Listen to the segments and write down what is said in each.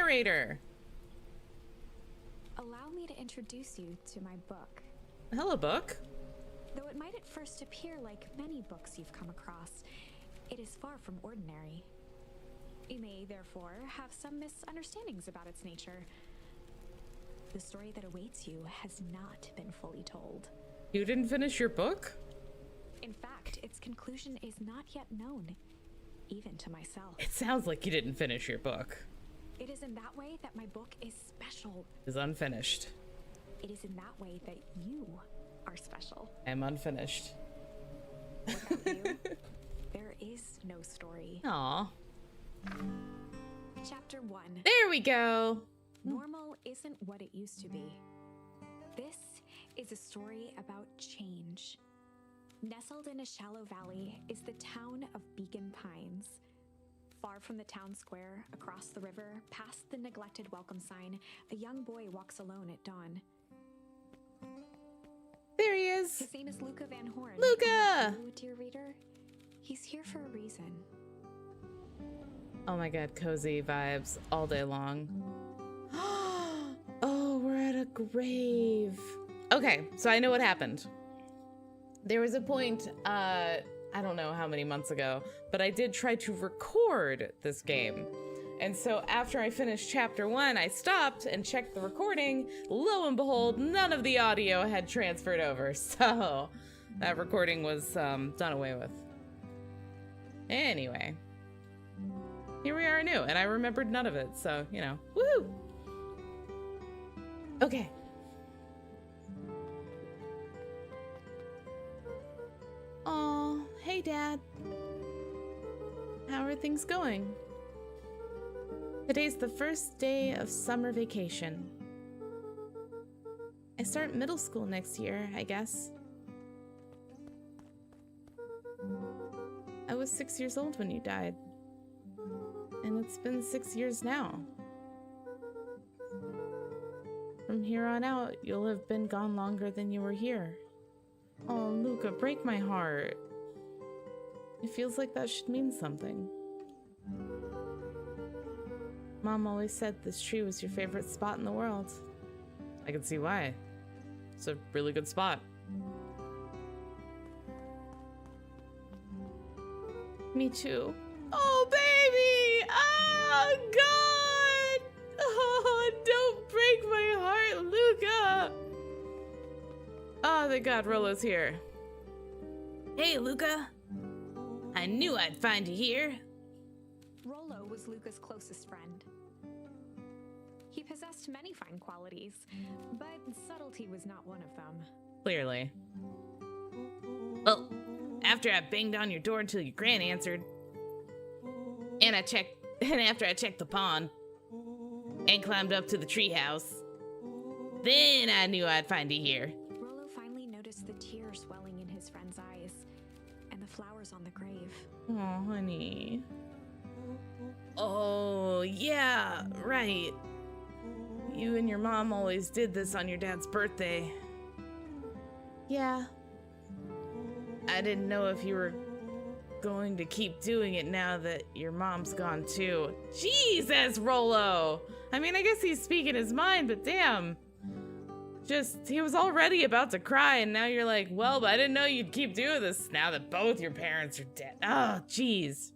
narrator. Allow me to introduce you to my book. Hello, book. Though it might at first appear like many books you've come across, it is far from ordinary. You may, therefore, have some misunderstandings about its nature. The story that awaits you has not been fully told. You didn't finish your book? In fact, its conclusion is not yet known, even to myself. It sounds like you didn't finish your book. It is in that way that my book is special. It's unfinished. It is in that way that you are special. I'm unfinished. Without you, there is no story. Aw. Chapter 1. There we go. Normal isn't what it used to be. This is a story about change. Nestled in a shallow valley is the town of Beacon Pines. Far from the town square, across the river, past the neglected welcome sign, a young boy walks alone at dawn. There he is. His name is Luca Van Horn. Luca! You, dear reader, he's here for a reason. Oh my god, cozy vibes all day long. Oh, we're at a grave. Okay, so I know what happened. There was a point, I don't know how many months ago, but I did try to record this game. And so after I finished chapter 1, I stopped and checked the recording. Lo and behold, none of the audio had transferred over. So that recording was done away with. Anyway, here we are anew, and I remembered none of it. So, you know, woohoo! Okay. Aw, hey Dad. How are things going? Today's the first day of summer vacation. I start middle school next year, I guess. I was 6 years old when you died. And it's been 6 years now. From here on out, you'll have been gone longer than you were here. Oh, Luca, break my heart. It feels like that should mean something. Mom always said this tree was your favorite spot in the world. I can see why. It's a really good spot. Me too. Oh, baby! Oh, God! Oh, don't break my heart, Luca! Oh, thank God Rollo's here. Hey, Luca. I knew I'd find you here. Rollo was Luca's closest friend. He possessed many fine qualities, but subtlety was not one of them. Clearly. Well, after I banged on your door until your gran answered, and after I checked the pond, and climbed up to the treehouse, then I knew I'd find you here. Rollo finally noticed the tears welling in his friend's eyes, and the flowers on the grave. Oh, honey. Oh, yeah, right. You and your mom always did this on your dad's birthday. Yeah. I didn't know if you were going to keep doing it now that your mom's gone too. Jesus, Rollo! I mean, I guess he's speaking his mind, but damn. Just, he was already about to cry, and now you're like, well, but I didn't know you'd keep doing this now that both your parents are dead. Oh, jeez.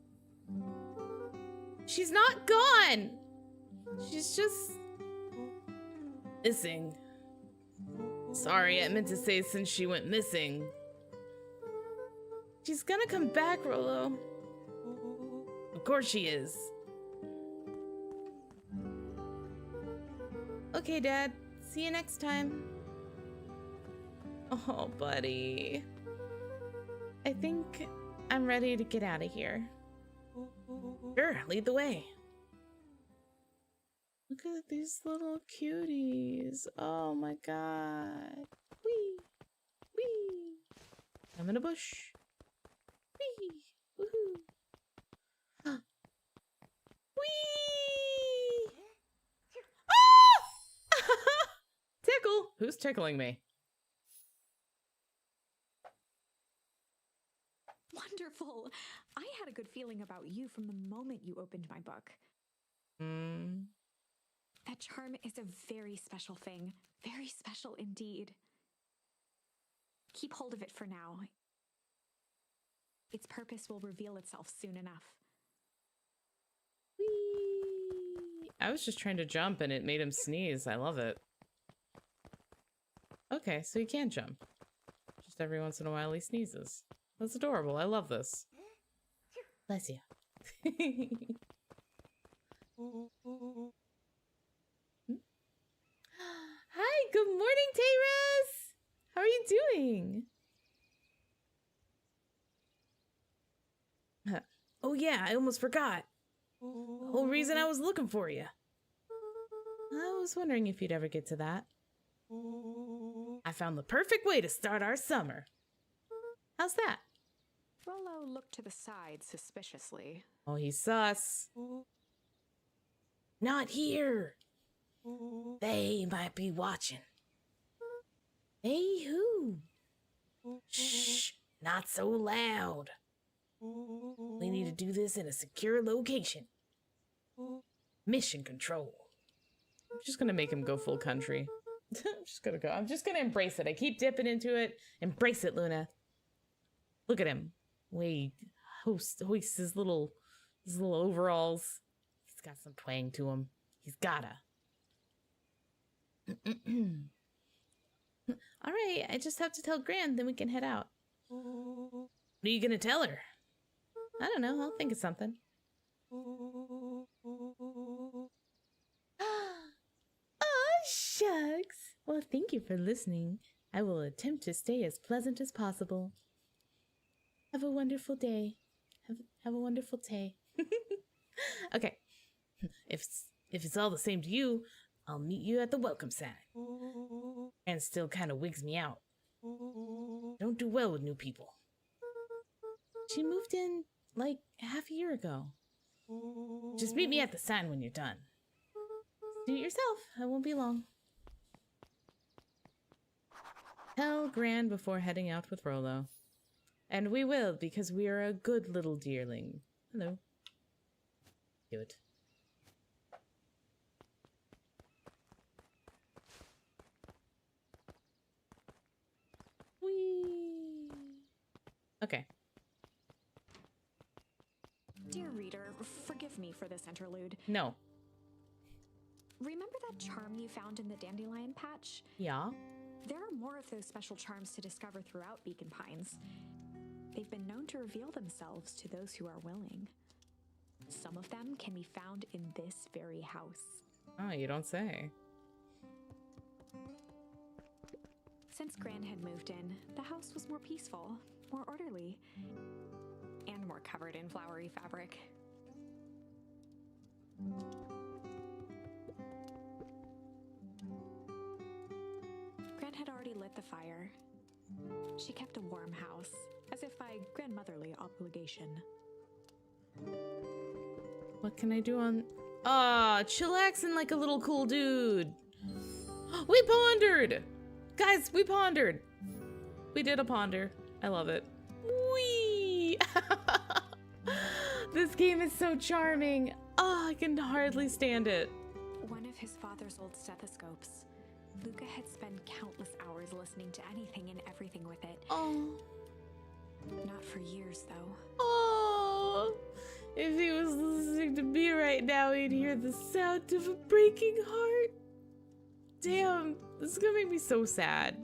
She's not gone! She's just missing. Sorry, I meant to say since she went missing. She's gonna come back, Rollo. Of course she is. Okay, Dad. See you next time. Oh, buddy. I think I'm ready to get out of here. Sure, lead the way. Look at these little cuties. Oh my god. Wee. Wee. I'm in a bush. Wee. Woohoo. Wee. Ah! Tickle. Who's tickling me? Wonderful! I had a good feeling about you from the moment you opened my book. That charm is a very special thing. Very special indeed. Keep hold of it for now. Its purpose will reveal itself soon enough. Whee! I was just trying to jump and it made him sneeze. I love it. Okay, so he can jump. Just every once in a while he sneezes. That's adorable. I love this. Bless you. Hi, good morning, Tayras! How are you doing? Oh yeah, I almost forgot. The whole reason I was looking for you. I was wondering if you'd ever get to that. I found the perfect way to start our summer. How's that? Rollo looked to the side suspiciously. Oh, he's sus. Not here. They might be watching. They who? Shh, not so loud. We need to do this in a secure location. Mission control. I'm just gonna make him go full country. I'm just gonna embrace it. I keep dipping into it. Embrace it, Luna. Look at him. Wait, hoists his little overalls. He's got some twang to him. He's gotta. All right, I just have to tell Gran, then we can head out. What are you gonna tell her? I don't know. I'll think of something. Oh, shucks. Well, thank you for listening. I will attempt to stay as pleasant as possible. Have a wonderful day. Have a wonderful day. Okay. If it's all the same to you, I'll meet you at the welcome sign. And still kind of wigs me out. Don't do well with new people. She moved in like half a year ago. Just meet me at the sign when you're done. Do it yourself. I won't be long. Tell Gran before heading out with Rollo. And we will, because we are a good little dearling. Hello. Cute. Whee! Okay. Dear reader, forgive me for this interlude. No. Remember that charm you found in the dandelion patch? Yeah? There are more of those special charms to discover throughout Beacon Pines. They've been known to reveal themselves to those who are willing. Some of them can be found in this very house. Oh, you don't say. Since Gran had moved in, the house was more peaceful, more orderly, and more covered in flowery fabric. Gran had already lit the fire. She kept a warm house, as if by grandmotherly obligation. What can I do on... Ah, chillaxing like a little cool dude. We pondered! Guys, we pondered. We did a ponder. I love it. Whee! This game is so charming. Oh, I can hardly stand it. One of his father's old stethoscopes. Luca had spent countless hours listening to anything and everything with it. Oh. Not for years, though. Oh. If he was listening to me right now, he'd hear the sound of a breaking heart. Damn, this is gonna make me so sad.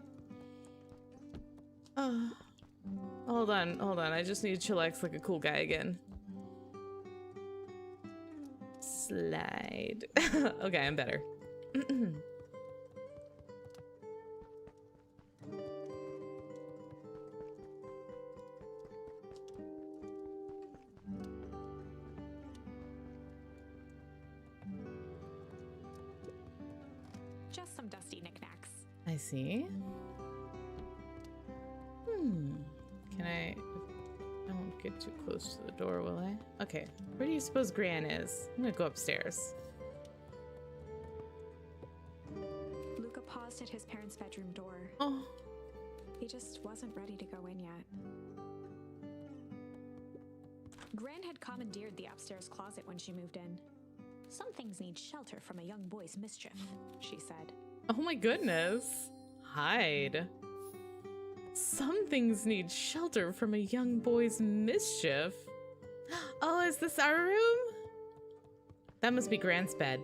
Hold on. I just need to chillax like a cool guy again. Slide. Okay, I'm better. Just some dusty knickknacks. I see. Can I won't get too close to the door, will I? Okay. Where do you suppose Gran is? I'm gonna go upstairs. Luca paused at his parents' bedroom door. Oh. He just wasn't ready to go in yet. Gran had commandeered the upstairs closet when she moved in. Some things need shelter from a young boy's mischief, she said. Oh my goodness. Hide. Some things need shelter from a young boy's mischief. Oh, is this our room? That must be Grant's bed.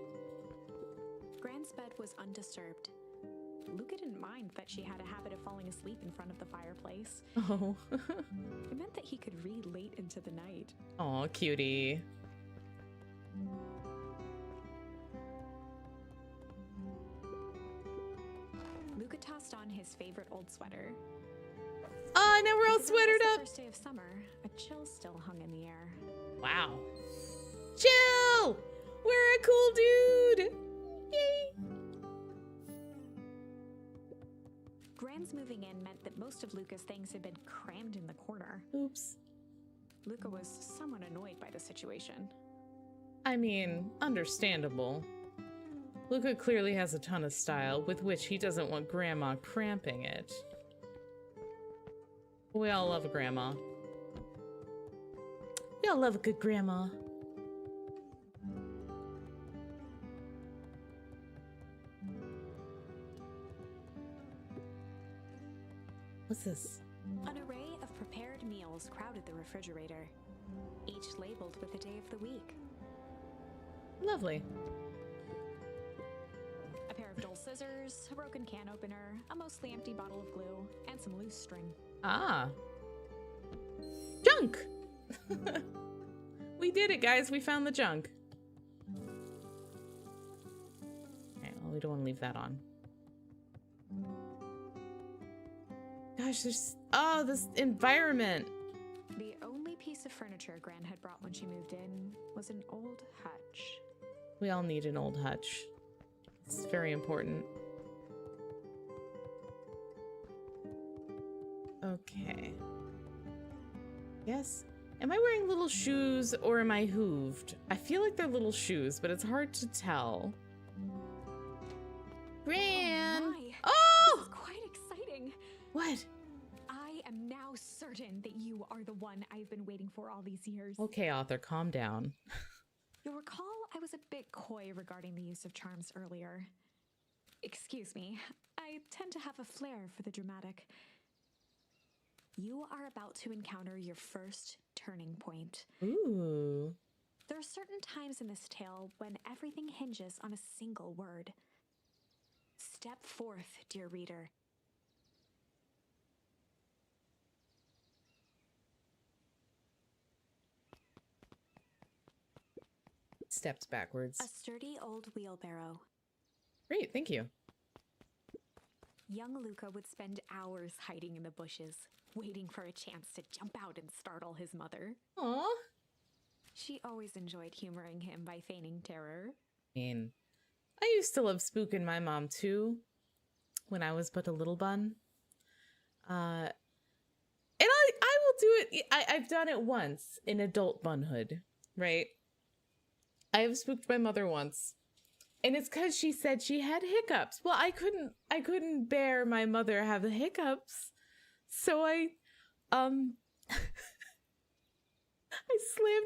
Grant's bed was undisturbed. Luca didn't mind that she had a habit of falling asleep in front of the fireplace. Oh. It meant that he could read late into the night. Oh, cutie. Luca tossed on his favorite old sweater. Oh, now we're all Because it was sweatered the up. first day of summer, a chill still hung in the air. Wow. Chill! We're a cool dude! Yay! Grant's moving in meant that most of Luca's things had been crammed in the corner. Oops. Luca was somewhat annoyed by the situation. I mean, understandable. Luca clearly has a ton of style, with which he doesn't want Grandma cramping it. We all love a grandma. We all love a good grandma. What's this? An array of prepared meals crowded the refrigerator, each labeled with the day of the week. Lovely. A pair of dull scissors, a broken can opener, a mostly empty bottle of glue, and some loose string. Ah. Junk! We did it, guys. We found the junk. Okay, well, we don't want to leave that on. Gosh, there's... Oh, this environment. The only piece of furniture Gran had brought when she moved in was an old hutch. We all need an old hutch. It's very important. Okay. Yes. Am I wearing little shoes or am I hooved? I feel like they're little shoes, but it's hard to tell. Gran! Oh my! Oh! This is quite exciting. What? I am now certain that you are the one I've been waiting for all these years. Okay, author, calm down. You'll recall I was a bit coy regarding the use of charms earlier. Excuse me, I tend to have a flair for the dramatic. You are about to encounter your first turning point. Ooh. There are certain times in this tale when everything hinges on a single word. Step forth, dear reader. Steps backwards. A sturdy old wheelbarrow. Great, thank you. Young Luca would spend hours hiding in the bushes, waiting for a chance to jump out and startle his mother. Aw. She always enjoyed humoring him by feigning terror. I mean, I used to love spooking my mom too, when I was but a little bun. And I will do it. I've done it once in adult bunhood, right? I have spooked my mother once, and it's because she said she had hiccups. Well, I couldn't bear my mother have the hiccups, so I slammed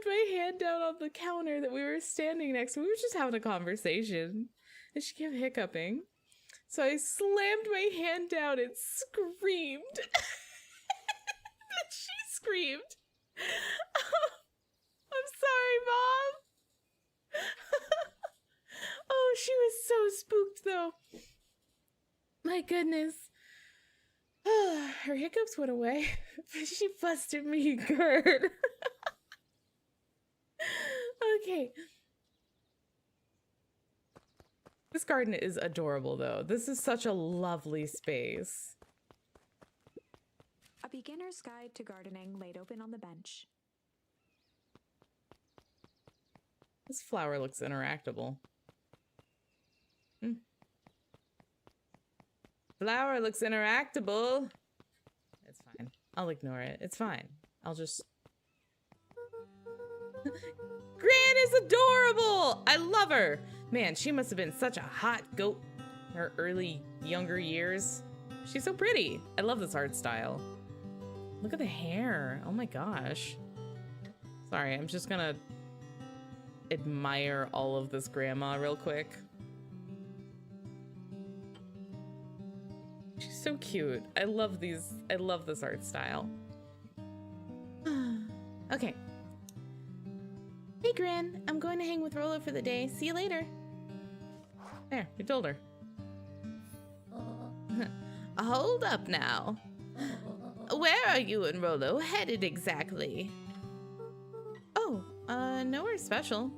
my hand down on the counter that we were standing next to. We were just having a conversation, and she kept hiccuping. So I slammed my hand down and screamed. And she screamed. I'm sorry, Mom. Oh, she was so spooked, though. My goodness. Her hiccups went away, but she busted me good. Okay. This garden is adorable, though. This is such a lovely space. A beginner's guide to gardening laid open on the bench. This flower looks interactable. Flower looks interactable. It's fine. I'll ignore it. It's fine. I'll just... Gran is adorable! I love her! Man, she must have been such a hot goat in her early, younger years. She's so pretty. I love this art style. Look at the hair. Oh my gosh. Sorry, I'm just gonna admire all of this grandma real quick. She's so cute. I love these. I love this art style. Okay. Hey, Gran. I'm going to hang with Rolo for the day. See you later. There, you told her. Hold up now. Where are you and Rolo headed exactly? Oh, nowhere special.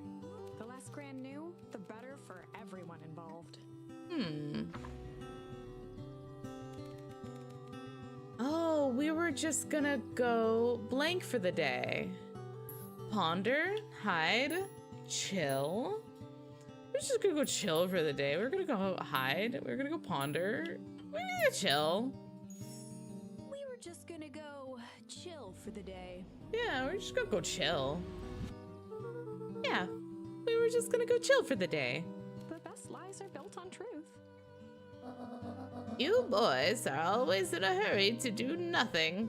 The less Gran knew, the better for everyone involved. Oh, we were just gonna go blank for the day. Ponder, hide, chill. We're just gonna go chill for the day. We're gonna go hide. We're gonna go ponder. We're gonna chill. We were just gonna go chill for the day. Yeah, we're just gonna go chill. Yeah, we were just gonna go chill for the day. The best lies are built on truth. You boys are always in a hurry to do nothing.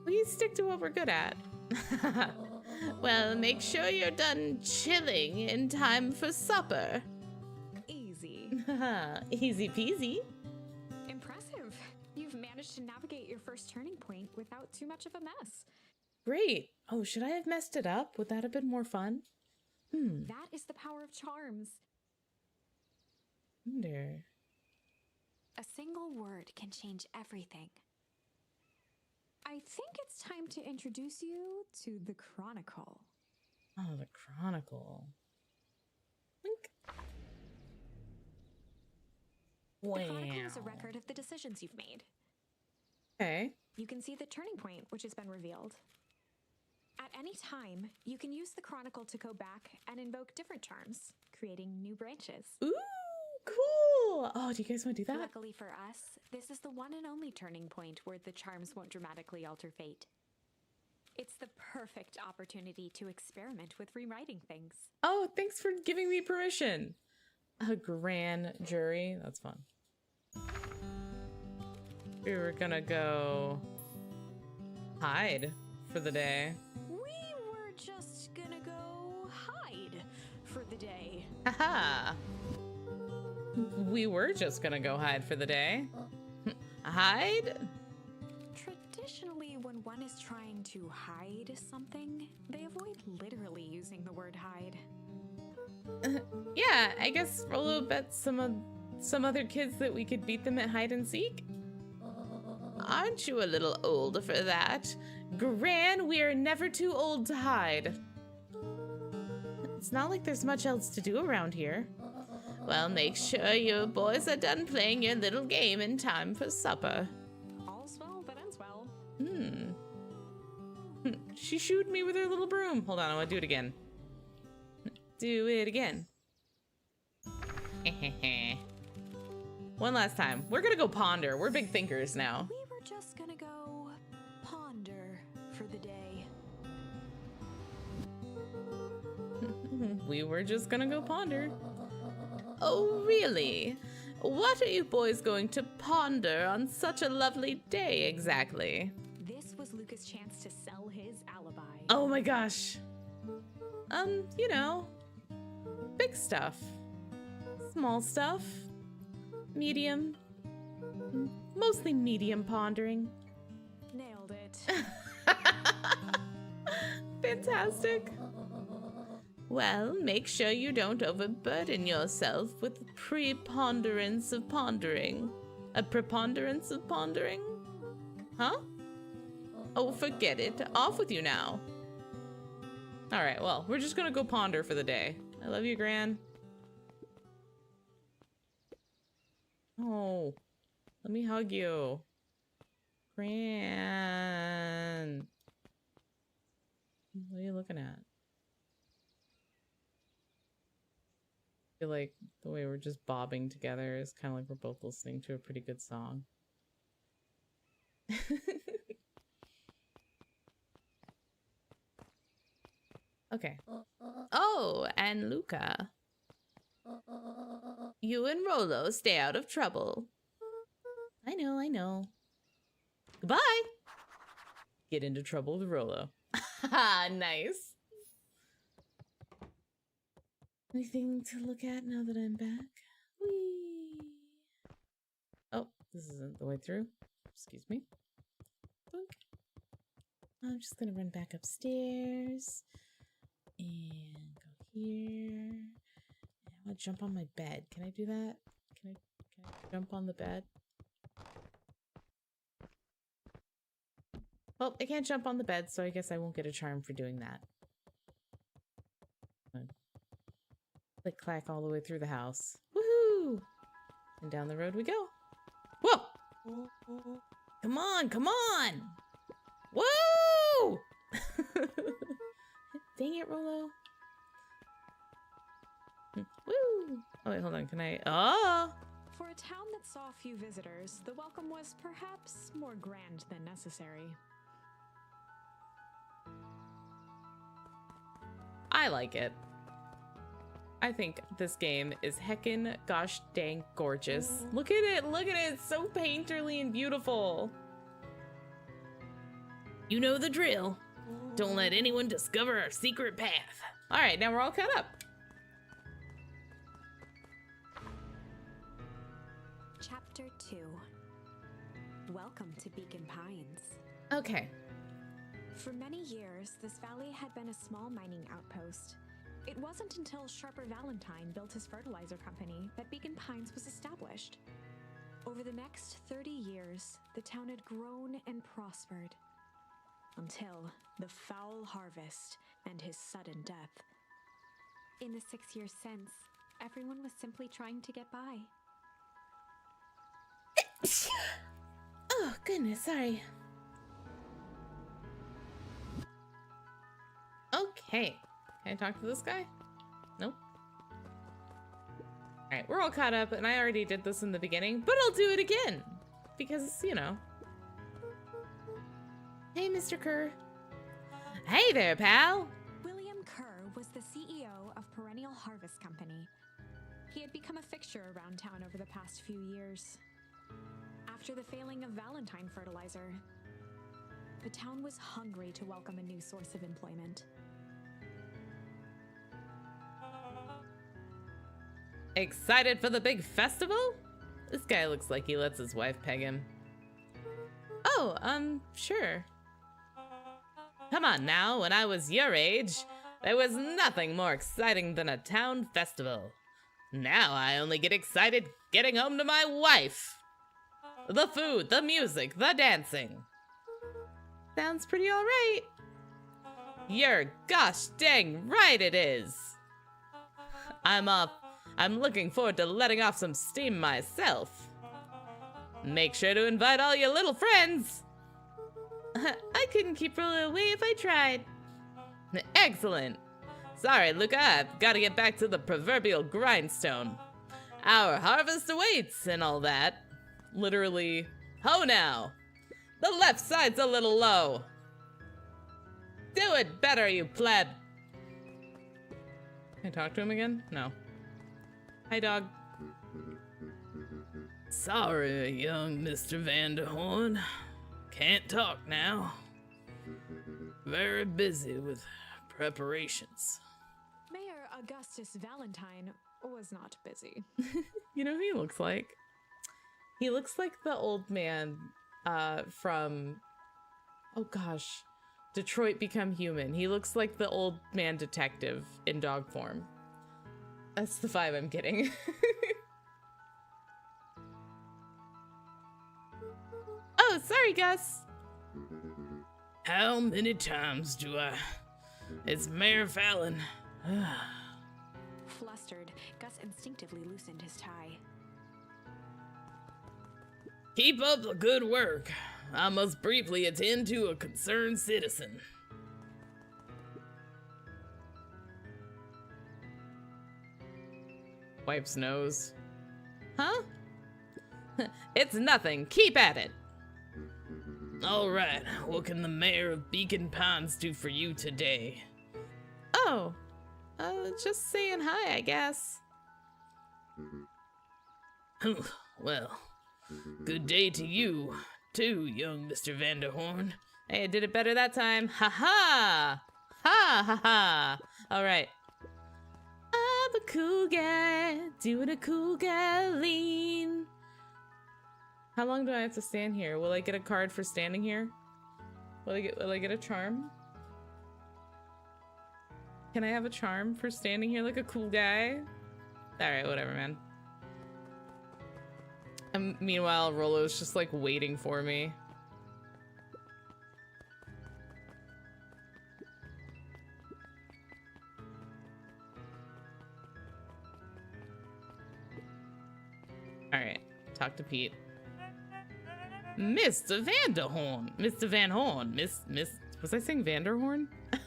We stick to what we're good at. Well, make sure you're done chilling in time for supper. Easy. Easy peasy. Impressive. You've managed to navigate your first turning point without too much of a mess. Great. Oh, should I have messed it up? Would that have been more fun? That is the power of charms. Wonder. A single word can change everything. I think it's time to introduce you to the Chronicle. Oh, the Chronicle. Link. The Wow. Chronicle is a record of the decisions you've made. Okay. You can see the turning point, which has been revealed. At any time, you can use the Chronicle to go back and invoke different charms, creating new branches. Ooh, cool. Oh, do you guys want to do that? Luckily for us, this is the one and only turning point where the charms won't dramatically alter fate. It's the perfect opportunity to experiment with rewriting things. Oh, thanks for giving me permission. A grand jury. That's fun. We were gonna go hide for the day. We were just gonna go hide for the day. Haha. We were just gonna go hide for the day. Hide? Traditionally, when one is trying to hide something, they avoid literally using the word hide. Yeah, I guess Rolo bet some other kids that we could beat them at hide and seek. Aren't you a little old for that? Gran, we are never too old to hide. It's not like there's much else to do around here. Well, make sure you boys are done playing your little game in time for supper. All's well that ends well. She shooed me with her little broom. Hold on, I want to do it again. Do it again. One last time. We're gonna go ponder. We're big thinkers now. We were just gonna go ponder for the day. We were just gonna go ponder. Oh, really? What are you boys going to ponder on such a lovely day exactly? This was Luca's chance to sell his alibi. Oh my gosh. You know, big stuff. Small stuff. Medium. Mostly medium pondering. Nailed it. Fantastic. Well, make sure you don't overburden yourself with preponderance of pondering. A preponderance of pondering? Huh? Oh, forget it. Off with you now. Alright, well, we're just gonna go ponder for the day. I love you, Gran. Oh, let me hug you. Gran. What are you looking at? I feel like the way we're just bobbing together is kind of like we're both listening to a pretty good song. Okay. Oh, and Luca. You and Rolo stay out of trouble. I know, I know. Goodbye. Get into trouble with Rolo. Nice. Anything to look at now that I'm back? Whee! Oh, this isn't the way through. Excuse me. Boink. I'm just gonna run back upstairs and go here. I want to jump on my bed. Can I do that? Can I jump on the bed? Well, I can't jump on the bed, so I guess I won't get a charm for doing that. Click clack all the way through the house. Woohoo! And down the road we go. Whoa! Come on, come on! Whoa! Dang it, Rolo. Woo! Oh wait, hold on. Can I? Oh! For a town that saw few visitors, the welcome was perhaps more grand than necessary. I like it. I think this game is heckin' gosh dang gorgeous. Look at it, look at it, it's so painterly and beautiful. You know the drill. Don't let anyone discover our secret path. All right, now we're all caught up. Chapter 2. Welcome to Beacon Pines. Okay. For many years, this valley had been a small mining outpost. It wasn't until Sharper Valentine built his fertilizer company that Beacon Pines was established. Over the next 30 years, the town had grown and prospered. Until the foul harvest and his sudden death. In the 6 years since, everyone was simply trying to get by. Oh, goodness, sorry. Okay. Can I talk to this guy? Nope. Alright, we're all caught up, and I already did this in the beginning, but I'll do it again. Because, you know. Hey, Mr. Kerr. Hey there, pal. William Kerr was the CEO of Perennial Harvest Company. He had become a fixture around town over the past few years. After the failing of Valentine Fertilizer, the town was hungry to welcome a new source of employment. Excited for the big festival? This guy looks like he lets his wife peg him. Oh, sure. Come on now, when I was your age, there was nothing more exciting than a town festival. Now I only get excited getting home to my wife. The food, the music, the dancing. Sounds pretty alright. You're gosh dang right it is. I'm looking forward to letting off some steam myself. Make sure to invite all your little friends. I couldn't keep Rolo away if I tried. Excellent. Sorry, Luca, I've got to get back to the proverbial grindstone. Our harvest awaits and all that. Literally, ho now. The left side's a little low. Do it better, you pleb. Can I talk to him again? No. Hi, dog. Sorry, young Mr. Vanderhorn. Can't talk now. Very busy with preparations. Mayor Augustus Valentine was not busy. You know who he looks like? He looks like the old man from, oh gosh, Detroit Become Human. He looks like the old man detective in dog form. That's the vibe I'm getting. Oh, sorry, Gus. How many times do I... It's Mayor Fallon. Flustered, Gus instinctively loosened his tie. Keep up the good work. I must briefly attend to a concerned citizen. Wipes nose. Huh? It's nothing. Keep at it. All right, what can the mayor of Beacon Pines do for you today? Oh, just saying hi, I guess. Well, good day to you, too, young Mr. Vanderhorn. Hey, I did it better that time. Ha ha! Ha ha ha! All right. I'm a doing a cool guy lean. How long do I have to stand here? Will I get a card for standing here? Will I get a charm? Can I have a charm for standing here like a cool guy? Alright, whatever, man. And meanwhile, Rolo's just like waiting for me. Alright, talk to Pete. Mr. Vanderhorn! Mr. Van Horn! Miss... Was I saying Vanderhorn? I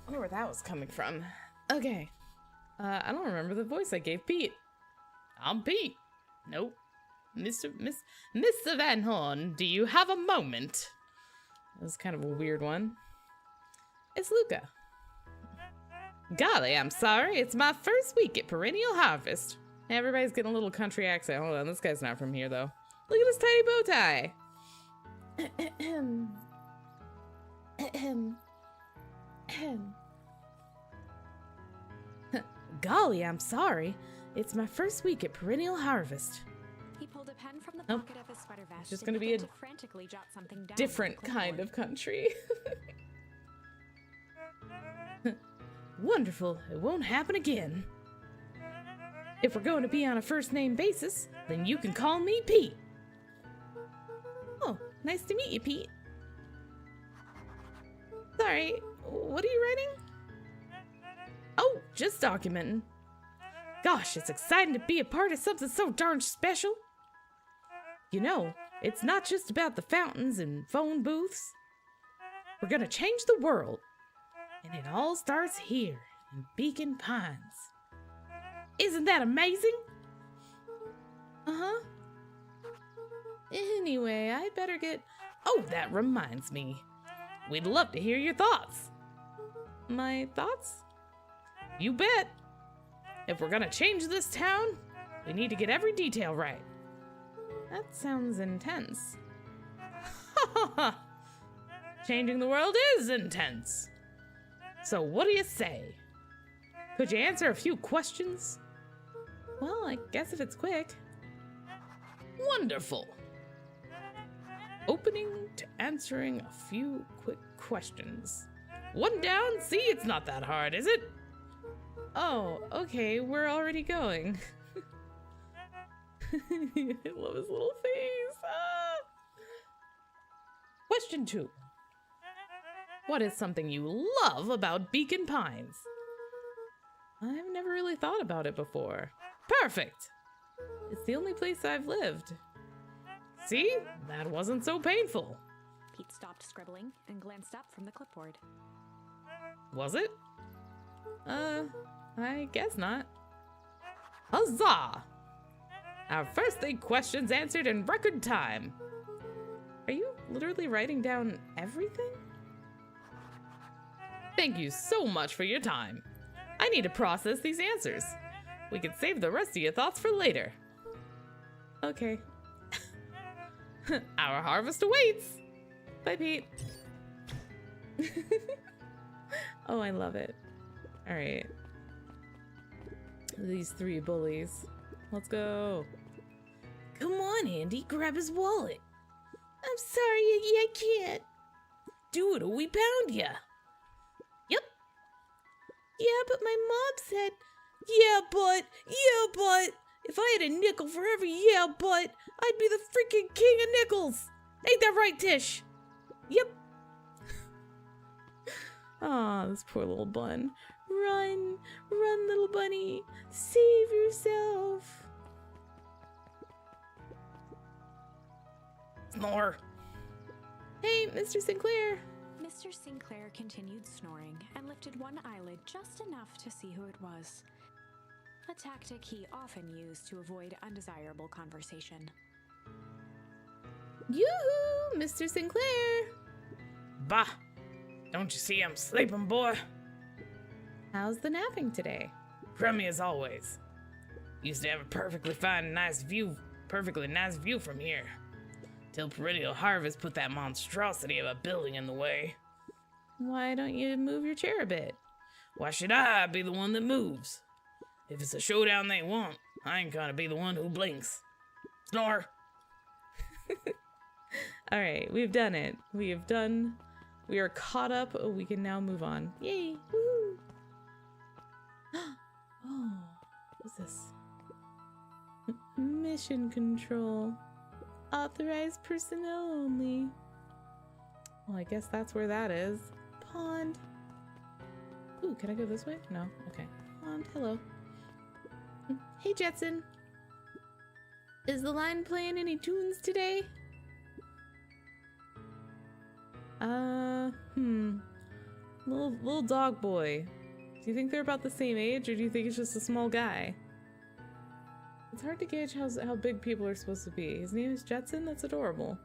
wonder where that was coming from. Okay. I don't remember the voice I gave Pete. I'm Pete. Nope. Mr. Van Horn, do you have a moment? That was kind of a weird one. It's Luca. Golly, I'm sorry. It's my first week at Perennial Harvest. Everybody's getting a little country accent. Hold on, this guy's not from here, though. Look at his tiny bow tie. Golly, I'm sorry. It's my first week at Perennial Harvest. He pulled a pen from the Nope. pocket of his sweater vest. It's just and gonna be began a to frantically jot something down different on the kind of clipboard. country. Wonderful. It won't happen again. If we're going to be on a first name basis, then you can call me Pete. Oh, nice to meet you, Pete. Sorry, what are you writing? Oh, just documenting. Gosh, it's exciting to be a part of something so darn special. You know, it's not just about the fountains and phone booths. We're gonna change the world. And it all starts here in Beacon Pines. Isn't that amazing? Uh-huh. Anyway, I'd better get... Oh, that reminds me. We'd love to hear your thoughts. My thoughts? You bet. If we're gonna change this town, we need to get every detail right. That sounds intense. Ha ha ha! Changing the world is intense. So what do you say? Could you answer a few questions? Well, I guess if it's quick. Wonderful. Opening to answering a few quick questions. One down? See, it's not that hard, is it? Oh, okay, we're already going. I love his little face. Ah. Question 2. What is something you love about Beacon Pines? I've never really thought about it before. Perfect! It's the only place I've lived. See? That wasn't so painful. Pete stopped scribbling and glanced up from the clipboard. Was it? I guess not. Huzzah! Our first 8 questions answered in record time. Are you literally writing down everything? Thank you so much for your time. I need to process these answers. We can save the rest of your thoughts for later. Okay. Our harvest awaits. Bye, Pete. Oh, I love it. All right. These 3 bullies. Let's go. Come on, Andy. Grab his wallet. I'm sorry, I can't. Do it or we pound ya. Yep. Yeah, but my mom said, yeah, but, if I had a nickel for every yeah, but, I'd be the freaking king of nickels. Ain't that right, Tish? Yep. Aw, this poor little bun. Run, run, little bunny. Save yourself. Snore. Hey, Mr. Sinclair. Mr. Sinclair continued snoring and lifted one eyelid just enough to see who it was. A tactic he often used to avoid undesirable conversation. Yoo-hoo, Mr. Sinclair. Bah! Don't you see I'm sleeping, boy? How's the napping today? Crummy as always. Used to have a perfectly nice view from here. Till Perennial Harvest put that monstrosity of a building in the way. Why don't you move your chair a bit? Why should I be the one that moves? If it's a showdown they want, I ain't gonna be the one who blinks. Snore! Alright, we've done it. We are caught up. Oh, we can now move on. Yay! Woo! Oh, what's this? Mission control. Authorized personnel only. Well, I guess that's where that is. Pond. Ooh, can I go this way? No? Okay. Pond, hello. Hey, Jetson. Is the line playing any tunes today? Little dog boy. Do you think they're about the same age, or do you think it's just a small guy? It's hard to gauge how big people are supposed to be. His name is Jetson? That's adorable.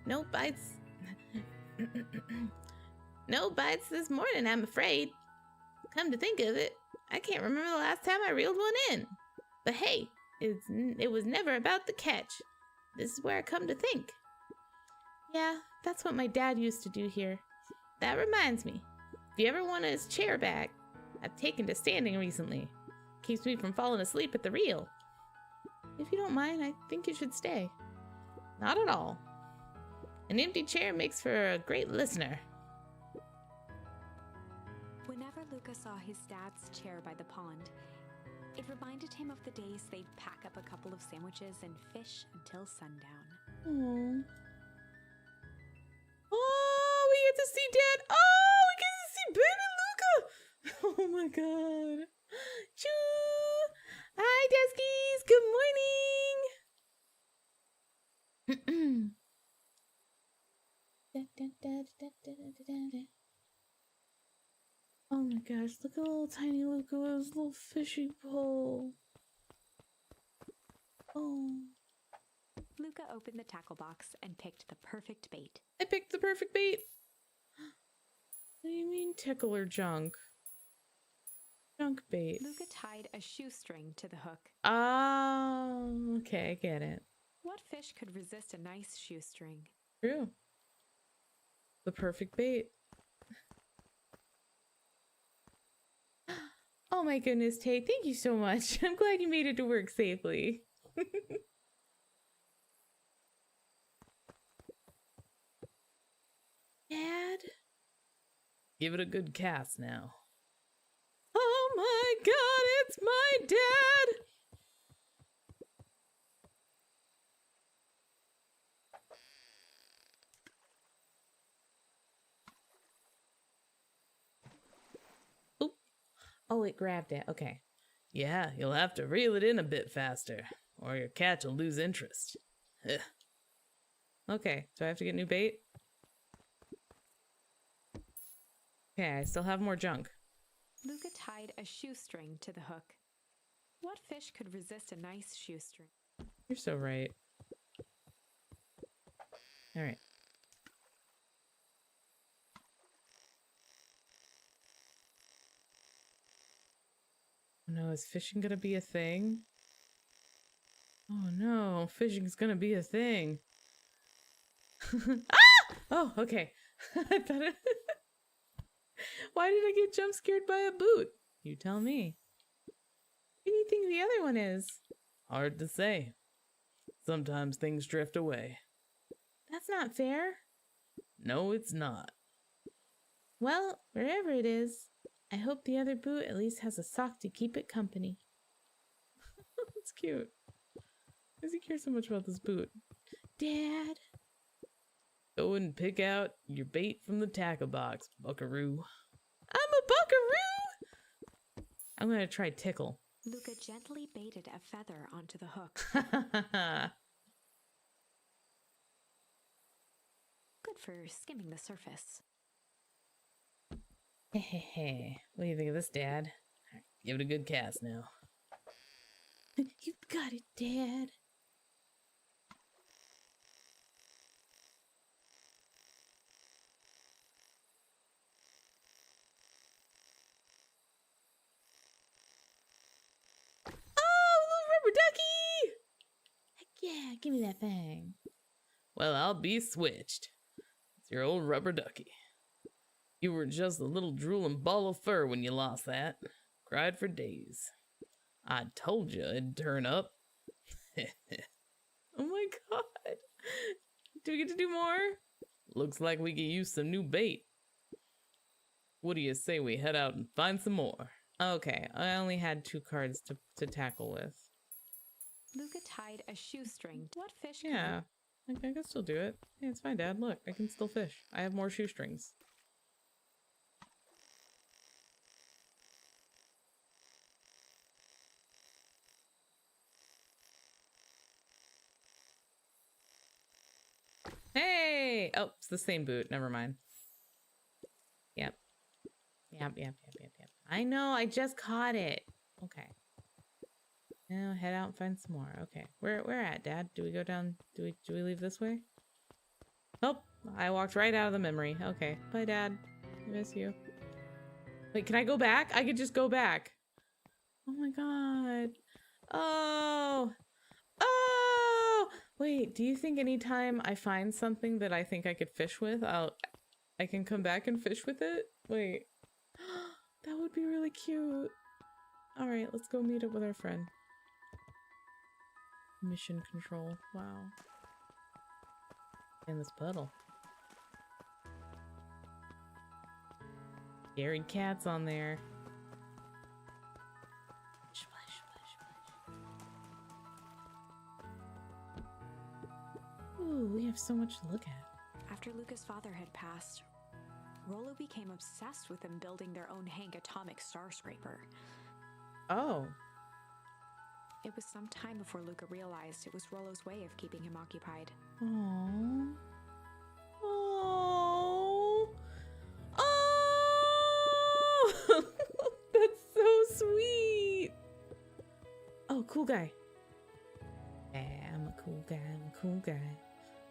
No bites. No bites this morning, I'm afraid. Come to think of it, I can't remember the last time I reeled one in. But hey, it was never about the catch. This is where I come to think. Yeah, that's what my dad used to do here. That reminds me, if you ever want his chair back, I've taken to standing recently. Keeps me from falling asleep at the reel. If you don't mind, I think you should stay. Not at all. An empty chair makes for a great listener. Whenever Luca saw his dad's chair by the pond, it reminded him of the days they'd pack up a couple of sandwiches and fish until sundown. Aww. Oh, we get to see Dad. Oh, we get to see baby Luca. Oh my god. Choo. Hi, Deskies. Good morning. Oh my gosh, look at little tiny Luca with his little fishy pole. Oh. Luca opened the tackle box and picked the perfect bait. I picked the perfect bait. What do you mean tickle or junk? Junk bait. Luca tied a shoestring to the hook. Oh, okay, I get it. What fish could resist a nice shoestring? True. The perfect bait. Oh my goodness, Tay, thank you so much. I'm glad you made it to work safely. Dad? Give it a good cast now. Oh my god, it's my dad! Oop. Oh, it grabbed it. Okay. Yeah, you'll have to reel it in a bit faster, or your catch will lose interest. Ugh. Okay, do I have to get new bait? Okay, I still have more junk. Luca tied a shoestring to the hook. What fish could resist a nice shoestring? You're so right. All right. Oh no, is fishing gonna be a thing? Oh no, fishing's gonna be a thing. Ah! Oh, okay. I thought it. Why did I get jump scared by a boot? You tell me. Who do you think the other one is? Hard to say. Sometimes things drift away. That's not fair. No, it's not. Well, wherever it is, I hope the other boot at least has a sock to keep it company. That's cute. Why does he care so much about this boot? Dad? Go and pick out your bait from the tackle box, buckaroo. I'm a buckaroo! I'm gonna try tickle. Luca gently baited a feather onto the hook. Good for skimming the surface. Hehehe. What do you think of this, Dad? Give it a good cast now. You got it, Dad. Ducky! Heck yeah, give me that thing. Well, I'll be switched. It's your old rubber ducky. You were just a little drooling ball of fur when you lost that. Cried for days. I told you it'd turn up. Oh my god. Do we get to do more? Looks like we could use some new bait. What do you say we head out and find some more? Okay, I only had 2 cards to tackle with. Luca tied a shoestring. What fish? could Yeah, I can still do it. Yeah, it's fine, Dad. Look, I can still fish. I have more shoestrings. Hey! Oh, it's the same boot. Never mind. Yep. Yep. I know, I just caught it. Okay. Now head out and find some more. Okay. Where at, Dad? Do we go down? Do we leave this way? Oh, I walked right out of the memory. Okay. Bye, Dad. I miss you. Wait, can I go back? I could just go back. Oh my god. Oh. Oh! Wait, do you think anytime I find something that I think I could fish with, I can come back and fish with it? Wait. That would be really cute. Alright, let's go meet up with our friend. Mission control. Wow. In this puddle. Scary cats on there. Splash, splash, splash. Ooh, we have so much to look at. After Luca's father had passed, Rollo became obsessed with them building their own Hank atomic star scraper. Oh. It was some time before Luca realized it was Rollo's way of keeping him occupied. Aww. Oh. Oh. That's so sweet. Oh, cool guy. Yeah, I'm a cool guy. I'm a cool guy.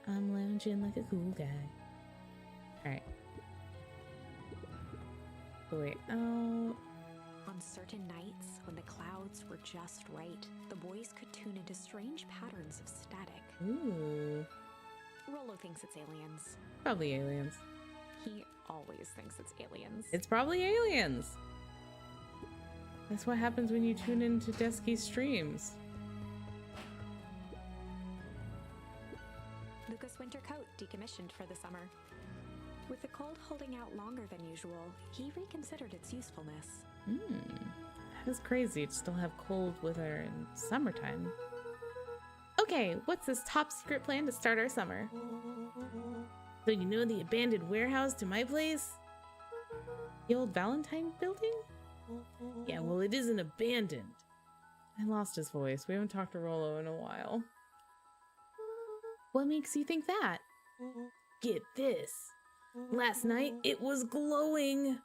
I'm lounging like a cool guy. Alright. Wait. Oh. On certain nights, when the clouds were just right, the boys could tune into strange patterns of static. Ooh. Rollo thinks it's aliens. Probably aliens. He always thinks it's aliens. It's probably aliens. That's what happens when you tune into Desky's streams. Luca's winter coat decommissioned for the summer. With the cold holding out longer than usual, he reconsidered its usefulness. That is crazy to still have cold weather in summertime. Okay, what's this top secret plan to start our summer? So you know the abandoned warehouse to my place? The old Valentine building? Yeah, well, it isn't abandoned. I lost his voice. We haven't talked to Rollo in a while. What makes you think that? Get this. Last night, it was glowing.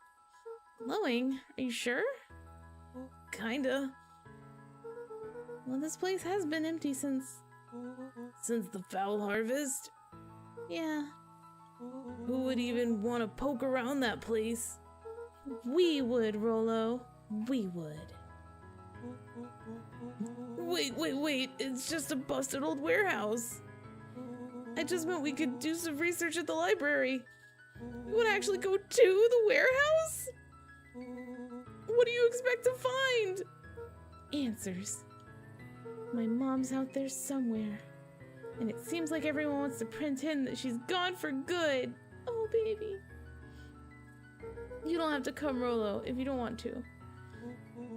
Glowing? Are you sure? Kinda. Well, this place has been empty since the foul harvest. Yeah. Who would even want to poke around that place? We would, Rollo. We would. Wait. It's just a busted old warehouse. I just meant we could do some research at the library. You want to actually go to the warehouse? What do you expect to find? Answers. My mom's out there somewhere. And it seems like everyone wants to pretend that she's gone for good. Oh, baby. You don't have to come, Rollo, if you don't want to.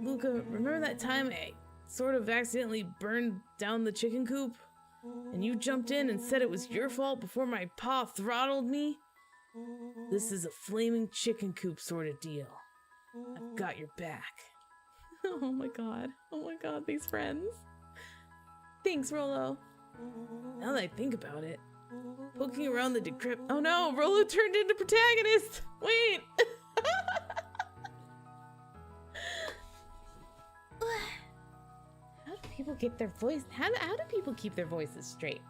Luca, remember that time I sort of accidentally burned down the chicken coop? And you jumped in and said it was your fault before my pa throttled me? This is a flaming chicken coop sort of deal. I've got your back. Oh my god, these friends. Thanks, Rollo. Now that I think about it, poking around the decrepit— oh no, Rollo turned into protagonist! Wait! How do people get their voice— how do people keep their voices straight?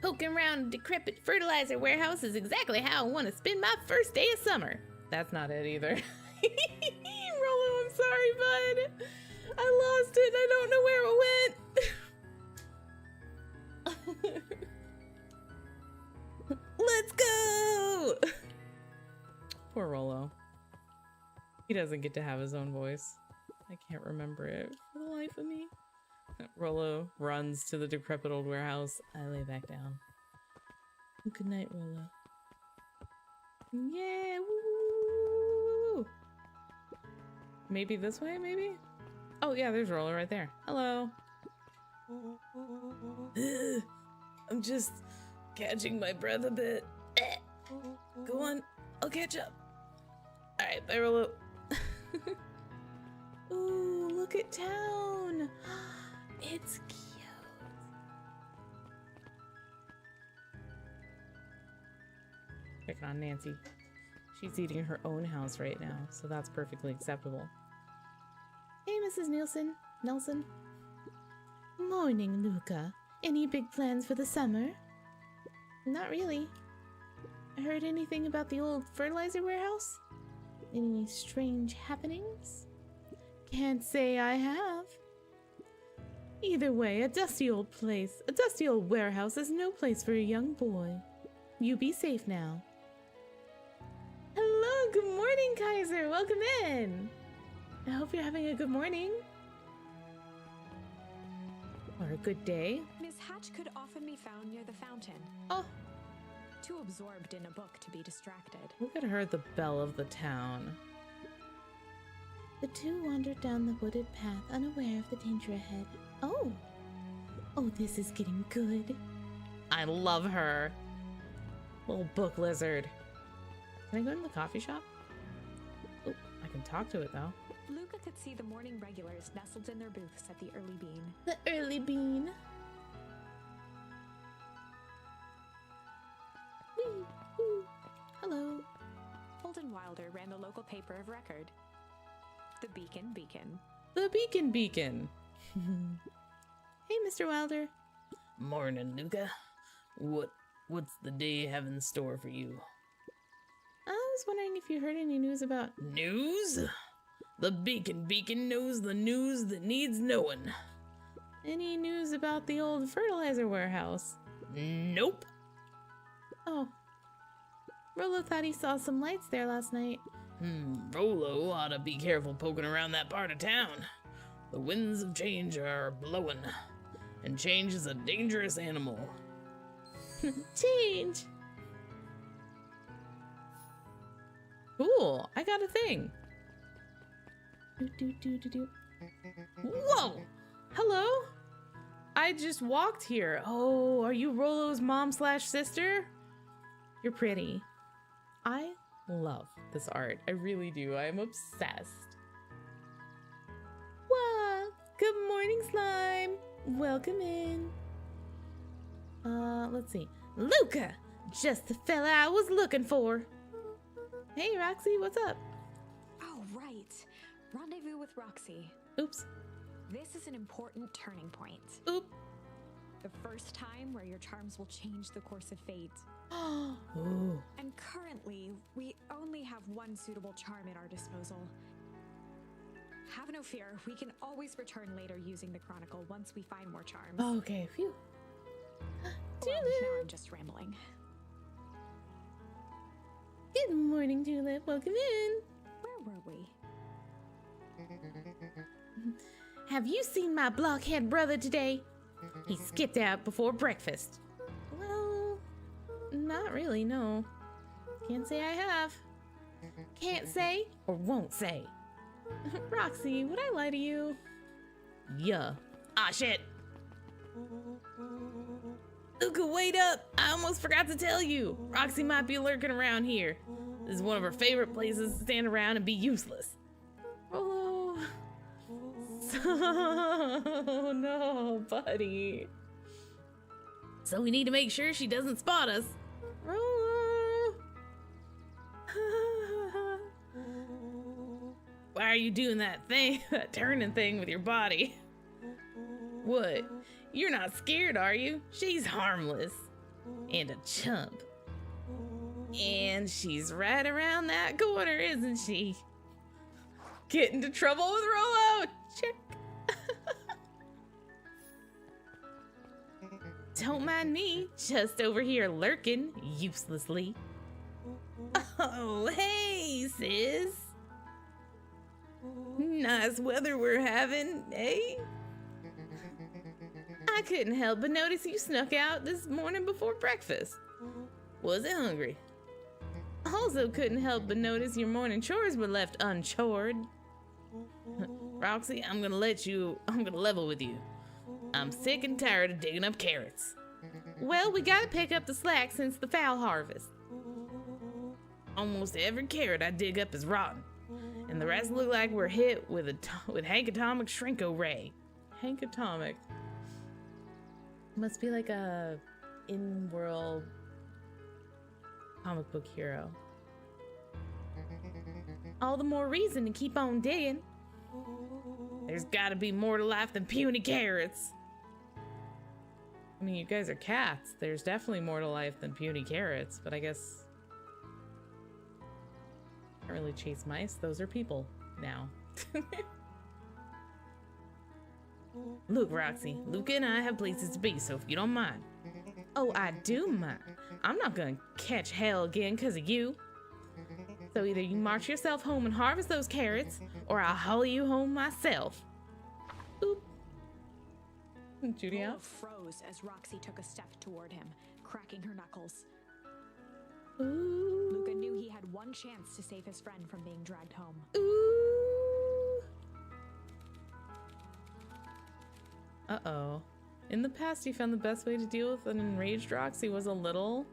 Poking around a decrepit fertilizer warehouse is exactly how I want to spend my first day of summer. That's not it either. Rollo, I'm sorry, bud. I lost it. I don't know where it went. doesn't get to have his own voice. I can't remember it for the life of me. Rollo runs to the decrepit old warehouse. I lay back down. Good night, Rollo. Yeah, woo! Maybe this way, maybe? Oh yeah, there's Rollo right there. Hello. I'm just catching my breath a bit. Go on, I'll catch up. Alright, bye, Rollo. Ooh, look at town. It's cute. Pick on Nancy. She's eating her own house right now, so that's perfectly acceptable. Hey, Mrs. Nelson. Morning, Luca. Any big plans for the summer? Not really. Heard anything about the old fertilizer warehouse? Any strange happenings? Can't say I have. Either way, a dusty old warehouse is no place for a young boy. You be safe now. Hello, good morning, Kaiser. Welcome in. I hope you're having a good morning. Or a good day. Miss Hatch could often be found near the fountain. Oh. Too absorbed in a book to be distracted. Look at her, the belle of the town. The two wandered down the wooded path, unaware of the danger ahead. Oh, this is getting good. I love her. Little book lizard. Can I go in the coffee shop? Oh, I can talk to it though. Luca could see the morning regulars nestled in their booths at the Early Bean. The Early Bean. Whee, whoo. Hello. Holden Wilder ran the local paper of record. The Beacon. The Beacon. Hey, Mr. Wilder. Morning, Luca. What's the day have in store for you? I was wondering if you heard any news about... News? The Beacon knows the news that needs knowing. Any news about the old fertilizer warehouse? Nope. Oh. Rollo thought he saw some lights there last night. Rollo ought to be careful poking around that part of town. The winds of change are blowing, and change is a dangerous animal. Change! Cool, I got a thing. Do. Whoa! Hello? I just walked here. Oh, are you Rollo's mom/sister? You're pretty. I love this art. I really do. I am obsessed. Wow! Good morning, Slime! Welcome in. Let's see. Luca! Just the fella I was looking for. Hey, Roxy, what's up? Oh, right. Rendezvous with Roxy. Oops. This is an important turning point. Oop. The first time where your charms will change the course of fate. Ooh. And currently, we only have one suitable charm at our disposal. Have no fear, we can always return later using the Chronicle once we find more charms. Okay, phew. Well, now I'm just rambling. Good morning, Tulip. Welcome in. Where were we? Have you seen my blockhead brother today? He skipped out before breakfast. Well, not really, no. Can't say I have. Can't say or won't say. Roxy, would I lie to you? Yeah. Ah, shit. Luca, wait up! I almost forgot to tell you. Roxy might be lurking around here. This is one of her favorite places to stand around and be useless. Oh, so no, buddy. So we need to make sure she doesn't spot us. Rollo. Why are you doing that thing, that turning thing with your body? What? You're not scared, are you? She's harmless. And a chump. And she's right around that corner, isn't she? Get into trouble with Rollo! Check. Don't mind me, just over here lurking uselessly. Oh, hey, sis. nice weather we're having, eh? I couldn't help but notice you snuck out this morning before breakfast. Wasn't hungry. Also couldn't help but notice your morning chores were left unchored. Roxy, I'm gonna level with you. I'm sick and tired of digging up carrots. Well, we gotta pick up the slack since the fowl harvest. Almost every carrot I dig up is rotten, and the rest look like we're hit with Hank Atomic Shrinko Ray. Hank Atomic. Must be like a in-world comic book hero. All the more reason to keep on digging. There's gotta be more to life than puny carrots. I mean, you guys are cats. There's definitely more to life than puny carrots, but I guess I can't really chase mice. Those are people now. Look, Roxy, Luca and I have places to be, so if you don't mind. Oh, I do mind. I'm not gonna catch hell again because of you. So either you march yourself home and harvest those carrots, or I'll haul you home myself. Oop. Judy Rolo out. froze as Roxy took a step toward him, cracking her knuckles. Ooh. Luca knew he had one chance to save his friend from being dragged home. Ooh. Uh-oh. In the past, he found the best way to deal with an enraged Roxy was a little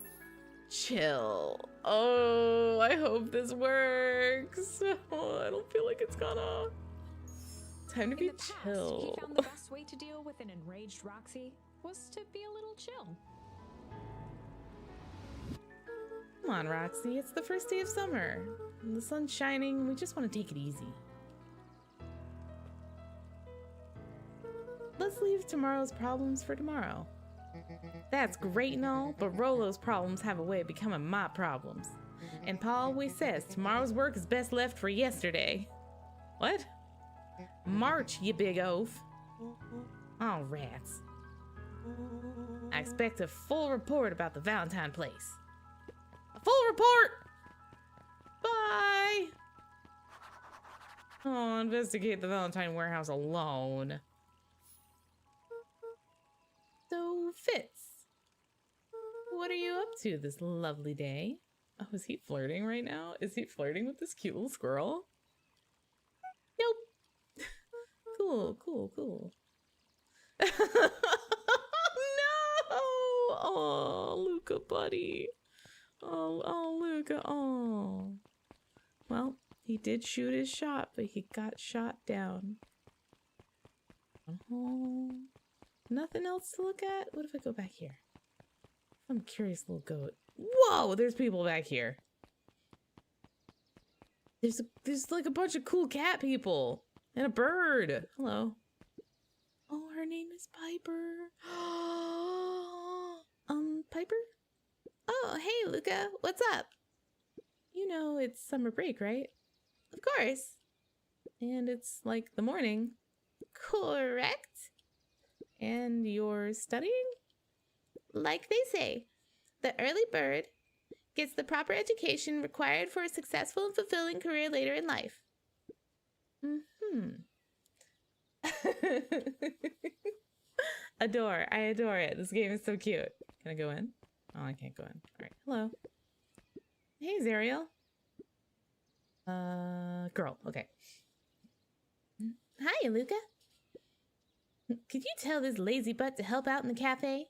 chill. Oh, I hope this works. Oh, I don't feel like it's gonna. Time to In be the past, chill. he found the best way to deal with an enraged Roxy was to be a little chill. Come on, Roxy. It's the first day of summer. And the sun's shining. We just want to take it easy. Let's leave tomorrow's problems for tomorrow. That's great and all, but Rolo's problems have a way of becoming my problems. And Pa always says tomorrow's work is best left for yesterday. What? March, you big oaf. Oh, rats. I expect a full report about the Valentine place. A full report! Bye! Oh, investigate the Valentine warehouse alone. So, Fitz, what are you up to this lovely day? Oh, is he flirting right now? Is he flirting with this cute little squirrel? Nope. Cool, cool, cool. No! Oh, Luca, buddy. Oh, Luca. Oh. Well, he did shoot his shot, but he got shot down. Oh. Nothing else to look at? What if I go back here? I'm a curious little goat. Whoa, there's people back here. There's like a bunch of cool cat people. And a bird. Hello. Oh, her name is Piper. Piper? Oh, hey, Luca. What's up? You know it's summer break, right? Of course. And it's like the morning. Correct. And you're studying? Like they say, the early bird gets the proper education required for a successful and fulfilling career later in life. I adore it. This game is so cute. Can I go in? Oh, I can't go in. All right. Hello. Hey, Zariel. Girl. Okay. Hi, Luca. Could you tell this lazy butt to help out in the cafe?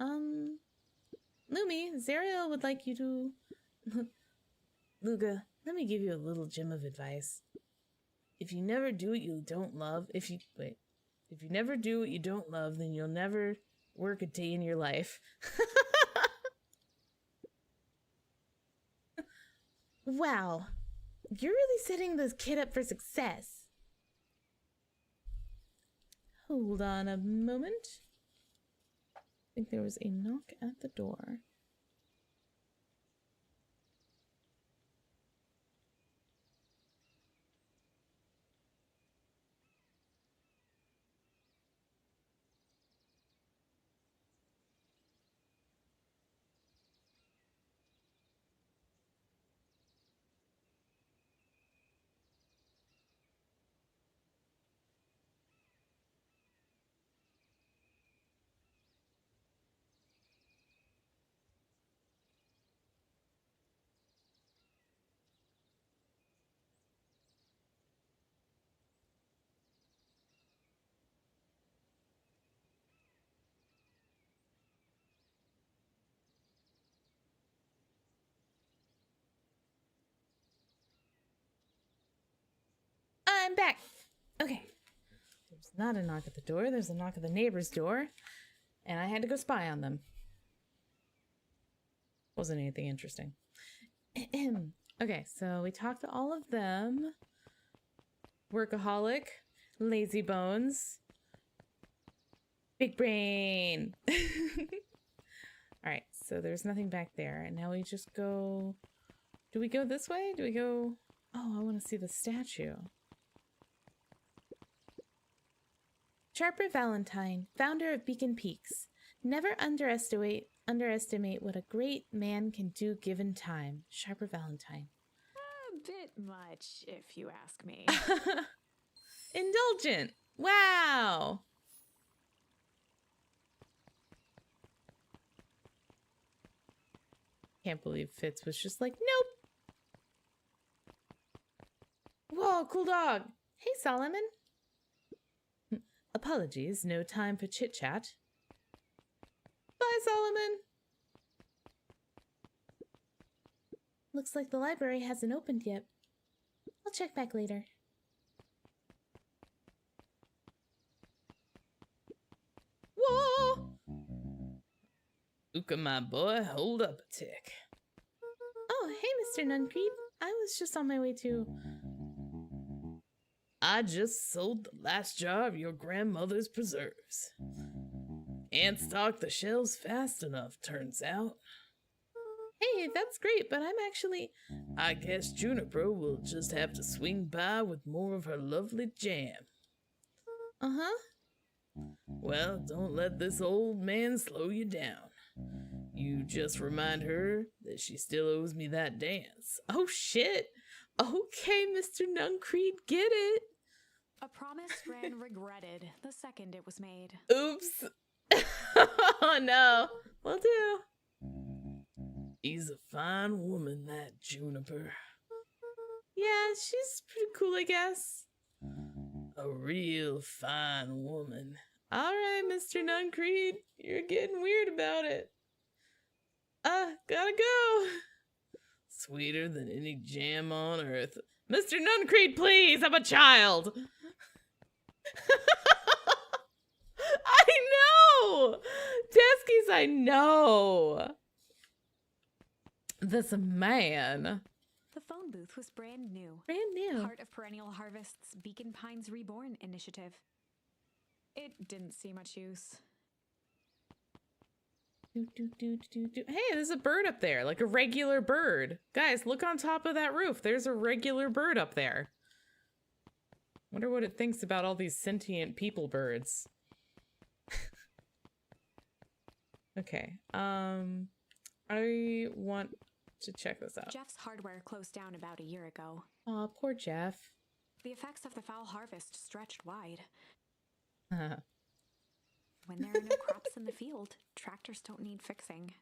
Lumi, Zariel would like you to... Luca, let me give you a little gem of advice. If you never do what you don't love, if you never do what you don't love, then you'll never work a day in your life. Wow, you're really setting this kid up for success. Hold on a moment. I think there was a knock at the door. I'm back. Okay. There's not a knock at the door. There's a knock at the neighbor's door. And I had to go spy on them. Wasn't anything interesting. Okay, so we talked to all of them. Workaholic. Lazy bones. Big brain. Alright, so there's nothing back there. And now we just go... Do we go this way? Do we go... Oh, I want to see the statue. Sharper Valentine, founder of Beacon Peaks. Never underestimate what a great man can do given time. Sharper Valentine. A bit much, if you ask me. Indulgent. Wow. Can't believe Fitz was just like, nope. Whoa, cool dog. Hey, Solomon. Apologies, no time for chit-chat. Bye, Solomon. Looks like the library hasn't opened yet. I'll check back later. Whoa! Luca, my boy, hold up a tick. Oh, hey, Mr. Nuncreed. I was just on my way to... I just sold the last jar of your grandmother's preserves. Can't stock the shelves fast enough, turns out. Hey, that's great, but I'm actually... I guess Juniper will just have to swing by with more of her lovely jam. Uh-huh. Well, don't let this old man slow you down. You just remind her that she still owes me that dance. Oh, shit. Okay, Mr. Nuncreed, get it. A promise Gran regretted the second it was made. Oops. Oh, no. Will do. She's a fine woman, that Juniper. Yeah, she's pretty cool, I guess. A real fine woman. All right, Mr. Nuncreed. You're getting weird about it. Gotta go. Sweeter than any jam on earth. Mr. Nuncreed, please! I'm a child! I know! Teskies, I know! This man. The phone booth was brand new. Brand new. Part of Perennial Harvest's Beacon Pines Reborn initiative. It didn't see much use. Hey, there's a bird up there, like a regular bird. Guys, look on top of that roof. There's a regular bird up there. Wonder what it thinks about all these sentient people birds. Okay, I want to check this out. Jeff's hardware closed down about a year ago. Aw, poor Jeff. The effects of the foul harvest stretched wide. Uh, When there are no crops in the field, tractors don't need fixing.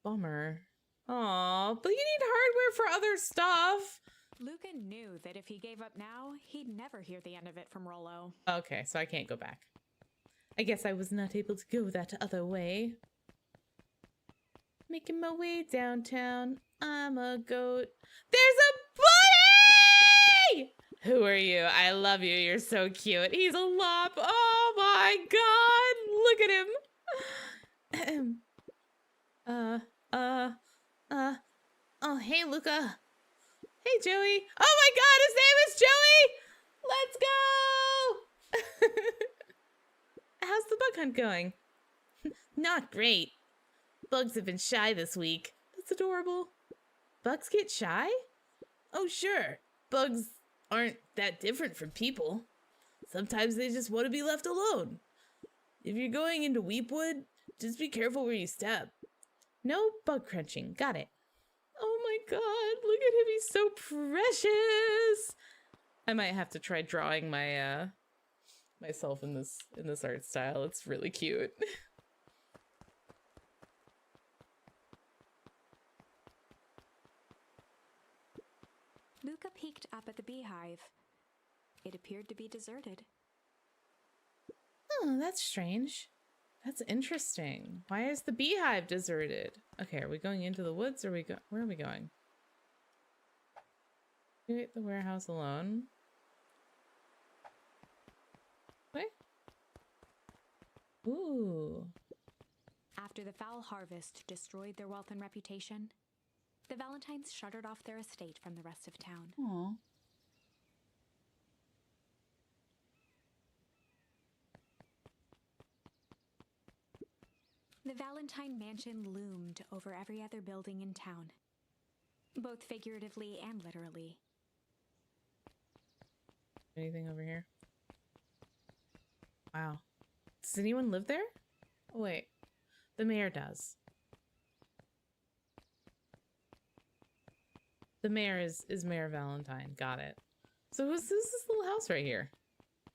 Bummer. Aw, but you need hardware for other stuff. Luca knew that if he gave up now, he'd never hear the end of it from Rollo. Okay, so I can't go back. I guess I was not able to go that other way. Making my way downtown. I'm a goat. There's a bunny! Who are you? I love you. You're so cute. He's a lop. Oh my god. Look at him. Oh, hey, Luca. Hey, Joey. Oh my god, his name is Joey! Let's go! How's the bug hunt going? Not great. Bugs have been shy this week. That's adorable. Bugs get shy? Oh, sure. Bugs aren't that different from people. Sometimes they just want to be left alone. If you're going into Weepwood, just be careful where you step. No bug crunching. Got it. Oh my god, look at him. He's so precious. I might have to try drawing my myself in this art style. It's really cute. Luca peeked up at the beehive. It appeared to be deserted. Oh, that's strange. That's interesting. Why is the beehive deserted? Okay, are we going into the woods or where are we going? Leave the warehouse alone. Ooh. After the foul harvest destroyed their wealth and reputation, the Valentines shuttered off their estate from the rest of town. Aw. The Valentine mansion loomed over every other building in town, both figuratively and literally. Anything over here? Wow. Does anyone live there? Oh, wait. The mayor does. The mayor is Mayor Valentine. Got it. So who's this little house right here?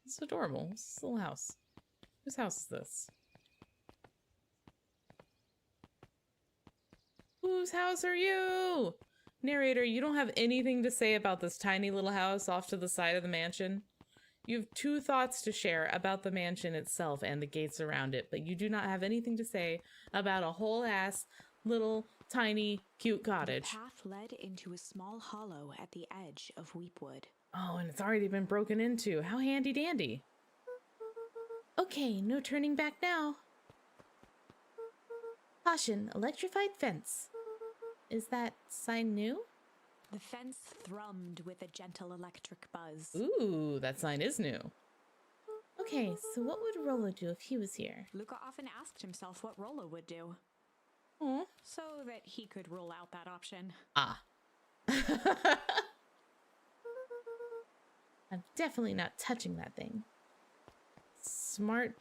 It's adorable. What's this little house? Whose house is this? Whose house are you? Narrator, you don't have anything to say about this tiny little house off to the side of the mansion. You have 2 thoughts to share about the mansion itself and the gates around it, but you do not have anything to say about a whole ass little tiny cute cottage. The path led into a small hollow at the edge of Weepwood. Oh, and it's already been broken into. How handy dandy. Okay, no turning back now. Caution, electrified fence. Is that sign new? The fence thrummed with a gentle electric buzz. Ooh, that sign is new. Okay, so what would Rolo do if he was here? Luca often asked himself what Rolo would do, Aw. so that he could rule out that option. Ah. I'm definitely not touching that thing. Smart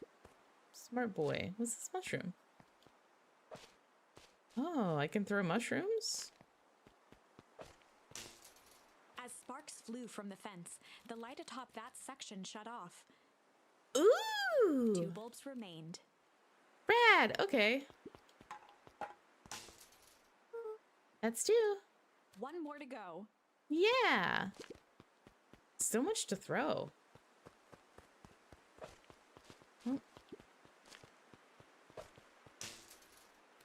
boy. What's this mushroom? Oh, I can throw mushrooms? As sparks flew from the fence, the light atop that section shut off. Ooh! 2 bulbs remained. Rad! Okay. That's 2. 1 more to go. Yeah! So much to throw.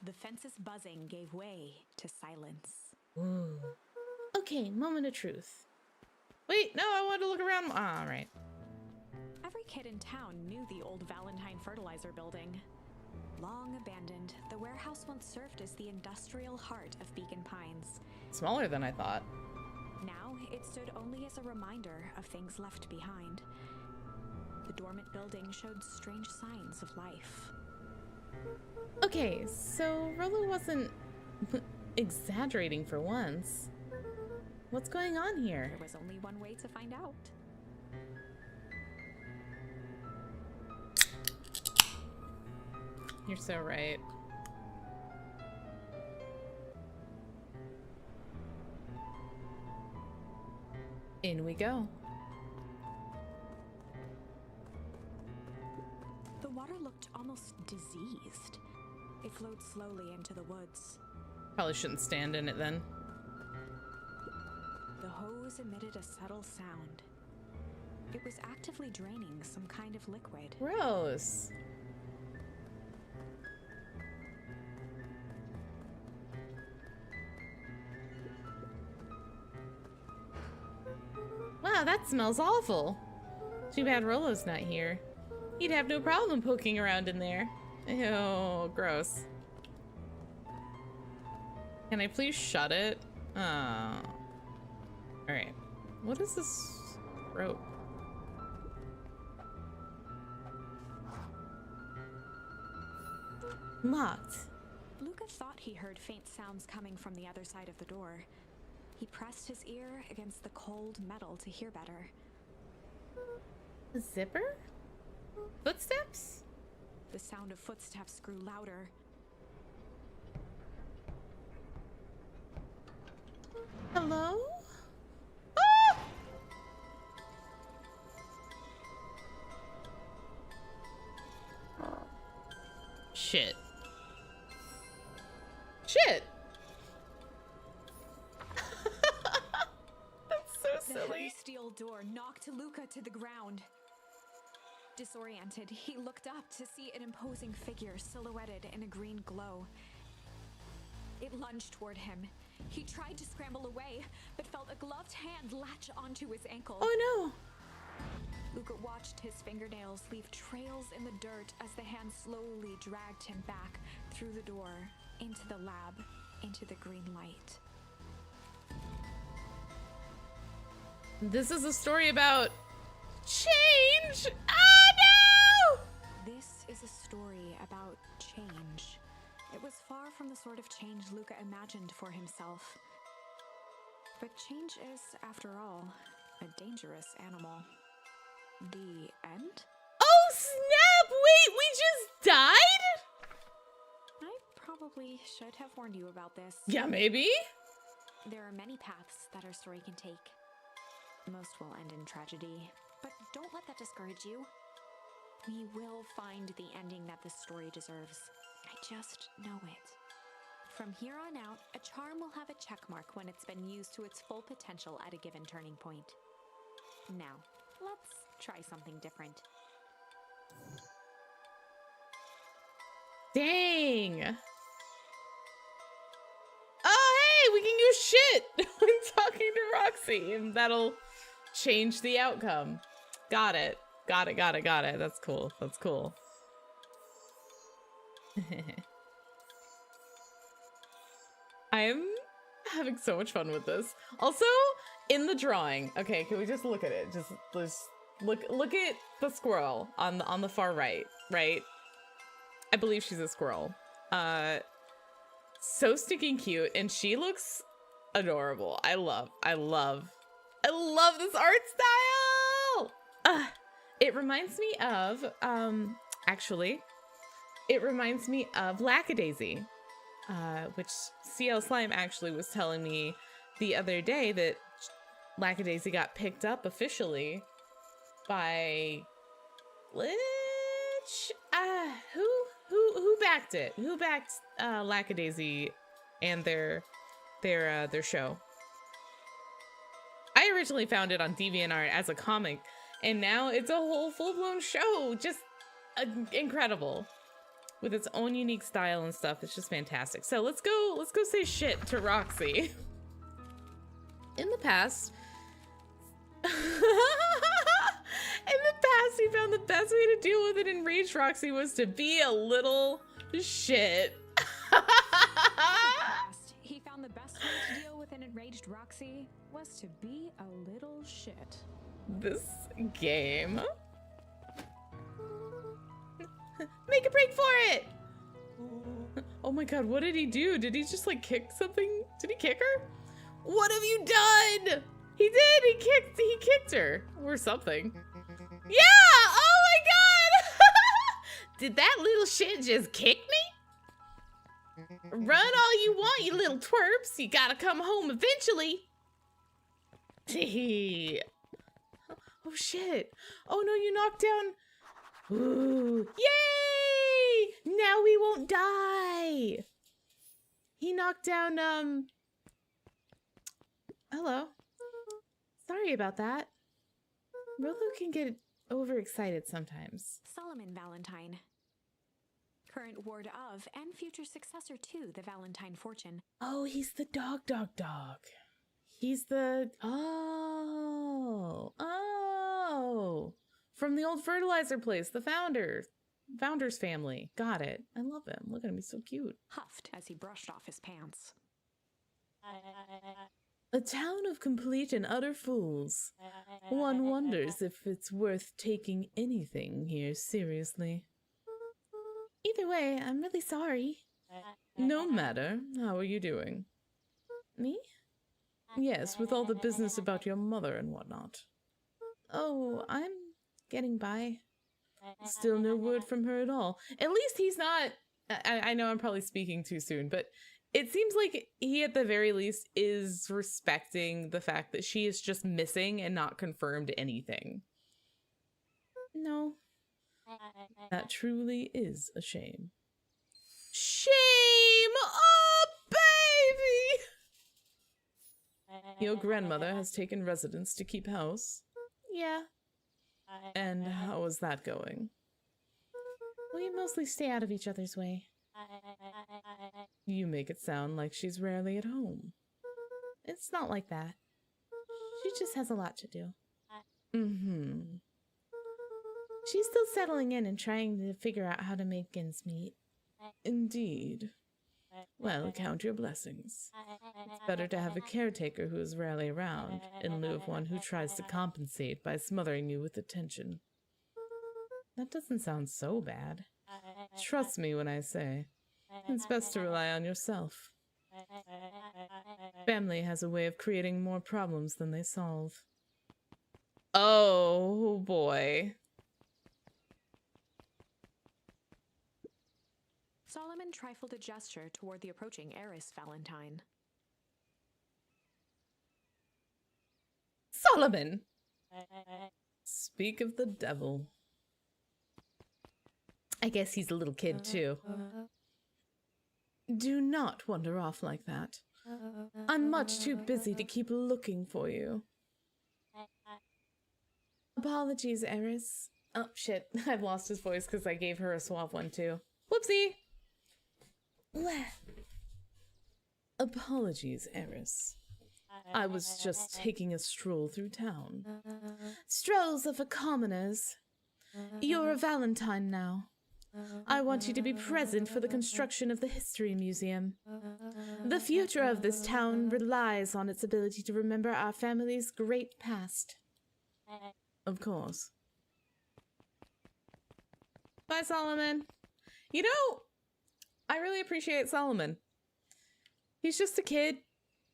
The fence's buzzing gave way to silence. Ooh. Okay, moment of truth. Wait, no, I wanted to look around. Ah, right. Every kid in town knew the old Valentine fertilizer building. Long abandoned, the warehouse once served as the industrial heart of Beacon Pines. Smaller than I thought. Now, it stood only as a reminder of things left behind. The dormant building showed strange signs of life. Okay, so Rolo wasn't exaggerating for once. What's going on here? There was only one way to find out. You're so right. In we go. The water looked almost diseased. It flowed slowly into the woods. Probably shouldn't stand in it then. The hose emitted a subtle sound. It was actively draining some kind of liquid. Gross. Wow, that smells awful. Too bad Rolo's not here. He'd have no problem poking around in there. Ew, gross. Can I please shut it? Oh. Alright. What is this rope? Locked. Luca thought he heard faint sounds coming from the other side of the door. He pressed his ear against the cold metal to hear better. A zipper? Footsteps? The sound of footsteps grew louder. Hello? Ah! Shit. Shit! That's so The heavy silly. steel door knocked Luca to the ground. Disoriented, he looked up to see an imposing figure silhouetted in a green glow. It lunged toward him. He tried to scramble away, but felt a gloved hand latch onto his ankle. Oh no! Luca watched his fingernails leave trails in the dirt as the hand slowly dragged him back through the door, into the lab, into the green light. This is a story about change. Oh no! This is a story about change. It was far from the sort of change Luca imagined for himself. But change is, after all, a dangerous animal. The end? Oh snap! Wait, we just died? I probably should have warned you about this. Yeah, maybe. There are many paths that our story can take. Most will end in tragedy, but don't let that discourage you. We will find the ending that this story deserves. I just know it. From here on out, a charm will have a check mark when it's been used to its full potential at a given turning point. Now, let's try something different. Dang. Oh, hey, we can use shit when talking to Roxy, and that'll change the outcome. Got it. Got it. That's cool. That's cool. I'm having so much fun with this. Also, in the drawing, okay, can we just look at it? Just look at the squirrel on the far right, right? I believe she's a squirrel. So stinking cute, and she looks adorable. I love this art style. It reminds me of actually, it reminds me of Lackadaisy. Which CL Slime actually was telling me the other day that Lackadaisy got picked up officially by which who backed it? Who backed Lackadaisy and their show? I originally found it on DeviantArt as a comic, and now it's a whole full-blown show. Just incredible. With its own unique style and stuff. It's just fantastic. So let's go say shit to Roxy. In the past, he found the best way to deal with an enraged Roxy was to be a little shit. He found the best way to deal with an enraged Roxy was to be a little shit. This game. Make a break for it! Oh my god, what did he do? Did he just like kick something? Did he kick her? What have you done? He did! He kicked her. Or something. Yeah! Oh my god! Did that little shit just kick me? Run all you want, you little twerps. You gotta come home eventually. Oh shit. Oh no, you knocked down. Ooh. Yay! Now we won't die. He knocked down, hello. Sorry about that. Rolo can get overexcited sometimes. Solomon Valentine. Current ward of and future successor to the Valentine fortune. Oh, he's the dog. He's the... Oh. From the old fertilizer place, the founder's family. Got it. I love him. Look at him, he's so cute. Huffed as he brushed off his pants. A town of complete and utter fools. One wonders if it's worth taking anything here seriously. Either way, I'm really sorry. No matter. How are you doing? Me? Yes, with all the business about your mother and whatnot. Oh, I'm getting by. Still no word from her at all. At least he's not... I know I'm probably speaking too soon, but it seems like he at the very least is respecting the fact that she is just missing and not confirmed anything. No. That truly is a shame. Shame! Oh, baby! Your grandmother has taken residence to keep house? Yeah. And how is that going? We mostly stay out of each other's way. You make it sound like she's rarely at home. It's not like that. She just has a lot to do. She's still settling in and trying to figure out how to make ends meet. Indeed. Well, count your blessings. It's better to have a caretaker who is rarely around, in lieu of one who tries to compensate by smothering you with attention. That doesn't sound so bad. Trust me when I say, it's best to rely on yourself. Family has a way of creating more problems than they solve. Oh, boy. Solomon trifled a gesture toward the approaching heiress Valentine. Solomon! Speak of the devil. I guess he's a little kid, too. Do not wander off like that. I'm much too busy to keep looking for you. Apologies, Eris. Oh, shit. I've lost his voice because I gave her a suave one, too. Whoopsie! Apologies, Eris. I was just taking a stroll through town. Strolls are for commoners. You're a Valentine now. I want you to be present for the construction of the History Museum. The future of this town relies on its ability to remember our family's great past. Of course. Bye, Solomon. You know, I really appreciate Solomon. He's just a kid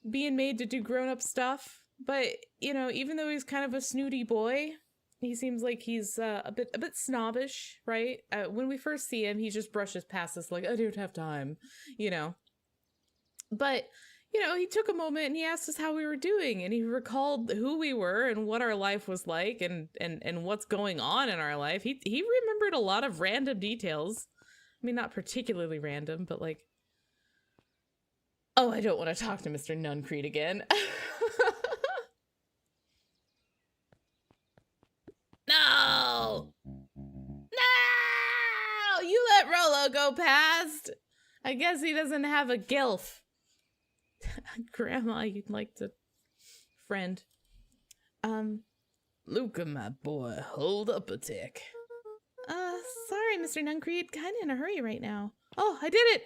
being made to do grown-up stuff, but, you know, even though he's kind of a snooty boy, he seems like he's a bit snobbish, right? When we first see him, he just brushes past us like, I don't have time, you know. But, you know, he took a moment and he asked us how we were doing, and he recalled who we were and what our life was like and what's going on in our life. He remembered a lot of random details. I mean, not particularly random, but like, oh, I don't want to talk to Mr. Nuncreed again. No! No! You let Rolo go past. I guess he doesn't have a gilf. Grandma, you'd like to... Friend. Luca, my boy, hold up a tick. Sorry, Mr. Nuncreed. Kinda in a hurry right now. Oh, I did it!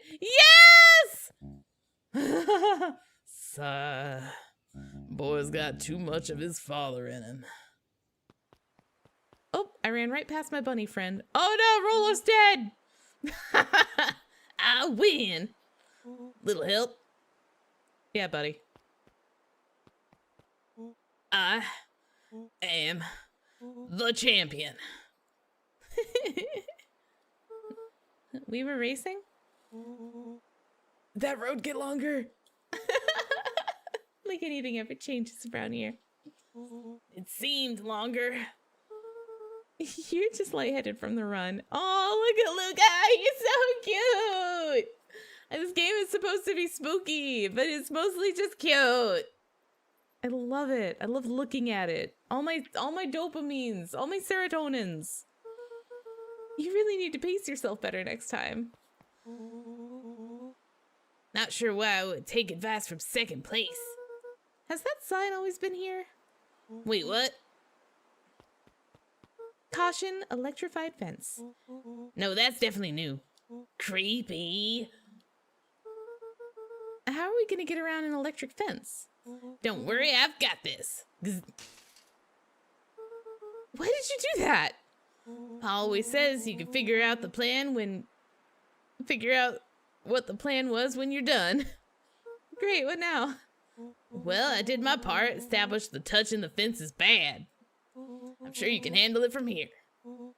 Yes! Sigh. Boy's got too much of his father in him. Oh, I ran right past my bunny friend. Oh no, Rolo's dead! I win! Little help? Yeah, buddy. I am the champion. We were racing? That road get longer? Like anything ever changes around here. It seemed longer. You're just lightheaded from the run. Oh, look at Luca! He's so cute! This game is supposed to be spooky, but it's mostly just cute. I love it. I love looking at it. All my dopamines, all my serotonins. You really need to pace yourself better next time. Not sure why I would take advice from second place. Has that sign always been here? Wait, what? Caution, electrified fence. No, that's definitely new. Creepy. How are we gonna get around an electric fence? Don't worry, I've got this. Why did you do that? Pa always says you can figure out what the plan was when you're done. Great, what now? Well, I did my part, established the touching the fence is bad. I'm sure you can handle it from here.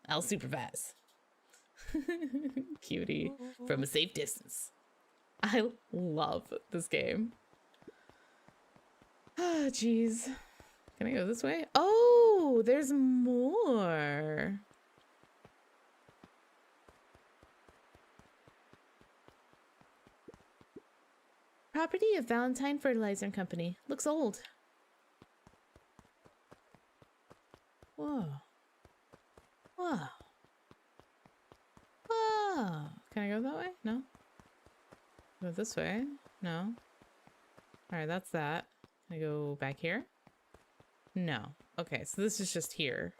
I'll supervise. Cutie. From a safe distance. I love this game. Oh, jeez. Can I go this way? Oh, there's more. Property of Valentine Fertilizer Company. Looks old. Whoa. Whoa. Whoa. Can I go that way? No? Go this way? No. Alright, that's that. Can I go back here? No. Okay, so this is just here.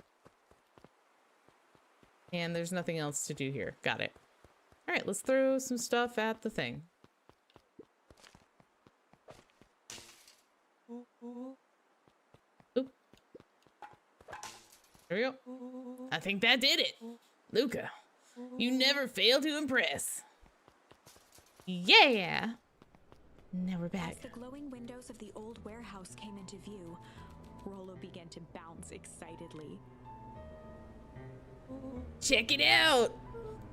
And there's nothing else to do here. Got it. All right, let's throw some stuff at the thing. Oop. There we go. I think that did it. Luca, you never fail to impress. Yeah. Now we're back. As the glowing windows of the old warehouse came into view, Rollo began to bounce excitedly. Check it out!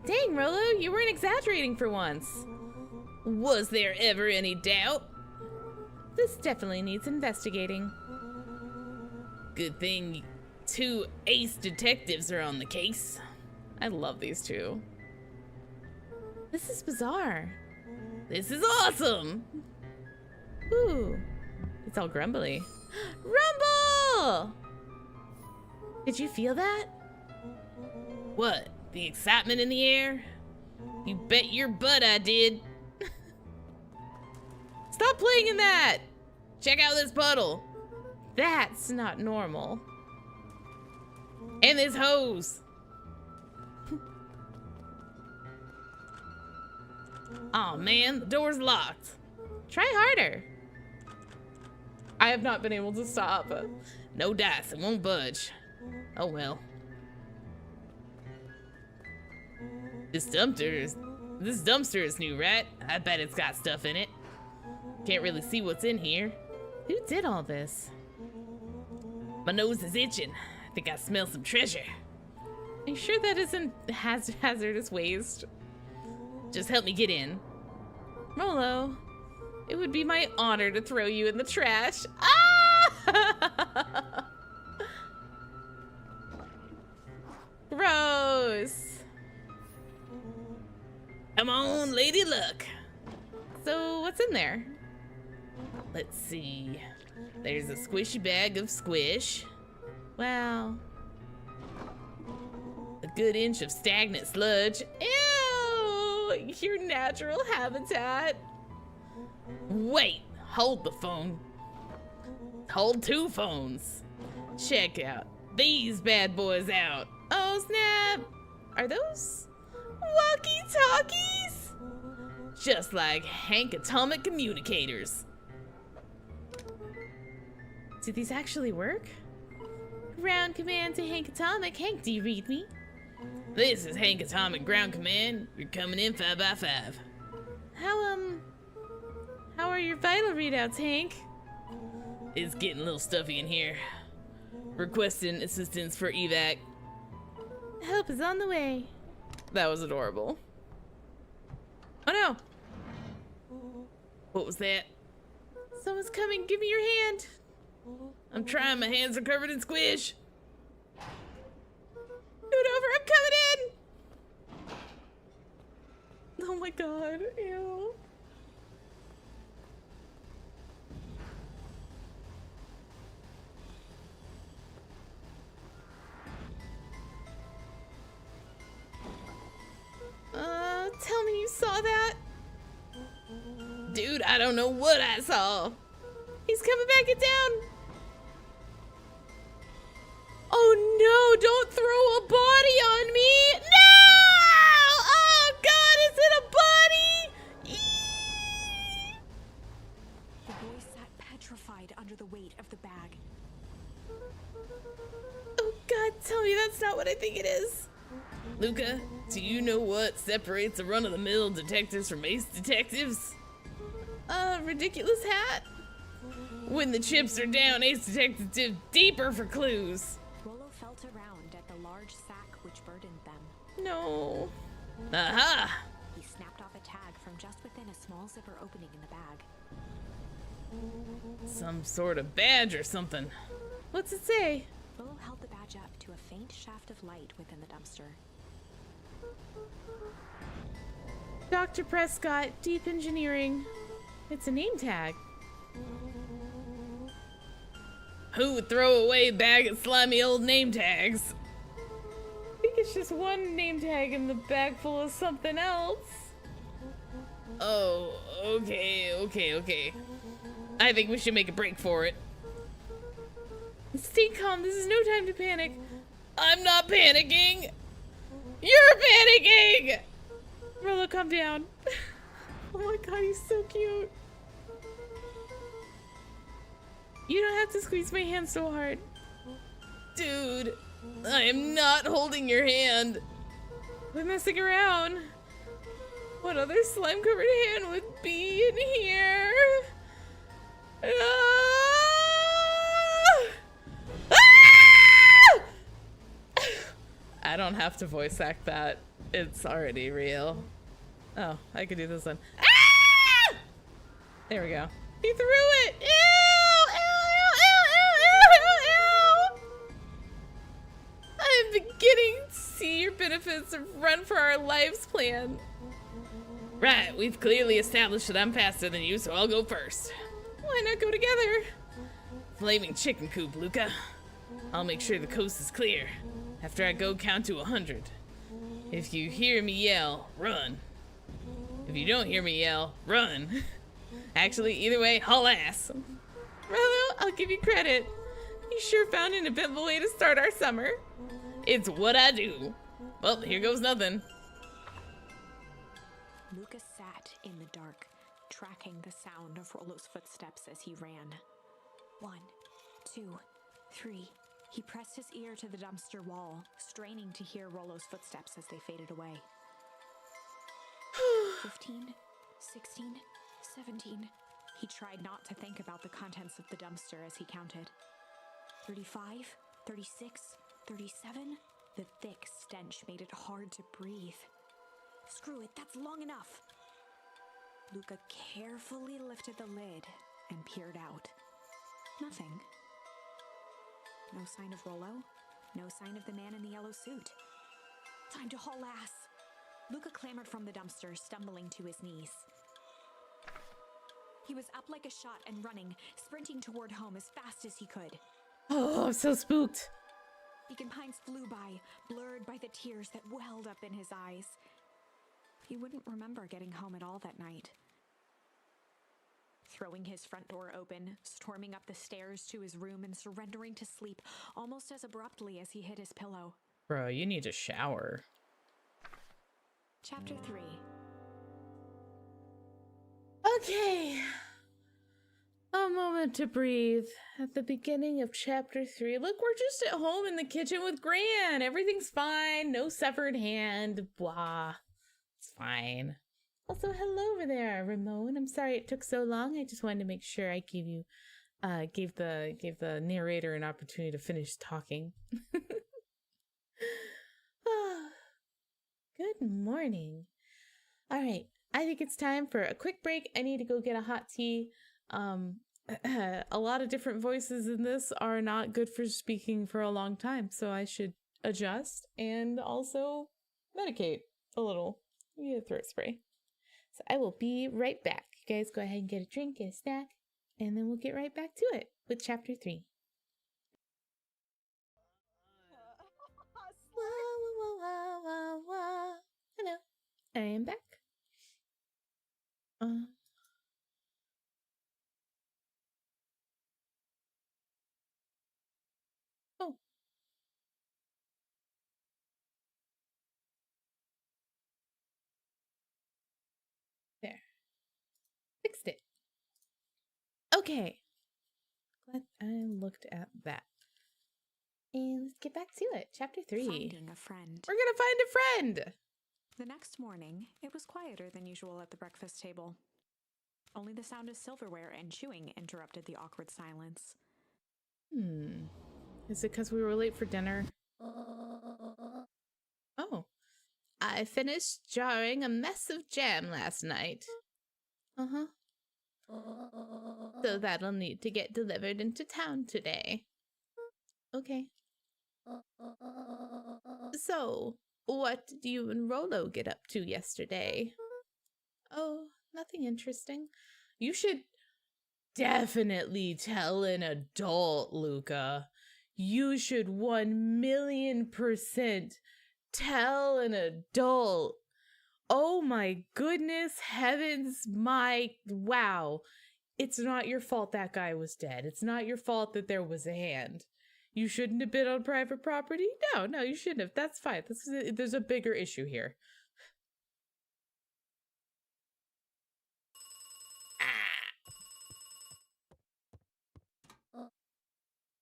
Dang, Rollo, you weren't exaggerating for once. Was there ever any doubt? This definitely needs investigating. Good thing 2 ace detectives are on the case. I love these two. This is bizarre. This is awesome! Ooh, it's all grumbly. Rumble! Did you feel that? What? The excitement in the air? You bet your butt I did. Stop playing in that! Check out this puddle. That's not normal. And this hose. Aw, man, the door's locked. Try harder. I have not been able to stop. No dice, it won't budge. Oh well. This dumpster is new, right? I bet it's got stuff in it. Can't really see what's in here. Who did all this? My nose is itching. I think I smell some treasure. Are you sure that isn't hazardous waste? Just help me get in. Rollo, it would be my honor to throw you in the trash. Ah! Gross. Come on, Lady Luck. So, what's in there? Let's see. There's a squishy bag of squish. Wow. A good inch of stagnant sludge. Ew! Your natural habitat. Wait, hold the phone. Hold 2 phones. Check out these bad boys out. Oh, snap. Are those walkie-talkies? Just like Hank Atomic communicators. Do these actually work? Ground command to Hank Atomic. Hank, do you read me? This is Hank Atomic Ground Command. You're coming in 5x5. How are your vital readouts, Hank? It's getting a little stuffy in here. Requesting assistance for evac. Help is on the way. That was adorable. Oh no! What was that? Someone's coming. Give me your hand. I'm trying. My hands are covered in squish. Scoot over. I'm coming in. Oh my god. Ew. Tell me you saw that. Dude, I don't know what I saw. He's coming back it down. Oh no, don't throw a body on me. No! Oh god, is it a body? Eee! The boy sat petrified under the weight of the bag. Oh god, tell me that's not what I think it is. Luca, do you know what separates a run-of-the-mill detectives from ace detectives? Ridiculous hat? When the chips are down, ace detectives dig deeper for clues. Rollo felt around at the large sack which burdened them. No. Aha! He snapped off a tag from just within a small zipper opening in the bag. Some sort of badge or something. What's it say? Rollo held the badge up to a faint shaft of light within the dumpster. Dr. Prescott, Deep Engineering. It's a name tag. Who would throw away a bag of slimy old name tags? I think it's just one name tag in the bag full of something else. Oh, okay. I think we should make a break for it. Stay calm, this is no time to panic. I'm not panicking. You're panicking! Rolo, calm down. Oh my god, he's so cute. You don't have to squeeze my hand so hard. Dude, I am not holding your hand. We're messing around. What other slime-covered hand would be in here? I don't have to voice act that. It's already real. Oh, I could do this one. Ah! There we go. He threw it! Ew! I'm beginning to see your benefits of Run for Our Lives plan. Right, we've clearly established that I'm faster than you, so I'll go first. Why not go together? Flaming chicken coop, Luca. I'll make sure the coast is clear. After I go count to 100. If you hear me yell, run. If you don't hear me yell, run. Actually, either way, haul ass. Rolo, I'll give you credit. You sure found an eventful way to start our summer. It's what I do. Well, here goes nothing. Lucas sat in the dark, tracking the sound of Rolo's footsteps as he ran. 1, 2, 3. He pressed his ear to the dumpster wall, straining to hear Rolo's footsteps as they faded away. 15, 16, 17. He tried not to think about the contents of the dumpster as he counted. 35, 36, 37. The thick stench made it hard to breathe. Screw it, that's long enough. Luca carefully lifted the lid and peered out. Nothing. No sign of Rolo. No sign of the man in the yellow suit. Time to haul ass. Luca clambered from the dumpster, stumbling to his knees. He was up like a shot and running, sprinting toward home as fast as he could. Oh, I'm so spooked. Beacon Pines flew by, blurred by the tears that welled up in his eyes. He wouldn't remember getting home at all that night. Throwing his front door open, storming up the stairs to his room and surrendering to sleep almost as abruptly as he hit his pillow. Bro, you need to shower. Chapter 3. Okay. A moment to breathe. At the beginning of chapter 3. Look, we're just at home in the kitchen with Gran. Everything's fine. No severed hand. Blah. It's fine. Also, hello over there, Ramon. I'm sorry it took so long. I just wanted to make sure I gave the narrator an opportunity to finish talking. Good morning. All right, I think it's time for a quick break. I need to go get a hot tea. A lot of different voices in this are not good for speaking for a long time, so I should adjust and also medicate a little. Need a throat spray. So I will be right back. You guys go ahead and get a drink, get a snack, and then we'll get right back to it with chapter 3. Hello, I am back. Oh. There. Fixed it. Okay. Glad I looked at that. And let's get back to it. Chapter 3. Finding a friend. We're gonna find a friend! The next morning, it was quieter than usual at the breakfast table. Only the sound of silverware and chewing interrupted the awkward silence. Is it because we were late for dinner? Oh. I finished jarring a mess of jam last night. Uh-huh. So that'll need to get delivered into town today. Okay. So, what did you and Rolo get up to yesterday? Oh, nothing interesting. You should definitely tell an adult, Luca. You should 1,000,000% tell an adult. Oh my goodness, heavens, wow. It's not your fault that guy was dead. It's not your fault that there was a hand. You shouldn't have been on private property? No, you shouldn't have. That's fine. There's a bigger issue here.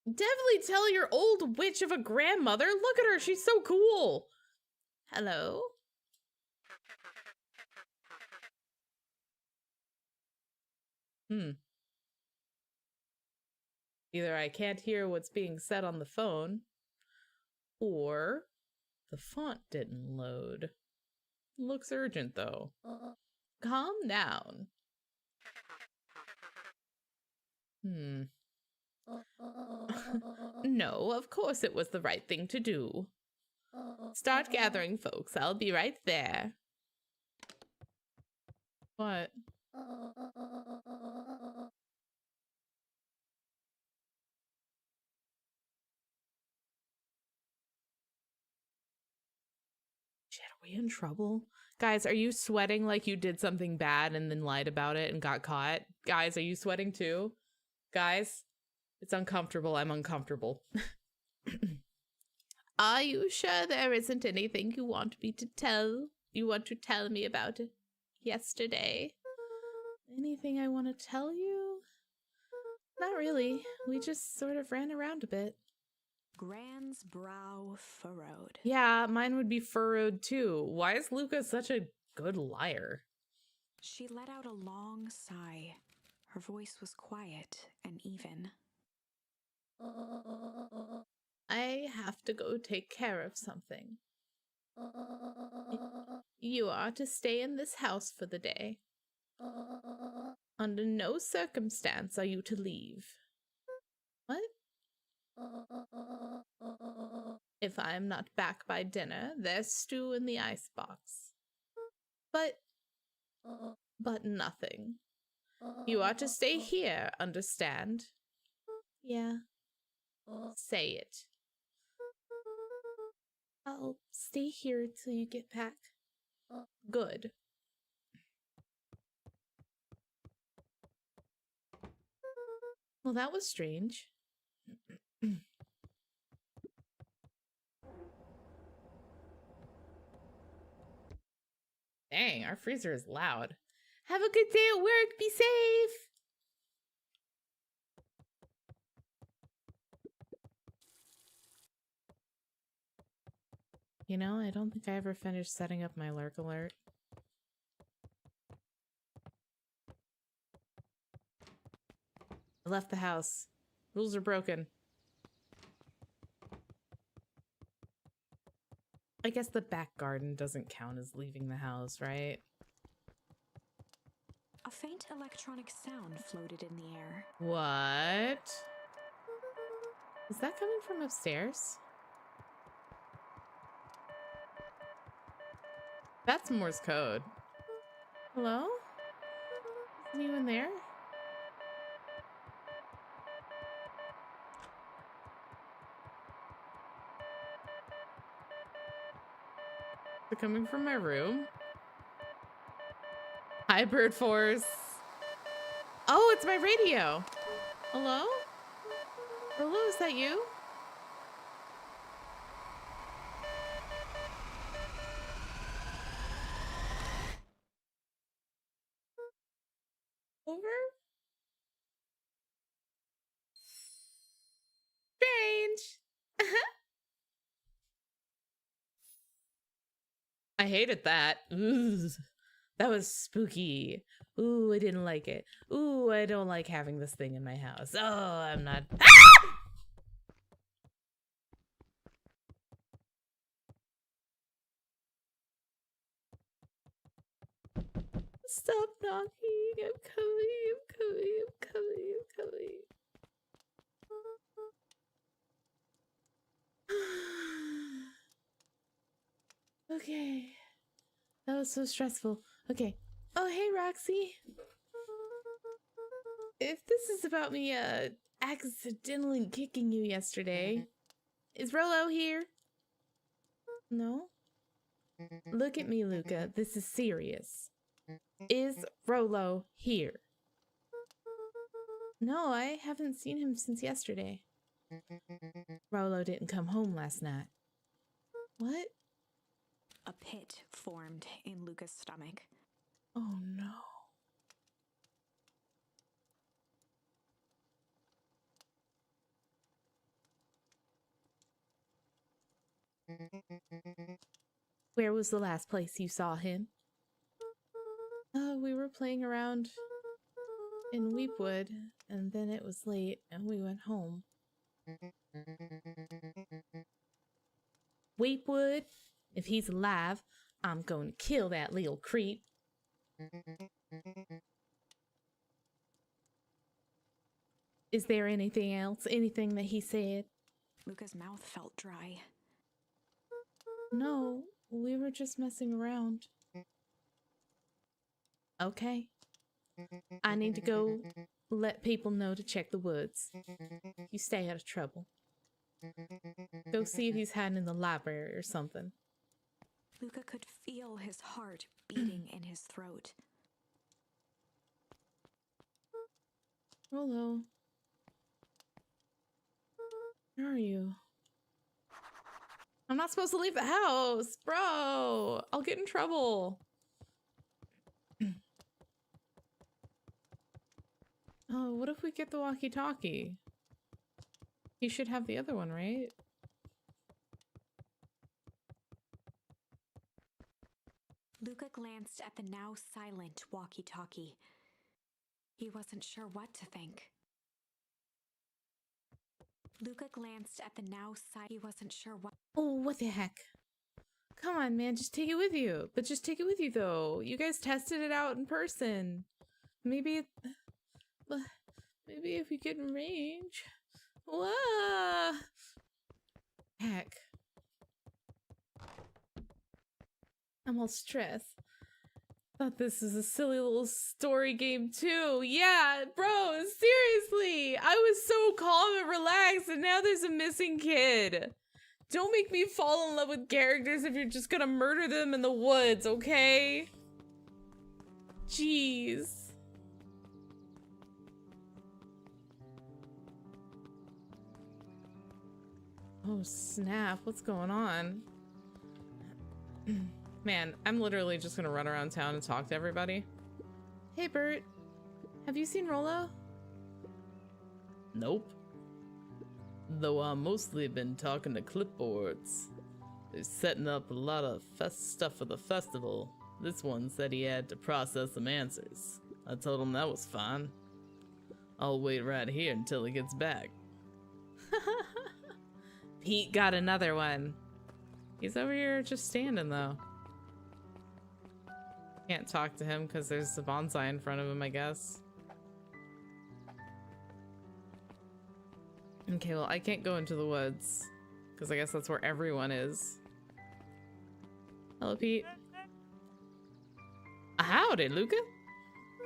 Definitely tell your old witch of a grandmother. Look at her. She's so cool. Hello? Either I can't hear what's being said on the phone, or the font didn't load. Looks urgent, though. Calm down. No, of course it was the right thing to do. Start gathering, folks. I'll be right there. What? Shit, are we in trouble? Guys, are you sweating like you did something bad and then lied about it and got caught? Guys, are you sweating too? Guys, it's uncomfortable. I'm uncomfortable. Are you sure there isn't anything you want me to tell? You want to tell me about it yesterday? Anything I want to tell you? Not really. We just sort of ran around a bit. Gran's brow furrowed. Yeah, mine would be furrowed too. Why is Luca such a good liar? She let out a long sigh. Her voice was quiet and even. I have to go take care of something. You are to stay in this house for the day. Under no circumstance are you to leave. What? If I am not back by dinner, there's stew in the icebox. But nothing. You are to stay here, understand? Yeah. Say it. I'll stay here till you get back. Good. Well, that was strange. Dang, our freezer is loud. Have a good day at work. Be safe. You know, I don't think I ever finished setting up my lurk alert. I left the house. Rules are broken. I guess the back garden doesn't count as leaving the house, right? A faint electronic sound floated in the air. What? Is that coming from upstairs? That's Morse code. Hello? Is anyone there? They're coming from my room. Hi, Bird Force. Oh, it's my radio. Hello? Hello, is that you? Over? Strange. I hated that. Ooh, that was spooky. Ooh, I didn't like it. Ooh, I don't like having this thing in my house. Oh, I'm not. Stop knocking. I'm coming. I'm coming. I'm coming. I'm coming. Okay. That was so stressful. Okay. Oh, hey, Roxy. If this is about me, accidentally kicking you yesterday, is Rolo here? No? Look at me, Luca. This is serious. Is Rolo here? No, I haven't seen him since yesterday. Rolo didn't come home last night. What? A pit formed in Luca's stomach. Oh no. Where was the last place you saw him? We were playing around in Weepwood, and then it was late, and we went home. Weepwood, if he's alive, I'm going to kill that little creep. Is there anything else? Anything that he said? Luca's mouth felt dry. No, we were just messing around. Okay. I need to go let people know to check the woods. You stay out of trouble. Go see if he's hiding in the library or something. Luca could feel his heart beating in his throat. Rolo. Where are you? I'm not supposed to leave the house, bro. I'll get in trouble. Oh, what if we get the walkie-talkie? He should have the other one, right? Luca glanced at the now silent walkie-talkie. He wasn't sure what to think. Luca glanced at the now silent. He wasn't sure what. Oh, what the heck? Come on, man, just take it with you. But just take it with you, though. You guys tested it out in person. Maybe if we get in range. Whoa! Heck. I'm all stressed. Thought this was a silly little story game too. Yeah, bro, seriously. I was so calm and relaxed, and now there's a missing kid. Don't make me fall in love with characters if you're just gonna murder them in the woods, okay? Jeez. Oh snap, what's going on? Man, I'm literally just gonna run around town and talk to everybody. Hey Bert, have you seen Rolo? Nope. Though I mostly been talking to clipboards. They're setting up a lot of stuff for the festival. This one said he had to process some answers. I told him that was fine. I'll wait right here until he gets back. Pete got another one. He's over here just standing though. Can't talk to him because there's a bonsai in front of him, I guess. Okay, well, I can't go into the woods because I guess that's where everyone is. Hello, Pete. Howdy, Luca.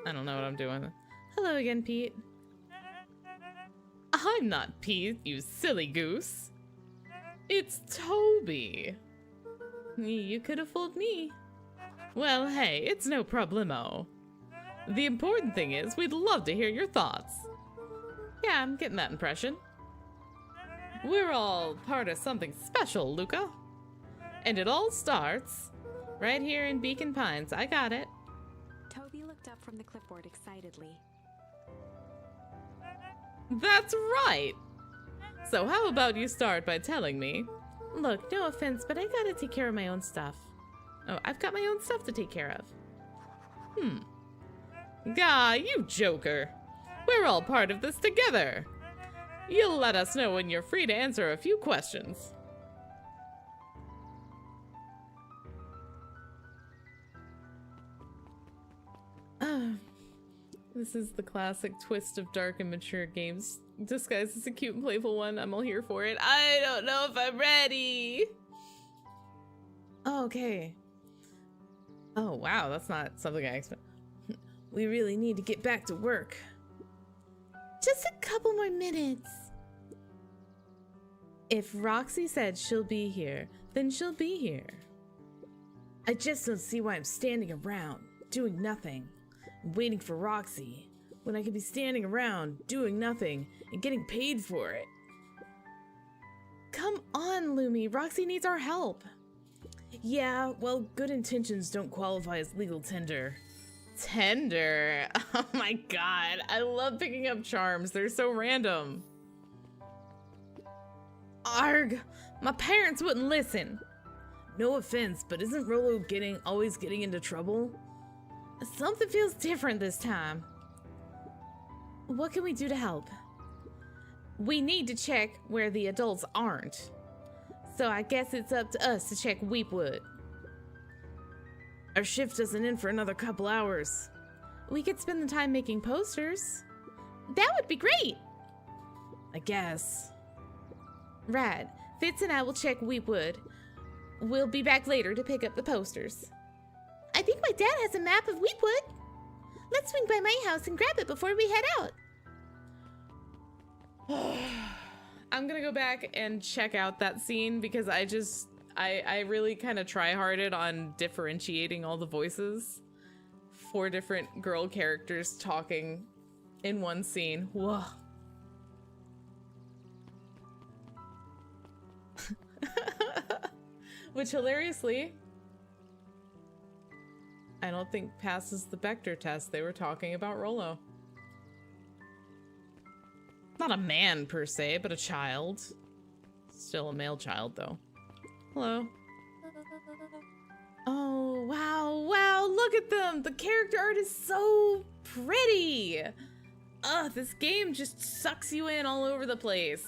I don't know what I'm doing. Hello again, Pete. I'm not Pete, you silly goose. It's Toby. You could have fooled me. Well, hey, it's no problemo. The important thing is, we'd love to hear your thoughts. Yeah, I'm getting that impression. We're all part of something special, Luca. And it all starts right here in Beacon Pines. I got it. Toby looked up from the clipboard excitedly. That's right! So how about you start by telling me? Look, no offense, but I gotta take care of my own stuff. Oh, I've got my own stuff to take care of. Gah, you joker. We're all part of this together. You'll let us know when you're free to answer a few questions. This is the classic twist of dark and mature games disguised as a cute and playful one. I'm all here for it. I don't know if I'm ready. Okay. Oh, wow, that's not something I expect. We really need to get back to work. Just a couple more minutes. If Roxy said she'll be here, then she'll be here. I just don't see why I'm standing around, doing nothing, waiting for Roxy, when I could be standing around, doing nothing, and getting paid for it. Come on, Lumi. Roxy needs our help. Yeah, well, good intentions don't qualify as legal tender. Tender? Oh my god. I love picking up charms. They're so random. Arg! My parents wouldn't listen. No offense, but isn't Rolo always getting into trouble? Something feels different this time. What can we do to help? We need to check where the adults aren't. So I guess it's up to us to check Weepwood. Our shift doesn't end for another couple hours. We could spend the time making posters. That would be great! I guess. Rad. Fitz and I will check Weepwood. We'll be back later to pick up the posters. I think my dad has a map of Weepwood. Let's swing by my house and grab it before we head out. I'm gonna go back and check out that scene because I really kind of try-harded on differentiating all the voices. 4 different girl characters talking in one scene. Whoa. Which hilariously, I don't think passes the Bechdel test. They were talking about Rolo. Not a man per se, but a child. Still a male child though. Hello. Oh, wow, wow, look at them! The character art is so pretty! Ugh, this game just sucks you in all over the place.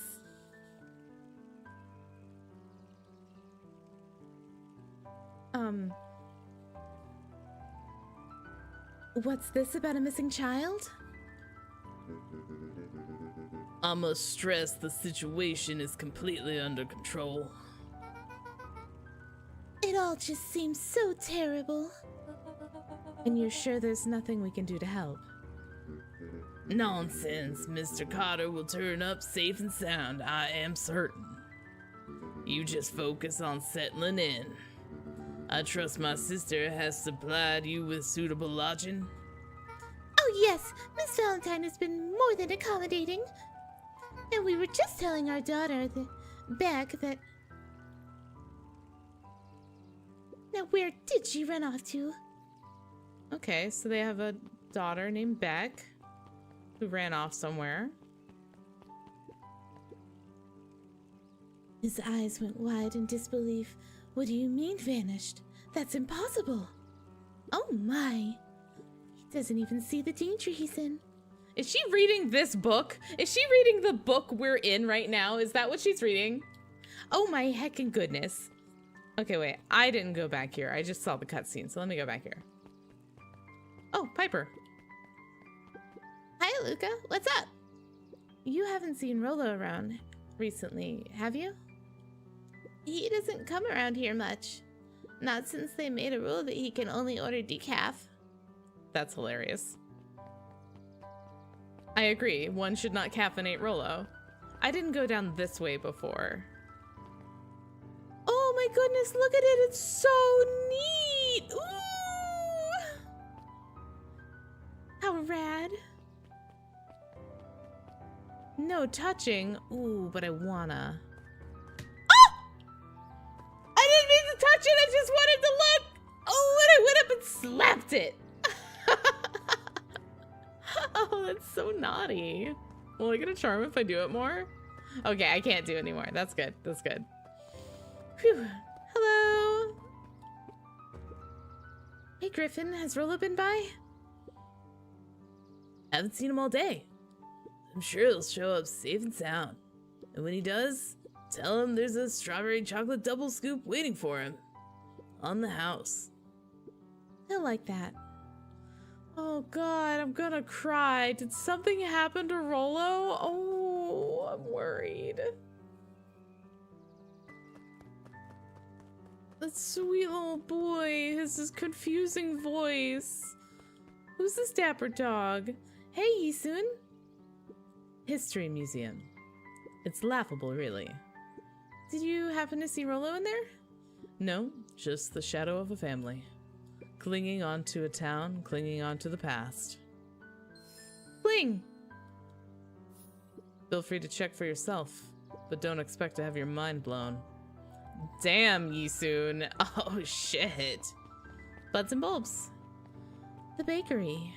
What's this about a missing child? I must stress the situation is completely under control. It all just seems so terrible. And you're sure there's nothing we can do to help? Nonsense. Mr. Carter will turn up safe and sound, I am certain. You just focus on settling in. I trust my sister has supplied you with suitable lodging. Oh yes, Miss Valentine has been more than accommodating. And we were just telling our daughter Beck that... Now where did she run off to? Okay, so they have a daughter named Beck who ran off somewhere. His eyes went wide in disbelief. What do you mean vanished? That's impossible. Oh my. He doesn't even see the danger he's in. Is she reading this book? Is she reading the book we're in right now? Is that what she's reading? Oh my heckin' goodness. Okay, wait. I didn't go back here. I just saw the cutscene, so let me go back here. Oh, Piper. Hi, Luca. What's up? You haven't seen Rolo around recently, have you? He doesn't come around here much. Not since they made a rule that he can only order decaf. That's hilarious. I agree. One should not caffeinate Rolo. I didn't go down this way before. Oh my goodness, look at it. It's so neat. Ooh! How rad. No touching. Ooh, but I wanna. I didn't mean to touch it, I just wanted to look! Oh, and I went up and slapped it! Oh, that's so naughty. Will I get a charm if I do it more? Okay, I can't do it anymore. That's good, that's good. Phew. Hello? Hey, Griffin, has Rolo been by? Haven't seen him all day. I'm sure he'll show up safe and sound. And when he does, tell him there's a strawberry chocolate double scoop waiting for him. On the house. He'll like that. Oh god, I'm gonna cry. Did something happen to Rolo? Oh, I'm worried. That sweet little boy has this confusing voice. Who's this dapper dog? Hey, Yisun. History Museum. It's laughable, really. Did you happen to see Rolo in there? No, just the shadow of a family. Clinging onto a town, clinging onto the past. Cling! Feel free to check for yourself. but don't expect to have your mind blown. Damn, Yisun. Oh, shit. Buds and bulbs. The bakery.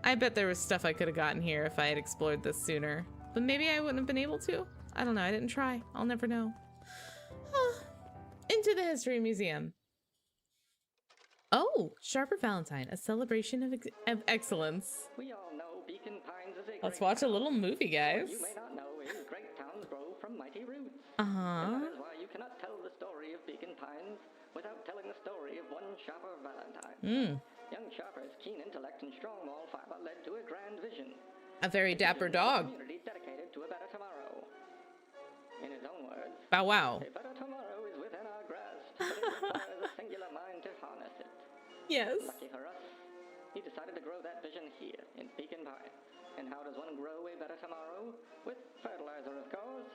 I bet there was stuff I could have gotten here if I had explored this sooner. But maybe I wouldn't have been able to? I don't know. I didn't try. I'll never know. Into the History Museum. Oh, Sharper Valentine, a celebration of excellence. We all know Beacon Pines is a Let's great watch a town. little movie, guys. What you may not know is great towns grow from mighty roots. Uh-huh. And that is why you cannot tell the story of Beacon Pines without telling the story of one Sharper Valentine. Young Sharper's keen intellect and strong moral fiber led to a grand vision. A very dapper dog. A community dedicated to a better tomorrow. In his own words, Bow wow. a better tomorrow is within our grasp, but it requires a singular mind to harness it. Yes. Lucky for us, he decided to grow that vision here in Beacon Pines. And how does one grow a better tomorrow? With fertilizer, of course.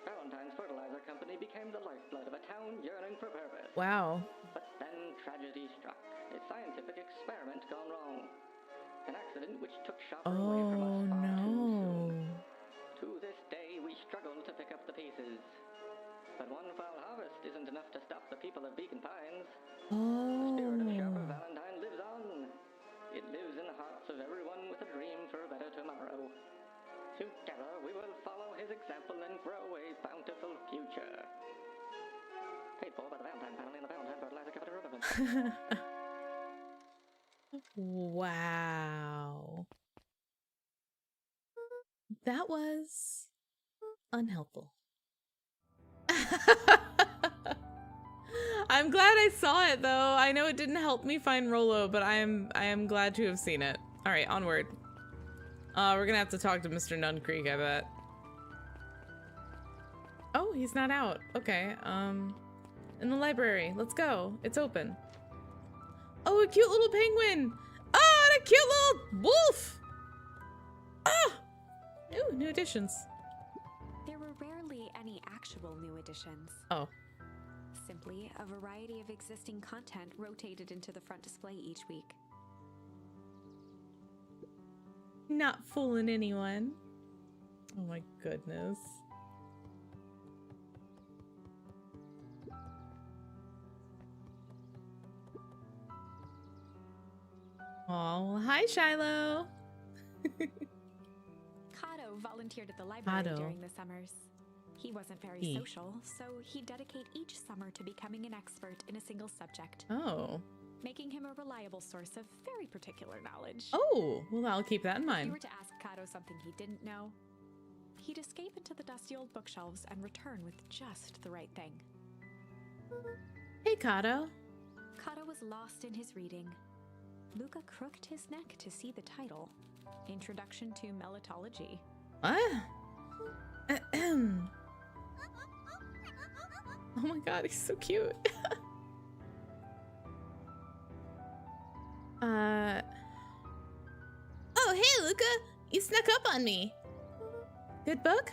Valentine's Fertilizer Company became the lifeblood of a town yearning for purpose. Wow. But then tragedy struck. A scientific experiment gone wrong. An accident which took Sharper away from us Oh, far too no. soon. To this day, we struggle to pick up the pieces. But one foul harvest isn't enough to stop the people of Beacon Pines. The spirit of Sharper Oh. Valentine lives on. It lives in the hearts of everyone with a dream for a better tomorrow. Together, we will follow his example and grow a bountiful future. Paid for by the Valentine family and the Valentine Fertilizer Company Ribbon. Wow. That was unhelpful. I'm glad I saw it though. I know it didn't help me find Rolo, but I am glad to have seen it. All right, onward. We're gonna have to talk to Mr. Nun Creek, I bet. Oh, he's not out. Okay. In the library. Let's go. It's open. Oh, a cute little penguin. Oh, and a cute little wolf. Ah! Ooh, new additions. There were rarely any actual new additions. Oh. Simply a variety of existing content rotated into the front display each week. Not fooling anyone. Oh my goodness. Oh, well, hi Shiloh. Kato volunteered at the library Kato. during the summers. He wasn't very He. social, so he'd dedicate each summer to becoming an expert in a single subject, Oh. making him a reliable source of very particular knowledge. Oh, well, I'll keep that in If you mind. were to ask Kato something he didn't know, he'd escape into the dusty old bookshelves and return with just the right thing. Hey, Kato. Kato was lost in his reading. Luca crooked his neck to see the title, Introduction to Melitology. What? Oh my god, he's so cute. Oh, hey, Luca! You snuck up on me. Good book?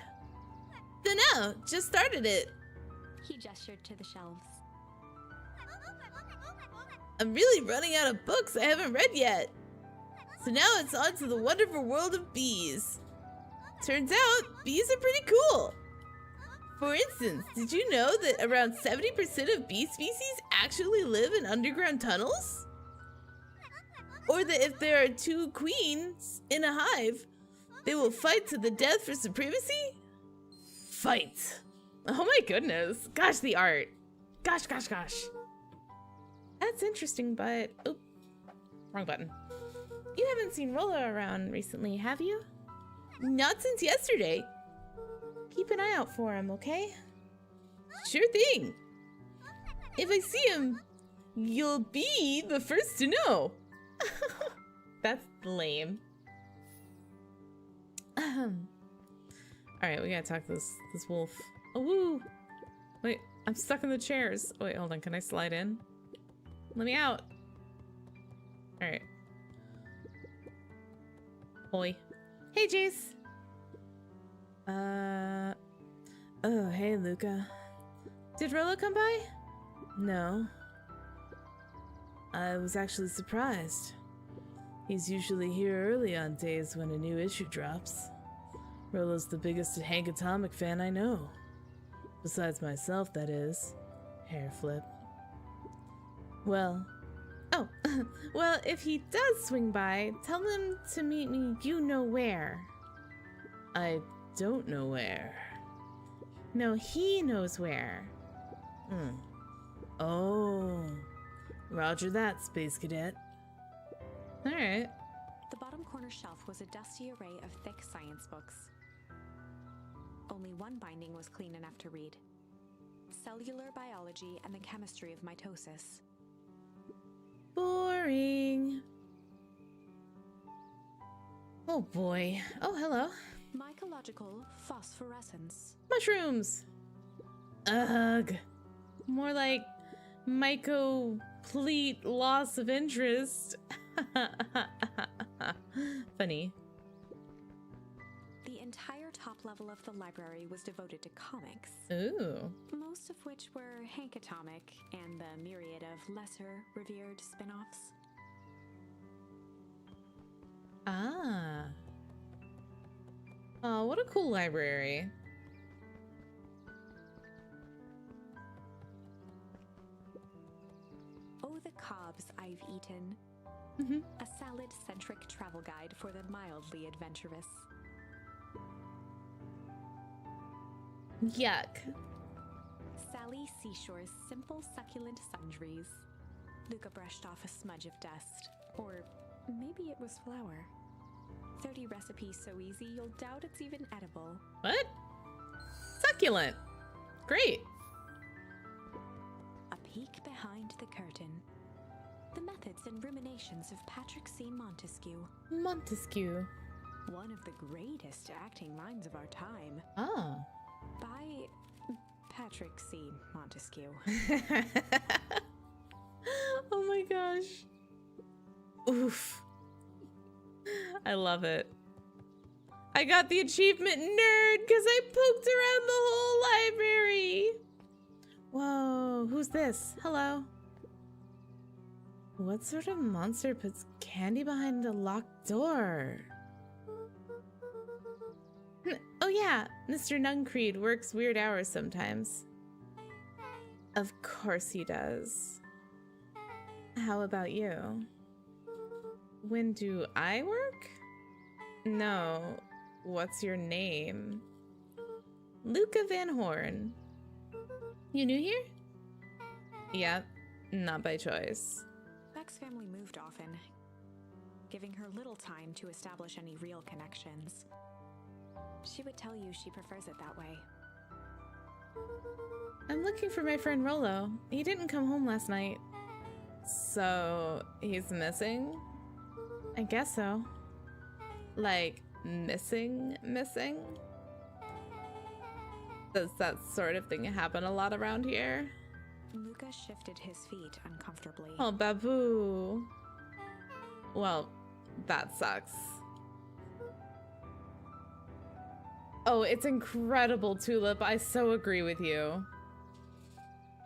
Dunno, just started it. He gestured to the shelves. I'm really running out of books I haven't read yet. So now it's on to the wonderful world of bees. Turns out, bees are pretty cool. For instance, did you know that around 70% of bee species actually live in underground tunnels? Or that if there are two queens in a hive, they will fight to the death for supremacy? Fight. Oh my goodness. Gosh, the art. Gosh. That's interesting, but... Oh, wrong button. You haven't seen Rolo around recently, have you? Not since yesterday. Keep an eye out for him, okay? Sure thing. If I see him, you'll be the first to know. That's lame. Alright, we gotta talk to this wolf. Oh, woo! Wait, I'm stuck in the chairs. Oh, wait, hold on. Can I slide in? Let me out. Alright. Oi. Hey, Jace! Oh, hey, Luca. Did Rolo come by? No. I was actually surprised. He's usually here early on days when a new issue drops. Rolo's the biggest Hank Atomic fan I know. Besides myself, that is. Hair flip. Well, Oh, well, if he does swing by, tell him to meet me you know where. I don't know where. No, he knows where. Oh. Roger that, Space Cadet. Alright. The bottom corner shelf was a dusty array of thick science books. Only one binding was clean enough to read: Cellular Biology and the Chemistry of Mitosis. Boring. Oh boy. Oh, hello. Mycological phosphorescence. Mushrooms. Ugh. More like mycomplete loss of interest. Funny. The entire top level of the library was devoted to comics, Ooh. most of which were Hank Atomic and the myriad of lesser revered spin-offs. Ah. Oh, what a cool library. Oh, the cobs I've eaten. A salad-centric travel guide for the mildly adventurous. Yuck. Sally Seashore's simple succulent sundries. Luca brushed off a smudge of dust. Or maybe it was flour. 30 recipes so easy you'll doubt it's even edible. What? Succulent. Great. A peek behind the curtain. The methods and ruminations of Patrick C. Montesquieu. Montesquieu. One of the greatest acting minds of our time. Oh. By Patrick C. Montesquieu. Oh my gosh. Oof. I love it. I got the achievement nerd because I poked around the whole library. Whoa, who's this? Hello. What sort of monster puts candy behind a locked door? Oh yeah, Mr. Nuncreed works weird hours sometimes. Of course he does. How about you? When do I work? No. What's your name? Luca Van Horn. You new here? Yep, not by choice. Beck's family moved often, giving her little time to establish any real connections. She would tell you she prefers it that way. I'm looking for my friend Rolo. He didn't come home last night. So, he's missing? I guess so. Like, missing? Does that sort of thing happen a lot around here? Luca shifted his feet uncomfortably. Oh, Babu. Well, that sucks. Oh, it's incredible, Tulip. I so agree with you.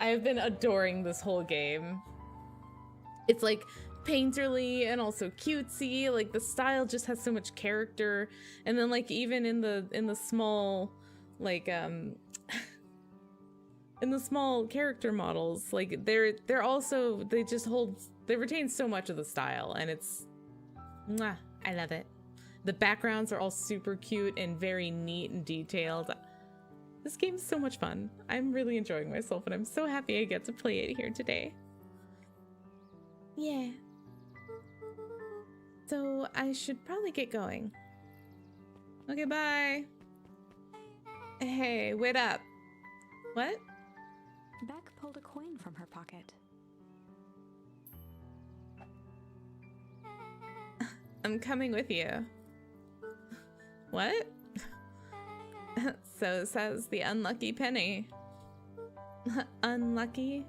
I've been adoring this whole game. It's like painterly and also cutesy. Like the style just has so much character. And then like even in the small like in the small character models, like they're also they retain so much of the style, and it's mwah, I love it. The backgrounds are all super cute and very neat and detailed. This game's so much fun. I'm really enjoying myself, and I'm so happy I get to play it here today. Yeah. So I should probably get going. Okay, bye. Hey, wait up. What? Beck pulled a coin from her pocket. I'm coming with you. What? So says the unlucky penny. Unlucky?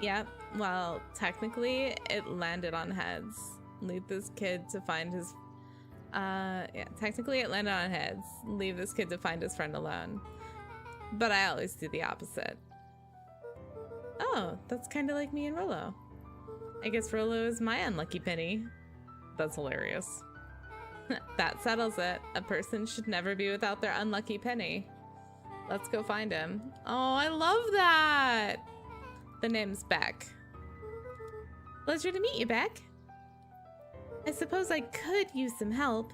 Yep, well, technically it landed on heads. Leave this kid to find his... yeah, technically it landed on heads. Leave this kid to find his friend alone. But I always do the opposite. Oh, that's kind of like me and Rolo. I guess Rolo is my unlucky penny. That's hilarious. That settles it. A person should never be without their unlucky penny. Let's go find him. Oh, I love that! The name's Beck. Pleasure to meet you, Beck. I suppose I could use some help.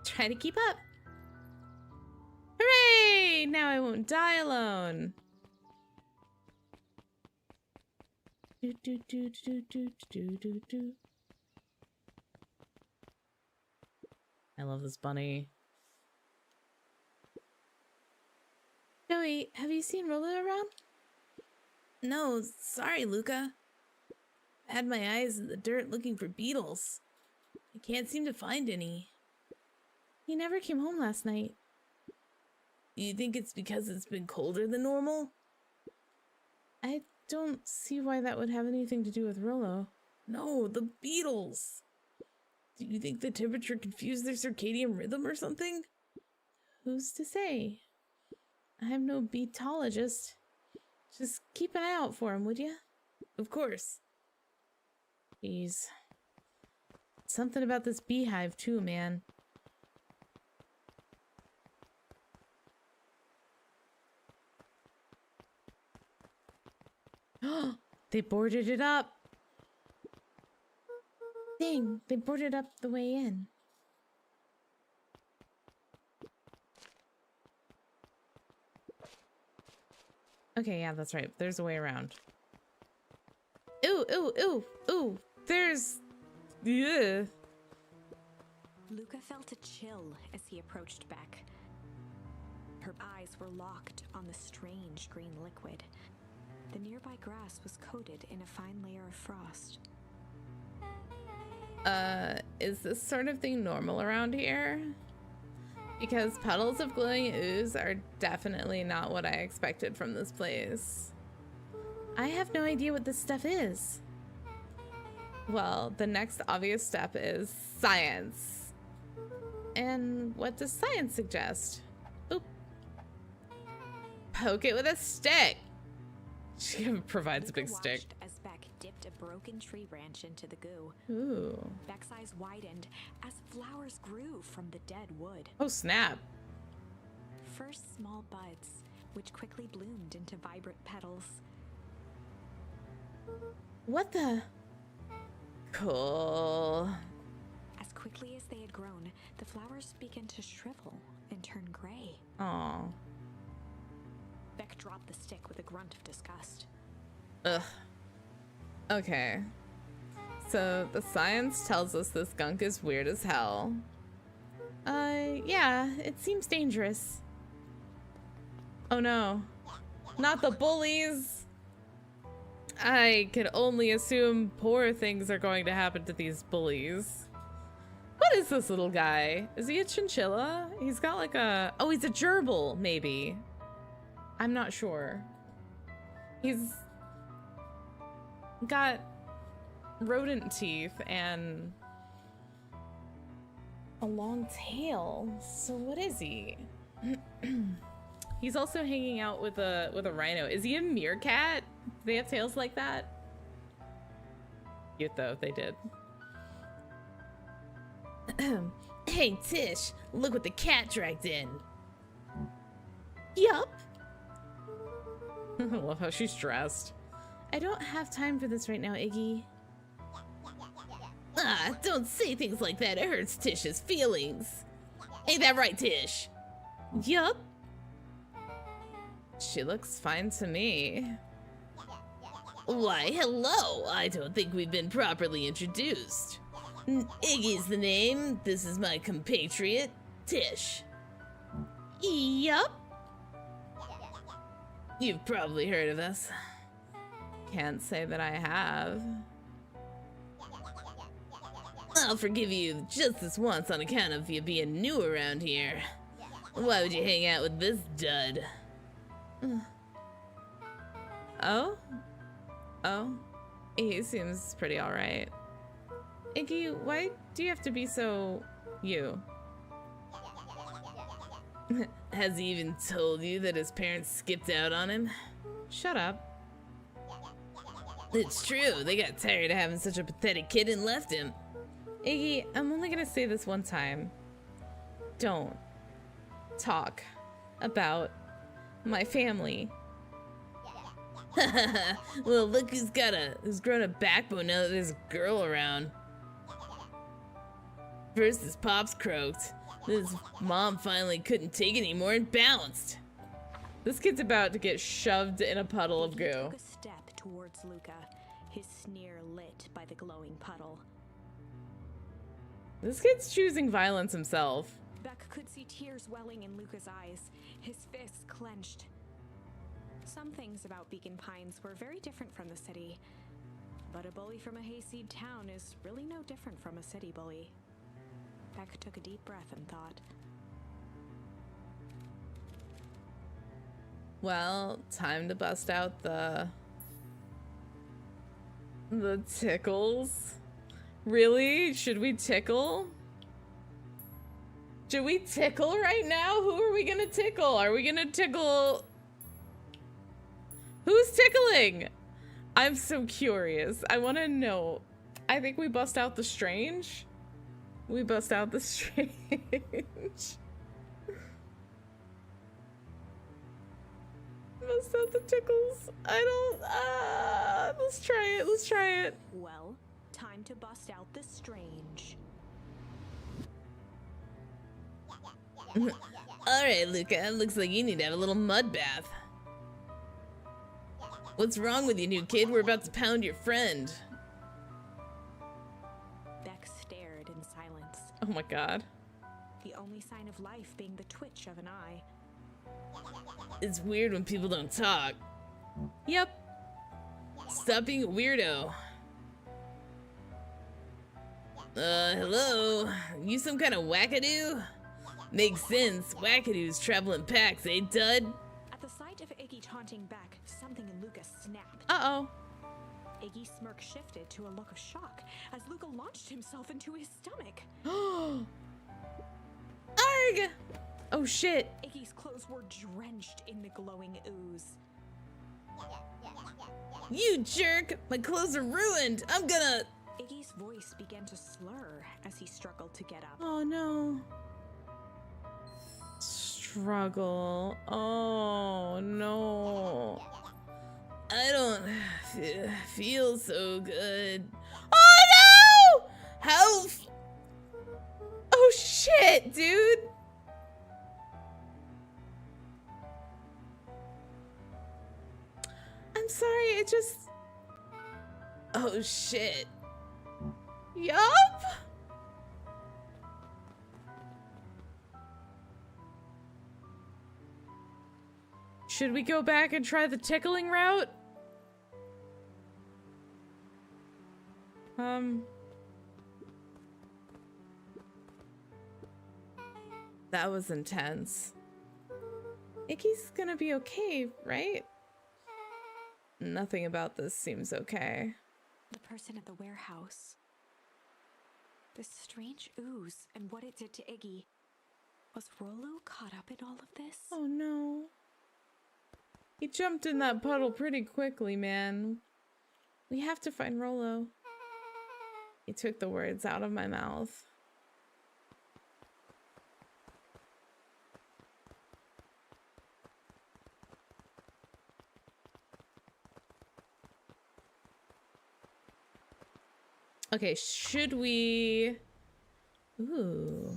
Try to keep up. Hooray! Now I won't die alone. Do, do, do, do, do, do, do, do. I love this bunny. Joey, have you seen Rolo around? No, sorry, Luca. I had my eyes in the dirt looking for beetles. I can't seem to find any. He never came home last night. You think it's because it's been colder than normal? I don't see why that would have anything to do with Rolo. No, the beetles. Do you think the temperature confused their circadian rhythm or something? Who's to say? I'm no beetologist. Just keep an eye out for him, would you? Of course. Jeez. Something about this beehive too, man. They boarded it up. Dang, they boarded up the way in. Okay, yeah, that's right. There's a way around. Ooh, ooh, ooh, ooh. There's... Yeah. Luca felt a chill as he approached Beck. Her eyes were locked on the strange green liquid. The nearby grass was coated in a fine layer of frost. Is this sort of thing normal around here? Because puddles of glowing ooze are definitely not what I expected from this place. I have no idea what this stuff is. Well, the next obvious step is science. And what does science suggest? Oop. Poke it with a stick. She provides a big Luca stick. watched as Beck dipped a broken tree branch into the goo. Ooh. Beck's eyes widened as flowers grew from the dead wood. Oh, snap. First small buds, which quickly bloomed into vibrant petals. What the? Cool. As quickly as they had grown, the flowers began to shrivel and turn gray. Aw. Beck dropped the stick with a grunt of disgust. Ugh. Okay. So the science tells us this gunk is weird as hell. Yeah, it seems dangerous. Oh no. Not the bullies! I can only assume poor things are going to happen to these bullies. What is this little guy? Is he a chinchilla? He's got like a... Oh, he's a gerbil, maybe. I'm not sure. He's got rodent teeth and a long tail. So what is he? He's also hanging out with a rhino. Is he a meerkat? Do they have tails like that? Cute though, they did. Hey Tish, look what the cat dragged in. Yup. I love how she's dressed. I don't have time for this right now, Iggy. Ah, don't say things like that. It hurts Tish's feelings. Ain't that right, Tish? Yup. She looks fine to me. Why, hello. I don't think we've been properly introduced. Iggy's the name. This is my compatriot, Tish. Yup. You've probably heard of us. Can't say that I have. I'll forgive you just this once on account of you being new around here. Why would you hang out with this dud? Oh? Oh? He seems pretty alright. Iggy, why do you have to be so... you? Has he even told you that his parents skipped out on him? Shut up. It's true, they got tired of having such a pathetic kid and left him. Iggy, I'm only gonna say this one time. Don't talk about my family. Well, look who's grown a backbone now that there's a girl around. First his pops croaked, then his mom finally couldn't take it anymore and bounced. This kid's about to get shoved in a puddle of Iggy goo. took a step towards Luca, his sneer lit by the glowing puddle. This kid's choosing violence himself. Beck could see tears welling in Luca's eyes, his fists clenched. Some things about Beacon Pines were very different from the city, but a bully from a hayseed town is really no different from a city bully. Beck took a deep breath and thought, Well, time to bust out the tickles. Really? Should we tickle? Should we tickle right now? Who are we gonna tickle? Are we gonna tickle? Who's tickling? I'm so curious. I want to know. I think we bust out the strange. We bust out the strange. Bust out the tickles. I don't. Let's try it. Let's try it. well, time to bust out the strange. Alright, Luca, looks like you need to have a little mud bath. What's wrong with you, new kid? We're about to pound your friend. Beck stared in silence, Oh my god. the only sign of life being the twitch of an eye. It's weird when people don't talk. Yep. Stop being a weirdo. Hello? You some kind of wackadoo? Makes sense. Wackadoos travel in packs, eh, dud? At the sight of Iggy taunting Beck, something in Luca snapped. Uh-oh. Iggy's smirk shifted to a look of shock as Luca launched himself into his stomach. Arg! Oh shit. Iggy's clothes were drenched in the glowing ooze. You jerk! My clothes are ruined! I'm gonna... Iggy's voice began to slur as he struggled to get up. Oh no. Struggle. Oh no. I don't feel so good. Oh no! How... Oh shit, dude. I'm sorry, it just... Oh shit. Yup. Should we go back and try the tickling route? That was intense. Iggy's gonna be okay, right? Nothing about this seems okay. The person at the warehouse. This strange ooze and what it did to Iggy. Was Rollo caught up in all of this? Oh no. He jumped in that puddle pretty quickly, man. We have to find Rollo. He took the words out of my mouth. Okay, should we... Ooh.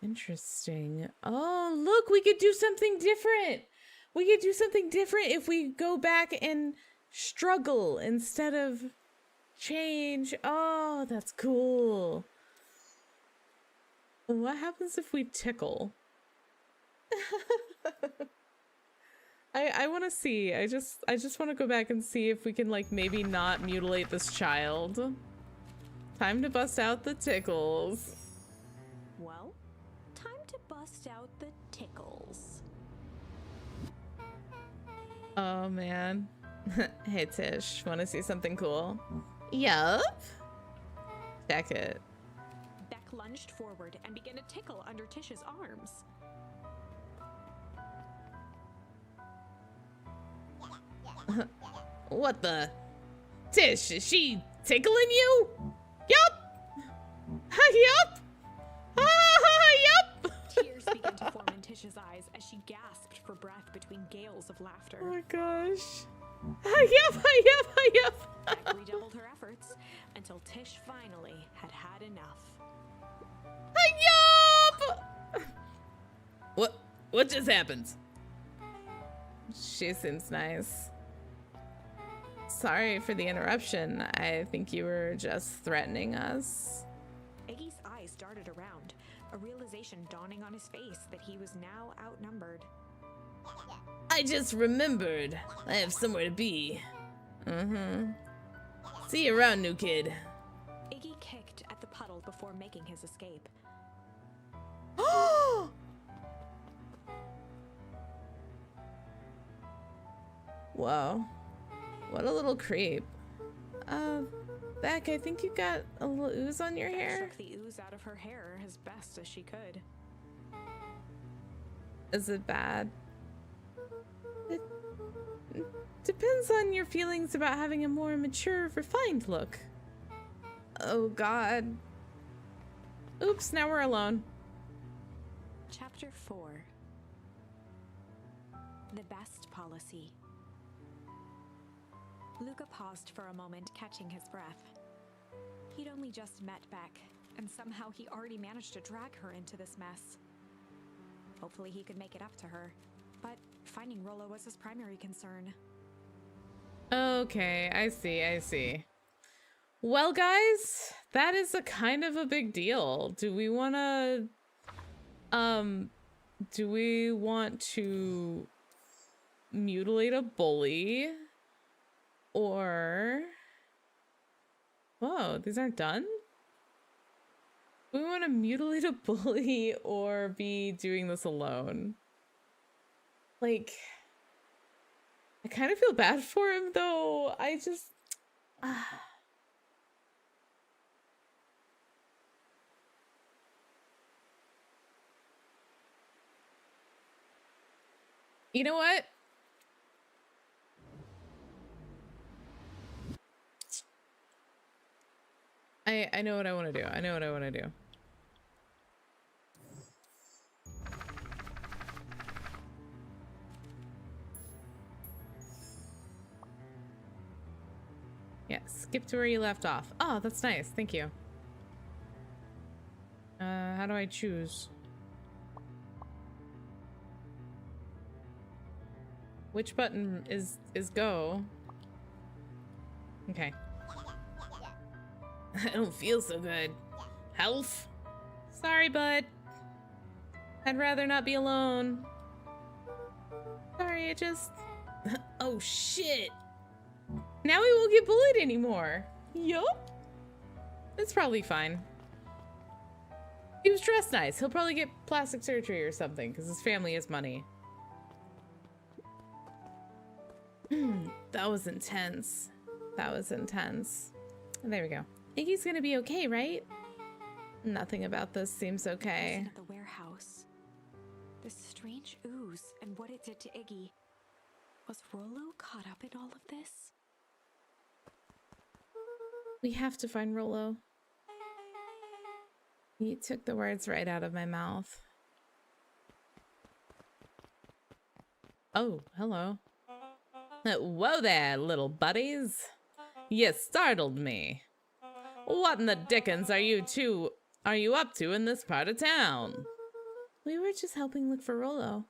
Interesting. Oh, look, we could do something different. We could do something different if we go back and struggle instead of change. Oh, that's cool. What happens if we tickle? I want to see. I just want to go back and see if we can like maybe not mutilate this child. Time to bust out the tickles. Well, time to bust out the tickles. Oh man. Hey Tish, want to see something cool? Yup. Check it. Beck lunged forward and began to tickle under Tish's arms. What the? Tish, is she tickling you? Yup! Yup! Yup! Tears began to form in Tish's eyes as she gasped for breath between gales of laughter. Oh my gosh. Yup! Beck redoubled her efforts until Tish finally had had enough. Yup! What just happened? She seems nice. Sorry for the interruption. I think you were just threatening us. Iggy's eyes darted around, a realization dawning on his face that he was now outnumbered. I just remembered. I have somewhere to be. See you around, new kid. Iggy kicked at the puddle before making his escape. Whoa. What a little creep. Beck, I think you got a little ooze on your Beck hair. shook the ooze out of her hair as best as she could. Is it bad? It depends on your feelings about having a more mature, refined look. Oh god. Oops, now we're alone. Chapter 4. The Best Policy. Luca paused for a moment, catching his breath. He'd only just met Beck, and somehow he already managed to drag her into this mess. Hopefully he could make it up to her, but finding Rollo was his primary concern. Okay, I see. Well, guys, that is a kind of a big deal. Do we want to mutilate a bully? Or... Whoa, these aren't done? Do we want to mutilate a bully or be doing this alone? Like... I kind of feel bad for him, though. I just... You know what? I know what I want to do. Yeah, skip to where you left off. Oh, that's nice. Thank you. How do I choose? Which button is go? Okay. I don't feel so good. Health? Sorry, bud. I'd rather not be alone. Sorry, I just... Oh, shit. Now we won't get bullied anymore. Yup. It's probably fine. He was dressed nice. He'll probably get plastic surgery or something because his family has money. That was intense. There we go. Iggy's gonna be okay, right? Nothing about this seems okay. At the warehouse. This strange ooze and what it did to Iggy. Was Rollo caught up in all of this? We have to find Rollo. You took the words right out of my mouth. Oh, hello. Whoa there, little buddies. You startled me. What in the dickens are you up to in this part of town? We were just helping look for Rollo.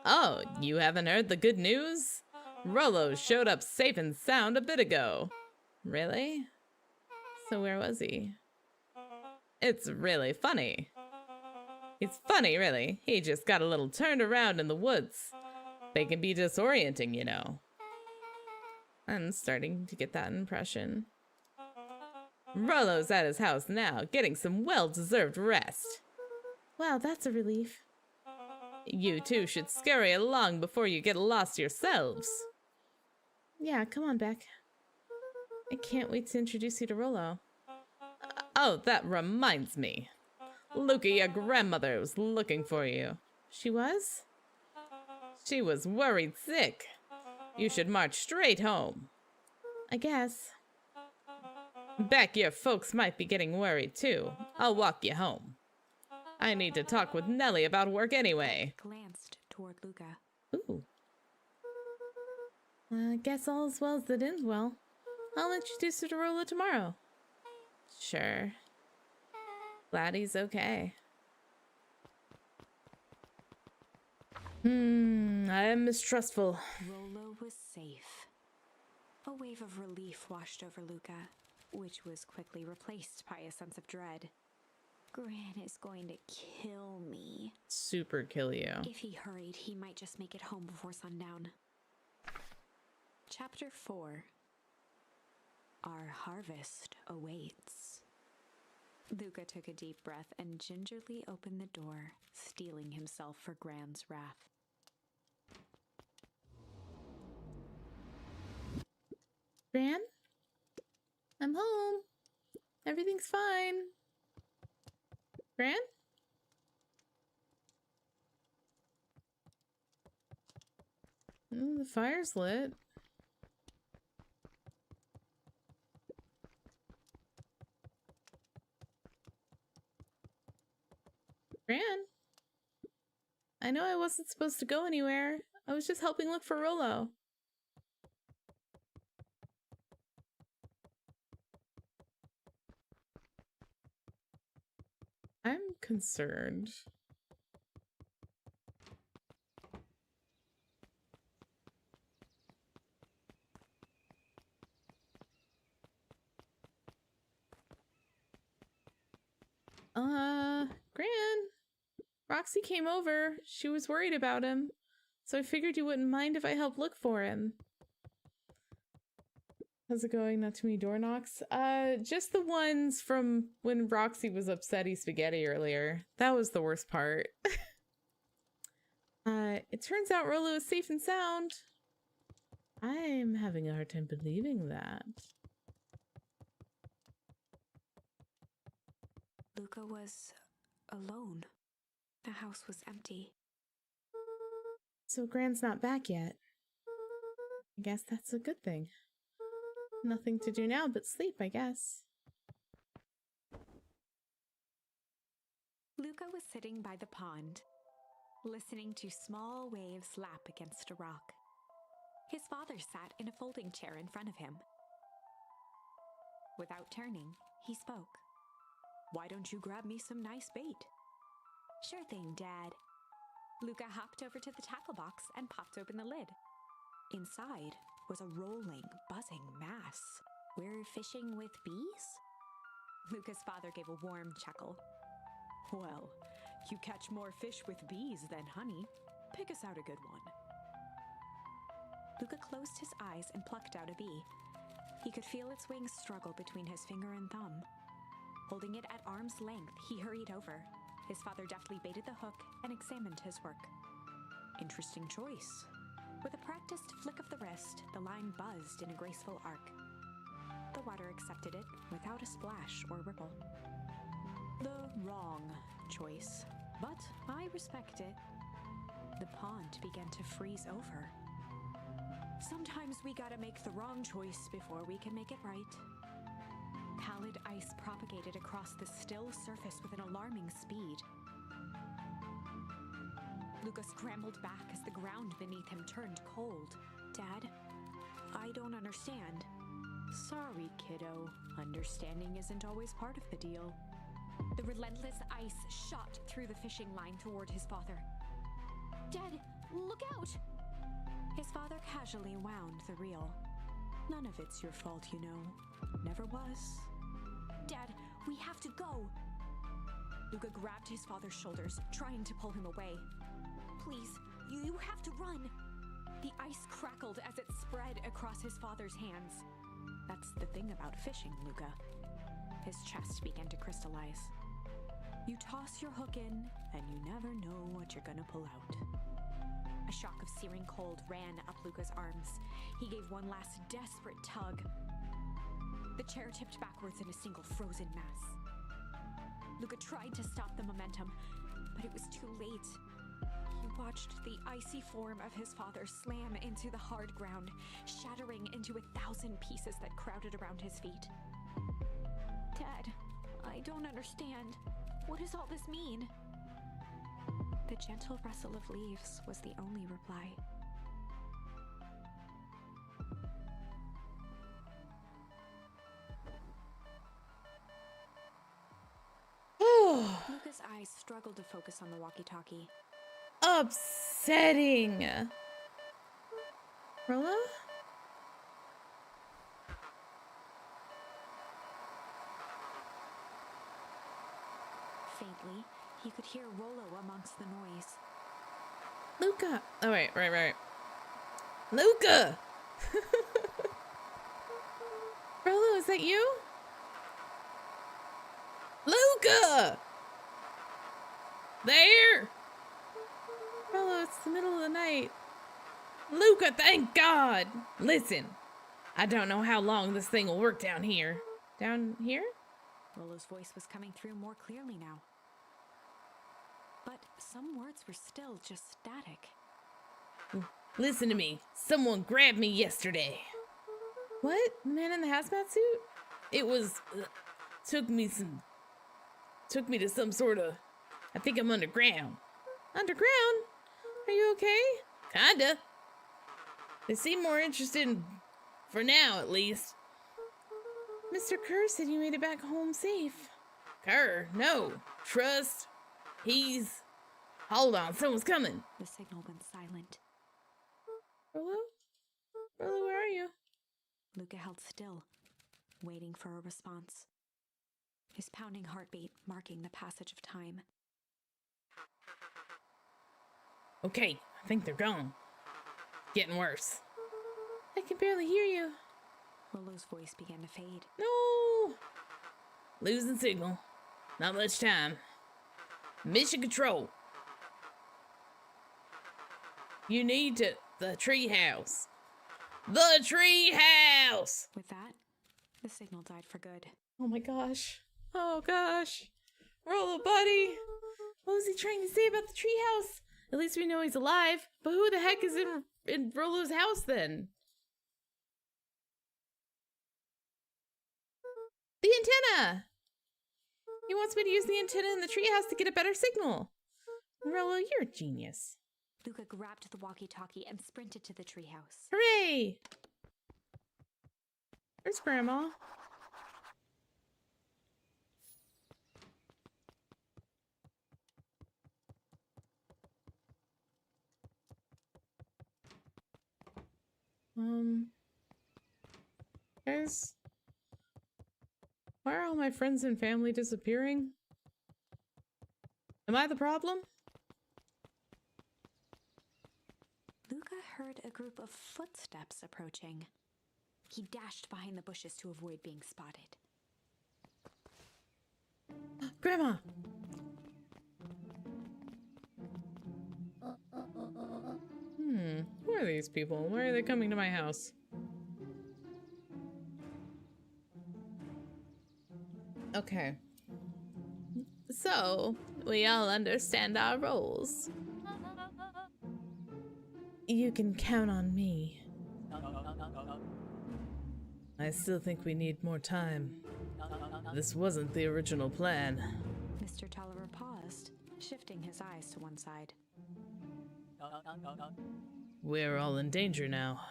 Oh, you haven't heard the good news? Rollo showed up safe and sound a bit ago. Really? So where was he? It's really funny. It's funny, really. He just got a little turned around in the woods. They can be disorienting, you know. I'm starting to get that impression. Rollo's at his house now, getting some well-deserved rest. Wow, that's a relief. You two should scurry along before you get lost yourselves. Yeah, come on, Beck. I can't wait to introduce you to Rollo. Oh, that reminds me. Luca, your grandmother was looking for you. She was? She was worried sick. You should march straight home. I guess. Back your folks might be getting worried too. I'll walk you home. I need to talk with Nellie about work anyway. Glanced toward Luca. Ooh. I guess all's well that ends well. I'll introduce you to Rolo tomorrow. Sure. Glad he's okay. I am mistrustful. Rolo was safe. A wave of relief washed over Luca, which was quickly replaced by a sense of dread. Gran is going to kill me. Super kill you. If he hurried, he might just make it home before sundown. Chapter 4. Our harvest awaits. Luca took a deep breath and gingerly opened the door, steeling himself for Gran's wrath. Gran? I'm home. Everything's fine. Gran? The fire's lit. Gran? I know I wasn't supposed to go anywhere. I was just helping look for Rolo. I'm concerned. Gran, Roxy came over. She was worried about him, so I figured you wouldn't mind if I helped look for him. How's it going? Not too many door knocks? Just the ones from when Roxy was upsetty spaghetti earlier. That was the worst part. It turns out Rolo is safe and sound. I'm having a hard time believing that. Luca was alone. The house was empty. So Gran's not back yet. I guess that's a good thing. Nothing to do now but sleep, I guess. Luca was sitting by the pond, listening to small waves lap against a rock. His father sat in a folding chair in front of him. Without turning, he spoke. "Why don't you grab me some nice bait?" "Sure thing, Dad." Luca hopped over to the tackle box and popped open the lid. Inside was a rolling, buzzing mass. "We're fishing with bees?" Luca's father gave a warm chuckle. "Well, you catch more fish with bees than honey. Pick us out a good one." Luca closed his eyes and plucked out a bee. He could feel its wings struggle between his finger and thumb. Holding it at arm's length, he hurried over. His father deftly baited the hook and examined his work. "Interesting choice." With a practiced flick of the wrist, the line buzzed in a graceful arc. The water accepted it without a splash or ripple. The wrong choice, but I respect it. The pond began to freeze over. Sometimes we gotta make the wrong choice before we can make it right. Pallid ice propagated across the still surface with an alarming speed. Luca scrambled back as the ground beneath him turned cold. "Dad, I don't understand." "Sorry, kiddo. Understanding isn't always part of the deal." The relentless ice shot through the fishing line toward his father. "Dad, look out!" His father casually wound the reel. "None of it's your fault, you know. Never was." "Dad, we have to go!" Luca grabbed his father's shoulders, trying to pull him away. "Please, you have to run!" The ice crackled as it spread across his father's hands. "That's the thing about fishing, Luca." His chest began to crystallize. "You toss your hook in, and you never know what you're gonna pull out." A shock of searing cold ran up Luca's arms. He gave one last desperate tug. The chair tipped backwards in a single frozen mass. Luca tried to stop the momentum, but it was too late. He watched the icy form of his father slam into the hard ground, shattering into 1,000 pieces that crowded around his feet. Dad, I don't understand. What does all this mean? The gentle rustle of leaves was the only reply. Luca's eyes struggled to focus on the walkie-talkie. Upsetting. Rolo? Faintly, he could hear Rolo amongst the noise. Luca. Oh, right. Luca! Rolo, is that you? Luca! There! Rolo, it's the middle of the night. Luca, thank God! Listen, I don't know how long this thing will work down here. Down here? Rolo's voice was coming through more clearly now. But some words were still just static. Listen to me. Someone grabbed me yesterday. What? The man in the hazmat suit? It was... took me to some sort of... I think I'm underground. Underground? Are you okay? Kinda. They seem more interested in... for now, at least. Mr. Kerr said you made it back home safe. Kerr? No. Trust. He's... Hold on, someone's coming. The signal went silent. Rolo? Rolo, where are you? Luca held still, waiting for a response. His pounding heartbeat marking the passage of time. Okay, I think they're gone. Getting worse. I can barely hear you. Rolo's voice began to fade. No! Losing signal. Not much time. Mission control. You need to... the treehouse. The treehouse! With that, the signal died for good. Oh my gosh. Oh gosh. Rolo, buddy. What was he trying to say about the treehouse? At least we know he's alive. But who the heck is in Rolo's house then? The antenna! He wants me to use the antenna in the treehouse to get a better signal. Rolo, you're a genius. Luca grabbed the walkie-talkie and sprinted to the treehouse. Hooray! Where's Grandma? Guys, why are all my friends and family disappearing? Am I the problem? Luca heard a group of footsteps approaching. He dashed behind the bushes to avoid being spotted. Grandma! Who are these people? Why are they coming to my house? Okay. So, we all understand our roles. You can count on me. I still think we need more time. This wasn't the original plan. Mr. Tolliver paused, shifting his eyes to one side. We're all in danger now.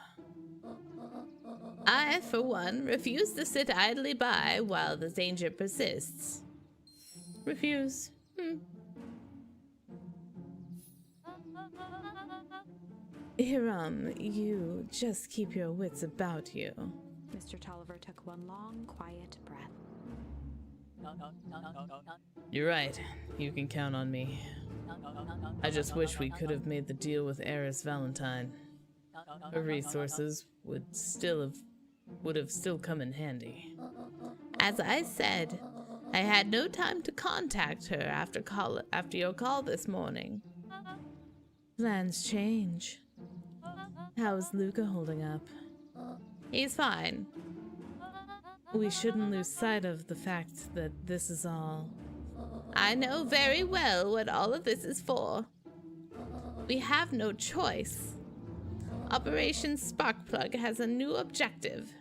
I, for one, refuse to sit idly by while the danger persists. Refuse. Hiram, you just keep your wits about you. Mr. Tolliver took one long, quiet breath. You're right. You can count on me. I just wish we could have made the deal with Eris Valentine. Her resources would have still come in handy. As I said, I had no time to contact her after your call this morning. Plans change. How's Luca holding up? He's fine. We shouldn't lose sight of the fact that this is all... I know very well what all of this is for. We have no choice. Operation Sparkplug has a new objective.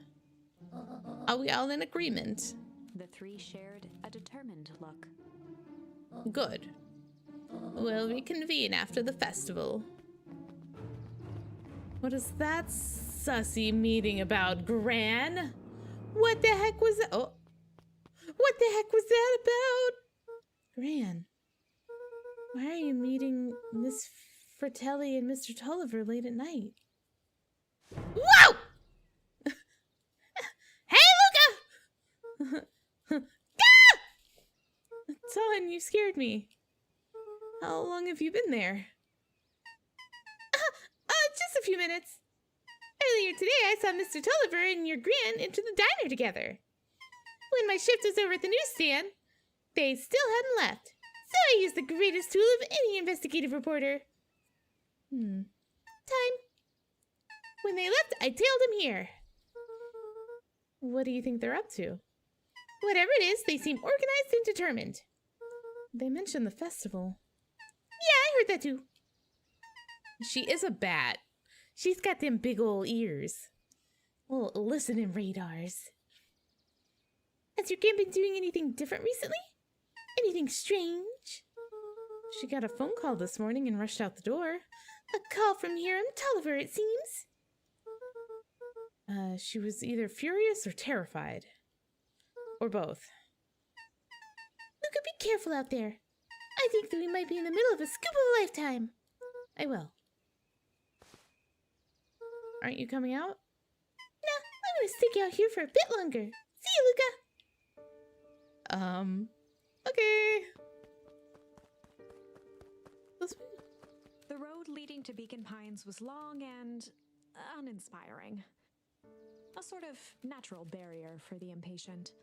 Are we all in agreement? The three shared a determined look. Good. We'll reconvene after the festival. What is that sussy meeting about, Gran? What the heck was that? Oh. What the heck was that about? Gran, why are you meeting Miss Fratelli and Mr. Tulliver late at night? Whoa! Hey, Luca! Ah! Ton, you scared me. How long have you been there? Just a few minutes. Earlier today, I saw Mr. Tulliver and your Gran enter the diner together. When my shift was over at the newsstand, they still hadn't left, so I used the greatest tool of any investigative reporter. Time. When they left, I tailed them here. What do you think they're up to? Whatever it is, they seem organized and determined. They mentioned the festival. Yeah, I heard that too. She is a bat. She's got them big ol' ears. Well, listening radars. Has your Gran been doing anything different recently? Anything strange? She got a phone call this morning and rushed out the door. A call from Hiram Tulliver, it seems. She was either furious or terrified. Or both. Luca, be careful out there. I think that we might be in the middle of a scoop of a lifetime. I will. Aren't you coming out? No, I'm gonna stick out here for a bit longer. See you, Luca. Okay. The road leading to Beacon Pines was long and uninspiring. A sort of natural barrier for the impatient.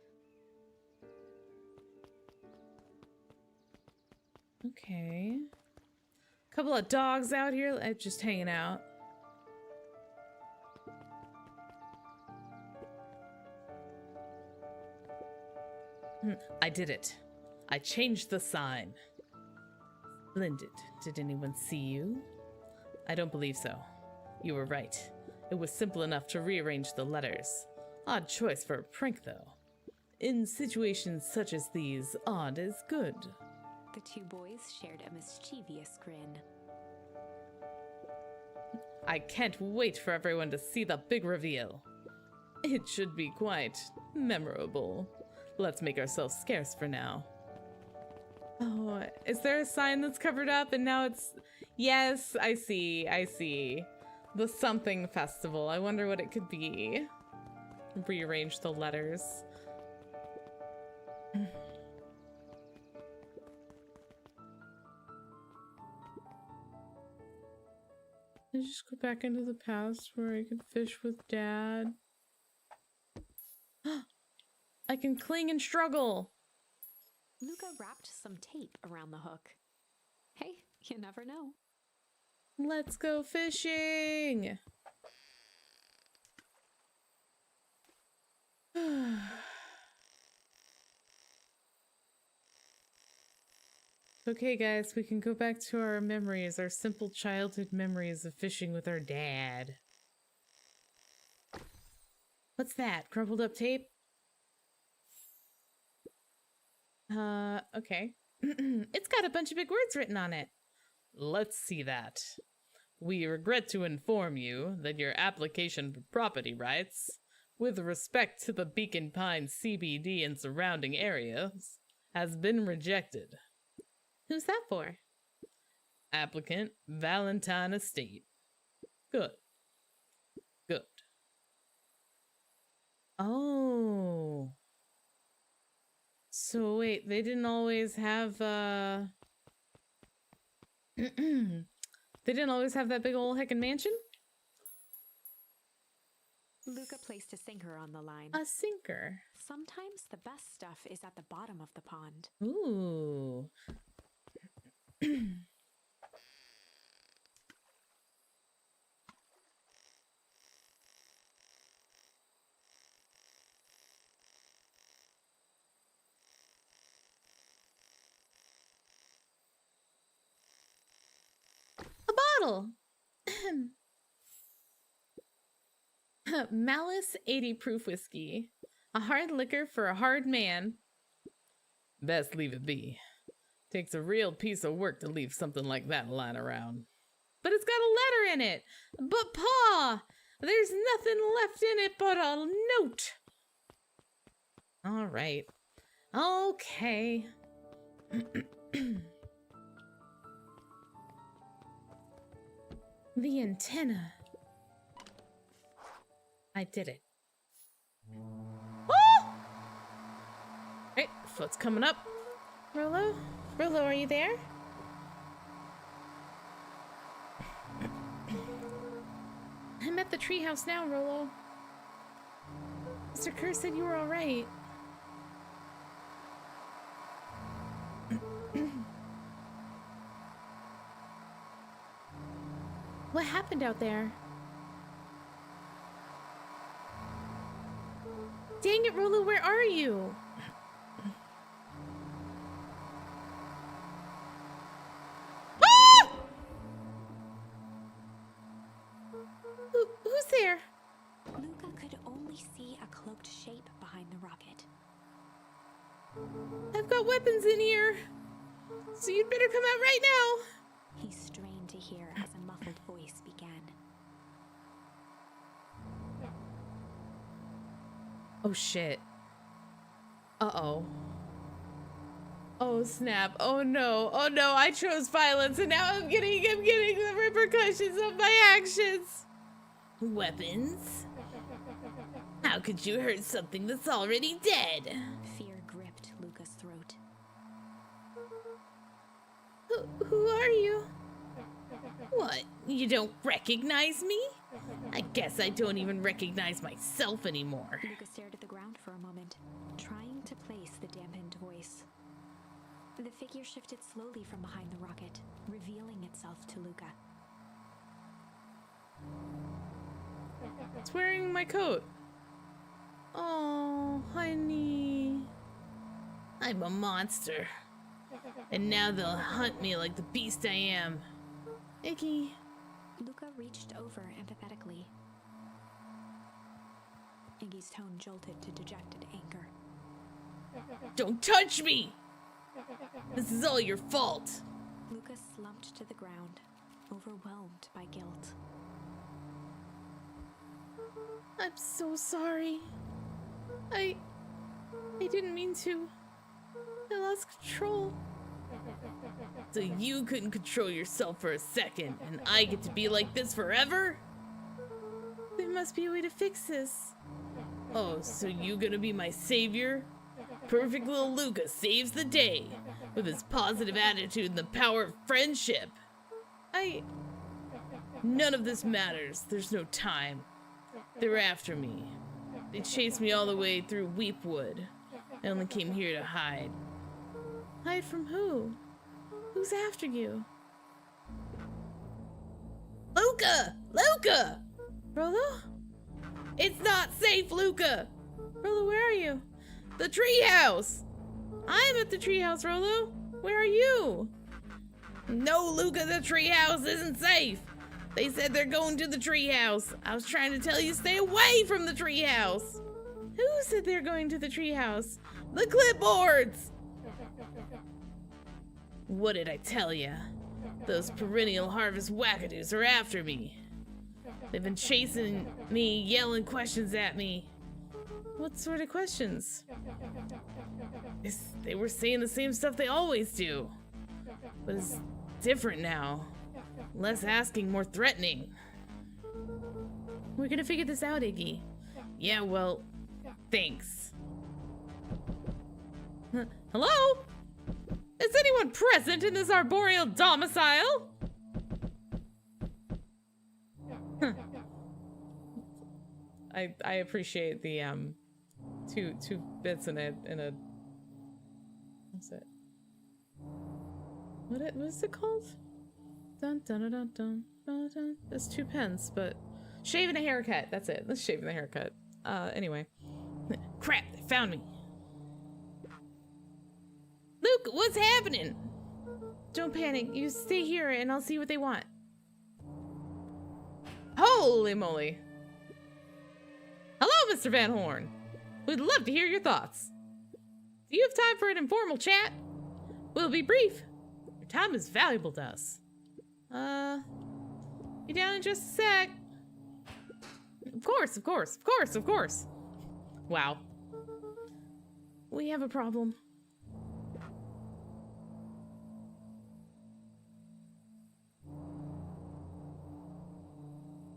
Okay. Couple of dogs out here just hanging out. I did it. I changed the sign. Splendid. Did anyone see you? I don't believe so. You were right. It was simple enough to rearrange the letters. Odd choice for a prank, though. In situations such as these, odd is good. The two boys shared a mischievous grin. I can't wait for everyone to see the big reveal. It should be quite memorable. Let's make ourselves scarce for now. Oh, is there a sign that's covered up and now it's... Yes, I see. The something festival. I wonder what it could be. Rearrange the letters. I just go back into the past where I could fish with Dad. I can cling and struggle. Luca wrapped some tape around the hook. Hey, you never know. Let's go fishing. Okay, guys, we can go back to our memories, our simple childhood memories of fishing with our dad. What's that? Crumpled up tape? Okay. It's got a bunch of big words written on it. Let's see that. We regret to inform you that your application for property rights, with respect to the Beacon Pines CBD and surrounding areas, has been rejected. Who's that for? Applicant, Valentine Estate. Good. Good. Oh. So wait, they didn't always have, they didn't always have that big old heckin' mansion? Luca placed a sinker on the line. A sinker. Sometimes the best stuff is at the bottom of the pond. Ooh. A bottle. Malice 80 proof whiskey. A hard liquor for a hard man. Best leave it be. Takes a real piece of work to leave something like that lying around. But it's got a letter in it. But Pa, there's nothing left in it but a note. All right. Okay. The antenna. I did it. Oh! Hey, foot's coming up. Rolo? Rolo, are you there? I'm at the treehouse now, Rolo. Mr. Kerr said you were all right. What happened out there? Dang it, Rolo, where are you? Ah! Who's there? Luca could only see a cloaked shape behind the rocket. I've got weapons in here. So you'd better come out right now. He strained to hear as a muffled voice began. Oh shit. Uh-oh. Oh snap. Oh no. Oh no, I chose violence and now I'm getting the repercussions of my actions. Weapons? How could you hurt something that's already dead? Fear gripped Luca's throat. Who are you? What? You don't recognize me? I guess I don't even recognize myself anymore. Luca stared at the ground for a moment, trying to place the dampened voice. The figure shifted slowly from behind the rocket, revealing itself to Luca. It's wearing my coat. Oh, honey. I'm a monster. And now they'll hunt me like the beast I am. Iggy. Luca reached over empathetically. Iggy's tone jolted to dejected anger. Don't touch me! This is all your fault. Luca slumped to the ground, overwhelmed by guilt. I'm so sorry. I didn't mean to. I lost control. So you couldn't control yourself for a second, and I get to be like this forever? There must be a way to fix this. Oh, so you gonna be my savior? Perfect little Luca saves the day with his positive attitude and the power of friendship. None of this matters. There's no time. They're after me. They chased me all the way through Weepwood. I only came here to hide. Hide from who? Who's after you? Luca! Luca! Rolo? It's not safe, Luca! Rolo, where are you? The treehouse! I'm at the treehouse, Rolo. Where are you? No, Luca, the treehouse isn't safe. They said they're going to the treehouse. I was trying to tell you stay away from the treehouse. Who said they're going to the treehouse? The clipboards! What did I tell ya? Those perennial harvest wackadoos are after me. They've been chasing me, yelling questions at me. What sort of questions? They were saying the same stuff they always do. But it's different now. Less asking, more threatening. We're gonna figure this out, Iggy. Yeah, well, thanks. Hello? Is anyone present in this arboreal domicile? I appreciate the two bits in a what's it? What is it called? Dun dun dun dun dun dun dun. It's 2 pence, but shaving a haircut. That's it. Let's shaving the haircut. Anyway. Crap, they found me. Luke, what's happening? Don't panic. You stay here and I'll see what they want. Holy moly. Hello, Mr. Van Horn. We'd love to hear your thoughts. Do you have time for an informal chat? We'll be brief. Your time is valuable to us. Be down in just a sec. Of course, of course, of course, of course. Wow. We have a problem.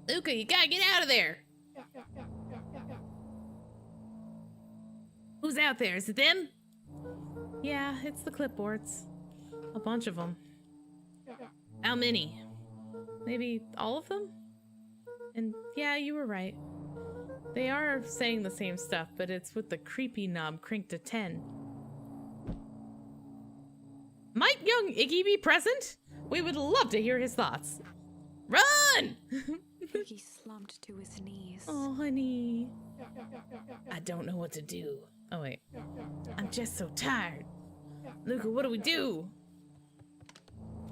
Luca, you gotta get out of there. Who's out there? Is it them? Yeah, it's the clipboards. A bunch of them. How many? Maybe all of them? And yeah, you were right. They are saying the same stuff, but it's with the creepy knob cranked to 10. Might young Iggy be present? We would love to hear his thoughts. Run! Iggy slumped to his knees. Oh, honey. I don't know what to do. Oh, wait. I'm just so tired. Luca, what do we do?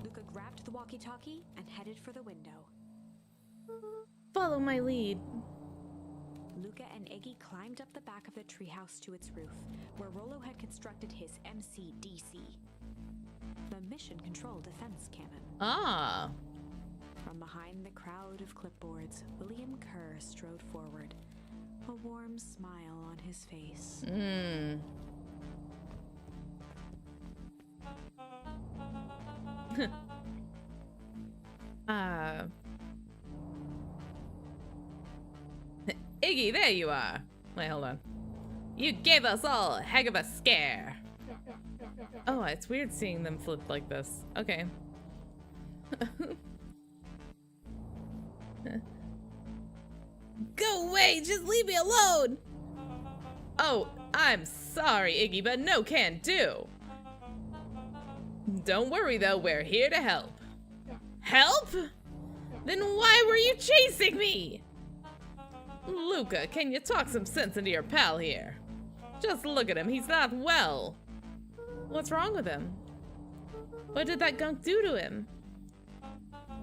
Luca grabbed the walkie-talkie and headed for the window. Follow my lead. Luca and Iggy climbed up the back of the treehouse to its roof, where Rollo had constructed his MCDC, the Mission Control Defense Cannon. Ah. From behind the crowd of clipboards, William Kerr strode forward, a warm smile on his face. Iggy, there you are. Wait, hold on. You gave us all a heck of a scare. Oh, it's weird seeing them flip like this. Okay. Go away! Just leave me alone! Oh, I'm sorry, Iggy, but no can do. Don't worry, though. We're here to help. Help? Then why were you chasing me? Luca, can you talk some sense into your pal here? Just look at him. He's not well. What's wrong with him? What did that gunk do to him?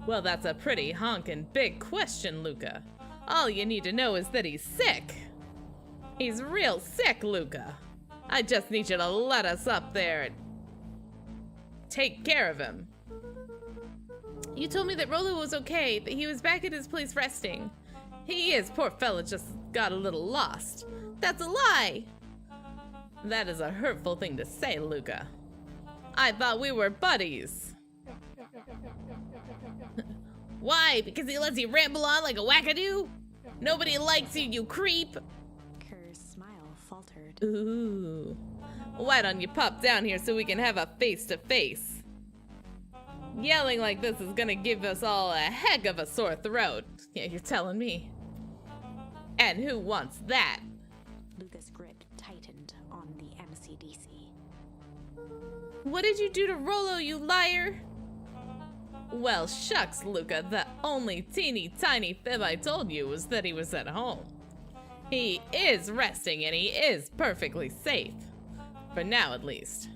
Well, that's a pretty honkin' big question, Luca. All you need to know is that he's sick. He's real sick, Luca. I just need you to let us up there and take care of him. You told me that Rollo was okay, that he was back at his place resting. He is, poor fella, just got a little lost. That's a lie! That is a hurtful thing to say, Luca. I thought we were buddies. Why? Because he lets you ramble on like a wackadoo? Nobody likes you, you creep! Kerr's smile faltered. Ooh. Why don't you pop down here so we can have a face-to-face? Yelling like this is gonna give us all a heck of a sore throat. Yeah, you're telling me. And who wants that? Luca's grip tightened on the MCDC. What did you do to Rollo, you liar? Well, shucks, Luca. The only teeny tiny fib I told you was that he was at home. He is resting and he is perfectly safe. For now, at least.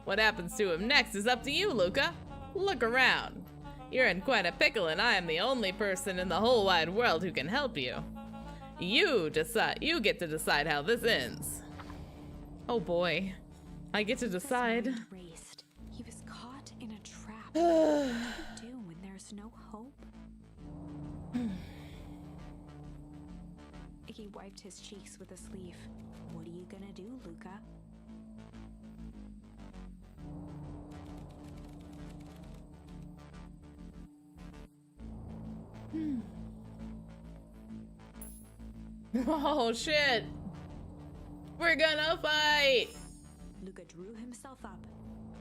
What happens to him next is up to you, Luca. Look around. You're in quite a pickle and I am the only person in the whole wide world who can help you. You get to decide how this ends. Oh boy. I get to decide. His mind raced. He was caught in a trap. What do you do when there's no hope? Iggy wiped his cheeks with a sleeve. What are you gonna do, Luca? Oh shit! We're gonna fight! Luca drew himself up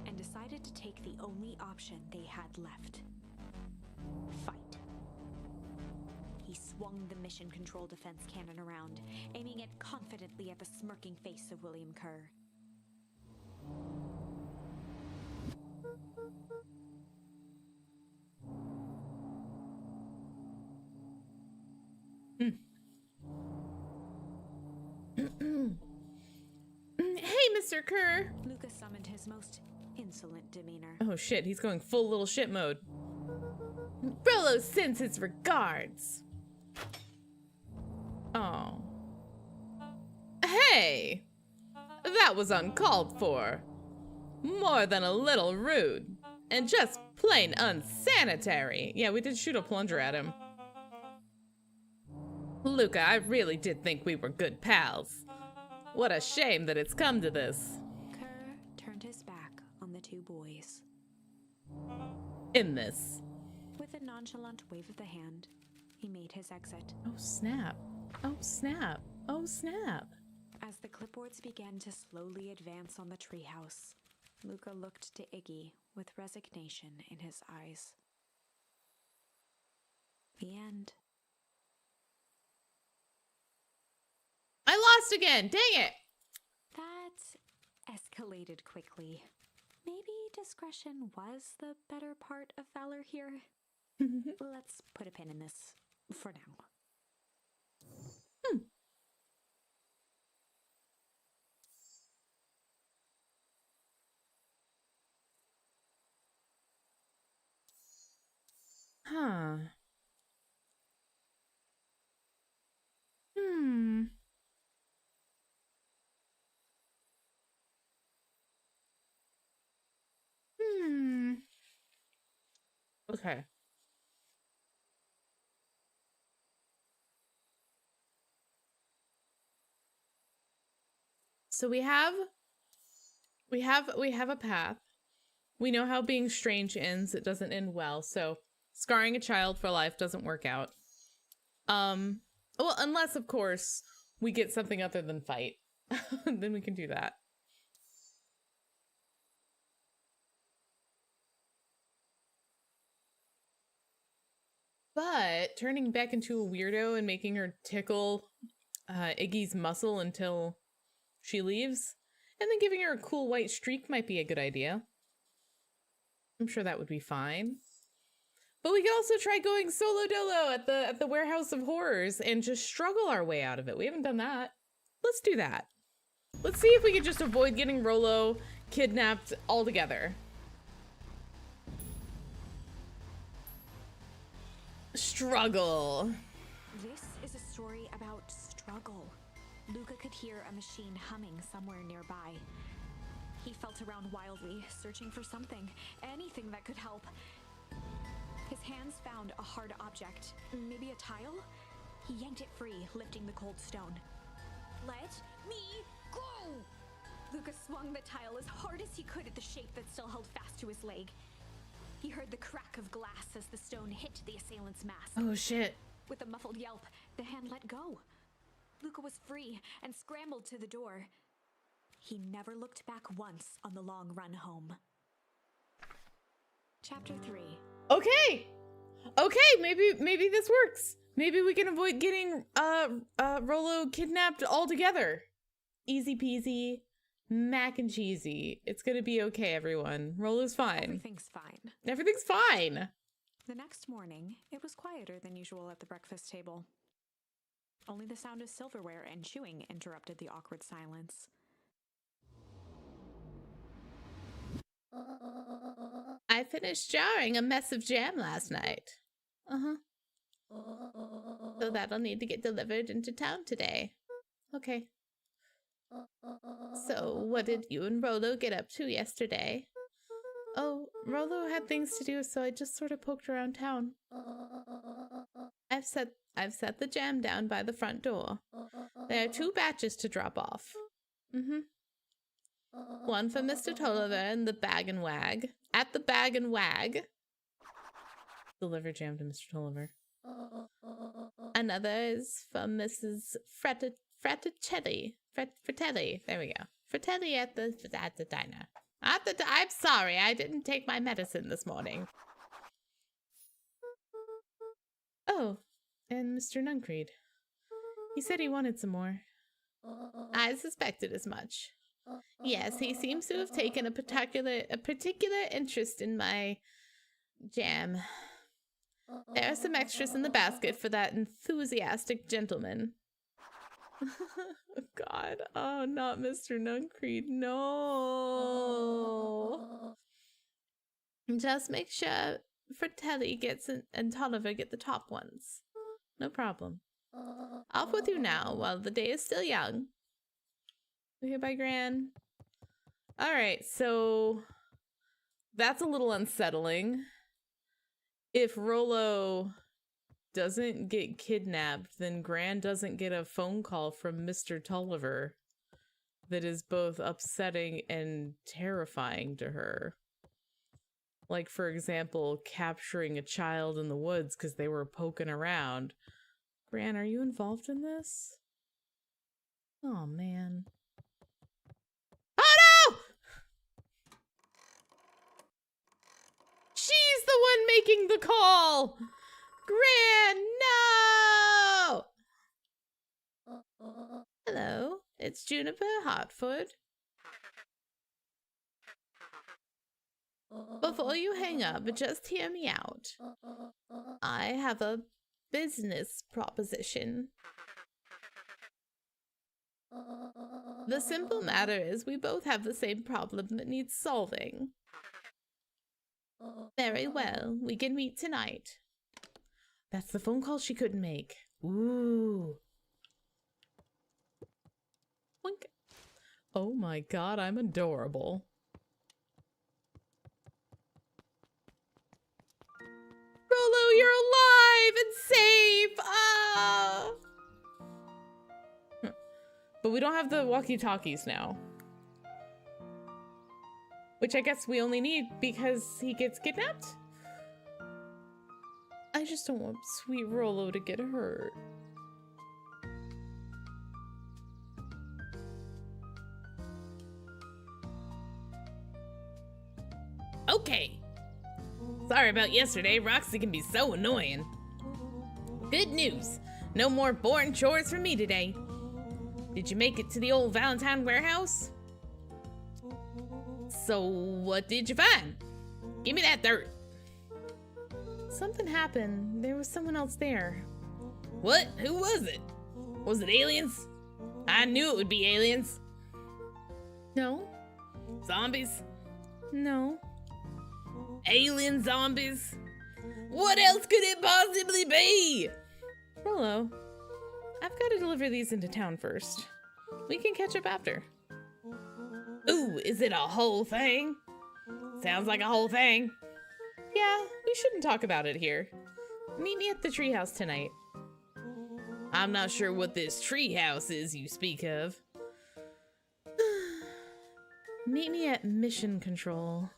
and decided to take the only option they had left. Fight. He swung the Mission Control Defense Cannon around, aiming it confidently at the smirking face of William Kerr. Hey, Mr. Kerr. Luca summoned his most insolent demeanor. Oh shit, he's going full little shit mode. Rollo sends his regards. Oh. Hey! That was uncalled for. More than a little rude. And just plain unsanitary. Yeah, we did shoot a plunger at him. Luca, I really did think we were good pals. What a shame that it's come to this. Kerr turned his back on the two boys. In this. With a nonchalant wave of the hand, he made his exit. Oh, snap. Oh, snap. Oh, snap. As the clipboards began to slowly advance on the treehouse, Luca looked to Iggy with resignation in his eyes. The end. I lost again! Dang it! That escalated quickly. Maybe discretion was the better part of valor here. Let's put a pin in this for now. Huh. Hmm. Okay. So we have a path. We know how being strange ends. It doesn't end well. So scarring a child for life doesn't work out. Well, unless of course we get something other than fight. Then we can do that. But turning Beck into a weirdo and making her tickle Iggy's muscle until she leaves, and then giving her a cool white streak might be a good idea. I'm sure that would be fine. But we could also try going solo dolo at the Warehouse of Horrors and just struggle our way out of it. We haven't done that. Let's do that. Let's see if we could just avoid getting Rollo kidnapped altogether. Struggle. This is a story about struggle. Luca could hear a machine humming somewhere nearby. He felt around wildly, searching for something, anything that could help. His hands found a hard object, maybe a tile? He yanked it free, lifting the cold stone. Let me go! Luca swung the tile as hard as he could at the shape that still held fast to his leg. He heard the crack of glass as the stone hit the assailant's mask. Oh shit. With a muffled yelp, the hand let go. Luca was free and scrambled to the door. He never looked back once on the long run home. Chapter 3. Okay. Okay, maybe this works. Maybe we can avoid getting Rollo kidnapped altogether. Easy peasy, mac and cheesy. It's gonna be okay, everyone. Rollo's fine. Everything's fine. Everything's fine. The next morning, it was quieter than usual at the breakfast table. Only the sound of silverware and chewing interrupted the awkward silence. I finished jarring a mess of jam last night. So that'll need to get delivered into town today. Okay. So what did you and Rollo get up to yesterday? Oh, Rollo had things to do, so I just sort of poked around town. I've set the jam down by the front door. There are 2 batches to drop off. One for Mr. Tolliver and the Bag and Wag. At the Bag and Wag. Deliver jam to Mr. Tolliver. Another is from Mrs. Fratelli. There we go. Fratelli at the diner. I'm sorry, I didn't take my medicine this morning. Oh, and Mr. Nuncreed. He said he wanted some more. I suspected as much. Yes, he seems to have taken a particular interest in my jam. There are some extras in the basket for that enthusiastic gentleman. God, oh, not Mr. Nuncreed, no. Just make sure Fratelli gets and Tolliver get the top ones. No problem. Off with you now while the day is still young. Okay, bye, Gran. All right, so that's a little unsettling. If Rollo doesn't get kidnapped, then Gran doesn't get a phone call from Mr. Tulliver that is both upsetting and terrifying to her. Like, for example, capturing a child in the woods because they were poking around. Gran, are you involved in this? Oh, man. Oh, no! She's the one making the call! Gran, no! Hello, it's Juniper Hartford. Before you hang up, just hear me out. I have a business proposition. The simple matter is we both have the same problem that needs solving. Very well, we can meet tonight. That's the phone call she couldn't make. Ooh. Wink. Oh my god, I'm adorable. Rollo, you're alive and safe! Ah! But we don't have the walkie-talkies now. Which I guess we only need because he gets kidnapped? I just don't want sweet Rollo to get hurt. Okay. Sorry about yesterday. Roxy can be so annoying. Good news. No more boring chores for me today. Did you make it to the old Valentine warehouse? So what did you find? Give me that dirt. Something happened. There was someone else there. What? Who was it? Was it aliens? I knew it would be aliens. No. Zombies? No. Alien zombies? What else could it possibly be? Rollo, I've got to deliver these into town first. We can catch up after. Ooh, is it a whole thing? Sounds like a whole thing. Yeah, we shouldn't talk about it here. Meet me at the treehouse tonight. I'm not sure what this treehouse is you speak of. Meet me at Mission Control.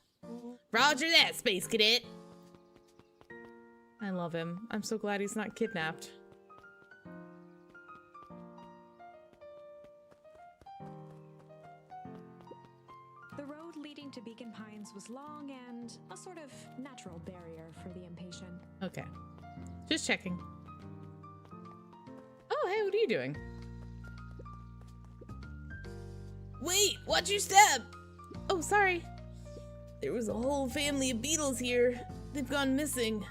Roger that, Space Cadet. I love him. I'm so glad he's not kidnapped. The road leading to Beacon Pines was long and a sort of natural barrier for the impatient. Okay. Just checking. Oh, hey, what are you doing? Wait, watch your step! Oh, sorry. There was a whole family of beetles here. They've gone missing.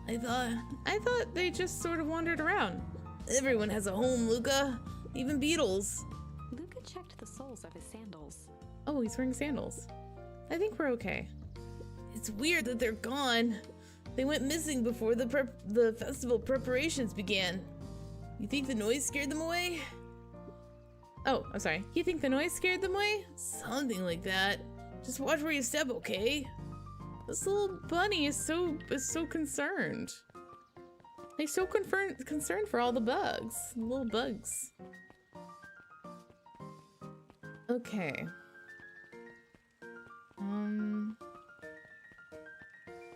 I thought they just sort of wandered around. Everyone has a home, Luca. Even beetles. Luca checked the soles of his sandals. Oh, he's wearing sandals. I think we're okay. It's weird that they're gone. They went missing before the festival preparations began. You think the noise scared them away? Oh, I'm sorry. You think the noise scared them away? Something like that. Just watch where you step, okay? This little bunny is so concerned. He's so concerned for all the bugs. The little bugs. Okay.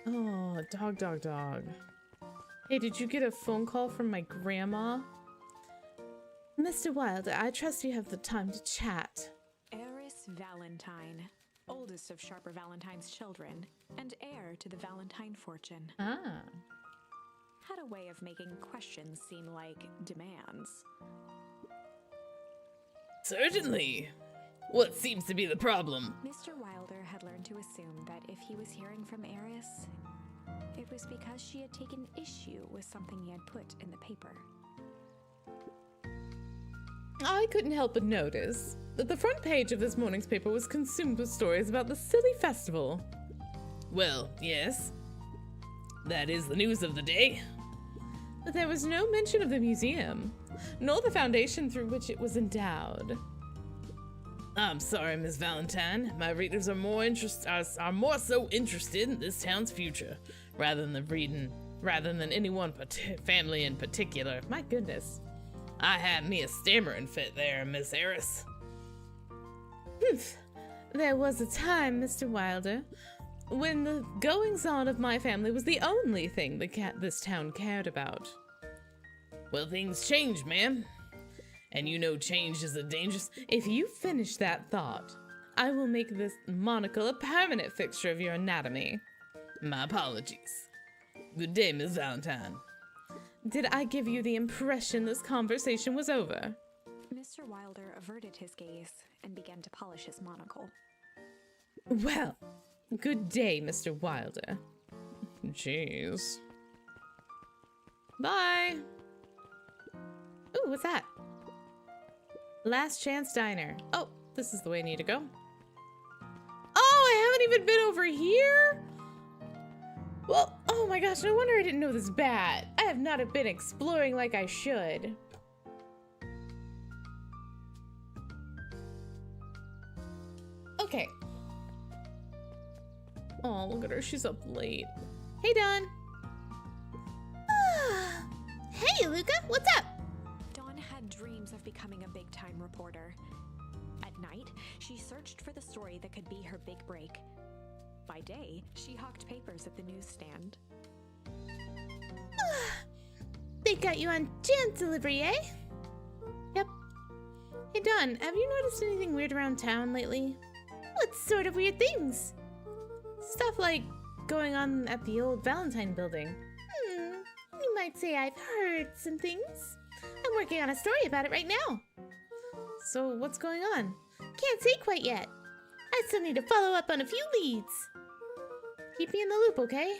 Oh, dog. Hey, did you get a phone call from my grandma? Mr. Wilder, I trust you have the time to chat. Eris Valentine, oldest of Sharper Valentine's children, and heir to the Valentine fortune. Ah. Had a way of making questions seem like demands. Certainly. What seems to be the problem? Mr. Wilder had learned to assume that if he was hearing from Eris, it was because she had taken issue with something he had put in the paper. I couldn't help but notice that the front page of this morning's paper was consumed with stories about the silly festival. Well, yes. That is the news of the day. But there was no mention of the museum, nor the foundation through which it was endowed. I'm sorry, Miss Valentine. My readers are more so interested in this town's future, rather than any one family in particular. My goodness. I had me a stammering fit there, Miss Harris. Humph. There was a time, Mr. Wilder, when the goings-on of my family was the only thing this town cared about. Well, things change, ma'am. And you know change is a dangerous... If you finish that thought, I will make this monocle a permanent fixture of your anatomy. My apologies. Good day, Miss Valentine. Did I give you the impression this conversation was over? Mr. Wilder averted his gaze and began to polish his monocle. Well, good day, Mr. Wilder. Jeez. Bye. Ooh, what's that? Last Chance Diner. Oh, this is the way I need to go. Oh, I haven't even been over here? Well, oh my gosh, no wonder I didn't know this bat. I have not been exploring like I should. Okay. Oh, look at her. She's up late. Hey, Dawn. Hey, Luca, what's up? Dawn had dreams of becoming a big-time reporter. At night, she searched for the story that could be her big break. By day, she hawked papers at the newsstand. They got you on jam delivery, eh? Yep. Hey, Dawn, have you noticed anything weird around town lately? What sort of weird things? Stuff like going on at the old Valentine building. You might say I've heard some things. I'm working on a story about it right now. So what's going on? Can't say quite yet. I still need to follow up on a few leads. Keep me in the loop, okay?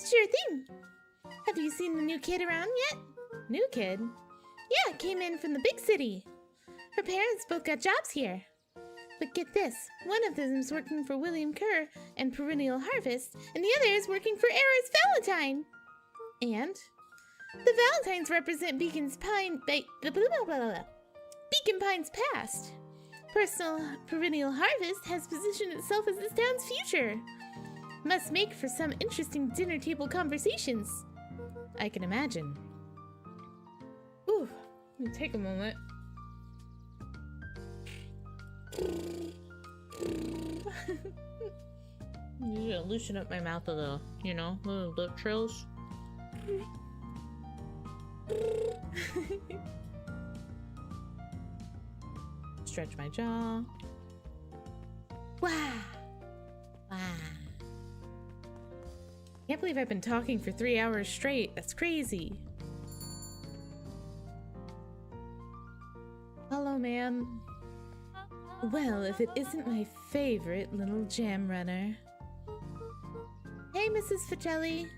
Sure thing. Have you seen the new kid around yet? New kid? Yeah, came in from the big city. Her parents both got jobs here. But get this, one of them is working for William Kerr and Perennial Harvest, and the other is working for Eris Valentine. And? The Valentines represent Beacon Pines past. Perennial Harvest has positioned itself as this town's future. Must make for some interesting dinner table conversations. I can imagine. Ooh, let me take a moment. Yeah, loosen up my mouth a little, you know, little lip trills. Stretch my jaw. Wow. Wow. Can't believe I've been talking for 3 hours straight. That's crazy. Hello, ma'am. Well, if it isn't my favorite little jam runner. Hey, Mrs. Ficelli.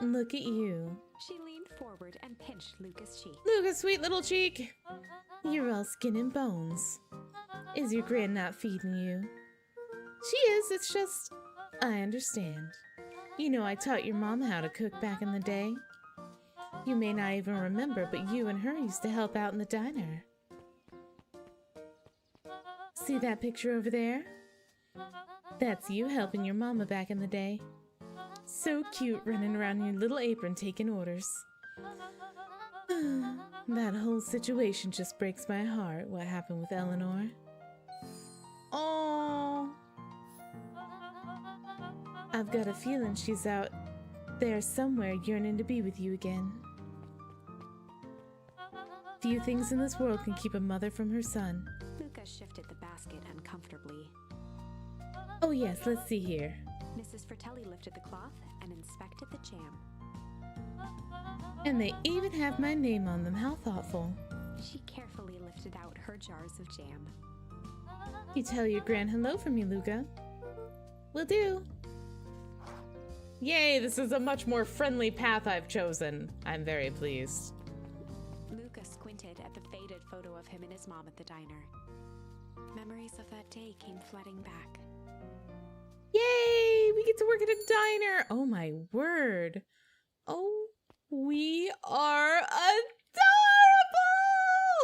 Look at you. She leaned forward and pinched Luca's cheek. Luca, sweet little cheek. You're all skin and bones. Is your gran not feeding you? She is, it's just... I understand. You know I taught your mom how to cook back in the day. You may not even remember, but you and her used to help out in the diner. See that picture over there? That's you helping your mama back in the day. So cute running around in your little apron taking orders. That whole situation just breaks my heart, what happened with Eleanor. Oh, I've got a feeling she's out there somewhere yearning to be with you again. Few things in this world can keep a mother from her son. Luca shifted the basket uncomfortably. Oh yes, let's see here. Mrs. Fratelli lifted the cloth and inspected the jam. And they even have my name on them. How thoughtful. She carefully lifted out her jars of jam. You tell your gran hello for me, Luca. Will do. Yay, this is a much more friendly path I've chosen. I'm very pleased. Luca squinted at the faded photo of him and his mom at the diner. Memories of that day came flooding back. Yay! We get to work at a diner! Oh my word. Oh, we are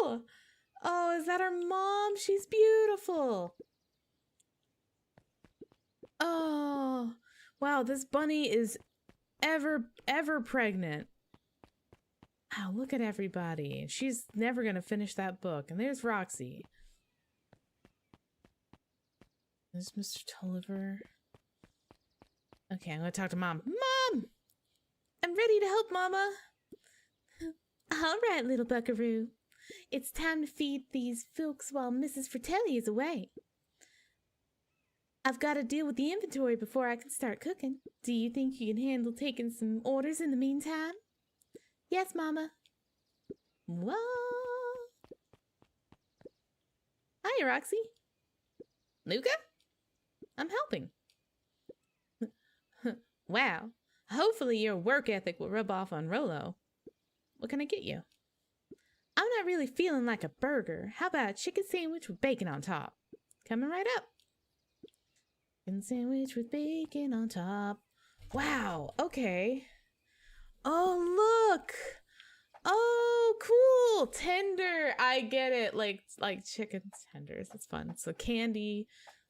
adorable! Oh, is that our mom? she's beautiful. Oh, wow, this bunny is ever pregnant. Wow, look at everybody. She's never gonna finish that book. And there's Roxy. There's Mr. Tulliver. Okay, I'm gonna talk to Mom. Mom! I'm ready to help, Mama. All right, little buckaroo. It's time to feed these folks while Mrs. Fratelli is away. I've got to deal with the inventory before I can start cooking. Do you think you can handle taking some orders in the meantime? Yes, Mama. Whoa. Hiya, Roxy. Luca? I'm helping. Wow. Hopefully your work ethic will rub off on Rolo. What can I get you? I'm not really feeling like a burger. How about a chicken sandwich with bacon on top? Coming right up. Chicken sandwich with bacon on top. Wow, okay. Oh, look. Oh, cool. Tender. I get it. Like chicken tenders. It's fun. So candy.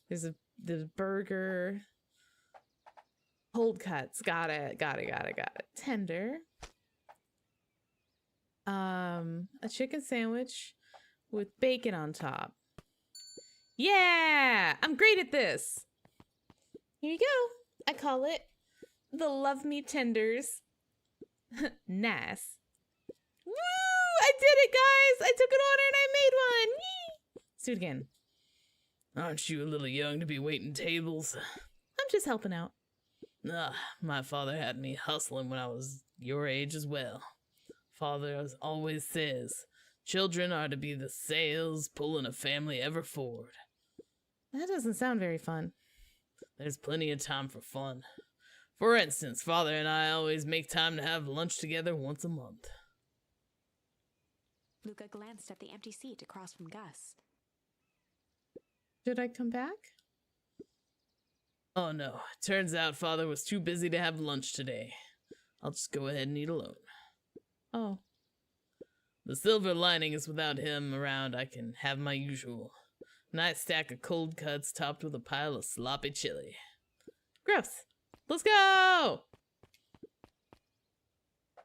There's the burger. Cold cuts. Got it. Tender. A chicken sandwich with bacon on top. Yeah! I'm great at this. Here you go. I call it the Love Me Tenders. Nice. Woo! I did it, guys! I took an order and I made one! Yee! Let's do it again. Aren't you a little young to be waiting tables? I'm just helping out. My father had me hustling when I was your age as well. Father always says, children are to be the sails pulling a family ever forward. That doesn't sound very fun. There's plenty of time for fun. For instance, Father and I always make time to have lunch together once a month. Luca glanced at the empty seat across from Gus. Should I come back? Oh no, turns out Father was too busy to have lunch today. I'll just go ahead and eat alone. Oh. The silver lining is without him around, I can have my usual nice stack of cold cuts topped with a pile of sloppy chili. Gross. Let's go!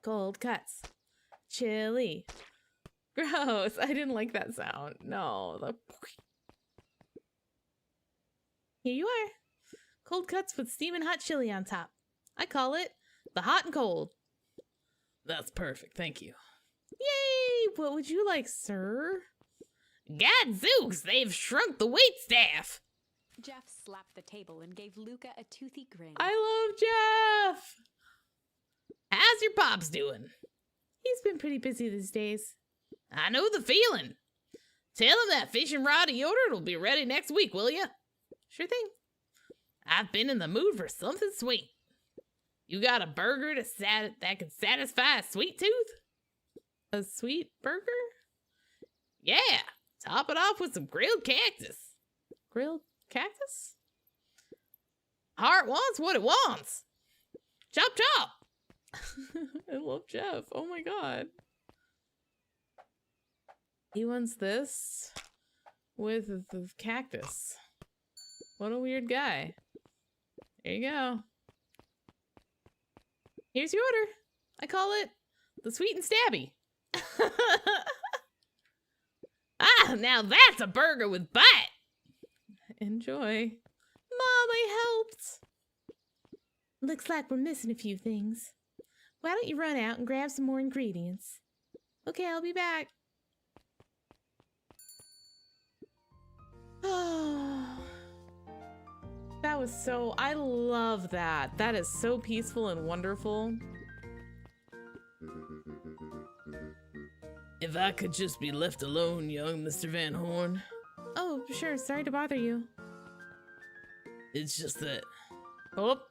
Cold cuts. Chili. Gross. I didn't like that sound. No. Here you are. Cold cuts with steaming hot chili on top. I call it the hot and cold. That's perfect, thank you. Yay! What would you like, sir? Gadzooks, they've shrunk the waitstaff! Jeff slapped the table and gave Luca a toothy grin. I love Jeff! How's your pops doing? He's been pretty busy these days. I know the feeling. Tell him that fishing rod he ordered will be ready next week, will ya? Sure thing. I've been in the mood for something sweet. You got a burger that can satisfy a sweet tooth? A sweet burger? Yeah, top it off with some grilled cactus. Grilled cactus? Heart wants what it wants. Chop chop. I love Jeff. Oh my god. He wants this with the cactus. What a weird guy. There you go. Here's your order. I call it the sweet and stabby. Ah, now that's a burger with bite. Enjoy. Mom, I helped. Looks like we're missing a few things. Why don't you run out and grab some more ingredients? Okay, I'll be back. Oh, that was so, I love that. That is so peaceful and wonderful. If I could just be left alone, young Mr. Van Horn. Oh, sure, sorry to bother you. It's just that... Oh.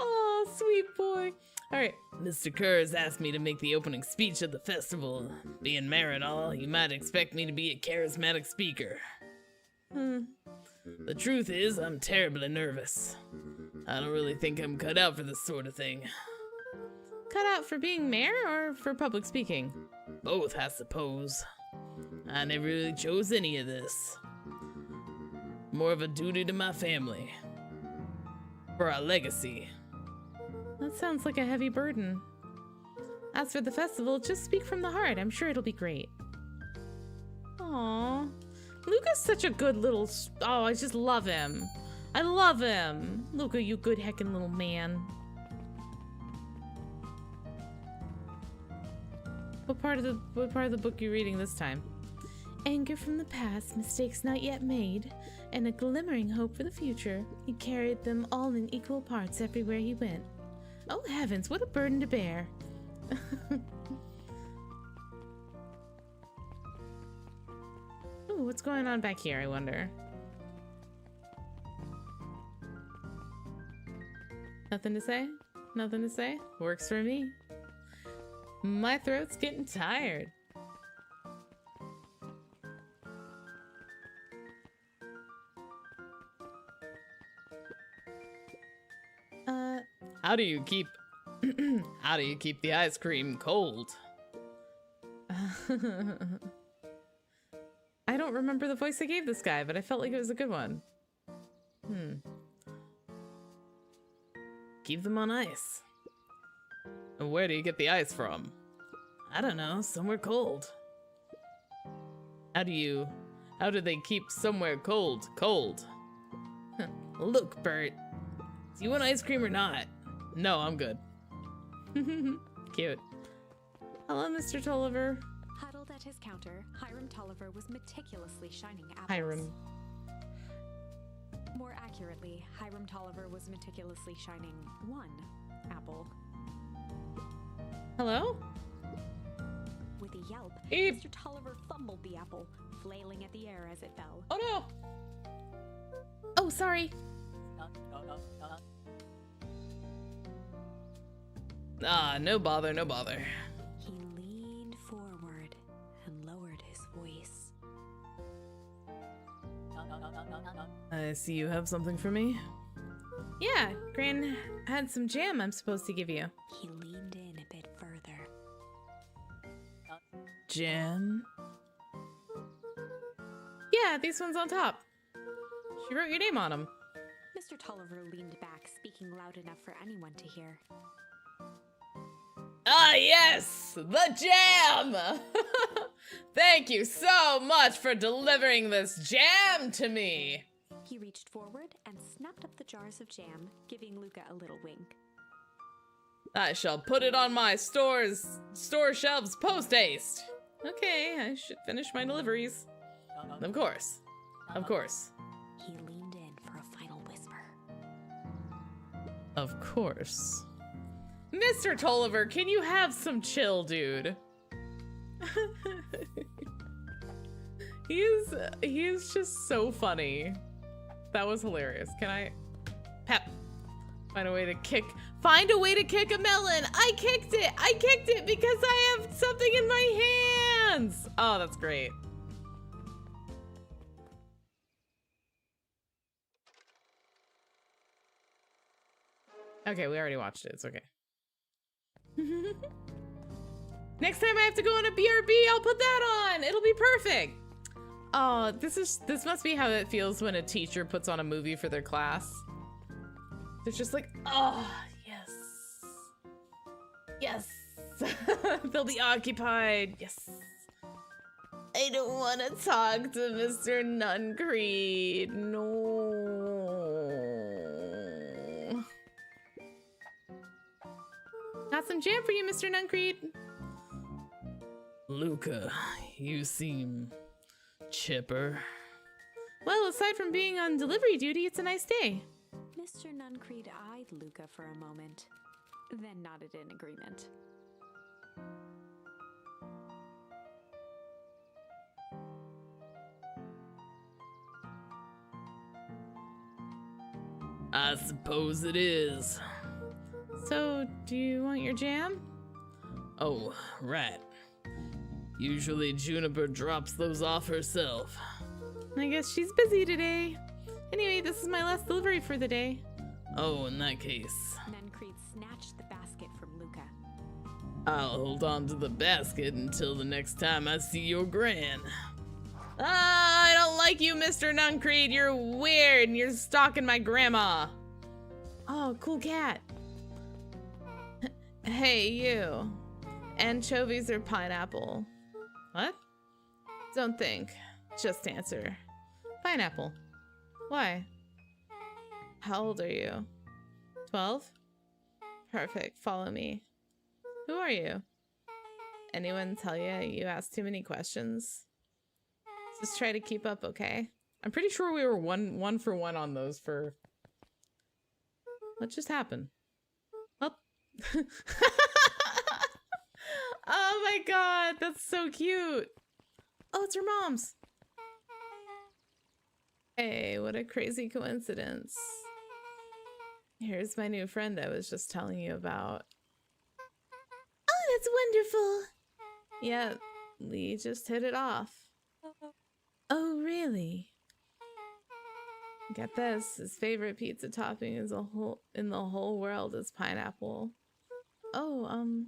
Oh, sweet boy. All right. Mr. Kurz asked me to make the opening speech of the festival. Being mayor and all, you might expect me to be a charismatic speaker. The truth is, I'm terribly nervous. I don't really think I'm cut out for this sort of thing. Cut out for being mayor or for public speaking? Both, I suppose. I never really chose any of this. More of a duty to my family. For our legacy. That sounds like a heavy burden. As for the festival, just speak from the heart. I'm sure it'll be great. Aww. Luca's such a good little... Oh, I just love him. I love him. Luca, you good heckin' little man. What part of the book are you reading this time? Anger from the past, mistakes not yet made, and a glimmering hope for the future. He carried them all in equal parts everywhere he went. Oh heavens, what a burden to bear. Ooh, what's going on back here, I wonder? Nothing to say? Nothing to say? Works for me. My throat's getting tired. How do you keep the ice cream cold? I don't remember the voice I gave this guy, but I felt like it was a good one. Keep them on ice. And where do you get the ice from? I don't know, somewhere cold. How do they keep somewhere cold? Look, Bert. Do you want ice cream or not? No, I'm good. Cute. Hello, Mr. Tolliver. Huddled at his counter, Hiram Tolliver was meticulously shining apples. Hiram. More accurately, Hiram Tolliver was meticulously shining one apple. Hello? With a yelp, Eep. Mr. Tolliver fumbled the apple, flailing at the air as it fell. Oh no! Oh, sorry. Ah, no bother, no bother. He leaned forward and lowered his voice. I see you have something for me. Yeah, Gran had some jam I'm supposed to give you. He leaned in a bit further. Jam? Yeah, these ones on top. She wrote your name on them. Mr. Tolliver leaned back, speaking loud enough for anyone to hear. Ah, yes! The jam! Thank you so much for delivering this jam to me! He reached forward and snapped up the jars of jam, giving Luca a little wink. I shall put it on my store shelves post-haste. Okay, I should finish my deliveries. Of course. Of course. He leaned in for a final whisper. Of course. Mr. Tolliver, can you have some chill, dude? He is just so funny. That was hilarious. Can I find a way to kick a melon? I kicked it because I have something in my hands. Oh, that's great. Okay, we already watched it. It's okay. Next time I have to go on a BRB, I'll put that on. It'll be perfect. Oh, this must be how it feels when a teacher puts on a movie for their class. They're just like, oh, yes. Yes. They'll be occupied. Yes. I don't want to talk to Mr. Nuncreed. No. Got some jam for you, Mr. Nuncreed. Luca, you seem chipper. Well, aside from being on delivery duty, it's a nice day. Mr. Nuncreed eyed Luca for a moment, then nodded in agreement. I suppose it is. So, do you want your jam? Oh, right. Usually Juniper drops those off herself. I guess she's busy today. Anyway, this is my last delivery for the day. Oh, in that case. Nuncreed snatched the basket from Luca. I'll hold on to the basket until the next time I see your gran. Ah, I don't like you, Mr. Nuncreed. You're weird and you're stalking my grandma. Oh, cool cat. Hey, you. Anchovies or pineapple? What? Don't think. Just answer. Pineapple. Why? How old are you? 12? Perfect. Follow me. Who are you? Anyone tell you you ask too many questions? Just try to keep up, okay? I'm pretty sure we were one for one on those for... What just happened? Oh. Oh my god, that's so cute. Oh, it's her mom's. Hey, what a crazy coincidence. Here's my new friend I was just telling you about. Oh, that's wonderful. Yeah, we just hit it off. Oh, really? Get this, his favorite pizza topping is in the whole world is pineapple. Oh,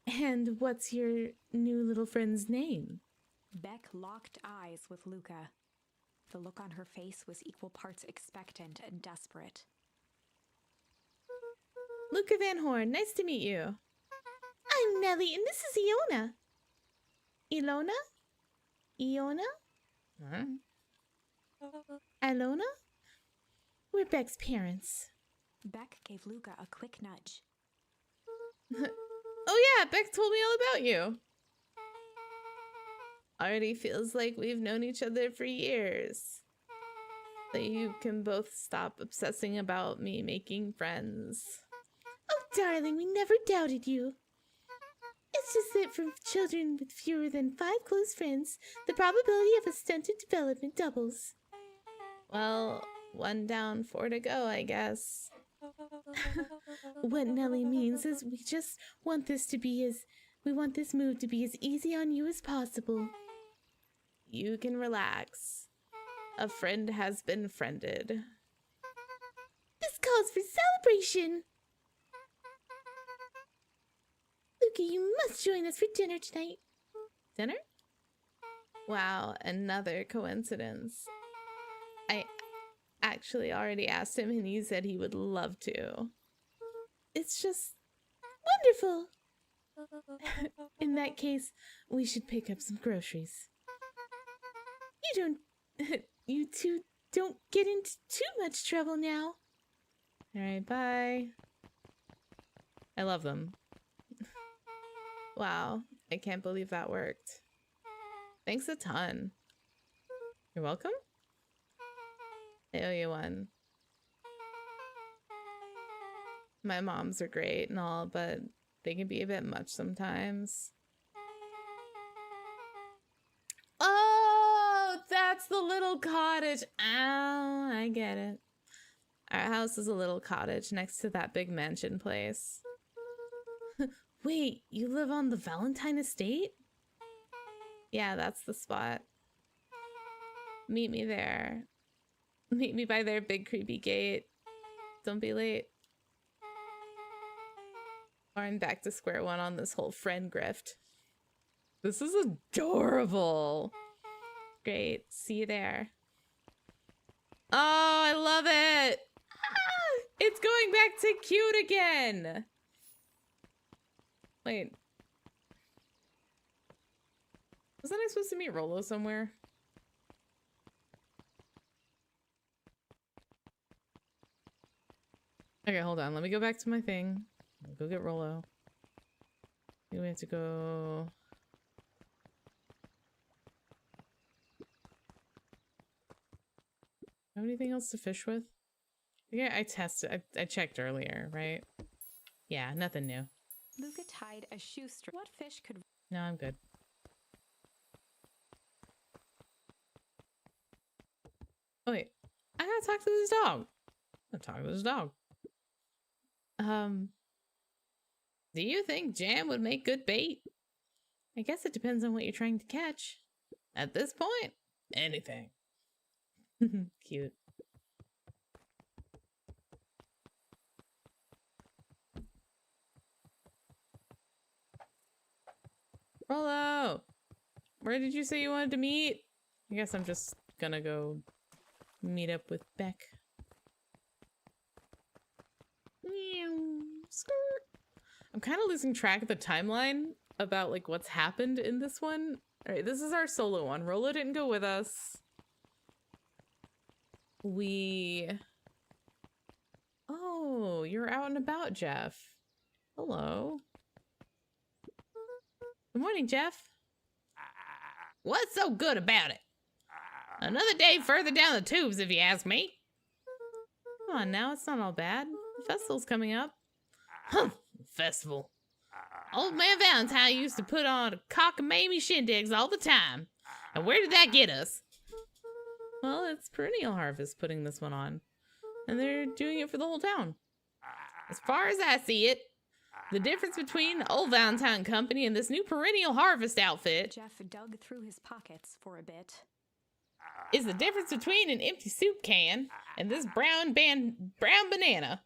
And what's your new little friend's name? Beck locked eyes with Luca. The look on her face was equal parts expectant and desperate. Luca Van Horn, nice to meet you. I'm Nellie, and this is Iona. Ilona? Iona? Huh? Alona? We're Beck's parents. Beck gave Luca a quick nudge. Oh yeah, Beck told me all about you. Already feels like we've known each other for years. That you can both stop obsessing about me making friends. Oh, darling, we never doubted you. It's just that for children with fewer than 5 close friends, the probability of a stunted development doubles. Well, 1 down, 4 to go, I guess. What Nellie means is we just want this move to be as easy on you as possible. You can relax. A friend has been friended. This calls for celebration. Luca, you must join us for dinner tonight. Dinner? Wow, another coincidence. I actually already asked him and he said he would love to. It's just wonderful. In that case, we should pick up some groceries. You two don't get into too much trouble now. Alright, bye. I love them. Wow, I can't believe that worked. Thanks a ton. You're welcome? I owe you one. My moms are great and all, but they can be a bit much sometimes. Oh, that's the little cottage. Oh, I get it. Our house is a little cottage next to that big mansion place. Wait, you live on the Valentine estate? Yeah, that's the spot. Meet me there. Meet me by their big creepy gate. Don't be late. Or I'm back to square one on this whole friend grift. This is adorable. Great. See you there. Oh, I love it. Ah, it's going back to cute again. Wait. Wasn't I supposed to meet Rolo somewhere? Okay, hold on. Let me go back to my thing. I'll go get Rolo. I think we have to go... Have anything else to fish with? Yeah, I tested. I checked earlier, right? Yeah, nothing new. Luca tied a shoestring. What fish could... No, I'm good. Oh, wait. I gotta talk to this dog. I'm gonna talk to this dog. Do you think jam would make good bait? I guess it depends on what you're trying to catch. At this point, anything. Cute. Rollo! Where did you say you wanted to meet? I guess I'm just gonna go meet up with Beck. Meow. Skirt. I'm kind of losing track of the timeline about like what's happened in this one. All right, this is our solo one. Rollo didn't go with us. Oh, you're out and about, Jeff. Hello. Good morning, Jeff. What's so good about it? Another day further down the tubes, if you ask me. Come on now, it's not all bad. The festival's coming up. Huh, festival. Old man Valentine used to put on cockamamie shindigs all the time. And where did that get us? Well, it's Perennial Harvest putting this one on. And they're doing it for the whole town. As far as I see it, the difference between the old Valentine Company and this new Perennial Harvest outfit Jeff dug through his pockets for a bit. is the difference between an empty soup can and this brown banana.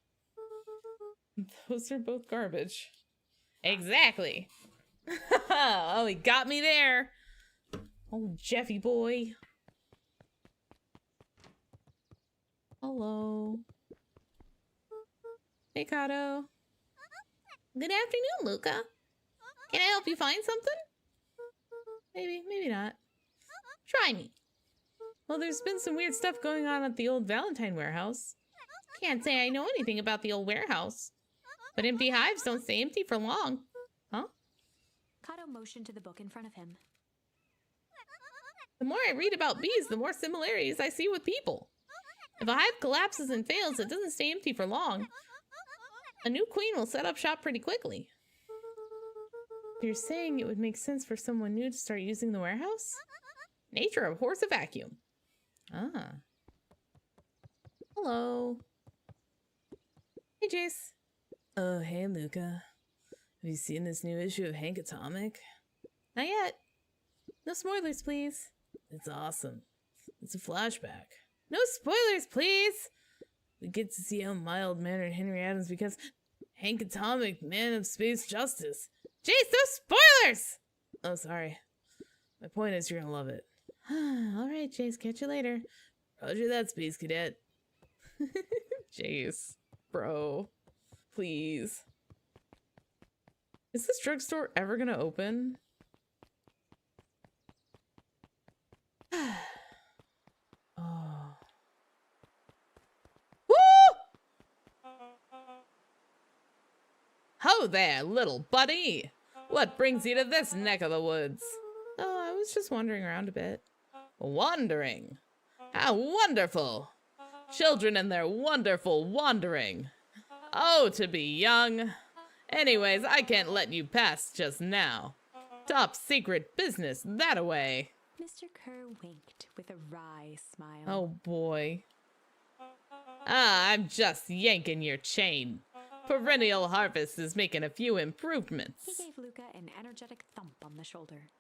Those are both garbage. Exactly. Oh, he got me there. Oh, Jeffy boy. Hello. Hey, Kato. Good afternoon, Luca. Can I help you find something? Maybe, maybe not. Try me. Well, there's been some weird stuff going on at the old Valentine warehouse. Can't say I know anything about the old warehouse. But empty hives don't stay empty for long. Huh? Kato motioned to the book in front of him. The more I read about bees, the more similarities I see with people. If a hive collapses and fails, it doesn't stay empty for long. A new queen will set up shop pretty quickly. You're saying it would make sense for someone new to start using the warehouse? Nature abhors a vacuum. Ah. Hello. Hey, Jace. Oh, hey, Luca. Have you seen this new issue of Hank Atomic? Not yet. No spoilers, please. It's awesome. It's a flashback. No spoilers, please! We get to see how mild-mannered Henry Adams becomes Hank Atomic, man of space justice. Jace, no spoilers! Oh, sorry. My point is you're gonna love it. Alright, Jace, catch you later. Roger that, Space Cadet. Jace. Bro. Please. Is this drugstore ever gonna open? Oh. Woo! Ho there, little buddy! What brings you to this neck of the woods? Oh, I was just wandering around a bit. Wandering? How wonderful! Children and their wonderful wandering. Oh, to be young. Anyways, I can't let you pass just now. Top secret business, that-a-way. Mr. Kerr winked with a wry smile. Oh boy. Ah, I'm just yanking your chain. Perennial Harvest is making a few improvements. He gave Luca an energetic thump on the shoulder.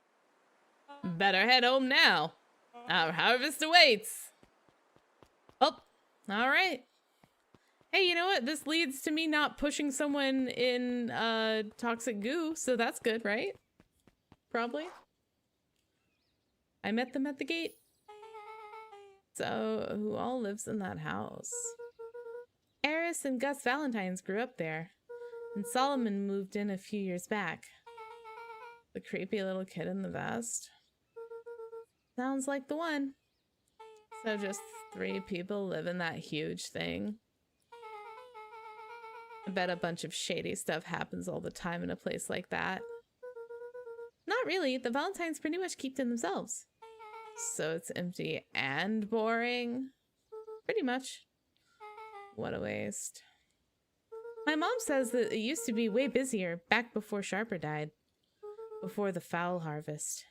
Better head home now. Our harvest awaits. Oh, all right. Hey, you know what? This leads to me not pushing someone in toxic goo, so that's good, right? Probably. I met them at the gate. So, who all lives in that house? Eris and Gus Valentines grew up there, and Solomon moved in a few years back. The creepy little kid in the vest. Sounds like the one. So just 3 people live in that huge thing. I bet a bunch of shady stuff happens all the time in a place like that. Not really. The Valentines pretty much keep to themselves. So it's empty and boring? Pretty much. What a waste. My mom says that it used to be way busier back before Sharper died. Before the fowl harvest.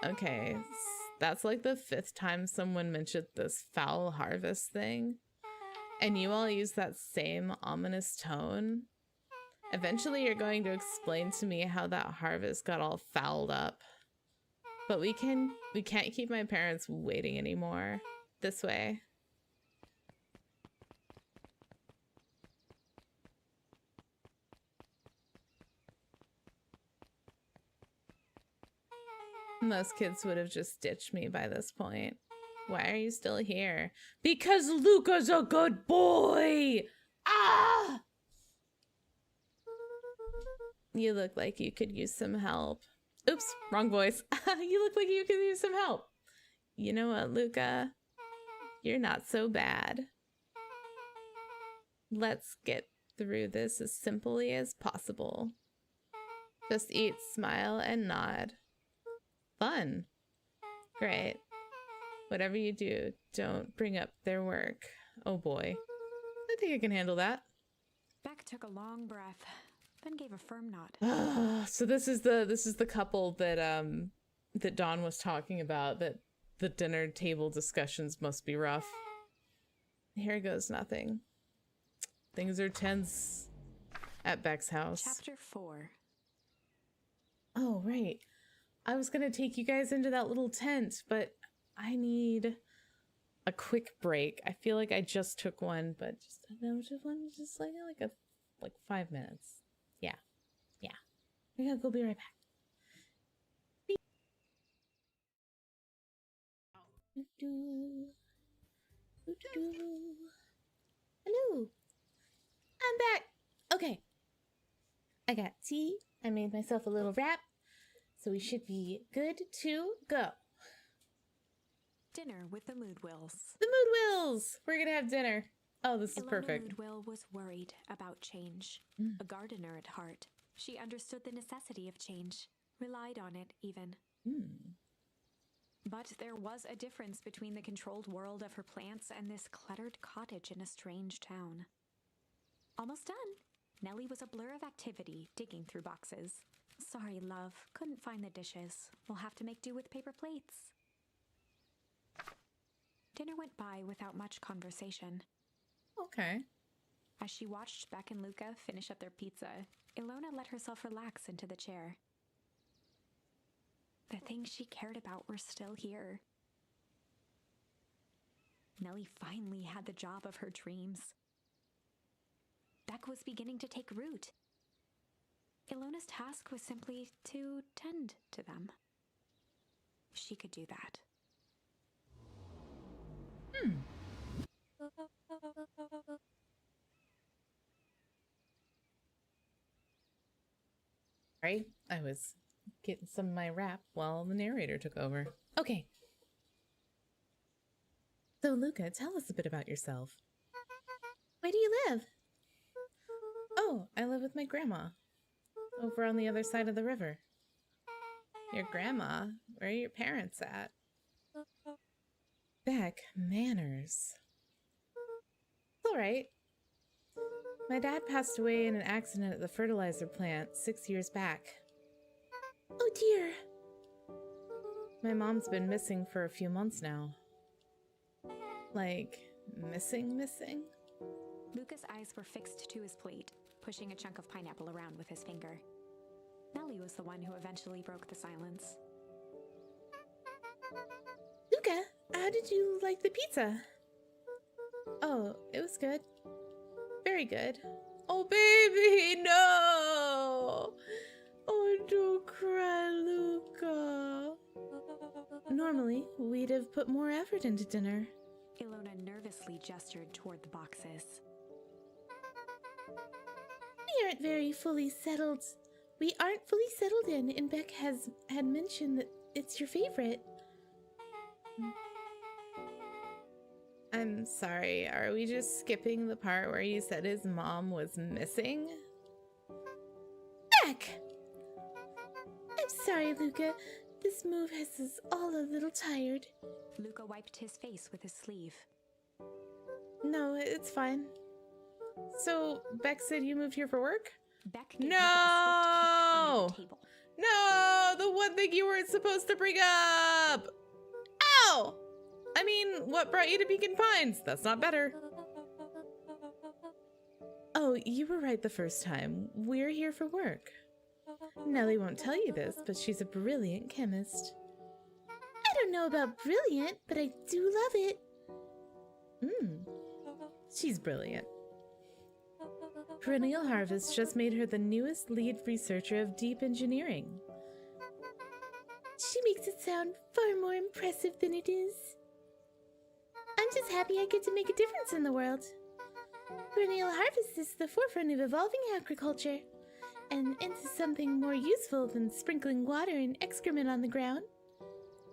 Okay, that's like the 5th time someone mentioned this fowl harvest thing. And you all use that same ominous tone. Eventually you're going to explain to me how that harvest got all fouled up. But we can't keep my parents waiting anymore. This way. Most kids would have just ditched me by this point. Why are you still here? Because Luca's a good boy! Ah! You look like you could use some help. Oops, wrong voice. You look like you could use some help. You know what, Luca? You're not so bad. Let's get through this as simply as possible. Just eat, smile, and nod. Fun. Great. Whatever you do, don't bring up their work. Oh boy. I think I can handle that. Beck took a long breath, then gave a firm nod. So this is the couple that that Dawn was talking about, that the dinner table discussions must be rough. Here goes nothing. Things are tense at Beck's house. Chapter 4. Oh, right. I was gonna take you guys into that little tent, but I need a quick break. I feel like I just took one, but just like 5 minutes. Yeah. We're gonna go be right back. Hello. I'm back. Okay. I got tea. I made myself a little wrap. So we should be good to go. Dinner with the Moodwills. The Moodwills! We're gonna have dinner. Oh, this is Ilona perfect. Moodwill was worried about change. A gardener at heart, she understood the necessity of change, relied on it even. But there was a difference between the controlled world of her plants and this cluttered cottage in a strange town. Almost done. Nellie was a blur of activity, digging through boxes. Sorry, love. Couldn't find the dishes. We'll have to make do with paper plates. Dinner went by without much conversation. Okay. As she watched Beck and Luca finish up their pizza, Ilona let herself relax into the chair. The things she cared about were still here. Nellie finally had the job of her dreams. Beck was beginning to take root. Ilona's task was simply to tend to them. She could do that. Sorry, I was getting some of my wrap while the narrator took over. Okay. So, Luca, tell us a bit about yourself. Where do you live? Oh, I live with my grandma. Over on the other side of the river. Your grandma? Where are your parents at? Beck, manners. All right. My dad passed away in an accident at the fertilizer plant 6 years back. Oh dear. My mom's been missing for a few months now. Like, missing? Luca's eyes were fixed to his plate, pushing a chunk of pineapple around with his finger. Nellie was the one who eventually broke the silence. Luca, how did you like the pizza? Oh, it was good. Very good. Oh, baby, no! Oh, don't cry, Luca. Normally, we'd have put more effort into dinner. Ilona nervously gestured toward the boxes. We aren't very fully settled. We aren't fully settled in, and Beck had mentioned that it's your favorite. I'm sorry, are we just skipping the part where you said his mom was missing? Beck! I'm sorry, Luca. This move has us all a little tired. Luca wiped his face with his sleeve. No, it's fine. So, Beck said you moved here for work? Beck gave Luca a swift kick under the No! table. No! The one thing you weren't supposed to bring up! Ow! I mean, what brought you to Beacon Pines? That's not better. Oh, you were right the first time. We're here for work. Nellie won't tell you this, but she's a brilliant chemist. I don't know about brilliant, but I do love it. She's brilliant. Perennial Harvest just made her the newest lead researcher of deep engineering. She makes it sound far more impressive than it is. I'm just happy I get to make a difference in the world. Perennial Harvest is the forefront of evolving agriculture, and into something more useful than sprinkling water and excrement on the ground.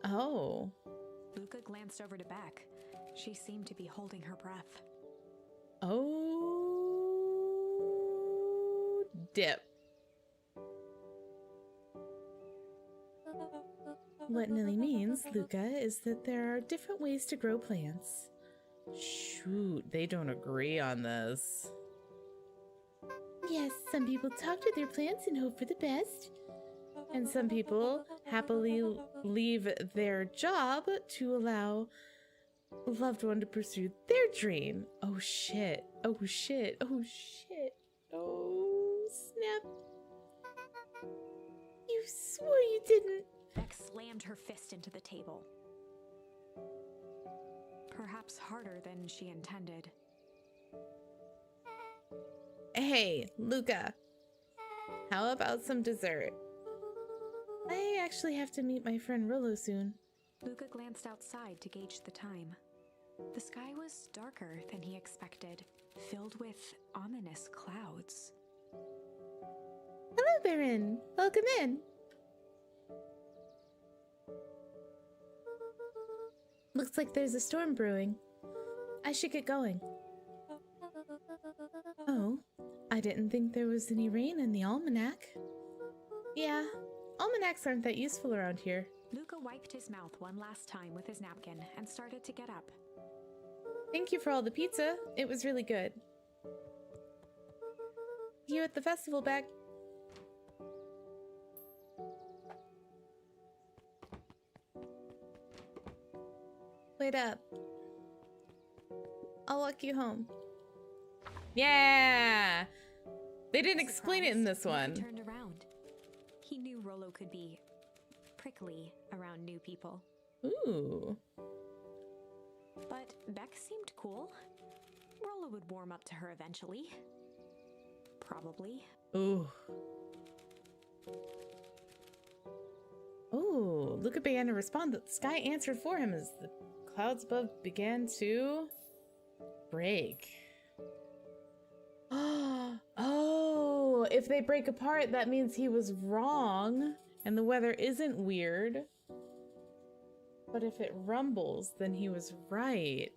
Oh. Luca glanced over to Beck. She seemed to be holding her breath. Oh. Dip. What Nilly means, Luca, is that there are different ways to grow plants. Shoot, they don't agree on this. Yes, some people talk to their plants and hope for the best. And some people happily leave their job to allow a loved one to pursue their dream. Oh shit. Oh shit. Oh shit. Oh snap. You swore you didn't. Beck slammed her fist into the table. Perhaps harder than she intended. Hey, Luca. How about some dessert? I actually have to meet my friend Rollo soon. Luca glanced outside to gauge the time. The sky was darker than he expected, filled with ominous clouds. Hello, Baron. Welcome in. Looks like there's a storm brewing. I should get going. Oh, I didn't think there was any rain in the almanac. Yeah, almanacs aren't that useful around here. Luca wiped his mouth one last time with his napkin and started to get up. Thank you for all the pizza. It was really good. See you at the festival, Beck. Wait up. I'll walk you home. Yeah! They didn't explain it in this one. He turned around. He knew Rollo could be prickly around new people. Ooh. But Beck seemed cool. Rollo would warm up to her eventually. Probably. Ooh. Ooh, Luca began to respond, but the sky answered for him as the clouds above began to break. Oh, if they break apart, that means he was wrong and the weather isn't weird. But if it rumbles, then he was right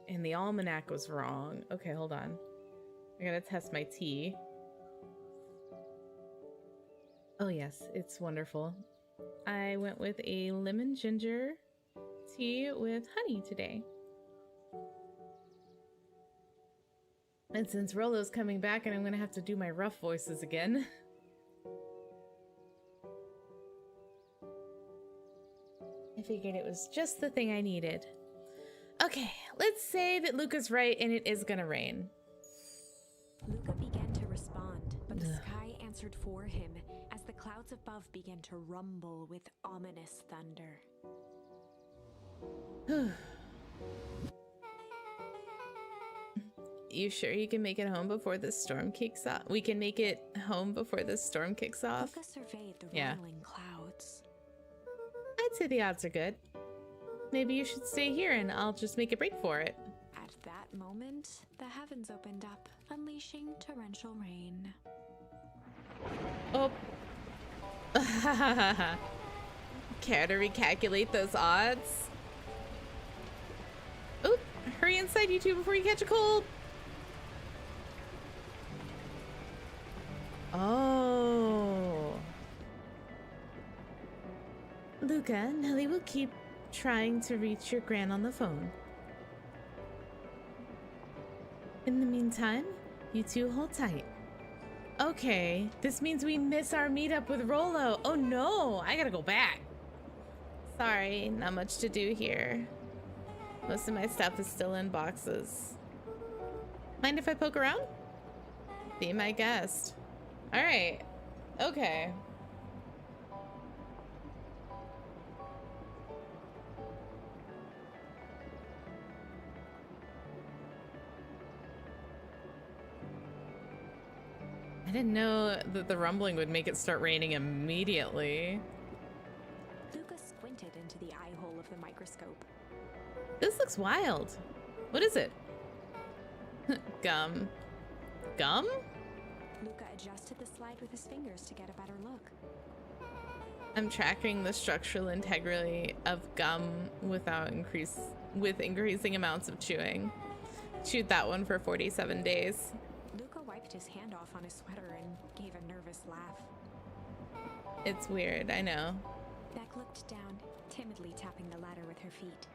and the almanac was wrong. Okay, hold on. I gotta test my tea. Oh yes, it's wonderful. I went with a lemon ginger tea with honey today. And since Rollo's coming back and I'm gonna have to do my rough voices again. I figured it was just the thing I needed. Okay, let's say that Luca's right and it is gonna rain. Luca began to respond, but the sky answered for him as the clouds above began to rumble with ominous thunder. You sure you can make it home before the storm kicks off? We can make it home before the storm kicks off? Luca surveyed the Yeah. rolling clouds. I'd say the odds are good. Maybe you should stay here and I'll just make a break for it. At that moment, the heavens opened up, unleashing torrential rain. Oh. Care to recalculate those odds? Oop, hurry inside, you two, before you catch a cold. Oh. Luca, Nelly will keep trying to reach your gran on the phone. In the meantime, you two hold tight. Okay, this means we miss our meetup with Rollo. Oh no, I gotta go back. Sorry, not much to do here. Most of my stuff is still in boxes. Mind if I poke around? Be my guest. All right, okay. I didn't know that the rumbling would make it start raining immediately. Luca squinted into the eye hole of the microscope. This looks wild. What is it? Gum. Gum? Luca adjusted the slide with his fingers to get a better look. I'm tracking the structural integrity of gum with increasing amounts of chewing. Chewed that one for 47 days. Luca wiped his hand off on his sweater and gave a nervous laugh. It's weird, I know. Beck looked down, timidly tapping the ladder with her feet.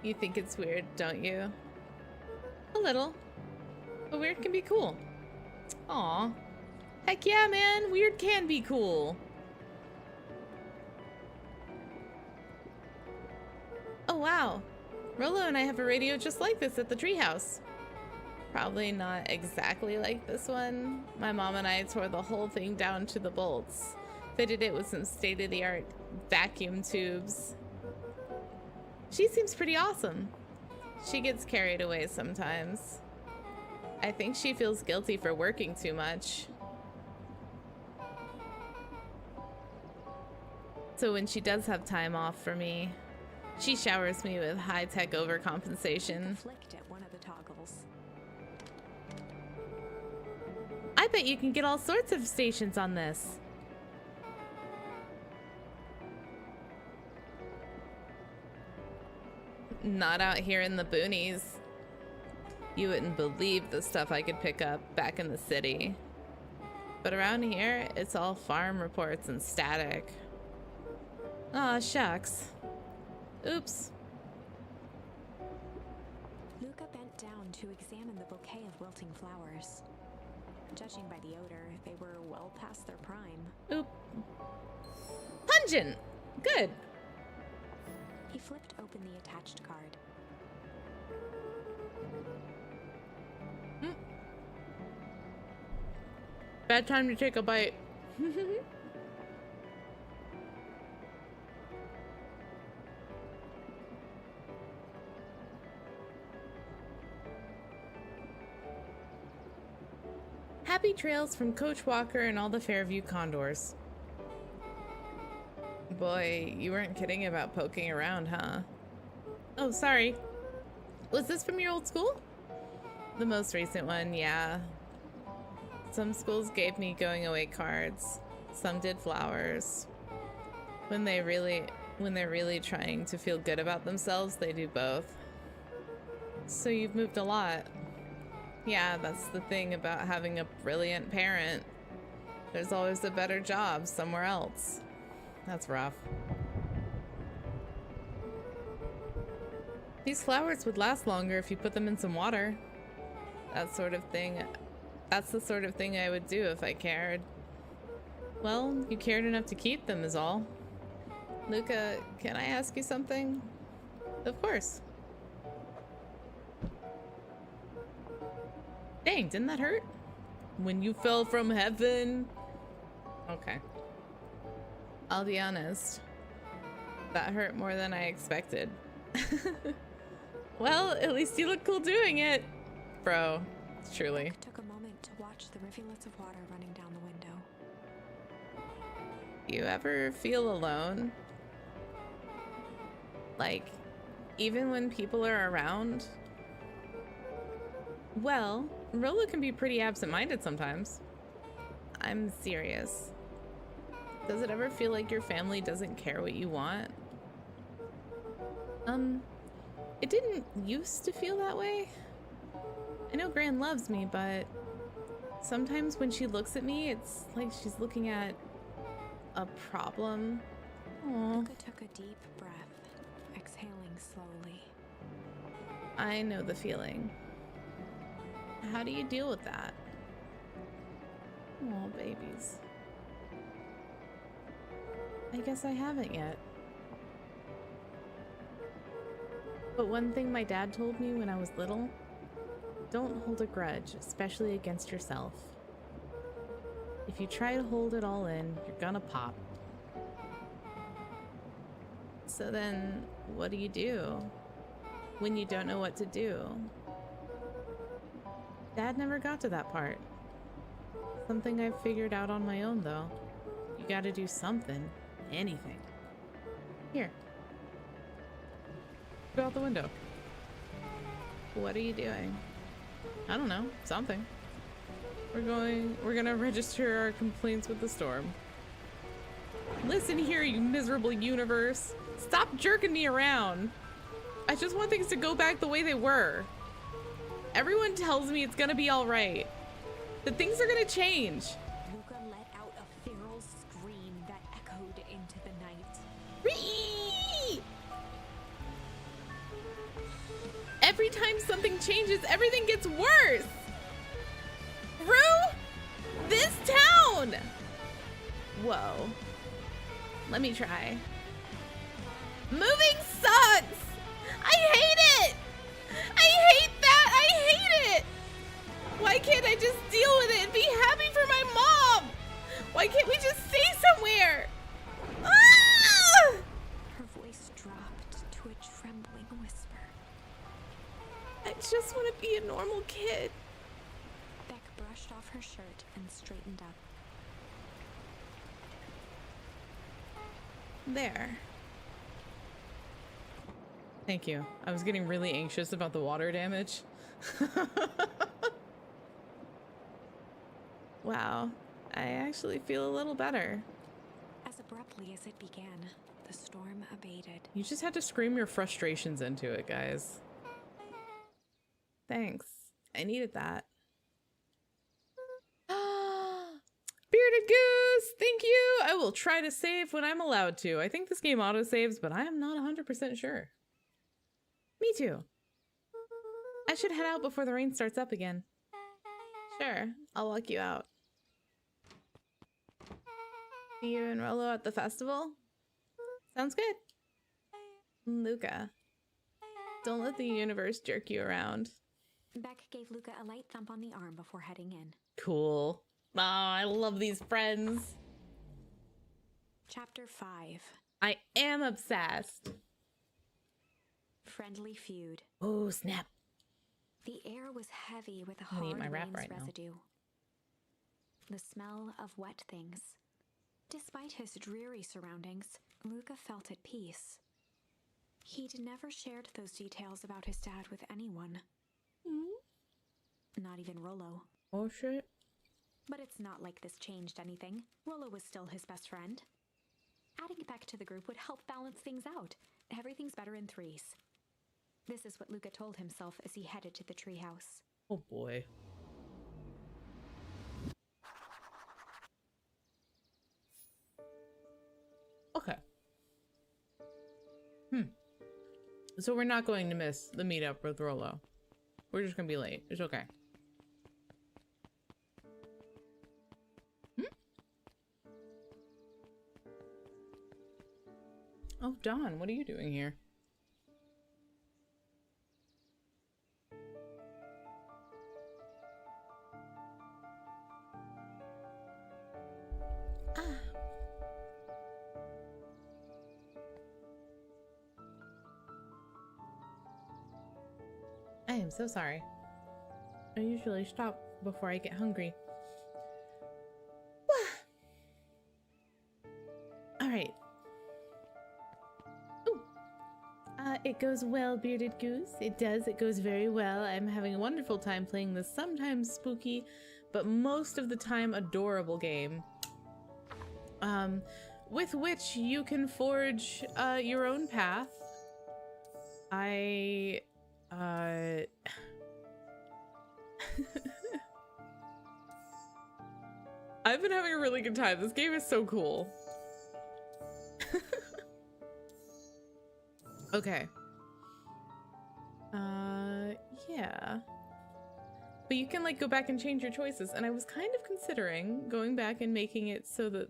You think it's weird, don't you? A little. But weird can be cool. Aw. Heck yeah, man! Weird can be cool. Oh wow. Rolo and I have a radio just like this at the treehouse. Probably not exactly like this one. My mom and I tore the whole thing down to the bolts. Fitted it with some state-of-the-art vacuum tubes. She seems pretty awesome. She gets carried away sometimes. I think she feels guilty for working too much. So when she does have time off for me, she showers me with high-tech overcompensation. Luca flicked at one of the toggles. I bet you can get all sorts of stations on this. Not out here in the boonies. You wouldn't believe the stuff I could pick up back in the city. But around here, it's all farm reports and static. Aw, shucks. Oops. Luca bent down to examine the bouquet of wilting flowers. Judging by the odor, they were well past their prime. Oop. Pungent! Good. He flipped open the attached card. Bad time to take a bite. Happy trails from Coach Walker and all the Fairview Condors. Boy, you weren't kidding about poking around, huh? Oh, sorry. Was this from your old school? The most recent one, yeah. Some schools gave me going away cards. Some did flowers. When they're really trying to feel good about themselves, they do both. So you've moved a lot. Yeah, that's the thing about having a brilliant parent. There's always a better job somewhere else. That's rough. These flowers would last longer if you put them in some water. That sort of thing. That's the sort of thing I would do if I cared. Well, you cared enough to keep them is all. Luca, can I ask you something? Of course. Dang, didn't that hurt? When you fell from heaven? Okay. I'll be honest. That hurt more than I expected. Well, at least you look cool doing it. Bro, truly. Luke took a moment to watch the rivulets of water running down the window. You ever feel alone? Like, even when people are around? Well, Rolo can be pretty absent-minded sometimes. I'm serious. Does it ever feel like your family doesn't care what you want? It didn't used to feel that way. I know Gran loves me, but sometimes when she looks at me, it's like she's looking at a problem. Aww. Luca took a deep breath, exhaling slowly. I know the feeling. How do you deal with that? Oh, babies. I guess I haven't yet. But one thing my dad told me when I was little, don't hold a grudge, especially against yourself. If you try to hold it all in, you're gonna pop. So then, what do you do when you don't know what to do? Dad never got to that part. Something I've figured out on my own, though. You gotta do something. anything. Here. Go out the window. What are you doing? I don't know. Something. We're gonna register our complaints with the storm. Listen here, you miserable universe. Stop jerking me around. I just want things to go back the way they were. Everyone tells me it's gonna be alright. That things are gonna change. Luca let out a feral scream that echoed into the night. Whee! Every time something changes, everything gets worse. Rue, this town. Whoa. Let me try. Moving sucks. I hate it. I hate that. I hate it. Why can't I just deal with it and be happy for my mom? Why can't we just stay somewhere? Ah! Her voice dropped to a trembling whisper. I just want to be a normal kid. Beck brushed off her shirt and straightened up. There. Thank you. I was getting really anxious about the water damage. Wow. I actually feel a little better. As abruptly as it began, the storm abated. You just had to scream your frustrations into it, guys. Thanks. I needed that. Bearded Goose, thank you. I will try to save when I'm allowed to. I think this game auto-saves, but I am not 100% sure. Me too. I should head out before the rain starts up again. Sure, I'll walk you out. See you and Rolo at the festival? Sounds good. Luca, don't let the universe jerk you around. Beck gave Luca a light thump on the arm before heading in. Cool. Oh, I love these friends. Chapter 5. I am obsessed. Friendly Feud. Oh, snap. The air was heavy with a I'm gonna eat hard my wrap rain's right now. residue. The smell of wet things. Despite his dreary surroundings, Luca felt at peace. He'd never shared those details about his dad with anyone. Not even Rolo. Oh, shit. But it's not like this changed anything. Rolo was still his best friend. Adding Beck to the group would help balance things out. Everything's better in threes. This is what Luca told himself as he headed to the treehouse. Oh, boy. Okay. So we're not going to miss the meetup with Rolo. We're just gonna be late. It's okay. Oh, Dawn, what are you doing here? I am so sorry. I usually stop before I get hungry. All right. Ooh. It goes well, Bearded Goose. It does. It goes very well. I'm having a wonderful time playing this sometimes spooky, but most of the time adorable game. With which you can forge your own path. I've been having a really good time. This game is so cool. Okay. Yeah. But you can like go back and change your choices, and I was kind of considering going back and making it so that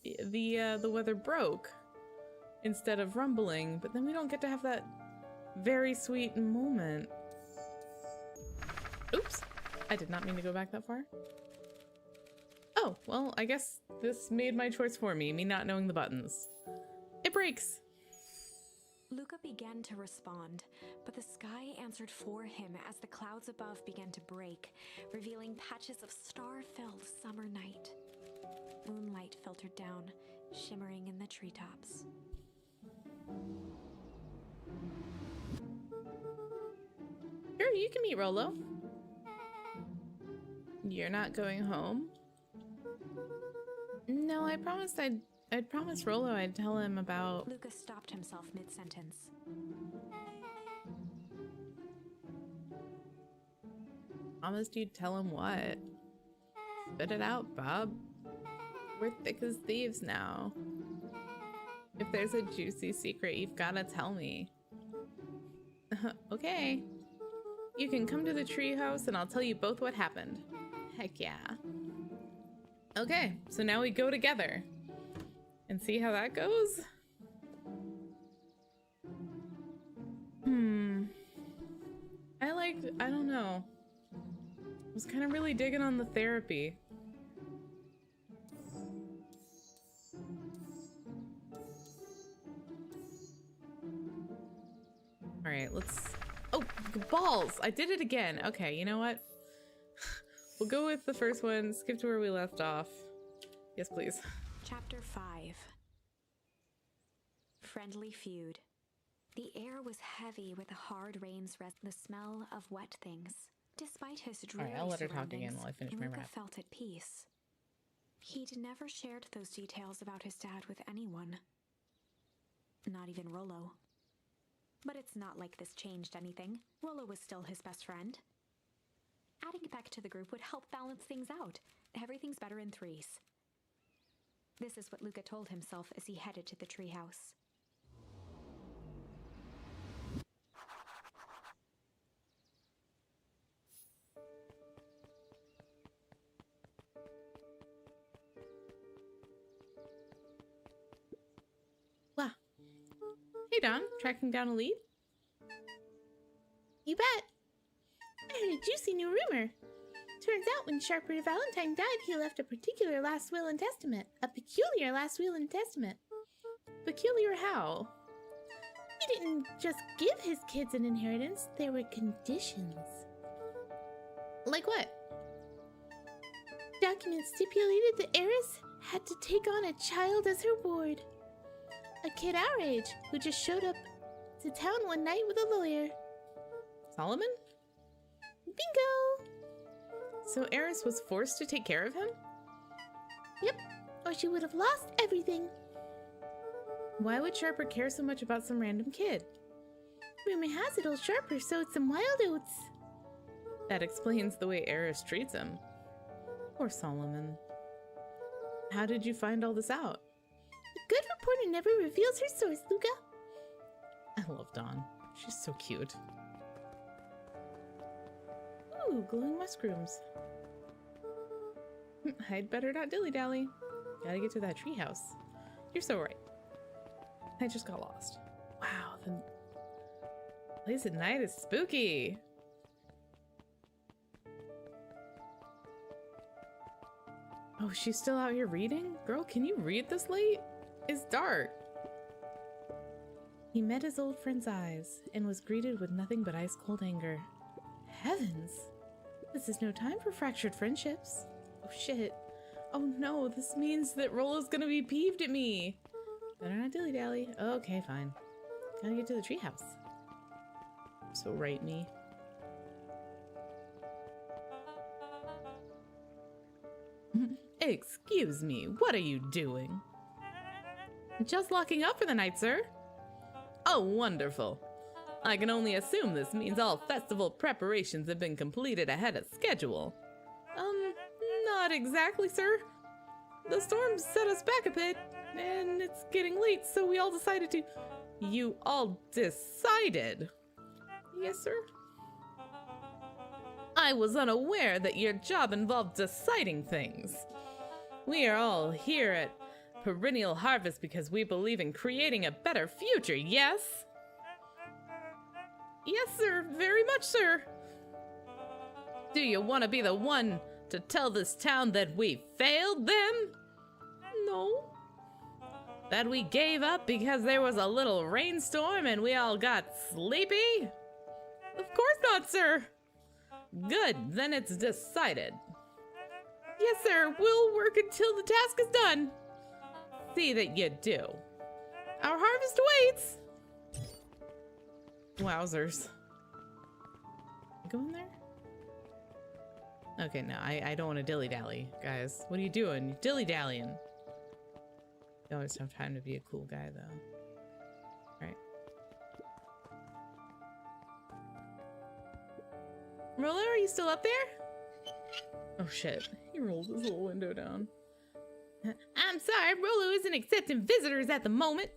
the weather broke instead of rumbling, but then we don't get to have that very sweet moment. Oops. I did not mean to go back that far. Oh, well, I guess this made my choice for me not knowing the buttons. It breaks. Luca began to respond, but the sky answered for him as the clouds above began to break, revealing patches of star-filled summer night. Moonlight filtered down, shimmering in the treetops. Sure, you can meet Rolo. You're not going home? No, I promised I'd promise Rolo I'd tell him about... Lucas stopped himself mid-sentence. Promised you'd tell him what? Spit it out, Bob. We're thick as thieves now. If there's a juicy secret, you've gotta tell me. Okay. You can come to the treehouse and I'll tell you both what happened. Heck yeah. Okay, so now we go together. And see how that goes? I don't know. I was kind of really digging on the therapy. All right, let's... Oh, balls! I did it again. Okay, you know what? We'll go with the first one, skip to where we left off. Yes, please. Chapter 5. Friendly Feud. The air was heavy with the hard rains, the smell of wet things. Despite his dreary I'll let her talk again surroundings, while I finish my Iluka rap. felt at peace. He'd never shared those details about his dad with anyone. Not even Rolo. But it's not like this changed anything. Rolo was still his best friend. Adding Beck to the group would help balance things out. Everything's better in threes. This is what Luca told himself as he headed to the treehouse. Wow. Hey, Don. Tracking down a lead? You bet. I heard a juicy new rumor. Turns out when Sharper Valentine died, he left a particular last will and testament. A peculiar last will and testament. Peculiar how? He didn't just give his kids an inheritance, there were conditions. Like what? Documents stipulated the heiress had to take on a child as her ward. A kid our age who just showed up to town one night with a lawyer. Solomon? Bingo! So Eris was forced to take care of him? Yep, or she would have lost everything. Why would Sharper care so much about some random kid? Rumor has it old Sharper sowed some wild oats. That explains the way Eris treats him. Poor Solomon. How did you find all this out? A good reporter never reveals her source, Luca. I love Dawn. She's so cute. Ooh, glowing mushrooms. I'd better not dilly-dally. Gotta get to that treehouse. You're so right. I just got lost. Wow, the place at night is spooky. Oh, she's still out here reading? Girl, can you read this late? It's dark. He met his old friend's eyes and was greeted with nothing but ice-cold anger. Heavens! This is no time for fractured friendships. Oh shit. Oh no, this means that Rolo's gonna be peeved at me. Better not dilly-dally. Okay, fine. Gotta get to the treehouse. So right me. Excuse me, what are you doing? Just locking up for the night, sir. Oh, wonderful. I can only assume this means all festival preparations have been completed ahead of schedule. Not exactly, sir. The storm set us back a bit, and it's getting late, so we all decided to... You all decided? Yes, sir. I was unaware that your job involved deciding things. We are all here at Perennial Harvest because we believe in creating a better future, yes? Yes, sir. Very much, sir. Do you want to be the one to tell this town that we failed them? No. That we gave up because there was a little rainstorm and we all got sleepy? Of course not, sir. Good, then it's decided. Yes, sir. We'll work until the task is done. see that you do. Our harvest waits! Wowzers. Go in there? Okay, no, I don't want to dilly-dally, guys. What are you doing? You're dilly-dallying. You always have time to be a cool guy, though. Right. Rolo, are you still up there? Oh, shit. He rolled his little window down. I'm sorry, Rolo isn't accepting visitors at the moment.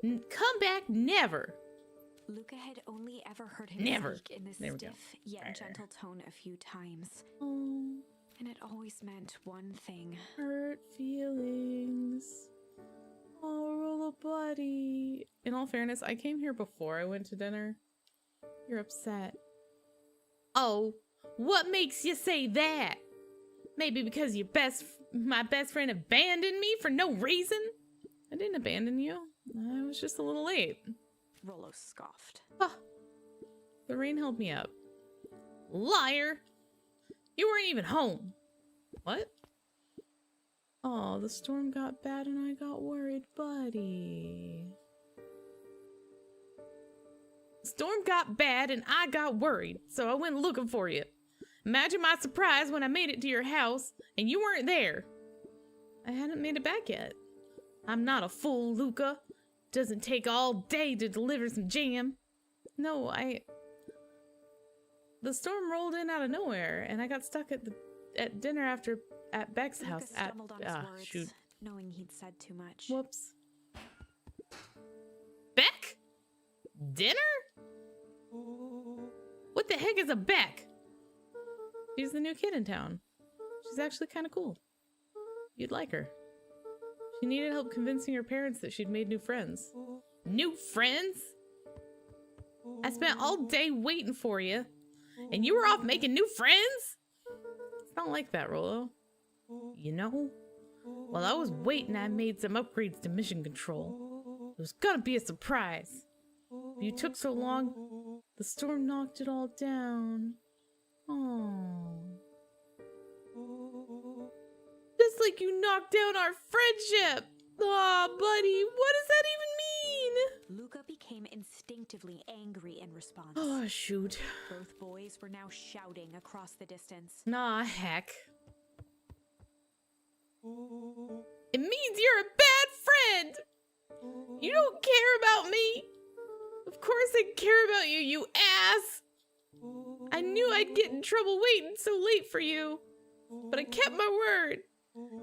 Come back never. Luca had only ever heard him speak in this stiff yet gentle tone a few times. Oh, And it always meant one thing. hurt feelings. Oh, Rolo buddy. In all fairness, I came here before I went to dinner. You're upset. Oh, what makes you say that? Maybe because my best friend abandoned me for no reason? I didn't abandon you. I was just a little late. Rolo scoffed. Oh, the rain held me up. Liar! You weren't even home. What? Oh, the storm got bad and I got worried, buddy. Storm got bad and I got worried, so I went looking for you. Imagine my surprise when I made it to your house and you weren't there. I hadn't made it back yet. I'm not a fool, Luca. Doesn't take all day to deliver some jam. No, the storm rolled in out of nowhere and I got stuck at dinner at Beck's Luca house. stumbled on his words, Shoot. knowing he'd said too much. Whoops. Beck? Dinner? What the heck is a Beck? She's the new kid in town. She's actually kind of cool. You'd like her. She needed help convincing her parents that she'd made new friends. New friends? I spent all day waiting for you, and you were off making new friends? It's not like that, Rolo. You know? While I was waiting, I made some upgrades to mission control. It was gonna be a surprise. But you took so long, the storm knocked it all down. Oh. Just like you knocked down our friendship. Aw, buddy, what does that even mean? Luca became instinctively angry in response. Oh, shoot. Both boys were now shouting across the distance. Nah, heck. It means you're a bad friend. You don't care about me. Of course I care about you, you ass. I knew I'd get in trouble waiting so late for you. But I kept my word.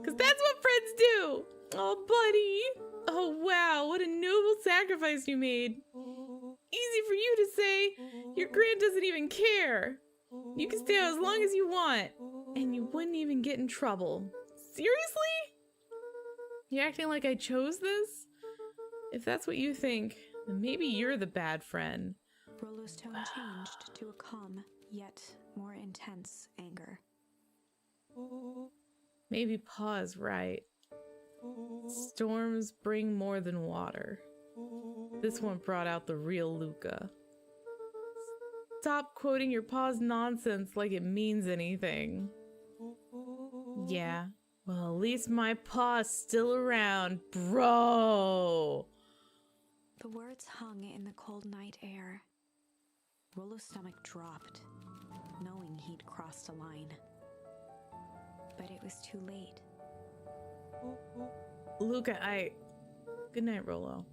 Because that's what friends do. Oh, buddy. Oh, wow. What a noble sacrifice you made. Easy for you to say. Your grand doesn't even care. You can stay out as long as you want. And you wouldn't even get in trouble. Seriously? You're acting like I chose this? If that's what you think, then maybe you're the bad friend. Rolo's tone changed to a calm, yet more intense anger. Maybe Pa's right. Storms bring more than water. This one brought out the real Luca. Stop quoting your Pa's nonsense like it means anything. Yeah, well, at least my Pa's still around, bro. The words hung in the cold night air. Rolo's stomach dropped, knowing he'd crossed a line. But it was too late. Luca, Good night, Rolo.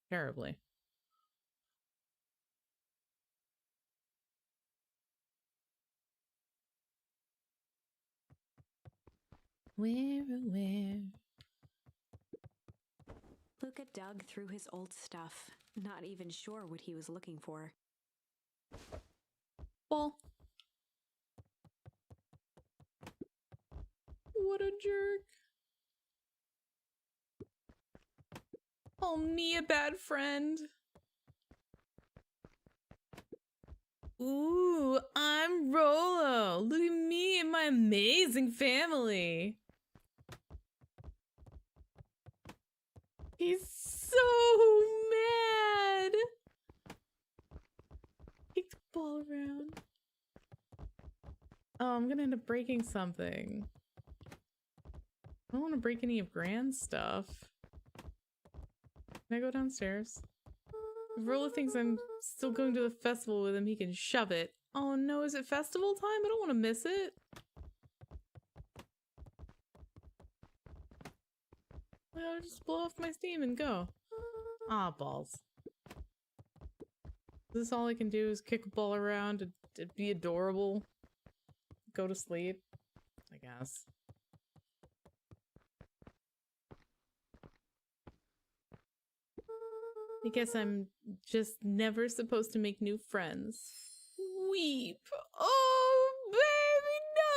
Terribly. Where? Luca dug through his old stuff, not even sure what he was looking for. Ball. What a jerk. Oh, me a bad friend. Ooh, I'm Rolo. Look at me and my amazing family. He's so mad. Kick the ball around. Oh, I'm gonna end up breaking something. I don't want to break any of Gran's stuff. Can I go downstairs? If Rolo thinks I'm still going to the festival with him, he can shove it. Oh no, is it festival time? I don't want to miss it. I'll just blow off my steam and go. Ah, balls. Is this all I can do is kick a ball around to be adorable? Go to sleep? I guess. I guess I'm just never supposed to make new friends. Weep. Oh, baby, no!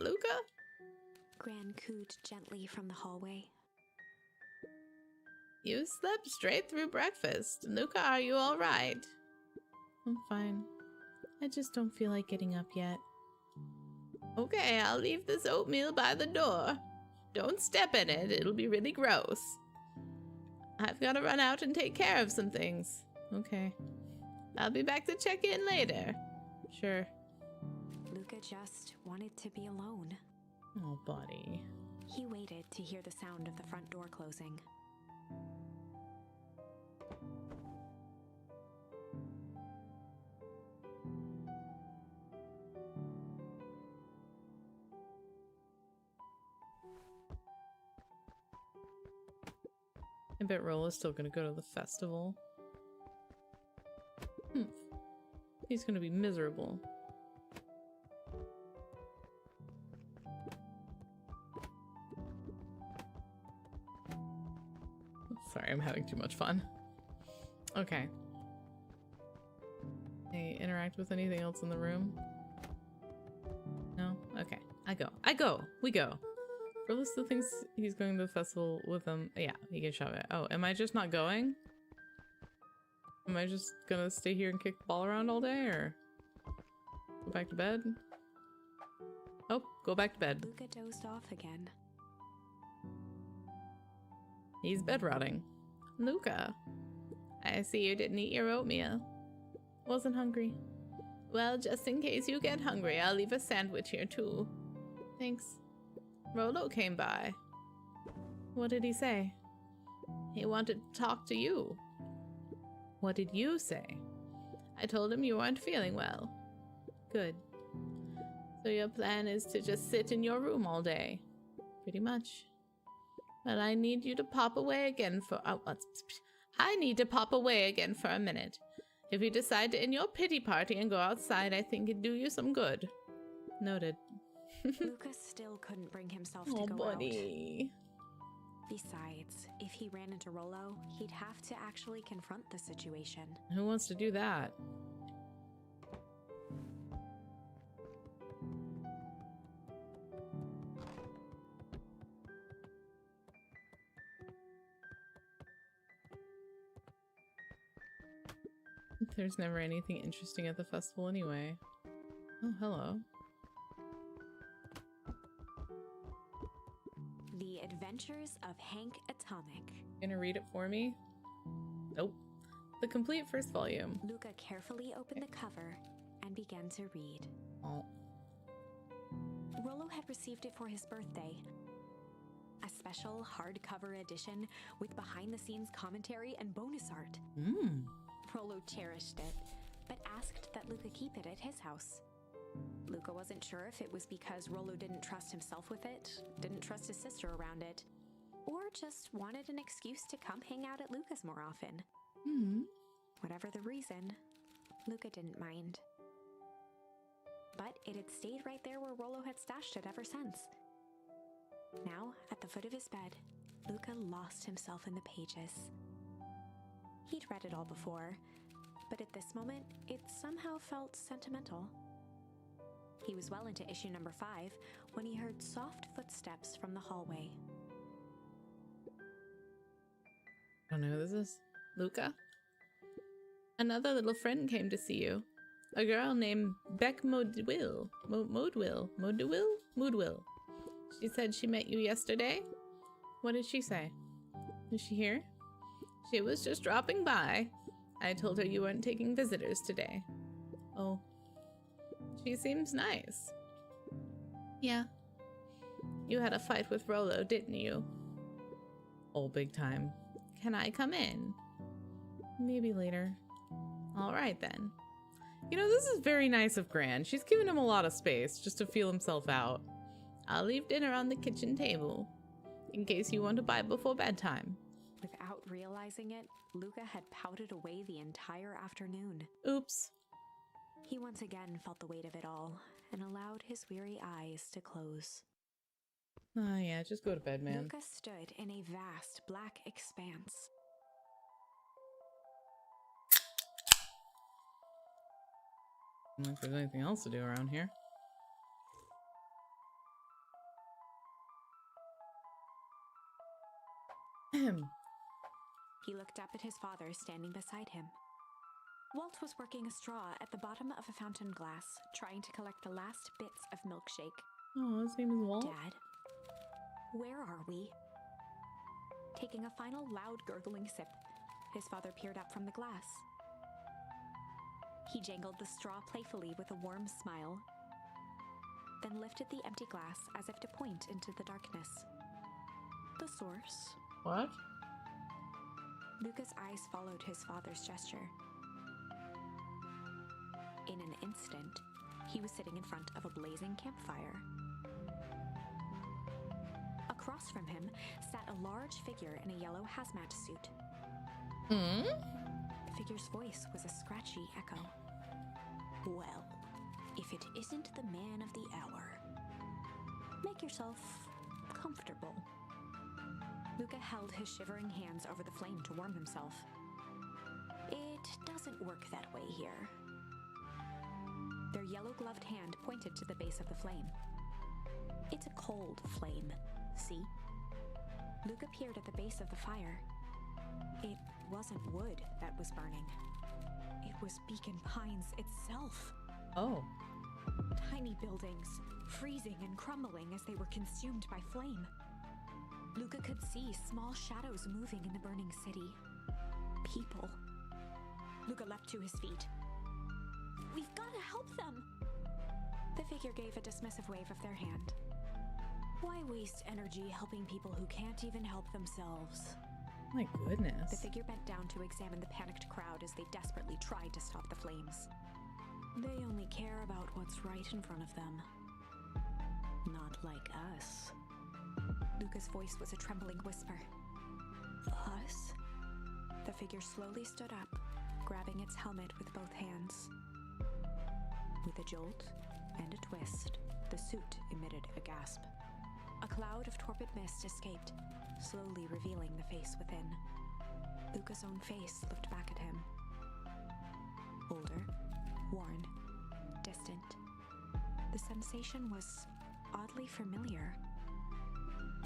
Luca? Gran cooed gently from the hallway. You slept straight through breakfast. Luca, are you all right? I'm fine. I just don't feel like getting up yet. Okay, I'll leave this oatmeal by the door. Don't step in it, it'll be really gross. I've got to run out and take care of some things. Okay. I'll be back to check in later. Sure. Luca just wanted to be alone. Oh, buddy. He waited to hear the sound of the front door closing. I bet Rolo's still gonna go to the festival. He's gonna be miserable. Sorry, I'm having too much fun. Okay. Hey, interact with anything else in the room? No? Okay. I go! We go! Rolo still thinks he's going to the festival with them. Yeah, he can shove it. Oh, am I just not going? Am I just gonna stay here and kick the ball around all day, or go back to bed? Oh, go back to bed. Luca dozed off again. He's bed rotting. Luca, I see you didn't eat your oatmeal. Wasn't hungry. Well, just in case you get hungry, I'll leave a sandwich here too. Thanks. Rolo came by. What did he say? He wanted to talk to you. What did you say? I told him you weren't feeling well. Good. So your plan is to just sit in your room all day? Pretty much. Well, I need you to pop away again for... I need to pop away again for a minute. If you decide to end your pity party and go outside, I think it'd do you some good. Noted. Luca still couldn't bring himself to Oh, go buddy. out. Besides, if he ran into Rolo, he'd have to actually confront the situation. Who wants to do that? There's never anything interesting at the festival anyway. Oh, hello. The Adventures of Hank Atomic. Gonna read it for me? Nope. The complete first volume. Luca carefully opened the cover and began to read. Oh. Rolo had received it for his birthday. A special hardcover edition with behind-the-scenes commentary and bonus art. Rolo cherished it, but asked that Luca keep it at his house. Luca wasn't sure if it was because Rolo didn't trust himself with it, didn't trust his sister around it, or just wanted an excuse to come hang out at Luca's more often. Whatever the reason, Luca didn't mind. But it had stayed right there where Rolo had stashed it ever since. Now, at the foot of his bed, Luca lost himself in the pages. He'd read it all before, but at this moment, it somehow felt sentimental. He was well into issue number 5 when he heard soft footsteps from the hallway. I don't know who this is. Luca? Another little friend came to see you. A girl named Beck Moodwill. Moodwill? She said she met you yesterday? What did she say? Is she here? She was just dropping by. I told her you weren't taking visitors today. Oh. She seems nice. Yeah. You had a fight with Rolo, didn't you? Oh, big time. Can I come in? Maybe later. Alright then. You know, this is very nice of Gran. She's given him a lot of space just to feel himself out. I'll leave dinner on the kitchen table, in case you want to buy before bedtime. Without realizing it, Luca had pouted away the entire afternoon. Oops. He once again felt the weight of it all and allowed his weary eyes to close. Oh yeah, just go to bed, man. Luca stood in a vast black expanse. I don't think there's anything else to do around here. He looked up at his father standing beside him. Walt was working a straw at the bottom of a fountain glass, trying to collect the last bits of milkshake. Oh, his name is Walt? Dad, where are we? Taking a final loud gurgling sip, his father peered up from the glass. He jangled the straw playfully with a warm smile, then lifted the empty glass as if to point into the darkness. The source. What? Luca's eyes followed his father's gesture. In an instant, he was sitting in front of a blazing campfire. Across from him sat a large figure in a yellow hazmat suit. Hmm? The figure's voice was a scratchy echo. Well, if it isn't the man of the hour. Make yourself comfortable. Luca held his shivering hands over the flame to warm himself. It doesn't work that way here. Their yellow-gloved hand pointed to the base of the flame. It's a cold flame, see? Luca peered at the base of the fire. It wasn't wood that was burning. It was Beacon Pines itself. Oh. Tiny buildings, freezing and crumbling as they were consumed by flame. Luca could see small shadows moving in the burning city. People. Luca leapt to his feet. We've got to help them! The figure gave a dismissive wave of their hand. Why waste energy helping people who can't even help themselves? My goodness. The figure bent down to examine the panicked crowd as they desperately tried to stop the flames. They only care about what's right in front of them. Not like us. Luca's voice was a trembling whisper. Us? The figure slowly stood up, grabbing its helmet with both hands. With a jolt and a twist, the suit emitted a gasp. A cloud of torpid mist escaped, slowly revealing the face within. Luca's own face looked back at him. Older, worn, distant. The sensation was oddly familiar,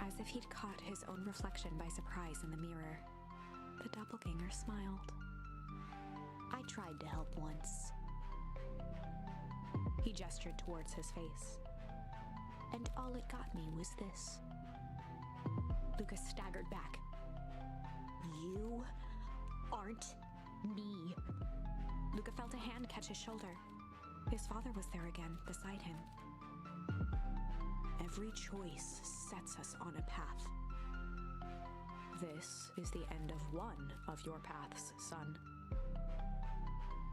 as if he'd caught his own reflection by surprise in the mirror. The doppelganger smiled. I tried to help once. He gestured towards his face. And all it got me was this. Luca staggered back. You aren't me. Luca felt a hand catch his shoulder. His father was there again, beside him. Every choice sets us on a path. This is the end of one of your paths, son.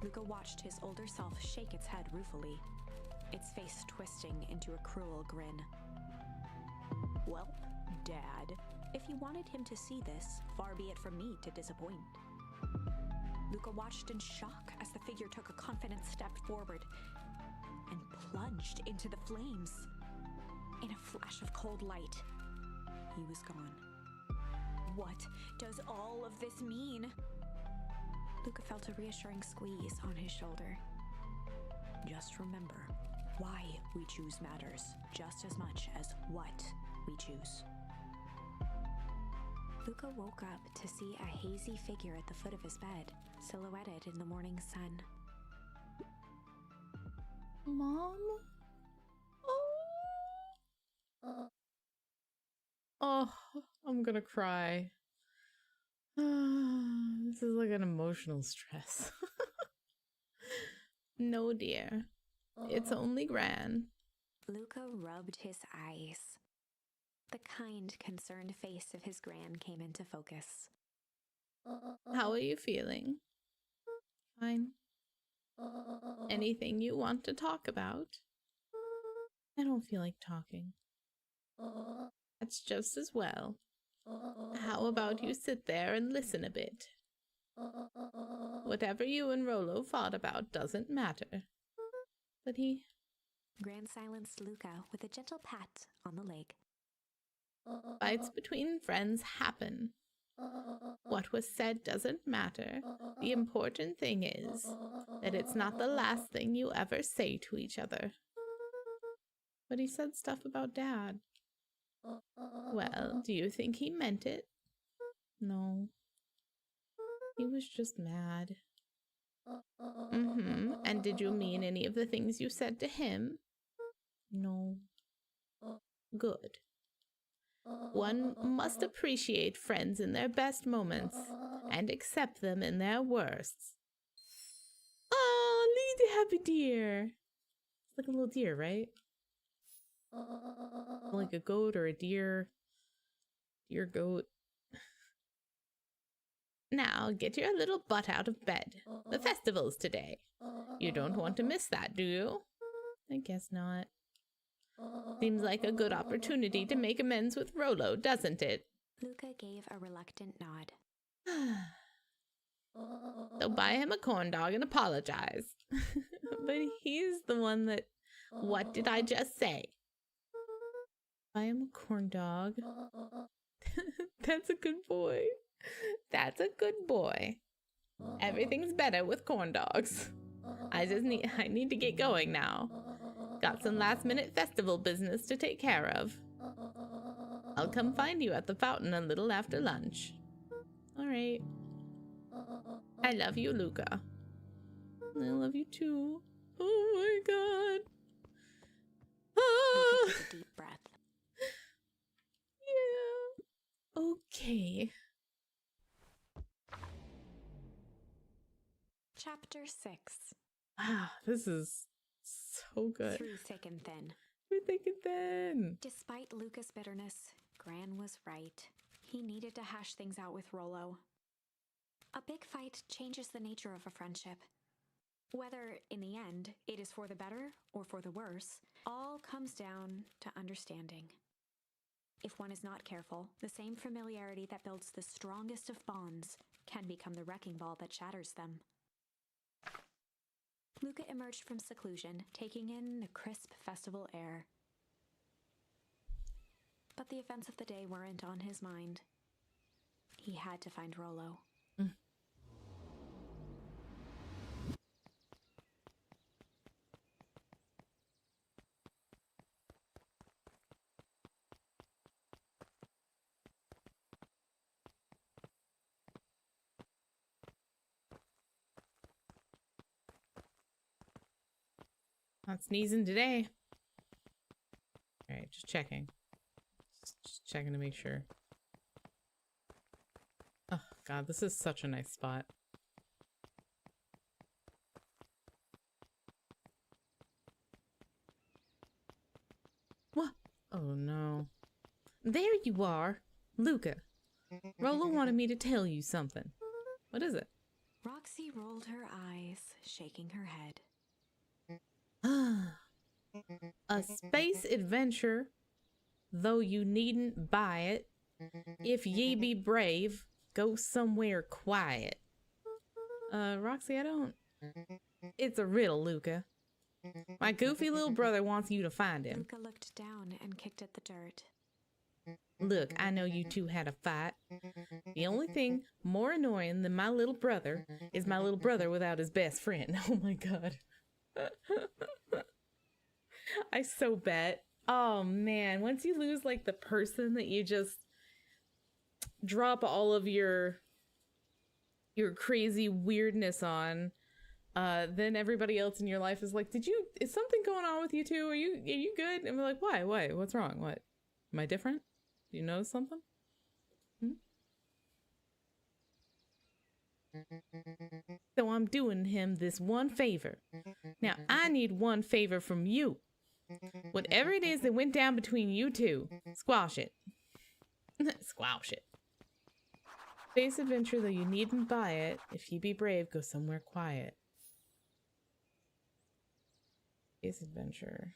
Luca watched his older self shake its head ruefully, its face twisting into a cruel grin. Well, Dad, if you wanted him to see this, far be it from me to disappoint. Luca watched in shock as the figure took a confident step forward and plunged into the flames. In a flash of cold light, he was gone. What does all of this mean? Luca felt a reassuring squeeze on his shoulder. Just remember, why we choose matters just as much as what we choose. Luca woke up to see a hazy figure at the foot of his bed, silhouetted in the morning sun. Mom? I'm gonna cry. This is like an emotional stress. No, dear. It's only Gran. Luca rubbed his eyes. The kind, concerned face of his gran came into focus. How are you feeling? Fine. Anything you want to talk about? I don't feel like talking. That's just as well. How about you sit there and listen a bit? Whatever you and Rolo fought about doesn't matter. But he... Gran silenced Luca with a gentle pat on the leg. Fights between friends happen. What was said doesn't matter. The important thing is that it's not the last thing you ever say to each other. But he said stuff about Dad. Well, do you think he meant it? No. He was just mad. Mm-hmm. And did you mean any of the things you said to him? No. Good. One must appreciate friends in their best moments and accept them in their worst. Oh, look at the happy deer. It's like a little deer, right? Like a goat or a deer. Deer goat. Now get your little butt out of bed. The festival's today. You don't want to miss that, do you? I guess not. Seems like a good opportunity to make amends with Rolo, doesn't it? Luca gave a reluctant nod. So buy him a corn dog and apologize. But he's the one that... What did I just say? I am a corn dog. That's a good boy. That's a good boy. Everything's better with corn dogs. I need to get going now. Got some last minute festival business to take care of. I'll come find you at the fountain a little after lunch. All right. I love you, Luca. I love you too. Oh my god. Luca took a deep breath. Yeah. Okay. Chapter 6. Ah, this is so good. Through thick and thin. We're thinking then. Despite Luca's bitterness, Gran was right. He needed to hash things out with Rolo. A big fight changes the nature of a friendship. Whether, in the end, it is for the better or for the worse, all comes down to understanding. If one is not careful, the same familiarity that builds the strongest of bonds can become the wrecking ball that shatters them. Luca emerged from seclusion, taking in the crisp festival air. But the events of the day weren't on his mind. He had to find Rolo. Not sneezing today. All right, just checking. Just checking to make sure. Oh god, this is such a nice spot. What? Oh no. There you are, Luca. Rolo wanted me to tell you something. What is it? Roxy rolled her eyes, shaking her head. A space adventure, though you needn't buy it. If ye be brave, go somewhere quiet. Roxy, I don't... It's a riddle, Luca. My goofy little brother wants you to find him. Luca looked down and kicked at the dirt. Look, I know you two had a fight. The only thing more annoying than my little brother is my little brother without his best friend. Oh my god. I so bet. Oh man, once you lose like the person that you just drop all of your crazy weirdness on, then everybody else in your life is like, is something going on with you two? Are you good? And we're like, why? What's wrong? What? Am I different? Do you notice something? So I'm doing him this one favor. Now, I need one favor from you. Whatever it is that went down between you two, squash it. Squash it. Space adventure, though you needn't buy it. If you be brave, go somewhere quiet. Space adventure.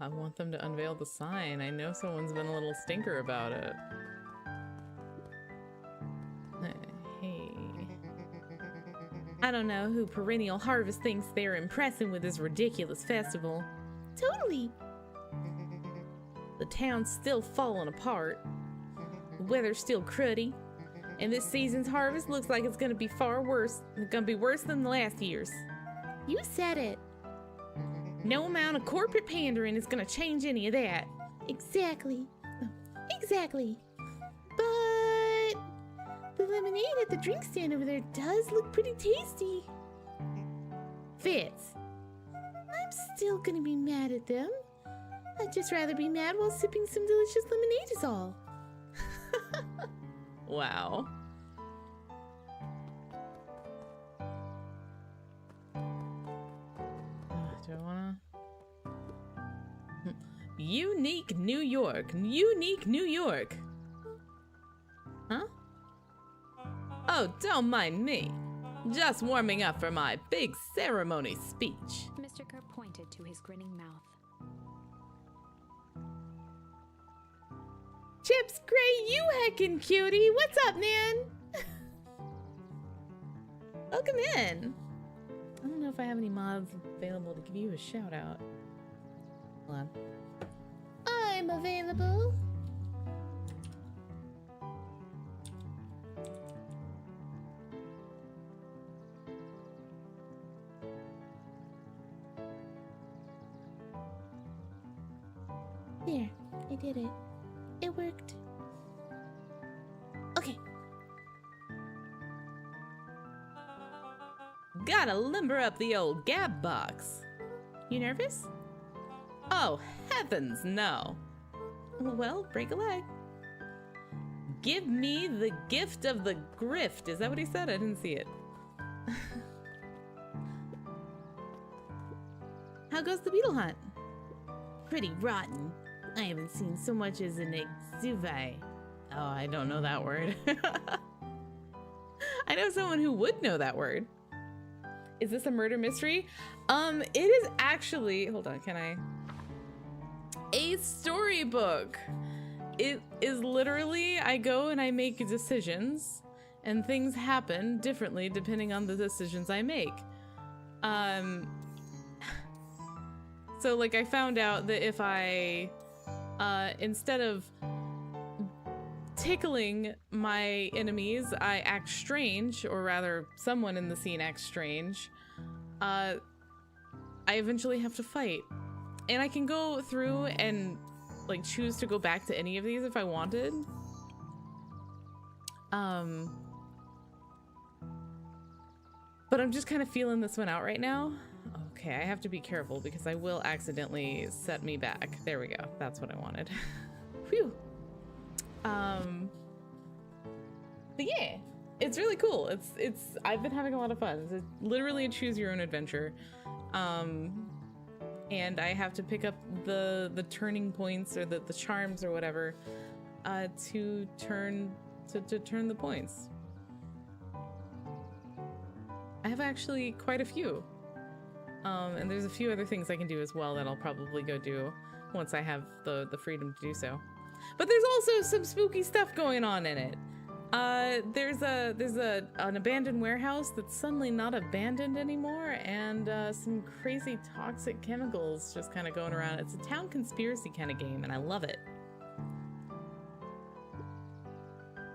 I want them to unveil the sign. I know someone's been a little stinker about it. Hey. I don't know who Perennial Harvest thinks they're impressing with this ridiculous festival. Totally. The town's still falling apart. The weather's still cruddy. And this season's harvest looks like it's gonna be far worse. It's gonna be worse than the last year's. You said it. No amount of corporate pandering is gonna change any of that. Exactly. Exactly. But the lemonade at the drink stand over there does look pretty tasty. Fitz. I'm still gonna be mad at them. I'd just rather be mad while sipping some delicious lemonade is all. Wow. Do I wanna? Unique New York. Unique New York. Huh? Oh, don't mind me. Just warming up for my big ceremony speech. Mr. Kerr pointed to his grinning mouth. Chips Gray, you heckin' cutie! What's up, man? Welcome in. I don't know if I have any mods available to give you a shout out. Hold on. I'm available. There, I did it. It worked. Okay. Gotta limber up the old gab box. You nervous? Oh, heavens no. Well, break a leg. Give me the gift of the grift. Is that what he said? I didn't see it. How goes the beetle hunt? Pretty rotten. I haven't seen so much as an exuvi. Oh, I don't know that word. I know someone who would know that word. Is this a murder mystery? It is actually, hold on, can I? A storybook. It is literally, I go and I make decisions and things happen differently depending on the decisions I make. So like I found out that if I, instead of tickling my enemies, I act strange, or rather someone in the scene acts strange, I eventually have to fight. And I can go through and like choose to go back to any of these if I wanted. But I'm just kind of feeling this one out right now. Okay, I have to be careful because I will accidentally set me back. There we go. That's what I wanted. Phew. But yeah, it's really cool. I've been having a lot of fun. It's literally a choose your own adventure. And I have to pick up the turning points or the charms or whatever to turn the points. I have actually quite a few. And there's a few other things I can do as well that I'll probably go do once I have the freedom to do so. But there's also some spooky stuff going on in it. There's an abandoned warehouse that's suddenly not abandoned anymore, and some crazy toxic chemicals just kind of going around. It's a town conspiracy kind of game, and I love it.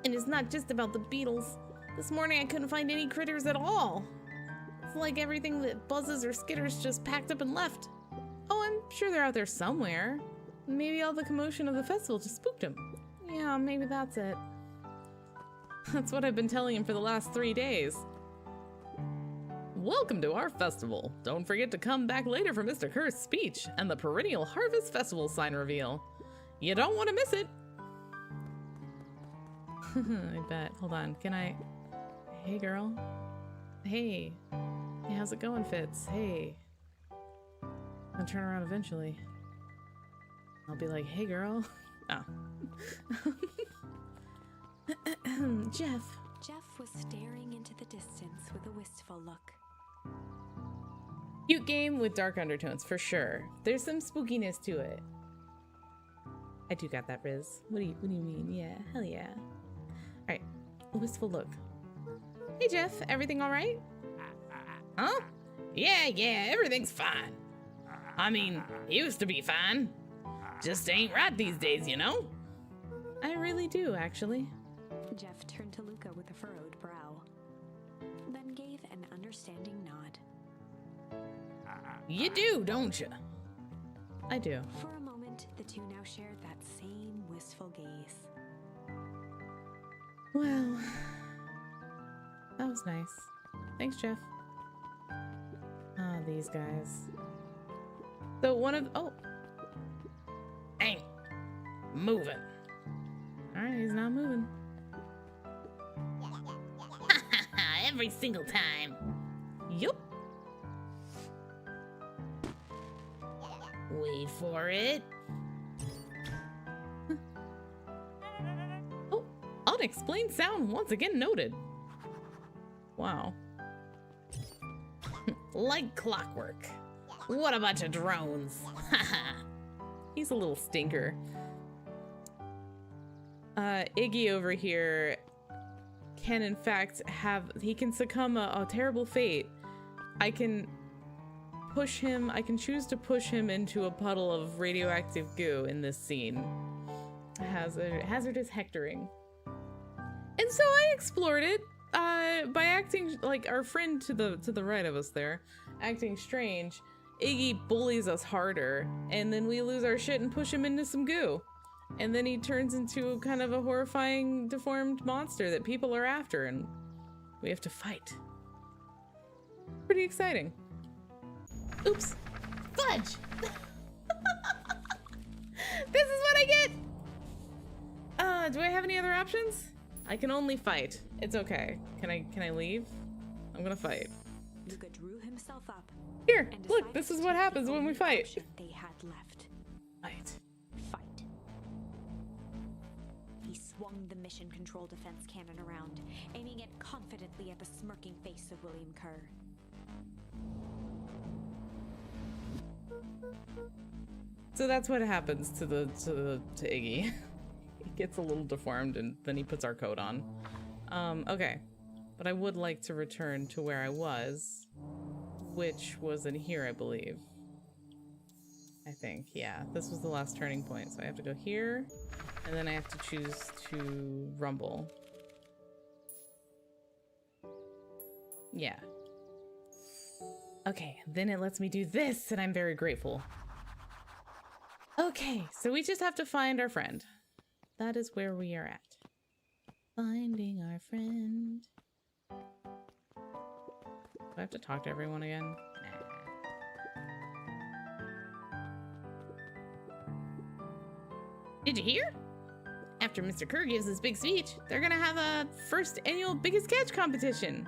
And it's not just about the beetles. This morning I couldn't find any critters at all. It's like everything that buzzes or skitters just packed up and left. Oh, I'm sure they're out there somewhere. Maybe all the commotion of the festival just spooked them. Yeah, maybe that's it. That's what I've been telling him for the last 3 days. Welcome to our festival. Don't forget to come back later for Mr. Kerr's speech and the Perennial Harvest Festival sign reveal. You don't want to miss it. I bet. Hold on. Can I? Hey, girl. Hey. Hey, how's it going, Fitz? Hey. I'll turn around eventually. I'll be like, hey, girl. Oh. Jeff. Jeff was staring into the distance with a wistful look. Cute game with dark undertones, for sure. There's some spookiness to it. I do got that, Riz. What do you mean? Yeah, hell yeah. Alright, a wistful look. Hey, Jeff, everything alright? Huh? Yeah, everything's fine. I mean, used to be fine. Just ain't right these days, you know? I really do, actually. Jeff turned to Luca with a furrowed brow, then gave an understanding nod. You do, don't you? I do. For a moment, the two now shared that same wistful gaze. Well, that was nice. Thanks, Jeff. Ah, these guys. So one of ain't moving. All right, he's not moving. Every single time. Yup. Wait for it. Oh, unexplained sound once again noted. Wow. Like clockwork. What a bunch of drones. He's a little stinker. Iggy over here can in fact he can succumb a terrible fate. I can choose to push him into a puddle of radioactive goo in this scene. Hazardous hectoring. And so I explored it by acting like our friend to the right of us there, acting strange. Iggy bullies us harder, and then we lose our shit and push him into some goo. And then he turns into kind of a horrifying, deformed monster that people are after, and we have to fight. Pretty exciting. Oops. Fudge! This is what I get! Do I have any other options? I can only fight. It's okay. Can I leave? I'm gonna fight. Luca drew himself up. Here, and look, decided this to is take what the happens when we only fight. option they had left. Fight. Fight. He swung the mission control defense cannon around, aiming it confidently at the smirking face of William Kerr. So that's what happens to Iggy. He gets a little deformed and then he puts our coat on. Okay. But I would like to return to where I was, which was in here, I believe. I think, yeah. This was the last turning point. So I have to go here, and then I have to choose to rumble. Yeah. Okay, then it lets me do this, and I'm very grateful. Okay, so we just have to find our friend. That is where we are at. Finding our friend. Do I have to talk to everyone again? Nah. Did you hear? After Mr. Kerr gives his big speech, they're gonna have a first annual biggest catch competition.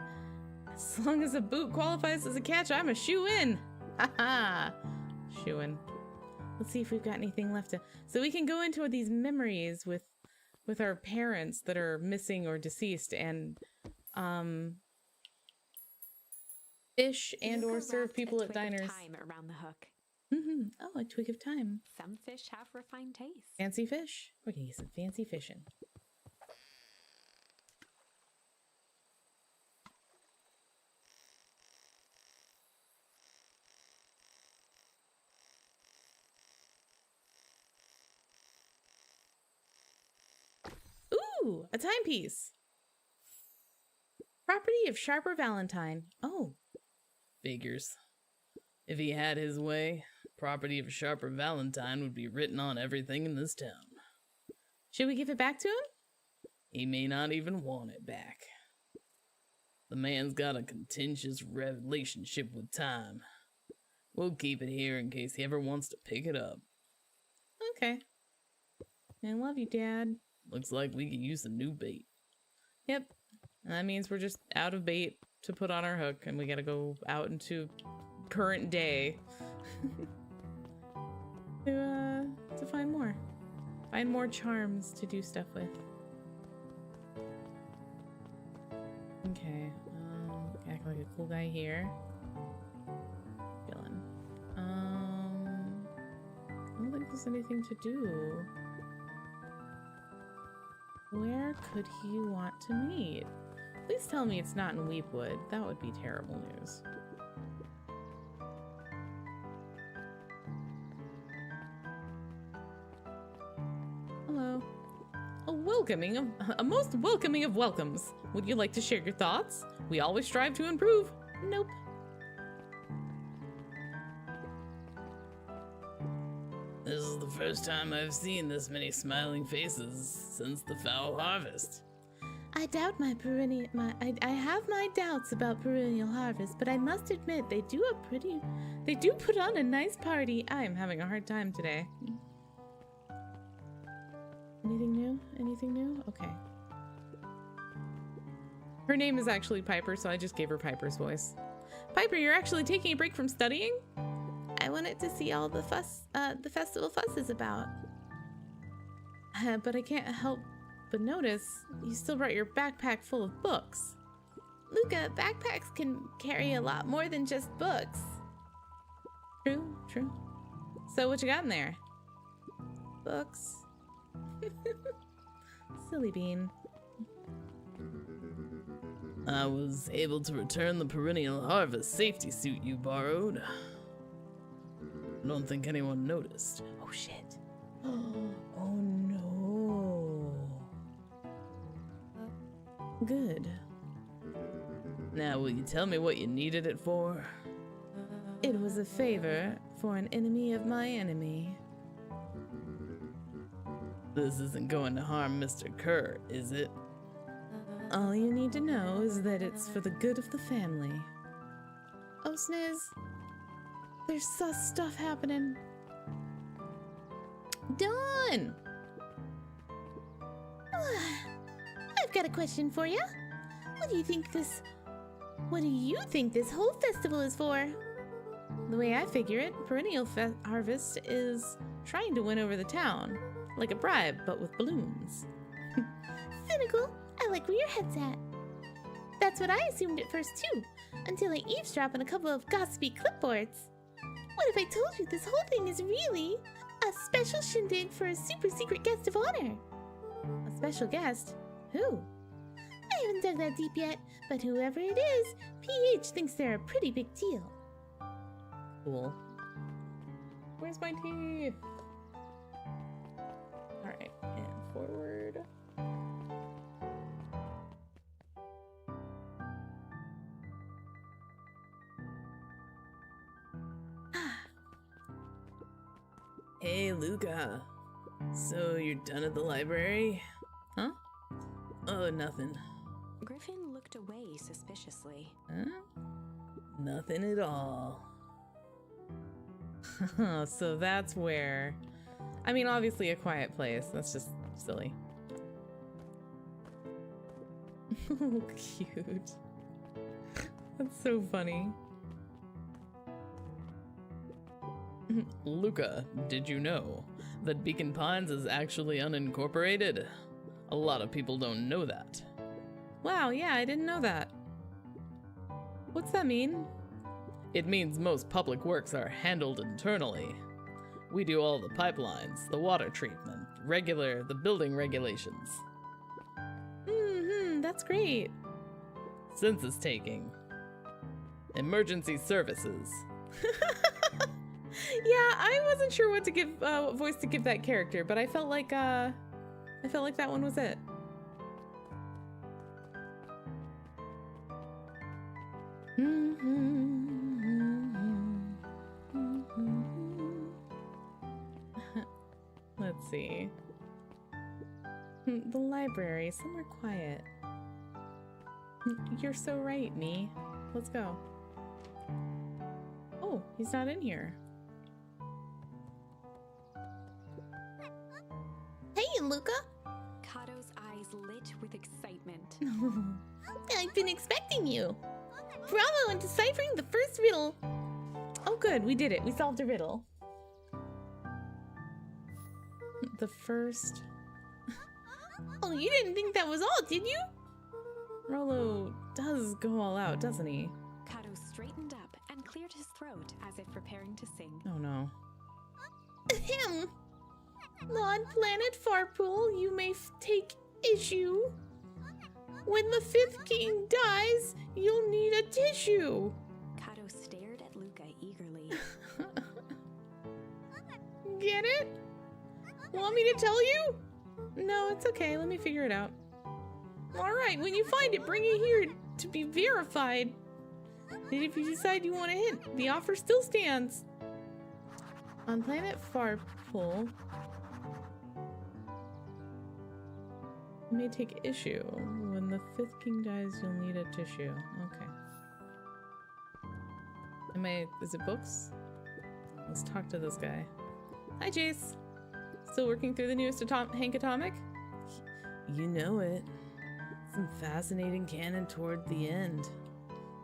As long as a boot qualifies as a catch, I'm a shoe-in. Haha. Shoe-in. Let's see if we've got anything left to... So we can go into these memories with our parents that are missing or deceased and fish and or Luca serve wrapped people a at twig of diners. Thyme around the hook. Oh, a twig of thyme. Some fish have refined taste. Fancy fish? We're gonna get some fancy fishing. Ooh, a timepiece. Property of Sharper Valentine. Oh. Figures. If he had his way, property of Sharper Valentine would be written on everything in this town. Should we give it back to him? He may not even want it back. The man's got a contentious relationship with time. We'll keep it here in case he ever wants to pick it up. Okay. I love you, Dad. Looks like we could use some new bait. Yep. And that means we're just out of bait to put on our hook, and we gotta go out into current day to find more. Find more charms to do stuff with. Okay. Act like a cool guy here. Chillin'. I don't think there's anything to do. Where could he want to meet? Please tell me it's not in Weepwood. That would be terrible news. Hello. A most welcoming of welcomes. Would you like to share your thoughts? We always strive to improve. Nope. This is the first time I've seen this many smiling faces since the foul harvest. I doubt I have my doubts about perennial harvest, but I must admit they do put on a nice party. I am having a hard time today. Anything new? Anything new? Okay. Her name is actually Piper, so I just gave her Piper's voice. Piper, you're actually taking a break from studying? I wanted to see all the festival fuss is about. But I can't help but notice you still brought your backpack full of books. Luca, backpacks can carry a lot more than just books. True, true. So what you got in there? Books. Silly bean. I was able to return the perennial harvest safety suit you borrowed. I don't think anyone noticed. Oh shit. Oh no. Good. Now, will you tell me what you needed it for? It was a favor for an enemy of my enemy. This isn't going to harm Mr. Kerr, is it? All you need to know is that it's for the good of the family. Oh, Sniz. There's sus stuff happening. Dawn! I've got a question for you. What do you think this whole festival is for? The way I figure it, perennial harvest is trying to win over the town. Like a bribe, but with balloons. Cynical. I like where your head's at. That's what I assumed at first too, until I eavesdropped on a couple of gossipy clipboards. What if I told you this whole thing is really a special shindig for a super secret guest of honor? A special guest? Who? I haven't dug that deep yet, but whoever it is, PH thinks they're a pretty big deal. Cool. Where's my tea? Alright, and forward. Hey, Luca. So you're done at the library? Huh? Oh, nothing. Griffin looked away suspiciously. Huh? Nothing at all. So that's where... I mean, obviously a quiet place. That's just silly. Oh, cute. That's so funny. Luca, did you know that Beacon Pines is actually unincorporated? A lot of people don't know that. Wow, yeah, I didn't know that. What's that mean? It means most public works are handled internally. We do all the pipelines, the water treatment, the building regulations. That's great. Census taking. Emergency services. Yeah, I wasn't sure what to give voice to give that character, but I felt like that one was it. Let's see. The library, somewhere quiet. You're so right, me. Let's go. Oh, he's not in here. Hey, Luca? Kato's eyes lit with excitement. I've been expecting you. Bravo in deciphering the first riddle. Oh, good. We did it. We solved a riddle. The first... Oh, you didn't think that was all, did you? Rolo does go all out, doesn't he? Kato straightened up and cleared his throat as if preparing to sing. Oh, no. Ahem. On planet Farpool, you may take issue. When the fifth king dies, you'll need a tissue. Kato stared at Luca eagerly. Get it? Want me to tell you? No, it's okay. Let me figure it out. All right, when you find it, bring it here to be verified. And if you decide you want to hint, the offer still stands. On planet Farpool, you may take issue. When the fifth king dies, you'll need a tissue. Okay. Is it books? Let's talk to this guy. Hi, Jace. Still working through the newest Hank Atomic? You know it. Some fascinating canon toward the end.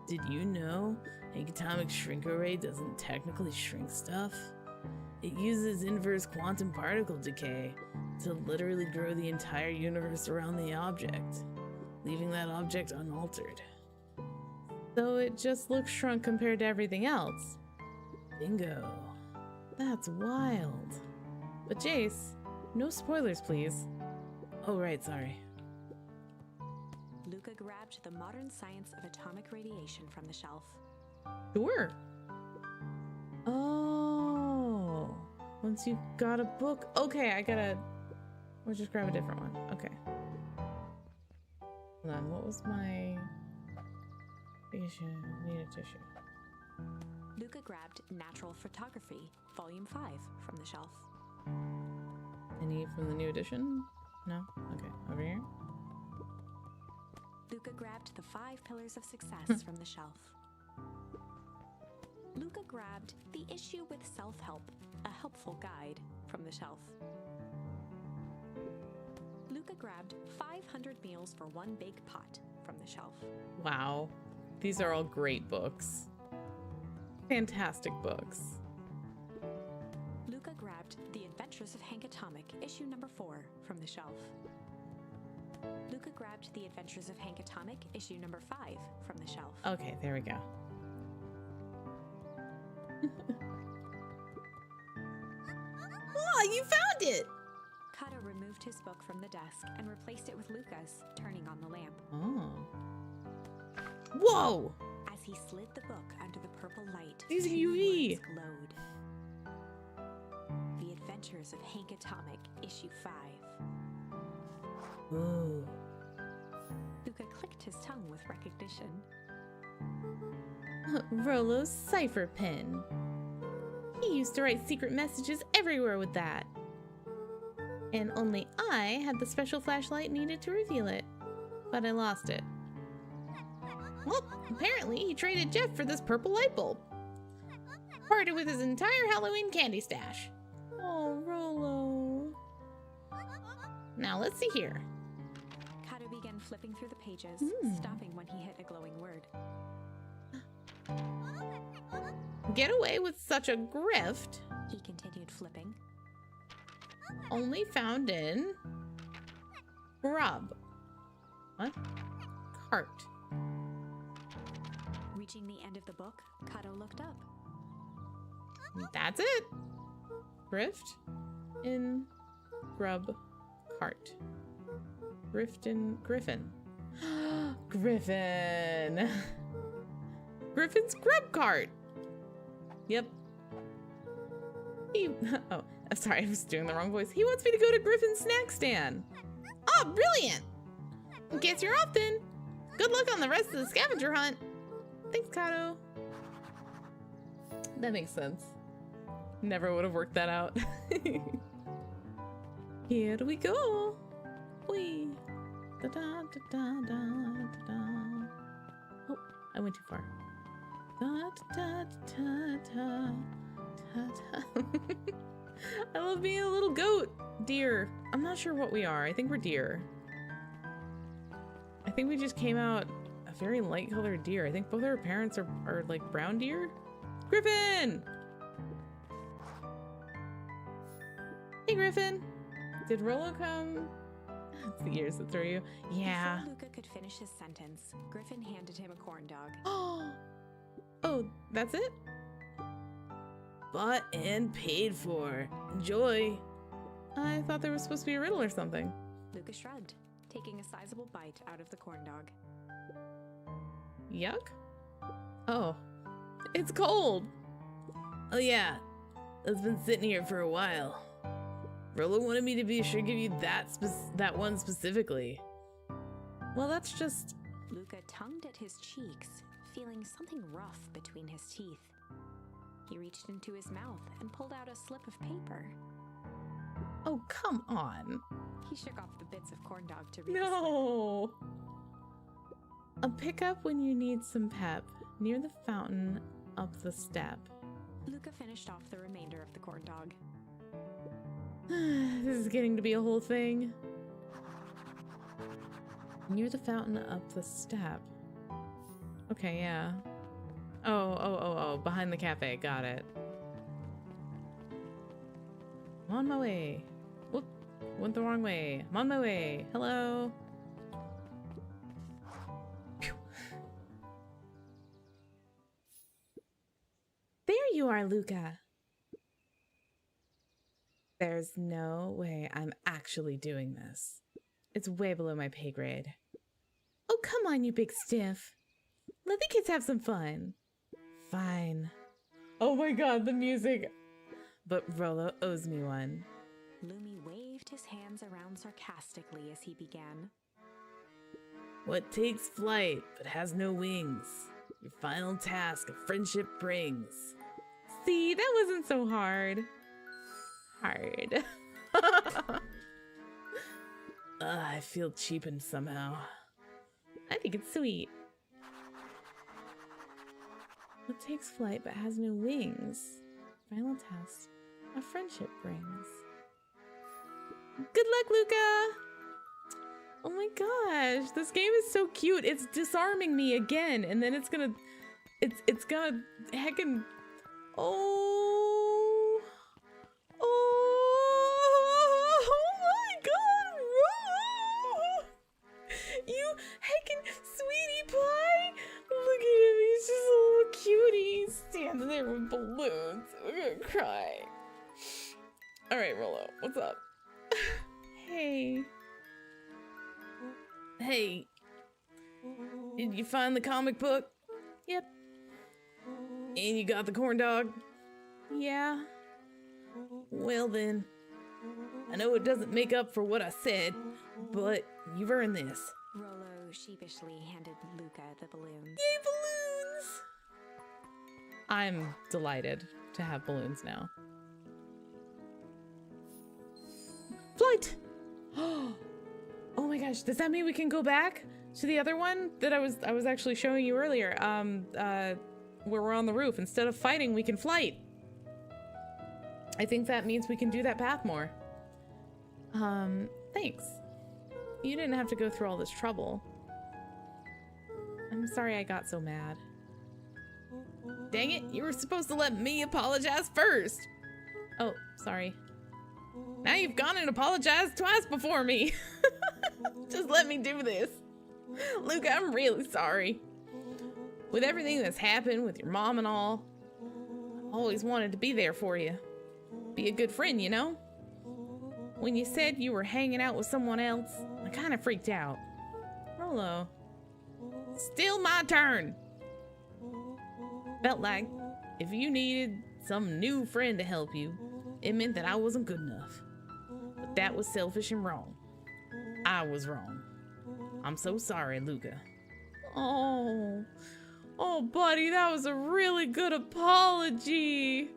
Did you know Hank Atomic Shrink Array doesn't technically shrink stuff? It uses inverse quantum particle decay to literally grow the entire universe around the object, leaving that object unaltered. So it just looks shrunk compared to everything else. Bingo. That's wild. But Jace, no spoilers, please. Oh, right, sorry. Luca grabbed the Modern Science of Atomic Radiation from the shelf. Sure. Oh. Once you've got a book. Okay, we'll just grab a different one. Okay. Hold on, what was my issue? Need a tissue. Luca grabbed Natural Photography, Volume 5, from the shelf. Any from the new edition? No? Okay, over here. Luca grabbed the 5 Pillars of Success from the shelf. Luca grabbed The Issue with Self-Help, a Helpful Guide, from the shelf. Luca grabbed 500 Meals for One Big Pot from the shelf. Wow. These are all great books. Fantastic books. Luca grabbed The Adventures of Hank Atomic, issue number 4, from the shelf. Luca grabbed The Adventures of Hank Atomic, issue number 5, from the shelf. Okay, there we go. Oh, you found it! Kato removed his book from the desk and replaced it with Luca's, turning on the lamp. Oh. Whoa! As he slid the book under the purple light, These are 2 UV. words glowed. The Adventures of Hank Atomic, issue 5. Ooh. Luca clicked his tongue with recognition. Rolo's cipher pen. He used to write secret messages everywhere with that. And only I had the special flashlight needed to reveal it. But I lost it. Well, apparently he traded Jeff for this purple light bulb. Parted with his entire Halloween candy stash. Oh, Rolo. Now let's see here. Kato began flipping through the pages, stopping when he hit a glowing word. Get away with such a grift. He continued flipping. Only found in Grub. What? Cart. Reaching the end of the book, Kato looked up. That's it. Grift in grub cart. Grift in Griffin. Griffin. Griffin's grub cart. Yep. Oh, I'm sorry, I was doing the wrong voice. He wants me to go to Griffin's snack stand. Oh, brilliant. Guess you're off then. Good luck on the rest of the scavenger hunt. Thanks, Kato. That makes sense. Never would have worked that out. Here we go. Wee. Da da da da da da da. Oh, I went too far. Da da da da da da da. I love being a little goat. Deer. I'm not sure what we are. I think we're deer. I think we just came out a very light colored deer. I think both our parents are like brown deer. Griffin! Hey, Griffin. Did Rolo come? It's the years that throw you. Yeah. Before Luca could finish his sentence, Griffin handed him a corn dog. Oh, that's it? Bought and paid for. Enjoy. I thought there was supposed to be a riddle or something. Luca shrugged, taking a sizable bite out of the corn dog. Yuck? Oh. It's cold. Oh yeah, it's been sitting here for a while. Rolo wanted me to be sure to give you that one specifically. Well, that's just... Luca tongued at his cheeks, feeling something rough between his teeth. He reached into his mouth and pulled out a slip of paper. Oh, come on. He shook off the bits of corn dog to read the slip. No. A pickup when you need some pep. Near the fountain, up the step. Luca finished off the remainder of the corn dog. This is getting to be a whole thing. Near the fountain, up the step. Okay, yeah. Oh, behind the cafe. Got it. I'm on my way. Whoop, went the wrong way. I'm on my way. Hello. Phew. There you are, Luca. There's no way I'm actually doing this. It's way below my pay grade. Oh, come on, you big stiff. Let the kids have some fun. Fine. Oh my god, the music. But Rolo owes me one. Lumi waved his hands around sarcastically as he began. What takes flight but has no wings? Your final task a friendship brings. See, that wasn't so hard. Hard. I feel cheapened somehow. I think it's sweet. What takes flight but has no wings? Final test. A friendship brings. Good luck, Luca! Oh my gosh, this game is so cute. It's disarming me again, and then it's gonna heckin' oh my god, Rolo! You heckin' sweetie pie! Look at him, he's just a little cutie standing there with balloons. I'm gonna cry. Alright, Rolo, what's up? Hey. Hey, did you find the comic book? Yep. And you got the corn dog? Yeah. Well then, I know it doesn't make up for what I said, but you've earned this. Rolo sheepishly handed Luca the balloons. Yay, balloons! I'm delighted to have balloons now. Flight! Oh my gosh, does that mean we can go back to the other one that I was actually showing you earlier? Where we're on the roof. Instead of fighting, we can flight. I think that means we can do that path more. Thanks. You didn't have to go through all this trouble. I'm sorry I got so mad. Dang it, you were supposed to let me apologize first. Oh, sorry. Now you've gone and apologized twice before me. Just let me do this. Luca, I'm really sorry. With everything that's happened with your mom and all, I always wanted to be there for you. Be a good friend, you know? When you said you were hanging out with someone else, I kind of freaked out. Rolo. Still my turn. Felt like if you needed some new friend to help you, it meant that I wasn't good enough. But that was selfish and wrong. I was wrong. I'm so sorry, Luca. Oh. Oh, buddy, that was a really good apology.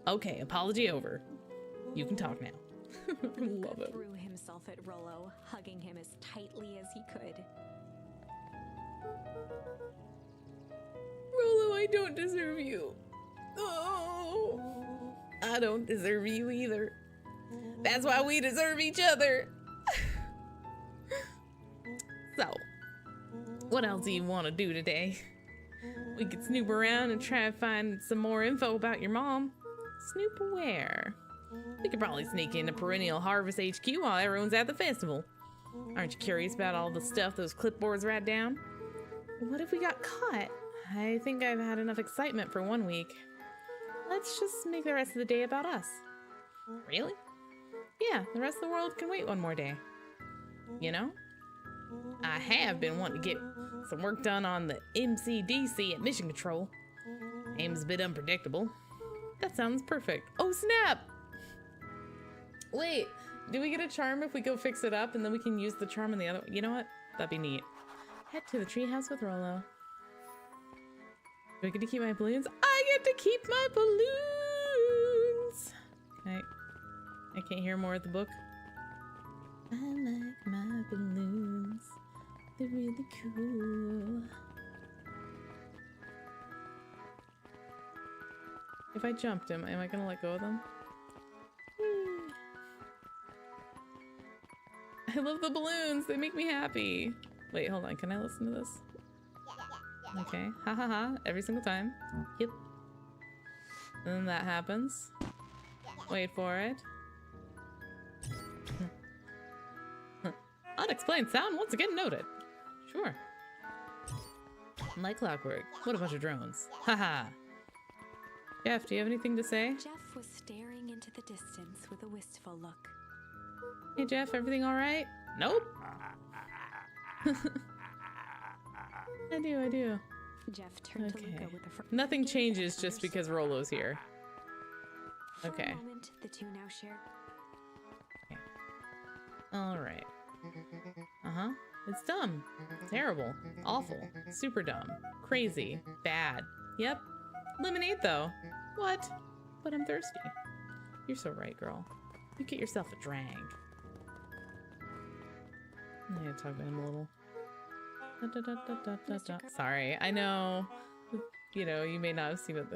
Okay, apology over. You can talk now. Love Luca it. threw himself at Rolo, hugging him as tightly as he could. Rolo, I don't deserve you. Oh, I don't deserve you either. That's why we deserve each other. So, what else do you want to do today? We could snoop around and try and find some more info about your mom. Snoop where? We could probably sneak into Perennial Harvest HQ while everyone's at the festival. Aren't you curious about all the stuff those clipboards write down? What if we got caught? I think I've had enough excitement for 1 week. Let's just make the rest of the day about us. Really? Yeah, the rest of the world can wait 1 more day. You know? I have been wanting to get some work done on the MCDC at Mission Control. Aim's a bit unpredictable. That sounds perfect. Oh, snap! Wait, do we get a charm if we go fix it up and then we can use the charm on the other? You know what? That'd be neat. Head to the treehouse with Rolo. Do I get to keep my balloons? I get to keep my balloons! I can't hear more of the book. I like my balloons. They're really cool. If I jumped him, am I gonna let go of them? Whee. I love the balloons. They make me happy. Wait, hold on. Can I listen to this? Okay. Ha ha ha. Every single time. Yep. And then that happens. Wait for it. Unexplained sound once again noted. Sure. Like clockwork. What a bunch of drones. Haha. Jeff, do you have anything to say? Jeff was staring into the distance with a wistful look. Hey Jeff, everything alright? Nope. I do. Jeff turned to Okay. Luca with a Nothing changes just because Rolo's here. For Okay. a moment, the two now shared. Alright. Uh-huh. It's dumb. Terrible. Awful. Super dumb. Crazy. Bad. Yep. Lemonade, though. What? But I'm thirsty. You're so right, girl. You get yourself a drink. I gotta talk to him a little. Sorry, I know. You know, you may not have seen it.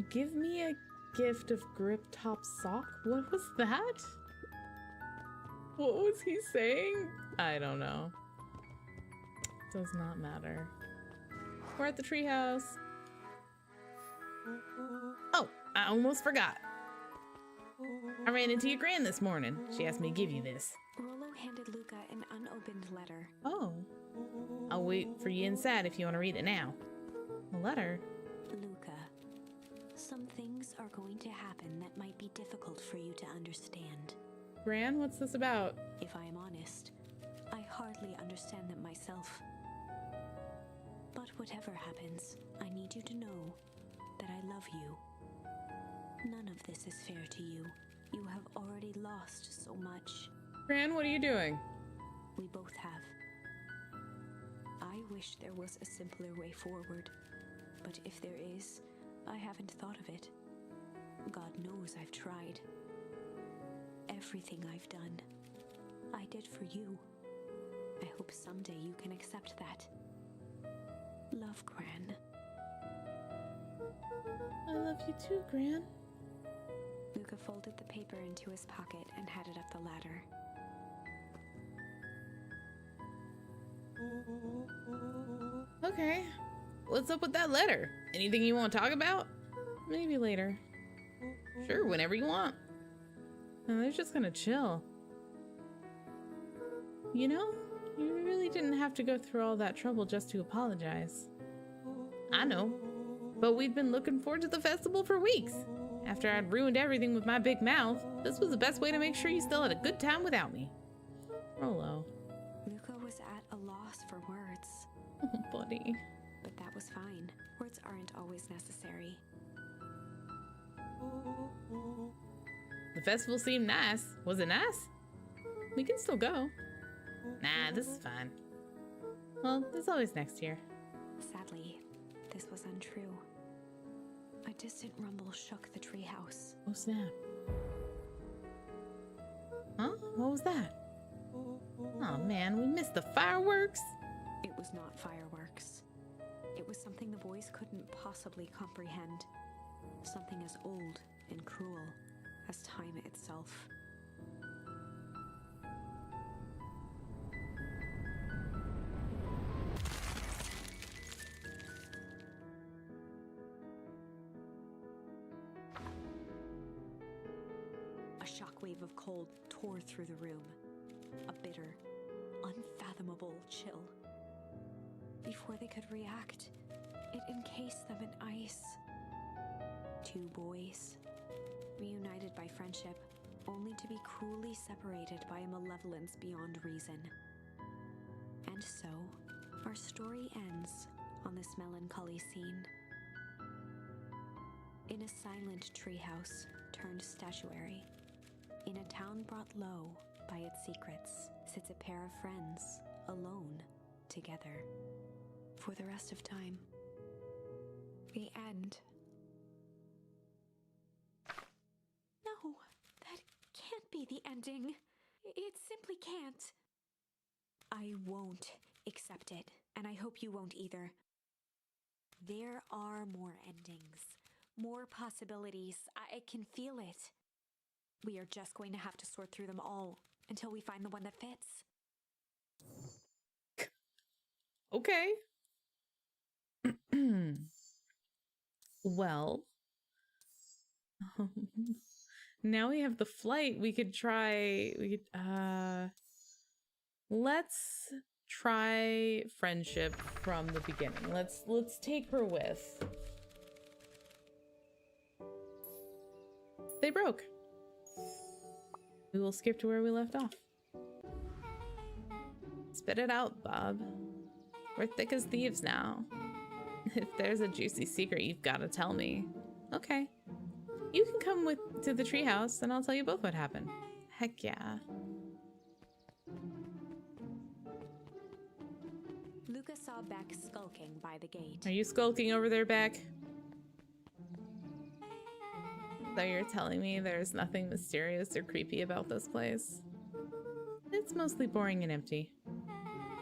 Give me a gift of grip top sock? What was that? What was he saying? I don't know. Does not matter. We're at the treehouse. Oh, I almost forgot. I ran into your gran this morning. She asked me to give you this. Rolo handed Luca an unopened letter. Oh. I'll wait for you inside if you want to read it now. A letter? Luca, some things are going to happen that might be difficult for you to understand. Gran, what's this about? If I am honest, I hardly understand them myself. But whatever happens, I need you to know that I love you. None of this is fair to you. You have already lost so much. Gran, what are you doing? We both have. I wish there was a simpler way forward, but if there is, I haven't thought of it. God knows I've tried. Everything I've done, I did for you. I hope someday you can accept that. Love, Gran. I love you too, Gran. Luca folded the paper into his pocket and headed up the ladder. Okay. What's up with that letter? Anything you want to talk about? Maybe later. Sure, whenever you want. No, they're just gonna chill. You know, you really didn't have to go through all that trouble just to apologize. I know, but we'd been looking forward to the festival for weeks. After I'd ruined everything with my big mouth, this was the best way to make sure you still had a good time without me. Rolo. Luca was at a loss for words, Oh, buddy. but that was fine. Words aren't always necessary. The festival seemed nice. Was it nice? We can still go. Nah, this is fine. Well, there's always next year. Sadly, this was untrue. A distant rumble shook the treehouse. Oh, snap. Huh? What was that? Oh, man, we missed the fireworks. It was not fireworks. It was something the boys couldn't possibly comprehend. Something as old and cruel as time itself. A shockwave of cold tore through the room. A bitter, unfathomable chill. Before they could react, it encased them in ice. Two boys, reunited by friendship, only to be cruelly separated by a malevolence beyond reason. And so, our story ends on this melancholy scene. In a silent treehouse turned statuary, in a town brought low by its secrets, sits a pair of friends, alone, together, for the rest of time. The end. No, that can't be the ending. It simply can't. I won't accept it, and I hope you won't either. There are more endings, more possibilities. I can feel it. We are just going to have to sort through them all until we find the one that fits. Okay. Well, now we have the flight. We could let's try friendship from the beginning. Let's take her with. They broke. We will skip to where we left off. Spit it out, Bob. We're thick as thieves now. If there's a juicy secret, you've got to tell me. Okay. You can come to the treehouse, and I'll tell you both what happened. Heck yeah. Luca saw Beck skulking by the gate. Are you skulking over there, Beck? So you're telling me there's nothing mysterious or creepy about this place? It's mostly boring and empty.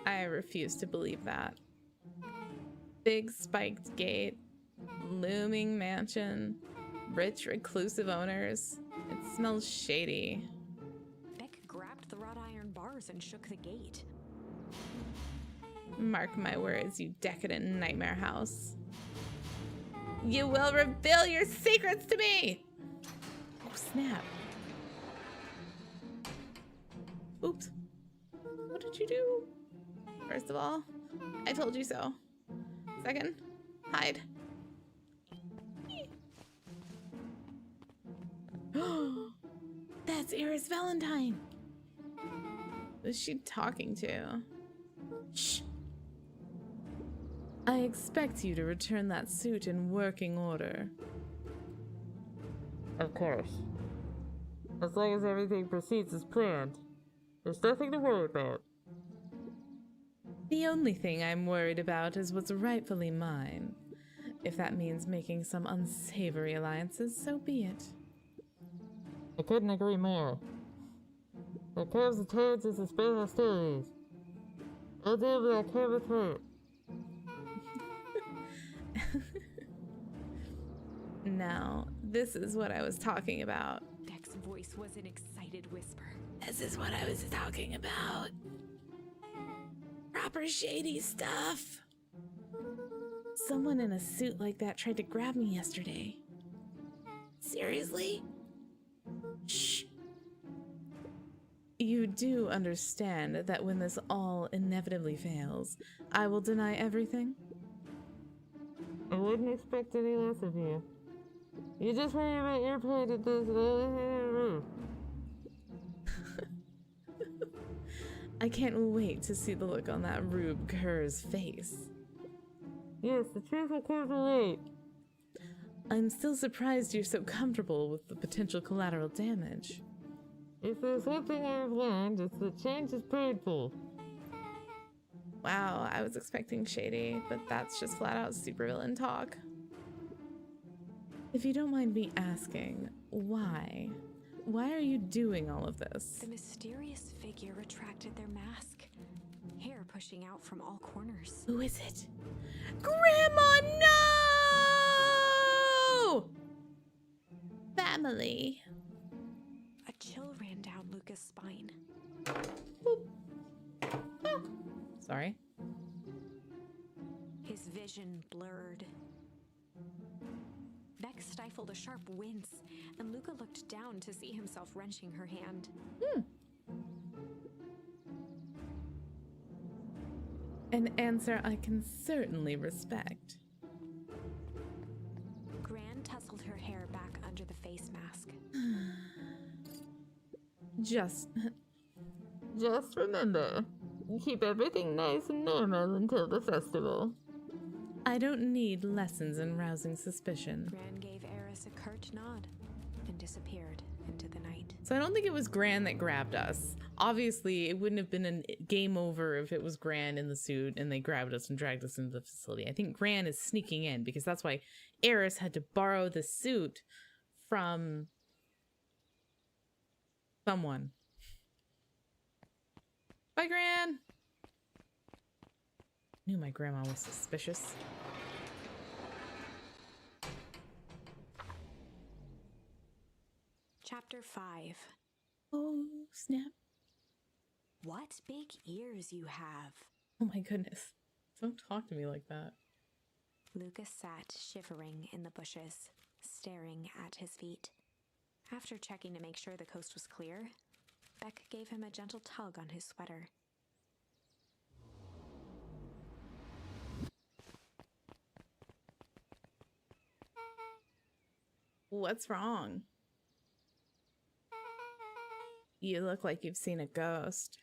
I refuse to believe that. Big spiked gate, looming mansion, rich reclusive owners. It smells shady. Beck grabbed the wrought iron bars and shook the gate. Mark my words, you decadent nightmare house. You will reveal your secrets to me! Oh, snap. Oops. What did you do? First of all, I told you so. Second, hide. That's Iris Valentine. Who's she talking to? Shh. I expect you to return that suit in working order. Of course. As long as everything proceeds as planned, there's nothing to worry about. The only thing I'm worried about is what's rightfully mine. If that means making some unsavory alliances, so be it. I couldn't agree more. The curves and turns and suspend hostilities. I'll deal with that curve through. Now, this is what I was talking about. Beck's voice was an excited whisper. This is what I was talking about. Proper shady stuff. Someone in a suit like that tried to grab me yesterday. Seriously? Shh. You do understand that when this all inevitably fails, I will deny everything? I wouldn't expect any less of you. You just worry about your part of this and all in the room. I can't wait to see the look on that Rube Kerr's face. Yes, the truth will come to light. I'm still surprised you're so comfortable with the potential collateral damage. If there's something I've learned, it's that change is painful. Wow, I was expecting shady, but that's just flat out supervillain talk. If you don't mind me asking, why? Why are you doing all of this? The mysterious figure retracted their mask, hair pushing out from all corners. Who is it? Grandma, no! Family. A chill ran down Luca's spine. Boop. Oh. Sorry. His vision blurred. Beck stifled a sharp wince, and Luca looked down to see himself wrenching her hand. An answer I can certainly respect. Gran tousled her hair back under the face mask. Just remember, keep everything nice and normal until the festival. I don't need lessons in rousing suspicion. Gran gave Eris a curt nod and disappeared into the night. So I don't think it was Gran that grabbed us. Obviously, it wouldn't have been a game over if it was Gran in the suit and they grabbed us and dragged us into the facility. I think Gran is sneaking in because that's why Eris had to borrow the suit from someone. Bye, Gran. Knew my grandma was suspicious. Chapter 5. Oh, snap. What big ears you have. Oh my goodness. Don't talk to me like that. Lucas sat shivering in the bushes, staring at his feet. After checking to make sure the coast was clear, Beck gave him a gentle tug on his sweater. What's wrong? You look like you've seen a ghost.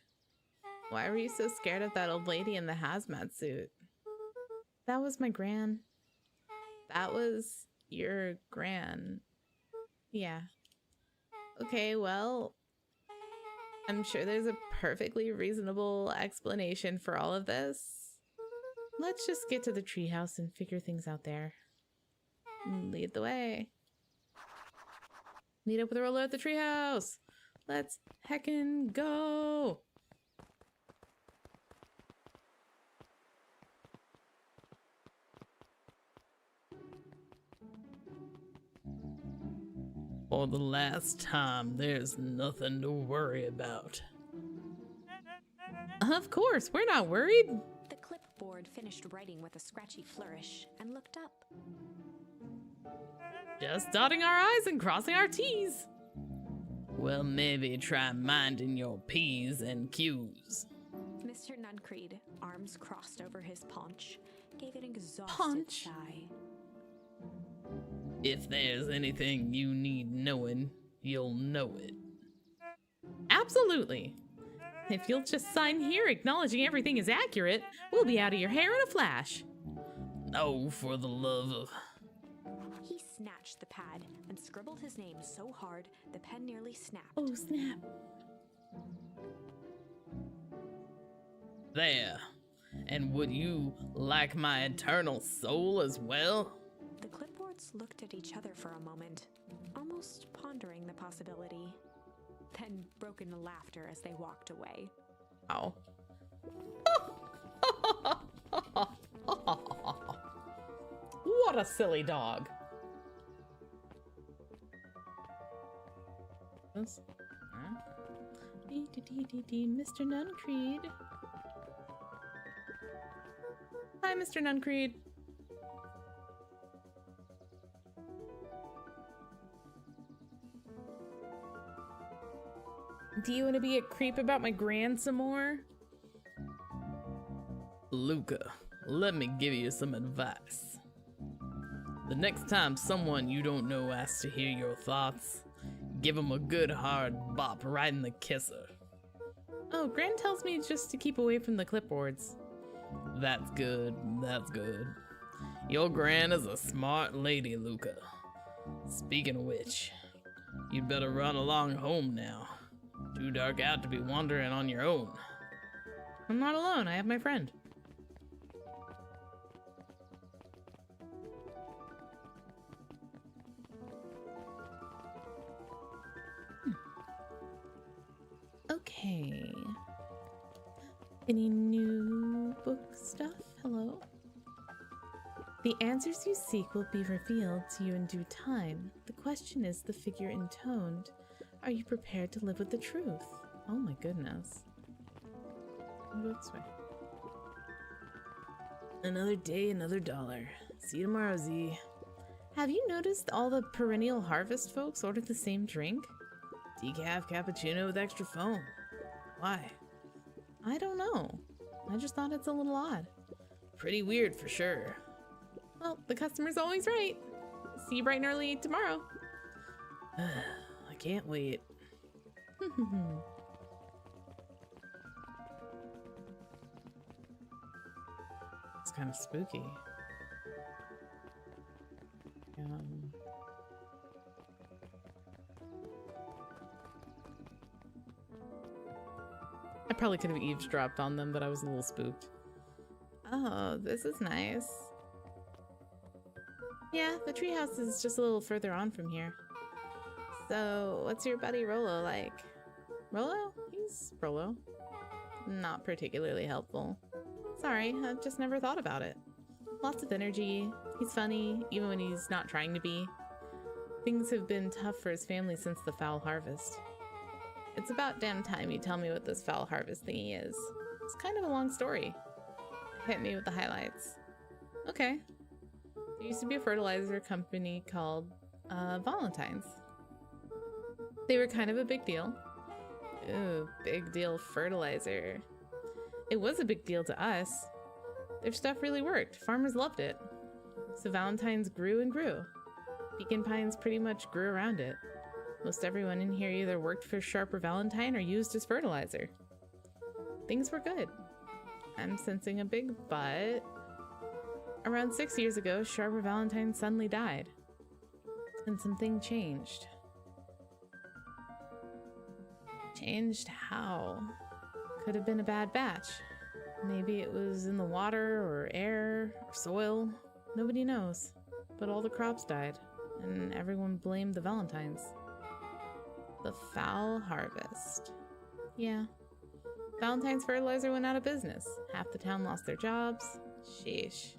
Why were you so scared of that old lady in the hazmat suit? That was my gran. That was your gran. Yeah. Okay, well, I'm sure there's a perfectly reasonable explanation for all of this. Let's just get to the treehouse and figure things out there. Lead the way. Meet up with Rolo at the treehouse. Let's heckin' go. For the last time, there's nothing to worry about. Of course, we're not worried. The clipboard finished writing with a scratchy flourish and looked up. Just dotting our I's and crossing our T's. Well, maybe try minding your P's and Q's. Mr. Nuncreed, arms crossed over his paunch, gave an exhausted Paunch? sigh. If there's anything you need knowing, you'll know it. Absolutely. If you'll just sign here acknowledging everything is accurate, we'll be out of your hair in a flash. Oh, for the love of... He snatched the pad and scribbled his name so hard the pen nearly snapped. Oh, snap. There. And would you like my eternal soul as well? The clipboards looked at each other for a moment, almost pondering the possibility, then broke into laughter as they walked away. Oh. What a silly dog. This? Huh? Mr. Nuncreed. Hi, Mr. Nuncreed. Do you want to be a creep about my gran some more? Luca, let me give you some advice. The next time someone you don't know asks to hear your thoughts, give them a good hard bop right in the kisser. Oh, Gran tells me just to keep away from the clipboards. That's good, that's good. Your gran is a smart lady, Luca. Speaking of which, you'd better run along home now. Too dark out to be wandering on your own. I'm not alone, I have my friend. Okay. Any new book stuff? Hello? The answers you seek will be revealed to you in due time. The question is the figure intoned. Are you prepared to live with the truth? Oh my goodness. I'll go this way. Another day, another dollar. See you tomorrow, Z. Have you noticed all the Perennial Harvest folks ordered the same drink? Decaf cappuccino with extra foam. Why? I don't know. I just thought it's a little odd. Pretty weird for sure. Well, the customer's always right. See you bright and early tomorrow. I can't wait. It's kind of spooky. I probably could have eavesdropped on them, but I was a little spooked. Oh, this is nice. Yeah, the treehouse is just a little further on from here. So, what's your buddy Rolo like? Rolo? He's Rolo. Not particularly helpful. Sorry, I've just never thought about it. Lots of energy. He's funny, even when he's not trying to be. Things have been tough for his family since the foul harvest. It's about damn time you tell me what this foul harvest thingy is. It's kind of a long story. Hit me with the highlights. Okay. There used to be a fertilizer company called Valentine's. They were kind of a big deal. Ooh, big deal fertilizer. It was a big deal to us. Their stuff really worked. Farmers loved it. So Valentine's grew and grew. Beacon Pines pretty much grew around it. Most everyone in here either worked for Sharper Valentine or used as fertilizer. Things were good. I'm sensing a big but. Around 6 years ago, Sharper Valentine suddenly died. And something changed. Changed how? Could have been a bad batch. Maybe it was in the water or air or soil. Nobody knows. But all the crops died, and everyone blamed the Valentines. The foul harvest. Yeah. Valentine's fertilizer went out of business. Half the town lost their jobs. Sheesh.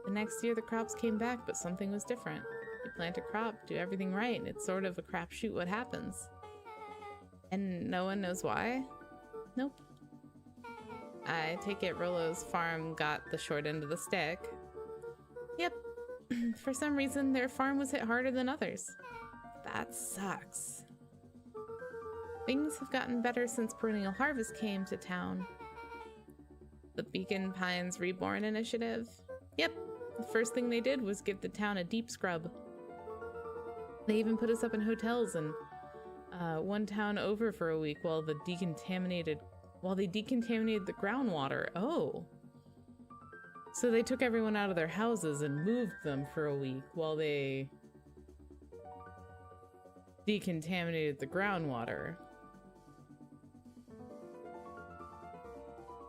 The next year the crops came back, but something was different. You plant a crop, do everything right, and it's sort of a crapshoot what happens. And no one knows why? Nope. I take it Rolo's farm got the short end of the stick. Yep. For some reason, their farm was hit harder than others. That sucks. Things have gotten better since Perennial Harvest came to town. The Beacon Pines Reborn Initiative? Yep. The first thing they did was give the town a deep scrub. They even put us up in hotels and one town over for a week while they decontaminated the groundwater. Oh. So they took everyone out of their houses and moved them for a week while they decontaminated the groundwater.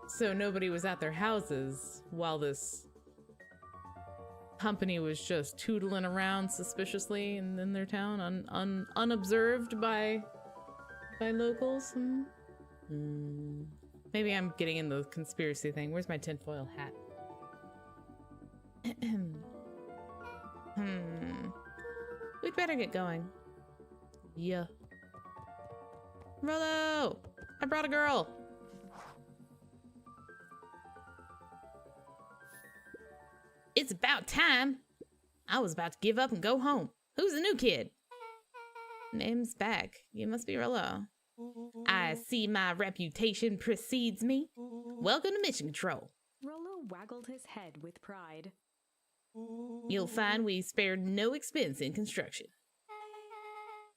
So nobody was at their houses while this company was just tootling around suspiciously in their town, unobserved by locals. Maybe I'm getting in the conspiracy thing. Where's my tinfoil hat? We'd better get going. Yeah. Rolo! I brought a girl! It's about time! I was about to give up and go home. Who's the new kid? Name's Beck. You must be Rolo. I see my reputation precedes me. Welcome to Mission Control. Rolo waggled his head with pride. You'll find we spared no expense in construction.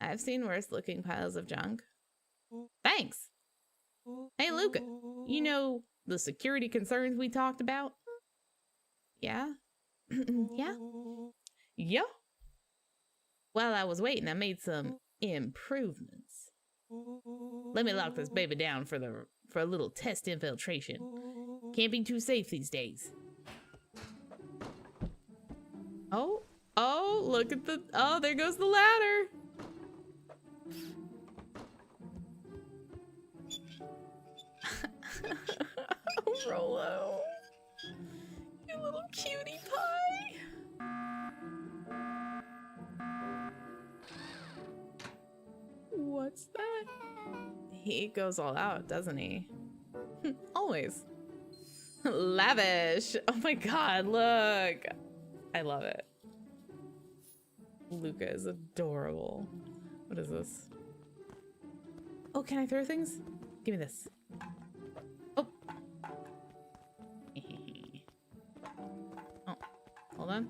I've seen worse looking piles of junk. Thanks. Hey, Luca, you know the security concerns we talked about? Yeah? Yeah? Yeah? While I was waiting, I made some improvements. Let me lock this baby down for a little test infiltration. Can't be too safe these days. Oh, look at oh, there goes the ladder. Rolo. You little cutie pie. What's that? He goes all out, doesn't he? Always. Lavish. Oh my god, look. I love it. Luca is adorable. What is this? Oh, can I throw things? Give me this. Oh. Oh, hold on.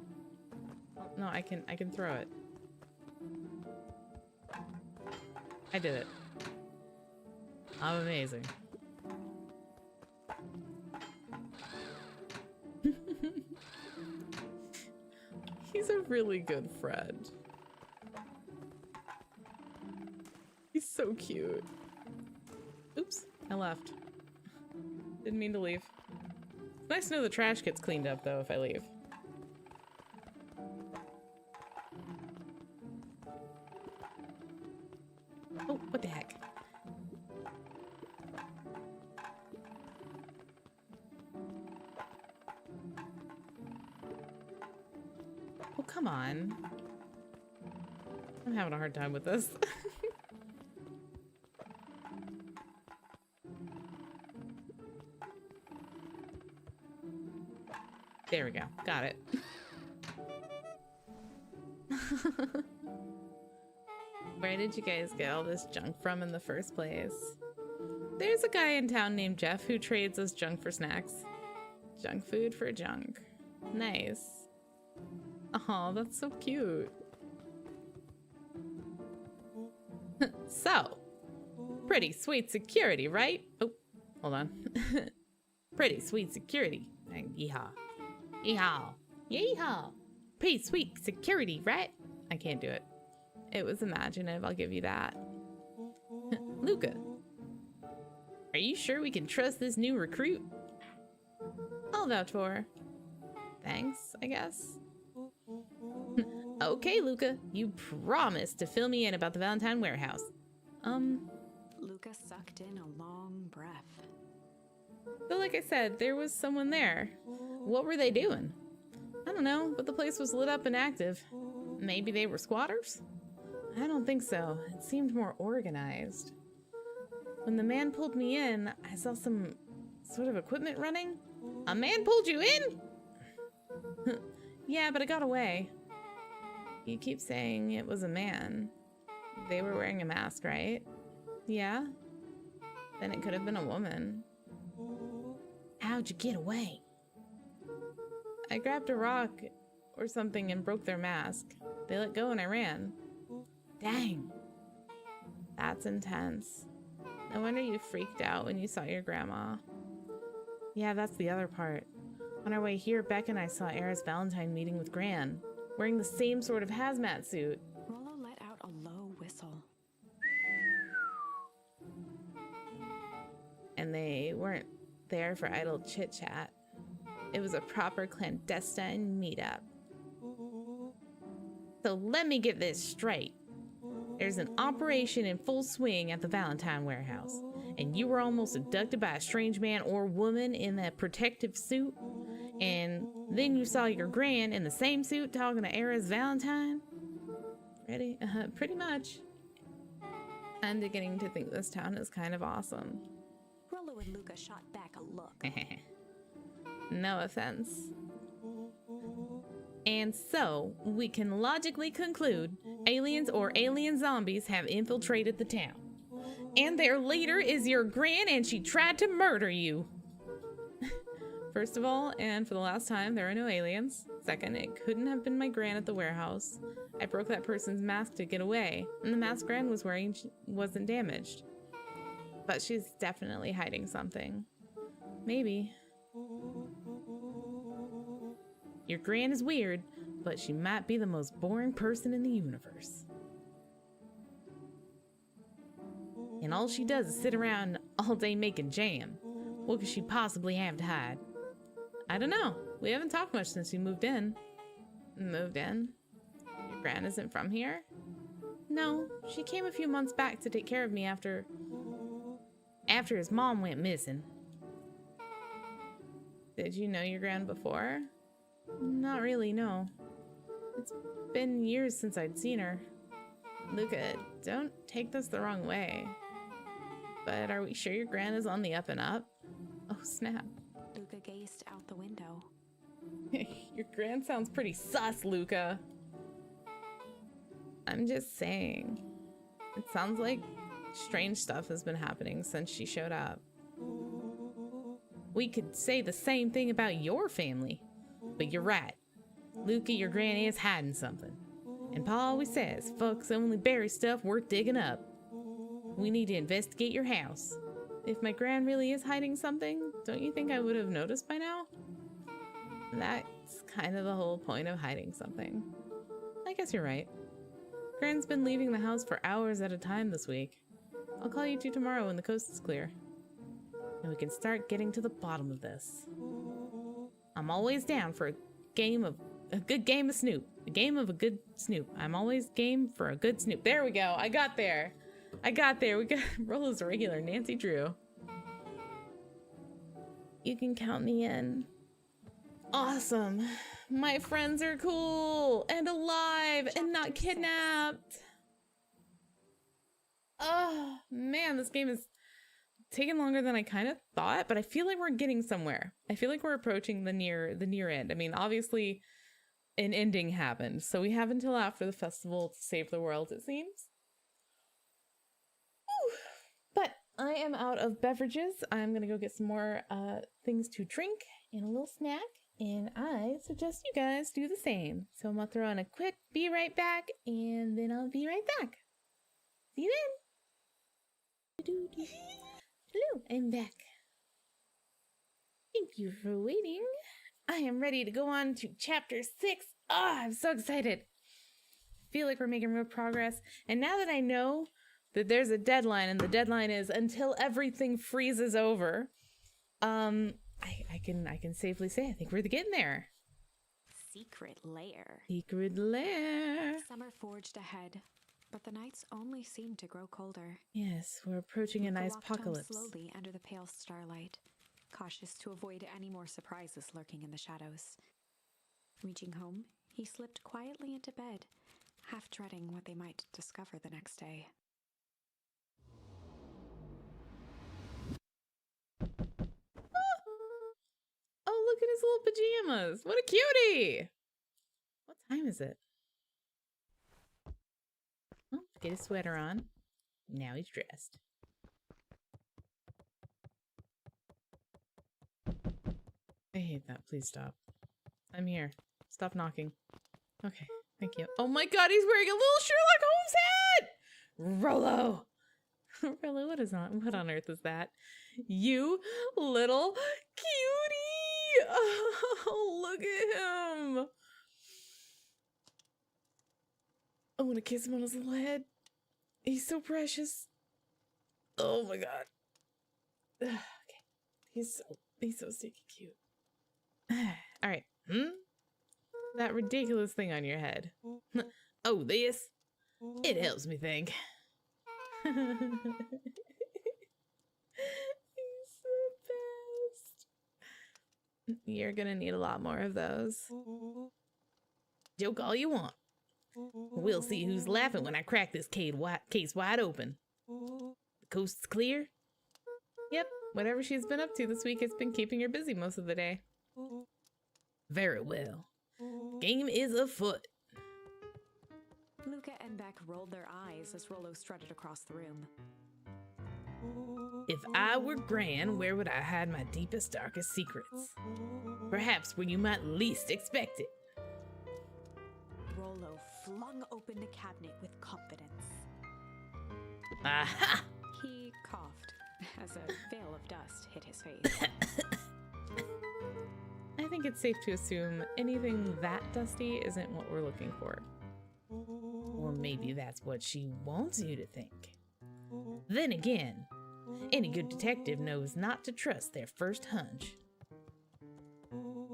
Oh, no, I can throw it. I did it. I'm amazing. He's a really good friend. He's so cute. Oops, I left. Didn't mean to leave. It's nice to know the trash gets cleaned up though if I leave. Oh, what the heck? Oh, come on. I'm having a hard time with this. There we go. Got it. Where did you guys get all this junk from in the first place? There's a guy in town named Jeff who trades us junk for snacks. Junk food for junk. Nice. Oh, that's so cute. So, pretty sweet security, right? Oh, hold on. Pretty sweet security. Yeehaw. Yeehaw. Yeehaw. Pretty sweet security, right? I can't do it. It was imaginative, I'll give you that. Luca, are you sure we can trust this new recruit? I'll vouch for her. Thanks, I guess. Okay, Luca, you promised to fill me in about the Valentine warehouse. Luca sucked in a long breath. So like I said, there was someone there. What were they doing? I don't know, but the place was lit up and active. Maybe they were squatters? I don't think so. It seemed more organized. When the man pulled me in, I saw some sort of equipment running. A man pulled you in? Yeah, but I got away. You keep saying it was a man. They were wearing a mask, right? Yeah? Then it could have been a woman. How'd you get away? I grabbed a rock or something and broke their mask. They let go and I ran. Dang. That's intense. No wonder you freaked out when you saw your grandma. Yeah, that's the other part. On our way here, Beck and I saw Era's Valentine meeting with Gran, wearing the same sort of hazmat suit. Rolo let out a low whistle. And they weren't there for idle chit-chat. It was a proper clandestine meetup. So let me get this straight. There's an operation in full swing at the Valentine warehouse, and you were almost abducted by a strange man or woman in that protective suit, and then you saw your Gran in the same suit talking to Era's Valentine? Ready? Pretty much. I'm beginning to think this town is kind of awesome. Rolo and Luca shot back a look. No offense. And so, we can logically conclude aliens or alien zombies have infiltrated the town. And their leader is your Gran and she tried to murder you. First of all, and for the last time, there are no aliens. Second, it couldn't have been my Gran at the warehouse. I broke that person's mask to get away, and the mask Gran was wearing wasn't damaged. But she's definitely hiding something. Maybe. Your Gran is weird, but she might be the most boring person in the universe. And all she does is sit around all day making jam. What could she possibly have to hide? I don't know. We haven't talked much since you moved in. Moved in? Your Gran isn't from here? No, she came a few months back to take care of me after his mom went missing. Did you know your gran before? Not really, no. It's been years since I'd seen her. Luca, don't take this the wrong way. But are we sure your gran is on the up and up? Oh, snap. Luca gazed out the window. Your gran sounds pretty sus, Luca. I'm just saying. It sounds like strange stuff has been happening since she showed up. We could say the same thing about your family. But you're right. Luca, your gran is hiding something. And Pa always says, folks only bury stuff worth digging up. We need to investigate your house. If my gran really is hiding something, don't you think I would have noticed by now? That's kind of the whole point of hiding something. I guess you're right. Gran's been leaving the house for hours at a time this week. I'll call you two tomorrow when the coast is clear. And we can start getting to the bottom of this. I'm always down for a good game of Snoop. A game of a good Snoop. I'm always game for a good Snoop. There we go. I got there. We got Rolo's a regular Nancy Drew. You can count me in. Awesome. My friends are cool and alive and not kidnapped. Oh, man, this game is taking longer than I kind of thought, but I feel like we're getting somewhere. I feel like we're approaching the near end. I mean, obviously an ending happened, so we have until after the festival to save the world, it seems. Whew. But I am out of beverages. I'm gonna go get some more things to drink and a little snack, and I suggest you guys do the same. So I'm gonna throw in a quick be right back, and then I'll be right back. See you then. Hello, I'm back. Thank you for waiting. I am ready to go on to chapter 6. I'm so excited. Feel like we're making real progress. And now that I know that there's a deadline, and the deadline is until everything freezes over, I can safely say I think we're getting there. Secret lair. Secret lair. Summer forged ahead, but the nights only seemed to grow colder. Yes, we're approaching a Luca nice walked home apocalypse. slowly under the pale starlight, cautious to avoid any more surprises lurking in the shadows. Reaching home, he slipped quietly into bed, half dreading what they might discover the next day. Oh, look at his little pajamas. What a cutie. What time is it? Oh, get his sweater on. Now he's dressed. I hate that. Please stop. I'm here. Stop knocking. Okay, thank you. Oh my god, he's wearing a little Sherlock Holmes hat! Rolo! Rolo, what on earth is that? You little cutie! Oh, look at him! I want to kiss him on his little head. He's so precious. Oh my god. Okay. He's so stinky cute. All right. That ridiculous thing on your head. Oh, this? It helps me think. He's the best. You're gonna need a lot more of those. Joke all you want. We'll see who's laughing when I crack this case wide open. The coast's clear? Yep, whatever she's been up to this week has been keeping her busy most of the day. Very well. Game is afoot. Luca and Beck rolled their eyes as Rolo strutted across the room. If I were Gran, where would I hide my deepest, darkest secrets? Perhaps where you might least expect it. Rolo flung open the cabinet with confidence. Aha! He coughed as a veil of dust hit his face. I think it's safe to assume anything that dusty isn't what we're looking for. Or maybe that's what she wants you to think. Then again, any good detective knows not to trust their first hunch.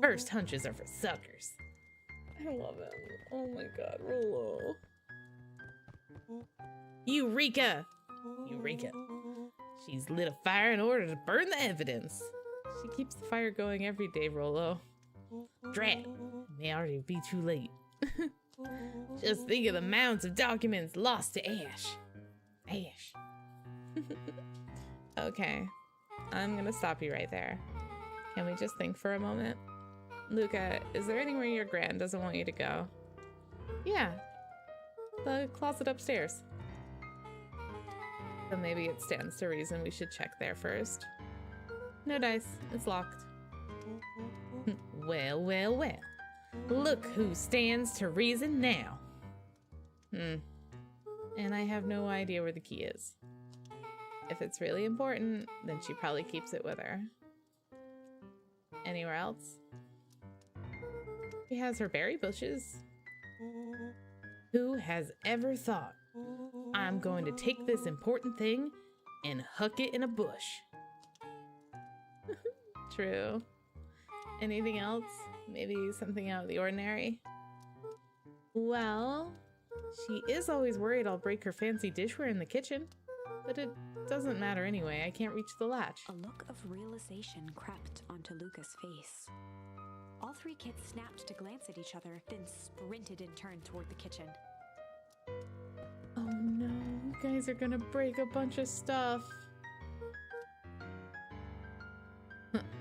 First hunches are for suckers. I love him. Oh my god, Rolo. Eureka! Eureka. She's lit a fire in order to burn the evidence. She keeps the fire going every day, Rolo. Drat, may already be too late. Just think of the mounds of documents lost to ash. Ash. Okay, I'm gonna stop you right there. Can we just think for a moment? Luca, is there anywhere your gran doesn't want you to go? Yeah, the closet upstairs. So maybe it stands to reason we should check there first. No dice, it's locked. Well, well, well. Look who stands to reason now. And I have no idea where the key is. If it's really important, then she probably keeps it with her. Anywhere else? She has her berry bushes. Who has ever thought, I'm going to take this important thing and huck it in a bush? True. Anything else? Maybe something out of the ordinary? Well, she is always worried I'll break her fancy dishware in the kitchen. But it doesn't matter anyway, I can't reach the latch. A look of realization crept onto Luca's face. All three kids snapped to glance at each other, then sprinted in turn toward the kitchen. Oh no, you guys are gonna break a bunch of stuff.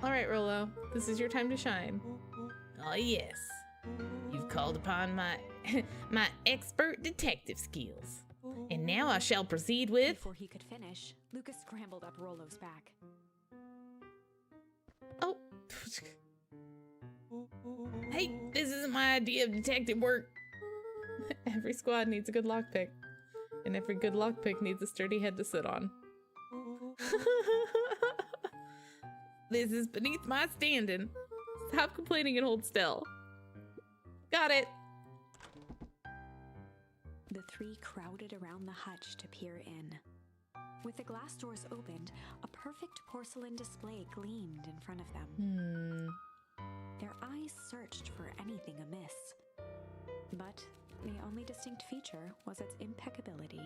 Alright, Rolo, this is your time to shine. Oh yes, you've called upon my my expert detective skills. And now I shall proceed with... Before he could finish, Luca scrambled up Rolo's back. Oh. Hey, this isn't my idea of detective work. Every squad needs a good lockpick. And every good lockpick needs a sturdy head to sit on. This is beneath my standing. Stop complaining and hold still. Got it. The three crowded around the hutch to peer in. With the glass doors opened, a perfect porcelain display gleamed in front of them. Their eyes searched for anything amiss. But the only distinct feature was its impeccability.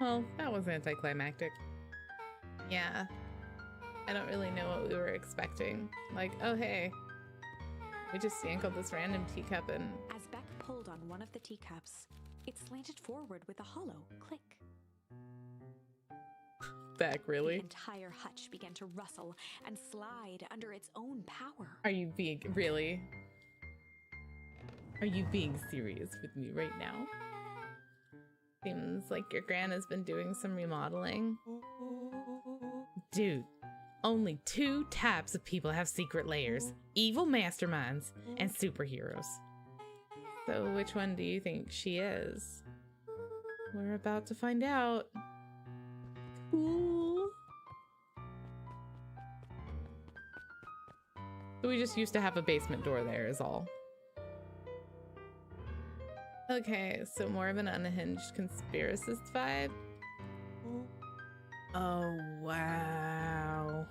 Well, that was anticlimactic. Yeah. I don't really know what we were expecting. Like, oh hey, we just yankled this random teacup and... As Beck pulled on one of the teacups, it slanted forward with a hollow click. Beck, really? The entire hutch began to rustle and slide under its own power. Are you being... really? Are you being serious with me right now? Seems like your gran has been doing some remodeling. Dude, only 2 types of people have secret layers. Evil masterminds and superheroes. So which one do you think she is? We're about to find out. Cool. So we just used to have a basement door there is all. Okay, so more of an unhinged conspiracist vibe. Oh, wow.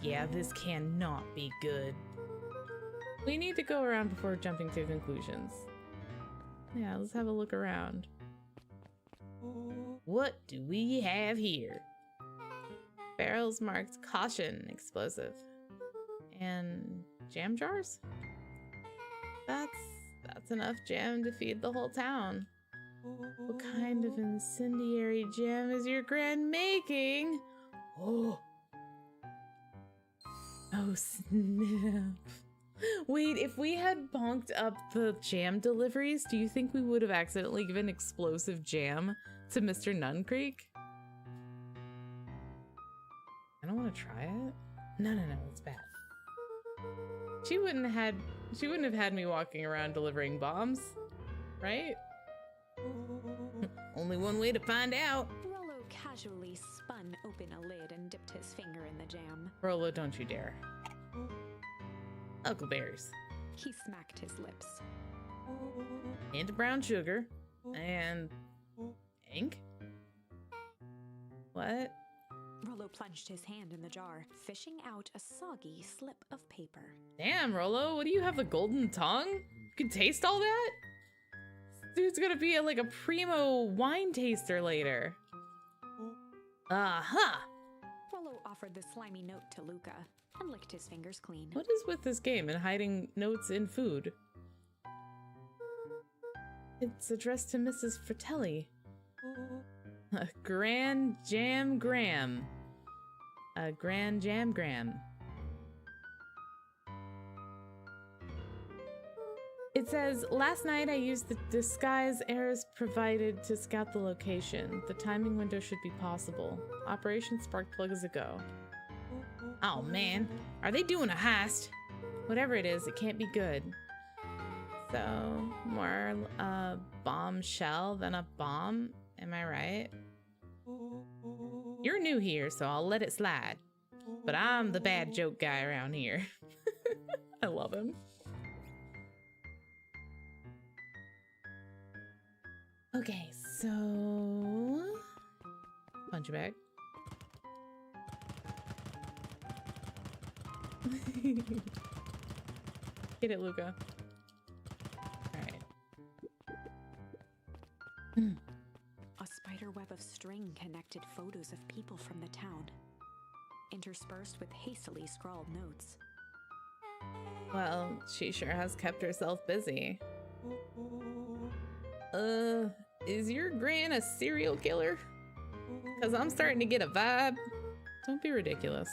Yeah, this cannot be good. We need to go around before jumping to conclusions. Yeah, let's have a look around. What do we have here? Barrels marked caution explosive. And jam jars? That's enough jam to feed the whole town. What kind of incendiary jam is your gran making? Oh. Oh, snap. Wait, if we had bonked up the jam deliveries, do you think we would have accidentally given explosive jam to Mr. Nuncreek? I don't want to try it. No, it's bad. She wouldn't have had me walking around delivering bombs, right? Only one way to find out. Rolo casually spun open a lid and dipped his finger in the jam. Rolo, don't you dare. Huckleberries. He smacked his lips. And brown sugar. And... ink? What? Rolo plunged his hand in the jar, fishing out a soggy slip of paper. Damn, Rolo, what do you have, the golden tongue? You can taste all that? This dude's gonna be like a primo wine taster later. Aha! Rolo Rollo offered the slimy note to Luca and licked his fingers clean. What is with this game and hiding notes in food? It's addressed to Mrs. Fratelli. A Grand Jam Gram. A Grand Jam Gram. It says, last night I used the disguise Eris provided to scout the location. The timing window should be possible. Operation Sparkplug is a go. Oh man, are they doing a heist? Whatever it is, it can't be good. So, more a bombshell than a bomb, am I right? You're new here, so I'll let it slide. But I'm the bad joke guy around here. I love him. Okay, so... Punch bag. Hit it, Luca. Alright. A spider web of string connected photos of people from the town, interspersed with hastily scrawled notes. Well, she sure has kept herself busy. Is your gran a serial killer? Cause I'm starting to get a vibe. Don't be ridiculous.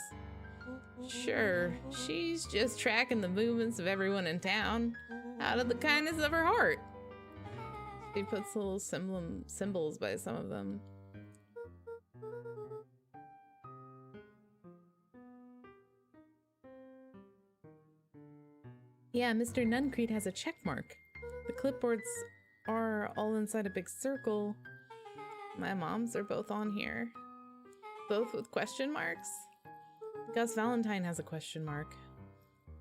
Sure, she's just tracking the movements of everyone in town out of the kindness of her heart. She puts little symbols by some of them. Yeah, Mr. Nuncreed has a check mark. The clipboards are all inside a big circle. My mom's are both on here. Both with question marks? Gus Valentine has a question mark.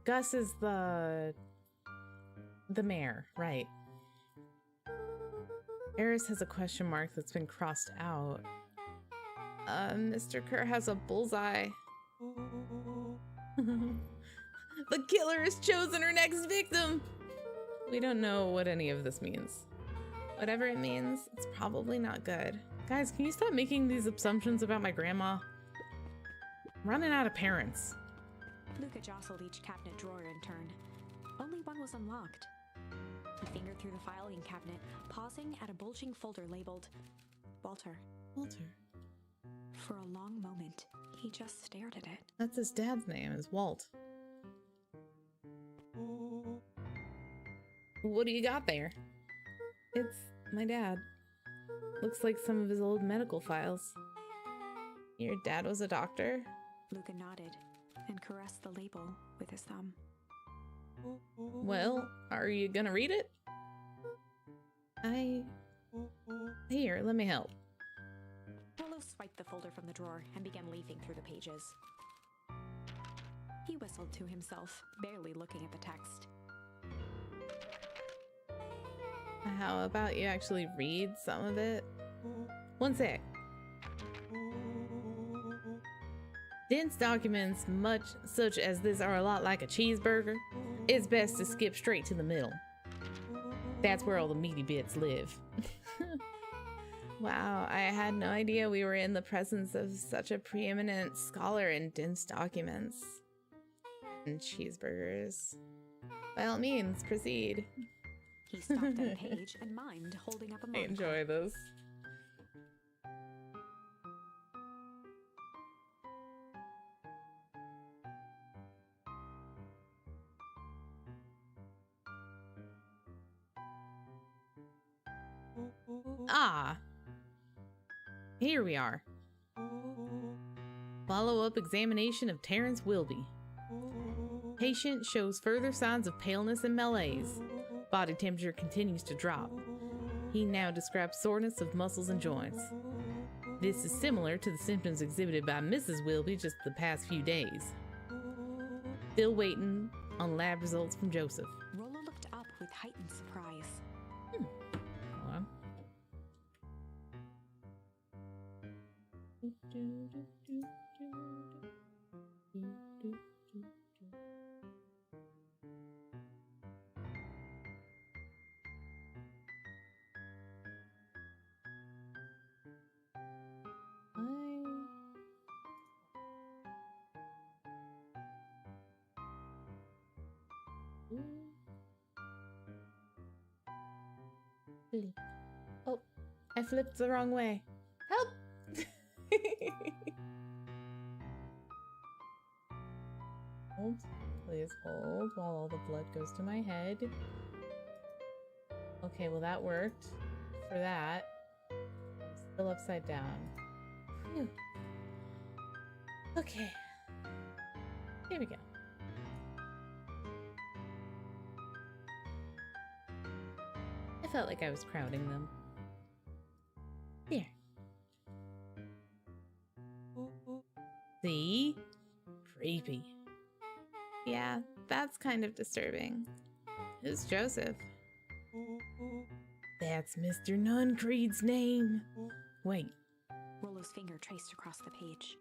Gus is the mayor, right. Eris has a question mark that's been crossed out. Mr. Kerr has a bullseye. The killer has chosen her next victim! We don't know what any of this means. Whatever it means, it's probably not good. Guys, can you stop making these assumptions about my grandma? I'm running out of parents. Luca jostled each cabinet drawer in turn. Only one was unlocked. He fingered through the filing cabinet, pausing at a bulging folder labeled Walter. Walter. For a long moment, he just stared at it. That's his dad's name, is Walt. What do you got there? It's my dad. Looks like some of his old medical files. Your dad was a doctor? Luca nodded and caressed the label with his thumb. Well, are you gonna read it? Here, let me help. Rollo swiped the folder from the drawer and began leafing through the pages. He whistled to himself, barely looking at the text. How about you actually read some of it? One sec. Dense documents such as this are a lot like a cheeseburger. It's best to skip straight to the middle. That's where all the meaty bits live. Wow, I had no idea we were in the presence of such a preeminent scholar in dense documents. And cheeseburgers. By all means, proceed. He stopped at a page and mimed, holding up a I mug. enjoy this. Ah, here we are. Follow-up examination of Terrence Wilby. Patient shows further signs of paleness and malaise. Body temperature continues to drop. He now describes soreness of muscles and joints. This is similar to the symptoms exhibited by Mrs. Wilby just the past few days. Still waiting on lab results from Joseph. Rollo looked up with heightened surprise. Hold on. Oh, I flipped the wrong way. Help! Hold, please hold while all the blood goes to my head. Okay, well that worked for that. I'm still upside down. Phew. Okay. Here we go. I felt like I was crowding them. Here. See? Creepy. Yeah, that's kind of disturbing. Who's Joseph? That's Mr. Nuncreed's name. Wait. Rollo's finger traced across the page.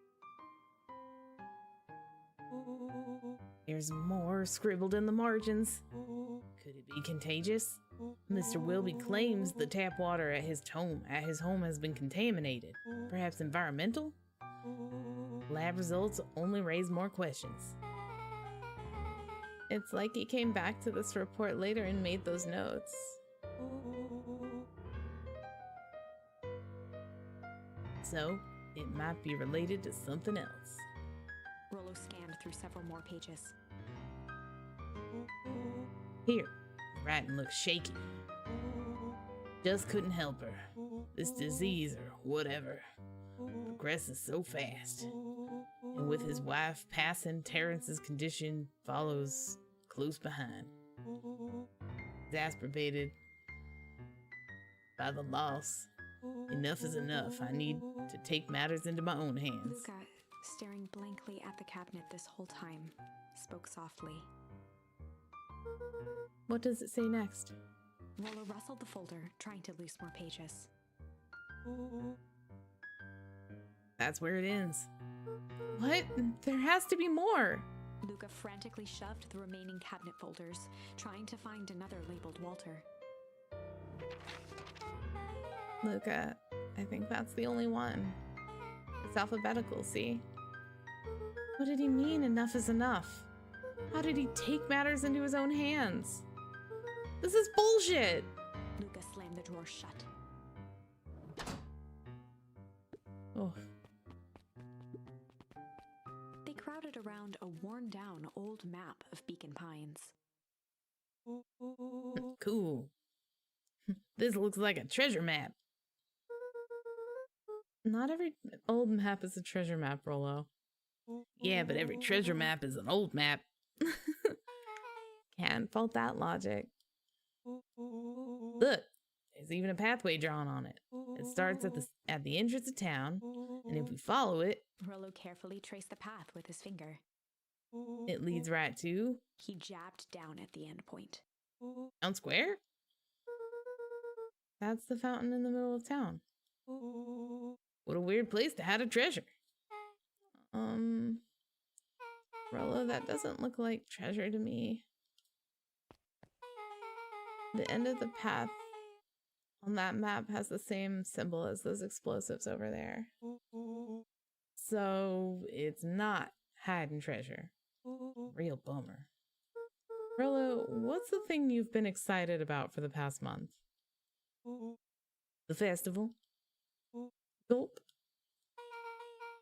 There's more scribbled in the margins. Could it be contagious? Mr. Wilby claims the tap water at his home has been contaminated. Perhaps environmental? Lab results only raise more questions. It's like he came back to this report later and made those notes. So, it might be related to something else. Rollo scanned through several more pages. Here, the writing looks shaky. Just couldn't help her. This disease or whatever progresses so fast. And with his wife passing, Terrence's condition follows close behind. Exacerbated by the loss. Enough is enough. I need to take matters into my own hands. Luca, staring blankly at the cabinet this whole time, spoke softly. What does it say next? Rollo rustled the folder, trying to loose more pages. That's where it ends. What? There has to be more. Luca frantically shoved the remaining cabinet folders, trying to find another labeled Walter. Luca, I think that's the only one. It's alphabetical, see? What did he mean, enough is enough? How did he take matters into his own hands? This is bullshit! Luca slammed the drawer shut. Oh. They crowded around a worn-down old map of Beacon Pines. Cool. This looks like a treasure map. Not every old map is a treasure map, Rollo. Yeah, but every treasure map is an old map. Can't fault that logic. Look, there's even a pathway drawn on it. It starts at the entrance of town, and if we follow it, Rollo carefully traced the path with his finger. it leads right to He jabbed down at the end point. Town Square? That's the fountain in the middle of town. What a weird place to hide a treasure. Rollo, that doesn't look like treasure to me. The end of the path on that map has the same symbol as those explosives over there. So it's not hiding treasure. Real bummer. Rollo, what's the thing you've been excited about for the past month? The festival? Gulp?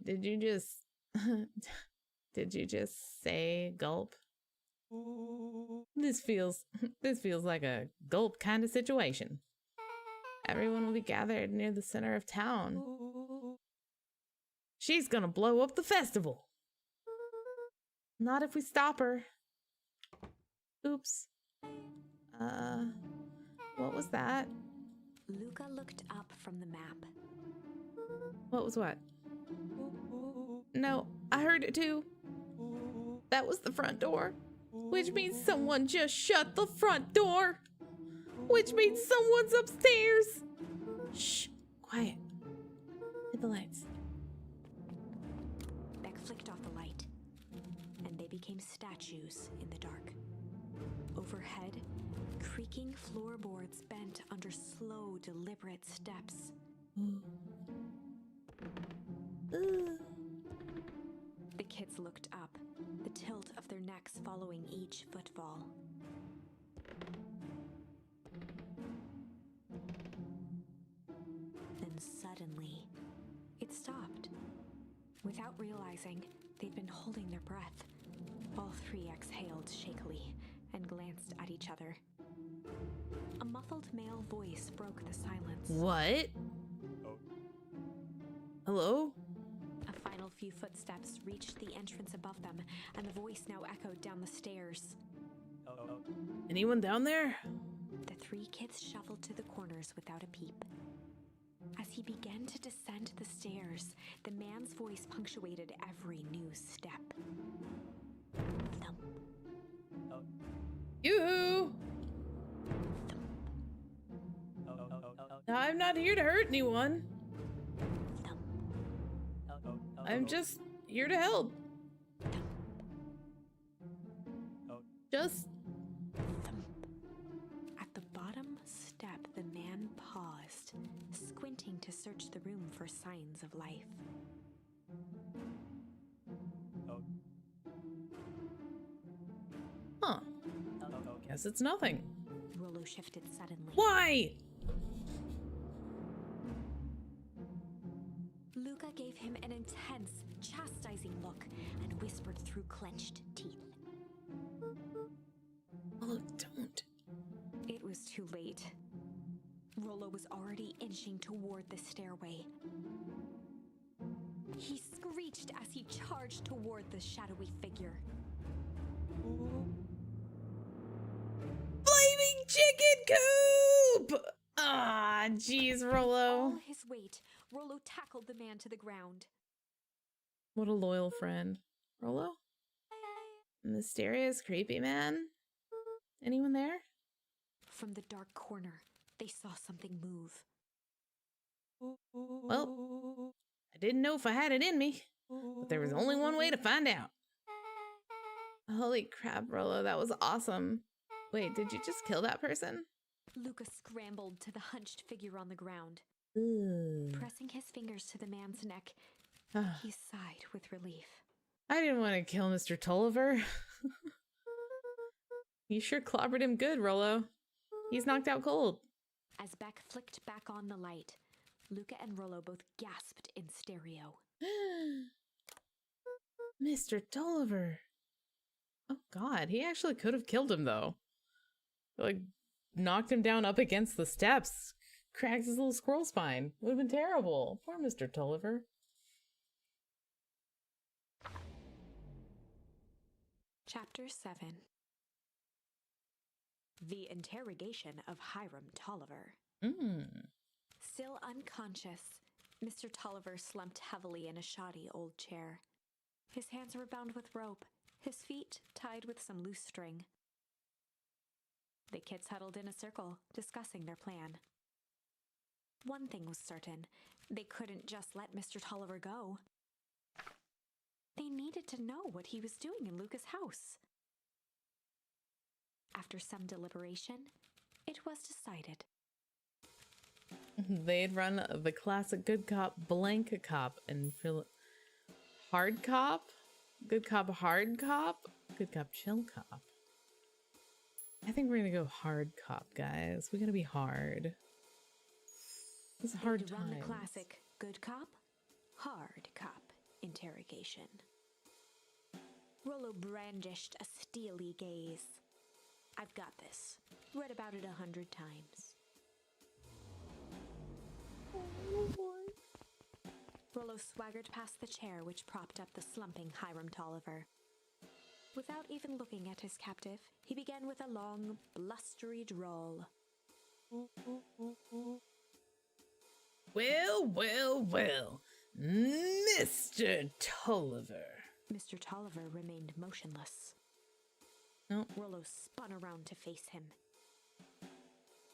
Did you just say gulp? This feels like a gulp kind of situation. Everyone will be gathered near the center of town. She's gonna blow up the festival. Not if we stop her. Oops. What was that? Luca looked up from the map. What was what? No, I heard it too. That was the front door. Which means someone just shut the front door. Which means someone's upstairs. Shh, quiet. Hit the lights. Beck flicked off the light, and they became statues in the dark. Overhead, creaking floorboards bent under slow, deliberate steps. The kids looked up, the tilt of their necks following each footfall. suddenly, it stopped. Without realizing, they'd been holding their breath. All three exhaled shakily and glanced at each other. A muffled male voice broke the silence. What? Hello? A final few footsteps reached the entrance above them, and the voice now echoed down the stairs. Anyone down there? The three kids shuffled to the corners without a peep. As he began to descend the stairs, the man's voice punctuated every new step. Thump, Yoo-hoo! I'm not here to hurt anyone. thump, I'm just here to help. Just thump. At the bottom step, the man paused, squinting to search the room for signs of life. huh. Guess it's nothing. Rollo shifted suddenly. Why? Luca gave him an intense, chastising look and whispered through clenched teeth. Oh, don't. It was too late. Rollo was already inching toward the stairway. He screeched as he charged toward the shadowy figure. Flaming chicken coop! Ah, jeez, Rollo. All his weight, Rollo tackled the man to the ground. What a loyal friend. Rollo? Mysterious, creepy man? Anyone there? From the dark corner, they saw something move. Well, I didn't know if I had it in me, but there was only one way to find out. Holy crap, Rollo, that was awesome. Wait, did you just kill that person? Luca scrambled to the hunched figure on the ground. Ugh. Pressing his fingers to the man's neck, Ah, he sighed with relief. I didn't want to kill Mr. Tulliver. You sure clobbered him good, Rollo. He's knocked out cold. As Beck flicked back on the light, Luca and Rollo both gasped in stereo. Mr. Tulliver. Oh god, he actually could have killed him though. Like, knocked him down up against the steps, cracked his little squirrel spine. Would have been terrible. Poor Mr. Tulliver. Chapter 7. The Interrogation of Hiram Tolliver. Still unconscious, Mr. Tolliver slumped heavily in a shoddy old chair. His hands were bound with rope, his feet tied with some loose string. The kids huddled in a circle, discussing their plan. One thing was certain, they couldn't just let Mr. Tolliver go. They needed to know what he was doing in Luca's house. After some deliberation, it was decided. They'd run the classic good cop, blank cop, and hard cop? Good cop, hard cop? Good cop, chill cop. I think we're gonna go hard cop, guys. We gotta be hard. It's a hard They'd run time. the classic good cop, hard cop interrogation. Rollo brandished a steely gaze. I've got this. Read about it 100 times. Rollo swaggered past the chair which propped up the slumping Hiram Tolliver. Without even looking at his captive, he began with a long, blustery drawl. Well, well, well. Mr. Tulliver. Mr. Tolliver remained motionless. No. Rollo spun around to face him.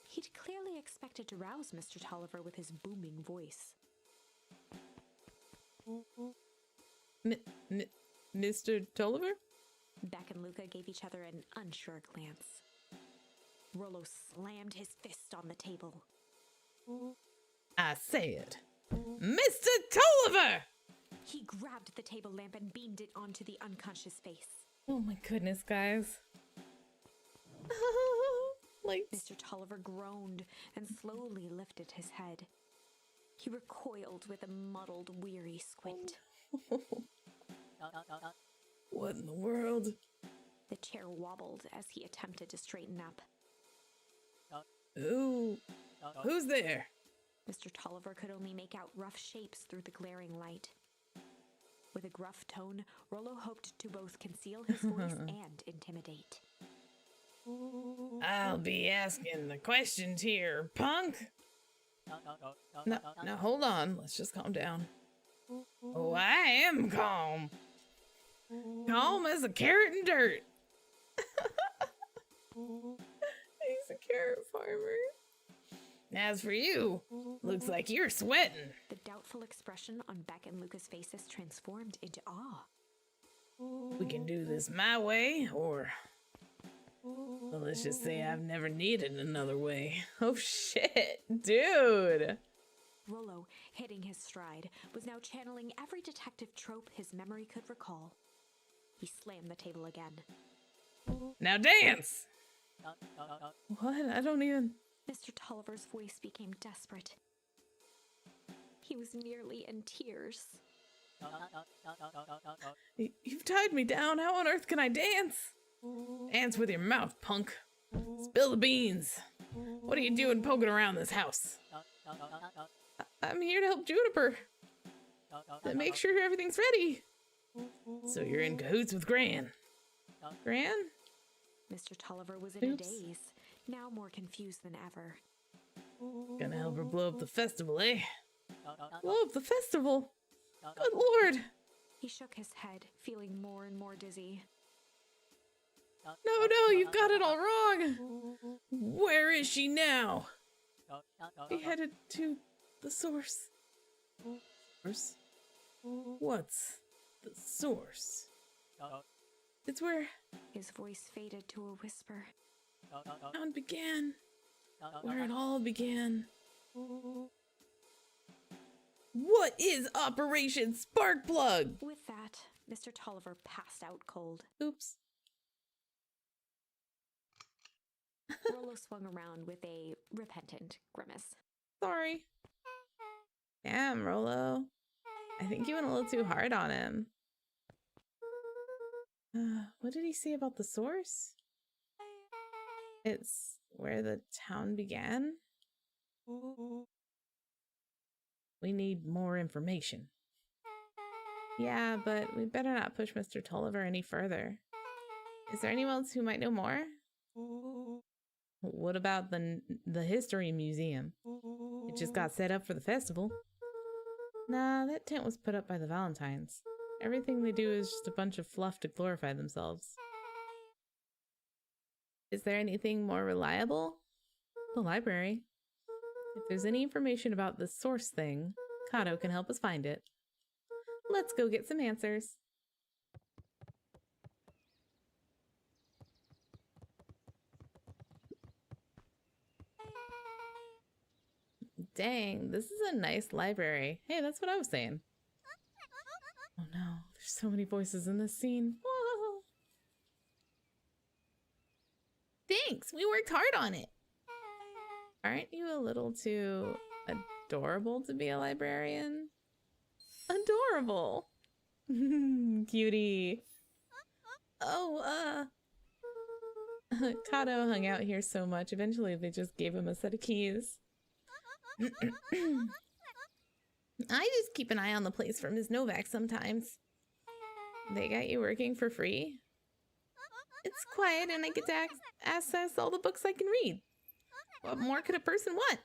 He'd clearly expected to rouse Mr. Tolliver with his booming voice. Mr. Tulliver? Beck and Luca gave each other an unsure glance. Rollo slammed his fist on the table. I said, Mr. Tulliver! He grabbed the table lamp and beamed it onto the unconscious face. Oh my goodness, guys. Like, Mr. Tolliver groaned and slowly lifted his head. He recoiled with a muddled, weary squint. What in the world? The chair wobbled as he attempted to straighten up. Who's there? Mr. Tolliver could only make out rough shapes through the glaring light. With a gruff tone, Rollo hoped to both conceal his voice and intimidate. I'll be asking the questions here, punk. No, hold on. Let's just calm down. Oh, I am calm. Calm as a carrot in dirt. He's a carrot farmer. As for you, looks like you're sweating. The doubtful expression on Beck and Luca's faces transformed into awe. We can do this my way, or... well, let's just say I've never needed another way. Oh shit, dude! Rollo, hitting his stride, was now channeling every detective trope his memory could recall. He slammed the table again. Now dance! What? I don't even... Mr. Tolliver's voice became desperate. He was nearly in tears. You've tied me down. How on earth can I dance? Dance with your mouth, punk. Spill the beans. What are you doing poking around this house? I'm here to help Juniper. To make sure everything's ready. So you're in cahoots with Gran. Gran? Mr. Tolliver was in a Oops. daze, now more confused than ever. Gonna help her blow up the festival, eh? Blow up the festival? Good lord! He shook his head, feeling more and more dizzy. No, you've got it all wrong! Where is she now? We headed to the source. Source? What's the source? It's where His voice faded to a whisper. town began. Where it all began. What is Operation Sparkplug? With that, Mr. Tolliver passed out cold. Oops. Rollo swung around with a repentant grimace. Sorry. Damn, Rollo. I think you went a little too hard on him. What did he say about the source? It's where the town began? We need more information. Yeah, but we better not push Mr. Tolliver any further. Is there anyone else who might know more? What about the history museum? It just got set up for the festival. Nah, that tent was put up by the Valentines. Everything they do is just a bunch of fluff to glorify themselves. Is there anything more reliable? The library. If there's any information about the source thing, Kato can help us find it. Let's go get some answers. Dang, this is a nice library. Hey, that's what I was saying. Oh no, there's so many voices in this scene. Whoa. Thanks, we worked hard on it. Aren't you a little too adorable to be a librarian? Adorable. Cutie. Oh, Kato hung out here so much, eventually they just gave him a set of keys. I just keep an eye on the place for Ms. Novak sometimes. They got you working for free? It's quiet and I get to access all the books I can read. What more could a person want?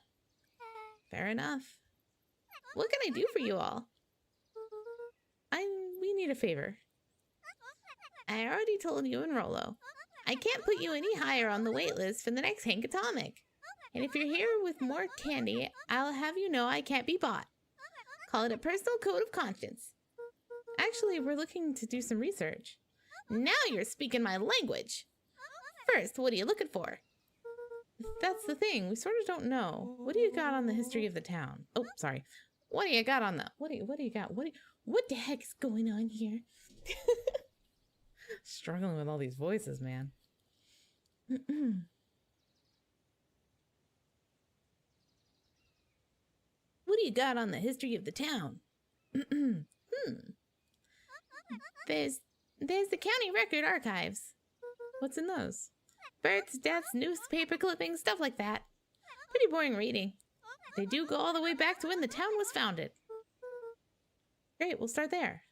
Fair enough. What can I do for you all? We need a favor. I already told you and Rollo. I can't put you any higher on the wait list for the next Hank Atomic. And if you're here with more candy, I'll have you know I can't be bought. Call it a personal code of conscience. Actually, we're looking to do some research. Now you're speaking my language. First, what are you looking for? That's the thing, we sort of don't know. What do you got on the history of the town? Oh, sorry. What do you got on the... What do you got? What the heck is going on here? Struggling with all these voices, man. What do you got on the history of the town? There's the county record archives. What's in those? Births, deaths, newspaper clippings, stuff like that. Pretty boring reading. They do go all the way back to when the town was founded. Great, we'll start there.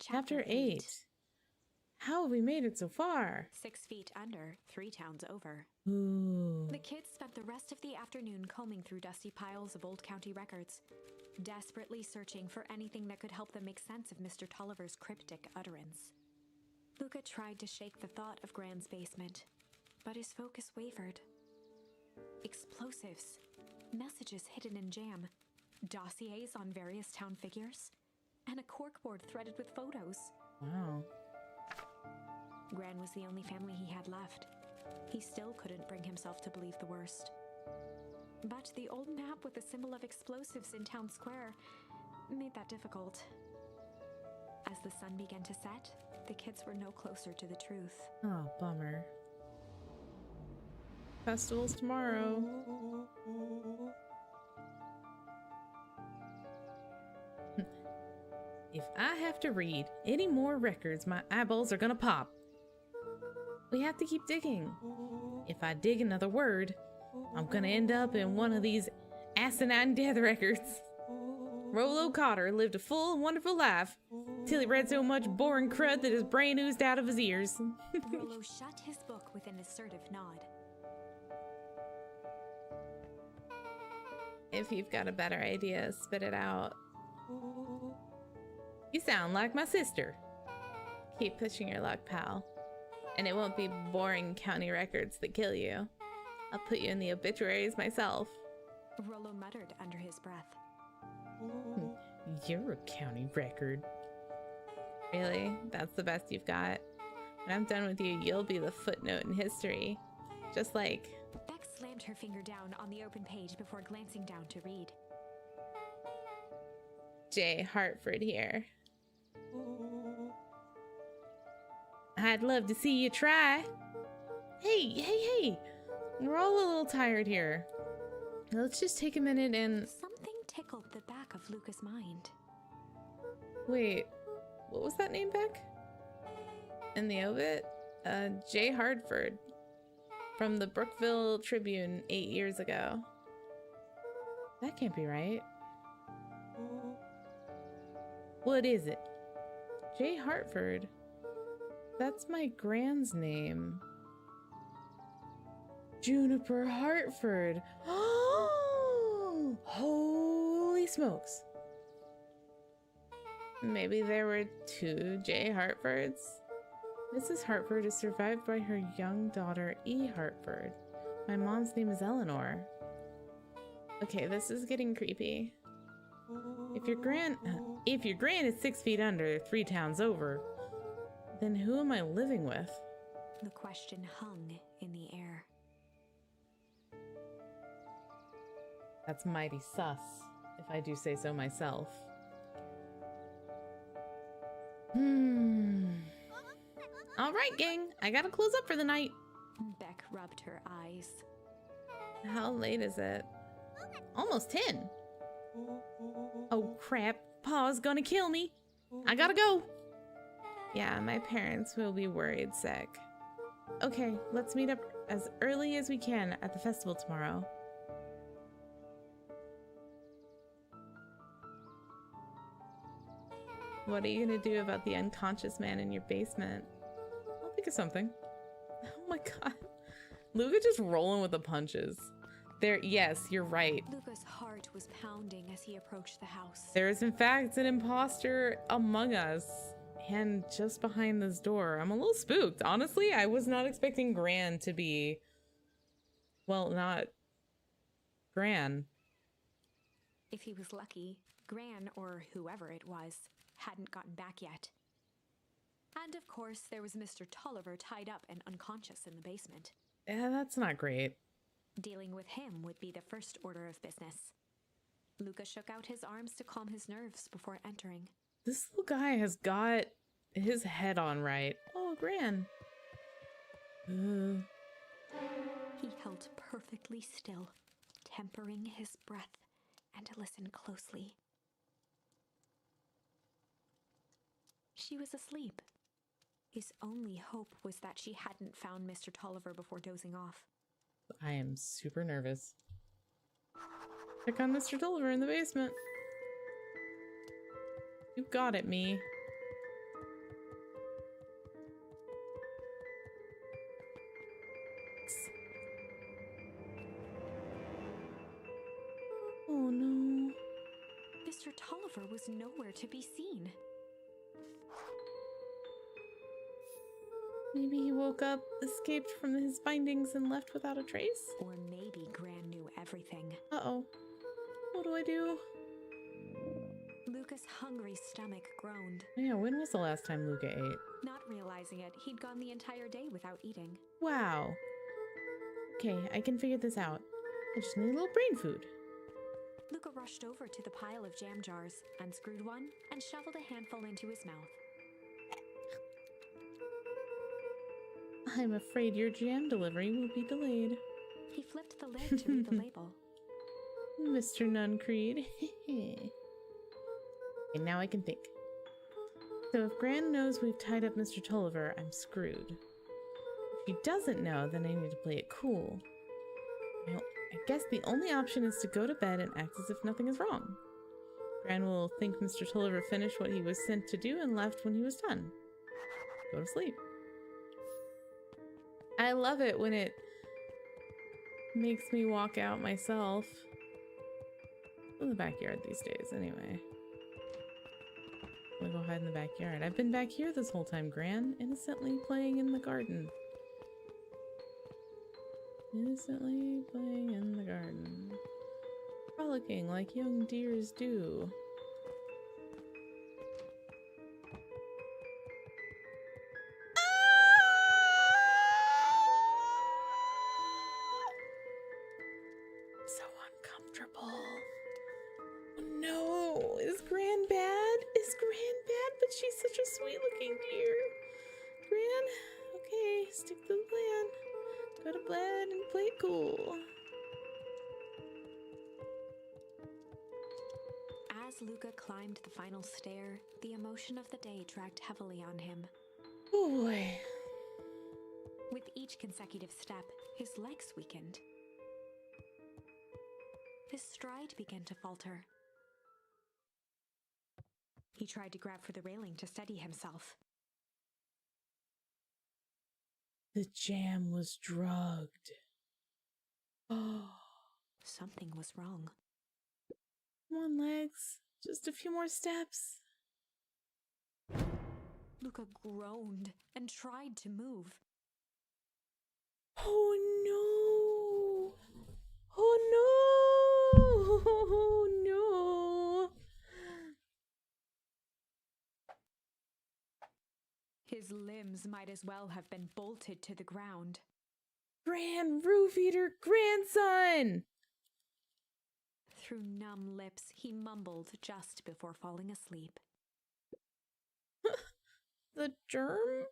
Chapter 8. How have we made it so far? 6 feet under, 3 towns over. Ooh. The kids spent the rest of the afternoon combing through dusty piles of old county records, desperately searching for anything that could help them make sense of Mr. Tolliver's cryptic utterance. Luca tried to shake the thought of Gran's basement, but his focus wavered. Explosives, messages hidden in jam, dossiers on various town figures, and a corkboard threaded with photos. Wow. Gran was the only family he had left. He still couldn't bring himself to believe the worst. But the old map with the symbol of explosives in town square made that difficult. As the sun began to set, the kids were no closer to the truth. Oh, bummer. Festival's tomorrow. If I have to read any more records, my eyeballs are gonna pop. We have to keep digging. If I dig another word, I'm gonna end up in one of these asinine death records. Rollo Cotter lived a full and wonderful life till he read so much boring crud that his brain oozed out of his ears. Rollo shut his book with an assertive nod. If you've got a better idea, spit it out. You sound like my sister. Keep pushing your luck, pal. And it won't be boring county records that kill you. I'll put you in the obituaries myself. Rollo muttered under his breath. You're a county record. Really? That's the best you've got? When I'm done with you, you'll be the footnote in history. Just like... Beck slammed her finger down on the open page before glancing down to read. J. Hartford here. I'd love to see you try. Hey! We're all a little tired here. Let's just take a minute and... Something tickled the back of Luca's mind. Wait, what was that name, Beck? In the obit? J. Hartford. From the Brookville Tribune 8 years ago. That can't be right. What is it? J. Hartford. That's my Gran's name. Juniper Hartford. Oh! Holy smokes. Maybe there were 2 J. Hartfords? Mrs. Hartford is survived by her young daughter, E. Hartford. My mom's name is Eleanor. Okay, this is getting creepy. If your gran is 6 feet under, 3 towns over, then who am I living with? The question hung in the air. That's mighty sus, if I do say so myself. All right, gang, I gotta close up for the night. Beck rubbed her eyes. How late is it? Almost 10. Oh crap, Pa's gonna kill me. I gotta go. Yeah, my parents will be worried sick. Okay, let's meet up as early as we can at the festival tomorrow. What are you gonna do about the unconscious man in your basement? I'll think of something. Oh my god. Luca just rolling with the punches. Yes, you're right. Luca's heart was pounding as he approached the house. There is in fact an imposter among us. And just behind this door. I'm a little spooked. Honestly, I was not expecting Gran to be... Well, not... Gran. If he was lucky, Gran, or whoever it was, hadn't gotten back yet. And of course, there was Mr. Tolliver tied up and unconscious in the basement. Yeah, that's not great. Dealing with him would be the first order of business. Luca shook out his arms to calm his nerves before entering. This little guy has got his head on right. Oh, Gran. He held perfectly still, tempering his breath and to listen closely. She was asleep. His only hope was that she hadn't found Mr. Tolliver before dozing off. I am super nervous. Check on Mr. Tolliver in the basement. You got it, me. Oh no. Mr. Tolliver was nowhere to be seen. Maybe he woke up, escaped from his bindings, and left without a trace? Or maybe Gran knew everything. Uh-oh. What do I do? Luca's hungry stomach groaned. Yeah, when was the last time Luca ate? Not realizing it, he'd gone the entire day without eating. Wow. Okay, I can figure this out. I just need a little brain food. Luca rushed over to the pile of jam jars, unscrewed one, and shoveled a handful into his mouth. I'm afraid your jam delivery will be delayed. He flipped the lid to read the label. Mr. Nuncreed. Okay, now I can think. So if Gran knows we've tied up Mr. Tolliver, I'm screwed. If he doesn't know, then I need to play it cool. Well, I guess the only option is to go to bed and act as if nothing is wrong. Gran will think Mr. Tolliver finished what he was sent to do and left when he was done. Go to sleep. I love it when it makes me walk out myself. In the backyard these days, anyway. I'm gonna go hide in the backyard. I've been back here this whole time, Gran, innocently playing in the garden. Innocently playing in the garden. Frolicking like young deers do. So uncomfortable. Oh no, is Gran bad? Is Gran bad? But she's such a sweet looking deer. Gran, okay, stick to the plan. Go to bed and play it cool. As Luca climbed the final stair, the emotion of the day dragged heavily on him. Oh boy. With each consecutive step, his legs weakened. His stride began to falter. He tried to grab for the railing to steady himself. The jam was drugged. Oh, Something was wrong. come on, legs. Just a few more steps. Luca groaned and tried to move. Oh no! Oh no! Oh no! His limbs might as well have been bolted to the ground. Gran Roof Eater grandson! Through numb lips, he mumbled just before falling asleep. The germ?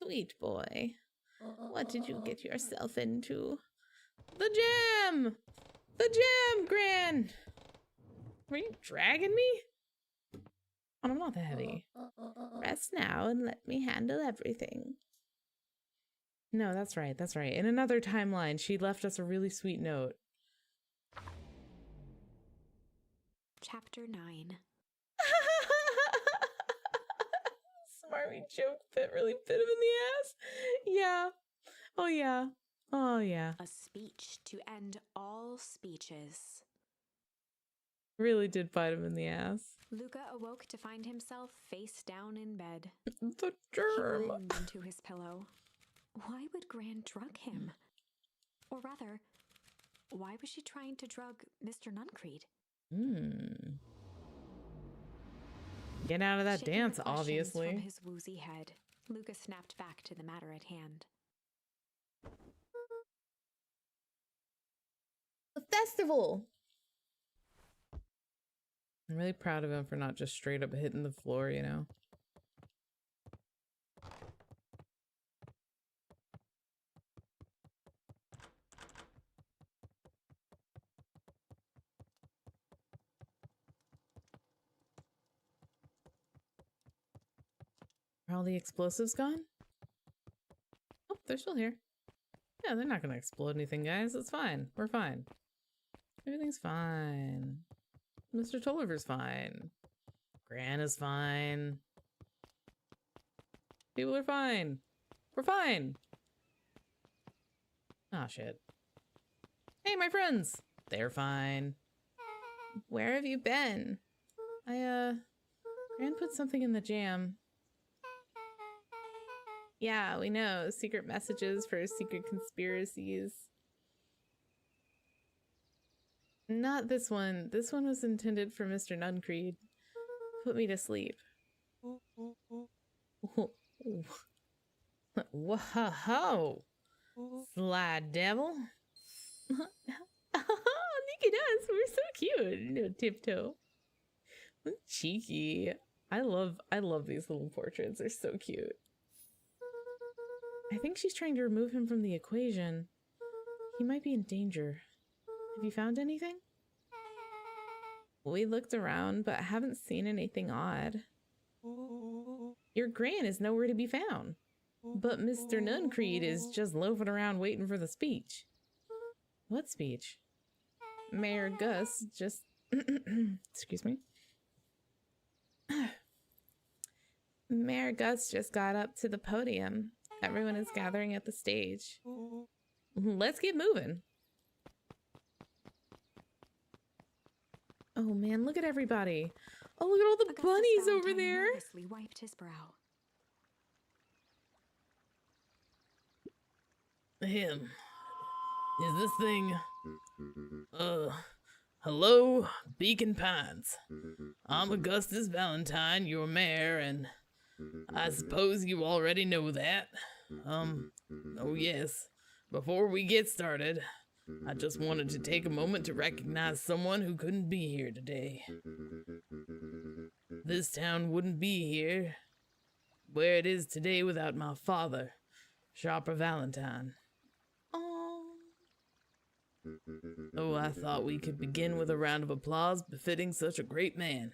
Sweet boy. What did you get yourself into? The jam! The jam, Gran! Were you dragging me? Oh, I'm not that heavy. Rest now and let me handle everything. No, that's right, that's right. In another timeline, she left us a really sweet note. Chapter 9. Smarmy joke that really bit him in the ass. Yeah. Oh yeah. Oh yeah. A speech to end all speeches. Really did bite him in the ass. Luca awoke to find himself face down in bed. The He germ. groaned into his pillow. Why would Gran drug him? Or rather, why was she trying to drug Mr. Nuncreed? Get out of that Shaking the dance, questions obviously. From his woozy head, Luca snapped back to the matter at hand. The festival. I'm really proud of him for not just straight up hitting the floor, you know? Are all the explosives gone? Oh, they're still here. Yeah, they're not gonna explode anything, guys. It's fine. We're fine. Everything's fine. Mr. Tolliver's fine. Gran is fine. People are fine. We're fine. Aw, shit. Hey, my friends! They're fine. Where have you been? Gran put something in the jam. Yeah, we know. Secret messages for secret conspiracies. Not this one. This one was intended for Mr. Nuncreed. Put me to sleep. Whoa! Sly devil. Look at us. We're so cute. No tiptoe. Cheeky. I love these little portraits. They're so cute. I think she's trying to remove him from the equation. He might be in danger. Have you found anything? We looked around, but haven't seen anything odd. Your Gran is nowhere to be found. But Mr. Nuncreed is just loafing around waiting for the speech. What speech? Mayor Gus just... Excuse me? Mayor Gus just got up to the podium. Everyone is gathering at the stage. Let's get moving. Oh man, look at everybody. Oh, look at all the Augustus bunnies over Valentine there. nervously wiped his brow. Him. Is this thing... hello, Beacon Pines. I'm Augustus Valentine, your mayor, and I suppose you already know that. Oh yes, before we get started, I just wanted to take a moment to recognize someone who couldn't be here today. This town wouldn't be here where it is today without my father, Sharper Valentine. Oh, I thought we could begin with a round of applause befitting such a great man.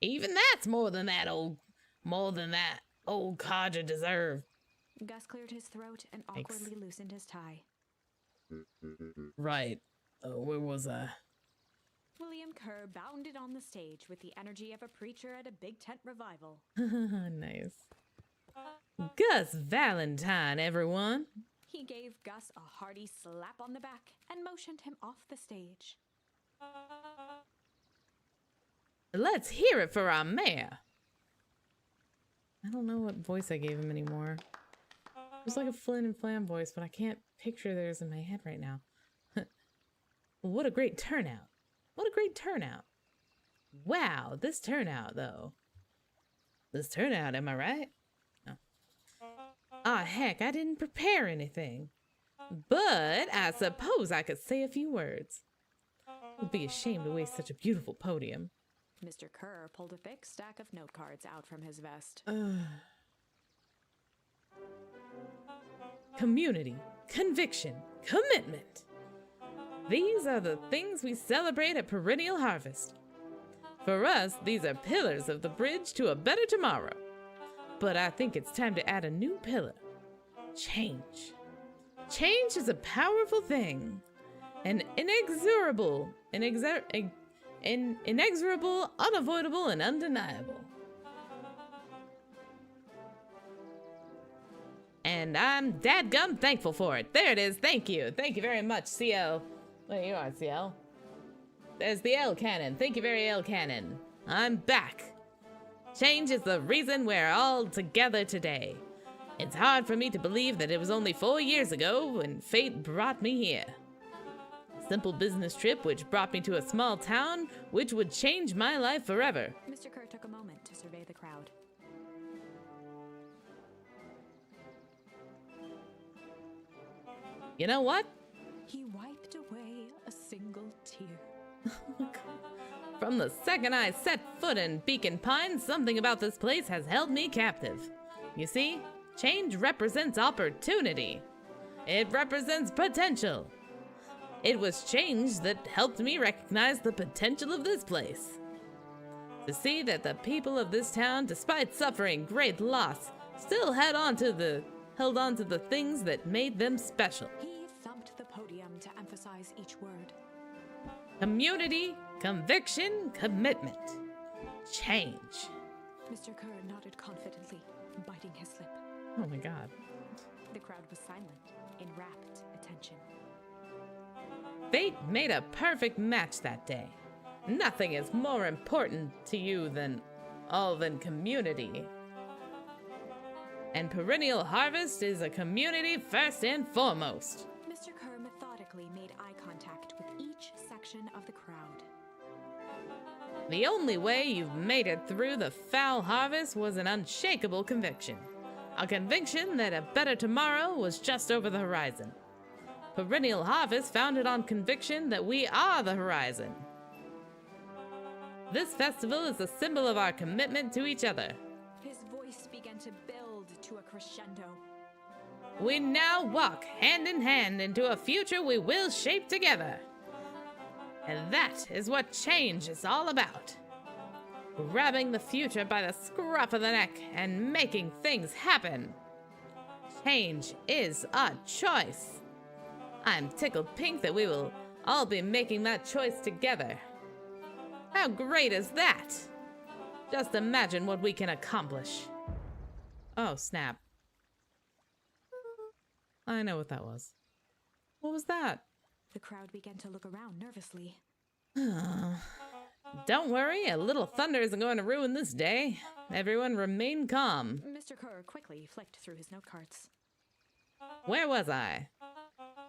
Even that's more than that old codger deserved. Gus cleared his throat and Thanks. awkwardly loosened his tie. Right. Where was I? William Kerr bounded on the stage with the energy of a preacher at a big tent revival. Nice. Gus Valentine, everyone. He gave Gus a hearty slap on the back and motioned him off the stage. Let's hear it for our mayor. I don't know what voice I gave him anymore. It was like a Flynn and Flam voice, but I can't picture theirs in my head right now. What a great turnout. What a great turnout. Wow, this turnout, though. This turnout, am I right? No. Ah, heck, I didn't prepare anything. But I suppose I could say a few words. It would be a shame to waste such a beautiful podium. Mr. Kerr pulled a thick stack of note cards out from his vest. Community, conviction, commitment. These are the things we celebrate at Perennial Harvest. For us, these are pillars of the bridge to a better tomorrow. But I think it's time to add a new pillar. Change. Change is a powerful thing. An inexorable, unavoidable, and undeniable. And I'm dadgum thankful for it. There it is. Thank you. Thank you very much, CL. There you are, CL. There's the L cannon. Thank you very L cannon. I'm back. Change is the reason we're all together today. It's hard for me to believe that it was only 4 years ago when fate brought me here. A simple business trip which brought me to a small town which would change my life forever. Mr. Kerr took a moment to survey the crowd. You know what? He wiped away a single tear. From the second I set foot in Beacon Pines, something about this place has held me captive. You see, change represents opportunity. It represents potential. It was change that helped me recognize the potential of this place. To see that the people of this town, despite suffering great loss, still held on to the things that made them special. He thumped the podium to emphasize each word. Community, conviction, commitment. Change. Mr. Kerr nodded confidently, biting his lip. Oh my god. The crowd was silent, in rapt attention. Fate made a perfect match that day. Nothing is more important to you than community. And Perennial Harvest is a community first and foremost. Mr. Kerr methodically made eye contact with each section of the crowd. The only way you've made it through the foul harvest was an unshakable conviction. A conviction that a better tomorrow was just over the horizon. Perennial Harvest founded on conviction that we are the horizon. This festival is a symbol of our commitment to each other. His voice began to build to a crescendo. We now walk hand in hand into a future we will shape together. And that is what change is all about. Grabbing the future by the scruff of the neck and making things happen. Change is a choice. I'm tickled pink that we will all be making that choice together. How great is that? Just imagine what we can accomplish. Oh, snap. I know what that was. What was that? The crowd began to look around nervously. Don't worry, a little thunder isn't going to ruin this day. Everyone remain calm. Mr. Kerr quickly flicked through his note cards. Where was I?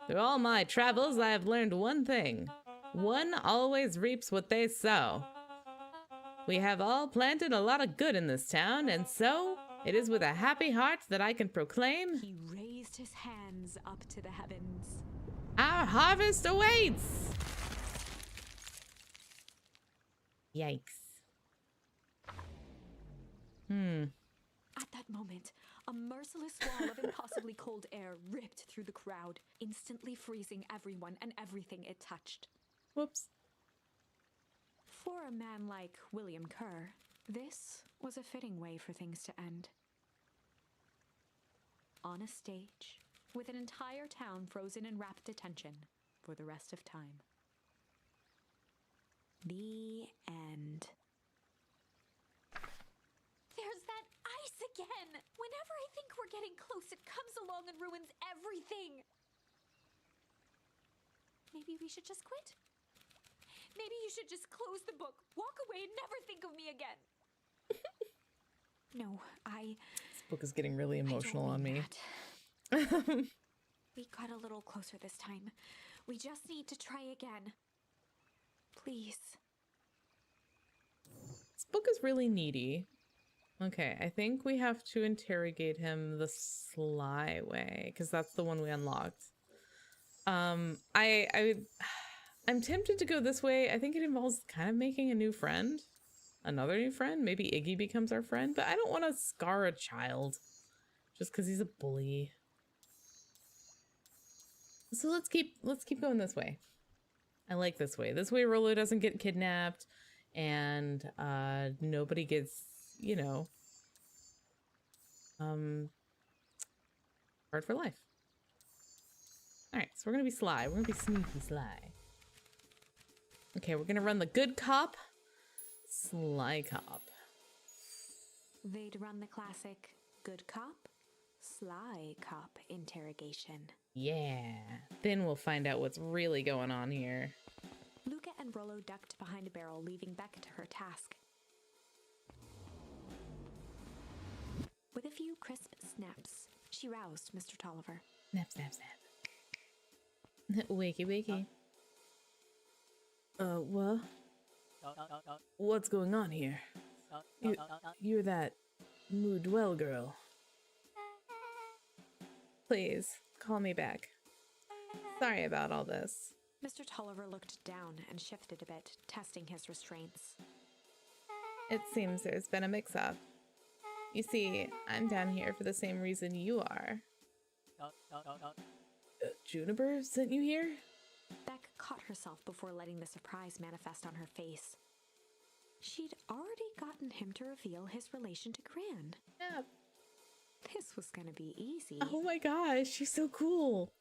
Through all my travels, I have learned one thing. One always reaps what they sow. We have all planted a lot of good in this town, and so it is with a happy heart that I can proclaim He raised his hands up to the heavens. our harvest awaits! Yikes. At that moment, a merciless wall of impossibly cold air ripped through the crowd, instantly freezing everyone and everything it touched. Whoops. For a man like William Kerr, this was a fitting way for things to end. On a stage, with an entire town frozen in rapt attention for the rest of time. The end. There's that ice again! Whenever I think we're getting close, it comes along and ruins everything! Maybe we should just quit? Maybe you should just close the book, walk away, and never think of me again. No, This book is getting really emotional on me. We got a little closer this time. We just need to try again. Please. This book is really needy. Okay, I think we have to interrogate him the sly way, because that's the one we unlocked. I'm tempted to go this way. I think it involves kind of making a new friend. Another new friend. Maybe Iggy becomes our friend, but I don't want to scar a child just because he's a bully. So let's keep going this way. I like this way. This way Rolo doesn't get kidnapped and nobody gets, you know, hard for life. All right, so we're gonna be sly. We're gonna be sneaky sly. Okay, we're gonna run the good cop, sly cop. They'd run the classic good cop, sly cop interrogation. Yeah, then we'll find out what's really going on here. Luca and Rollo ducked behind a barrel, leaving Becca to her task. With a few crisp snaps, she roused Mr. Tolliver. Snap, snap, snap. Wakey, wakey. What? What's going on here? You're that Mood Dwell girl. Please, call me back. Sorry about all this. Mr. Tolliver looked down and shifted a bit, testing his restraints. It seems there's been a mix-up. You see, I'm down here for the same reason you are. Juniper sent you here? Beck caught herself before letting the surprise manifest on her face. She'd already gotten him to reveal his relation to Gran. Yeah. This was gonna be easy. Oh my gosh, she's so cool.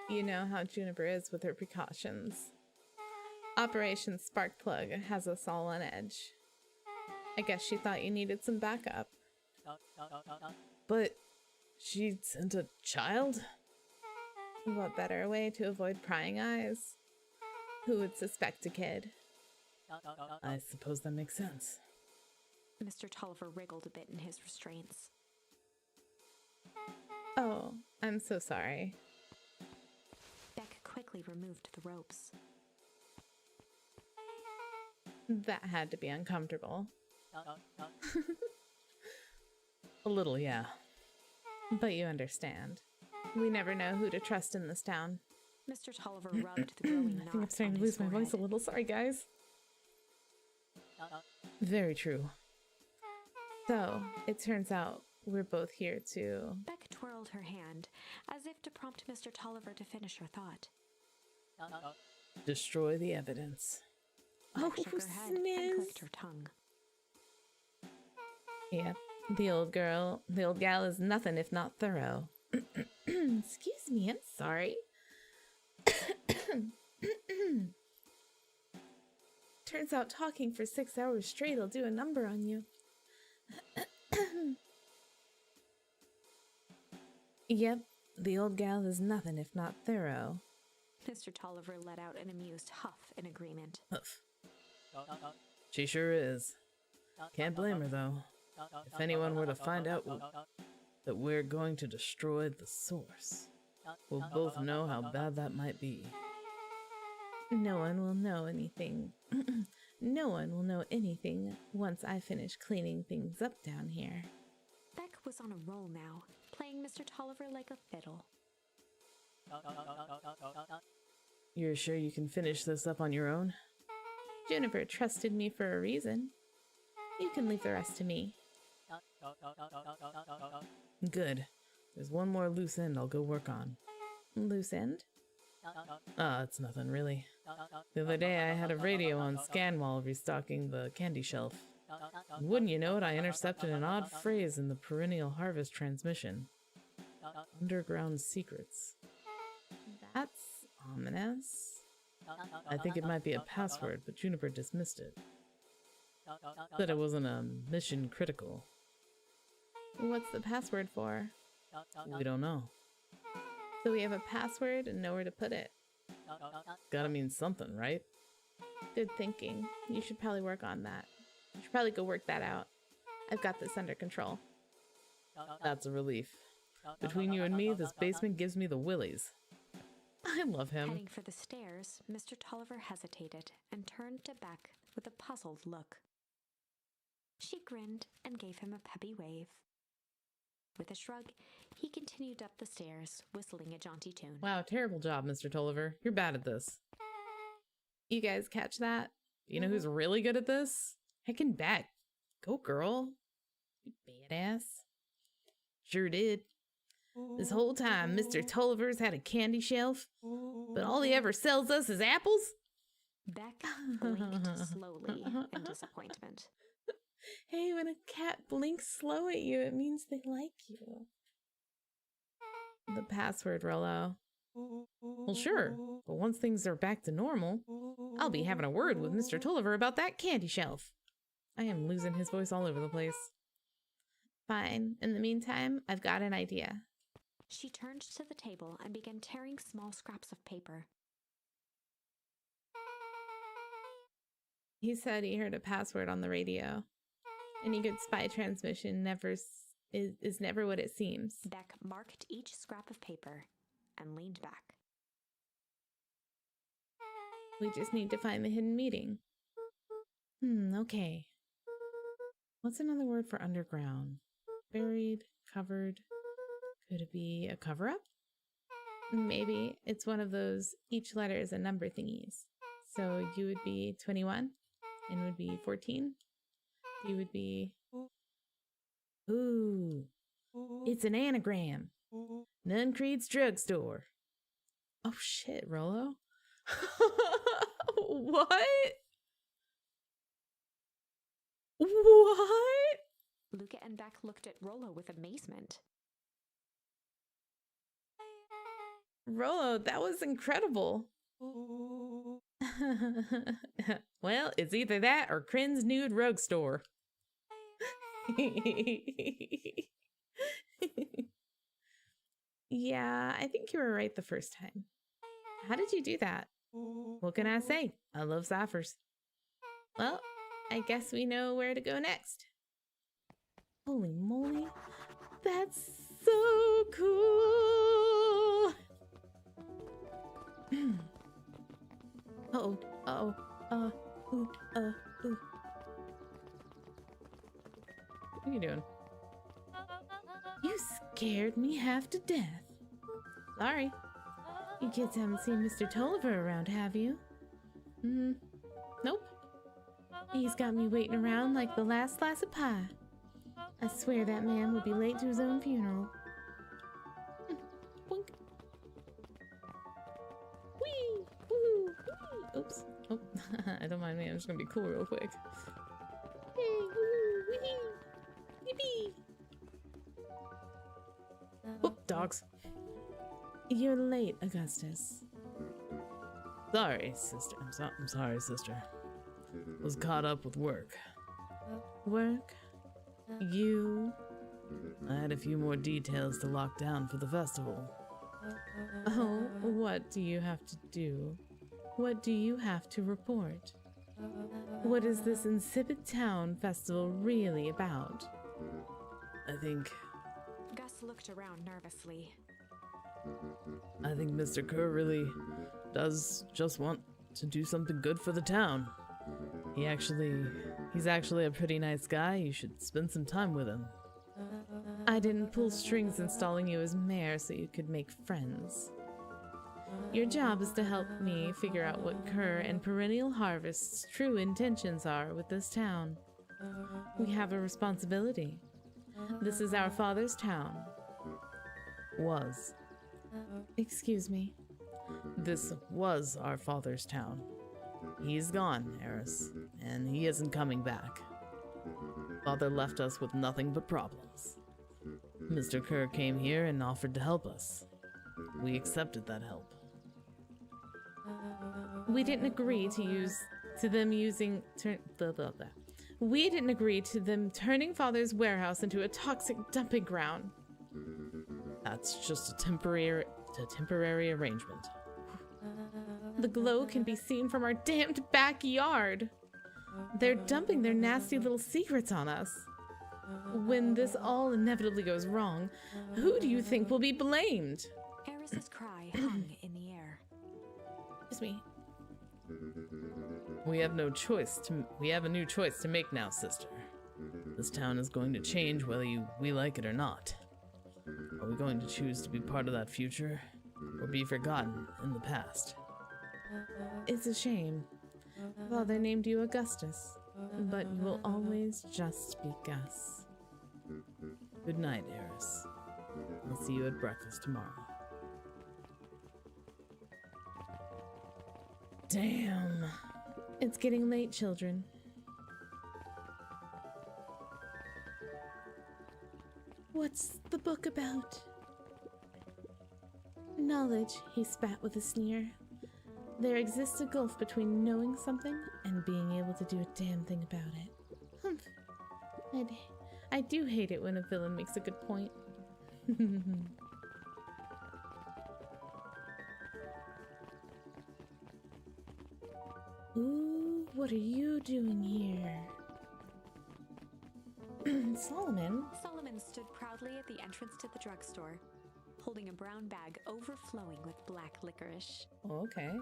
You know how Juniper is with her precautions. Operation Sparkplug has us all on edge. I guess she thought you needed some backup. But she sent a child? What better way to avoid prying eyes? Who would suspect a kid? I suppose that makes sense. Mr. Tolliver wriggled a bit in his restraints. Oh, I'm so sorry. Beck quickly removed the ropes. That had to be uncomfortable. A little, yeah. But you understand. We never know who to trust in this town. Mr. Tolliver rubbed the growing I think knots I'm starting on to his lose my voice a forehead. little. Sorry, guys. Very true. So, it turns out we're both here to... Beck twirled her hand, as if to prompt Mr. Tolliver to finish her thought. Destroy the evidence. Oh, Beck shook her head and sniz. clicked her tongue. Yep, the old gal is nothing if not thorough. Excuse me, I'm sorry. Turns out talking for 6 hours straight will do a number on you. Yep, the old gal is nothing if not thorough. Mr. Tolliver let out an amused huff in agreement. Huff. She sure is. Can't blame her, though. If anyone were to find out that we're going to destroy the source, we'll both know how bad that might be. No one will know anything. No one will know anything once I finish cleaning things up down here. Beck was on a roll now, playing Mr. Tolliver like a fiddle. You're sure you can finish this up on your own? Juniper trusted me for a reason. You can leave the rest to me. Good. There's one more loose end I'll go work on. Loose end? It's nothing really. The other day I had a radio on scan while restocking the candy shelf. Wouldn't you know it, I intercepted an odd phrase in the perennial harvest transmission. Underground secrets. That's ominous. I think it might be a password, but Juniper dismissed it. Said it wasn't a mission critical. What's the password for? We don't know. So we have a password and nowhere to put it. Gotta mean something, right? Good thinking. You should probably work on that. You should probably go work that out. I've got this under control. That's a relief. Between you and me, this basement gives me the willies. I love him. Heading for the stairs, Mr. Tolliver hesitated and turned to Beck with a puzzled look. She grinned and gave him a peppy wave. With a shrug, he continued up the stairs, whistling a jaunty tune. Wow, terrible job, Mr. Tolliver. You're bad at this. You guys catch that? You know who's really good at this? Heckin' Beck. Go, girl. You badass. Sure did. This whole time, Mr. Tolliver's had a candy shelf, but all he ever sells us is apples? Beck blinked slowly in disappointment. Hey, when a cat blinks slow at you, it means they like you. The password, Rollo. Well, sure. But once things are back to normal, I'll be having a word with Mr. Tolliver about that candy shelf. I am losing his voice all over the place. Fine. In the meantime, I've got an idea. She turned to the table and began tearing small scraps of paper. He said he heard a password on the radio. Any good spy transmission is never what it seems. Beck marked each scrap of paper and leaned back. We just need to find the hidden meeting. Okay. What's another word for underground? Buried, covered. Could it be a cover-up? Maybe it's one of those each letter is a number thingies. So you would be 21 and would be 14. You would be. Ooh, it's an anagram. Nuncreed's drugstore. Oh shit, Rolo. What? What? Luca and Beck looked at Rolo with amazement. Rolo, that was incredible. Well, it's either that or Crin's Nude Rug Store. Yeah, I think you were right the first time. How did you do that? What can I say? I love ciphers. Well, I guess we know where to go next. Holy moly, that's so cool! Ooh. What are you doing? You scared me half to death. Sorry. You kids haven't seen Mr. Tolliver around, have you? Nope. He's got me waiting around like the last slice of pie. I swear that man will be late to his own funeral. Boink. Whee! Woo! Whee! Oops. Oh, I don't mind me. I'm just gonna be cool real quick. Yay! Woo! Wee! Yippee! Whoop, dogs. You're late, Augustus. Sorry, sister. I'm sorry, sister. Was caught up with work. Work? You? I had a few more details to lock down for the festival. Oh, what do you have to do? What do you have to report? What is this insipid town festival really about? I think Gus looked around nervously. Mr. Kerr really does just want to do something good for the town. He's actually a pretty nice guy. You should spend some time with him. I didn't pull strings installing you as mayor so you could make friends. Your job is to help me figure out what Kerr and Perennial Harvest's true intentions are with this town. We have a responsibility. This is our father's town. Was. Excuse me. This was our father's town. He's gone, Eris, and he isn't coming back. Father left us with nothing but problems. Mr. Kerr came here and offered to help us. We accepted that help. We didn't agree to them using We didn't agree to them turning Father's warehouse into a toxic dumping ground. That's just a temporary arrangement. The glow can be seen from our damned backyard. They're dumping their nasty little secrets on us. When this all inevitably goes wrong, who do you think will be blamed? Eris's cry hung in the air. Excuse me. We have a new choice to make now, sister. This town is going to change whether we like it or not. Are we going to choose to be part of that future, or be forgotten in the past? It's a shame. Father named you Augustus, but you will always just be Gus. Good night, Eris. I'll see you at breakfast tomorrow. Damn. It's getting late, children. What's the book about? Knowledge, he spat with a sneer. There exists a gulf between knowing something and being able to do a damn thing about it. Humph. I do hate it when a villain makes a good point. Ooh, what are you doing here? Solomon? Solomon stood proudly at the entrance to the drugstore, holding a brown bag overflowing with black licorice. Oh, okay.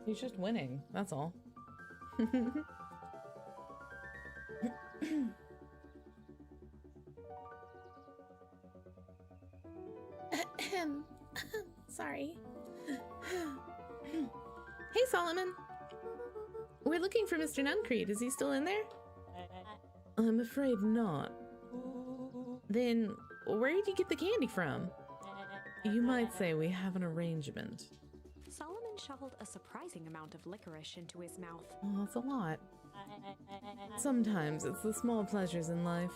He's just winning, that's all. Sorry. Hey, Solomon. We're looking for Mr. Nuncreed. Is he still in there? I'm afraid not. Then, where did you get the candy from? You might say we have an arrangement. Solomon shoveled a surprising amount of licorice into his mouth. Oh, that's a lot. Sometimes it's the small pleasures in life.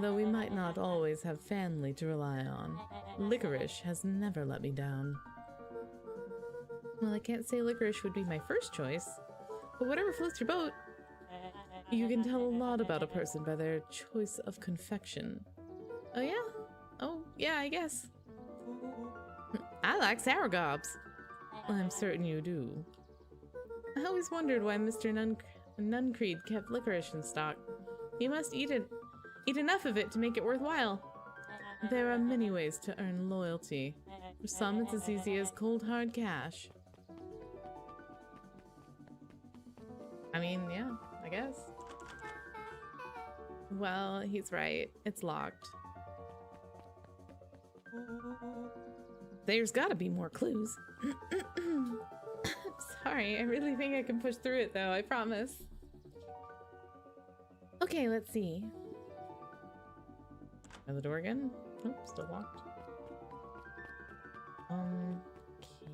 Though we might not always have family to rely on, licorice has never let me down. Well, I can't say licorice would be my first choice, but whatever floats your boat. You can tell a lot about a person by their choice of confection. Oh yeah? Oh yeah, I guess. I like sour gobs. I'm certain you do. I always wondered why Mr. Nuncreed kept licorice in stock. He must eat enough of it to make it worthwhile. There are many ways to earn loyalty. For some, it's as easy as cold hard cash. I mean, yeah, I guess. Well, he's right. It's locked. There's gotta be more clues. Sorry, I really think I can push through it though, I promise. Okay, let's see. Try the door again? Nope, still locked.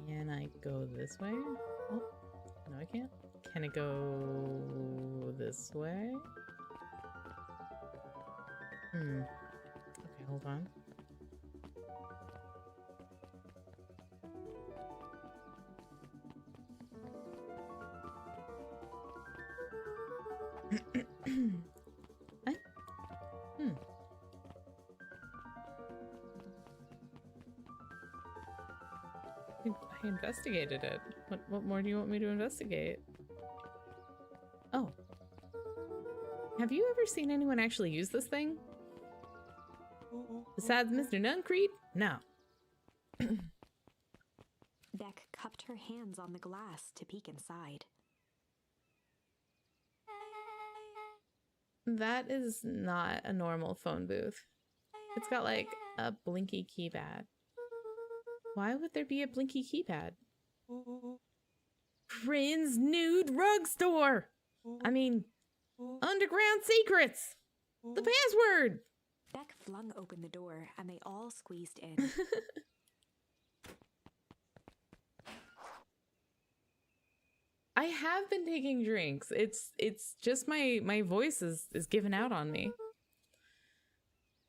Can I go this way? Oh, no I can't. Can it go this way? Okay, hold on. What? I investigated it. What more do you want me to investigate? Oh. Have you ever seen anyone actually use this thing? Besides Mr. Nuncreed? No. Beck cupped her hands on the glass to peek inside. That is not a normal phone booth. It's got like a blinky keypad. Why would there be a blinky keypad? Prin's Nude Rug Store! I mean, Underground Secrets! The password! Beck flung open the door and they all squeezed in. I have been taking drinks. It's just my voice is giving out on me.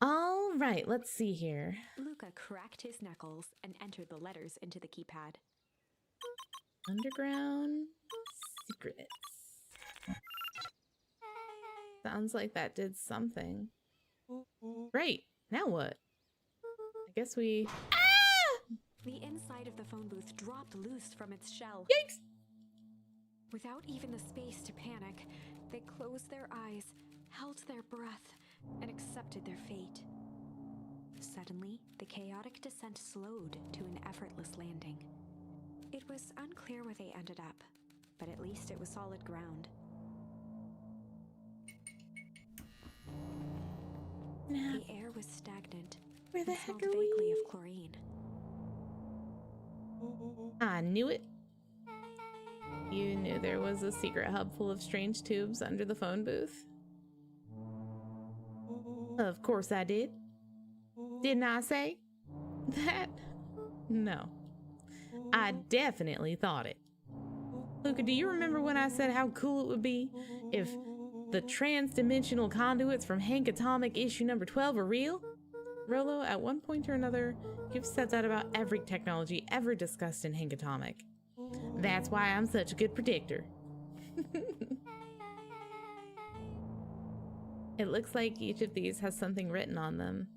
All right, let's see here. Luca cracked his knuckles and entered the letters into the keypad. Underground Secrets. Sounds like that did something. Great. Now what? I guess we... Ah! The inside of the phone booth dropped loose from its shell. Yikes! Without even the space to panic, they closed their eyes, held their breath, and accepted their fate. Suddenly, the chaotic descent slowed to an effortless landing. It was unclear where they ended up, but at least it was solid ground. Now, The air was stagnant. where the and heck smelled are vaguely we? of chlorine. I knew it. You knew there was a secret hub full of strange tubes under the phone booth? Of course I did. Didn't I say that? No. I definitely thought it. Luca, do you remember when I said how cool it would be if the trans-dimensional conduits from Hank Atomic issue number 12 are real? Rolo, at one point or another, you've said that about every technology ever discussed in Hank Atomic. That's why I'm such a good predictor. It looks like each of these has something written on them.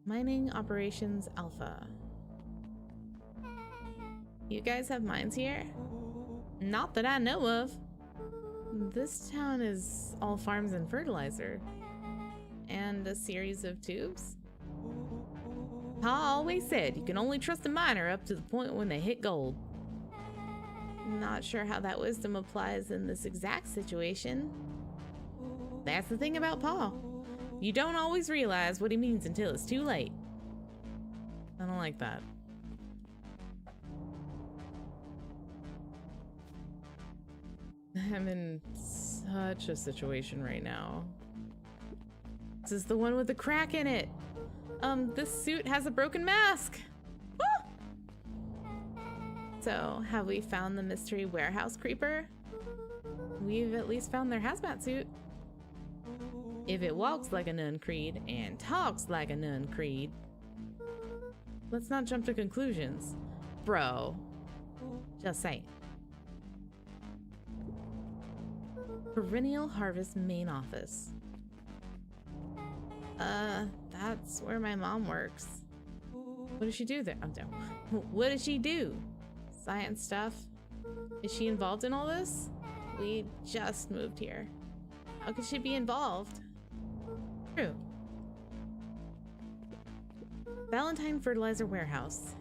Mining Operations Alpha. You guys have mines here? Not that I know of. This town is all farms and fertilizer. And a series of tubes. Pa always said you can only trust a miner up to the point when they hit gold. Not sure how that wisdom applies in this exact situation. That's the thing about Pa. You don't always realize what he means until it's too late. I don't like that. I'm in such a situation right now. This is the one with the crack in it. This suit has a broken mask. Woo! So, have we found the mystery warehouse creeper? We've at least found their hazmat suit. If it walks like a nun creed and talks like a nun creed, let's not jump to conclusions, bro. Just saying. Perennial Harvest main office. That's where my mom works. What does she do there? Oh, no. What does she do? Science stuff? Is she involved in all this? We just moved here. How could she be involved? True. Valentine Fertilizer Warehouse.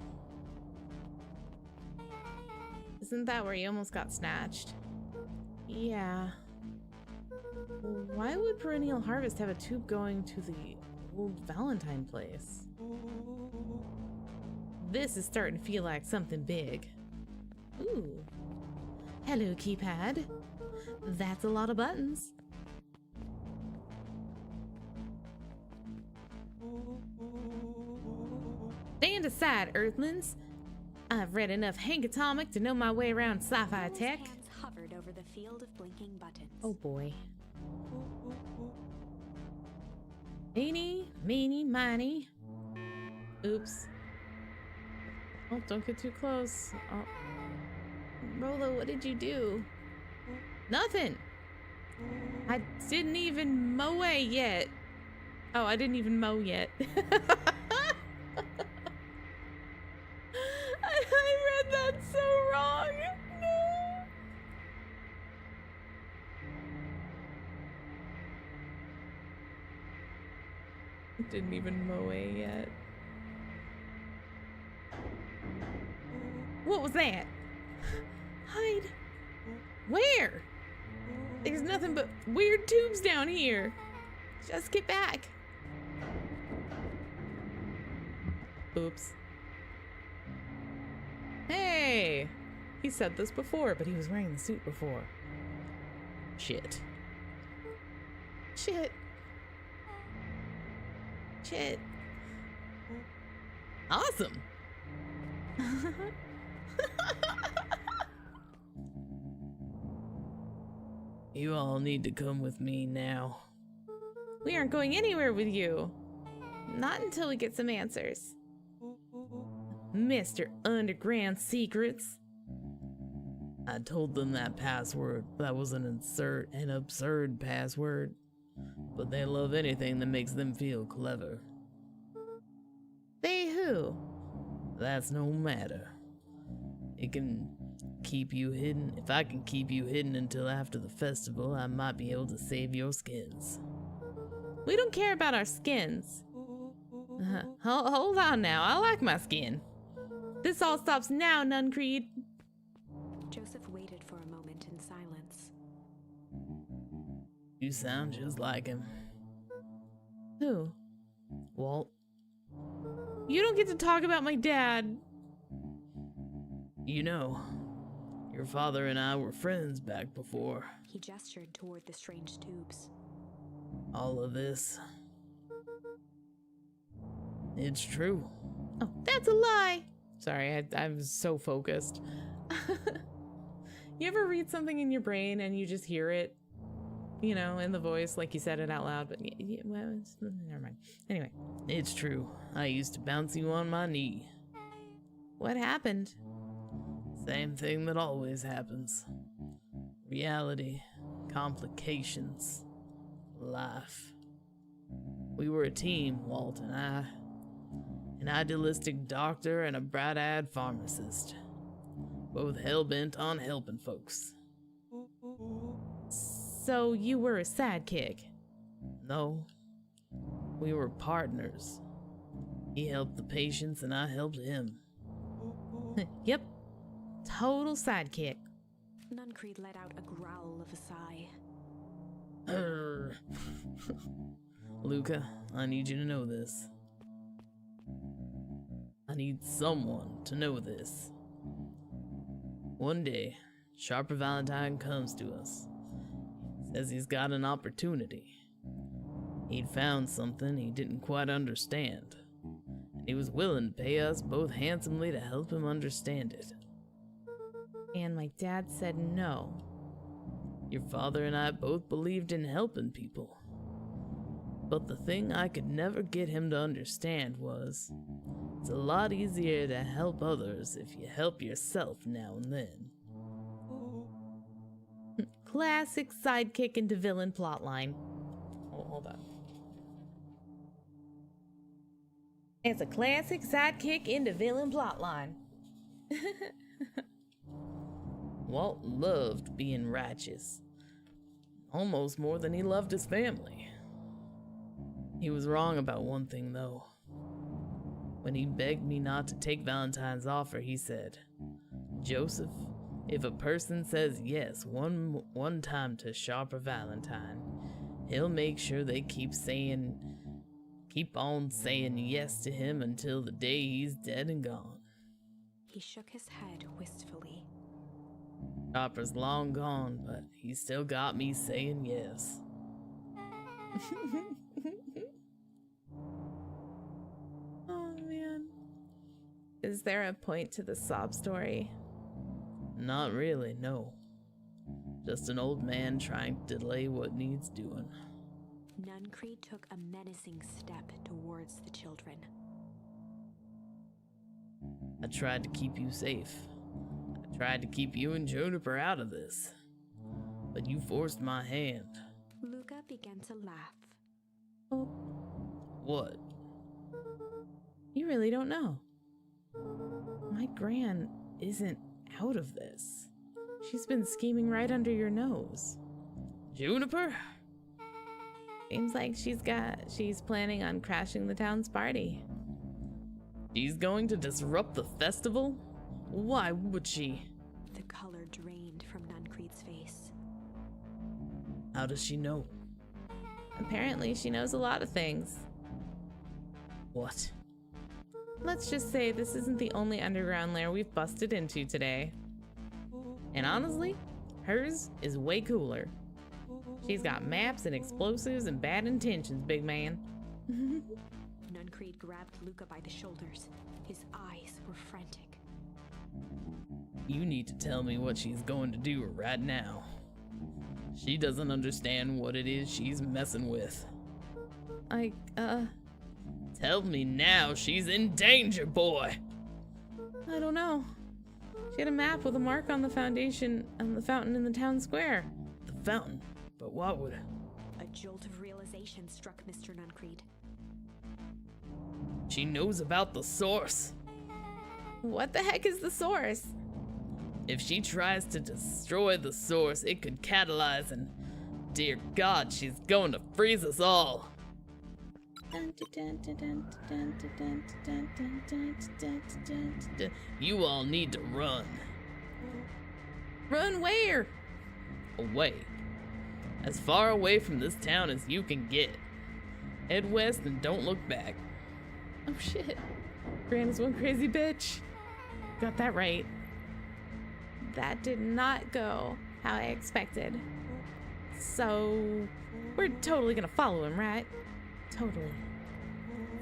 Isn't that where you almost got snatched? Yeah. Why would Perennial Harvest have a tube going to the old Valentine place? This is starting to feel like something big. Ooh. Hello, keypad. That's a lot of buttons. Stand aside, Earthlings. I've read enough Hank Atomic to know my way around sci-fi tech. Hands hovered over the field of blinking buttons. Oh boy. Eeny, meeny, miny. Oops. Oh, don't get too close. Oh. Rolo, what did you do? Nothing. I didn't even mow yet. Oh, I didn't even mow yet. I read that so wrong. No. Didn't even mow yet. What was that? Hide. Where? There's nothing but weird tubes down here. Just get back. Oops. Hey! He said this before, but he was wearing the suit before. Shit. Shit. Shit. Awesome. You all need to come with me now. We aren't going anywhere with you. Not until we get some answers. Mr. Underground Secrets. I told them that password. That was an absurd password. But they love anything that makes them feel clever. They who? That's no matter. It can keep you hidden. If I can keep you hidden until after the festival, I might be able to save your skins. We don't care about our skins. Hold on now, I like my skin. This all stops now, Nun Creed. Joseph waited for a moment in silence. You sound just like him. Who? Walt. You don't get to talk about my dad. You know, your father and I were friends back before He gestured toward the strange tubes. all of this. It's true. Oh, that's a lie. Sorry, I was so focused. You ever read something in your brain and you just hear it, you know, in the voice, like you said it out loud, but well, never mind. Anyway. It's true. I used to bounce you on my knee. What happened? Same thing that always happens. Reality, complications, life. We were a team, Walt and I. An idealistic doctor and a bright-eyed pharmacist. Both hell-bent on helping folks. So you were a sidekick? No. We were partners. He helped the patients and I helped him. Yep. Total sidekick. Nuncreed let out a growl of a sigh. Luca, I need you to know this. I need someone to know this. One day, Sharper Valentine comes to us. Says he's got an opportunity. He'd found something he didn't quite understand. And he was willing to pay us both handsomely to help him understand it. And my dad said no. Your father and I both believed in helping people. But the thing I could never get him to understand was, it's a lot easier to help others if you help yourself now and then. Classic sidekick into villain plotline. Oh, hold on. It's a classic sidekick into villain plotline. Walt loved being righteous, almost more than he loved his family. He was wrong about one thing, though. When he begged me not to take Valentine's offer, he said, "Joseph, if a person says yes one time to Sharper Valentine, he'll make sure they keep on saying yes to him until the day he's dead and gone." He shook his head wistfully. Sharper's long gone, but he still got me saying yes. Oh man. Is there a point to the sob story? Not really, no. Just an old man trying to delay what needs doing. Nuncreed took a menacing step towards the children. I tried to keep you safe. I tried to keep you and Juniper out of this. But you forced my hand. Luca began to laugh. Oh, What? you really don't know. My gran isn't out of this. She's been scheming right under your nose. Juniper? Seems like she's planning on crashing the town's party. She's going to disrupt the festival? Why would she? The color drained from Nuncreed's face. How does she know? Apparently, she knows a lot of things. What? Let's just say this isn't the only underground lair we've busted into today. And honestly, hers is way cooler. She's got maps and explosives and bad intentions, big man. Nuncreed grabbed Luca by the shoulders. His eyes were frantic. You need to tell me what she's going to do right now. She doesn't understand what it is she's messing with. Tell me now, she's in danger, boy! I don't know. She had a map with a mark on the foundation and the fountain in the town square. The fountain? But what would... A jolt of realization struck Mr. Nuncreed. She knows about the source. What the heck is the source? If she tries to destroy the source, it could catalyze and... Dear God, she's going to freeze us all. You all need to run. Run where? Away. As far away from this town as you can get. Head west and don't look back. Oh shit. Gran is one crazy bitch. Got that right. That did not go how I expected. So, we're totally gonna follow him, right? Totally.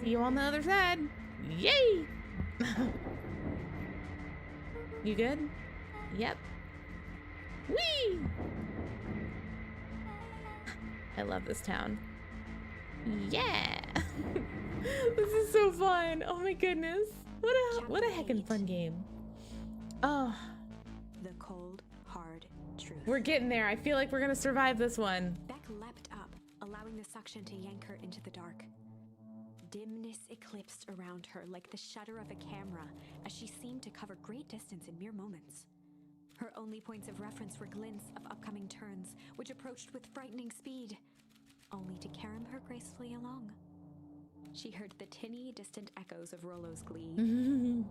See you on the other side. Yay! You good? Yep. Whee! I love this town. Yeah! This is so fun. Oh my goodness. What a heckin' fun game. Oh, The cold, hard truth. we're getting there. I feel like we're gonna survive this one. Beck leapt up, allowing the suction to yank her into the dark. Dimness eclipsed around her like the shutter of a camera as she seemed to cover great distance in mere moments. Her only points of reference were glints of upcoming turns, which approached with frightening speed, only to carom her gracefully along. She heard the tinny, distant echoes of Rollo's glee.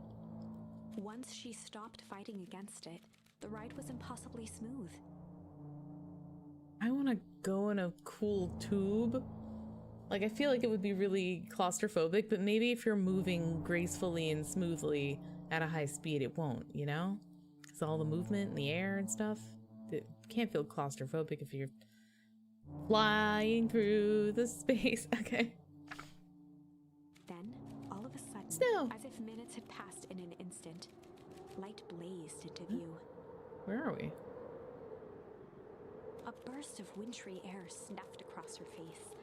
Once she stopped fighting against it, the ride was impossibly smooth. I wanna go in a cool tube. Like, I feel like it would be really claustrophobic, but maybe if you're moving gracefully and smoothly at a high speed, it won't, you know? Because all the movement in the air and stuff. It can't feel claustrophobic if you're flying through the space. Okay. Then, all of a sudden, Snow! as if minutes had passed in an instant, light blazed into view. Where are we? A burst of wintry air snuffed across her face,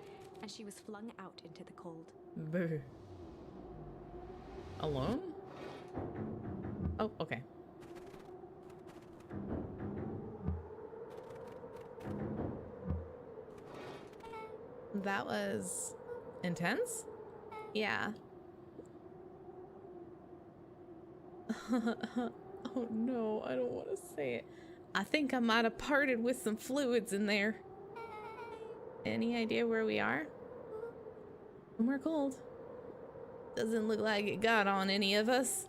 and she was flung out into the cold. Boo. Alone? Oh, okay. That was intense? Yeah. Oh no, I don't want to say it. I think I might have parted with some fluids in there. Any idea where we are? We're cold. Doesn't look like it got on any of us.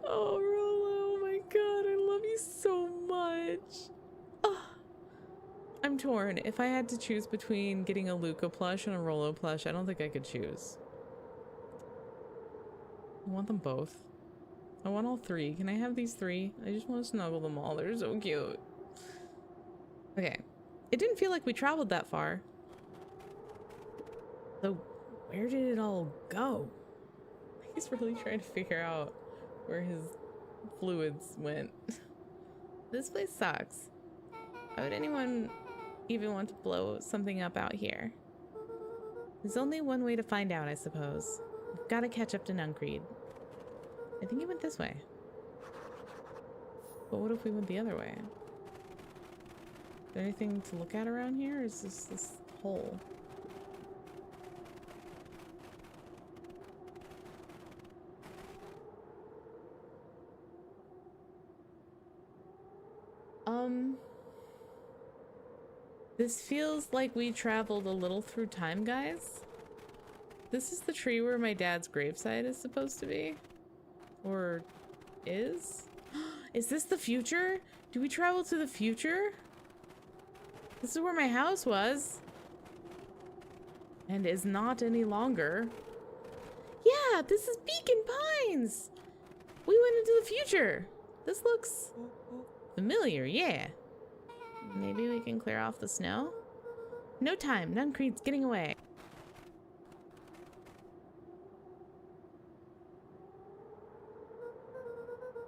Oh, Rolo, oh my god, I love you so much. Oh, I'm torn. If I had to choose between getting a Luca plush and a Rolo plush, I don't think I could choose. I want them both. I want all three. Can I have these three? I just want to snuggle them all. They're so cute. Okay. It didn't feel like we traveled that far. So, where did it all go? He's really trying to figure out where his fluids went. This place sucks. Why would anyone even want to blow something up out here? There's only one way to find out, I suppose. We've got to catch up to Nuncreed. I think he went this way. But what if we went the other way? Is there anything to look at around here? Or is this hole? This feels like we traveled a little through time, guys. This is the tree where my dad's gravesite is supposed to be. Or is? Is this the future? Do we travel to the future? This is where my house was. And is not any longer. Yeah, this is Beacon Pines! We went into the future. This looks familiar, yeah. Maybe we can clear off the snow? No time, Nuncreed's getting away.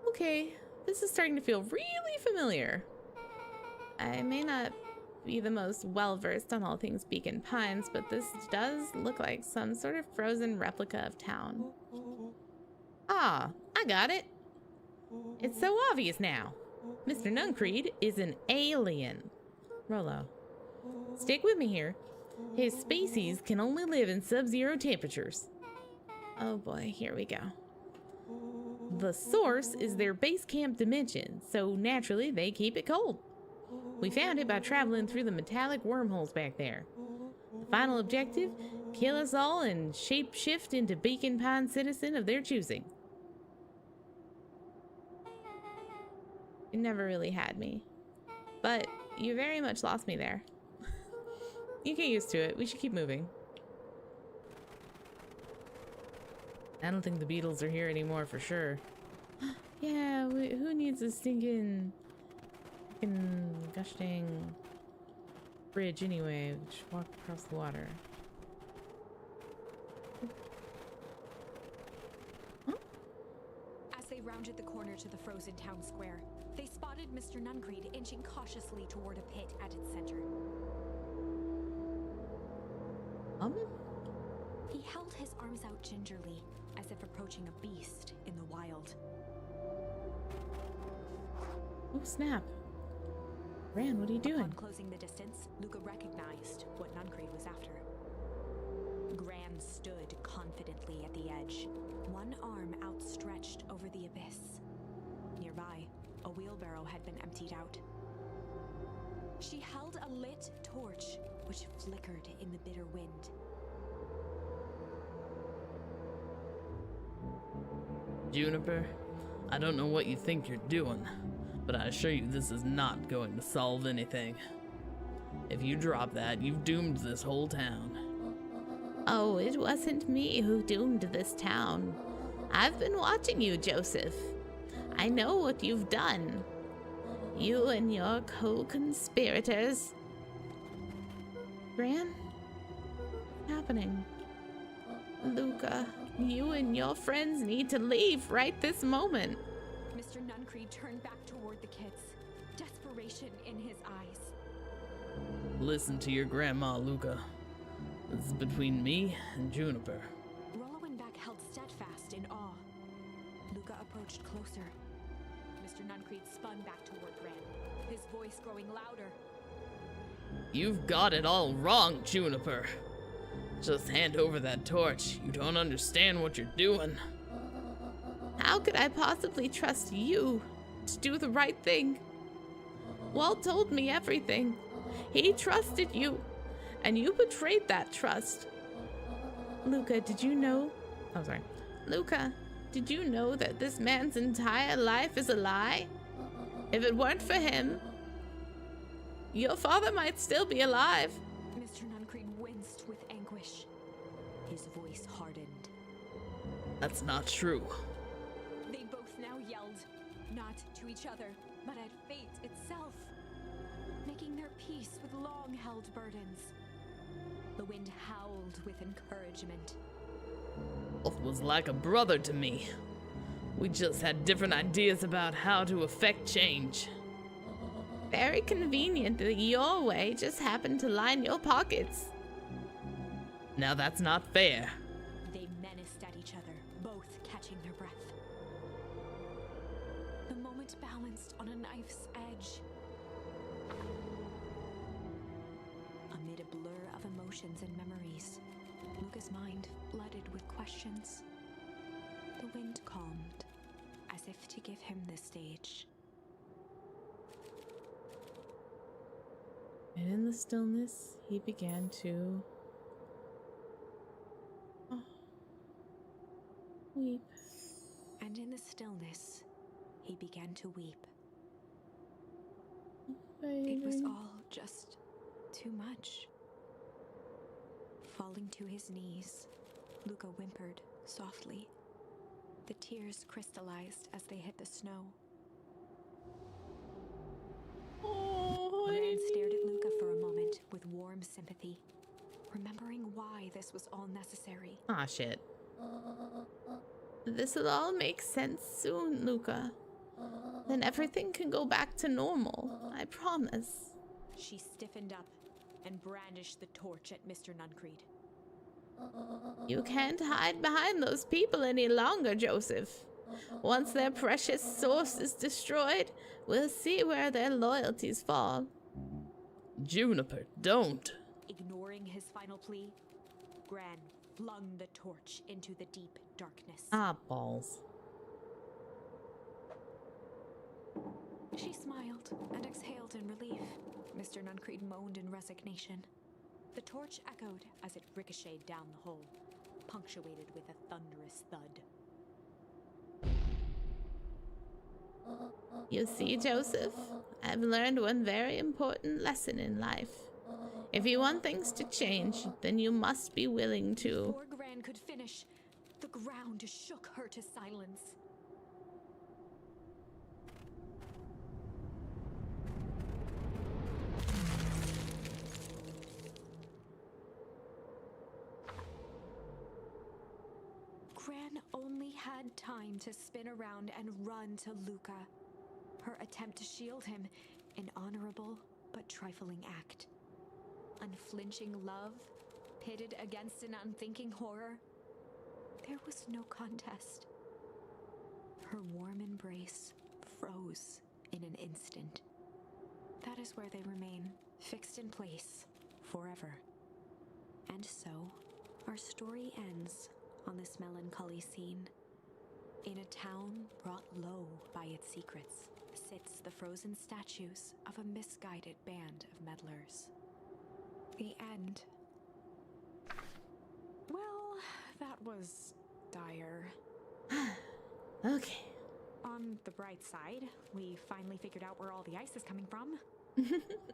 Okay, this is starting to feel really familiar. I may not be the most well-versed on all things Beacon Pines, but this does look like some sort of frozen replica of town. Ah, I got it. It's so obvious now. Mr. Nuncreed is an alien. Rolo, stick with me here. His species can only live in sub-zero temperatures. Oh boy, here we go. The source is their base camp dimension, so naturally they keep it cold. We found it by traveling through the metallic wormholes back there. The final objective, kill us all and shape-shift into Beacon Pine citizen of their choosing. You never really had me, but you very much lost me there. You get used to it. We should keep moving. I don't think the beetles are here anymore for sure. Yeah, who needs a stinking gushing bridge anyway? Just walk across the water. Huh? As they rounded the corner to the frozen town square, they spotted Mr. Nuncreed inching cautiously toward a pit at its center. He held his arms out gingerly, as if approaching a beast in the wild. Oh snap. Ran, what are you doing? Upon closing the distance, Luca recognized what Nuncreed was after. Gran stood confidently at the edge, one arm outstretched over the abyss. Nearby, a wheelbarrow had been emptied out. She held a lit torch, which flickered in the bitter wind. Juniper, I don't know what you think you're doing, but I assure you this is not going to solve anything. If you drop that, you've doomed this whole town. Oh, it wasn't me who doomed this town. I've been watching you, Joseph. I know what you've done. You and your co-conspirators. Gran? What's happening? Luca, you and your friends need to leave right this moment. Mr. Nuncreed turned back toward the kids, desperation in his eyes. Listen to your grandma, Luca. This is between me and Juniper. Rollowenbeck held steadfast in awe. Luca approached closer. Mr. Nuncreed spun back toward Gran, his voice growing louder. You've got it all wrong, Juniper. Just hand over that torch. You don't understand what you're doing. How could I possibly trust you to do the right thing? Walt told me everything. He trusted you, and you betrayed that trust. Luca, did you know? Oh, sorry. Luca, did you know that this man's entire life is a lie? If it weren't for him, your father might still be alive. Mr. Nuncreed winced with anguish. His voice hardened. That's not true. They both now yelled, not to each other, but at fate itself, making their peace with long-held burdens. The wind howled with encouragement. Wolf was like a brother to me. We just had different ideas about how to effect change. Very convenient that your way just happened to line your pockets. Now that's not fair. They menaced at each other, both catching their breath. The moment balanced on a knife's edge. Amid a blur of emotions and memories, Luca's mind flooded with questions. The wind calmed, as if to give him the stage. And in the stillness, he began to weep. And in the stillness, he began to weep. It was all just too much. Falling to his knees, Luca whimpered softly. The tears crystallized as they hit the snow. Gran stared at Luca for a moment with warm sympathy, remembering why this was all necessary. Ah, shit. This'll all make sense soon, Luca. Then everything can go back to normal, I promise. She stiffened up and brandished the torch at Mr. Nuncreed. You can't hide behind those people any longer, Joseph. Once their precious source is destroyed, we'll see where their loyalties fall. Juniper, don't. Ignoring his final plea, Gran flung the torch into the deep darkness. Ah, balls. She smiled and exhaled in relief. Mr. Nuncreed moaned in resignation. The torch echoed as it ricocheted down the hole, punctuated with a thunderous thud. You see, Joseph, I've learned one very important lesson in life. If you want things to change, then you must be willing to. Before Gran could finish, the ground shook her to silence. Gran only had time to spin around and run to Luca. Her attempt to shield him, an honorable but trifling act. Unflinching love, pitted against an unthinking horror. There was no contest. Her warm embrace froze in an instant. That is where they remain, fixed in place, forever. And so, our story ends on this melancholy scene. In a town brought low by its secrets, sits the frozen statues of a misguided band of meddlers. The end. Well, that was dire. Okay. On the bright side, we finally figured out where all the ice is coming from.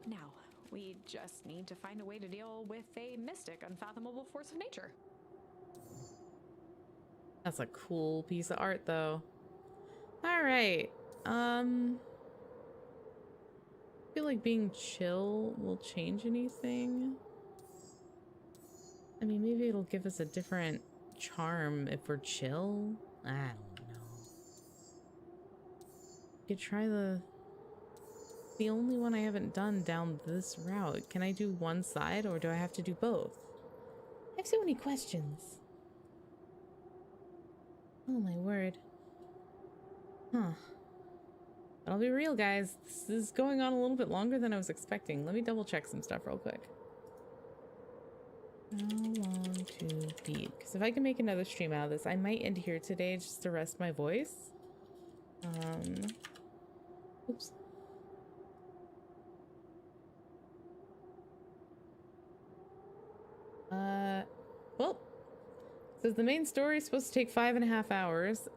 Now, We just need to find a way to deal with a mystic, unfathomable force of nature. That's a cool piece of art, though. All right. I feel like being chill will change anything. I mean, maybe it'll give us a different charm if we're chill. I don't know. You could try the only one I haven't done down this route. Can I do one side or do I have to do both? I have so many questions. Oh my word. Huh. I'll be real, guys. This is going on a little bit longer than I was expecting. Let me double check some stuff real quick. How long to beat? Because if I can make another stream out of this, I might end here today just to rest my voice. Oops. Well, says the main story is supposed to take 5.5 hours.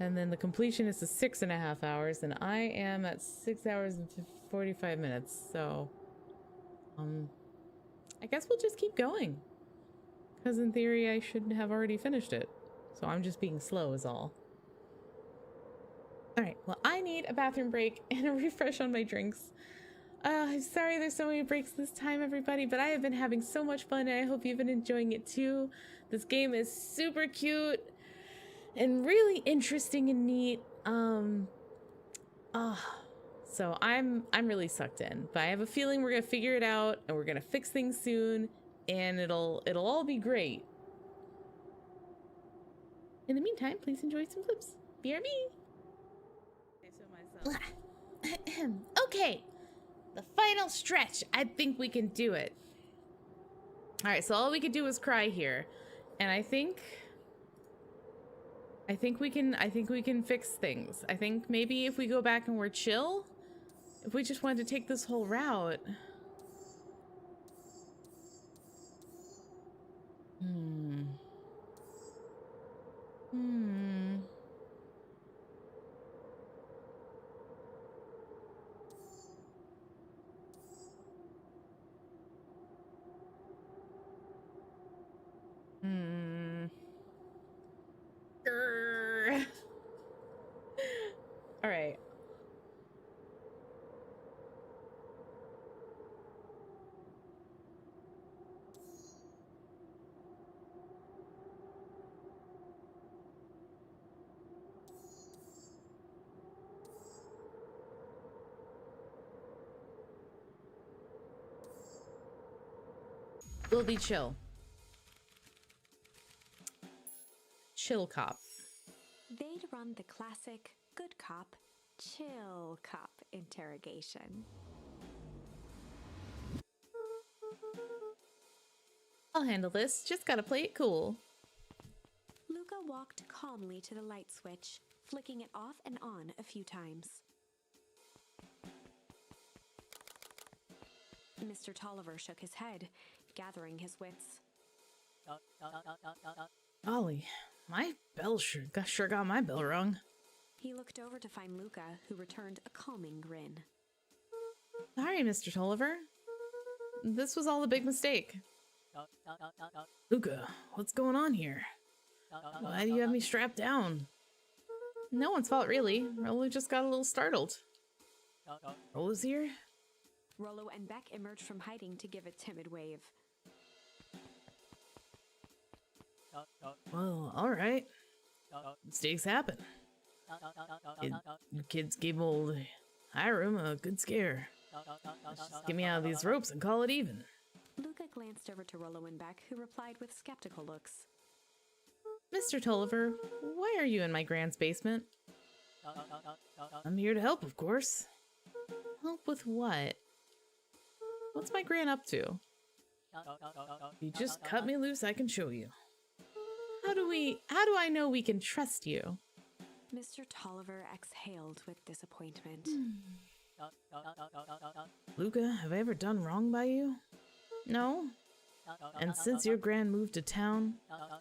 And then the completion is to 6.5 hours, and I am at 6 hours and 45 minutes. So, I guess we'll just keep going. Because in theory, I should have already finished it. So I'm just being slow is all. Alright, well, I need a bathroom break and a refresh on my drinks. I'm sorry there's so many breaks this time, everybody, but I have been having so much fun, and I hope you've been enjoying it too. This game is super cute and really interesting and neat. So I'm really sucked in, but I have a feeling we're gonna figure it out and we're gonna fix things soon, and it'll all be great. In the meantime, please enjoy some clips. BRB. Okay, the final stretch. I think we can do it. All right, so all we could do is cry here, and I think we can fix things. I think maybe if we go back and we're chill, if we just wanted to take this whole route. All right. We'll be chill. Chill cop. They'd run the classic good cop, chill cop interrogation. I'll handle this. Just gotta play it cool. Luca walked calmly to the light switch, flicking it off and on a few times. Mr. Tolliver shook his head, gathering his wits. Ollie, my bell sure got my bell rung. He looked over to find Luca, who returned a calming grin. Sorry, Mr. Tolliver. This was all a big mistake. Luca, what's going on here? Why do you have me strapped down? No one's fault, really. Rollo just got a little startled. Rolo's here? Rollo and Beck emerged from hiding to give a timid wave. Well, alright. Mistakes happen. You kids gave old Hiram a good scare. Let's just get me out of these ropes and call it even. Luca glanced over to Rollo and Beck, who replied with skeptical looks. Mr. Tolliver, why are you in my grand's basement? I'm here to help, of course. Help with what? What's my gran up to? If you just cut me loose, I can show you. How do I know we can trust you? Mr. Tolliver exhaled with disappointment. Luca, have I ever done wrong by you? No? And since your gran moved to town,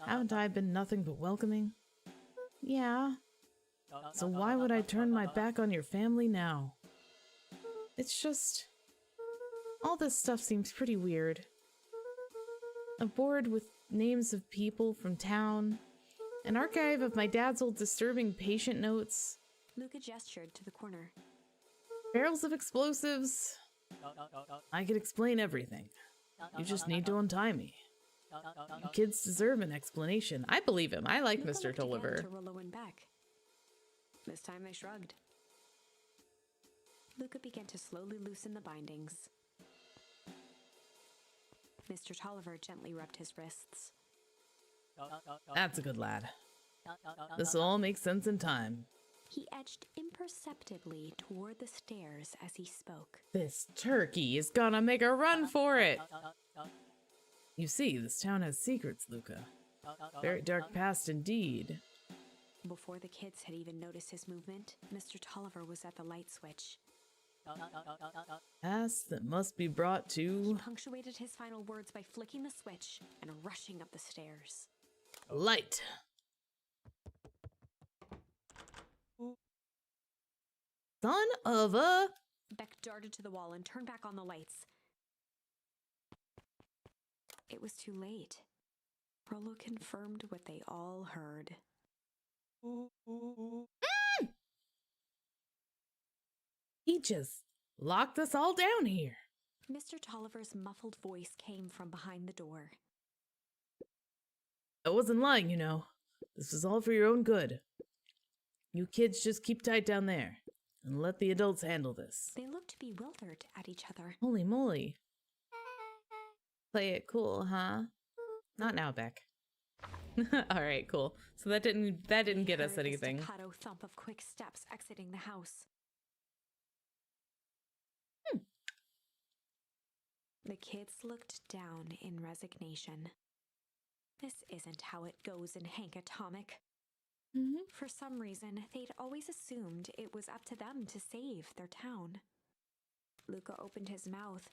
haven't I been nothing but welcoming? Yeah. So why would I turn my back on your family now? It's just... All this stuff seems pretty weird. A board with names of people from town. An archive of my dad's old disturbing patient notes. Luca gestured to the corner. Barrels of explosives. I could explain everything. You just need to untie me. You kids deserve an explanation. I believe him. I like Luca Mr. looked again Tulliver. to Rollo and Beck. This time they shrugged. Luca began to slowly loosen the bindings. Mr. Tolliver gently rubbed his wrists. That's a good lad. This will all make sense in time. He edged imperceptibly toward the stairs as he spoke. This turkey is gonna make a run for it. You see, this town has secrets, Luca. Very dark past indeed. Before the kids had even noticed his movement, Mr. Tolliver was at the light switch. Past that must be brought He to punctuated his final words by flicking the switch and rushing up the stairs. light. Son of a... Beck darted to the wall and turned back on the lights. It was too late. Rollo confirmed what they all heard. He just locked us all down here. Mr. Tolliver's muffled voice came from behind the door. I wasn't lying, you know. This is all for your own good. You kids just keep tight down there and let the adults handle this. They looked bewildered at each other. Holy moly. Play it cool, huh? Not now, Beck. Alright, cool. So that didn't get us Heard the anything. staccato thump of quick steps exiting the house. The kids looked down in resignation. This isn't how it goes in Hank Atomic. Mm-hmm. For some reason, they'd always assumed it was up to them to save their town. Luca opened his mouth,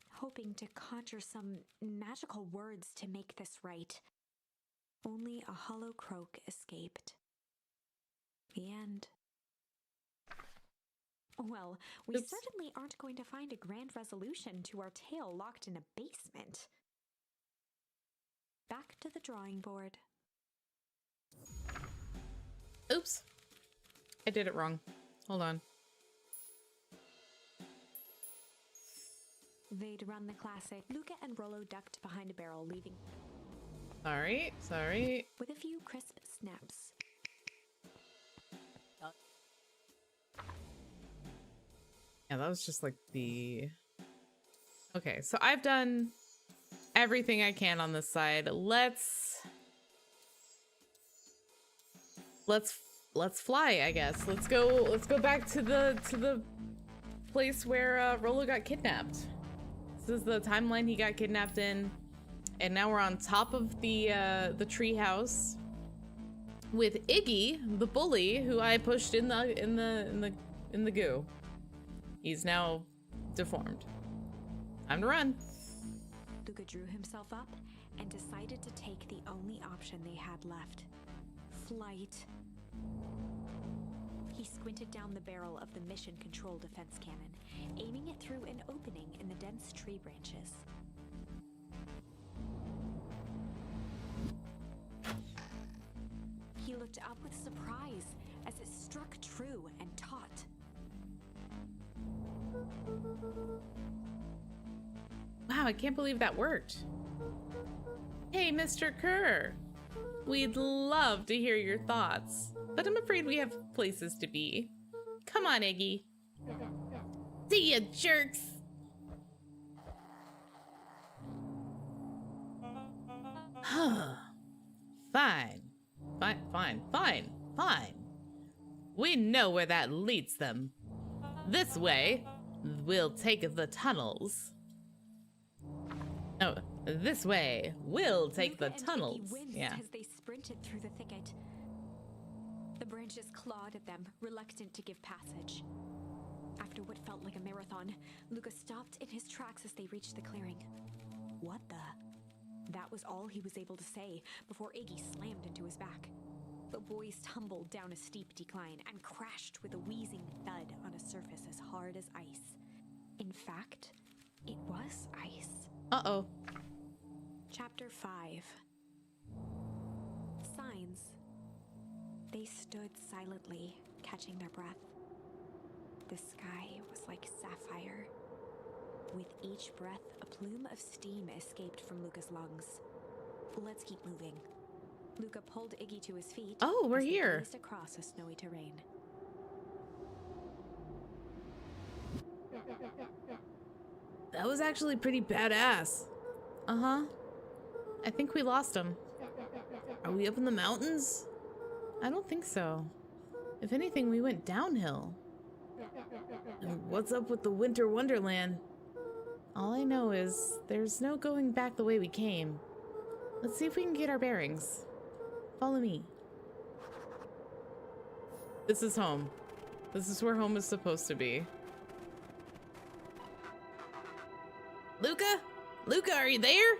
hoping to conjure some magical words to make this right. Only a hollow croak escaped. The end. Well, we Oops. certainly aren't going to find a grand resolution to our tale locked in a basement. Back to the drawing board. Oops. I did it wrong. Hold on. They'd run the classic. Luca and Rollo ducked behind a barrel, leaving Sorry. with a few crisp snaps. Yeah, that was just like the... Okay, so I've done everything I can on this side. Let's fly, I guess. Let's go back to the place where Rollo got kidnapped. This is the timeline he got kidnapped in, and now we're on top of the tree house with Iggy, the bully, who I pushed in the goo. He's now deformed. Time to run. Luca drew himself up and decided to take the only option they had left. Flight. He squinted down the barrel of the mission control defense cannon, aiming it through an opening in the dense tree branches. He looked up with surprise as it struck true and taut. Wow, I can't believe that worked. Hey, Mr. Kerr. We'd love to hear your thoughts, but I'm afraid we have places to be. Come on, Iggy. See ya, jerks! Fine. We know where that leads them. This way, we'll take the tunnels. No, this way, we'll take Luca the and tunnels. Iggy winced Yeah. as they sprinted through the thicket. The branches clawed at them, reluctant to give passage. After what felt like a marathon, Luca stopped in his tracks as they reached the clearing. What the? That was all he was able to say before Iggy slammed into his back. The boys tumbled down a steep decline and crashed with a wheezing thud on a surface as hard as ice. In fact, it was was ice. Uh-oh. Chapter 5. Signs. They stood silently, catching their breath. The sky was like sapphire. With each breath, a plume of steam escaped from Luca's lungs. Let's keep moving. Luca pulled Iggy to his feet. Oh, we're as they here. gazed across a snowy terrain. That was actually pretty badass. Uh-huh. I think we lost him. Are we up in the mountains? I don't think so. If anything, we went downhill. And what's up with the Winter Wonderland? All I know is there's no going back the way we came. Let's see if we can get our bearings. Follow me. This is home. This is where home is supposed to be. Luca? Luca, are you there?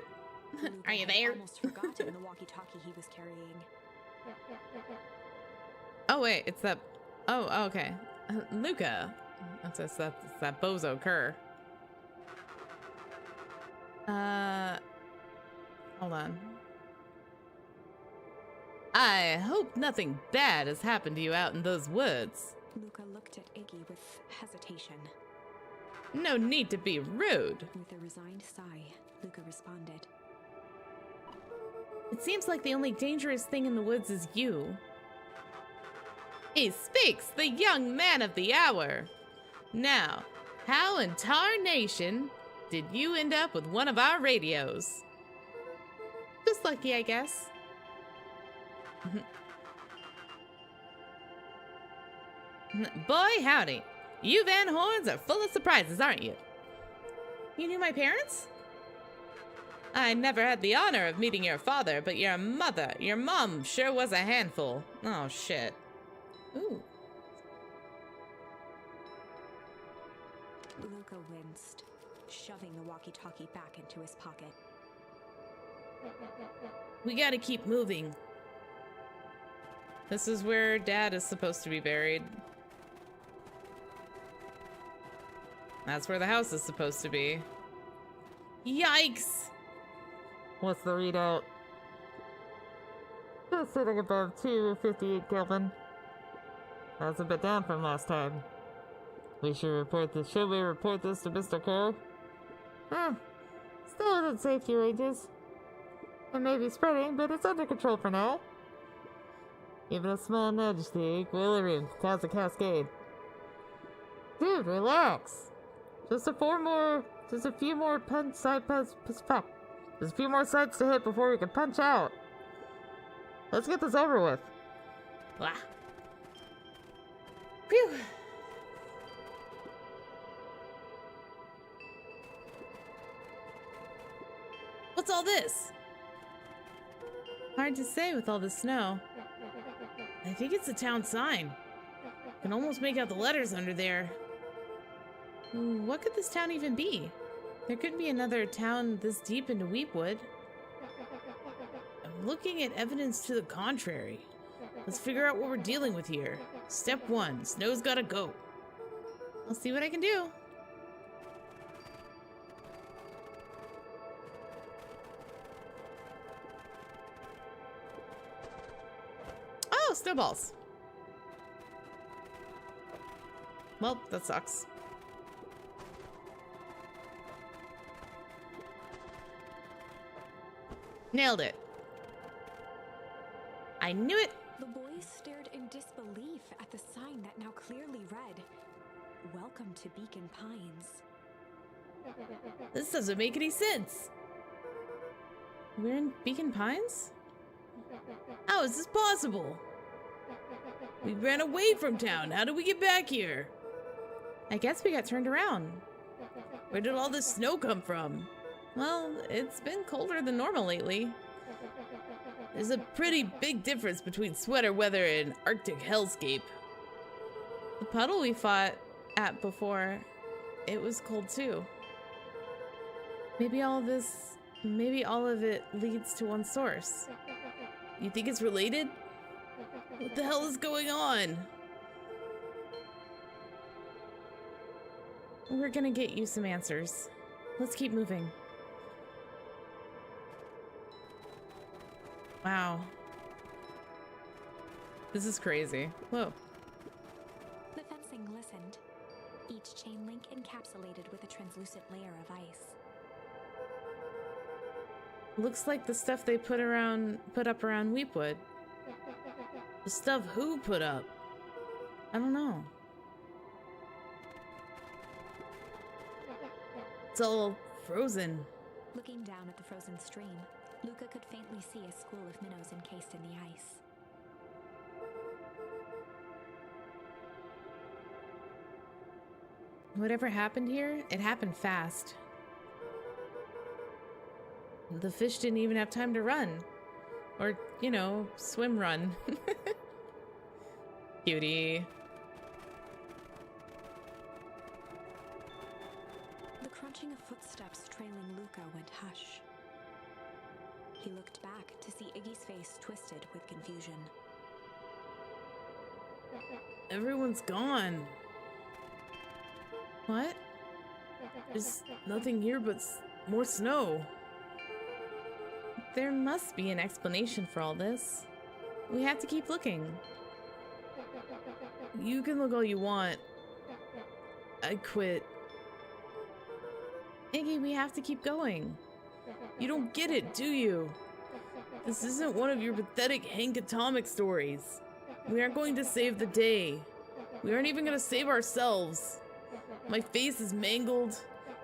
Luca Are you had there? almost forgotten the walkie-talkie he was carrying. Oh, wait, it's that... Oh, okay. Luca. That's that bozo Kerr. Hold on. I hope nothing bad has happened to you out in those woods. Luca looked at Iggy with hesitation. No need to be rude. With a resigned sigh, Luca responded. It seems like the only dangerous thing in the woods is you. He speaks, the young man of the hour. Now, how in tarnation did you end up with one of our radios? Just lucky, I guess. Boy, howdy. You Van Horns are full of surprises, aren't you? You knew my parents? I never had the honor of meeting your father, but your mom sure was a handful. Oh, shit. Ooh. Luca winced, shoving the walkie-talkie back into his pocket. We gotta keep moving. This is where Dad is supposed to be buried. That's where the house is supposed to be. Yikes! What's the readout? Just sitting above 258 Kelvin. That's a bit down from last time. Should we report this to Mr. Kerr? Still within safety ranges. It may be spreading, but it's under control for now. Even a small nudge to the equilibrium can cause a cascade. Dude, relax. Just a few more sites to hit before we can punch out. Let's get this over with. Blah. Phew. What's all this? Hard to say with all the snow. I think it's a town sign. Can almost make out the letters under there. What could this town even be? There couldn't be another town this deep into Weepwood. I'm looking at evidence to the contrary. Let's figure out what we're dealing with here. Step 1, snow's gotta go. I'll see what I can do. Oh, snowballs. Well, that sucks. Nailed it. I knew it. The boys stared in disbelief at the sign that now clearly read, "Welcome to Beacon Pines." This doesn't make any sense. We're in Beacon Pines? How is this possible? We ran away from town. How did we get back here? I guess we got turned around. Where did all this snow come from? Well, it's been colder than normal lately. There's a pretty big difference between sweater weather and Arctic hellscape. The puddle we fought at before, it was cold too. Maybe all of it leads to one source. You think it's related? What the hell is going on? We're gonna get you some answers. Let's keep moving. Wow. This is crazy. Whoa. The fencing glistened, each chain link encapsulated with a translucent layer of ice. Looks like the stuff they put up around Weepwood. The stuff who put up? I don't know. It's all frozen. Looking down at the frozen stream, Luca could faintly see a school of minnows encased in the ice. Whatever happened here, it happened fast. The fish didn't even have time to run. Or, you know, swim run. Cutie. The crunching of footsteps trailing Luca went hush. He looked back to see Iggy's face twisted with confusion. Everyone's gone. What? There's nothing here but more snow. There must be an explanation for all this. We have to keep looking. You can look all you want. I quit. Iggy, we have to keep going. You don't get it, do you? This isn't one of your pathetic Hank Atomic stories. We aren't going to save the day. We aren't even going to save ourselves. My face is mangled.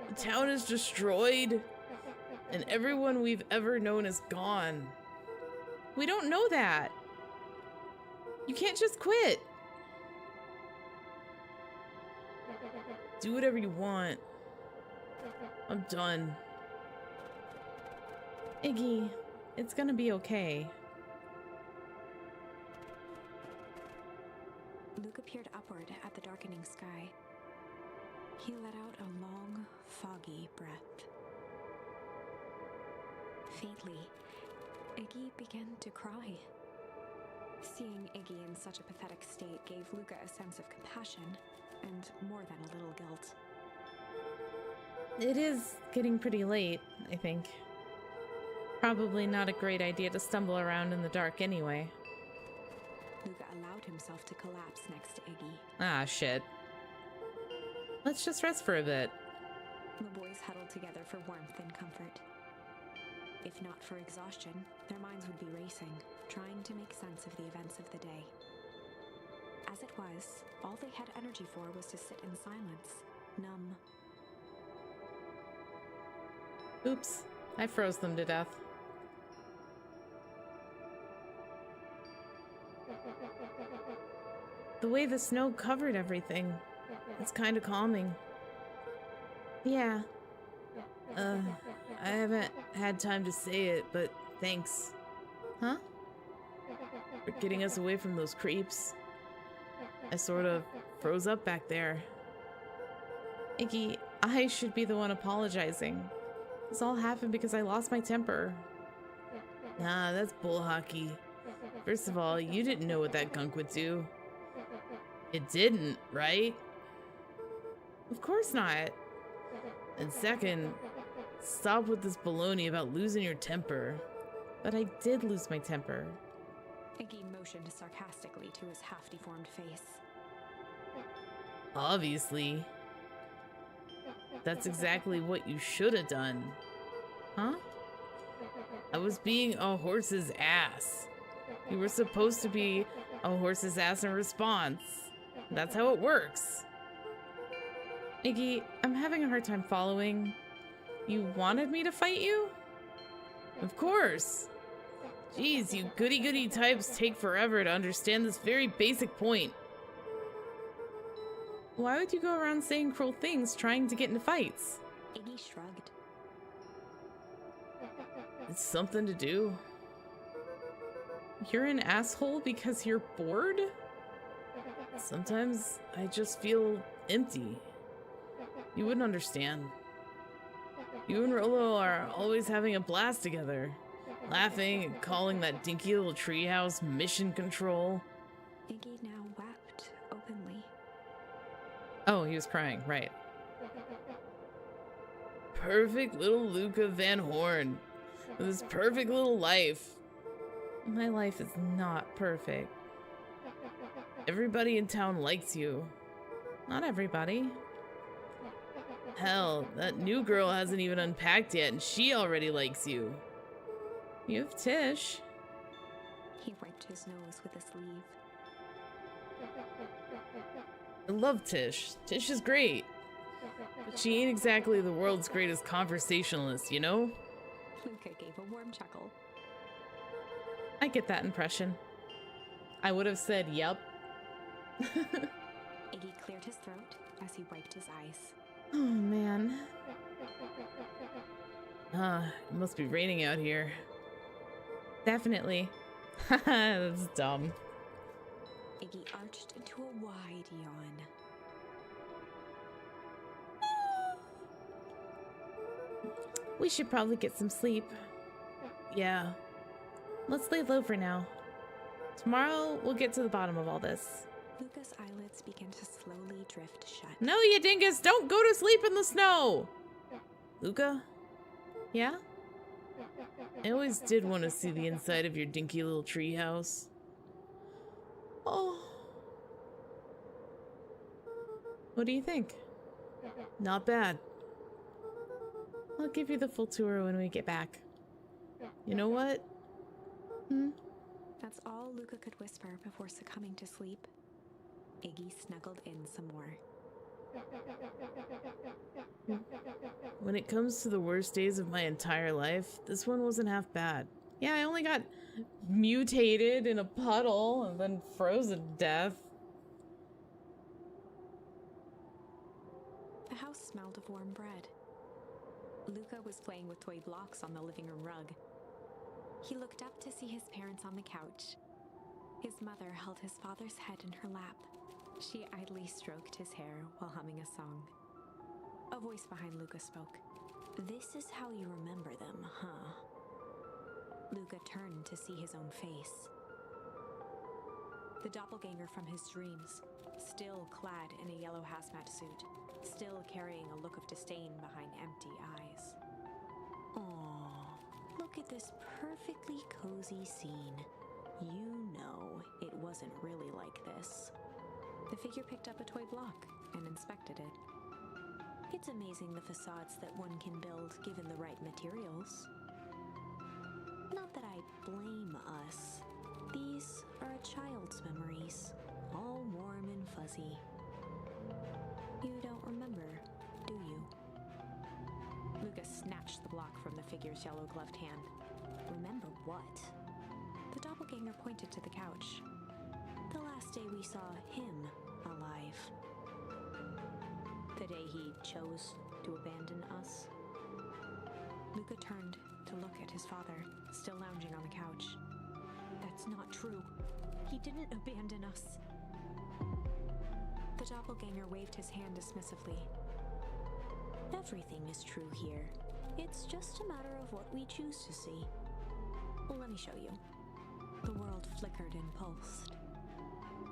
The town is destroyed. And everyone we've ever known is gone. We don't know that. You can't just quit. Do whatever you want. I'm done. Iggy, it's gonna be okay. Luca peered upward at the darkening sky. He let out a long, foggy breath. Faintly, Iggy began to cry. Seeing Iggy in such a pathetic state gave Luca a sense of compassion and more than a little guilt. It is getting pretty late, I think. Probably not a great idea to stumble around in the dark anyway. Luca allowed himself to collapse next to Iggy. Ah, shit. Let's just rest for a bit. The boys huddled together for warmth and comfort. If not for exhaustion, their minds would be racing, trying to make sense of the events of the day. As it was, all they had energy for was to sit in silence, numb. Oops, I froze them to death. The way the snow covered everything, it's kind of calming. Yeah. I haven't had time to say it, but thanks. Huh? For getting us away from those creeps. I sort of froze up back there. Iggy, I should be the one apologizing. This all happened because I lost my temper. Nah, that's bull hockey. First of all, you didn't know what that gunk would do. It didn't, right? Of course not. And second, stop with this baloney about losing your temper. But I did lose my temper. Iggy motioned sarcastically to his half-deformed face. Obviously. That's exactly what you should have done. Huh? I was being a horse's ass. You were supposed to be a horse's ass in response. That's how it works. Iggy, I'm having a hard time following. You wanted me to fight you? Of course. Jeez, you goody-goody types take forever to understand this very basic point. Why would you go around saying cruel things trying to get into fights? Iggy shrugged. It's something to do. You're an asshole because you're bored? Sometimes I just feel empty. You wouldn't understand. You and Rolo are always having a blast together. Laughing and calling that dinky little treehouse mission control. Iggy now wept openly. Oh, he was crying, right. perfect little Luca Van Horn with his perfect little life. My life is not perfect. Everybody in town likes you. Not everybody. Hell, that new girl hasn't even unpacked yet and she already likes you. You have Tish. He wiped his nose with a sleeve. I love Tish. Tish is great. But she ain't exactly the world's greatest conversationalist, you know? Luca gave a warm chuckle. I get that impression. I would have said yep. Iggy cleared his throat as he wiped his eyes. Oh man. It must be raining out here. Definitely. That's dumb. Iggy arched into a wide yawn. We should probably get some sleep. Yeah. Let's lay low for now. Tomorrow, we'll get to the bottom of all this. Luca's eyelids began to slowly drift shut. No, you dingus! Don't go to sleep in the snow! Luca? Yeah? I always did want to see the inside of your dinky little treehouse. Oh. What do you think? Not bad. I'll give you the full tour when we get back. You know what? That's all Luca could whisper before succumbing to sleep. Iggy snuggled in some more. When it comes to the worst days of my entire life, this one wasn't half bad. Yeah, I only got mutated in a puddle and then frozen to death. The house smelled of warm bread. Luca was playing with toy blocks on the living room rug. He looked up to see his parents on the couch. His mother held his father's head in her lap. She idly stroked his hair while humming a song. A voice behind Luca spoke. "This is how you remember them, huh?" Luca turned to see his own face. The doppelganger from his dreams, still clad in a yellow hazmat suit, still carrying a look of disdain behind empty eyes. Aww, look at this perfectly cozy scene. You know it wasn't really like this. The figure picked up a toy block and inspected it. It's amazing the facades that one can build given the right materials. Not that I blame us. These are a child's memories, all warm and fuzzy. You don't remember, do you? Lucas snatched the block from the figure's yellow-gloved hand. Remember what? The doppelganger pointed to the couch. The last day we saw him alive. The day he chose to abandon us. Luca turned to look at his father, still lounging on the couch. That's not true. He didn't abandon us. The doppelganger waved his hand dismissively. Everything is true here. It's just a matter of what we choose to see. Well, let me show you. The world flickered and pulsed.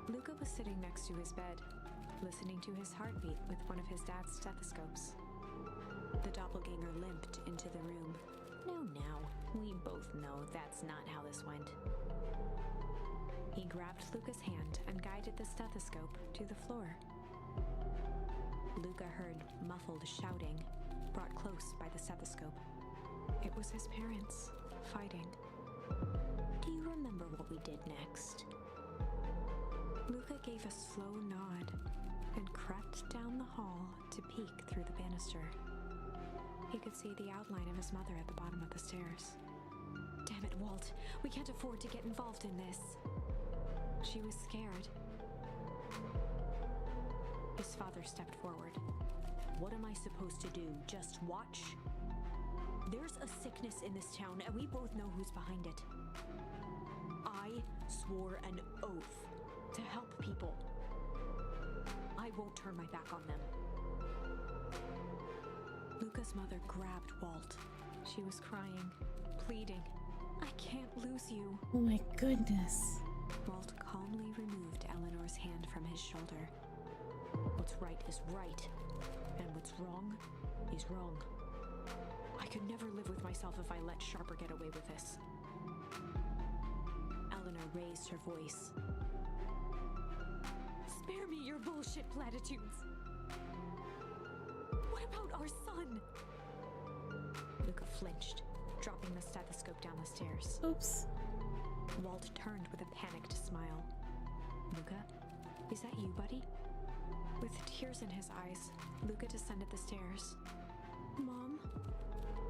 Luca was sitting next to his bed, listening to his heartbeat with one of his dad's stethoscopes. The doppelganger limped into the room. Now, we both know that's not how this went. He grabbed Luca's hand and guided the stethoscope to the floor. Luca heard muffled shouting, brought close by the stethoscope. It was his parents, fighting. Do you remember what we did next? Luca gave a slow nod and crept down the hall to peek through the banister. He could see the outline of his mother at the bottom of the stairs. Damn it, Walt. We can't afford to get involved in this. She was scared. His father stepped forward. What am I supposed to do? Just watch? There's a sickness in this town, and we both know who's behind it. I swore an oath to help people. I won't turn my back on them. Luca's mother grabbed Walt. She was crying, pleading. I can't lose you. Oh my goodness. Walt calmly removed Eleanor's hand from his shoulder. What's right is right, and what's wrong is wrong. myself if I let Sharper get away with this. Eleanor raised her voice. Spare me your bullshit platitudes. What about our son? Luca flinched, dropping the stethoscope down the stairs. Oops. Walt turned with a panicked smile. Luca, is that you, buddy? With tears in his eyes, Luca descended the stairs. Mom?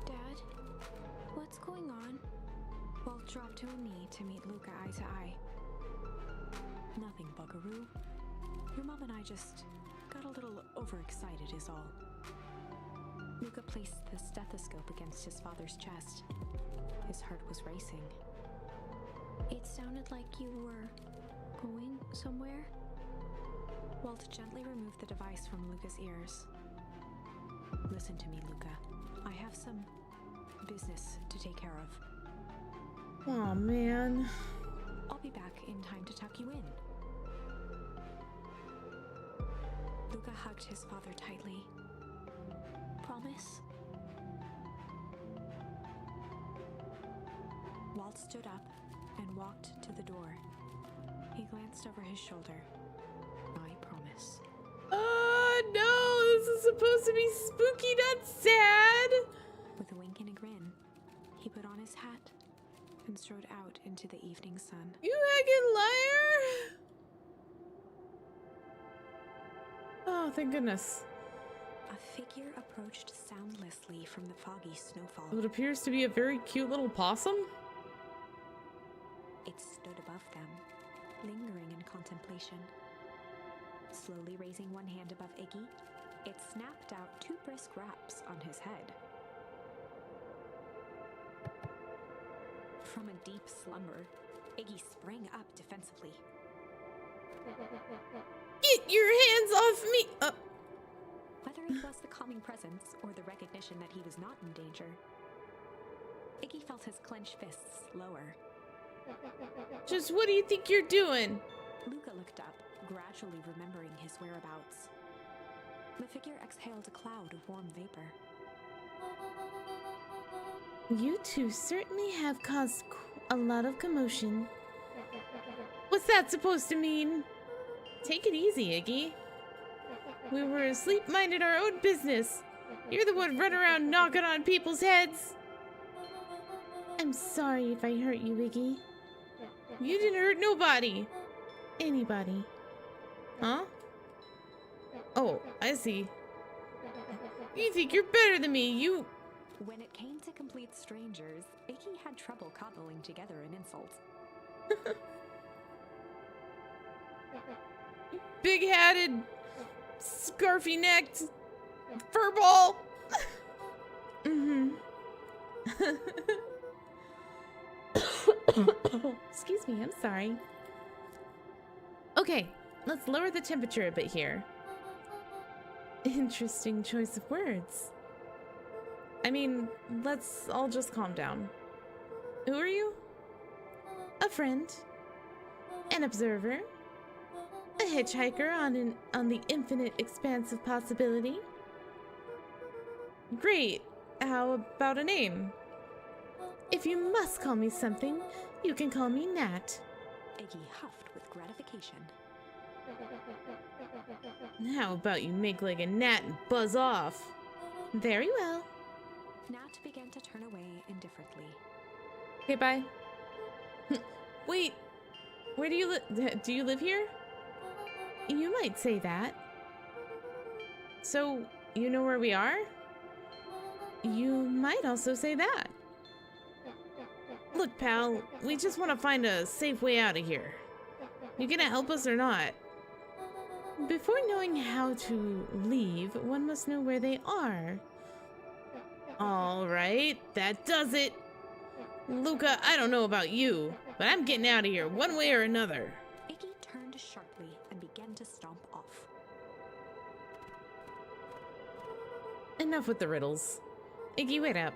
Dad? What's going on? Walt dropped to a knee to meet Luca eye to eye. Nothing, buckaroo. Your mom and I just got a little overexcited is all. Luca placed the stethoscope against his father's chest. His heart was racing. It sounded like you were going somewhere? Walt gently removed the device from Luca's ears. Listen to me, Luca. I have some business to take care of. Aw, man. I'll be back in time to tuck you in. Luca hugged his father tightly. Promise? Walt stood up and walked to the door. He glanced over his shoulder. I promise. No, this is supposed to be spooky, not sad. With a wink and a grin, he put on his hat and strode out into the evening sun. You heckin' liar! Oh, thank goodness. A figure approached soundlessly from the foggy snowfall. What appears to be a very cute little possum? It stood above them, lingering in contemplation. Slowly raising one hand above Iggy, it snapped out 2 brisk raps on his head. From a deep slumber, Iggy sprang up defensively. Get your hands off me! Whether it was the calming presence or the recognition that he was not in danger, Iggy felt his clenched fists lower. Just what do you think you're doing? Luca looked up, gradually remembering his whereabouts. The figure exhaled a cloud of warm vapor. You two certainly have caused a lot of commotion. What's that supposed to mean? Take it easy, Iggy. We were asleep minding our own business. You're the one running around knocking on people's heads. I'm sorry if I hurt you, Iggy. You didn't hurt nobody. Anybody. Huh? Oh, I see. You think you're better than me, you... When it came to complete strangers, Iggy had trouble cobbling together an insult. Big-hatted, scarfy-necked, furball. Excuse me, I'm sorry. Okay, let's lower the temperature a bit here. Interesting choice of words. I mean, let's all just calm down. Who are you? A friend. An observer. A hitchhiker on the infinite expanse of possibility. Great. How about a name? If you must call me something, you can call me Nat. Iggy huffed with gratification. How about you make like a gnat and buzz off? Very well. Nat began to turn away indifferently. Okay, bye. Wait, where do you live? Do you live here? You might say that. So, you know where we are? You might also say that. Look, pal, we just want to find a safe way out of here. You gonna help us or not? Before knowing how to leave, one must know where they are. All right, that does it. Luca, I don't know about you, but I'm getting out of here one way or another. Iggy turned sharply and began to stomp off. Enough with the riddles. Iggy, wait up.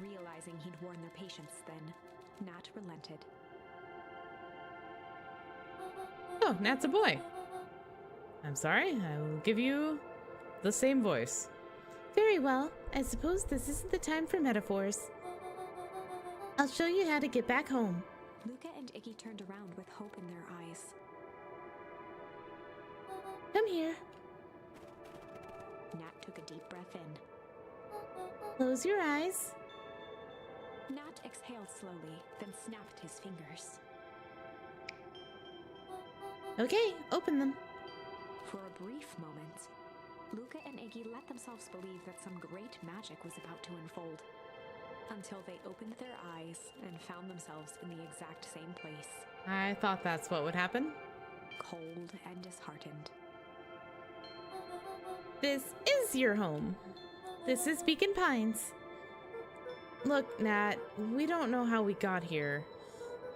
Realizing he'd worn their patience then, Nat relented. Oh, Nat's a boy. I'm sorry, I will give you the same voice. Very well. I suppose this isn't the time for metaphors. I'll show you how to get back home. Luca and Iggy turned around with hope in their eyes. Come here. Nat took a deep breath in. Close your eyes. Nat exhaled slowly, then snapped his fingers. Okay, open them. For a brief moment, Luca and Iggy let themselves believe that some great magic was about to unfold, until they opened their eyes and found themselves in the exact same place, I thought that's what would happen. cold and disheartened. This is your home. This is Beacon Pines. Look, Nat, we don't know how we got here.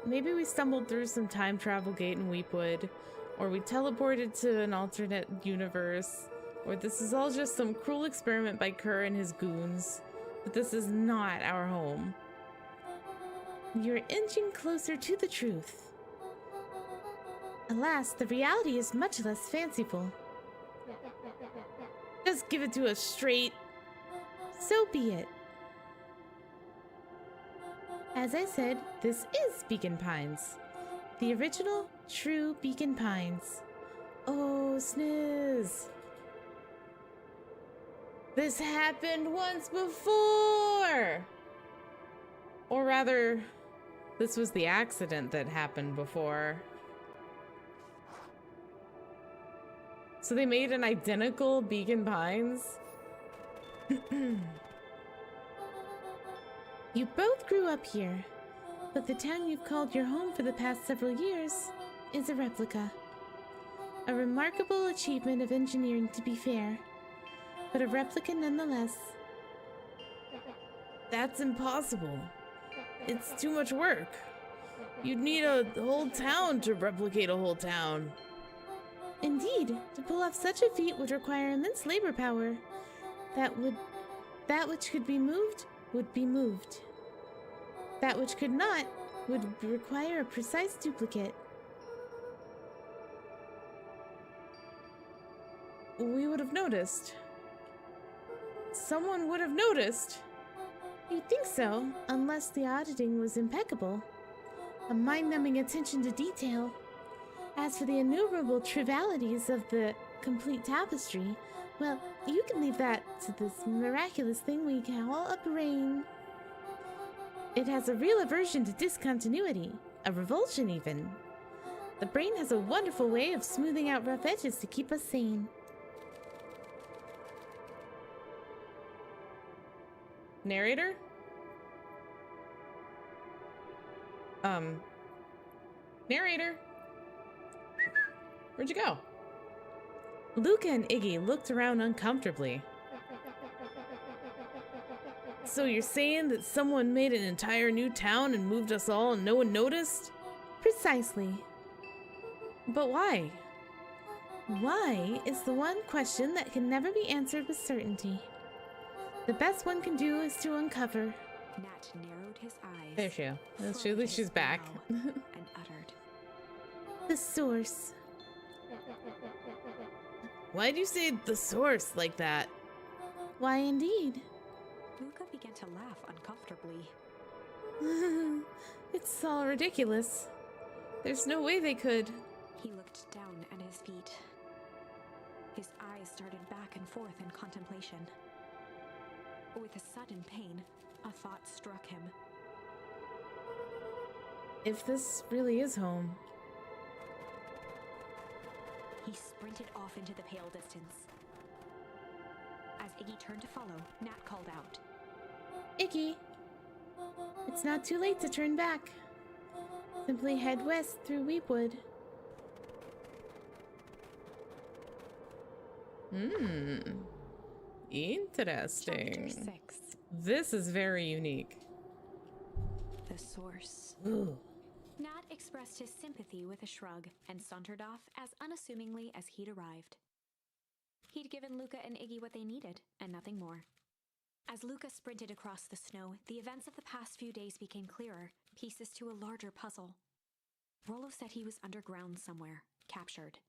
Maybe we stumbled through some time travel gate in Weepwood, or we teleported to an alternate universe, or this is all just some cruel experiment by Kerr and his goons. But this is not our home. You're inching closer to the truth. Alas, the reality is much less fanciful. Just give it to us straight. So be it. As I said, this is Beacon Pines. The original, true Beacon Pines. Oh, Sniz. This happened once before! Or rather, this was the accident that happened before. So they made an identical Beacon Pines? You both grew up here, but the town you've called your home for the past several years is a replica. A remarkable achievement of engineering, to be fair, but a replica nonetheless. That's impossible. It's too much work. You'd need a whole town to replicate a whole town. Indeed, to pull off such a feat would require immense labor power. That which could be moved would be moved. That which could not would require a precise duplicate. We would have noticed. Someone would have noticed. You'd think so, unless the auditing was impeccable. A mind-numbing attention to detail. As for the innumerable trivialities of the complete tapestry, well, you can leave that to this miraculous thing we call a brain. It has a real aversion to discontinuity, a revulsion even. The brain has a wonderful way of smoothing out rough edges to keep us sane. Narrator? Narrator? Where'd you go? Luca and Iggy looked around uncomfortably. So you're saying that someone made an entire new town and moved us all and no one noticed? Precisely. But why? Why is the one question that can never be answered with certainty. The best one can do is to uncover. Nat narrowed his eyes. There she is. furrowed At least his she's back. brow, and uttered, The source. Why'd you say the source like that? Why indeed? Luca began to laugh uncomfortably. It's all ridiculous. There's no way they could. He looked down at his feet. His eyes started back and forth in contemplation. With a sudden pain, a thought struck him. If this really is home. He sprinted off into the pale distance. As Iggy turned to follow, Nat called out. Iggy, it's not too late to turn back. Simply head west through Weepwood. Interesting. Chapter 6. This is very unique. The Source. Ooh. Nat expressed his sympathy with a shrug and sauntered off as unassumingly as he'd arrived. He'd given Luca and Iggy what they needed, and nothing more. As Luca sprinted across the snow, the events of the past few days became clearer, pieces to a larger puzzle. Rollo said he was underground somewhere, captured.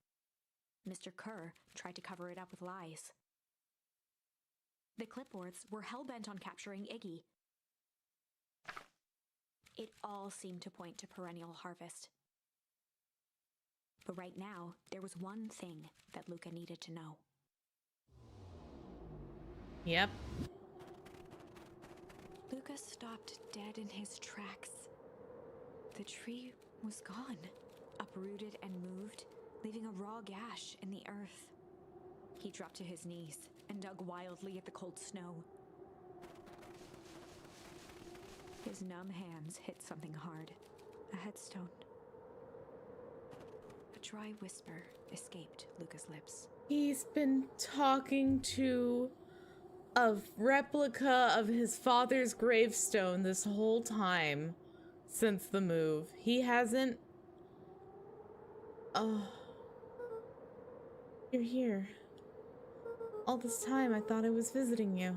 Mr. Kerr tried to cover it up with lies. The clipboards were hell-bent on capturing Iggy. It all seemed to point to perennial harvest. But right now, there was one thing that Luca needed to know. Yep. Luca stopped dead in his tracks. The tree was gone, uprooted and moved, leaving a raw gash in the earth. He dropped to his knees and dug wildly at the cold snow. His numb hands hit something hard, a headstone. A dry whisper escaped Luca's lips. He's been talking to a replica of his father's gravestone this whole time since the move. He hasn't... Oh. You're here. All this time I thought I was visiting you.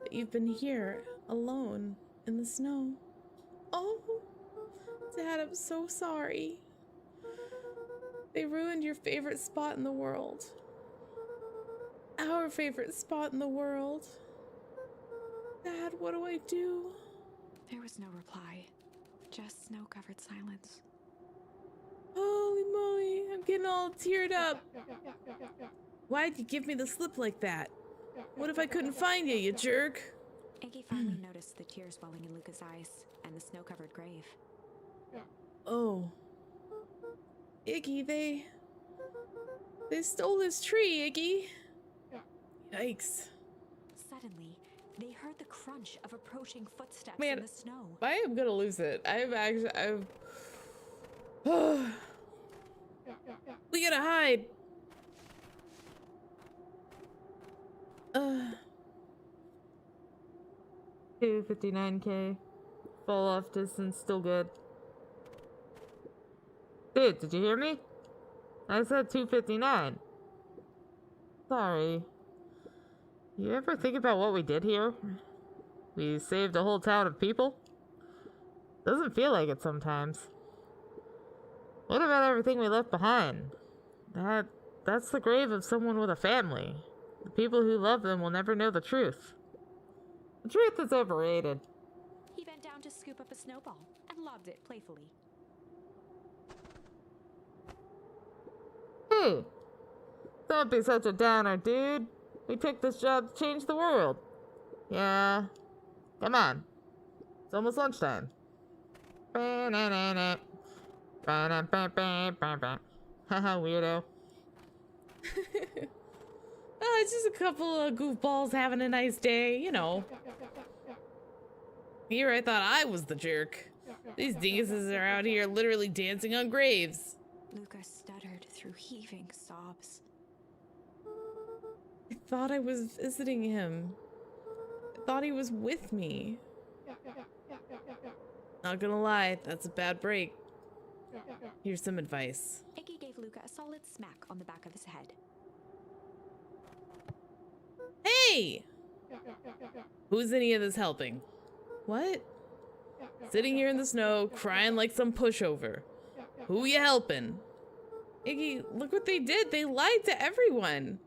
But you've been here, alone, in the snow. Oh, Dad, I'm so sorry. They ruined your favorite spot in the world. Our favorite spot in the world. Dad, what do I do? There was no reply, just snow-covered silence. Holy moly, I'm getting all teared up. Why'd you give me the slip like that? What if I couldn't find you, you jerk? Iggy finally noticed the tears welling in Luca's eyes and the snow-covered grave. Oh. Iggy, they stole his tree, Iggy. Yikes. Suddenly, they heard the crunch of approaching footsteps Man, in the snow. I am gonna lose it. I've we gotta hide. 259k. Fall off distance, still good. Dude, did you hear me? I said 259. Sorry. You ever think about what we did here? We saved a whole town of people? Doesn't feel like it sometimes. What about everything we left behind? That's the grave of someone with a family. The people who love them will never know the truth. The truth is overrated. He bent down to scoop up a snowball and lobbed it playfully. Hey! Don't be such a downer, dude. We took this job to change the world. Yeah. Come on. It's almost lunchtime. Haha, weirdo. Oh, it's just a couple of goofballs having a nice day, you know. Here I thought I was the jerk. These dinguses are out here literally dancing on graves. Luca stuttered through heaving sobs. I thought I was visiting him. I thought he was with me. Not gonna lie, that's a bad break. Here's some advice. Iggy gave Luca a solid smack on the back of his head. Hey! Who's any of this helping? What? Sitting here in the snow, crying like some pushover. Who you helping? Iggy, look what they did. They lied to everyone.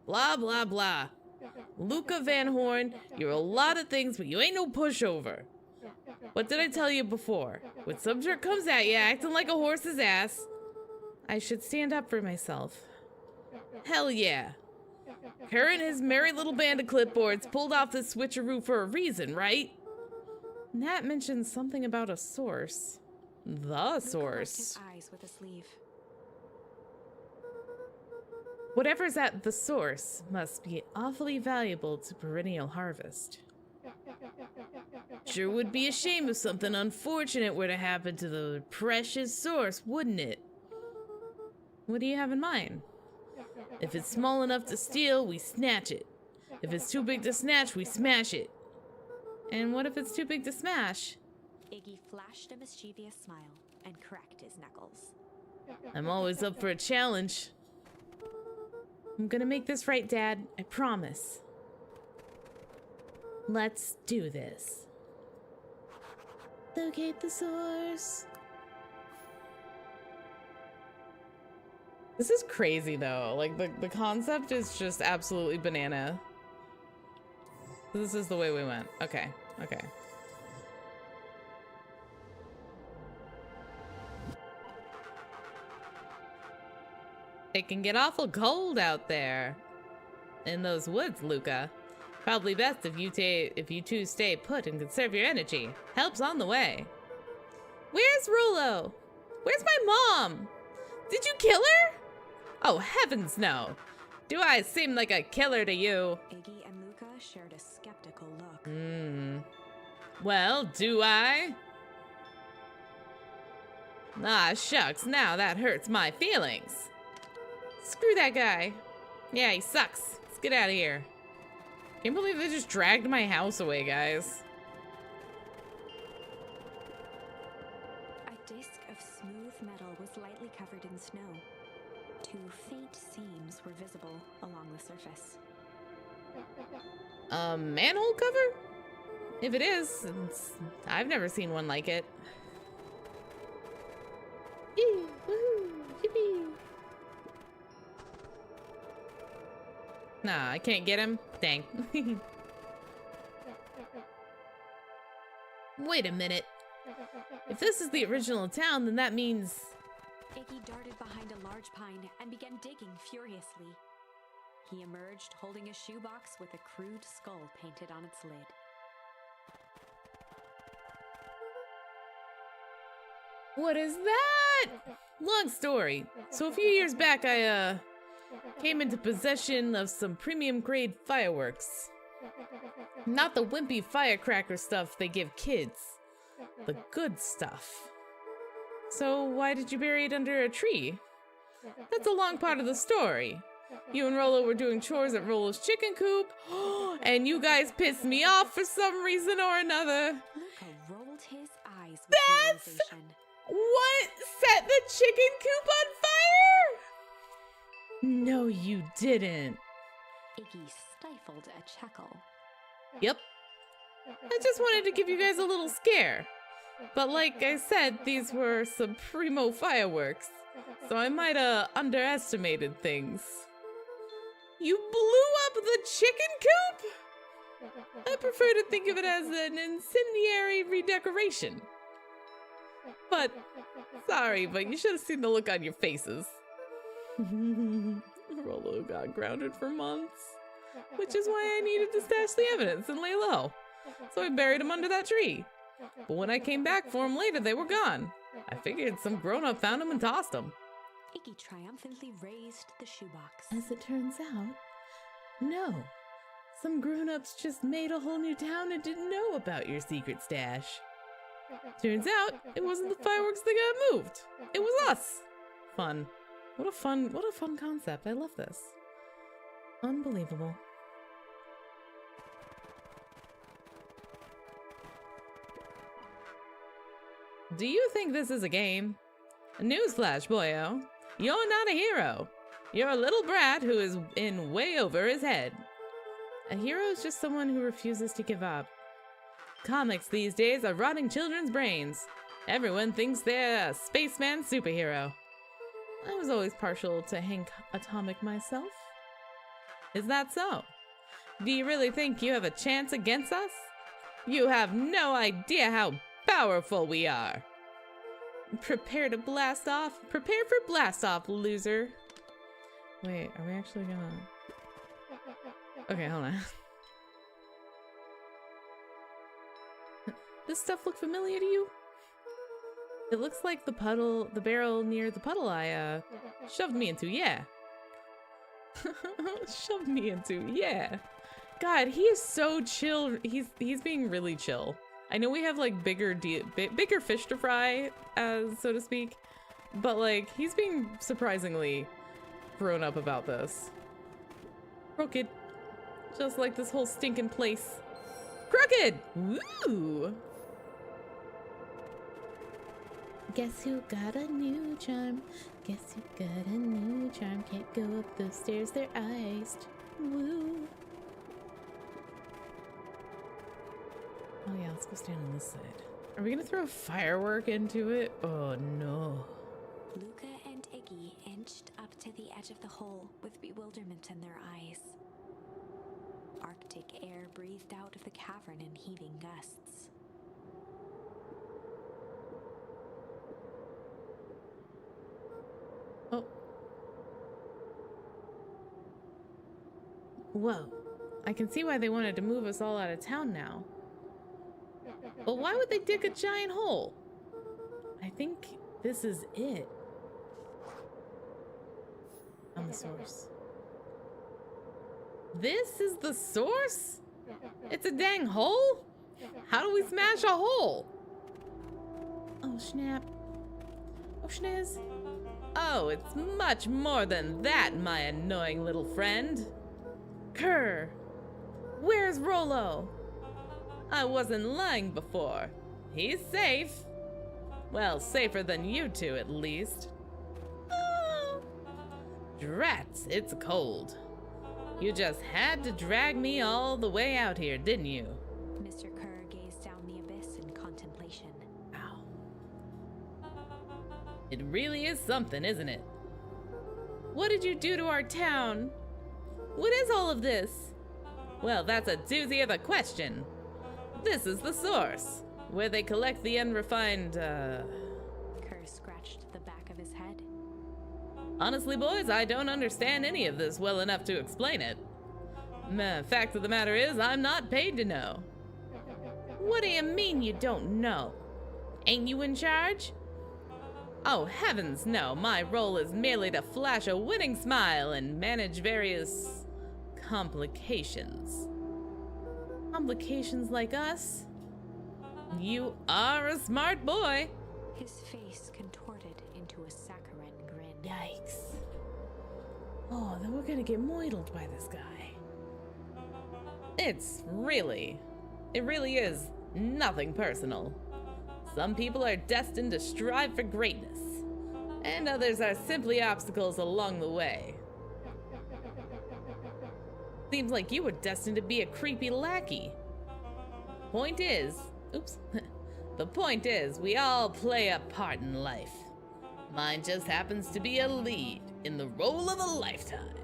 Blah, blah, blah. Luca Van Horn, you're a lot of things, but you ain't no pushover. What did I tell you before? When some jerk comes at you acting like a horse's ass, I should stand up for myself. Hell yeah. Her and his merry little band of clipboards pulled off this switcheroo for a reason, right? Nat mentioned something about a source. The Luca wiped source. his eyes with a sleeve. Whatever's at the source must be awfully valuable to Perennial Harvest. Sure would be a shame if something unfortunate were to happen to the precious source, wouldn't it? What do you have in mind? If it's small enough to steal, we snatch it. If it's too big to snatch, we smash it. And what if it's too big to smash? Iggy flashed a mischievous smile and cracked his knuckles. I'm always up for a challenge. I'm gonna make this right, Dad. I promise. Let's do this. Locate the source. This is crazy, though. Like, the concept is just absolutely banana. This is the way we went. Okay, okay. It can get awful cold out there in those woods, Luca. Probably best if you two stay put and conserve your energy. Help's on the way. Where's Rolo? Where's my mom? Did you kill her? Oh, heavens no. Do I seem like a killer to you? Iggy and Luca shared a skeptical look. Well, do I? Ah, shucks, now that hurts my feelings. Screw that guy. Yeah, he sucks. Let's get out of here. Can't believe they just dragged my house away, guys. A disc of smooth metal was lightly covered in snow. 2 faint seams were visible along the surface. A manhole cover? If it is, I've never seen one like it. Yee, woohoo, yippee. Nah, I can't get him. Dang. Wait a minute. If this is the original town, then that means... Iggy darted behind a large pine and began digging furiously. He emerged holding a shoebox with a crude skull painted on its lid. What is that? Long story. So a few years back, I, came into possession of some premium grade fireworks. Not the wimpy firecracker stuff they give kids. The good stuff. So why did you bury it under a tree? That's a long part of the story. You and Rolo were doing chores at Rolo's chicken coop, and you guys pissed me off for some reason or another. Luca rolled his eyes with That's realization. what set the chicken coop on fire? No, you didn't. Iggy stifled a chuckle. Yep. I just wanted to give you guys a little scare. But like I said, these were some primo fireworks, so I might have underestimated things. You blew up the chicken coop? I prefer to think of it as an incendiary redecoration. But, sorry, but you should have seen the look on your faces. Rolo got grounded for months, which is why I needed to stash the evidence and lay low. So I buried him under that tree. But when I came back for him later, they were gone. I figured some grown-up found him and tossed him. Iggy triumphantly raised the shoebox. As it turns out, no. Some grown-ups just made a whole new town and didn't know about your secret stash. Turns out, it wasn't the fireworks that got moved. It was us. Fun. What a fun concept. I love this. Unbelievable. Do you think this is a game? Newsflash, boyo. You're not a hero. You're a little brat who is in way over his head. A hero is just someone who refuses to give up. Comics these days are rotting children's brains. Everyone thinks they're a spaceman superhero. I was always partial to Hank Atomic myself. Is that so? Do you really think you have a chance against us? You have no idea how powerful we are. Prepare to blast off. Prepare for blast off, loser. Wait, are we actually gonna... Okay, hold on. This stuff look familiar to you? It looks like the barrel near the puddle I, shoved me into, yeah. Shoved me into, yeah. God, he is so chill. He's being really chill. I know we have like bigger fish to fry, so to speak, but like he's being surprisingly grown up about this. Crooked, just like this whole stinking place. Crooked! Woo! Guess who got a new charm? Guess who got a new charm? Can't go up those stairs, they're iced. Woo! Oh yeah, let's go stand on this side. Are we gonna throw a firework into it? Oh no. Luca and Iggy inched up to the edge of the hole with bewilderment in their eyes. Our Arctic air breathed out of the cavern in heaving gusts. Oh. Whoa. I can see why they wanted to move us all out of town now. But why would they dig a giant hole? I think this is it. On the source. This is the source? It's a dang hole? How do we smash a hole? Oh, snap. Oh, schniz. Oh, it's much more than that, my annoying little friend. Kerr, where's Rollo? I wasn't lying before. He's safe. Well, safer than you two, at least. Oh. Drats, it's cold. You just had to drag me all the way out here, didn't you? Mr. Kerr gazed down the abyss in contemplation. Ow. It really is something, isn't it? What did you do to our town? What is all of this? Well, that's a doozy of a question. This is the source, where they collect the unrefined, Kerr scratched the back of his head. Honestly, boys, I don't understand any of this well enough to explain it. Fact of the matter is, I'm not paid to know. What do you mean you don't know? Ain't you in charge? Oh, heavens no, my role is merely to flash a winning smile and manage various complications. Complications like us? You are a smart boy. His face contorted into a saccharine grin. Yikes. Oh, then we're gonna get moidled by this guy. It really is nothing personal. Some people are destined to strive for greatness, and others are simply obstacles along the way. Seems like you were destined to be a creepy lackey. Point is, the point is, we all play a part in life. Mine just happens to be a lead in the role of a lifetime.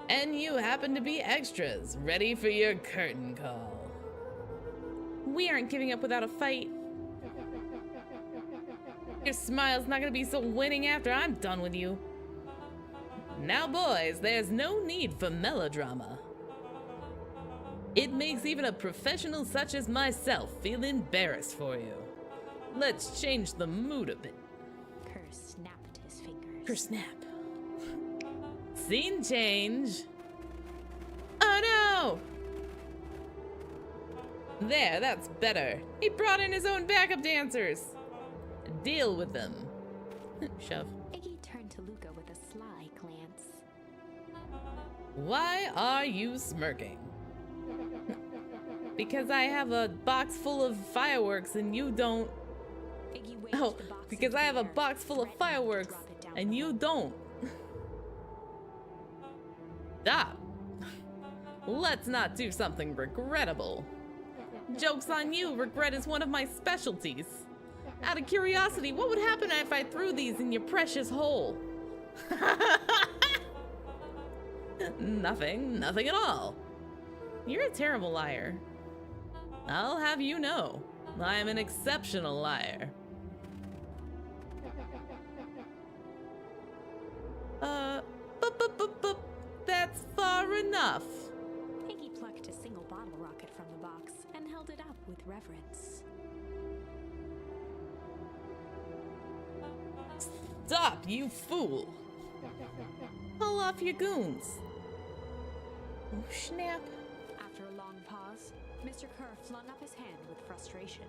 And you happen to be extras, ready for your curtain call. We aren't giving up without a fight. Your smile's not gonna be so winning after I'm done with you. Now, boys, there's no need for melodrama. It makes even a professional such as myself feel embarrassed for you. Let's change the mood a bit. Kerr snapped his fingers. Snap. Scene change. Oh no! There, that's better. He brought in his own backup dancers. Deal with them. Shove. Iggy turned to Luca with a sly glance. Why are you smirking? Because I have a box full of fireworks and you don't. Iggy waved Oh, the box because into I have the a air, box full of threatening to fireworks drop it down and below. you don't. Stop. Let's not do something regrettable. Joke's on you, regret is one of my specialties. Out of curiosity, what would happen if I threw these in your precious hole? Nothing at all. You're a terrible liar. I'll have you know, I am an exceptional liar. That's far enough. Iggy plucked a single bottle rocket from the box and held it up with reverence. Stop, you fool! Pull off your goons. Oh, snap. After a long pause, Mr. Kerr flung up his hand with frustration.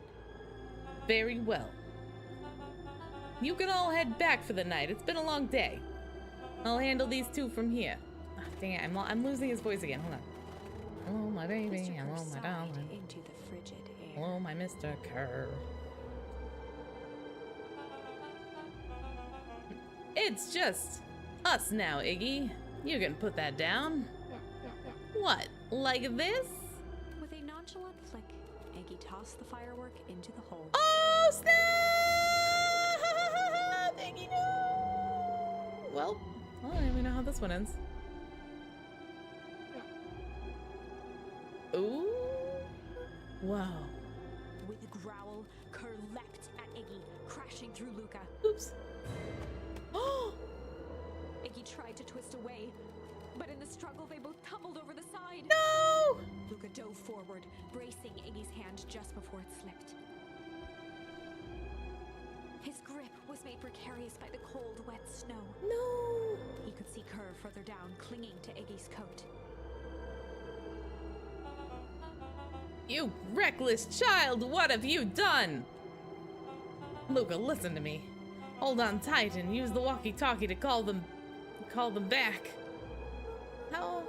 Very well. You can all head back for the night. It's been a long day. I'll handle these two from here. Oh, dang it, I'm losing his voice again. Hold on. Hello, my baby. Mr. Kerr Hello, my sighed darling. into the frigid air. Hello, my Mr. Kerr. It's just us now, Iggy. You can put that down. What, like this? With a nonchalant flick, Iggy tossed the firework into the hole. Oh, snap! Iggy, no! Well, I don't even know how this one ends. Whoa. With a growl, Kerr leapt at Iggy, crashing through Luca. Oops. Oh! Iggy tried to twist away, but in the struggle they both tumbled over the side. No! Luca dove forward, bracing Iggy's hand just before it slipped. His grip was made precarious by the cold, wet snow. No! He could see Kerr further down, clinging to Iggy's coat. You reckless child, what have you done? Luca, listen to me. Hold on tight and use the walkie-talkie to call them back. How,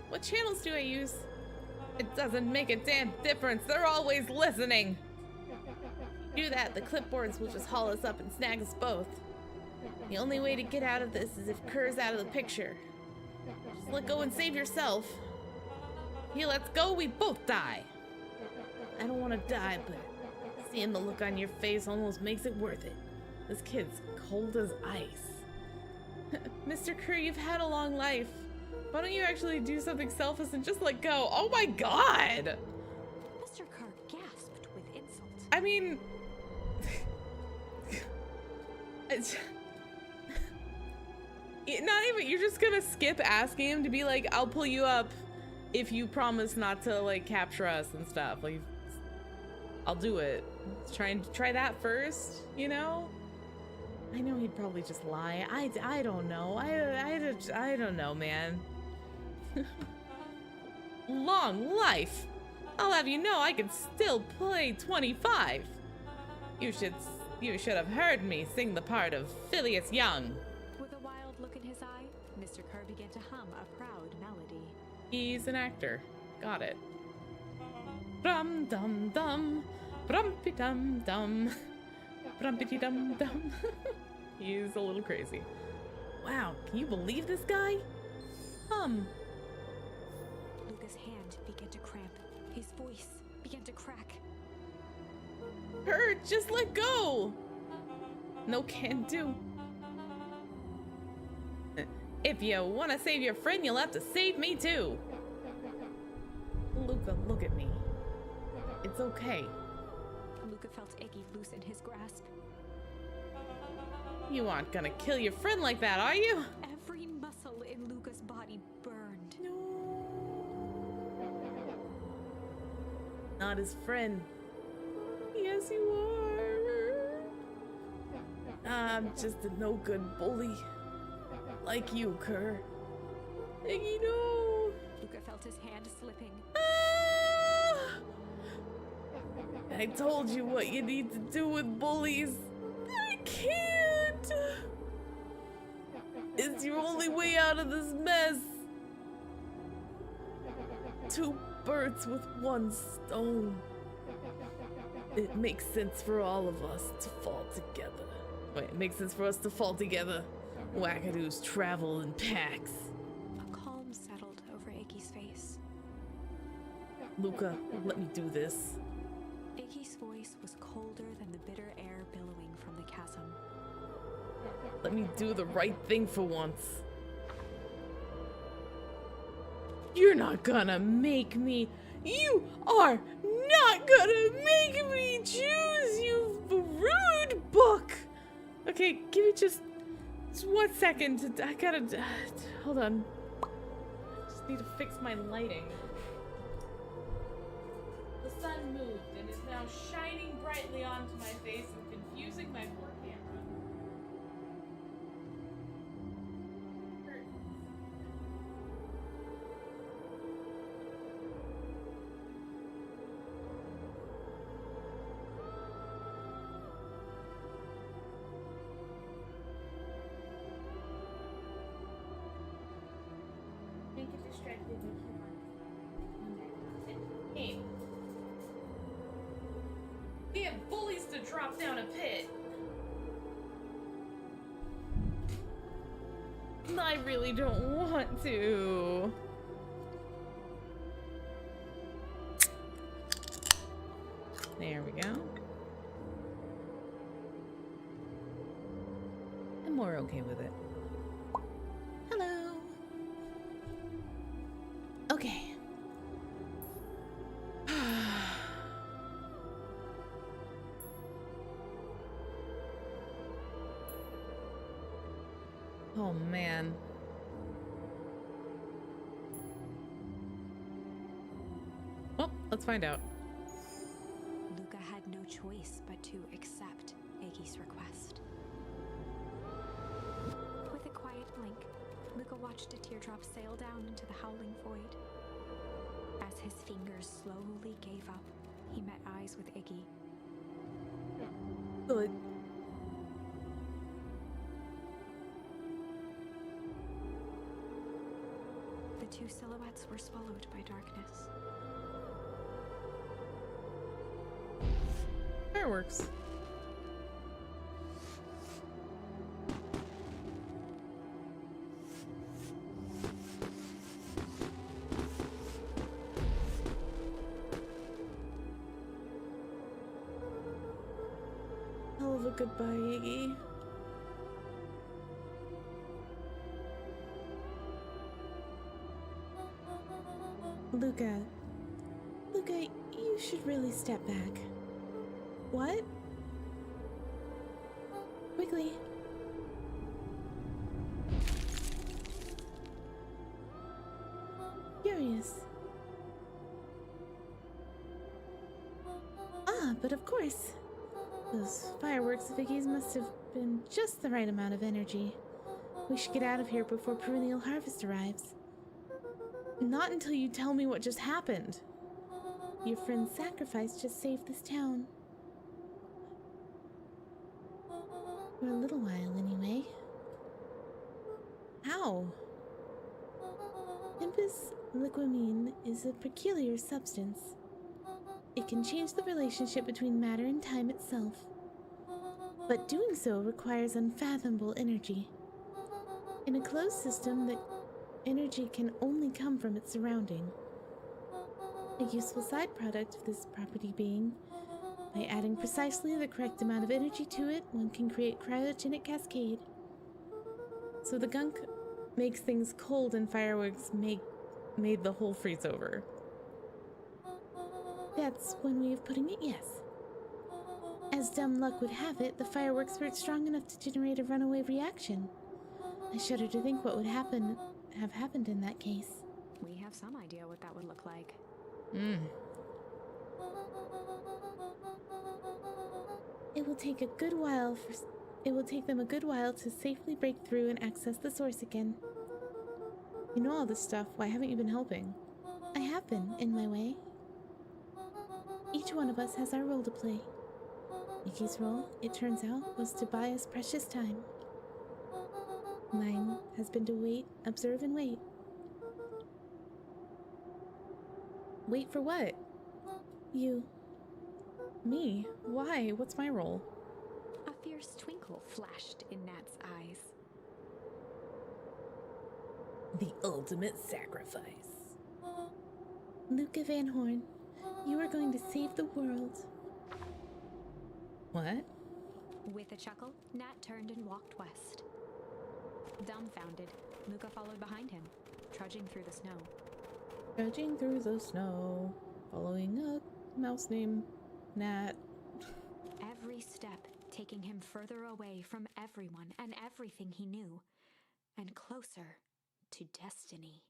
what channels do I use? It doesn't make a damn difference. They're always listening. Do that, the clipboards will just haul us up and snag us both. The only way to get out of this is if Kerr's out of the picture. Just let go and save yourself. He lets go, we both die. I don't want to die, but seeing the look on your face almost makes it worth it. This kid's cold as ice. Mr. Kerr, you've had a long life. Why don't you actually do something selfless and just let go? Oh my god! Mr. Kerr gasped with insult. I mean... it's... Not even, you're just gonna skip asking him to be like, I'll pull you up if you promise not to, like, capture us and stuff. Like, I'll do it. Try that first, you know? I know he'd probably just lie. I don't know. I don't know, man. Long life. I'll have you know I can still play 25. You should have heard me sing the part of Phileas Young. With a wild look in his eye, Mr. Kerr began to hum a proud melody. He's an actor. Got it. Dum dum dum. Brumpy dum dum. Brumpity dum dum. He's a little crazy. Wow, can you believe this guy? Luca's hand began to cramp. His voice began to crack. Hurt, just let go. No can do. If you want to save your friend, you'll have to save me too. Luca, look at me. It's okay. Luca felt Iggy loosen his grasp. You aren't gonna kill your friend like that, are you? Every muscle in Luca's body burned. Not his friend. Yes, you are. I'm just a no-good bully. Like you, Kerr. Iggy, no. Luca felt his hand slipping. Ah! I told you what you need to do with bullies. I can't. It's your only way out of this mess. 2 birds with 1 stone. It makes sense for all of us to fall together. Wait, it makes sense for us to fall together. Wackadoos travel in packs. A calm settled over Iggy's face. Luca, let me do this. Iggy's voice was colder than the bitter air billowing from the chasm. Let me do the right thing for once. You're not gonna make me. You are not gonna make me choose, you rude book. Okay, give me just 1 second. I gotta. Hold on. I just need to fix my lighting. The sun moved and is now shining brightly onto my face and confusing my poor camera. Don't get distracted with humor. Hey. We have bullies to drop down a pit. I really don't want to. There we go. I'm more okay with it. Hello. Okay. Oh, man. Well, let's find out. Luca had no choice but to accept Iggy's request. With a quiet blink, Luca watched a teardrop sail down into the howling void. As his fingers slowly gave up, he met eyes with Iggy. Good. The two silhouettes were swallowed by darkness. Fireworks. Hell of a goodbye, Iggy. Luca. Luca, you should really step back. What? Quickly. Curious. Ah, but of course. Those fireworks of Iggy's must have been just the right amount of energy. We should get out of here before perennial harvest arrives. Not until you tell me what just happened. Your friend's sacrifice just saved this town. For a little while, anyway. How? Tempus liquamine is a peculiar substance. It can change the relationship between matter and time itself. But doing so requires unfathomable energy. In a closed system, the energy can only come from its surrounding. A useful side product of this property being, by adding precisely the correct amount of energy to it, one can create cryogenic cascade. So the gunk makes things cold and fireworks made the whole freeze over. That's one way of putting it, yes. As dumb luck would have it, the fireworks weren't strong enough to generate a runaway reaction. I shudder to think what would have happened in that case. We have some idea what that would look like. It will take them a good while to safely break through and access the source again. You know all this stuff, why haven't you been helping? I have been, in my way. Each one of us has our role to play. Iggy's role, it turns out, was to buy us precious time. Mine has been to wait, observe, and wait. Wait for what? You. Me? Why? What's my role? A fierce twinkle flashed in Nat's eyes. The ultimate sacrifice. Luca Van Horn, you are going to save the world. What? With a chuckle, Nat turned and walked west. Dumbfounded, Luca followed behind him, trudging through the snow. Trudging through the snow, following a mouse named Nat. Every step taking him further away from everyone and everything he knew, and closer to destiny.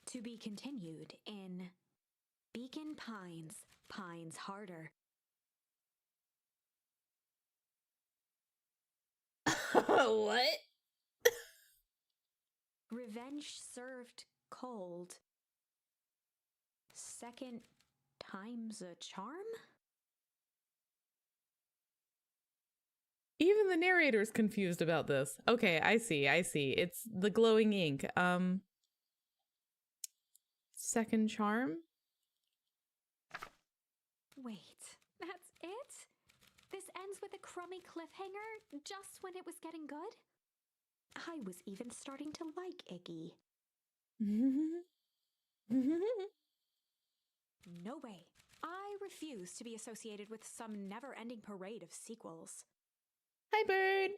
To be continued in Beacon Pines, Pines Harder. What? Revenge served cold. Second time's a charm? Even the narrator's confused about this. Okay, I see. It's the glowing ink. Second charm? Wait, that's it? This ends with a crummy cliffhanger just when it was getting good? I was even starting to like Iggy. No way. I refuse to be associated with some never-ending parade of sequels. Hi, Bird.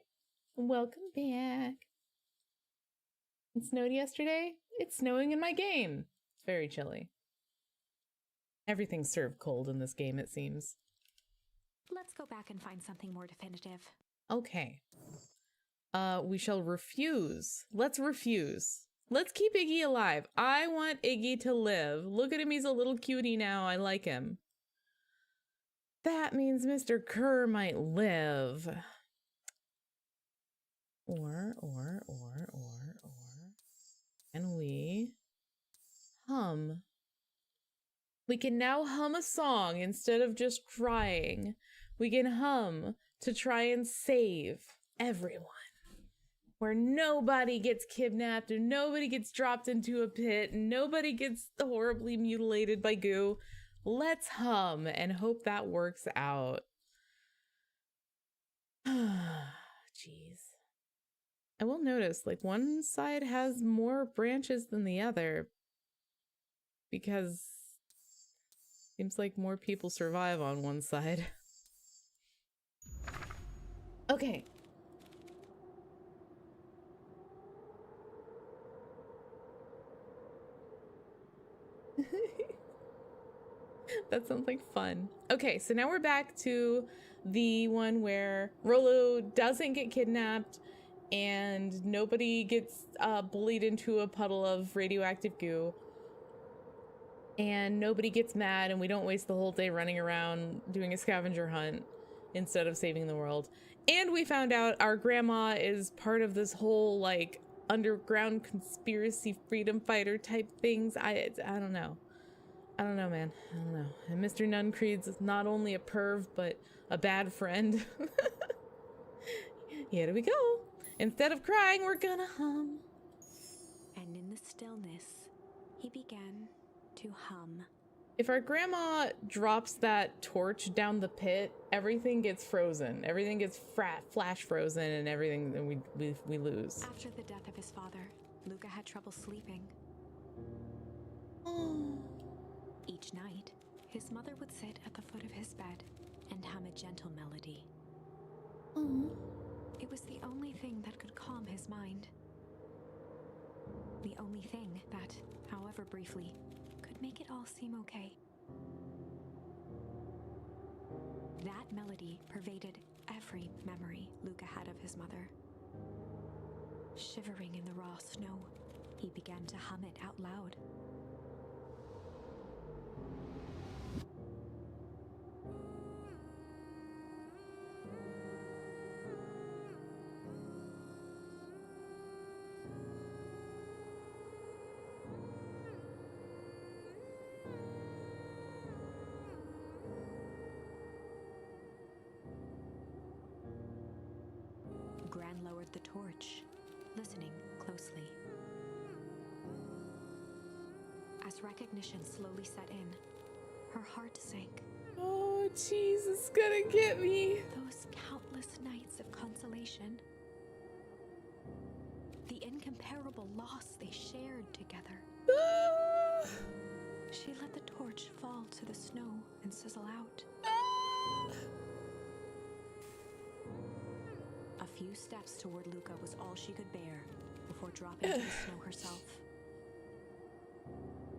Welcome back. It snowed yesterday. It's snowing in my game. It's very chilly. Everything's served cold in this game, it seems. Let's go back and find something more definitive. Okay. We shall refuse. Let's refuse. Let's keep Iggy alive. I want Iggy to live. Look at him, he's a little cutie now. I like him. That means Mr. Kerr might live. Or. Can we hum? We can now hum a song instead of just crying. We can hum to try and save everyone. Where nobody gets kidnapped and nobody gets dropped into a pit and nobody gets horribly mutilated by goo. Let's hum and hope that works out. Jeez. I will notice, like, one side has more branches than the other. Because seems like more people survive on one side. Okay. That sounds like fun. Okay, so now we're back to the one where Rolo doesn't get kidnapped and nobody gets bullied into a puddle of radioactive goo. And nobody gets mad and we don't waste the whole day running around doing a scavenger hunt instead of saving the world. And we found out our grandma is part of this whole, like, underground conspiracy freedom fighter type things. I don't know. I don't know, man. I don't know. And Mr. Nuncreed's not only a perv, but a bad friend. Here we go. Instead of crying, we're gonna hum. And in the stillness, he began to hum. If our grandma drops that torch down the pit, everything gets frozen. Everything gets flash frozen and everything, and we lose. After the death of his father, Luca had trouble sleeping. Oh. Each night, his mother would sit at the foot of his bed and hum a gentle melody. Oh. It was the only thing that could calm his mind. The only thing that, however briefly, could make it all seem okay. That melody pervaded every memory Luca had of his mother. Shivering in the raw snow, he began to hum it out loud. Gran lowered the torch, listening closely. As recognition slowly set in, her heart sank. Oh, Jesus, gonna get me. Those countless nights of consolation. The incomparable loss they shared together. Ah. She let the torch fall to the snow and sizzle out. Ah. A few steps toward Luca was all she could bear before dropping to the snow herself.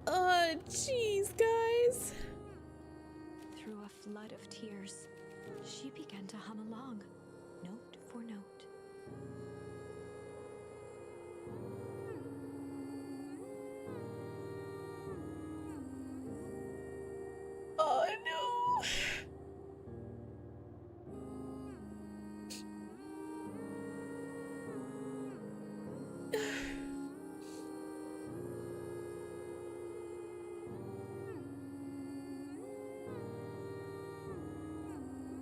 Oh, jeez, guys. Through a flood of tears, she began to hum along, note for note. Oh, no.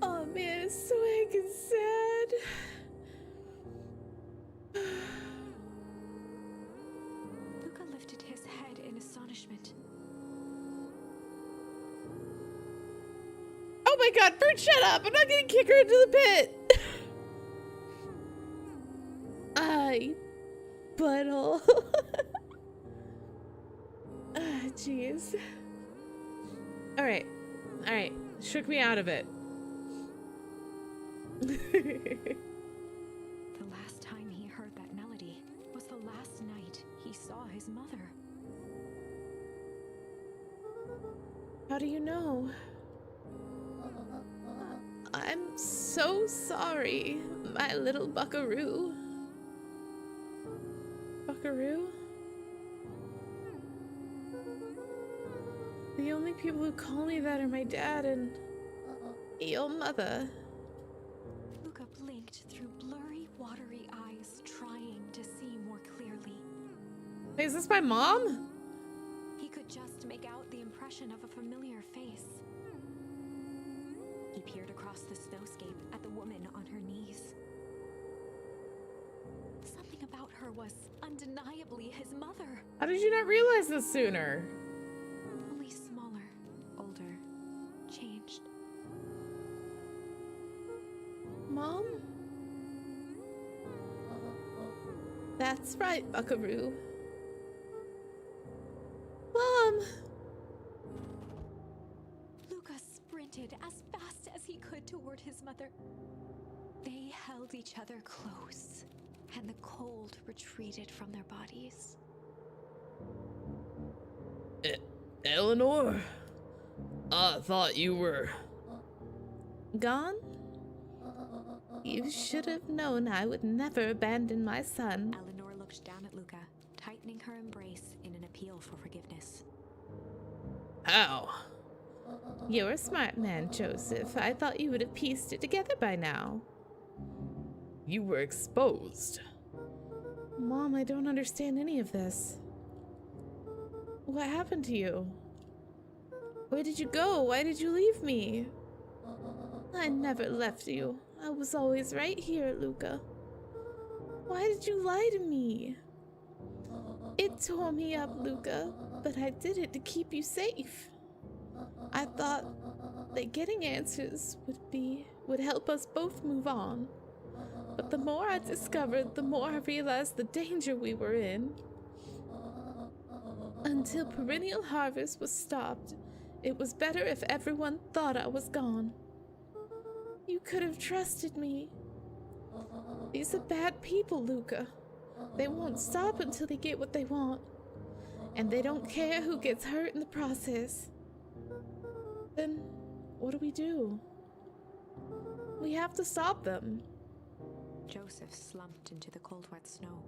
Oh man, it's so fucking sad. Luca lifted his head in astonishment. Oh my god, Bert, shut up! I'm not gonna kick her into the pit! I butthole. Ah, jeez. Alright. Alright. Shook me out of it. The last time he heard that melody was the last night he saw his mother. How do you know? I'm so sorry, my little buckaroo. Buckaroo? The only people who call me that are my dad and your mother. Luca blinked through blurry, watery eyes, trying to see more clearly. Is this my mom? He could just make out the impression of a familiar face. He peered across the snowscape at the woman on her knees. Something about her was undeniably his mother. How did you not realize this sooner? Only smaller, older, changed. Mom? That's right, Buckaroo. Mom! Luca sprinted as fast as he could toward his mother. They held each other close, and the cold retreated from their bodies. Eleanor? I thought you were... Gone? You should have known I would never abandon my son. Eleanor looked down at Luca, tightening her embrace in an appeal for forgiveness. How? You're a smart man, Joseph. I thought you would have pieced it together by now. You were exposed. Mom, I don't understand any of this. What happened to you? Where did you go? Why did you leave me? I never left you. I was always right here, Luca. Why did you lie to me? It tore me up, Luca, but I did it to keep you safe. I thought that getting answers would help us both move on. But the more I discovered, the more I realized the danger we were in. Until perennial harvest was stopped, it was better if everyone thought I was gone. You could have trusted me. These are bad people, Luca. They won't stop until they get what they want. And they don't care who gets hurt in the process. Then, what do? We have to stop them. Joseph slumped into the cold, wet snow.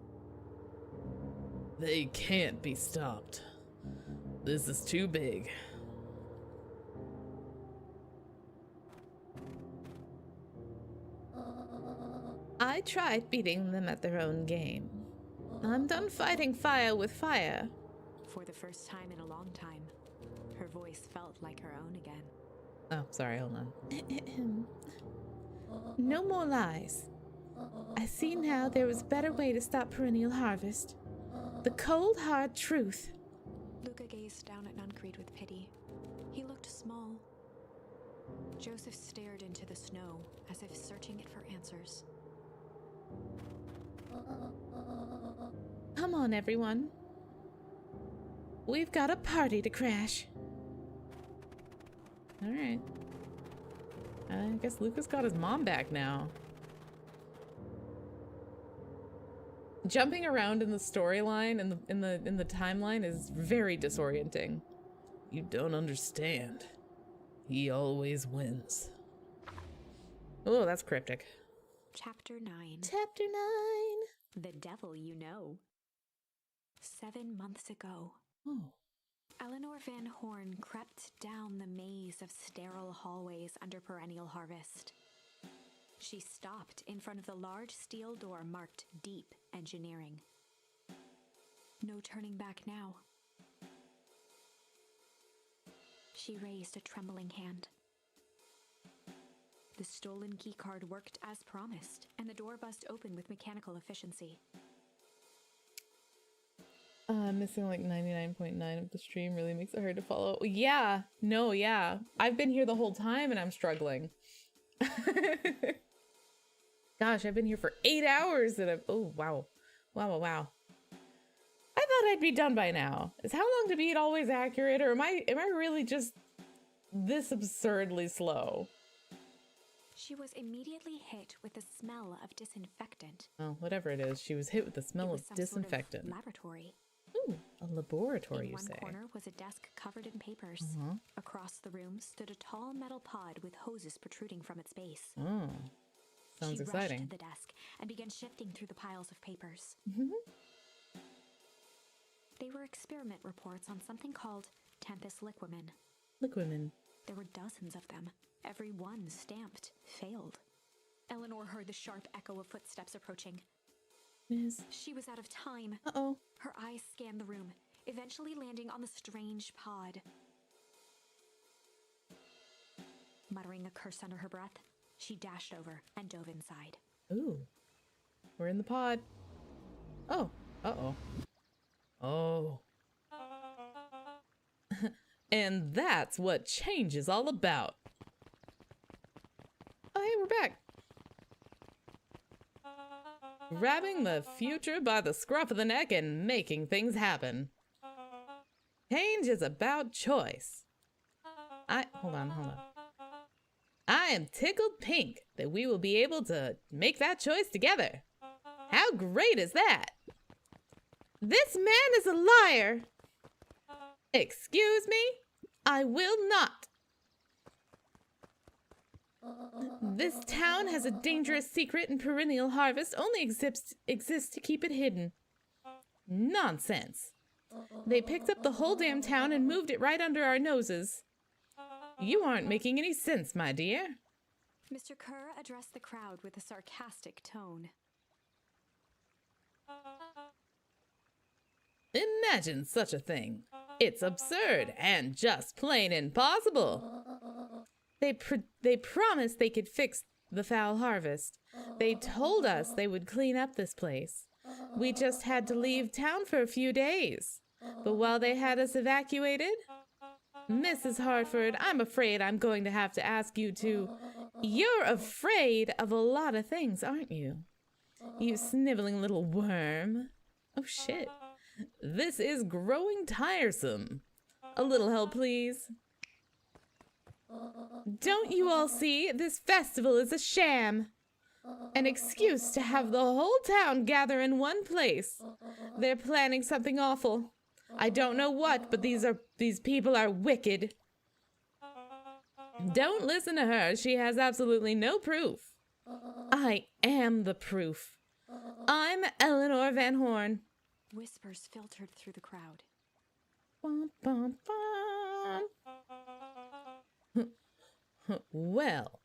They can't be stopped. This is too big. I tried beating them at their own game. I'm done fighting fire with fire. For the first time in a long time, her voice felt like her own again. Oh, sorry, hold on. No more lies. I see now there was a better way to stop perennial harvest. The cold, hard truth. Luca gazed down at Nuncreed with pity. He looked small. Joseph stared into the snow as if searching it for answers. Come on, everyone. We've got a party to crash. Alright. I guess Luca's got his mom back now. Jumping around in the storyline and in the timeline is very disorienting. You don't understand. He always wins. Oh, that's cryptic. Chapter 9. Chapter 9. The Devil You Know. 7 months ago, Oh. Eleanor Van Horn crept down the maze of sterile hallways under perennial harvest. She stopped in front of the large steel door marked Deep Engineering. No turning back now. She raised a trembling hand. The stolen keycard worked as promised, and the door buzzed open with mechanical efficiency. Missing like 99.9 of the stream really makes it hard to follow. Yeah, no, yeah. I've been here the whole time and I'm struggling. Gosh, I've been here for 8 hours and oh, wow. Wow. I thought I'd be done by now. Is how long to beat always accurate, or am I really just this absurdly slow? She was immediately hit with the smell of disinfectant. Well, whatever it is, she was hit with the smell It of was some sort of disinfectant. laboratory. Ooh, a laboratory, In you one say? corner was a desk covered in papers. Uh-huh. Across the room stood a tall metal pod with hoses protruding from its base. Oh, sounds She exciting. rushed to the desk and began shifting through the piles of papers. They were experiment reports on something called Tempest Liquamen. Liquamen. There were dozens of them, every one stamped failed. Eleanor heard the sharp echo of footsteps approaching. Miss. She was out of time. Uh-oh. Her eyes scanned the room, eventually landing on the strange pod. Muttering a curse under her breath, she dashed over and dove inside. Ooh. We're in the pod. Oh. Uh-oh. Oh. And that's what change is all about. Oh, hey, we're back. Grabbing the future by the scruff of the neck and making things happen. Change is about choice. Hold on. I am tickled pink that we will be able to make that choice together. How great is that? This man is a liar. Excuse me? I will not. This town has a dangerous secret, and perennial harvest only exists to keep it hidden. Nonsense. They picked up the whole damn town and moved it right under our noses. You aren't making any sense, my dear. Mr. Kerr addressed the crowd with a sarcastic tone. Imagine such a thing. It's absurd and just plain impossible. They promised they could fix the foul harvest. They told us they would clean up this place. We just had to leave town for a few days. But while they had us evacuated, Mrs. Hartford, I'm afraid I'm going to have to ask you to... You're afraid of a lot of things, aren't you? You sniveling little worm. Oh, shit. This is growing tiresome. A little help, please. Don't you all see? This festival is a sham. An excuse to have the whole town gather in one place. They're planning something awful. I don't know what, but these people are wicked. Don't listen to her. She has absolutely no proof. I am the proof. I'm Eleanor Van Horn. Whispers filtered through the crowd. Bum, bum, bum. Well,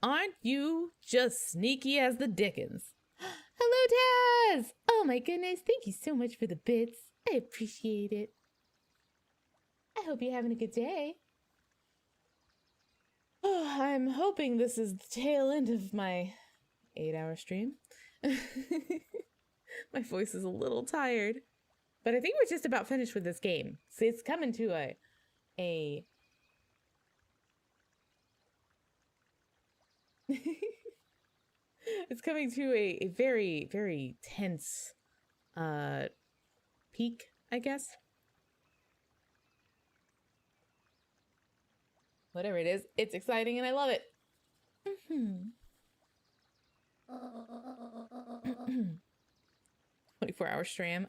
aren't you just sneaky as the dickens? Hello, Taz! Oh my goodness, thank you so much for the bits. I appreciate it. I hope you're having a good day. Oh, I'm hoping this is the tail end of my 8-hour stream. My voice is a little tired. But I think we're just about finished with this game. So it's coming to a it's coming to a very, very tense peak, I guess. Whatever it is, it's exciting and I love it. 24-hour stream.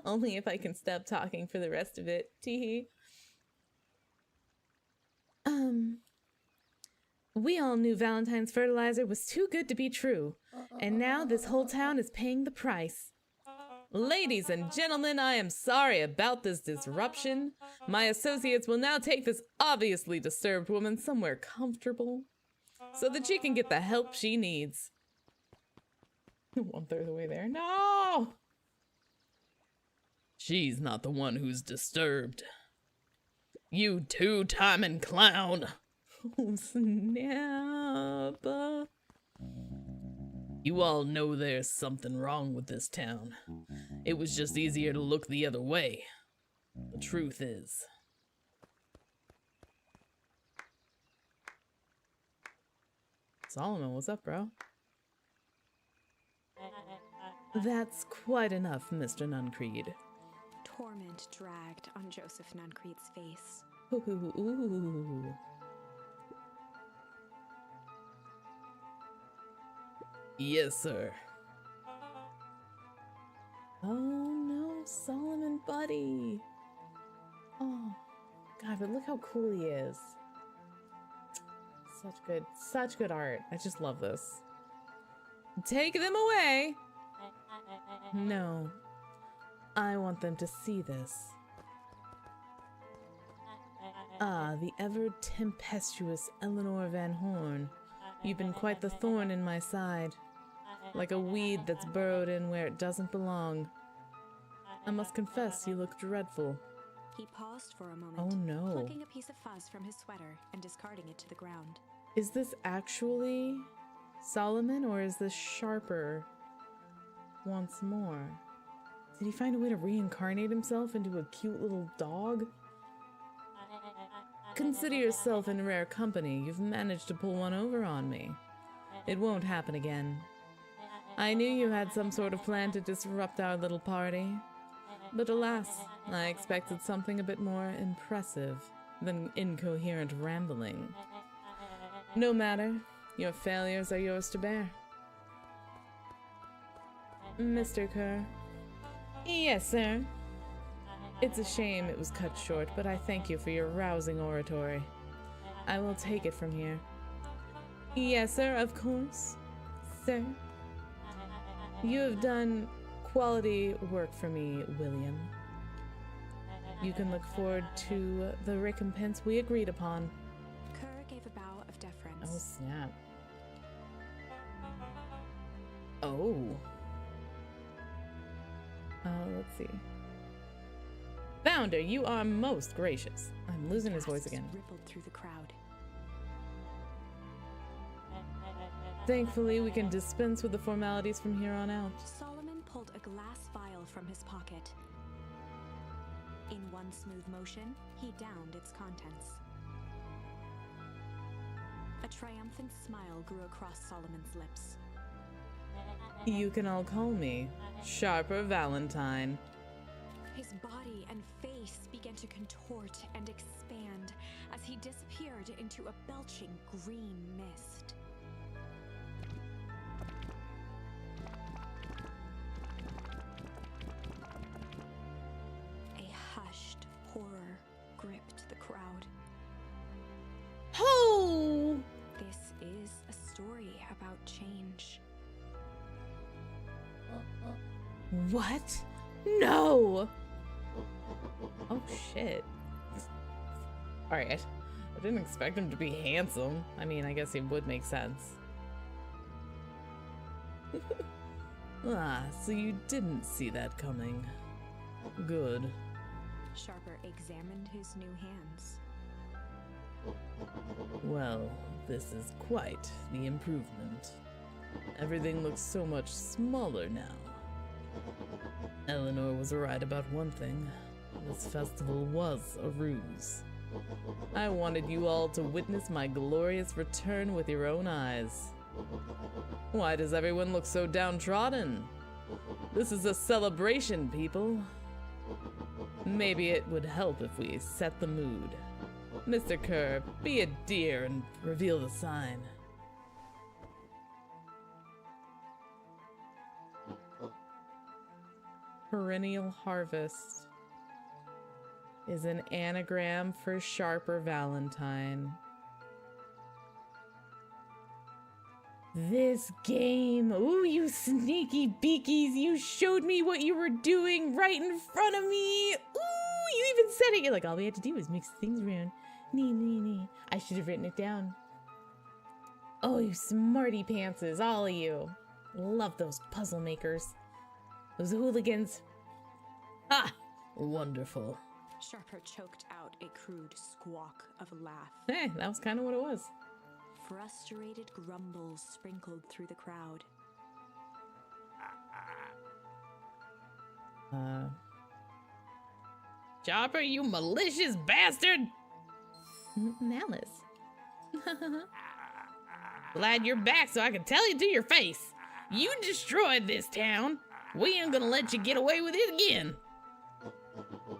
Only if I can stop talking for the rest of it. Teehee. We all knew Valentine's fertilizer was too good to be true, and now this whole town is paying the price. Ladies and gentlemen, I am sorry about this disruption. My associates will now take this obviously disturbed woman somewhere comfortable so that she can get the help she needs. 1/3 of the way there. No! She's not the one who's disturbed. You two-timing clown! Oh, snap. You all know there's something wrong with this town. It was just easier to look the other way. The truth is... Solomon, what's up, bro? That's quite enough, Mr. Nuncreed. Torment dragged on Joseph Nuncreed's face. Ooh. Yes, sir. Oh no, Solomon buddy. Oh, God, but look how cool he is. Such good art. I just love this. Take them away. No. I want them to see this. Ah, the ever-tempestuous Eleanor Van Horn. You've been quite the thorn in my side, like a weed that's burrowed in where it doesn't belong. I must confess, you look dreadful. He paused for a moment, Oh no. plucking a piece of fuzz from his sweater and discarding it to the ground. Is this actually Solomon, or is this Sharper once more? Did he find a way to reincarnate himself into a cute little dog? Consider yourself in rare company. You've managed to pull one over on me. It won't happen again. I knew you had some sort of plan to disrupt our little party. But alas, I expected something a bit more impressive than incoherent rambling. No matter, your failures are yours to bear. Mr. Kerr. Yes, sir. It's a shame it was cut short, but I thank you for your rousing oratory. I will take it from here. Yes, sir, of course. Sir. You have done quality work for me, William. You can look forward to the recompense we agreed upon. Kerr gave a bow of deference. Oh, snap. Oh. Let's see. Founder, you are most gracious. I'm losing his voice again. Rippled through the crowd. Thankfully, we can dispense with the formalities from here on out. Solomon pulled a glass vial from his pocket. In one smooth motion, he downed its contents. A triumphant smile grew across Solomon's lips. You can all call me Sharper Valentine. His body and face began to contort and expand as he disappeared into a belching green mist. A hushed horror gripped the crowd. Oh! This is a story about change. What? No! Oh shit. Alright. I didn't expect him to be handsome. I mean, I guess it would make sense. Ah, so you didn't see that coming. Good. Sharper examined his new hands. Well, this is quite the improvement. Everything looks so much smaller now. Eleanor was right about one thing. This festival was a ruse. I wanted you all to witness my glorious return with your own eyes. Why does everyone look so downtrodden? This is a celebration, people. Maybe it would help if we set the mood. Mr. Kerr, be a dear and reveal the sign. Perennial Harvest is an anagram for Sharper Valentine. This game. Ooh, you sneaky beakies. You showed me what you were doing right in front of me. Ooh, you even said it. You're like, all we had to do was mix things around. Nee, nee, nee. I should have written it down. Oh, you smarty pantses, all of you. Love those puzzle makers. Those hooligans. Ah, wonderful. Sharper choked out a crude squawk of a laugh. Hey, that was kind of what it was. Frustrated grumbles sprinkled through the crowd. Chopper, you malicious bastard! Malice. Glad you're back so I can tell you to your face. You destroyed this town. We ain't gonna let you get away with it again.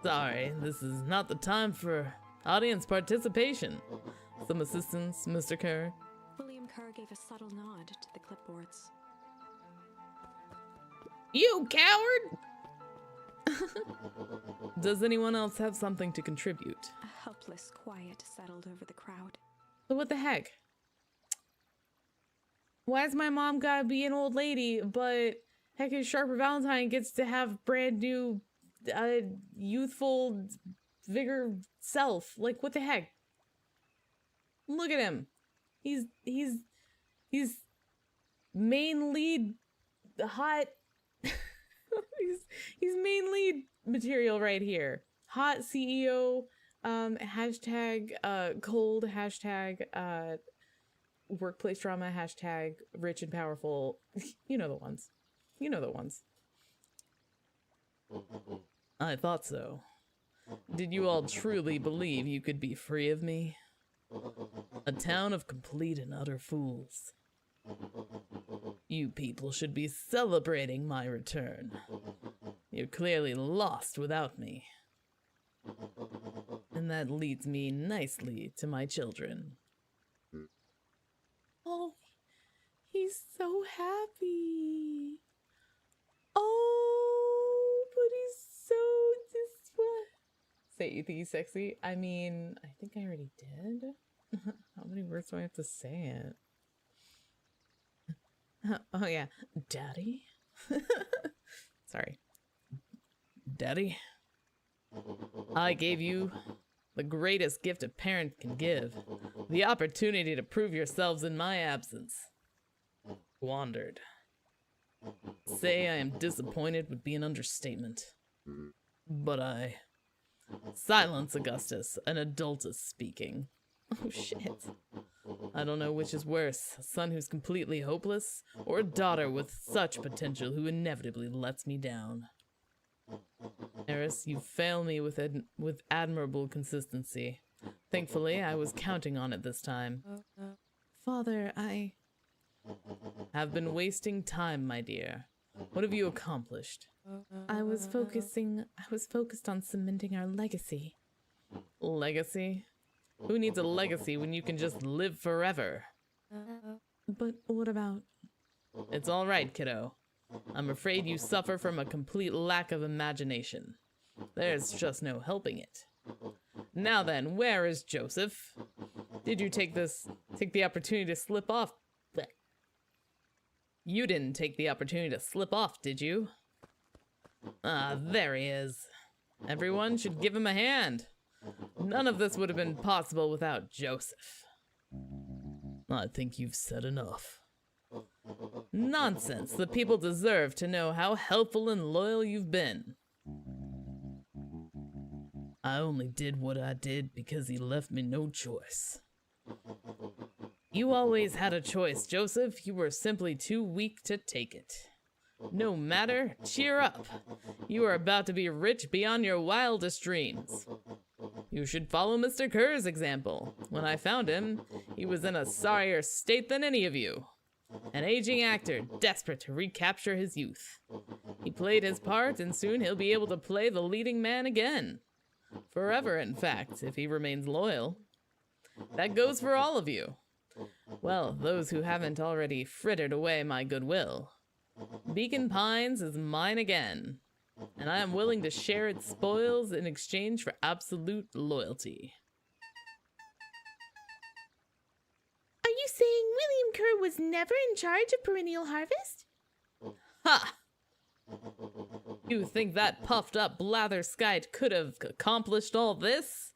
Sorry, this is not the time for audience participation. Some assistance, Mr. Kerr. William Kerr gave a subtle nod to the clipboards. You coward! Does anyone else have something to contribute? A helpless quiet settled over the crowd. So what the heck? Why's my mom gotta be an old lady, but heck is Sharper Valentine gets to have brand new youthful vigor self. Like, what the heck? Look at him. He's main lead hot. he's main lead material right here. Hot CEO, hashtag cold, hashtag workplace drama, hashtag rich and powerful. You know the ones. You know the ones. I thought so. Did you all truly believe you could be free of me? A town of complete and utter fools. You people should be celebrating my return. You're clearly lost without me. And that leads me nicely to my children. Oh, he's so happy. Oh, but he's so Say, you think he's sexy? I mean, I think I already did. How many words do I have to say it? Oh, yeah. Daddy? Sorry. Daddy? I gave you the greatest gift a parent can give. The opportunity to prove yourselves in my absence. Squandered. Say I am disappointed would be an understatement. But Silence, Augustus. An adult is speaking. Oh, shit. I don't know which is worse, a son who's completely hopeless, or a daughter with such potential who inevitably lets me down. Eris, you fail me with admirable consistency. Thankfully, I was counting on it this time. Father, I have been wasting time, my dear. What have you accomplished? I was focused on cementing our legacy. Legacy? Who needs a legacy when you can just live forever? But what about... It's all right, kiddo. I'm afraid you suffer from a complete lack of imagination. There's just no helping it. Now then, where is Joseph? Did you take the opportunity to slip off? Blech. You didn't take the opportunity to slip off, did you? Ah, there he is. Everyone should give him a hand. None of this would have been possible without Joseph. I think you've said enough. Nonsense. The people deserve to know how helpful and loyal you've been. I only did what I did because he left me no choice. You always had a choice, Joseph. You were simply too weak to take it. No matter, cheer up. You are about to be rich beyond your wildest dreams. You should follow Mr. Kerr's example. When I found him, he was in a sorrier state than any of you. An aging actor desperate to recapture his youth. He played his part, and soon he'll be able to play the leading man again. Forever, in fact, if he remains loyal. That goes for all of you. Well, those who haven't already frittered away my goodwill. Beacon Pines is mine again, and I am willing to share its spoils in exchange for absolute loyalty. Are you saying William Kerr was never in charge of Perennial Harvest? Ha! You think that puffed-up blatherskite could have accomplished all this?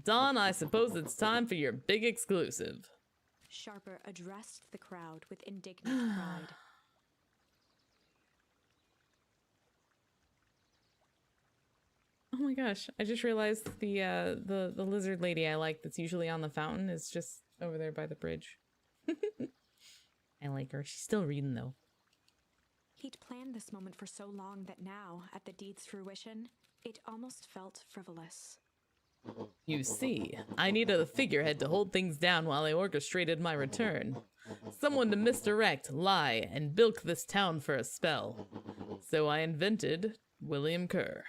Don, I suppose it's time for your big exclusive. Sharper addressed the crowd with indignant pride. Oh my gosh, I just realized the lizard lady I like that's usually on the fountain is just over there by the bridge. I like her. She's still reading though. He'd planned this moment for so long that now, at the deed's fruition, it almost felt frivolous. You see, I needed a figurehead to hold things down while I orchestrated my return. Someone to misdirect, lie, and bilk this town for a spell. So I invented William Kerr.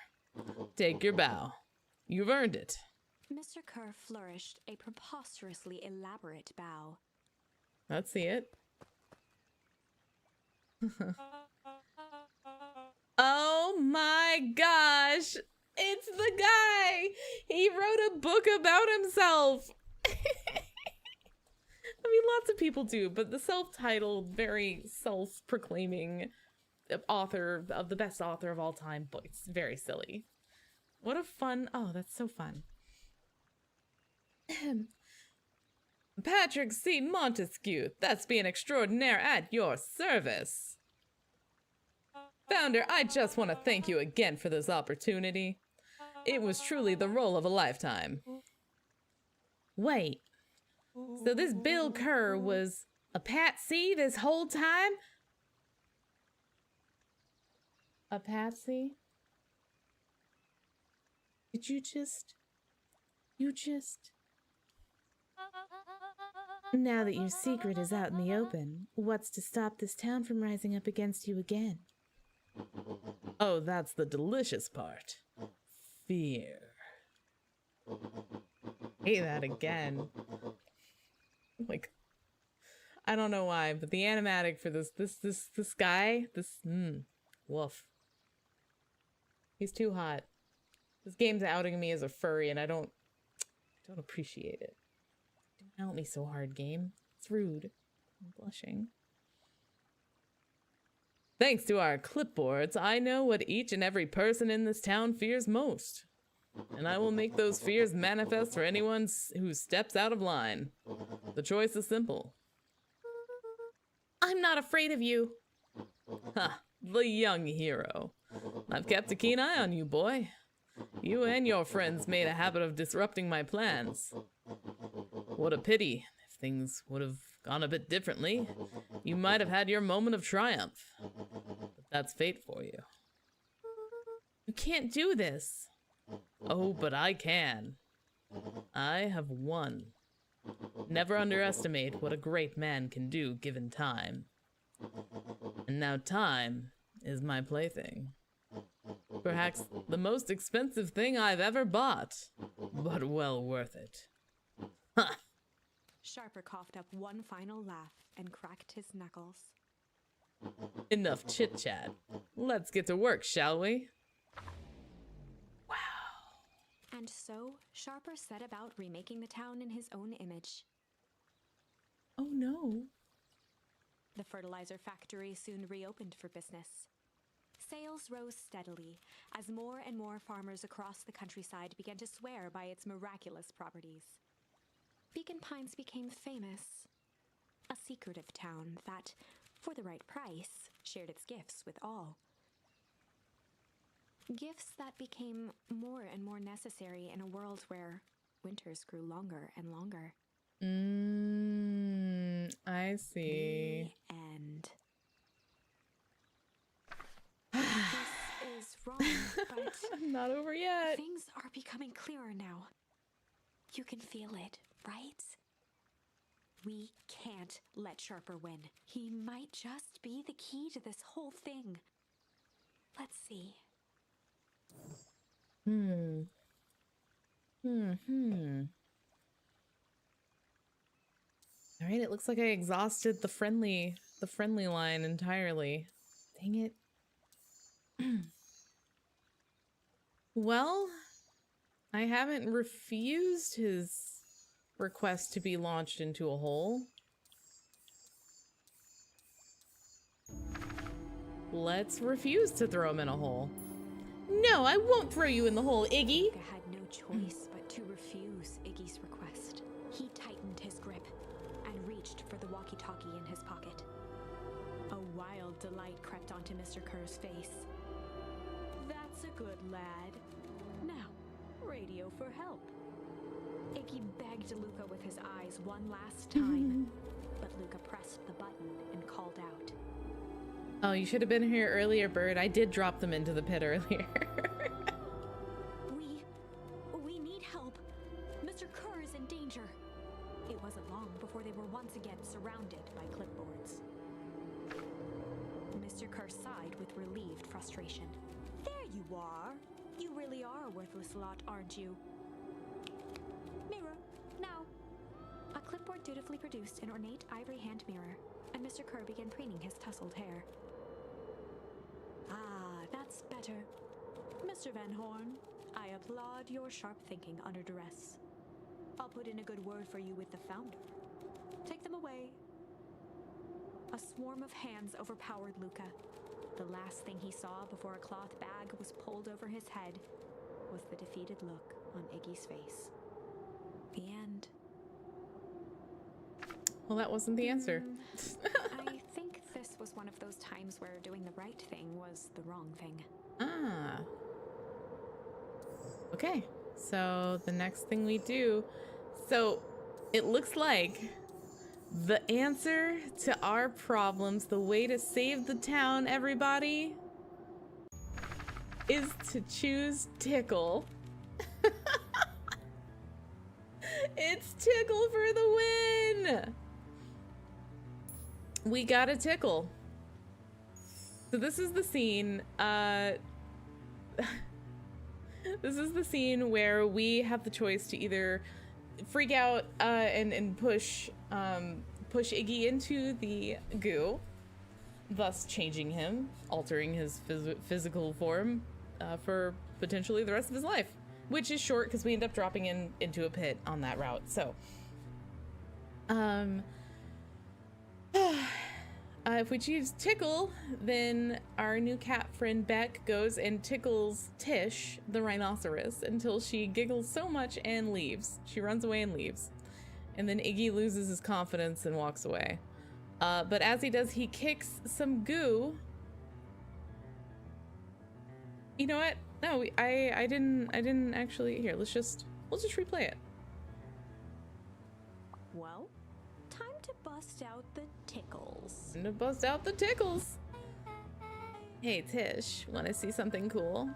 Take your bow. You've earned it. Mr. Kerr flourished a preposterously elaborate bow. Let's see it. Oh my gosh! It's the guy! He wrote a book about himself! I mean, lots of people do, but the self-titled, very self-proclaiming author of the best author of all time. Boy, it's very silly. What a fun. Oh, that's so fun. Patrick C. Montesquieu, thespian extraordinaire at your service. Founder, I just want to thank you again for this opportunity. It was truly the role of a lifetime. Wait, so this Bill Kerr was a patsy this whole time? A patsy? Did you just... Now that your secret is out in the open, what's to stop this town from rising up against you again? Oh, that's the delicious part. Fear. Hey, that again. Like, I don't know why, but the animatic for this guy, woof. He's too hot. This game's outing me as a furry, and I don't appreciate it. Don't out me so hard, game. It's rude. I'm blushing. Thanks to our clipboards, I know what each and every person in this town fears most. And I will make those fears manifest for anyone who steps out of line. The choice is simple. I'm not afraid of you. Ha! The young hero. I've kept a keen eye on you, boy. You and your friends made a habit of disrupting my plans. What a pity. If things would have gone a bit differently, you might have had your moment of triumph. But that's fate for you. You can't do this. Oh, but I can. I have won. Never underestimate what a great man can do given time. And now time is my plaything. Perhaps the most expensive thing I've ever bought, but well worth it. Ha! Sharper coughed up one final laugh and cracked his knuckles. Enough chit-chat. Let's get to work, shall we? And so, Sharper set about remaking the town in his own image. Oh no. The fertilizer factory soon reopened for business. Sales rose steadily as more and more farmers across the countryside began to swear by its miraculous properties. Beacon Pines became famous, a secretive town that, for the right price, shared its gifts with all. Gifts that became more and more necessary in a world where winters grew longer and longer. I see. The end. This is wrong, but Not over yet. things are becoming clearer now. You can feel it, right? We can't let Sharper win. He might just be the key to this whole thing. Let's see. All right, it looks like I exhausted the friendly line entirely. Dang it. Well, I haven't refused his request to be launched into a hole. Let's refuse to throw him in a hole. No, I won't throw you in the hole, Iggy. Luca had no choice but to refuse Iggy's request. He tightened his grip and reached for the walkie-talkie in his pocket. A wild delight crept onto Mr. Kerr's face. That's a good lad. Now, radio for help. Iggy begged Luca with his eyes one last time, but Luca pressed the button and called out. Oh, you should have been here earlier, Bird. I did drop them into the pit earlier. We need help. Mr. Kerr is in danger. It wasn't long before they were once again surrounded by clipboards. Mr. Kerr sighed with relieved frustration. There you are. You really are a worthless lot, aren't you? Mirror, now. A clipboard dutifully produced an ornate ivory hand mirror, and Mr. Kerr began preening his tousled hair. Ah, that's better. Mr. Van Horn, I applaud your sharp thinking under duress. I'll put in a good word for you with the founder. Take them away. A swarm of hands overpowered Luca. The last thing he saw before a cloth bag was pulled over his head was the defeated look on Iggy's face. The end. Well, that wasn't the answer. I think this was one of those times where doing the right thing was the wrong thing. Ah. Okay. So the next thing we do. So it looks like the answer to our problems, the way to save the town, everybody, is to choose Tickle. It's Tickle for the win! We got a Tickle. So this is the scene, this is the scene where we have the choice to either freak out and push Iggy into the goo, thus changing him, altering his physical form for potentially the rest of his life, which is short because we end up dropping into a pit on that route. So, if we choose Tickle, then our new cat friend Beck goes and tickles Tish, the rhinoceros, until she giggles so much and leaves. She runs away and leaves. And then Iggy loses his confidence and walks away. But as he does, he kicks some goo. You know what? No, I didn't actually. Here, we'll just replay it. Well, time to bust out the tickles. Time to bust out the tickles. Hey Tish, want to see something cool?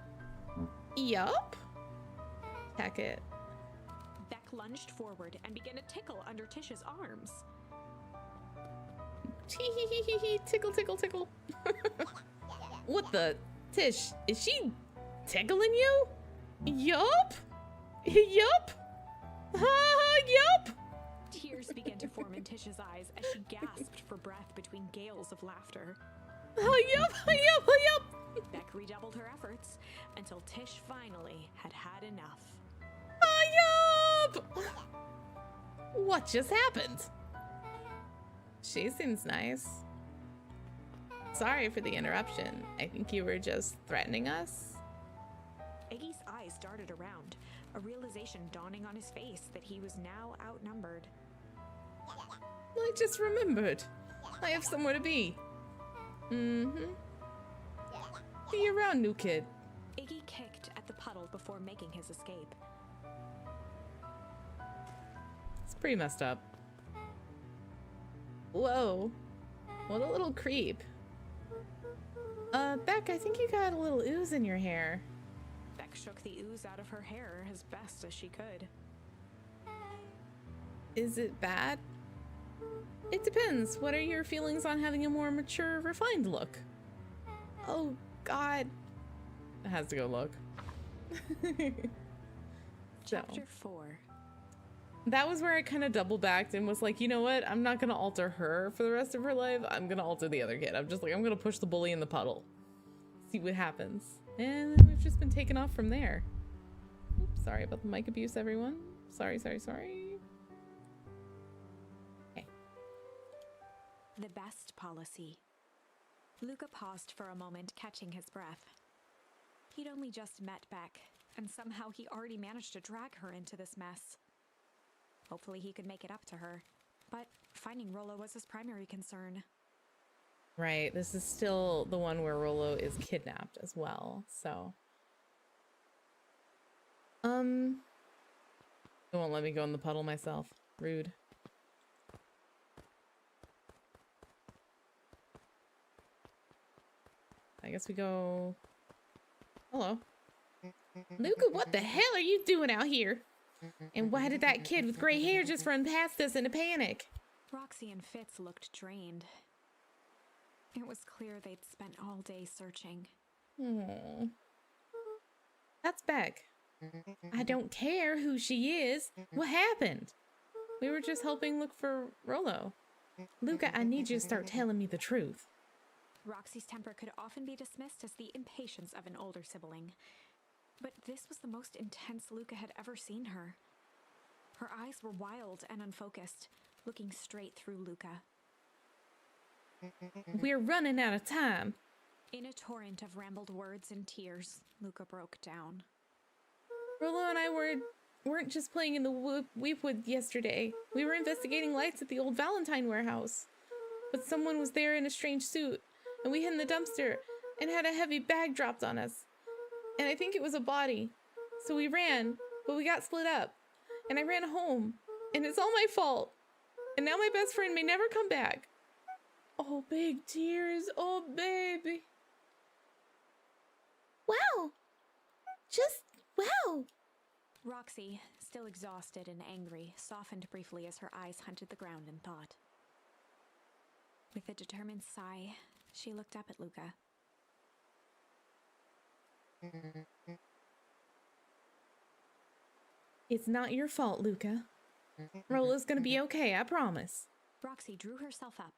Yup. Heck it. Beck lunged forward and began to tickle under Tish's arms. Tickle, tickle, tickle. What the? Tish, is she tickling you? Yup. Yup. Yup. Tears began to form in Tish's eyes as she gasped for breath between gales of laughter. Yup. Yup. Yup. Beck redoubled her efforts until Tish finally had had enough. Yup. What just happened? She seems nice. Sorry for the interruption. I think you were just threatening us. Iggy's eyes darted around, a realization dawning on his face that he was now outnumbered. I just remembered. I have somewhere to be. Mm-hmm. See you around, new kid. Iggy kicked at the puddle before making his escape. It's pretty messed up. Whoa. What a little creep. Beck, I think you got a little ooze in your hair. Beck shook the ooze out of her hair as best as she could. Is it bad? It depends. What are your feelings on having a more mature, refined look? Oh, God. It has to go look. Chapter 4. That was where I kind of double backed and was like, you know what? I'm not going to alter her for the rest of her life. I'm going to alter the other kid. I'm just like, I'm going to push the bully in the puddle. See what happens. And then we've just been taken off from there. Oops, sorry about the mic abuse, everyone. Sorry. Okay. The best policy. Luca paused for a moment, catching his breath. He'd only just met Beck, and somehow he already managed to drag her into this mess. Hopefully he could make it up to her, but finding Rollo was his primary concern. Right, this is still the one where Rollo is kidnapped as well, so. They won't let me go in the puddle myself. Rude. I guess we go... Hello. Luca, what the hell are you doing out here? And why did that kid with gray hair just run past us in a panic? Roxy and Fitz looked drained. It was clear they'd spent all day searching. Aww. That's Beck. I don't care who she is. What happened? We were just helping look for Rollo. Luca, I need you to start telling me the truth. Roxy's temper could often be dismissed as the impatience of an older sibling. But this was the most intense Luca had ever seen her. Her eyes were wild and unfocused, looking straight through Luca. We're running out of time. In a torrent of rambled words and tears, Luca broke down. Rolo and I weren't just playing in the Weepwood yesterday. We were investigating lights at the old Valentine warehouse. But someone was there in a strange suit, and we hid in the dumpster and had a heavy bag dropped on us. And I think it was a body. So we ran, but we got split up. And I ran home, and it's all my fault. And now my best friend may never come back. Oh, big tears. Oh, baby. Wow. Just wow. Roxy, still exhausted and angry, softened briefly as her eyes hunted the ground in thought. With a determined sigh, she looked up at Luca. It's not your fault, Luca. Rolo's gonna be okay, I promise. Roxy drew herself up.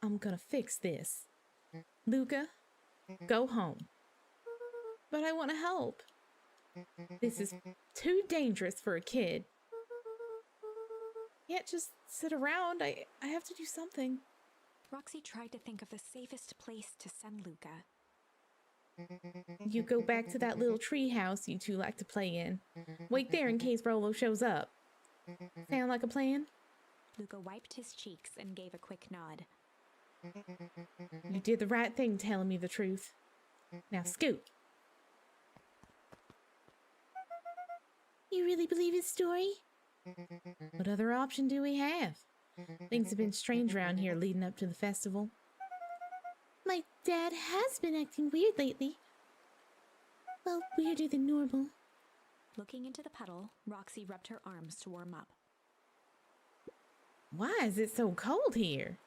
I'm gonna fix this. Luca, go home. But I want to help. This is too dangerous for a kid. Can't just sit around. I have to do something. Roxy tried to think of the safest place to send Luca. You go back to that little tree house you two like to play in. Wait there in case Rolo shows up. Sound like a plan? Luca wiped his cheeks and gave a quick nod. You did the right thing telling me the truth. Now scoot. You really believe his story? What other option do we have? Things have been strange around here leading up to the festival. My dad has been acting weird lately. Well, weirder than normal. Looking into the puddle, Roxy rubbed her arms to warm up. Why is it so cold here?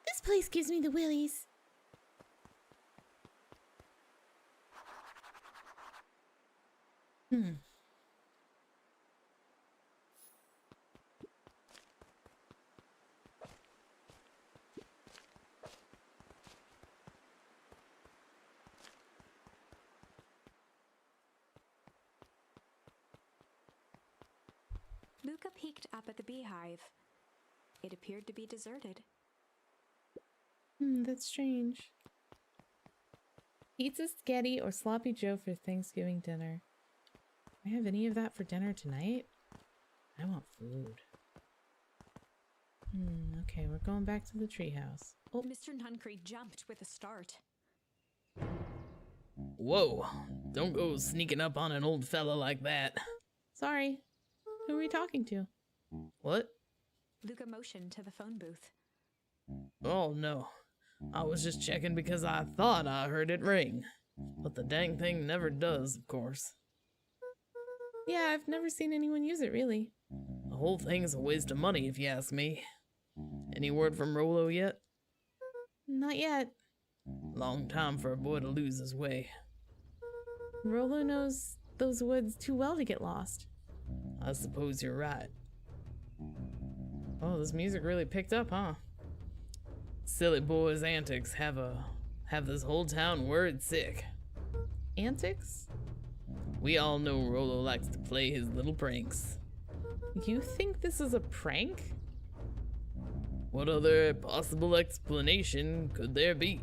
This place gives me the willies. Luca peeked up at the beehive. It appeared to be deserted. That's strange. Pizza, spaghetti, or sloppy Joe for Thanksgiving dinner. Do I have any of that for dinner tonight? I want food. Okay, we're going back to the treehouse. Oh, Mr. Nuncreed jumped with a start. Whoa, don't go sneaking up on an old fella like that. sorry. Who are we talking to? What? Luca motioned to the phone booth. Oh, no. I was just checking because I thought I heard it ring. But the dang thing never does, of course. Yeah, I've never seen anyone use it, really. The whole thing's a waste of money, if you ask me. Any word from Rolo yet? Not yet. Long time for a boy to lose his way. Rolo knows those woods too well to get lost. I suppose you're right. Oh, this music really picked up, huh? Silly boy's antics have this whole town worried sick. Antics? We all know Rolo likes to play his little pranks. You think this is a prank? What other possible explanation could there be?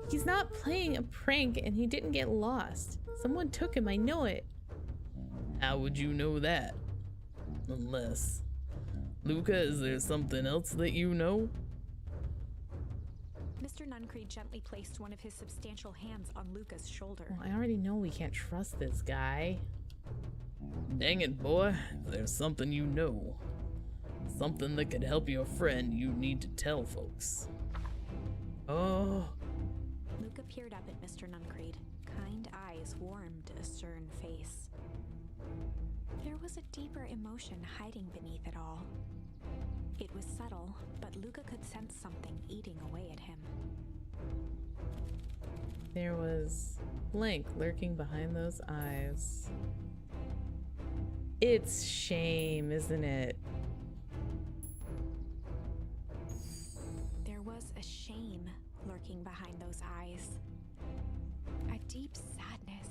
He's not playing a prank and he didn't get lost. Someone took him, I know it. How would you know that? Unless... Luca, is there something else that you know? Mr. Nuncreed gently placed one of his substantial hands on Luca's shoulder. Well, I already know we can't trust this guy. Dang it, boy. If there's something you know, something that could help your friend, you need to tell folks. Oh. Luca peered up at Mr. Nuncreed. Kind eyes warmed a stern face. There was a deeper emotion hiding beneath it all. It was subtle, but Luca could sense something eating away at him. There was blank lurking behind those eyes. It's shame, isn't it? There was a shame lurking behind those eyes. A deep sadness.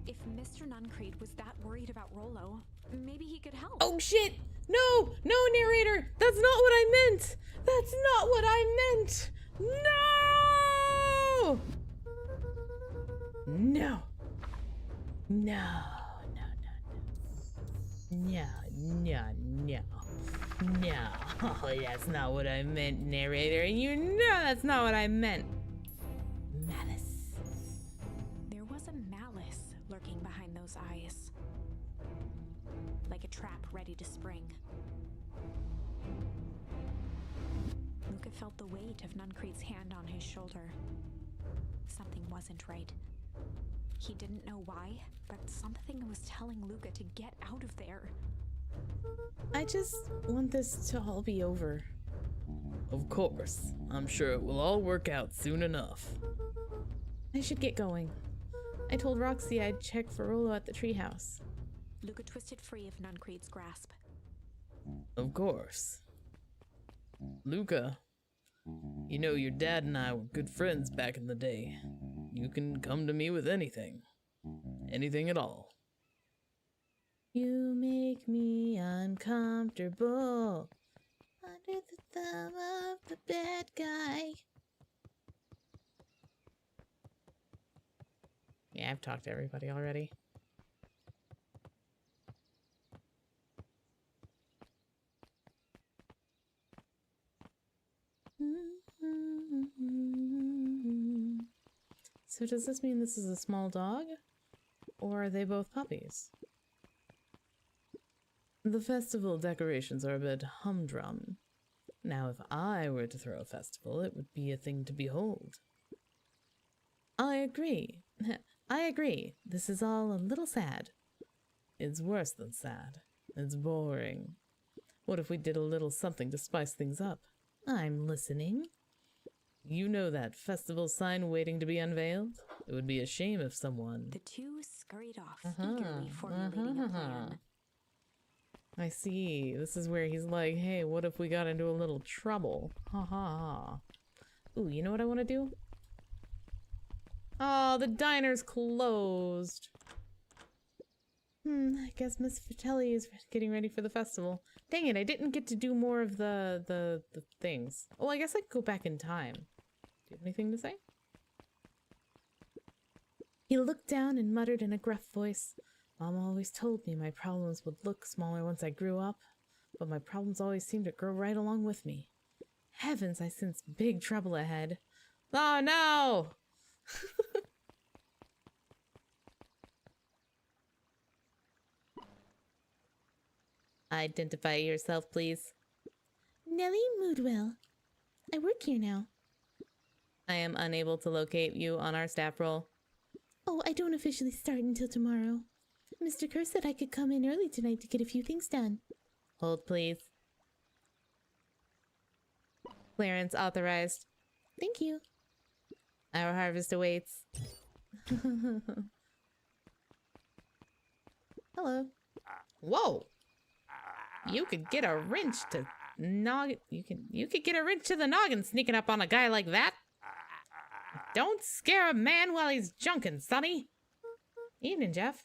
If Mr. Nuncreed was that worried about Rolo, maybe he could help. Oh shit! No! No, narrator! That's not what I meant! That's not what I meant! No! No. No. No, no, no. No. Oh, that's not what I meant, narrator. And you know that's not what I meant. Malice. There was a malice lurking behind those eyes, like a trap ready to spring. Luca felt the weight of Nuncrete's hand on his shoulder. Something wasn't right. He didn't know why, but something was telling Luca to get out of there. I just want this to all be over. Of course. I'm sure it will all work out soon enough. I should get going. I told Roxy I'd check for Rolo at the treehouse. Luca twisted free of Nuncrete's grasp. Of course. Luca, you know your dad and I were good friends back in the day. You can come to me with anything. Anything at all. You make me uncomfortable under the thumb of the bad guy. Yeah, I've talked to everybody already. So does this mean this is a small dog? Or are they both puppies? The festival decorations are a bit humdrum. Now, if I were to throw a festival, it would be a thing to behold. I agree. I agree. This is all a little sad. It's worse than sad. It's boring. What if we did a little something to spice things up? I'm listening. You know that festival sign waiting to be unveiled? It would be a shame if someone... The two scurried off, eagerly formulating a plan. I see. This is where he's like, hey, what if we got into a little trouble? Ha ha ha. Ooh, you know what I want to do? Oh, the diner's closed. I guess Miss Fratelli is getting ready for the festival. Dang it, I didn't get to do more of the things. Oh, I guess I could go back in time. Do you have anything to say? He looked down and muttered in a gruff voice. Mom always told me my problems would look smaller once I grew up, but my problems always seemed to grow right along with me. Heavens, I sense big trouble ahead. Oh no! Identify yourself, please. Nellie Moodwell. I work here now. I am unable to locate you on our staff roll. Oh, I don't officially start until tomorrow. Mr. Kerr said I could come in early tonight to get a few things done. Hold, please. Clearance authorized. Thank you. Our harvest awaits. Hello. Whoa! You could get a wrench to noggin. You could get a wrench to the noggin sneaking up on a guy like that. Don't scare a man while he's junkin', Sonny. Evening, Jeff.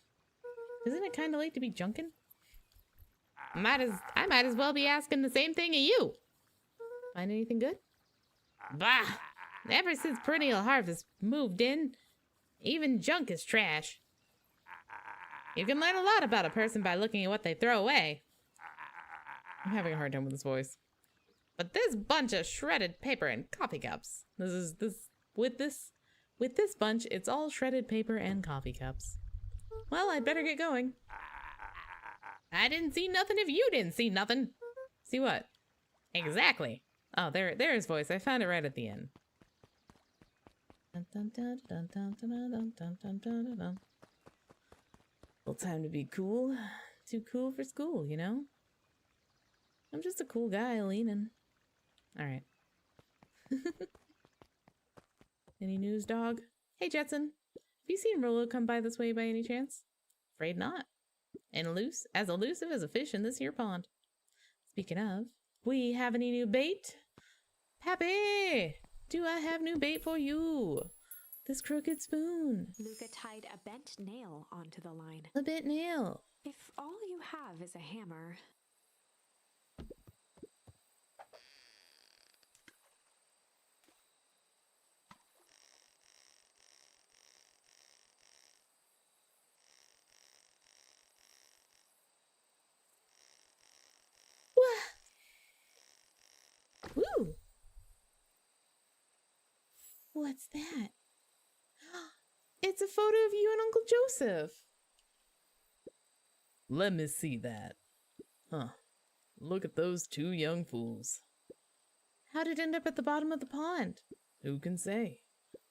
Isn't it kind of late to be junkin'? I might as well be asking the same thing of you. Find anything good? Bah! Ever since Perennial Harvest moved in, even junk is trash. You can learn a lot about a person by looking at what they throw away. I'm having a hard time with this voice. But this bunch of shredded paper and coffee cups. With this bunch, it's all shredded paper and coffee cups. Well, I'd better get going. I didn't see nothing if you didn't see nothing. See what? Exactly. Oh, there's his voice. I found it right at the end. Well, time to be cool. Too cool for school, you know? I'm just a cool guy leaning. Alright. Any news, dog? Hey, Jetson. Have you seen Rolo come by this way by any chance? Afraid not. And as elusive as a fish in this here pond. Speaking of, we have any new bait? Pappy! Do I have new bait for you? This crooked spoon. Luca tied a bent nail onto the line. A bent nail. If all you have is a hammer... Ooh. What's that? It's a photo of you and Uncle Joseph. Let me see that. Huh. Look at those two young fools. How'd it end up at the bottom of the pond? Who can say?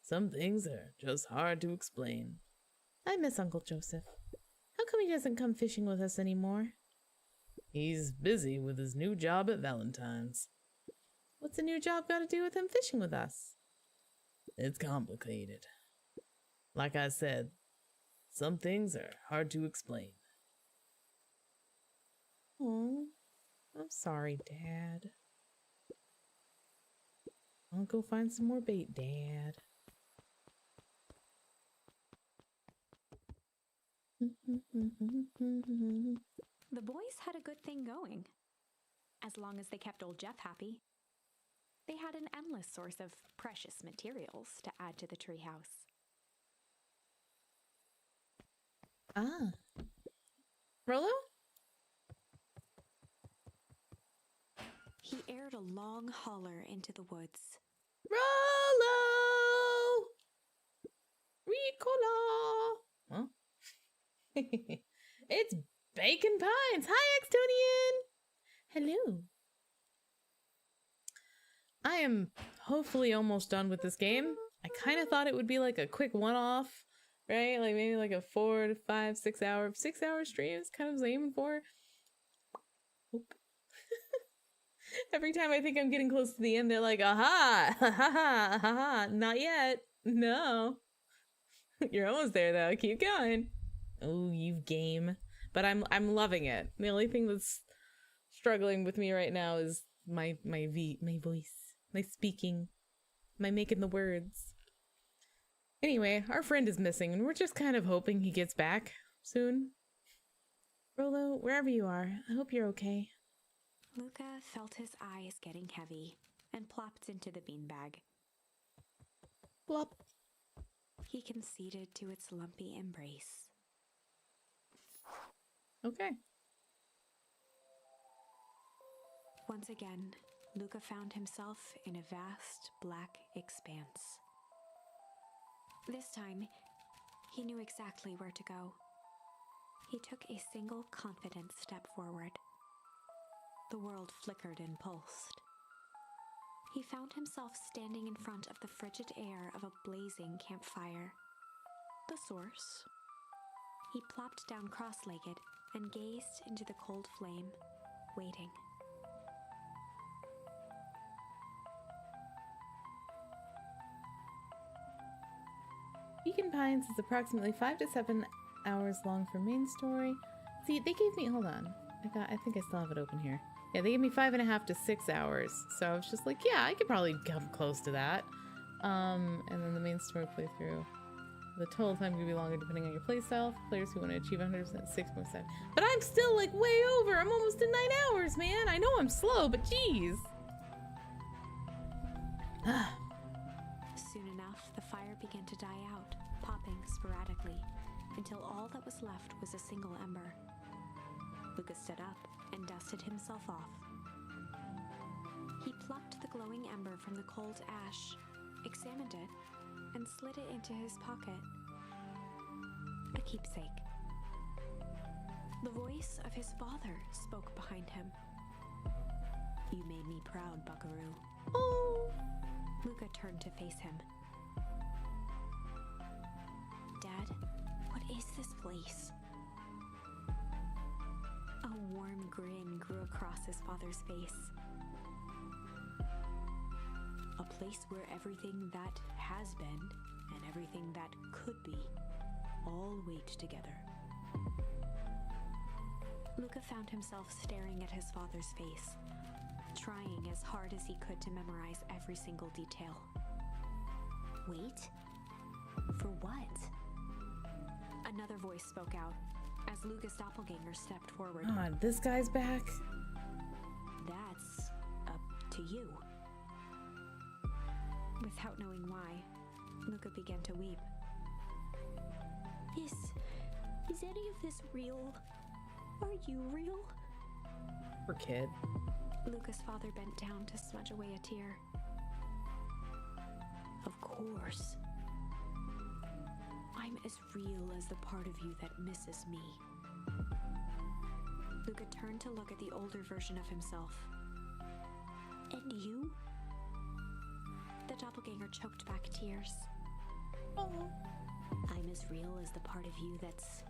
Some things are just hard to explain. I miss Uncle Joseph. How come he doesn't come fishing with us anymore? He's busy with his new job at Valentine's. What's a new job got to do with him fishing with us? It's complicated. Like I said, some things are hard to explain. Oh, I'm sorry, Dad. I'll go find some more bait, Dad. The boys had a good thing going. As long as they kept old Jeff happy. They had an endless source of precious materials to add to the treehouse. Ah. Rolo? He aired a long holler into the woods. Rolo! Ricola! Huh? It's Bacon Pines! Hi, Extonian! Hello. I am hopefully almost done with this game. I kind of thought it would be like a quick one-off, right? Like maybe like a 4 to 5, 6 hour stream is kind of what I was aiming for. Oop. Every time I think I'm getting close to the end, they're like, aha, ha ha ha ha, not yet. No. You're almost there though. Keep going. Oh, you game. But I'm loving it. The only thing that's struggling with me right now is my voice, my speaking, my making the words. Anyway, our friend is missing, and we're just kind of hoping he gets back soon. Rolo, wherever you are, I hope you're okay. Luca felt his eyes getting heavy and plopped into the beanbag. Blop. He conceded to its lumpy embrace. Okay. Once again, Luca found himself in a vast black expanse. This time, he knew exactly where to go. He took a single confident step forward. The world flickered and pulsed. He found himself standing in front of the frigid air of a blazing campfire. The source. He plopped down cross-legged and gazed into the cold flame, waiting. Beacon Pines is approximately 5 to 7 hours long for main story. See, they gave me, hold on. I think I still have it open here. Yeah, they gave me 5.5 to 6 hours. So I was just like, yeah, I could probably come close to that. And then the main story playthrough. The total time could be longer depending on your playstyle. For players who want to achieve 100%, 6.7. But I'm still like way over. I'm almost at 9 hours, man. I know I'm slow, but geez. Soon enough, the fire began to die out, popping sporadically, until all that was left was a single ember. Luca stood up and dusted himself off. He plucked the glowing ember from the cold ash, examined it, and slid it into his pocket. A keepsake. The voice of his father spoke behind him. "You made me proud, Buckaroo." Oh. Luca turned to face him. "Dad, what is this place?" A warm grin grew across his father's face. "A place where everything that has been and everything that could be all wait together." Luca found himself staring at his father's face, trying as hard as he could to memorize every single detail. Wait? For what? Another voice spoke out as Luca's doppelganger stepped forward. God, this guy's back. "That's up to you." Without knowing why, Luca began to weep. Is any of this real? Are you real?" Poor kid. Luca's father bent down to smudge away a tear. Of course. I'm as real as the part of you that misses me. Luca turned to look at the older version of himself. And you? The doppelganger choked back tears. Oh. I'm as real as the part of you that's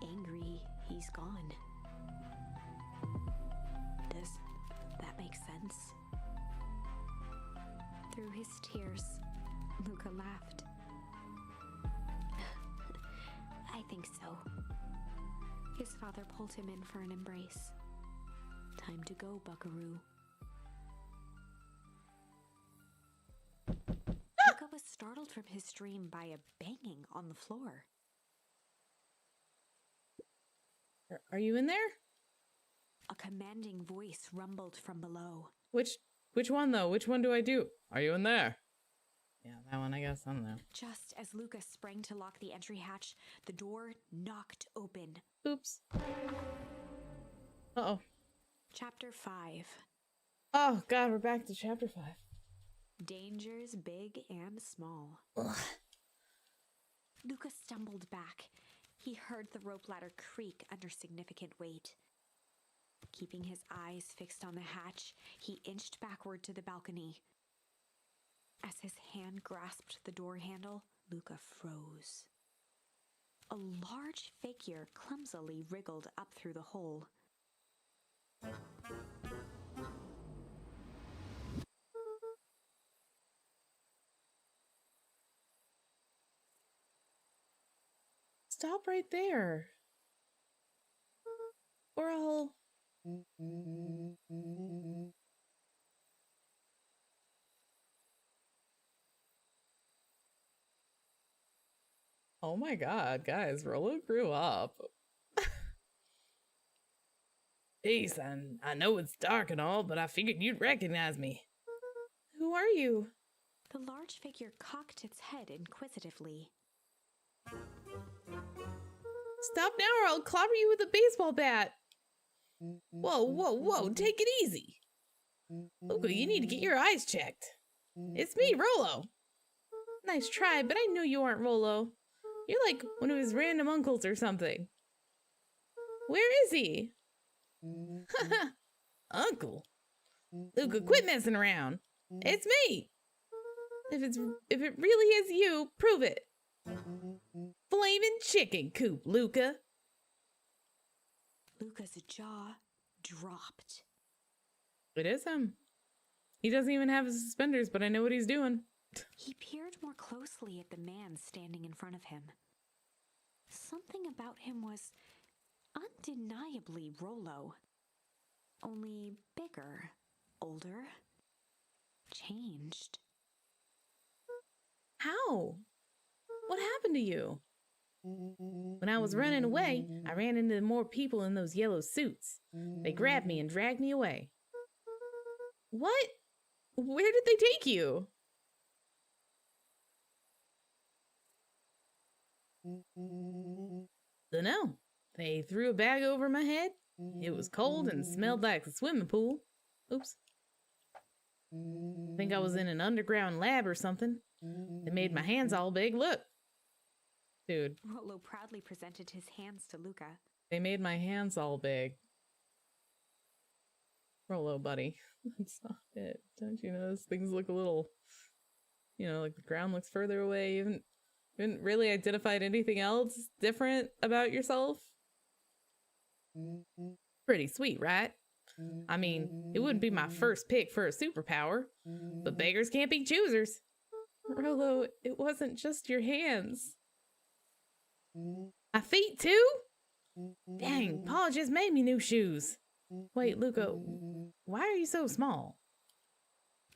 angry he's gone. Does that make sense? Through his tears, Luca laughed. I think so. His father pulled him in for an embrace. Time to go, Buckaroo. Luca was startled from his dream by a banging on the floor. Are you in there? A commanding voice rumbled from below. Which one though? Which one do I do? Are you in there? Yeah, that one, I guess. I don't know. Just as Luca sprang to lock the entry hatch, the door knocked open. Oops. Uh-oh. Chapter 5. Oh, God, we're back to chapter 5. Dangers big and small. Ugh. Luca stumbled back. He heard the rope ladder creak under significant weight. Keeping his eyes fixed on the hatch, he inched backward to the balcony. As his hand grasped the door handle, Luca froze. A large figure clumsily wriggled up through the hole. Stop right there. Or I'll... Oh my God, guys, Rollo grew up. Ace, I know it's dark and all, but I figured you'd recognize me. Who are you? The large figure cocked its head inquisitively. Stop now or I'll clobber you with a baseball bat. Whoa, whoa, whoa, take it easy. Luca, you need to get your eyes checked. It's me, Rollo. Nice try, but I knew you aren't Rollo. You're like one of his random uncles or something. Where is he? Uncle? Luca, quit messing around. It's me. If it really is you, prove it. Flaming chicken coop, Luca. Luca's jaw dropped. It is him. He doesn't even have his suspenders, but I know what he's doing. He peered more closely at the man standing in front of him. Something about him was undeniably Rollo. Only bigger, older, changed. How? What happened to you? When I was running away, I ran into more people in those yellow suits. They grabbed me and dragged me away. What? Where did they take you? Dunno. They threw a bag over my head. It was cold and smelled like a swimming pool. Oops. I think I was in an underground lab or something. They made my hands all big. Look. Dude. Rollo proudly presented his hands to Luca. They made my hands all big. Rollo, buddy. That's not it. Don't you notice things look a little, like the ground looks further away. You haven't really identified anything else different about yourself? Pretty sweet, right? I mean, it wouldn't be my first pick for a superpower, but beggars can't be choosers. Rollo, it wasn't just your hands. My feet, too? Dang, Paul just made me new shoes. Wait, Luca, why are you so small?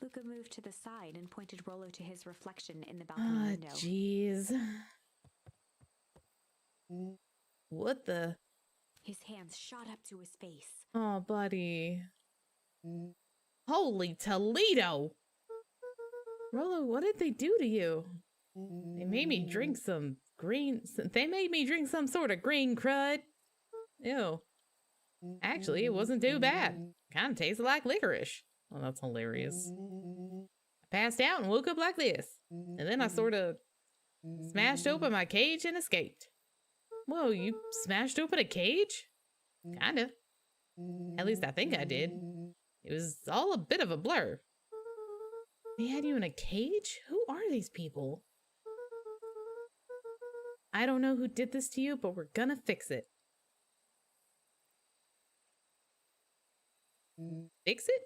Luca moved to the side and pointed Rollo to his reflection in the balcony window. Jeez. What the? His hands shot up to his face. Oh, buddy. Holy Toledo! Rollo, what did they do to you? They made me drink some sort of green crud. Ew. Actually, it wasn't too bad. Kind of tasted like licorice. Oh, that's hilarious. I passed out and woke up like this. And then I sort of smashed open my cage and escaped. Whoa, you smashed open a cage? Kinda. At least I think I did. It was all a bit of a blur. They had you in a cage? Who are these people? I don't know who did this to you, but we're gonna fix it. Fix it?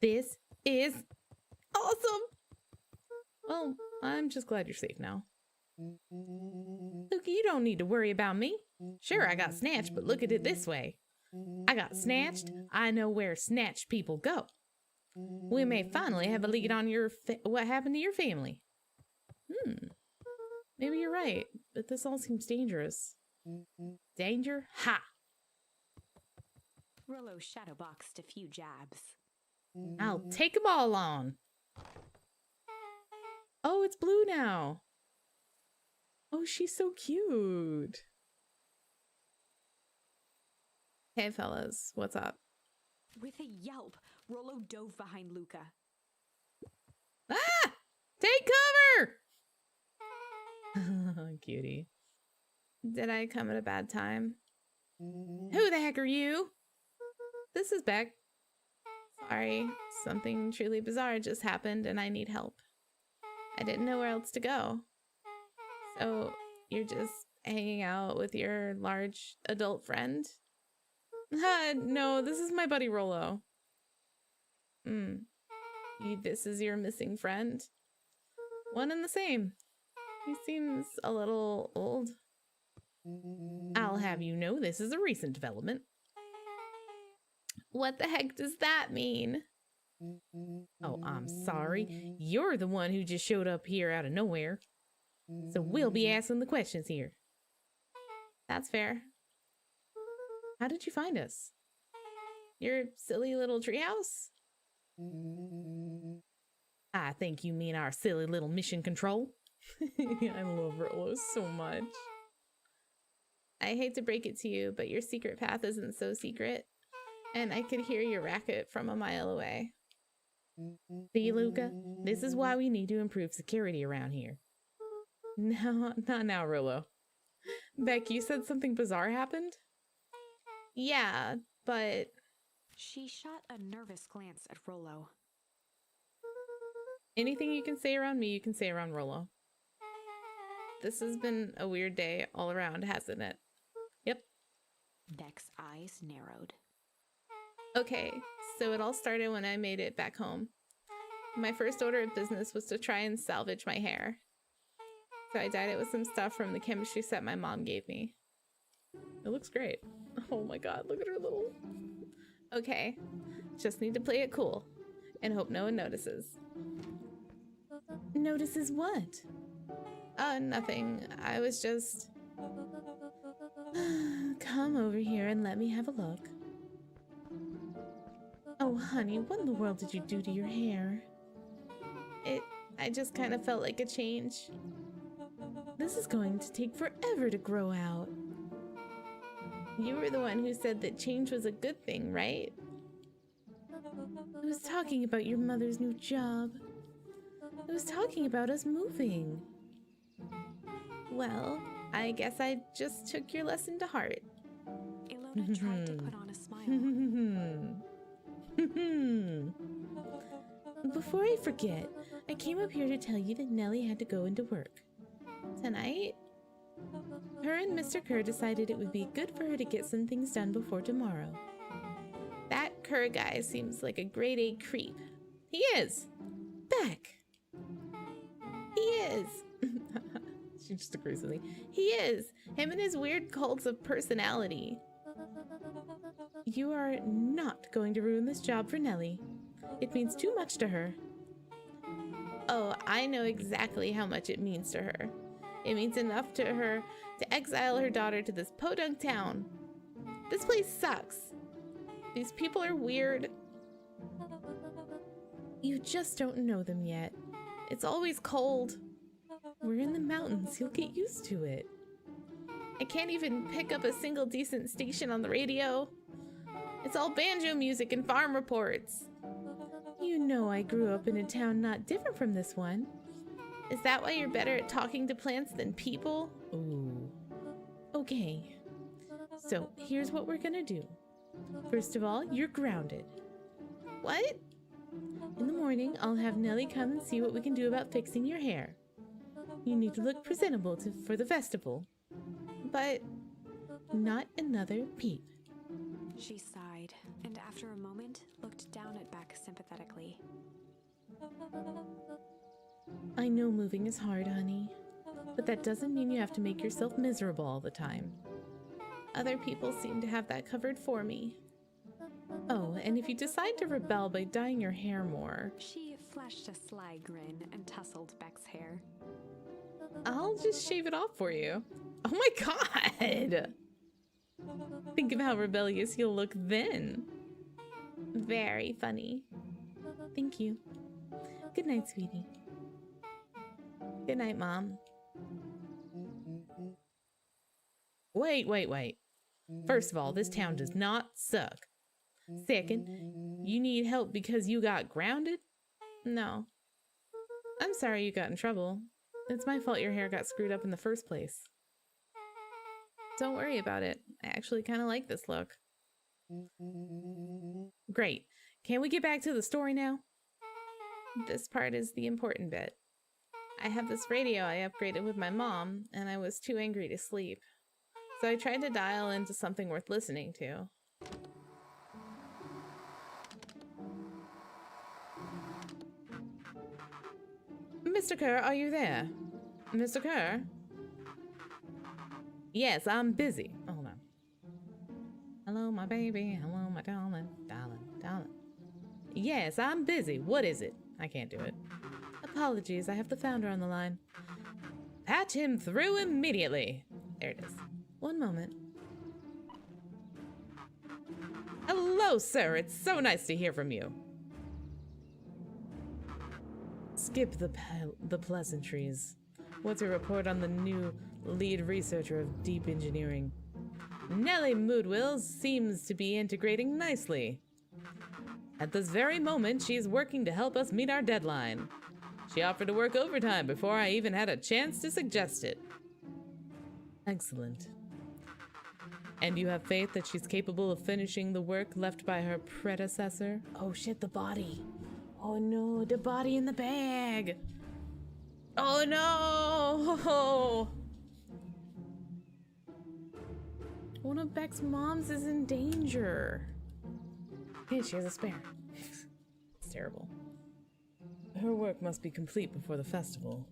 This is awesome! Well, I'm just glad you're safe now. Look, you don't need to worry about me. Sure, I got snatched, but look at it this way. I got snatched. I know where snatched people go. We may finally have a lead on what happened to your family. Maybe you're right, but this all seems dangerous. Danger? Ha! Rollo shadowboxed a few jabs. I'll take 'em all on. Oh, it's blue now. Oh, she's so cute. Hey, fellas, what's up? With a yelp, Rollo dove behind Luca. Ah! Take cover! Cutie. Did I come at a bad time? Who the heck are you? This is Beck. Sorry, something truly bizarre just happened and I need help. I didn't know where else to go. So, you're just hanging out with your large adult friend? No, this is my buddy Rollo. This is your missing friend? One and the same. He seems a little old. I'll have you know this is a recent development. What the heck does that mean? Oh, I'm sorry. You're the one who just showed up here out of nowhere. So we'll be asking the questions here. That's fair. How did you find us? Your silly little treehouse? I think you mean our silly little mission control. I love Rollo so much. I hate to break it to you, but your secret path isn't so secret. And I could hear your racket from a mile away. See, Luca? This is why we need to improve security around here. No, not now, Rollo. Beck, you said something bizarre happened? Yeah, but... She shot a nervous glance at Rollo. Anything you can say around me, you can say around Rollo. This has been a weird day all around, hasn't it? Yep. Beck's eyes narrowed. Okay, so it all started when I made it back home. My first order of business was to try and salvage my hair. So I dyed it with some stuff from the chemistry set my mom gave me. It looks great. Oh my god, look at her little... Okay, just need to play it cool and hope no one notices. Notices what? Nothing. I was just... Come over here and let me have a look. Oh, honey, what in the world did you do to your hair? I just kind of felt like a change. This is going to take forever to grow out. You were the one who said that change was a good thing, right? I was talking about your mother's new job. I was talking about us moving. Well, I guess I just took your lesson to heart. Ilona tried to put on a smile. Before I forget, I came up here to tell you that Nellie had to go into work. Tonight, her and Mr. Kerr decided it would be good for her to get some things done before tomorrow. That Kerr guy seems like a grade A creep. He is. Beck. He is. She just agrees with me. He is. Him and his weird cults of personality. You are not going to ruin this job for Nellie. It means too much to her. Oh, I know exactly how much it means to her. It means enough to her to exile her daughter to this podunk town. This place sucks. These people are weird. You just don't know them yet. It's always cold. We're in the mountains. You'll get used to it. I can't even pick up a single decent station on the radio. It's all banjo music and farm reports. You know I grew up in a town not different from this one. Is that why you're better at talking to plants than people? Ooh. Okay. So, here's what we're gonna do. First of all, you're grounded. What? In the morning, I'll have Nellie come and see what we can do about fixing your hair. You need to look presentable for the festival. But not another peep. She sighed, and after a moment, looked down at Beck sympathetically. I know moving is hard, honey, but that doesn't mean you have to make yourself miserable all the time. Other people seem to have that covered for me. Oh, and if you decide to rebel by dyeing your hair more... She flashed a sly grin and tousled Beck's hair. I'll just shave it off for you. Oh my god! Think of how rebellious you'll look then. Very funny. Thank you. Good night, sweetie. Good night, Mom. Wait. First of all, this town does not suck. Second, you need help because you got grounded? No. I'm sorry you got in trouble. It's my fault your hair got screwed up in the first place. Don't worry about it. I actually kind of like this look. Great. Can we get back to the story now? This part is the important bit. I have this radio I upgraded with my mom, and I was too angry to sleep. So I tried to dial into something worth listening to. Mr. Kerr, are you there? Mr. Kerr? Yes, I'm busy. Hold on. Hello, my baby. Hello, my darling. Darling. Yes, I'm busy. What is it? I can't do it. Apologies, I have the founder on the line. Patch him through immediately. There it is. One moment. Hello, sir. It's so nice to hear from you. Skip the pleasantries. What's your report on the new lead researcher of deep engineering? Nellie Moodwills seems to be integrating nicely. At this very moment, she's working to help us meet our deadline. She offered to work overtime before I even had a chance to suggest it. Excellent. And you have faith that she's capable of finishing the work left by her predecessor? Oh shit, the body. Oh no, the body in the bag. Oh no! One of Beck's moms is in danger. Hey, she has a spare. It's terrible. Her work must be complete before the festival.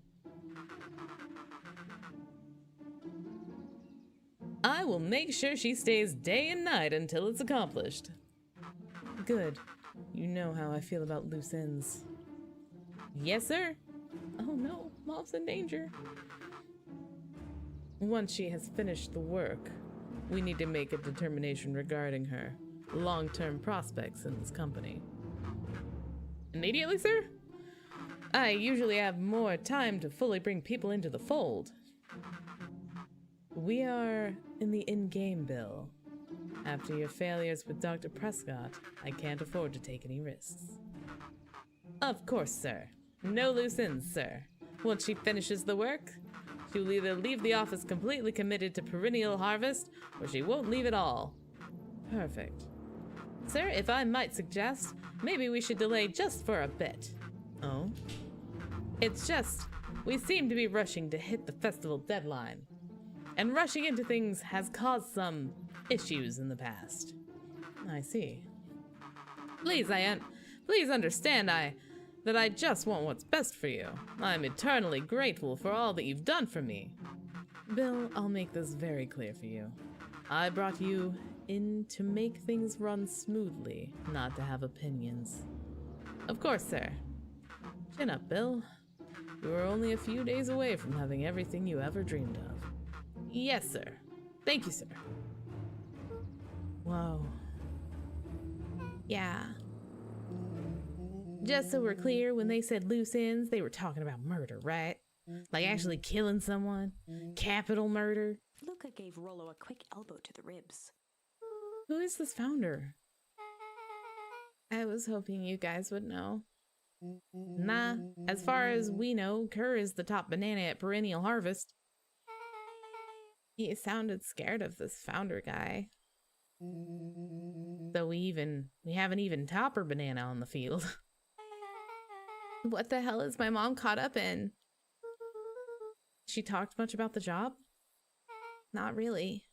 I will make sure she stays day and night until it's accomplished. Good. You know how I feel about loose ends. Yes, sir. Oh no, Mom's in danger. Once she has finished the work, we need to make a determination regarding her long-term prospects in this company. Immediately, sir? I usually have more time to fully bring people into the fold. We are in the in-game bill. After your failures with Dr. Prescott, I can't afford to take any risks. Of course, sir. No loose ends, sir. Once she finishes the work, she will either leave the office completely committed to perennial harvest, or she won't leave at all. Perfect. Sir, if I might suggest, maybe we should delay just for a bit. Oh? It's just, we seem to be rushing to hit the festival deadline. And rushing into things has caused some issues in the past. I see. Please understand that I just want what's best for you. I'm eternally grateful for all that you've done for me. Bill, I'll make this very clear for you. I brought you in to make things run smoothly, not to have opinions. Of course, sir. Chin up, Bill. You are only a few days away from having everything you ever dreamed of. Yes, sir. Thank you, sir. Whoa. Yeah. Just so we're clear, when they said loose ends, they were talking about murder, right? Like actually killing someone? Capital murder? Look Luca gave Rollo a quick elbow to the ribs. Who is this founder? I was hoping you guys would know. Nah, as far as we know, Kerr is the top banana at Perennial Harvest. He sounded scared of this founder guy. Though we haven't even Topper Banana on the field. What the hell is my mom caught up in? She talked much about the job? Not really.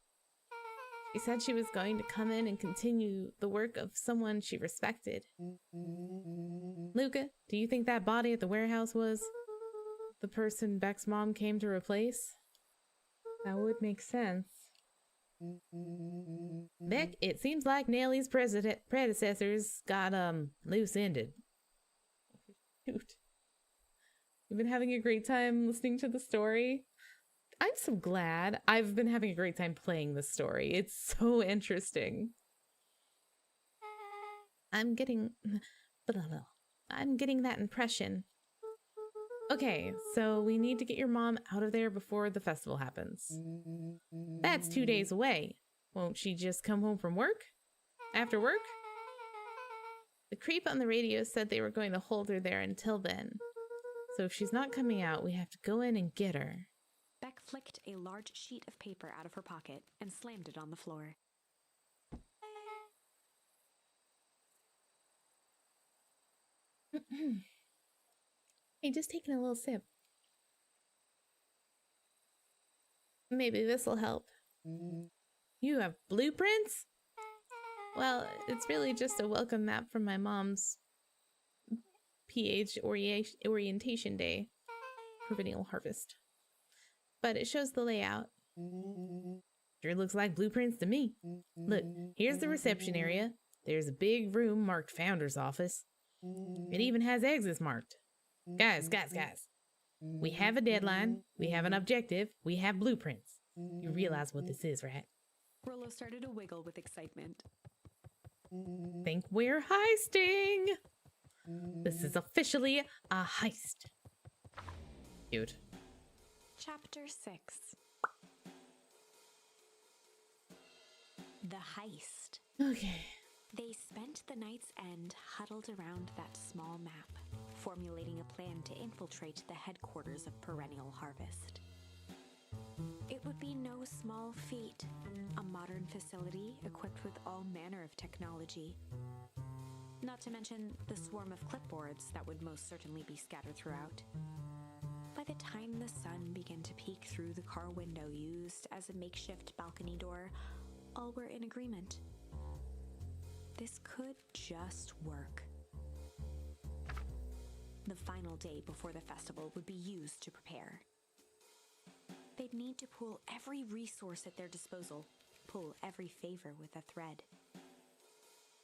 She said she was going to come in and continue the work of someone she respected. Luca, do you think that body at the warehouse was the person Beck's mom came to replace? That would make sense. Beck, it seems like Nellie's predecessors got loose-ended. Shoot. You've been having a great time listening to the story. I'm so glad. I've been having a great time playing this story. It's so interesting. I'm getting that impression. Okay, so we need to get your mom out of there before the festival happens. That's 2 days away. Won't she just come home from work? After work? The creep on the radio said they were going to hold her there until then. So if she's not coming out, we have to go in and get her. Beck flicked a large sheet of paper out of her pocket and slammed it on the floor. Hey, just taking a little sip. Maybe this'll help. You have blueprints? Well, it's really just a welcome map from my mom's PH orientation day, Perennial Harvest. But it shows the layout. Sure looks like blueprints to me. Look, here's the reception area. There's a big room marked Founder's Office. It even has exits marked. Guys. We have a deadline, we have an objective, we have blueprints. You realize what this is, right? Rollo started to wiggle with excitement. Think we're heisting! This is officially a heist. Cute. Chapter 6. The Heist. Okay. They spent the night's end huddled around that small map, formulating a plan to infiltrate the headquarters of Perennial Harvest. It would be no small feat, a modern facility equipped with all manner of technology. Not to mention the swarm of clipboards that would most certainly be scattered throughout. By the time the sun began to peek through the car window used as a makeshift balcony door, all were in agreement. This could just work. The final day before the festival would be used to prepare. They'd need to pool every resource at their disposal, pull every favor with a thread.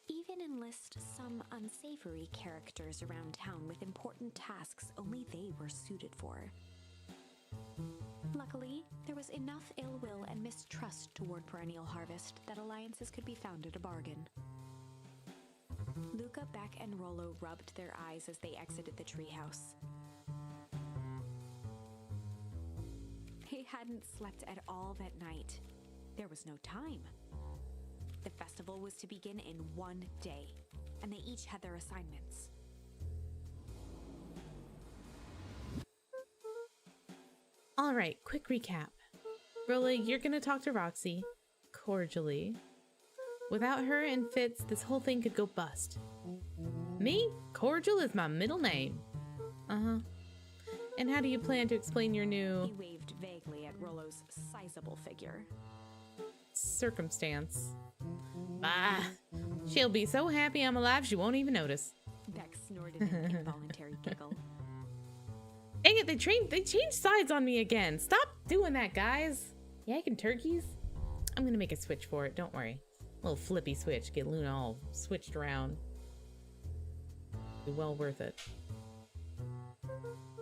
Even enlist some unsavory characters around town with important tasks only they were suited for. Luckily, there was enough ill will and mistrust toward Perennial Harvest that alliances could be found at a bargain. Luca, Beck, and Rollo rubbed their eyes as they exited the treehouse. They hadn't slept at all that night. There was no time. The festival was to begin in 1 day, and they each had their assignments. All right, quick recap. Rollo, you're gonna talk to Roxy, cordially. Without her and Fitz, this whole thing could go bust. Me? Cordial is my middle name. Uh-huh. And how do you plan to explain your new... He waved vaguely at Rollo's sizable figure. circumstance? Bah! She'll be so happy I'm alive she won't even notice. Beck snorted an involuntary giggle. Dang it, they changed sides on me again. Stop doing that, guys. Yakking turkeys? I'm gonna make a switch for it, don't worry. A little flippy switch, get Luna all switched around. Be well worth it.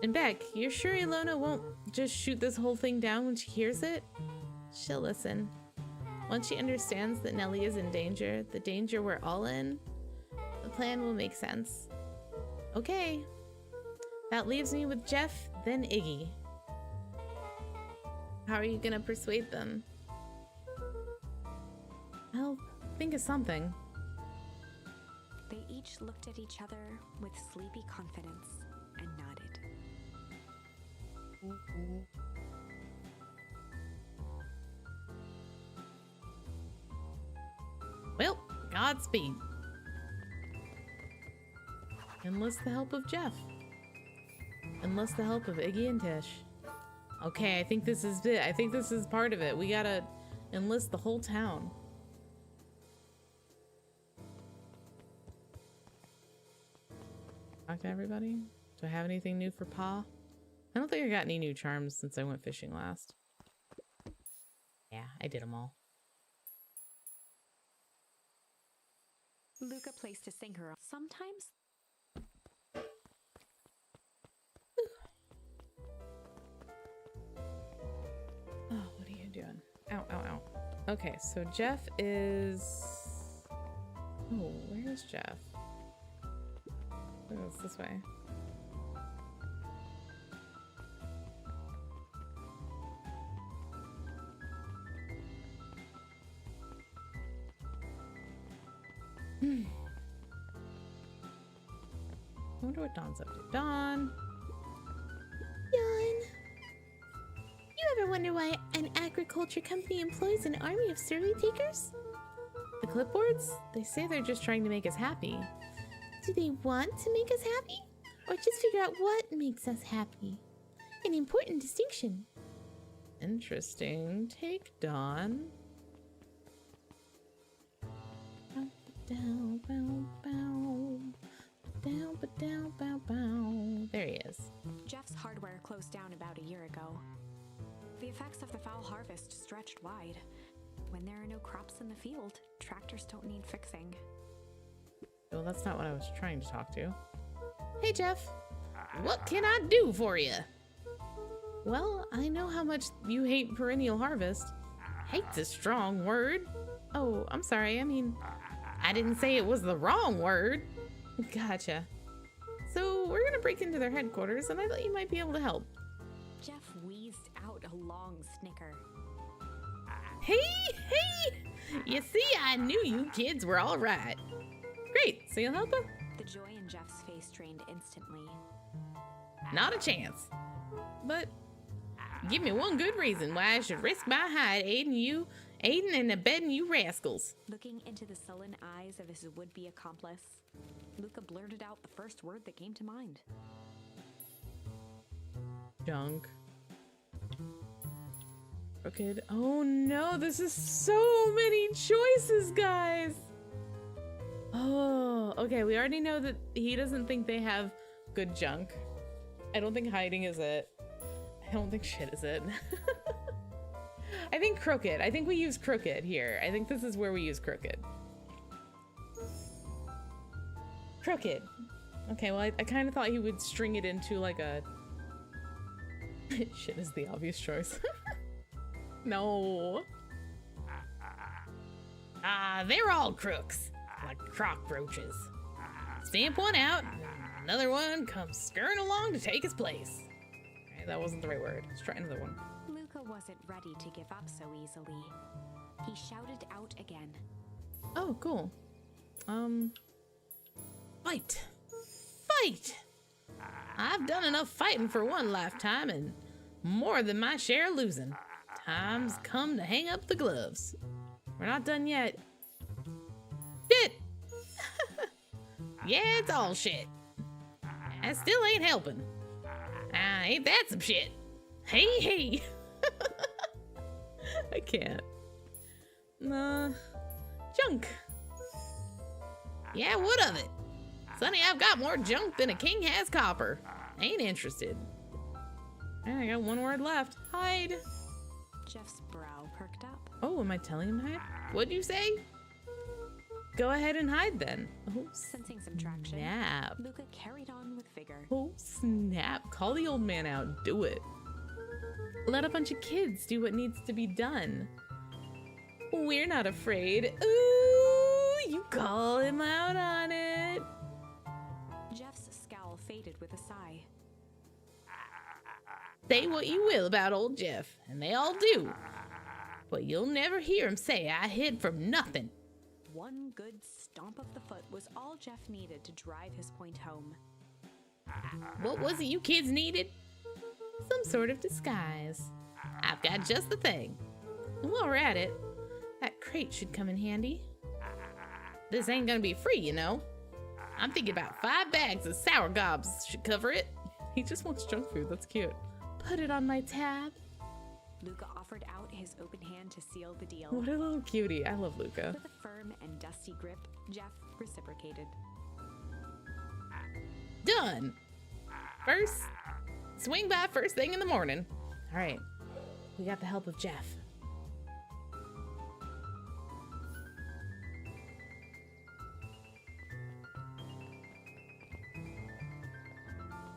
And Beck, you're sure Ilona won't just shoot this whole thing down when she hears it? She'll listen. Once she understands that Nellie is in danger, the danger we're all in, the plan will make sense. Okay. That leaves me with Jeff, then Iggy. How are you gonna persuade them? I'll think of something. They each looked at each other with sleepy confidence and nodded. Well, Godspeed. Enlist the help of Jeff. Enlist the help of Iggy and Tish. Okay, I think this is it. I think this is part of it. We gotta enlist the whole town. Talk to everybody. Do I have anything new for Pa? I don't think I got any new charms since I went fishing last. Yeah, I did them all. Luca placed a sinker. Sometimes Oh, what are you doing? Ow, ow, ow. Okay, so Jeff is... Oh, where is Jeff? Oh, it's this way. I wonder what Dawn's up to. Dawn! Yawn. You ever wonder why an agriculture company employs an army of survey takers? The clipboards? They say they're just trying to make us happy. Do they want to make us happy? Or just figure out what makes us happy? An important distinction. Interesting take, Dawn. Down, bow, bow. Down, but down, bow, bow. There he is. Jeff's hardware closed down about a year ago. The effects of the foul harvest stretched wide. When there are no crops in the field, tractors don't need fixing. Well, that's not what I was trying to talk to. Hey, Jeff. What can I do for you? Well, I know how much you hate perennial harvest. Hate's a strong word. Oh, I'm sorry. I mean, I didn't say it was the wrong word. Gotcha. So we're gonna break into their headquarters, and I thought you might be able to help. Jeff wheezed out a long snicker. Hey! You see, I knew you kids were all right. Great, so you'll help her? The joy in Jeff's face drained instantly. Not a chance. But give me one good reason why I should risk my hide aiding and abetting you rascals. Looking into the sullen eyes of his would-be accomplice, Luca blurted out the first word that came to mind. Junk. Crooked. Oh no, this is so many choices, guys. Oh, okay, we already know that he doesn't think they have good junk. I don't think hiding is it. I don't think shit is it. I think crooked. I think we use crooked here. I think this is where we use crooked. Crooked. Okay, well, I kind of thought he would string it into like a... Shit is the obvious choice. No. They're all crooks, like cockroaches. Stamp one out, and another one comes scurrying along to take his place. Okay, that wasn't the right word. Let's try another one. Luca wasn't ready to give up so easily. He shouted out again. Oh, cool. Fight! Fight! I've done enough fighting for one lifetime and more than my share of losing. Time's come to hang up the gloves. We're not done yet. Shit! Yeah, it's all shit. I still ain't helping. Ain't that some shit? Hey! I can't. Junk. Yeah, what of it? Sonny, I've got more junk than a king has copper. Ain't interested. I got one word left. Hide. Jeff's brow perked up. Oh, am I telling him hide? What'd you say? Go ahead and hide then. Oh, Sensing some traction, snap. Luca carried on with vigor. Oh, snap. Call the old man out. Do it. Let a bunch of kids do what needs to be done. We're not afraid. Ooh, you call him out on it. Jeff's scowl faded with a sigh. Say what you will about old Jeff, and they all do. but you'll never hear him say I hid from nothing. One good stomp of the foot was all Jeff needed to drive his point home. What was it you kids needed? Some sort of disguise. I've got just the thing. And while we're at it, that crate should come in handy. This ain't gonna be free, you know. I'm thinking about 5 bags of sour gobs should cover it. He just wants junk food. That's cute. Put it on my tab. Luca offered out his open hand to seal the deal. What a little cutie. I love Luca. With a firm and dusty grip, Jeff reciprocated. Done. First, swing by first thing in the morning. All right. We got the help of Jeff.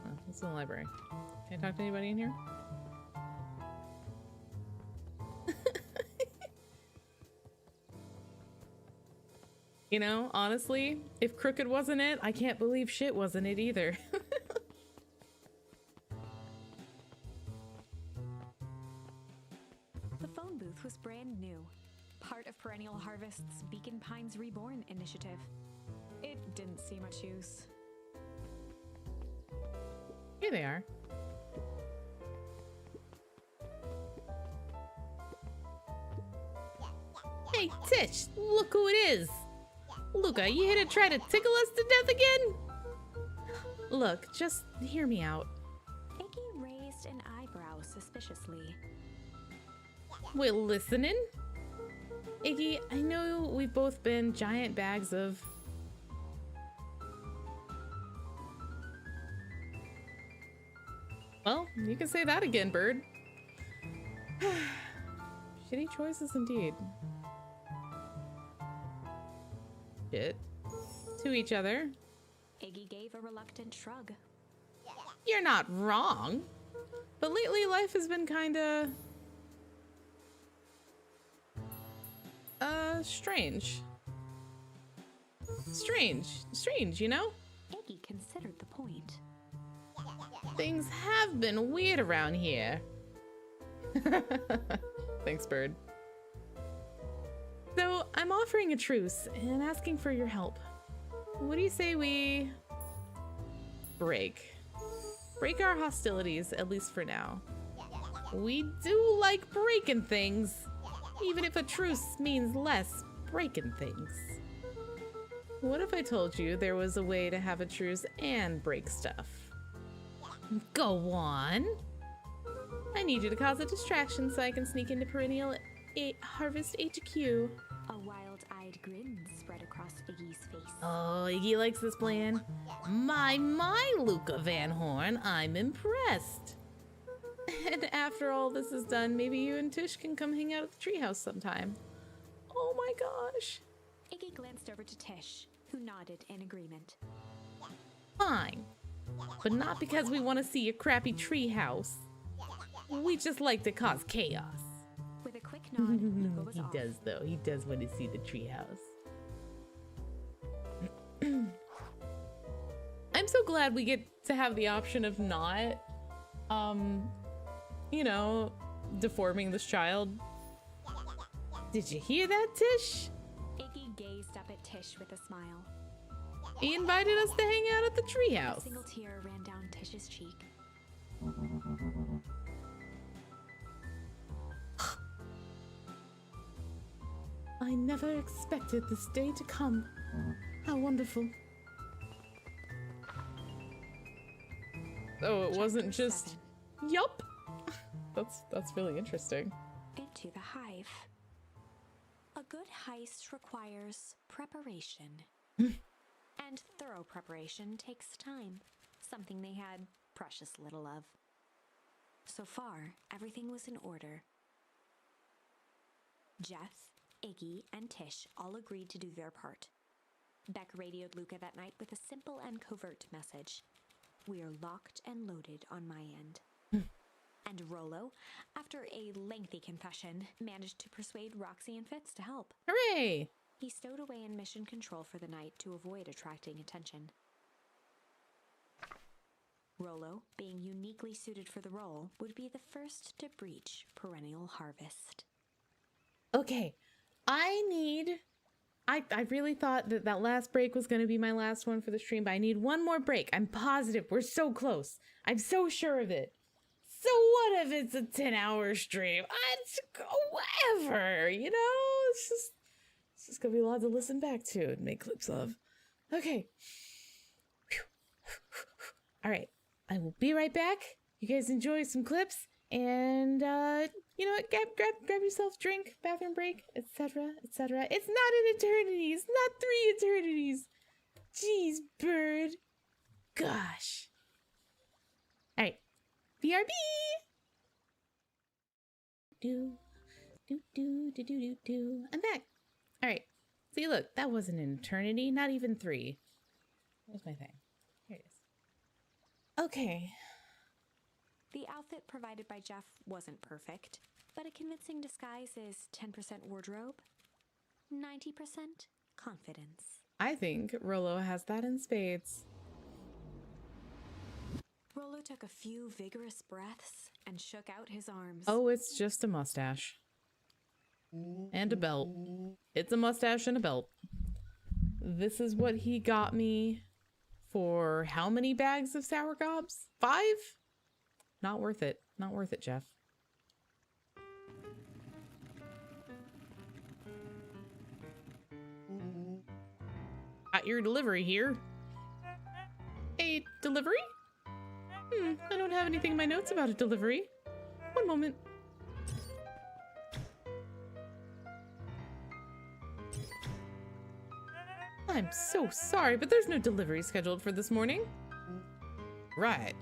Oh, it's in the library. Can I talk to anybody in here? You know, honestly, if Crooked wasn't it, I can't believe shit wasn't it either. The phone booth was brand new, part of Perennial Harvest's Beacon Pines Reborn initiative. It didn't see much use. Here they are. Hey, Tish, look who it is. Luca, you here to try to tickle us to death again? Look, just hear me out. Iggy raised an eyebrow suspiciously. We're listening. Iggy, I know we've both been giant bags of... Well, you can say that again, Bird. Shitty choices indeed. Shit. To each other. Iggy gave a reluctant shrug. You're not wrong. But lately life has been kinda... strange. Strange, you know? Iggy considered the point. Things have been weird around here. Thanks, Bird. So, I'm offering a truce and asking for your help. What do you say we... break our hostilities, at least for now? We do like breaking things, even if a truce means less breaking things. What if I told you there was a way to have a truce and break stuff? Go on. I need you to cause a distraction so I can sneak into Perennial Harvest HQ. A wild-eyed grin spread across Iggy's face. Oh, Iggy likes this plan. My, Luca Van Horn, I'm impressed. And after all this is done, maybe you and Tish can come hang out at the treehouse sometime. Oh my gosh. Iggy glanced over to Tish, who nodded in agreement. Fine. But not because we want to see your crappy treehouse. We just like to cause chaos. With a quick nod, Luca was He off. does, though. He does want to see the treehouse. I'm so glad we get to have the option of not, you know, deforming this child. Did you hear that, Tish? Iggy gazed up at Tish with a smile. He invited us to hang out at the A treehouse. single tear ran down Tish's cheek. I never expected this day to come. How wonderful. Oh, it wasn't Chapter just... 7. Yup. That's really interesting. Into the hive. A good heist requires preparation. And thorough preparation takes time, something they had precious little of. So far, everything was in order. Jeff, Iggy, and Tish all agreed to do their part. Beck radioed Luca that night with a simple and covert message. We are locked and loaded on my end. And Rolo, after a lengthy confession, managed to persuade Roxy and Fitz to help. Hooray! He stowed away in mission control for the night to avoid attracting attention. Rolo, being uniquely suited for the role, would be the first to breach Perennial Harvest. Okay, I really thought that that last break was going to be my last one for the stream, but I need one more break. I'm positive. We're so close. I'm so sure of it. So what if it's a 10-hour stream? It's whatever, you know? It's just going to be a lot to listen back to and make clips of. Okay. All right. I will be right back. You guys enjoy some clips and you know what? Grab yourself a drink, bathroom break, etc., etc. It's not an eternity. It's not 3 eternities. Jeez, bird. Gosh. All right. BRB. Do. I'm back. All right. See, look, that wasn't an eternity. Not even 3. Where's my thing? Here it is. Okay. The outfit provided by Jeff wasn't perfect, but a convincing disguise is 10% wardrobe, 90% confidence. I think Rolo has that in spades. Rolo took a few vigorous breaths and shook out his arms. Oh, it's just a mustache. And a belt. It's a mustache and a belt. This is what he got me for how many bags of sour gobs? 5? Not worth it. Not worth it, Jeff. Got your delivery here. A delivery? I don't have anything in my notes about a delivery. One moment. I'm so sorry, but there's no delivery scheduled for this morning. Right.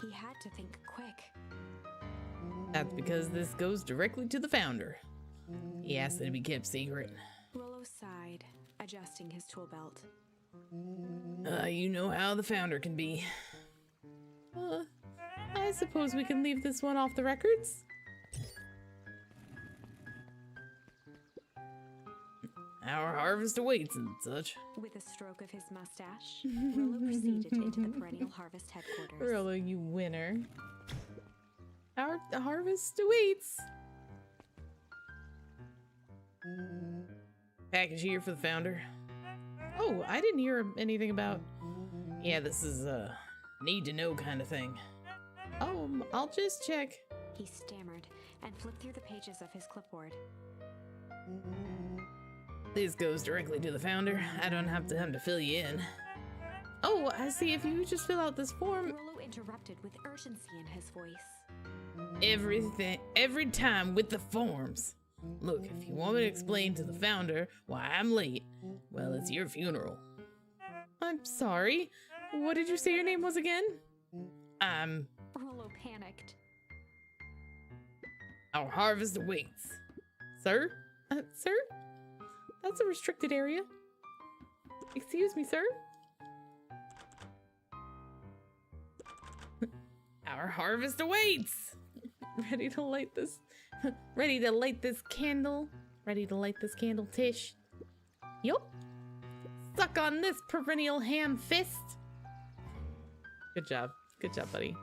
He had to think quick. That's because this goes directly to the founder. He asked that it be kept secret. Rolo sighed, adjusting his tool belt. You know how the founder can be. I suppose we can leave this one off the records. Our harvest awaits and such. With a stroke of his mustache, Rolo proceeded into the Perennial Harvest headquarters. Rolo, you winner. Our harvest awaits. Package here for the founder. Oh, I didn't hear anything about... Yeah, this is a need-to-know kind of thing. Oh, I'll just check. He stammered and flipped through the pages of his clipboard. This goes directly to the founder. I don't have time to fill you in. Oh, I see. If you just fill out this form... Rolo interrupted with urgency in his voice. Every time with the forms. Look, if you want me to explain to the founder why I'm late, well, it's your funeral. I'm sorry. What did you say your name was again? Rolo panicked. Our harvest awaits. Sir? Sir? That's a restricted area. Excuse me, sir? Our harvest awaits. Ready to light this... Ready to light this candle? Ready to light this candle, Tish? Yup. Suck on this, perennial ham fist. Good job. Good job, buddy.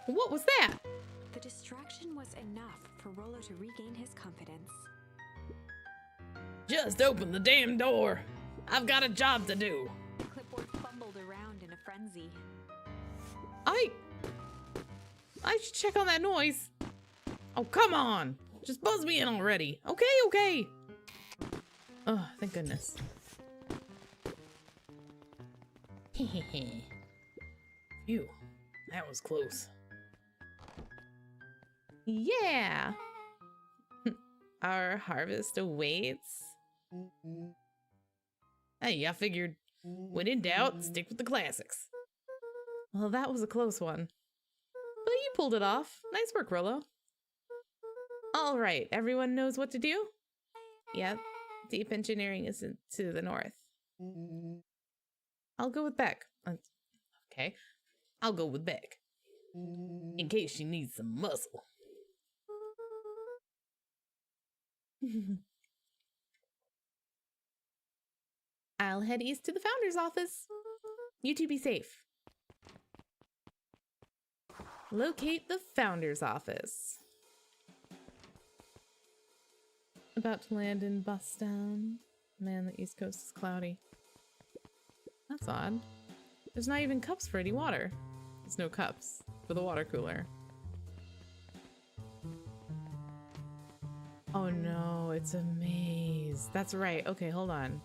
What was that? The distraction was enough for Rolo to regain his confidence. Just open the damn door. I've got a job to do. The clipboard fumbled around in a frenzy. I should check on that noise. Oh, come on. Just buzz me in already. Okay. Oh, thank goodness. Phew, that was close. Yeah. Our harvest awaits. Hey, I figured when in doubt, stick with the classics. Well, that was a close one. But you pulled it off. Nice work, Rolo. All right, everyone knows what to do? Yep, deep engineering is to the north. I'll go with Beck. Okay, I'll go with Beck. In case she needs some muscle. I'll head east to the founder's office. You two be safe. Locate the founder's office. About to land in Boston. Man, the East Coast is cloudy. That's odd. There's not even cups for any water. There's no cups for the water cooler. Oh no, it's a maze. That's right. Okay, hold on.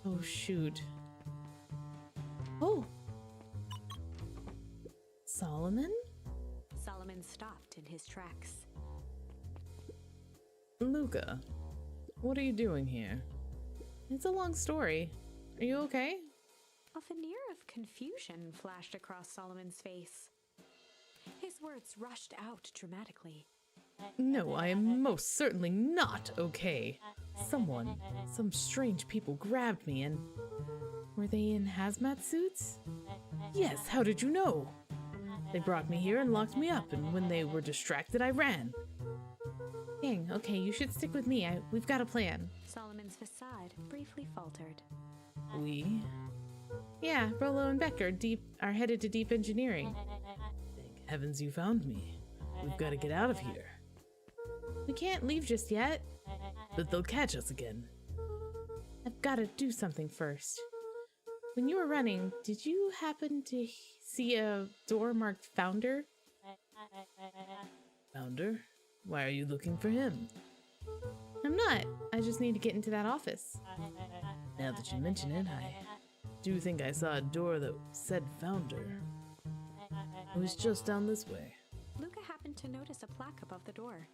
Oh shoot. Oh. Solomon? Solomon stopped in his tracks. Luca, what are you doing here? It's a long story. Are you okay? A veneer of confusion flashed across Solomon's face. His words rushed out dramatically. No, I am most certainly not okay. Some strange people grabbed me and... Were they in hazmat suits? Yes, how did you know? They brought me here and locked me up, and when they were distracted, I ran. Dang, okay, you should stick with me. We've got a plan. Solomon's facade briefly faltered. We? Yeah, Rolo and Beck are headed to Deep Engineering. Thank heavens you found me. We've got to get out of here. We can't leave just yet. But they'll catch us again. I've got to do something first. When you were running, did you happen to see a door marked Founder? Founder? Why are you looking for him? I'm not. I just need to get into that office. Now that you mention it, I do think I saw a door that said Founder. It was just down this way. Luca happened to notice a plaque above the door.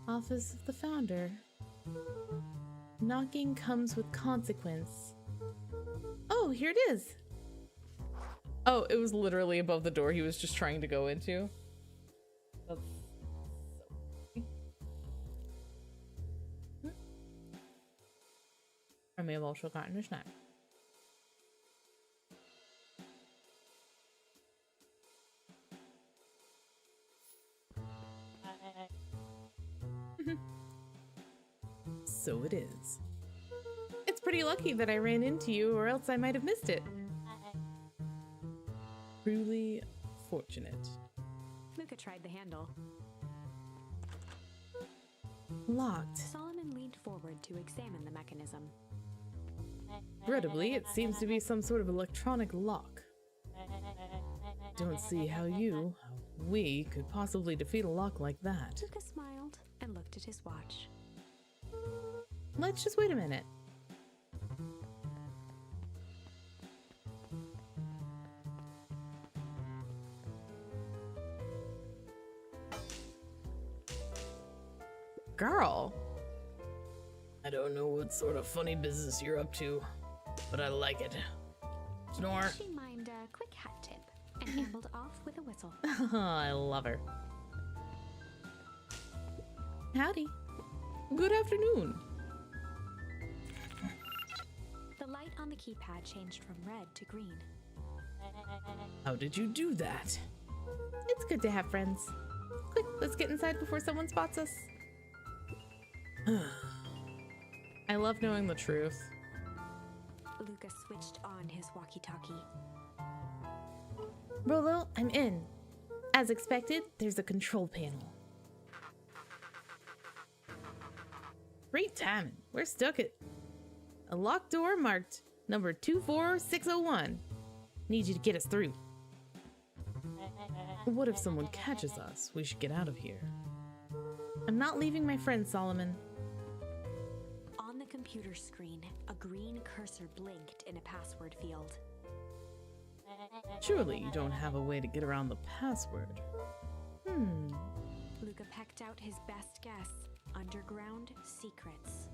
Office of the Founder. Knocking comes with consequence. Oh, here it is. Oh, it was literally above the door he was just trying to go into. That's so funny. I may have also gotten a snack. So it is. It's pretty lucky that I ran into you, or else I might have missed it. Truly fortunate. Luca tried the handle. Locked. Solomon leaned forward to examine the mechanism. Regrettably, it seems to be some sort of electronic lock. Don't see how we could possibly defeat a lock like that. Luca smiled and looked at his watch. Let's just wait a minute. Girl. I don't know what sort of funny business you're up to, but I like it. Snore. She mimed a quick hat tip and ambled off with a whistle. I love her. Howdy. Good afternoon. The light on the keypad changed from red to green. How did you do that? It's good to have friends. Quick, let's get inside before someone spots us. I love knowing the truth. Luca switched on his walkie-talkie. Rolo, I'm in. As expected, there's a control panel. Great timing. We're stuck at a locked door marked number 24601. Need you to get us through. What if someone catches us? We should get out of here. I'm not leaving my friend, Solomon. On the computer screen, a green cursor blinked in a password field. Surely you don't have a way to get around the password. Luca pecked out his best guess. Underground secrets.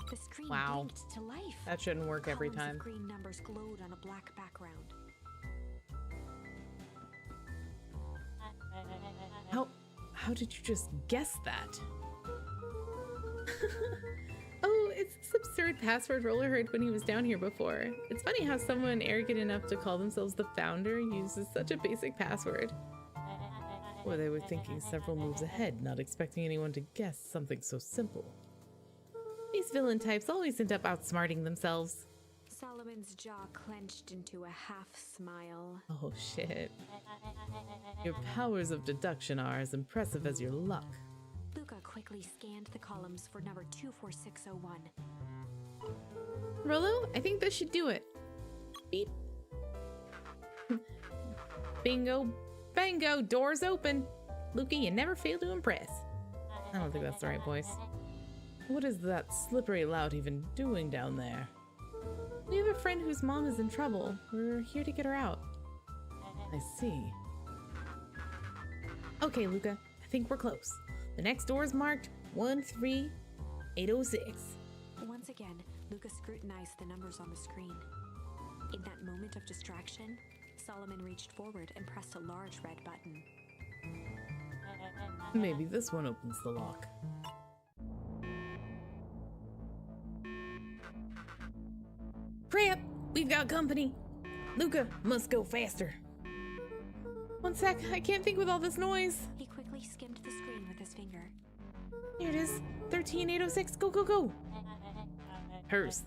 The screen Wow. blinked to life. That shouldn't work every Columns time. of green numbers glowed on a black background. How did you just guess that? Oh, it's this absurd password Roller heard when he was down here before. It's funny how someone arrogant enough to call themselves the founder uses such a basic password. Or they were thinking several moves ahead, not expecting anyone to guess something so simple. These villain types always end up outsmarting themselves. Solomon's jaw clenched into a half smile. Oh shit. Your powers of deduction are as impressive as your luck. Luca quickly scanned the columns for number 24601. Rolo, I think this should do it. Beep. Bingo, bango, doors open. Luca, you never fail to impress. I don't think that's the right voice. What is that slippery lout even doing down there? We have a friend whose mom is in trouble. We're here to get her out. I see. Okay, Luca, I think we're close. The next door is marked 13806. Once again, Luca scrutinized the numbers on the screen. In that moment of distraction, Solomon reached forward and pressed a large red button. Maybe this one opens the lock. Crap! We've got company! Luca, must go faster. One sec, I can't think with all this noise. He quickly skimmed the screen with his finger. Here it is. 13806. Go, go, go! Curse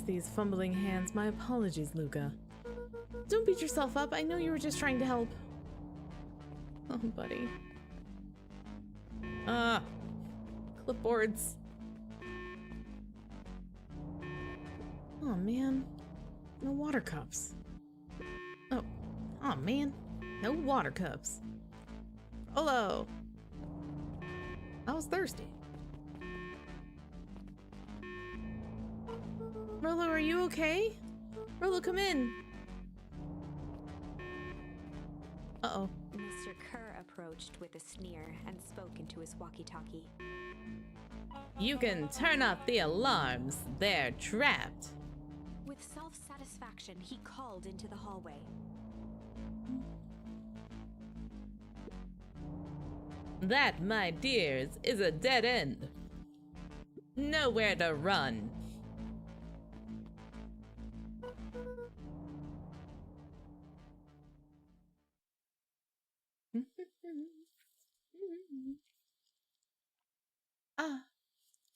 these fumbling hands. My apologies, Luca. Don't beat yourself up. I know you were just trying to help. Oh, buddy. Clipboards. Oh, man. No water cups. Oh, man. No water cups. Hello. I was thirsty. Rolo, are you okay? Rolo, come in. Uh-oh. Mr. Kerr approached with a sneer and spoke into his walkie-talkie. You can turn off the alarms. They're trapped. With self-satisfaction, he called into the hallway. That, my dears, is a dead end. Nowhere to run.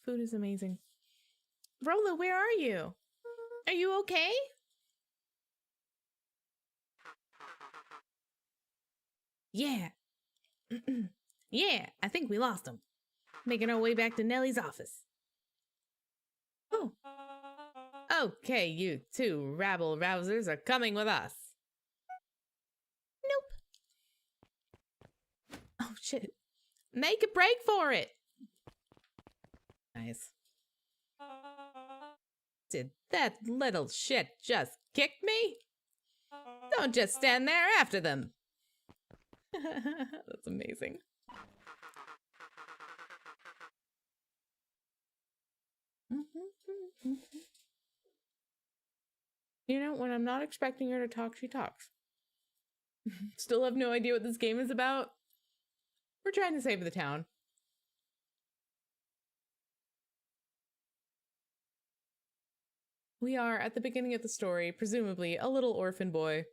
Food is amazing. Rolo, where are you? Are you okay? Yeah. Yeah, I think we lost him. Making our way back to Nellie's office. Oh. Okay, you two rabble-rousers are coming with us. Nope. Oh, shit. Make a break for it. Nice. Did that little shit just kick me? Don't just stand there after them. That's amazing. You know, when I'm not expecting her to talk, she talks. Still have no idea what this game is about. We're trying to save the town. We are at the beginning of the story, presumably a little orphan boy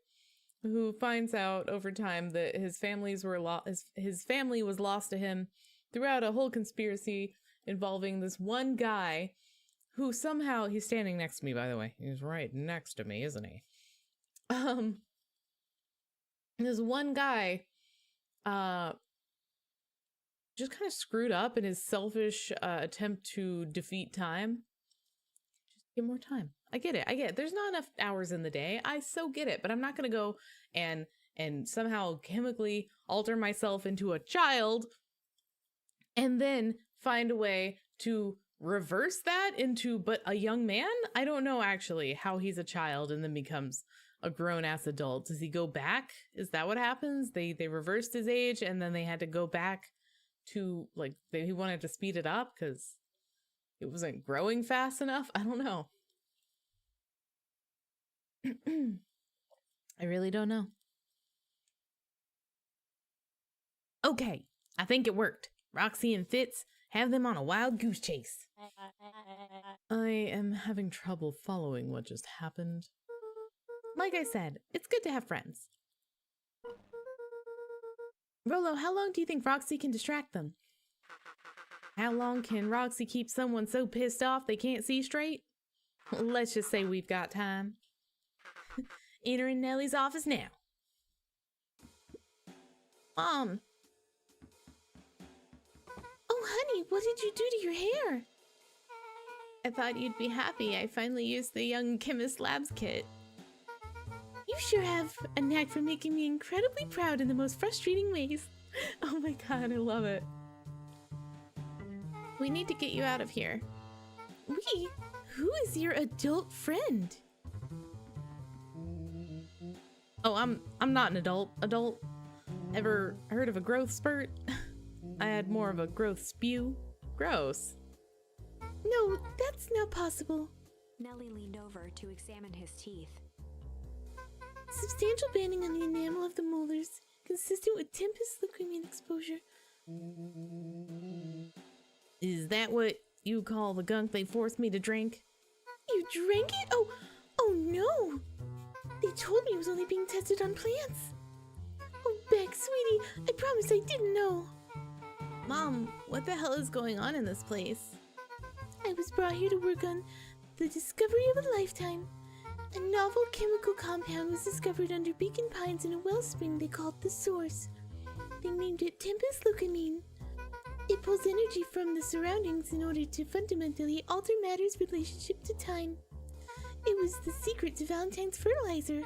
who finds out over time that his family was lost to him throughout a whole conspiracy involving this one guy who somehow, he's standing next to me, by the way. He's right next to me, isn't he? This one guy just kind of screwed up in his selfish attempt to defeat time. Just give more time. I get it. There's not enough hours in the day. I so get it, but I'm not going to go and somehow chemically alter myself into a child and then find a way to reverse that into but a young man. I don't know actually how he's a child and then becomes a grown-ass adult. Does he go back? Is that what happens? They reversed his age and then they had to go back to, like, he wanted to speed it up because it wasn't growing fast enough. I don't know. I really don't know. Okay, I think it worked. Roxy and Fitz have them on a wild goose chase. I am having trouble following what just happened. Like I said, it's good to have friends. Rolo, how long do you think Roxy can distract them? How long can Roxy keep someone so pissed off they can't see straight? Let's just say we've got time. Entering Nellie's office now. Mom. Oh, honey, what did you do to your hair? I thought you'd be happy I finally used the Young Chemist Labs kit. You sure have a knack for making me incredibly proud in the most frustrating ways. Oh my god, I love it. We need to get you out of here. We? Who is your adult friend? Oh, I'm not an adult. Ever heard of a growth spurt? I had more of a growth spew. Gross. No, that's not possible. Nellie leaned over to examine his teeth. Substantial banding on the enamel of the molars, consistent with Tempest liquamine exposure. Is that what you call the gunk they forced me to drink? You drank it? Oh no! They told me it was only being tested on plants. Oh, Beck, sweetie, I promise I didn't know. Mom, what the hell is going on in this place? I was brought here to work on the discovery of a lifetime. A novel chemical compound was discovered under Beacon Pines in a wellspring they called the Source. They named it Tempest Liquamine. It pulls energy from the surroundings in order to fundamentally alter matter's relationship to time. It was the secret to Valentine's fertilizer.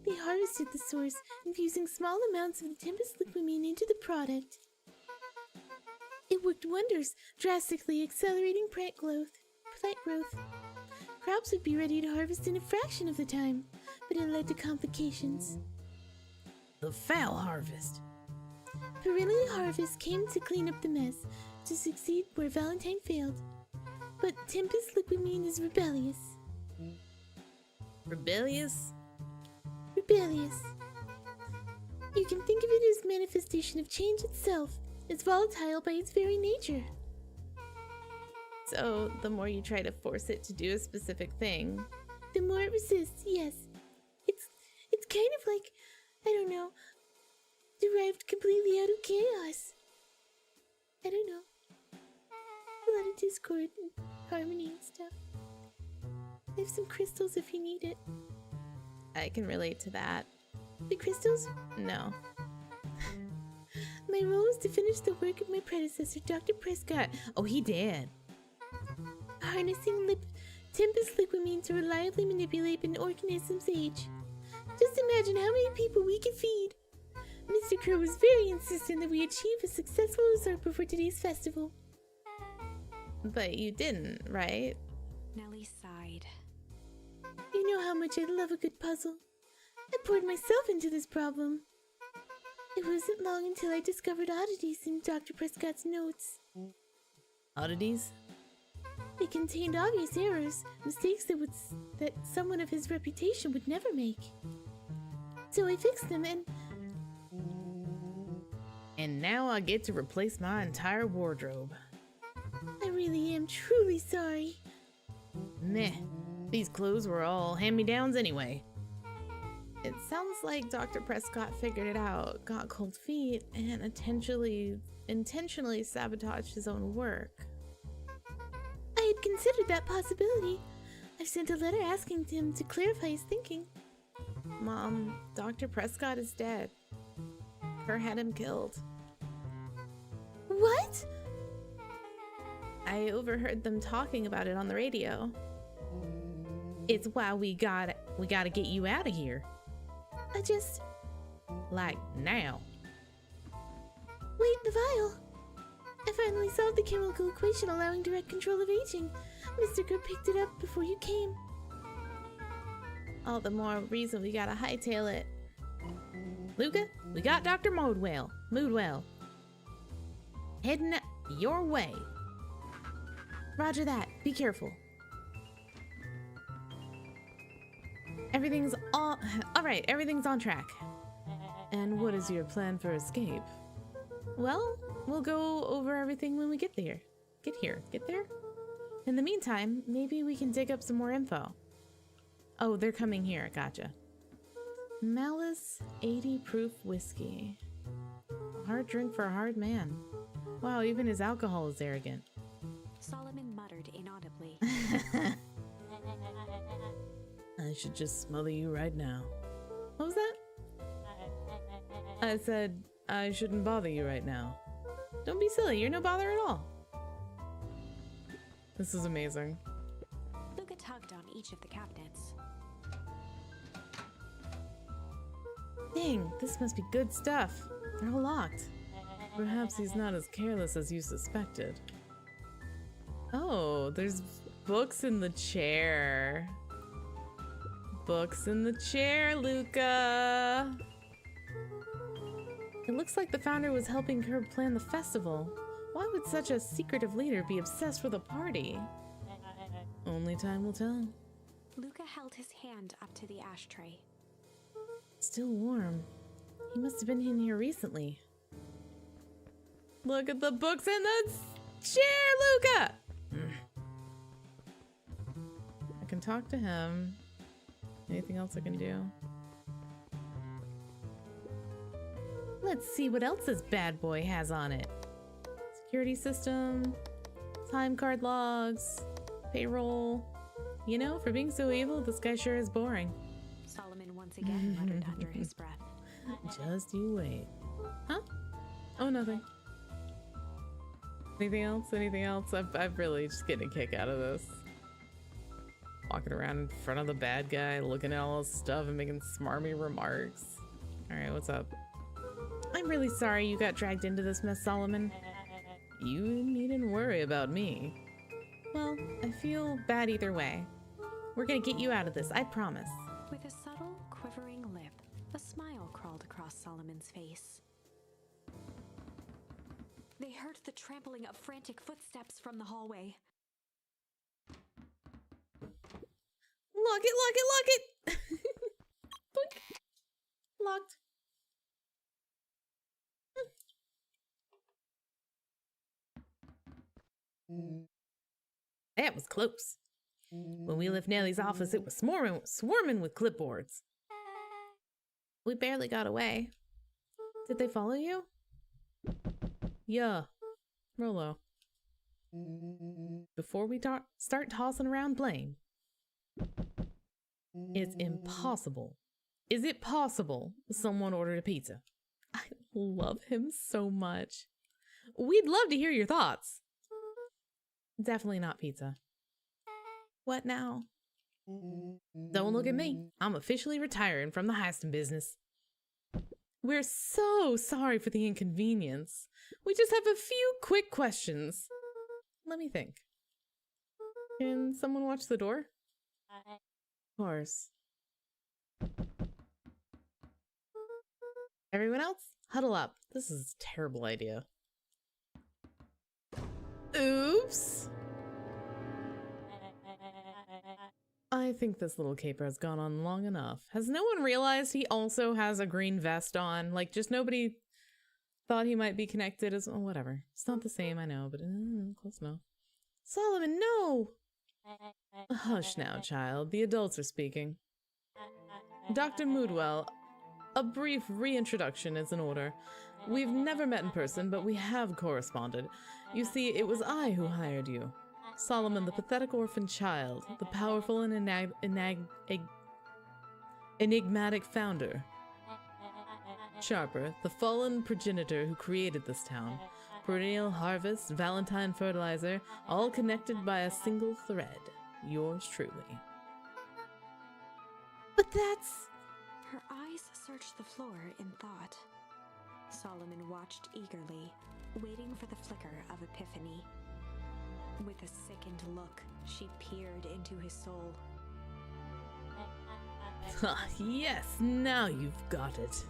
They harvested the source, infusing small amounts of the Tempest Liquamine into the product. It worked wonders, drastically accelerating plant growth. Crops would be ready to harvest in a fraction of the time, but it led to complications. The foul harvest. Perennial Harvest came to clean up the mess, to succeed where Valentine failed. But Tempest Liquamine is rebellious. Rebellious? Rebellious. You can think of it as manifestation of change itself. It's volatile by its very nature. So, the more you try to force it to do a specific thing, the more it resists, yes. It's kind of like, I don't know, derived completely out of chaos. I don't know. A lot of discord and harmony and stuff. I have some crystals if you need it. I can relate to that. The crystals? No. My role is to finish the work of my predecessor, Dr. Prescott. Oh, he did. Harnessing Tempest Liquamine to reliably manipulate an organism's age. Just imagine how many people we could feed. Mr. Crow was very insistent that we achieve a successful result before today's festival. But you didn't, right? Nellie sighed. You know how much I love a good puzzle. I poured myself into this problem. It wasn't long until I discovered oddities in Dr. Prescott's notes. Oddities? They contained obvious errors, mistakes that someone of his reputation would never make. So I fixed them And now I get to replace my entire wardrobe. I really am truly sorry. Meh. These clothes were all hand-me-downs anyway. It sounds like Dr. Prescott figured it out, got cold feet, and intentionally sabotaged his own work. I had considered that possibility. I've sent a letter asking him to clarify his thinking. Mom, Dr. Prescott is dead. Her had him killed. What? I overheard them talking about it on the radio. It's why we gotta get you out of here. Like, now. Wait, the vial! I finally solved the chemical equation allowing direct control of aging. Mr. Crow picked it up before you came. All the more reason we gotta hightail it. Luca, we got Dr. Moodwell. Heading your way. Roger that. Be careful. Everything's all right. Everything's on track. And what is your plan for escape? Well, we'll go over everything when we get there. Get there? In the meantime, maybe we can dig up some more info. Oh, they're coming here. Gotcha. Malice 80 proof whiskey. Hard drink for a hard man. Wow, even his alcohol is arrogant. Solomon muttered inaudibly. I should just smother you right now. What was that? I said I shouldn't bother you right now. Don't be silly, you're no bother at all. This is amazing. Luca tugged on each of the cabinets. Dang, this must be good stuff. They're all locked. Perhaps he's not as careless as you suspected. Oh, there's books in the chair. Books in the chair, Luca. It looks like the founder was helping her plan the festival. Why would such a secretive leader be obsessed with a party? Only time will tell. Luca held his hand up to the ashtray. Still warm. He must have been in here recently. Look at the books in the chair, Luca! I can talk to him. Anything else I can do? Let's see what else this bad boy has on it. Security system, time card logs, payroll. You know, for being so evil, this guy sure is boring. Solomon once again muttered under his breath. Just you wait. Huh? Oh, nothing. Anything else? Anything else? I'm really just getting a kick out of this. Walking around in front of the bad guy, looking at all his stuff and making smarmy remarks. Alright, what's up? I'm really sorry you got dragged into this mess, Solomon. You needn't worry about me. Well, I feel bad either way. We're gonna get you out of this, I promise. With a subtle, quivering lip, a smile crawled across Solomon's face. They heard the trampling of frantic footsteps from the hallway. Lock it, lock it, lock it! Boink. Locked. That was close. When we left Nellie's office, it was swarming with clipboards. We barely got away. Did they follow you? Yeah. Rolo. Before we start tossing around blame, it's impossible. Is it possible someone ordered a pizza? I love him so much. We'd love to hear your thoughts. Definitely not pizza. What now? Don't look at me. I'm officially retiring from the heisting business. We're so sorry for the inconvenience. We just have a few quick questions. Let me think. Can someone watch the door? Of course. Everyone else, huddle up. This is a terrible idea. Oops. I think this little caper has gone on long enough. Has no one realized he also has a green vest on? Like, just nobody thought he might be connected as... Oh, whatever. It's not the same, I know, but close enough. Solomon, no! Hush now, child. The adults are speaking. Dr. Moodwell, a brief reintroduction is in order. We've never met in person, but we have corresponded. You see, it was I who hired you. Solomon, the pathetic orphan child, the powerful and enigmatic founder. Sharper, the fallen progenitor who created this town. Perennial harvest, Valentine fertilizer, all connected by a single thread. Yours truly. But that's... Her eyes searched the floor in thought. Solomon watched eagerly, waiting for the flicker of epiphany. With a sickened look, she peered into his soul. Ah, yes, now you've got it.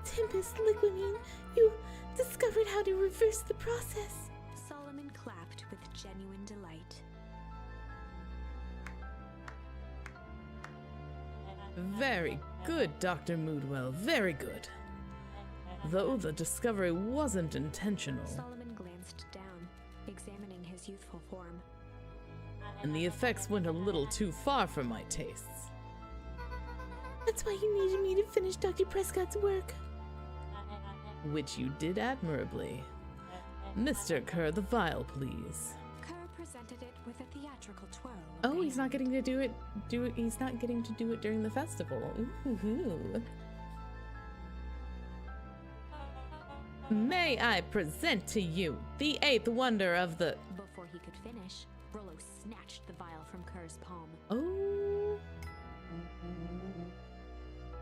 Tempest Liquimine, you discovered how to reverse the process. Solomon clapped with genuine delight. Very good, Dr. Moodwell, very good. Though the discovery wasn't intentional. Solomon glanced down, examining his youthful form. And the effects went a little too far for my tastes. That's why you needed me to finish Dr. Prescott's work. which you did admirably. Mr. Kerr the Vile, please. Kerr presented it with a theatrical twirl. Oh, he's not getting to do it. He's not getting to do it during the festival. Ooh. May I present to you the eighth wonder of the... Before he could finish, Rollo snatched the vial from Kerr's palm. Oh.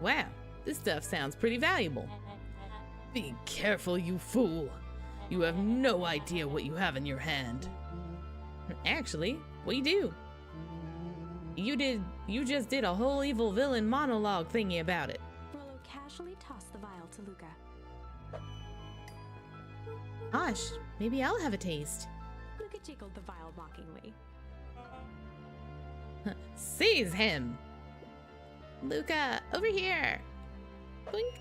Wow, this stuff sounds pretty valuable. Be careful, you fool. You have no idea what you have in your hand. Actually, we do. You just did a whole evil villain monologue thingy about it. Rollo casually tossed the vial to Luca. Gosh, maybe I'll have a taste. Luca jiggled the vial mockingly. Seize him! Luca, over here! Boink!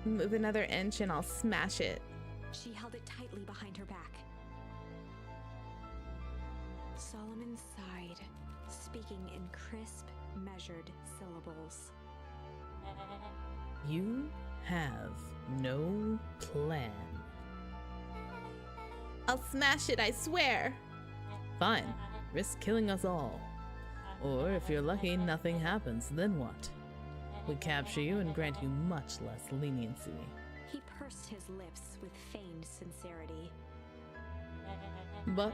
Move another inch and I'll smash it. She held it tightly behind her back. Solomon sighed, speaking in crisp, measured syllables. You have no plan. I'll smash it, I swear! Fine, risk killing us all. Or if you're lucky, nothing happens, then what? We capture you and grant you much less leniency. He pursed his lips with feigned sincerity. But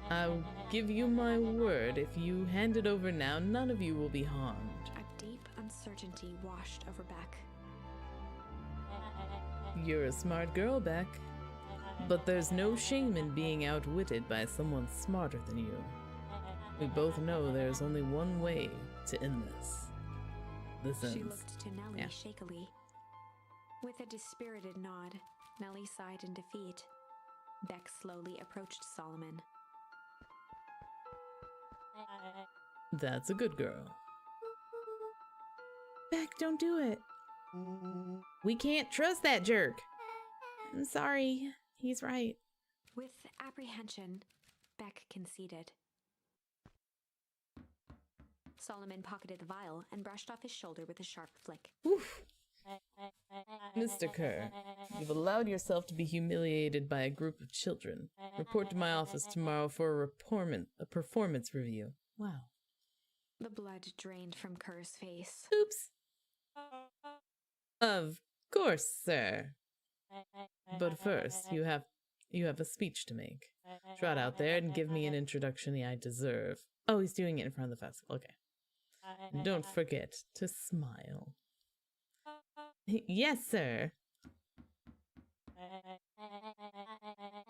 I'll give you my word, if you hand it over now, none of you will be harmed. A deep uncertainty washed over Beck. You're a smart girl, Beck. But there's no shame in being outwitted by someone smarter than you. We both know there's only one way to end this. This ends. She looked to Nellie Yeah. shakily. With a dispirited nod, Nellie sighed in defeat. Beck slowly approached Solomon. That's a good girl. Beck, don't do it. We can't trust that jerk. I'm sorry. He's right. With apprehension, Beck conceded. Solomon pocketed the vial and brushed off his shoulder with a sharp flick. Oof. Mr. Kerr, you've allowed yourself to be humiliated by a group of children. Report to my office tomorrow for a performance review. Wow. The blood drained from Kerr's face. Oops. Of course, sir. But first, you have a speech to make. Trot out there and give me an introduction I deserve. Oh, he's doing it in front of the festival. Okay. And don't forget to smile. Yes, sir.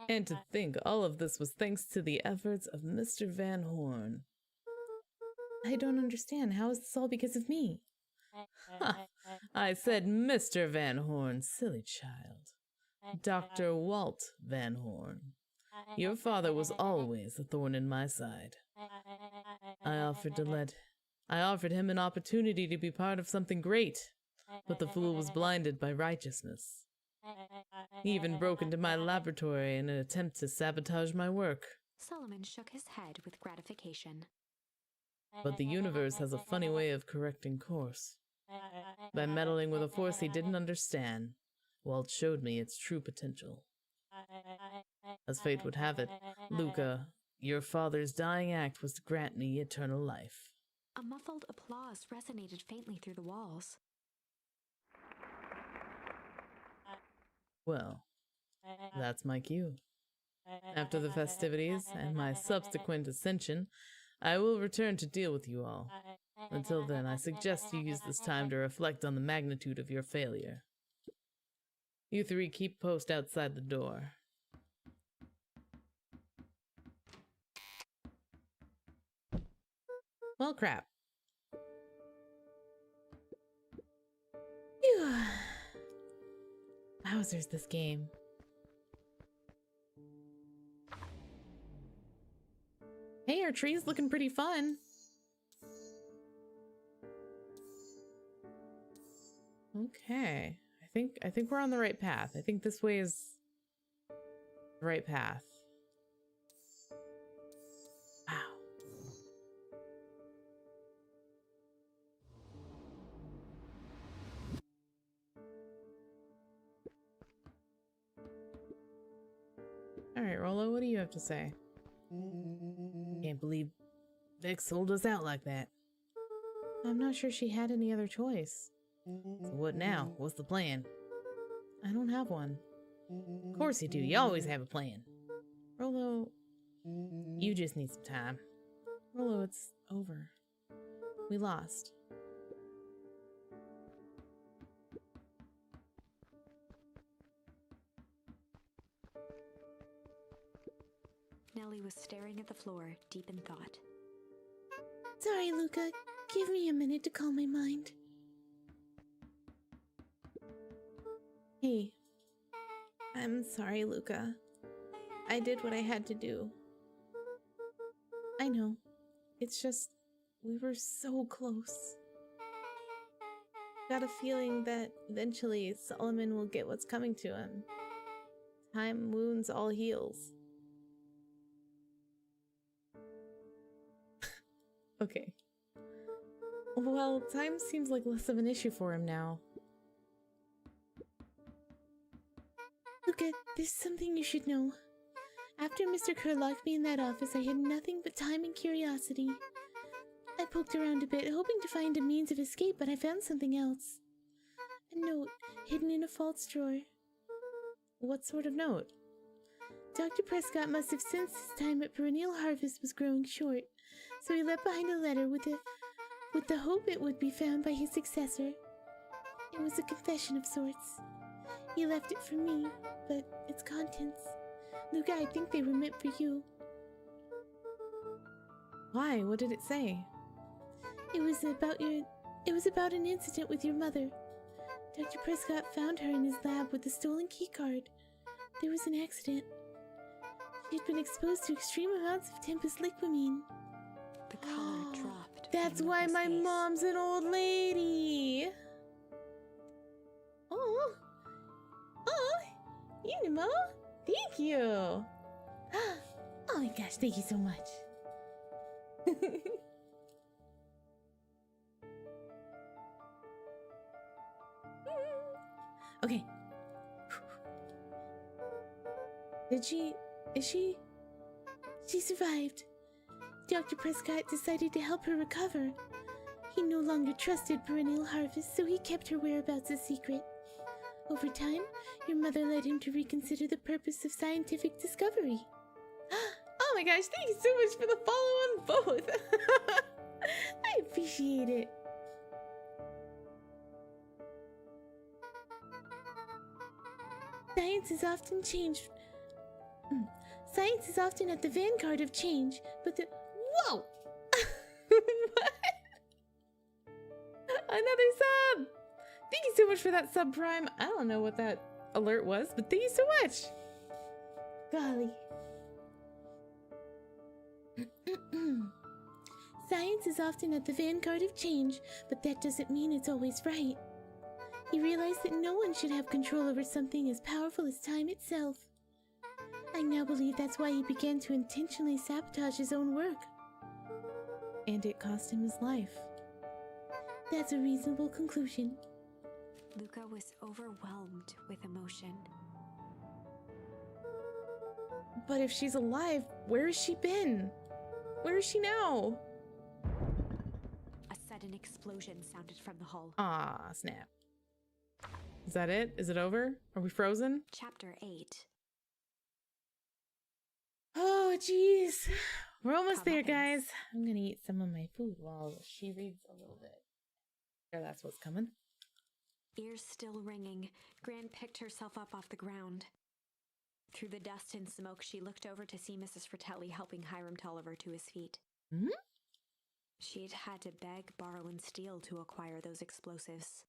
And to think all of this was thanks to the efforts of Mr. Van Horn. I don't understand. How is this all because of me? Ha! I said Mr. Van Horn, silly child. Dr. Walt Van Horn. Your father was always a thorn in my side. I offered him an opportunity to be part of something great, but the fool was blinded by righteousness. He even broke into my laboratory in an attempt to sabotage my work. Solomon shook his head with gratification. But the universe has a funny way of correcting course. By meddling with a force he didn't understand, Walt showed me its true potential. As fate would have it, Luca, your father's dying act was to grant me eternal life. A muffled applause resonated faintly through the walls. Well, that's my cue. After the festivities and my subsequent ascension, I will return to deal with you all. Until then, I suggest you use this time to reflect on the magnitude of your failure. You three keep post outside the door. Well, crap. Phew. Wowzers, this game. Hey, our tree's looking pretty fun. Okay. I think we're on the right path. I think this way is the right path. Wow. you have to say? Can't believe Vex sold us out like that. I'm not sure she had any other choice. So what now? What's the plan? I don't have one. Of course you do. You always have a plan. Rolo, You just need some time. Rolo, it's over. We lost. Nellie was staring at the floor, deep in thought. Sorry, Luca. Give me a minute to calm my mind. Hey. I'm sorry, Luca. I did what I had to do. I know. It's just, we were so close. Got a feeling that eventually Solomon will get what's coming to him. Time wounds all heals. Okay. Well, time seems like less of an issue for him now. Luca, there's something you should know. After Mr. Kerr locked me in that office, I had nothing but time and curiosity. I poked around a bit, hoping to find a means of escape, but I found something else. A note, hidden in a false drawer. What sort of note? Dr. Prescott must have sensed his time at Perennial Harvest was growing short, so he left behind a letter with the hope it would be found by his successor. It was a confession of sorts. He left it for me, but its contents... Luca, I think they were meant for you. Why? What did it say? It was about an incident with your mother. Dr. Prescott found her in his lab with the stolen keycard. There was an accident. She had been exposed to extreme amounts of Tempest liquamine. The color dropped. That's from why Luca's my face. mom's an old lady. Oh. Oh, Unimo. Thank you. Oh my gosh, thank you so much. Okay. She survived. Dr. Prescott decided to help her recover. He no longer trusted Perennial Harvest, so he kept her whereabouts a secret. Over time, your mother led him to reconsider the purpose of scientific discovery. Oh my gosh, thank you so much for the follow on both. I appreciate it. Science is often changed. Science is often at the vanguard of change, but the... Whoa! What? Another sub! Thank you so much for that sub, Prime. I don't know what that alert was, but thank you so much. Golly. Science is often at the vanguard of change, but that doesn't mean it's always right. He realized that no one should have control over something as powerful as time itself. I now believe that's why he began to intentionally sabotage his own work. And it cost him his life. That's a reasonable conclusion. Luca was overwhelmed with emotion. But if she's alive, where has she been? Where is she now? A sudden explosion sounded from the hull. Ah, snap. Is that it? Is it over? Are we frozen? Chapter 8. Oh, jeez. We're almost there, Comeuppance. guys. I'm gonna eat some of my food while she reads a little bit. Sure, that's what's coming. Ears still ringing, Gran picked herself up off the ground. Through the dust and smoke, she looked over to see Mrs. Fratelli helping Hiram Tolliver to his feet. Hmm? She'd had to beg, borrow, and steal to acquire those explosives.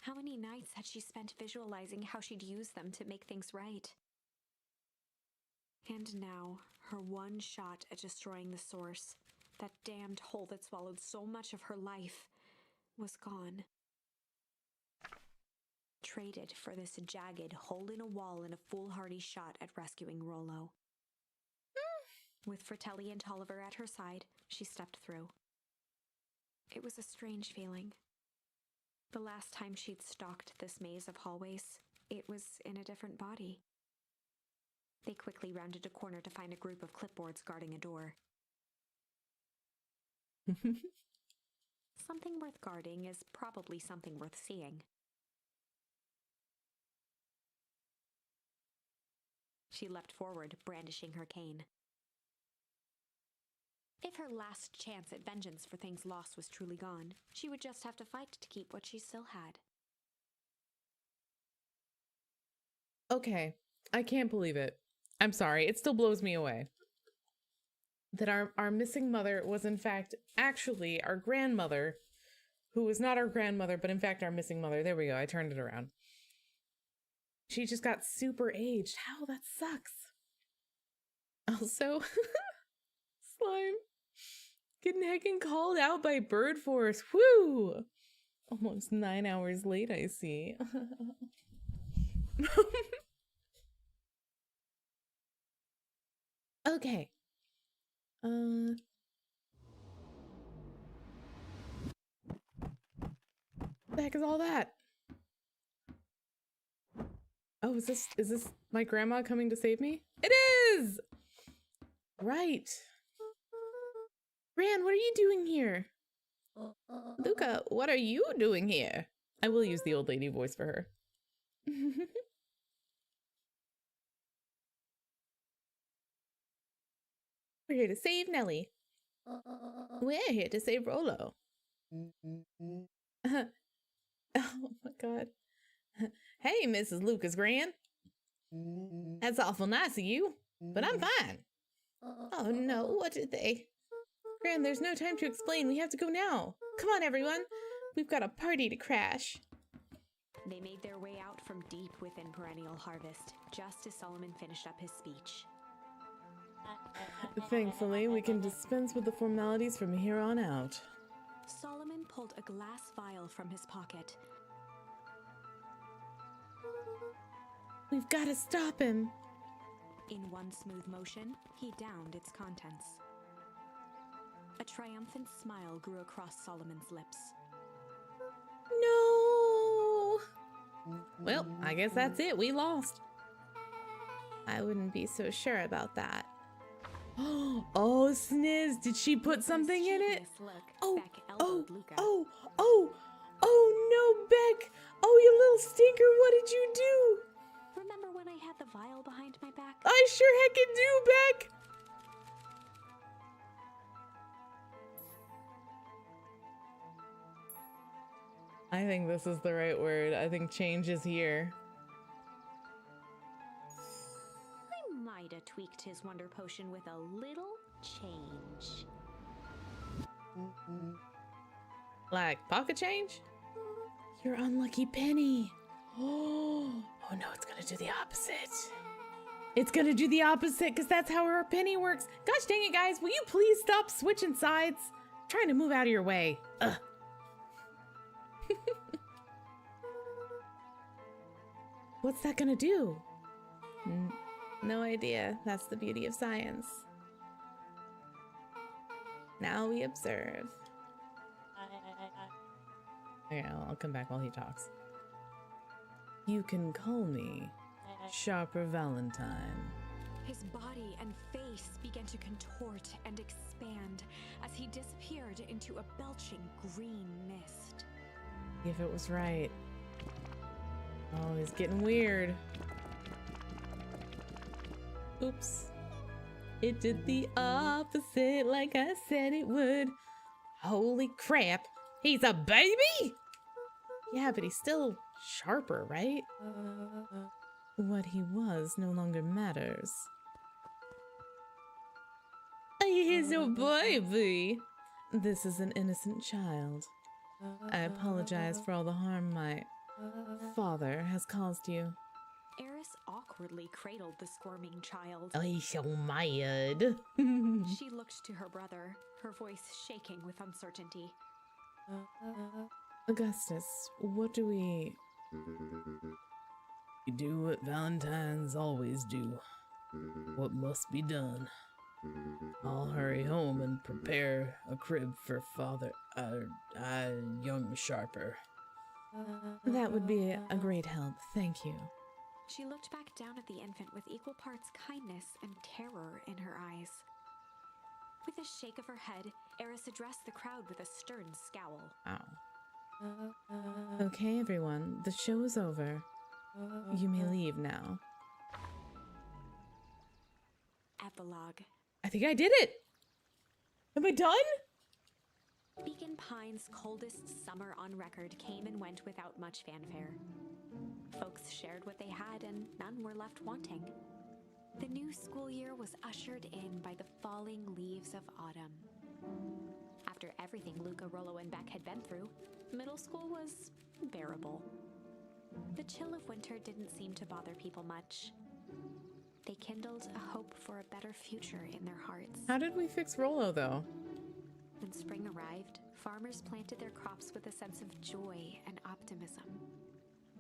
How many nights had she spent visualizing how she'd use them to make things right? And now, her one shot at destroying the source, that damned hole that swallowed so much of her life, was gone. Traded for this jagged hole in a wall and a foolhardy shot at rescuing Rollo. With Fratelli and Tolliver at her side, she stepped through. It was a strange feeling. The last time she'd stalked this maze of hallways, it was in a different body. They quickly rounded a corner to find a group of clipboards guarding a door. Something worth guarding is probably something worth seeing. She leapt forward, brandishing her cane. If her last chance at vengeance for things lost was truly gone, she would just have to fight to keep what she still had. Okay, I can't believe it. I'm sorry, it still blows me away. That our missing mother was in fact actually our grandmother, who was not our grandmother, but in fact our missing mother. There we go, I turned it around. She just got super aged. How? That sucks. Also, Slime getting heckin' called out by Bird Force. Woo! Almost 9 hours late, I see. Okay. The heck is all that? Oh, is this my grandma coming to save me? It is! Right. Gran, what are you doing here? Luca, what are you doing here? I will use the old lady voice for her. We're here to save Nellie. We're here to save Rolo. Oh my god. Hey, Mrs. Lucas Gran. That's awful nice of you, but I'm fine. Oh no, what did they? Gran, there's no time to explain. We have to go now. Come on, everyone. We've got a party to crash. They made their way out from deep within Perennial Harvest, just as Solomon finished up his speech. Thankfully, we can dispense with the formalities from here on out. Solomon pulled a glass vial from his pocket. We've got to stop him. In one smooth motion, he downed its contents. A triumphant smile grew across Solomon's lips. No! Well, I guess that's it. We lost. I wouldn't be so sure about that. Oh, Sniz, did she put something in it? Oh, oh, oh, no, Beck. Oh, you little stinker, what did you do? Remember when I had the vial behind my back? I sure heckin' do, Beck. I think this is the right word. I think change is here. I might have tweaked his wonder potion with a little change. Like pocket change? Your unlucky penny. Oh no, it's gonna do the opposite. It's gonna do the opposite because that's how her penny works. Gosh dang it, guys. Will you please stop switching sides? I'm trying to move out of your way. Ugh. What's that gonna do? No idea. That's the beauty of science. Now we observe. Okay, I'll come back while he talks. You can call me Sharper Valentine. His body and face began to contort and expand as he disappeared into a belching green mist. If it was right. Oh, he's getting weird. Oops. It did the opposite like I said it would. Holy crap. He's a baby? Yeah, but he's still sharper, right? What he was no longer matters. He's your baby. This is an innocent child. I apologize for all the harm my father has caused you. Eris awkwardly cradled the squirming child. I'm so mad. She looked to her brother, her voice shaking with uncertainty. Augustus, what do we... You do what Valentines always do. What must be done. I'll hurry home and prepare a crib for young Sharper. That would be a great help, thank you. She looked back down at the infant with equal parts kindness and terror in her eyes. With a shake of her head, Eris addressed the crowd with a stern scowl. Ow. Okay, everyone, the show is over. You may leave now. Epilogue. I think I did it! Am I done? Beacon Pines' coldest summer on record came and went without much fanfare. Folks shared what they had, and none were left wanting. The new school year was ushered in by the falling leaves of autumn. After everything Luca, Rollo, and Beck had been through, middle school was bearable. The chill of winter didn't seem to bother people much. They kindled a hope for a better future in their hearts. How did we fix Rollo, though? When spring arrived, farmers planted their crops with a sense of joy and optimism.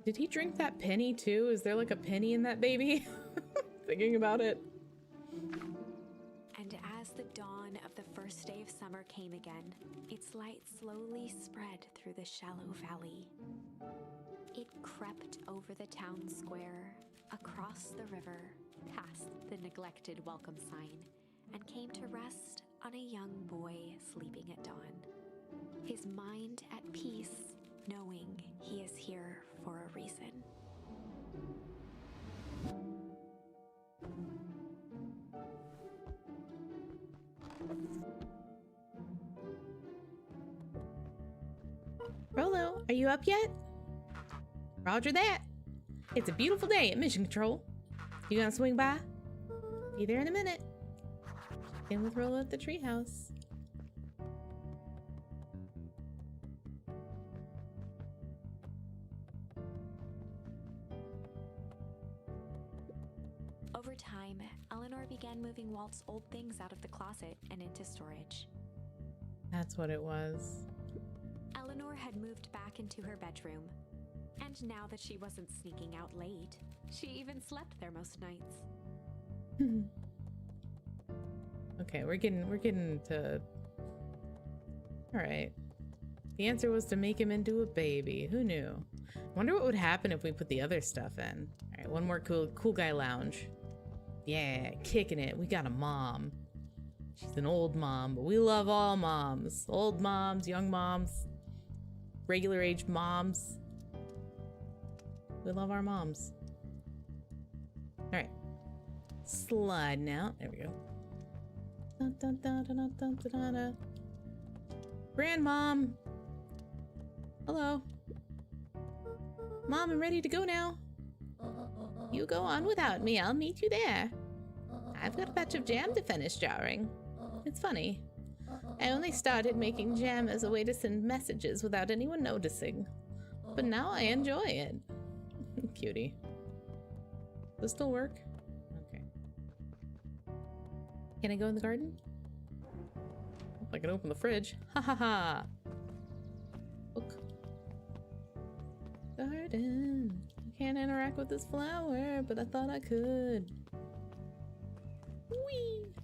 Did he drink that penny, too? Is there, like, a penny in that baby? Thinking about it. And as the dawn of the first day of summer came again, its light slowly spread through the shallow valley. It crept over the town square, across the river, past the neglected welcome sign, and came to rest on a young boy sleeping at dawn. His mind at peace, knowing he is here for a reason. Rollo, are you up yet? Roger that. It's a beautiful day at Mission Control. You gonna swing by? Be there in a minute. Check in with Rollo at the treehouse. Over time, Eleanor began moving Walt's old things out of the closet and into storage. That's what it was. Eleanor had moved back into her bedroom, and now that she wasn't sneaking out late, she even slept there most nights. Okay, we're getting to... Alright. The answer was to make him into a baby. Who knew? Wonder what would happen if we put the other stuff in. Alright, one more cool guy lounge. Yeah, kicking it. We got a mom. She's an old mom, but we love all moms. Old moms, young moms, regular aged moms. We love our moms. Alright. Sliding out. There we go. Dun, dun, dun, dun, dun, dun, dun, dun. Grandmom! Hello. Mom, I'm ready to go now. You go on without me. I'll meet you there. I've got a batch of jam to finish jarring. It's funny. I only started making jam as a way to send messages without anyone noticing. But now I enjoy it. Cutie. Does this still work? Okay. Can I go in the garden? I can open the fridge. Ha ha ha! Look. Garden. I can't interact with this flower, but I thought I could. Whee!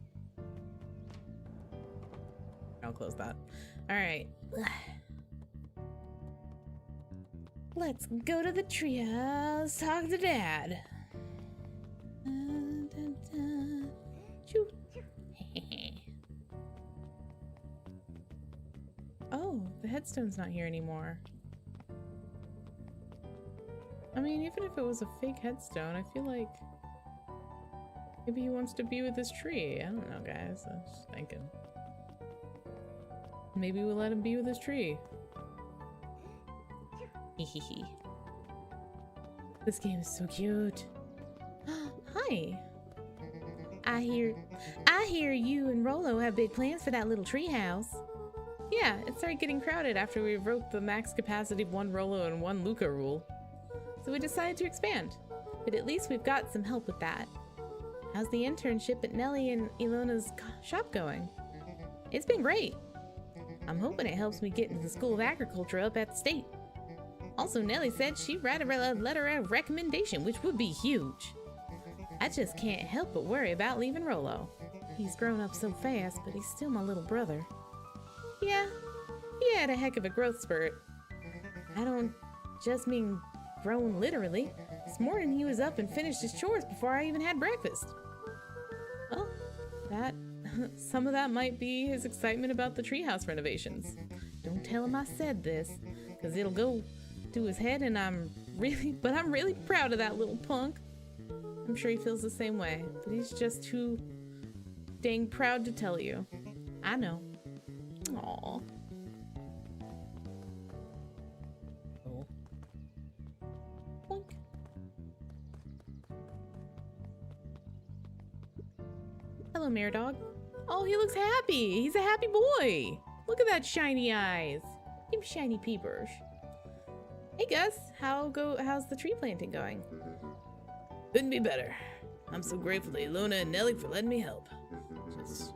I'll close that. Alright. Let's go to the treehouse, talk to Dad. Dun, dun, dun. Choo. Oh, the headstone's not here anymore. I mean, even if it was a fake headstone, I feel like maybe he wants to be with his tree. I don't know, guys. I'm just thinking. Maybe we'll let him be with his tree. Hehehe. This game is so cute. Hi. I hear you and Rollo have big plans for that little treehouse. Yeah, it started getting crowded after we wrote the max capacity of 1 Rollo and 1 Luca rule. So we decided to expand. But at least we've got some help with that. How's the internship at Nellie and Ilona's shop going? It's been great. I'm hoping it helps me get into the School of Agriculture up at the state. Also, Nellie said she'd write a letter of recommendation, which would be huge. I just can't help but worry about leaving Rollo. He's grown up so fast, but he's still my little brother. Yeah, he had a heck of a growth spurt. I don't just mean grown literally. This morning he was up and finished his chores before I even had breakfast. Well, that some of that might be his excitement about the treehouse renovations. Don't tell him I said this, because it'll go to his head, and I'm really proud of that little punk. I'm sure he feels the same way, but he's just too dang proud to tell you. I know. Aww. Oh. Boink. Hello, Mare Dog. Oh, he looks happy. He's a happy boy. Look at that shiny eyes. Them shiny peepers. Hey, Gus. How's the tree planting going? Couldn't be better. I'm so grateful to Ilona and Nelly for letting me help. Just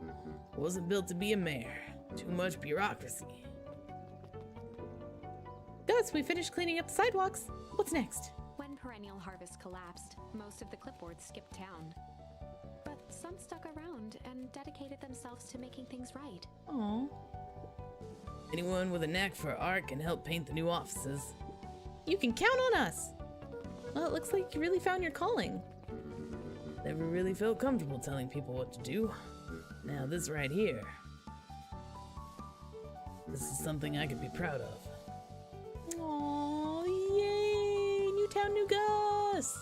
wasn't built to be a mayor. Too much bureaucracy. Gus, we finished cleaning up the sidewalks. What's next? When Perennial Harvest collapsed, most of the clipboards skipped town. But some stuck around and dedicated themselves to making things right. Aw. Anyone with a knack for art can help paint the new offices. You can count on us. Well, it looks like you really found your calling. Never really felt comfortable telling people what to do. Now this right here. This is something I could be proud of. Aw, yay! Newtown New Gus!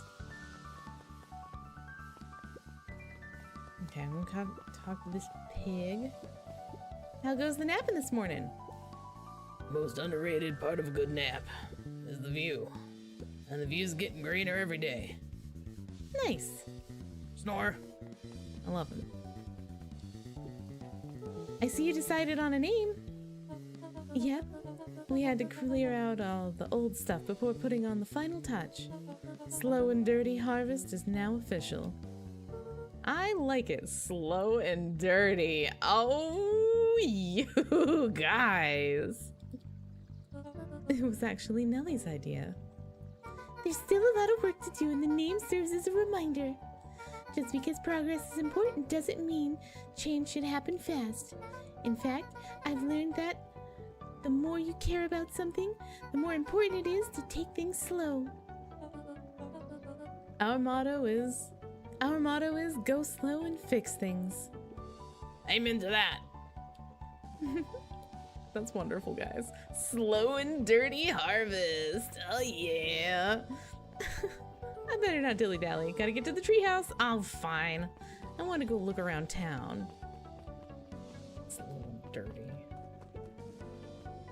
Okay, I'm gonna talk to this pig. How goes the napping this morning? Most underrated part of a good nap is the view. And the view's getting greener every day. Nice. Snore. I love him. I see you decided on a name. Yep. We had to clear out all the old stuff before putting on the final touch. Slow and Dirty Harvest is now official. I like it. Slow and dirty. Oh, you guys. It was actually Nellie's idea. There's still a lot of work to do, and the name serves as a reminder. Just because progress is important doesn't mean change should happen fast. In fact, I've learned that the more you care about something, the more important it is to take things slow. Our motto is go slow and fix things. Amen to that. That's wonderful, guys. Slow and Dirty Harvest. Oh yeah. I better not dilly-dally. Gotta get to the treehouse. Oh, fine. I want to go look around town. Slow and dirty.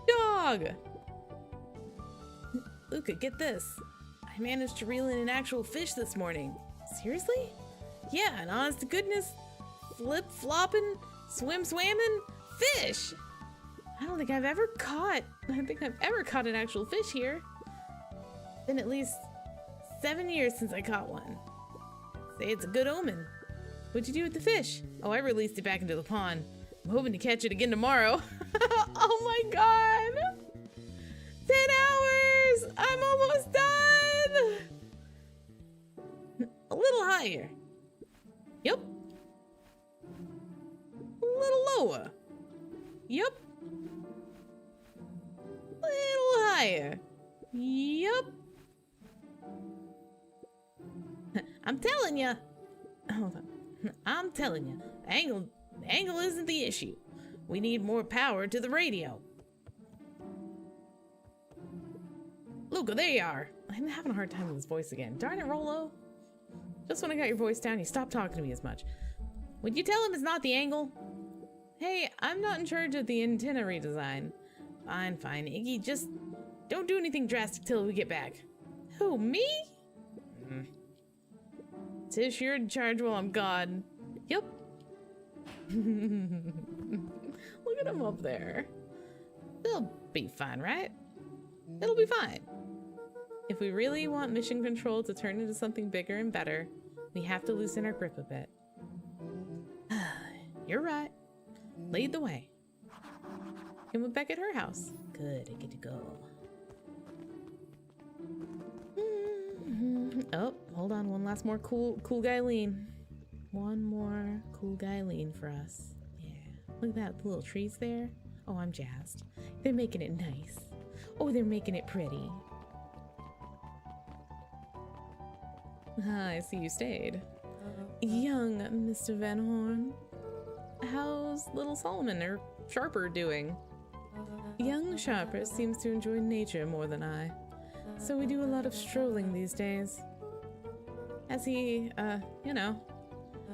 Dog! Luca, get this. I managed to reel in an actual fish this morning. Seriously? Yeah, and honest to goodness, flip-flopping, swim-swamming fish. I don't think I've ever caught an actual fish here. Been at least 7 years since I caught one. Say it's a good omen. What'd you do with the fish? Oh, I released it back into the pond. I'm hoping to catch it again tomorrow. Oh my god! 10 hours! I'm almost done! A little higher. Yep. A little lower. Yep. Little higher. Yep. I'm telling you. Hold on. I'm telling you. The angle isn't the issue. We need more power to the radio. Luca, there you are. I'm having a hard time with his voice again. Darn it, Rolo. Just when I got your voice down, you stopped talking to me as much. Would you tell him it's not the angle? Hey, I'm not in charge of the antenna redesign. Fine, Iggy, just don't do anything drastic till we get back. Who, me? Tish, you're in charge while I'm gone. Yep. Look at him up there. They'll be fine, right? It'll be fine. If we really want Mission Control to turn into something bigger and better, we have to loosen our grip a bit. You're right. Lead the way. And we're back at her house. Good, I get to go. Oh, hold on. One last more cool guy lean. One more cool guy lean for us. Yeah. Look at that, the little trees there. Oh, I'm jazzed. They're making it nice. Oh, they're making it pretty. I see you stayed. Young Mr. Van Horn. How's little Solomon or Sharper doing? Young Sharper seems to enjoy nature more than I, so we do a lot of strolling these days. Has he,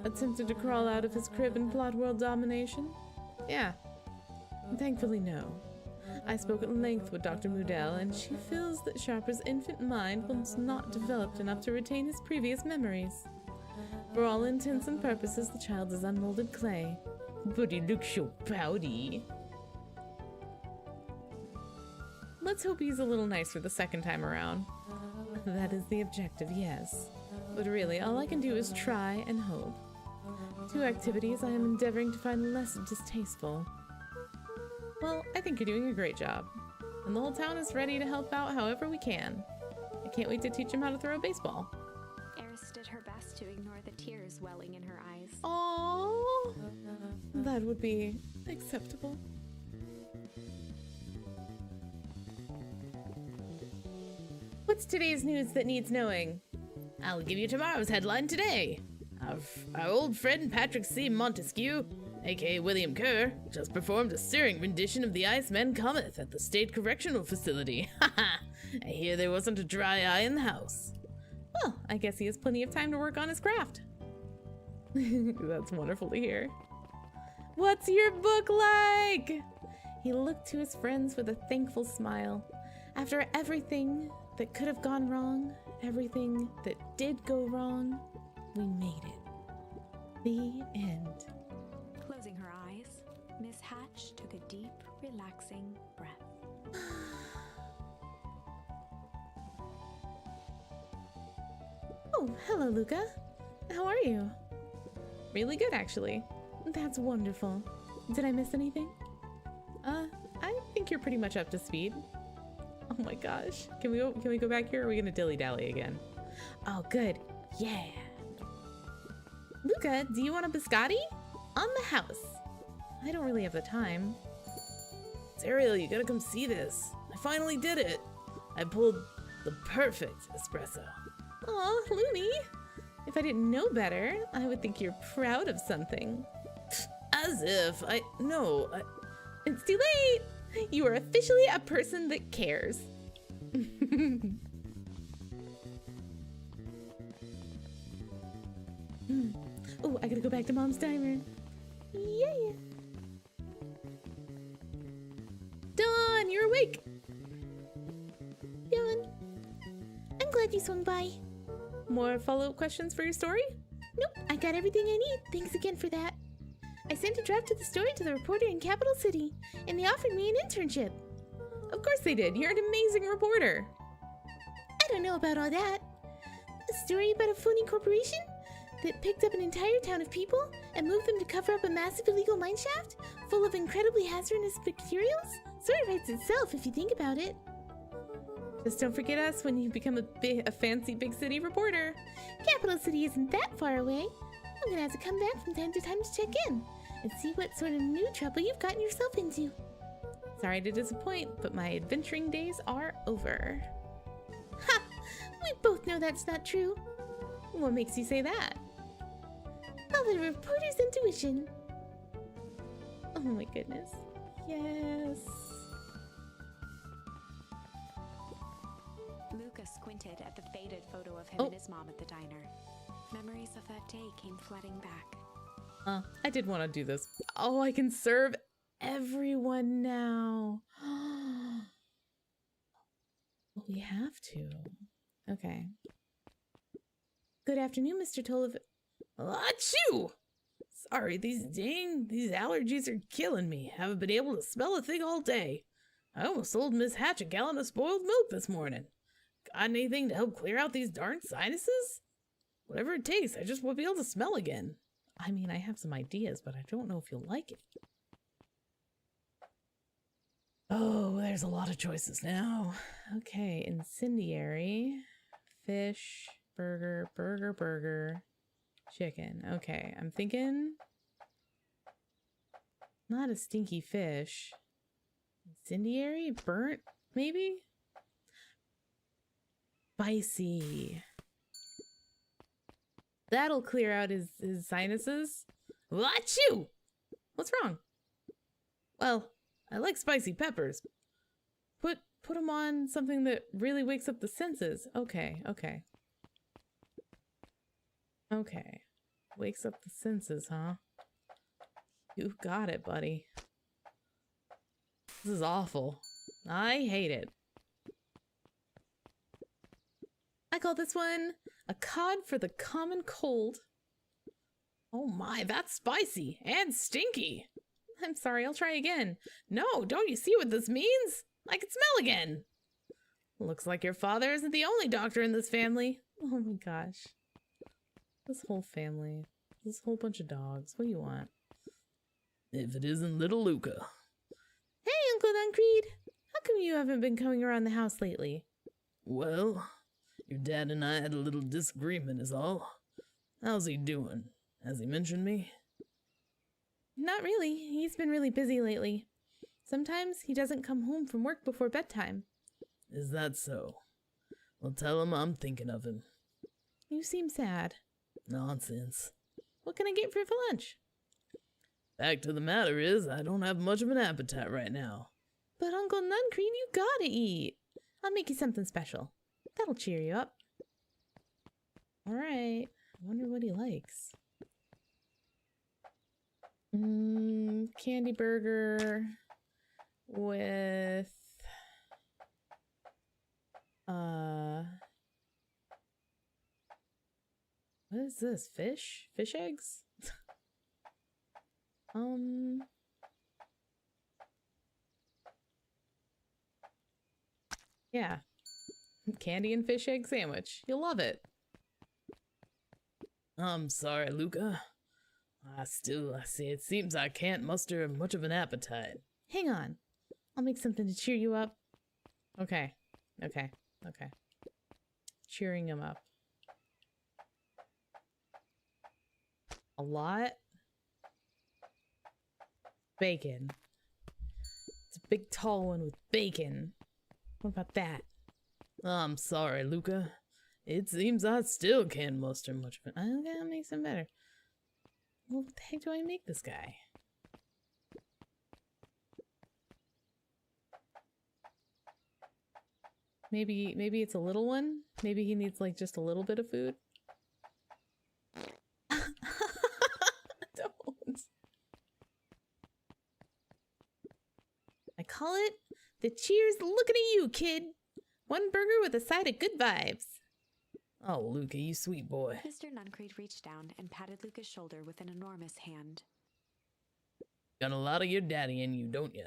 attempted to crawl out of his crib and plot world domination? Yeah. Thankfully, no. I spoke at length with Dr. Moodell, and she feels that Sharper's infant mind was not developed enough to retain his previous memories. For all intents and purposes, the child is unmolded clay. But he looks so pouty. Let's hope he's a little nicer the second time around. That is the objective, yes. But really, all I can do is try and hope. Two activities I am endeavoring to find less distasteful. Well, I think you're doing a great job. And the whole town is ready to help out however we can. I can't wait to teach him how to throw a baseball. Eris did her best to ignore the tears welling in her eyes. Aww, that would be acceptable. What's today's news that needs knowing? I'll give you tomorrow's headline today. Our old friend Patrick C. Montesquieu, aka William Kerr, just performed a stirring rendition of The Iceman Cometh at the State Correctional Facility. Haha, I hear there wasn't a dry eye in the house. Well, I guess he has plenty of time to work on his craft. That's wonderful to hear. What's your book like? He looked to his friends with a thankful smile. After everything that could have gone wrong, everything that did go wrong, we made it. The end. Closing her eyes, Miss Hatch took a deep, relaxing breath. Oh, hello, Luca. How are you? Really good, actually. That's wonderful. Did I miss anything? I think you're pretty much up to speed. Oh my gosh. Can we go back here, or are we gonna dilly-dally again? Oh, good. Yeah. Luca, do you want a biscotti? On the house. I don't really have the time. Ariel, you gotta come see this. I finally did it. I pulled the perfect espresso. Aw, Looney. If I didn't know better, I would think you're proud of something. As if no. It's too late. You are officially a person that cares. Oh, I gotta go back to Mom's diner. Yeah. Dawn, you're awake. Dawn, I'm glad you swung by. More follow-up questions for your story? Nope, I got everything I need. Thanks again for that. I sent a draft of the story to the reporter in Capital City, and they offered me an internship. Of course they did. You're an amazing reporter. I don't know about all that. A story about a phony corporation that picked up an entire town of people and moved them to cover up a massive illegal mine shaft full of incredibly hazardous materials? Sort of writes itself if you think about it. Just don't forget us when you become a fancy big city reporter. Capital City isn't that far away. I'm gonna have to come back from time to time to check in and see what sort of new trouble you've gotten yourself into. Sorry to disappoint, but my adventuring days are over. Ha! We both know that's not true. What makes you say that? Oh, the reporter's intuition. Oh my goodness. Yes. Luca squinted at the faded photo of him and his mom at the diner. Memories of that day came flooding back. I did want to do this. Oh, I can serve everyone now. We have to. Okay. Good afternoon, Mr. Tolliver. Achoo! Sorry, these allergies are killing me. Haven't been able to smell a thing all day. I almost sold Miss Hatch a gallon of spoiled milk this morning. Got anything to help clear out these darn sinuses? Whatever it takes, I just won't be able to smell again. I mean, I have some ideas, but I don't know if you'll like it. Oh, there's a lot of choices now. Okay, incendiary, fish, burger, chicken. Okay, I'm thinking not a stinky fish. Incendiary, burnt, maybe? Spicy. That'll clear out his sinuses. Achoo! What's wrong? Well, I like spicy peppers. Put him on something that really wakes up the senses. Okay. Wakes up the senses, huh? You got it, buddy. This is awful. I hate it. I call this one a cod for the common cold. Oh my, that's spicy and stinky. I'm sorry, I'll try again. No, don't you see what this means? I can smell again. Looks like your father isn't the only doctor in this family. Oh my gosh. This whole family. This whole bunch of dogs. What do you want? If it isn't little Luca. Hey, Uncle Duncreed. How come you haven't been coming around the house lately? Well, your dad and I had a little disagreement is all. How's he doing? Has he mentioned me? Not really. He's been really busy lately. Sometimes he doesn't come home from work before bedtime. Is that so? Well, tell him I'm thinking of him. You seem sad. Nonsense. What can I get for you for lunch? Fact of the matter is, I don't have much of an appetite right now. But Uncle Nuncreed, you gotta eat. I'll make you something special. That'll cheer you up. Alright. I wonder what he likes. Candy burger with what is this? Fish? Fish eggs? Yeah. Candy and fish egg sandwich. You'll love it. I'm sorry, Luca. I see it seems I can't muster much of an appetite. Hang on. I'll make something to cheer you up. Okay. Cheering him up. A lot. Bacon. It's a big tall one with bacon. What about that? I'm sorry, Luca. It seems I still can't muster much of it. I'm gonna make some better. What the heck do I make this guy? Maybe it's a little one? Maybe he needs like just a little bit of food? Don't. I call it the cheers looking at you, kid. One burger with a side of good vibes. Oh, Luca, you sweet boy. Mr. Nuncreed reached down and patted Luca's shoulder with an enormous hand. Got a lot of your daddy in you, don't you?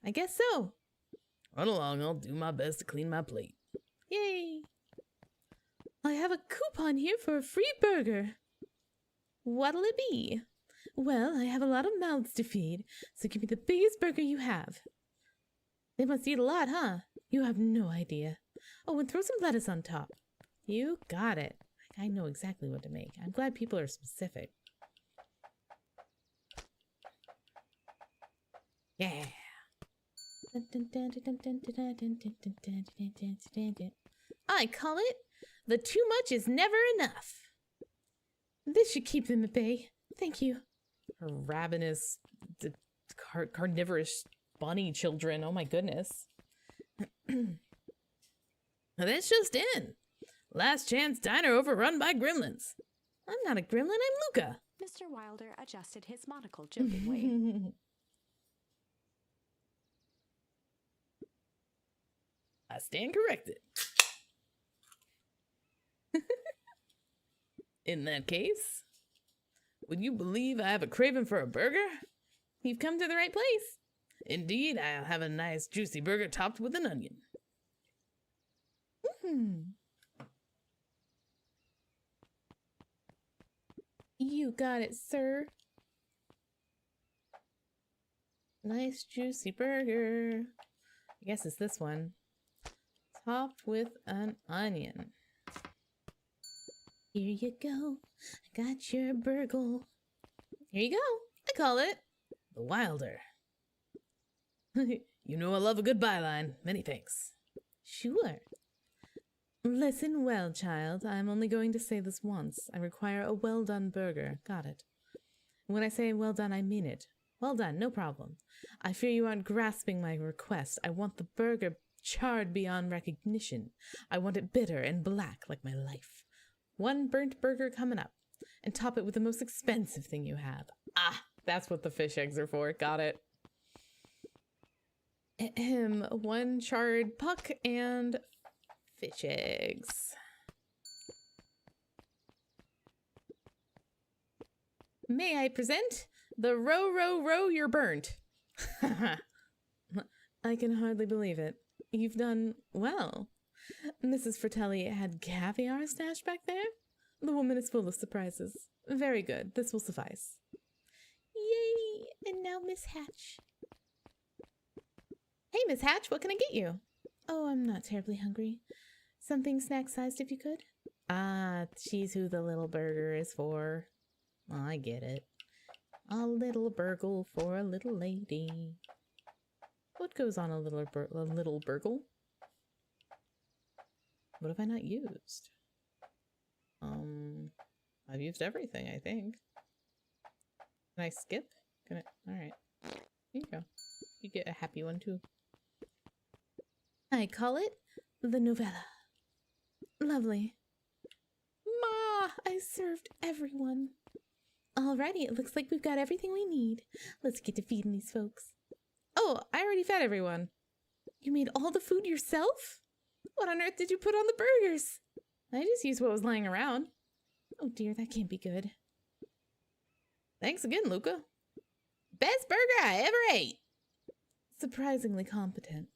I guess so. Run along, I'll do my best to clean my plate. Yay! I have a coupon here for a free burger. What'll it be? Well, I have a lot of mouths to feed, so give me the biggest burger you have. They must eat a lot, huh? You have no idea. Oh, and throw some lettuce on top. You got it. I know exactly what to make. I'm glad people are specific. Yeah. I call it the too much is never enough. This should keep them at bay. Thank you. Ravenous, carnivorous bunny children. Oh my goodness. That's just in. Last chance diner overrun by gremlins. I'm not a gremlin, I'm Luca. Mr. Wilder adjusted his monocle jokingly. I stand corrected. In that case, would you believe I have a craving for a burger? You've come to the right place. Indeed, I'll have a nice juicy burger topped with an onion. You got it, sir. Nice juicy burger. I guess it's this one. Topped with an onion. Here you go. I got your burgle. Here you go. I call it The Wilder. You know I love a good byline. Many thanks. Sure. Listen well, child. I'm only going to say this once. I require a well-done burger. Got it. When I say well done, I mean it. Well done, no problem. I fear you aren't grasping my request. I want the burger charred beyond recognition. I want it bitter and black like my life. One burnt burger coming up. And top it with the most expensive thing you have. Ah, that's what the fish eggs are for. Got it. Ahem. One charred puck and fish eggs. May I present the row, row, row, you're burnt. I can hardly believe it. You've done well. Mrs. Fratelli had caviar stashed back there? The woman is full of surprises. Very good. This will suffice. Yay! And now Miss Hatch. Hey, Miss Hatch, what can I get you? Oh, I'm not terribly hungry. Something snack-sized if you could. Ah, she's who the little burger is for. I get it. A little burgle for a little lady. What goes on a little burgle? What have I not used? I've used everything, I think. Can I skip? Can I? Alright. Here you go. You get a happy one, too. I call it the novella. Lovely. Ma, I served everyone. Alrighty, it looks like we've got everything we need. Let's get to feeding these folks. Oh, I already fed everyone. You made all the food yourself? What on earth did you put on the burgers? I just used what was lying around. Oh dear, that can't be good. Thanks again, Luca. Best burger I ever ate. Surprisingly competent.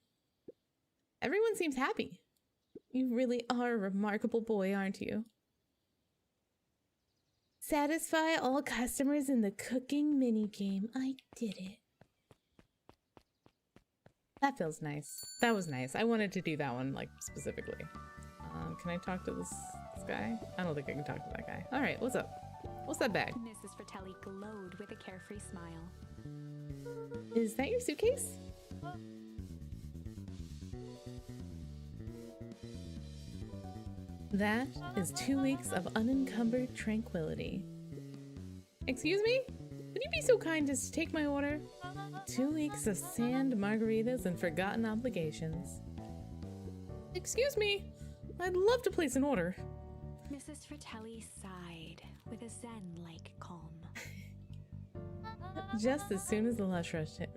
Everyone seems happy. You really are a remarkable boy, aren't you? Satisfy all customers in the cooking minigame. I did it. That feels nice. That was nice. I wanted to do that one, like, specifically. Can I talk to this guy? I don't think I can talk to that guy. All right, what's up? What's that bag? Mrs. Fratelli glowed with a carefree smile. Is that your suitcase? That is 2 weeks of unencumbered tranquility. Excuse me? Would you be so kind as to take my order? 2 weeks of sand margaritas and forgotten obligations. Excuse me? I'd love to place an order. Mrs. Fratelli sighed with a zen-like calm. Just as soon as the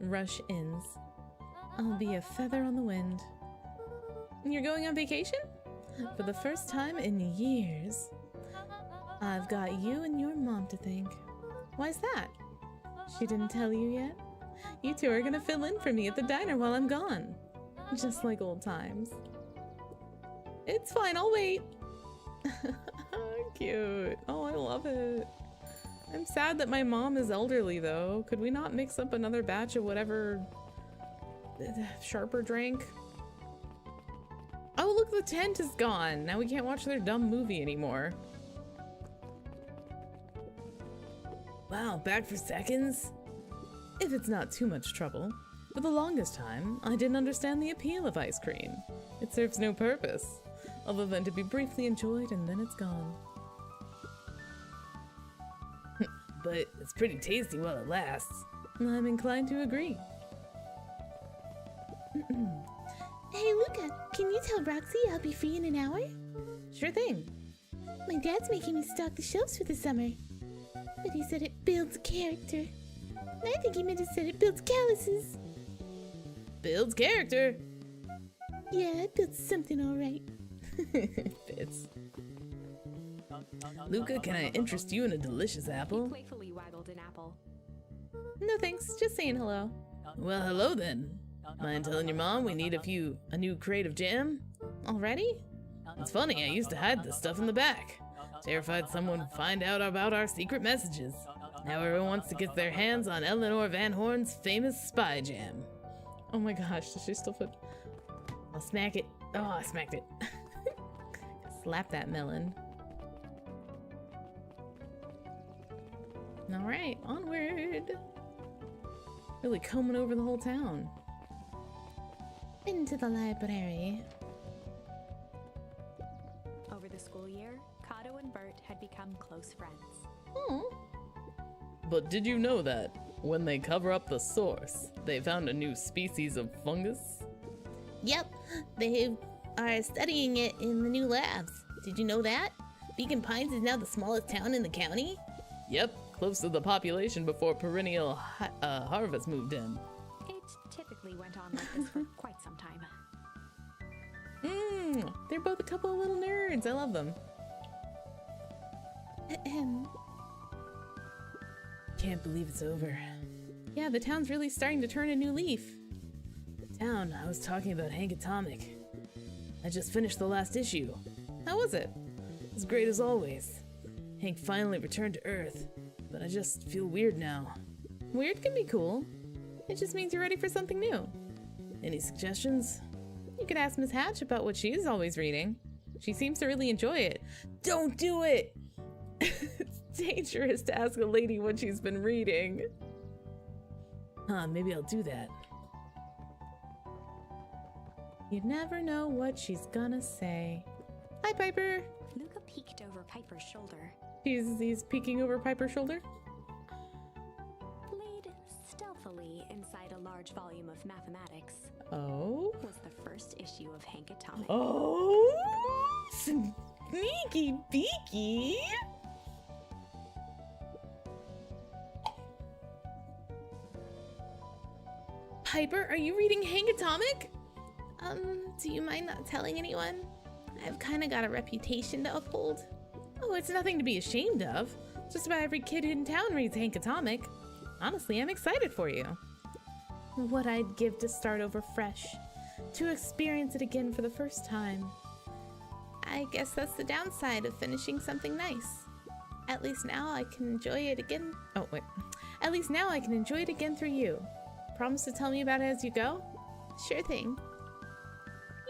rush ends, I'll be a feather on the wind. You're going on vacation? For the first time in years. I've got you and your mom to thank. Why's that? She didn't tell you yet? You two are gonna fill in for me at the diner while I'm gone. Just like old times. It's fine, I'll wait. Cute. Oh, I love it. I'm sad that my mom is elderly, though. Could we not mix up another batch of whatever Sharper drank? Oh, look, the tent is gone. Now we can't watch their dumb movie anymore. Wow, back for seconds? If it's not too much trouble. For the longest time, I didn't understand the appeal of ice cream. It serves no purpose, other than to be briefly enjoyed and then it's gone. But it's pretty tasty while it lasts. I'm inclined to agree. Hey Luca, can you tell Roxy I'll be free in an hour? Sure thing. My dad's making me stock the shelves for the summer. But he said it builds character. And I think he meant to said it builds calluses. Builds character. Yeah, it builds something alright. Fits. Luca, can I interest you in a delicious He apple? playfully waggled an apple. No thanks, just saying hello. Well, hello then. Mind telling your mom we need a new crate of jam? Already? It's funny, I used to hide this stuff in the back. Terrified someone would find out about our secret messages. Now everyone wants to get their hands on Eleanor Van Horn's famous spy jam. Oh my gosh, does she still put... I'll smack it. Oh, I smacked it. Slap that melon. Alright, onward. Really combing over the whole town. Into the library. Over the school year, Kato and Bert had become close friends. Oh. But did you know that when they cover up the source, they found a new species of fungus? Yep, they are studying it in the new labs. Did you know that? Beacon Pines is now the smallest town in the county? Yep, close to the population before perennial harvest moved in. It typically went on like this for quite some time. They're both a couple of little nerds. I love them. Ahem. Can't believe it's over. Yeah, the town's really starting to turn a new leaf. The town, I was talking about Hank Atomic. I just finished the last issue. How was it? As great as always. Hank finally returned to Earth, but I just feel weird now. Weird can be cool. It just means you're ready for something new. Any suggestions? You could ask Miss Hatch about what she's always reading. She seems to really enjoy it. Don't do it! It's dangerous to ask a lady what she's been reading. Huh, maybe I'll do that. You never know what she's gonna say. Hi, Piper. Luca peeked over Piper's shoulder. He's peeking over Piper's shoulder. Laid stealthily inside a large volume of mathematics Oh. was the first issue of Hank Atomic. Oh, sneaky beaky. Piper, are you reading Hank Atomic? Do you mind not telling anyone? I've kind of got a reputation to uphold. Oh, it's nothing to be ashamed of. Just about every kid in town reads Hank Atomic. Honestly, I'm excited for you. What I'd give to start over fresh. To experience it again for the first time. I guess that's the downside of finishing something nice. At least now I can enjoy it again. Oh, wait. At least now I can enjoy it again through you. Promise to tell me about it as you go? Sure thing.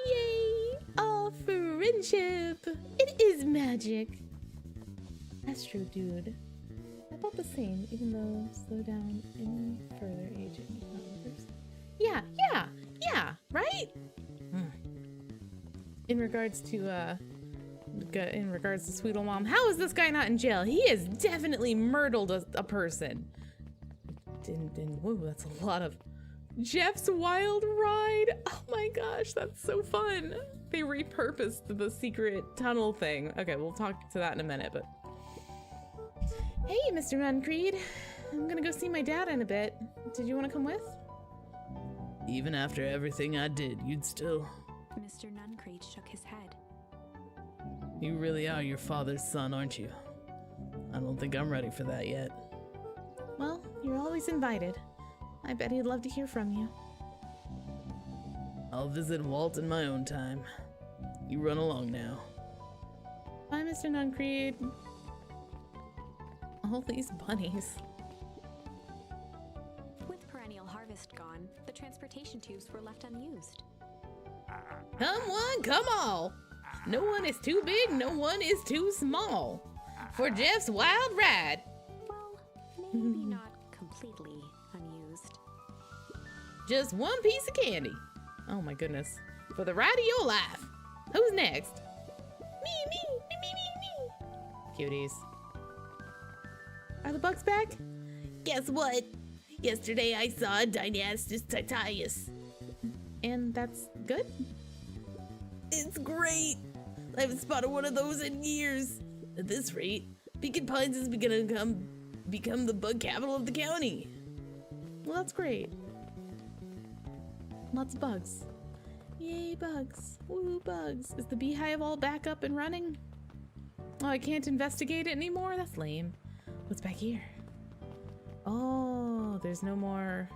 Yay! All friendship! It is magic! That's true, dude. I felt the same, even though slow down any further aging. Yeah, right? In regards to Sweetle Mom, how is this guy not in jail? He has definitely murdered a person. Whoa, that's a lot of Jeff's Wild Ride. Oh my gosh, that's so fun. They repurposed the secret tunnel thing. Okay, we'll talk to that in a minute, but hey, Mr. Nuncreed. I'm gonna go see my dad in a bit. Did you want to come with? Even after everything I did, you'd still... Mr. Nuncreed shook his head. You really are your father's son, aren't you? I don't think I'm ready for that yet. Well, you're always invited. I bet he'd love to hear from you. I'll visit Walt in my own time. You run along now. Bye, Mr. Nuncreed. All these bunnies. With perennial harvest gone, the transportation tubes were left unused. Come one, come all. No one is too big, no one is too small. For Jeff's Wild Ride. Well, maybe not completely unused. Just one piece of candy. Oh my goodness. For the ride of your life. Who's next? Me. Cuties. Are the bugs back? Guess what? Yesterday I saw a Dynastus Titius. And that's good? It's great! I haven't spotted one of those in years. At this rate, Beacon Pines is gonna become the bug capital of the county. Well, that's great. Lots of bugs. Yay, bugs. Woo, bugs. Is the beehive all back up and running? Oh, I can't investigate it anymore? That's lame. What's back here? Oh, there's no more...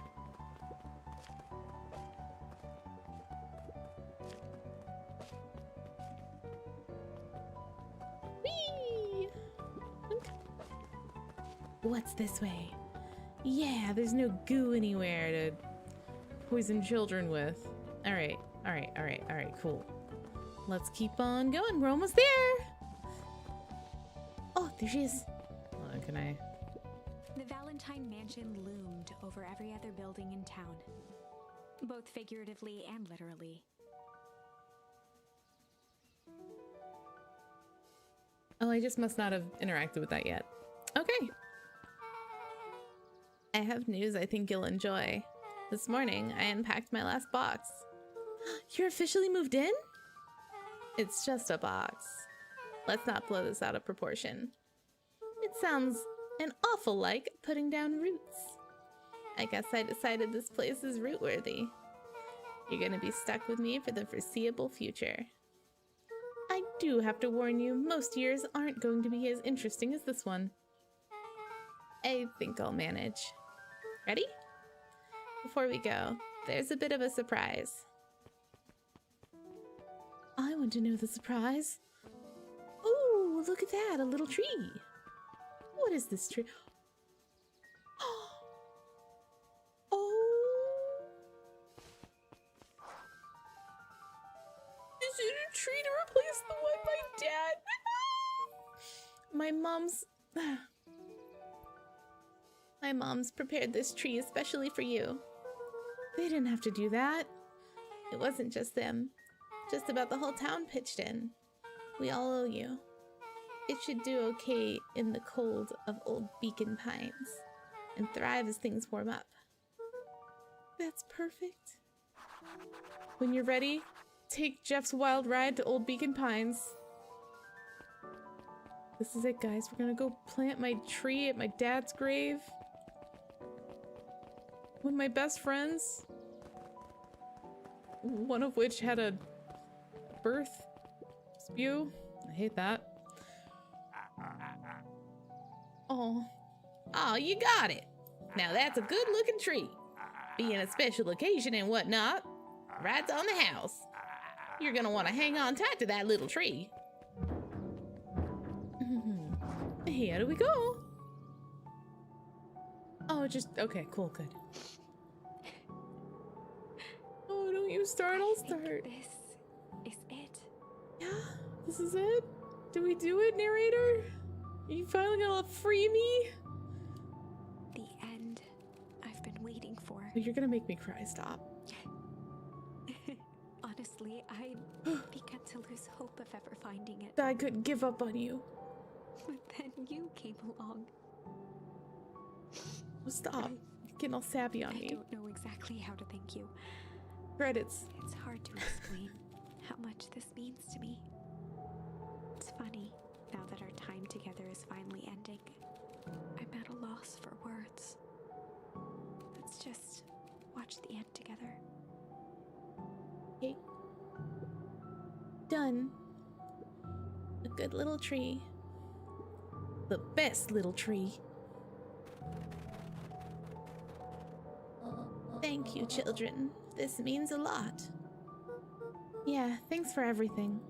Whee! What's this way? Yeah, there's no goo anywhere to poison children with. All right, cool. Let's keep on going. We're almost there. Oh, there she is. Hold on, can I? The Valentine Mansion loomed over every other building in town, both figuratively and literally. Oh, I just must not have interacted with that yet. Okay. I have news I think you'll enjoy. This morning, I unpacked my last box. You're officially moved in? It's just a box. Let's not blow this out of proportion. It sounds an awful like putting down roots. I guess I decided this place is root-worthy. You're gonna be stuck with me for the foreseeable future. I do have to warn you, most years aren't going to be as interesting as this one. I think I'll manage. Ready? Before we go, there's a bit of a surprise. I want to know the surprise. Oh, look at that, a little tree. What is this tree? Oh! Is it a tree to replace the one my dad? My mom's prepared this tree especially for you. They didn't have to do that. It wasn't just them. Just about the whole town pitched in. We all owe you. It should do okay in the cold of old Beacon Pines and thrive as things warm up. That's perfect. When you're ready, take Jeff's wild ride to old Beacon Pines. This is it, guys. We're gonna go plant my tree at my dad's grave. One of my best friends, one of which had a birth spew. I hate that. Oh, you got it. Now that's a good looking tree. Being a special occasion and whatnot, right on the house. You're gonna want to hang on tight to that little tree. Here we go. Oh, just okay, cool, good. Oh, don't you start, I'll start. This is it. Yeah, this is it? Did we do it, narrator? Are you finally gonna free me? The end I've been waiting for. Oh, you're gonna make me cry, stop. Honestly, I began to lose hope of ever finding it. I couldn't give up on you. But then you came along. Oh, stop. You're getting all sappy on I me. don't know exactly how to thank you. Credits. It's hard to explain how much this means to me. It's funny, now that our time together is finally ending, I'm at a loss for words. Let's just watch the end together. Okay. Done. A good little tree. The best little tree. Thank you, children. This means a lot. Yeah, thanks for everything.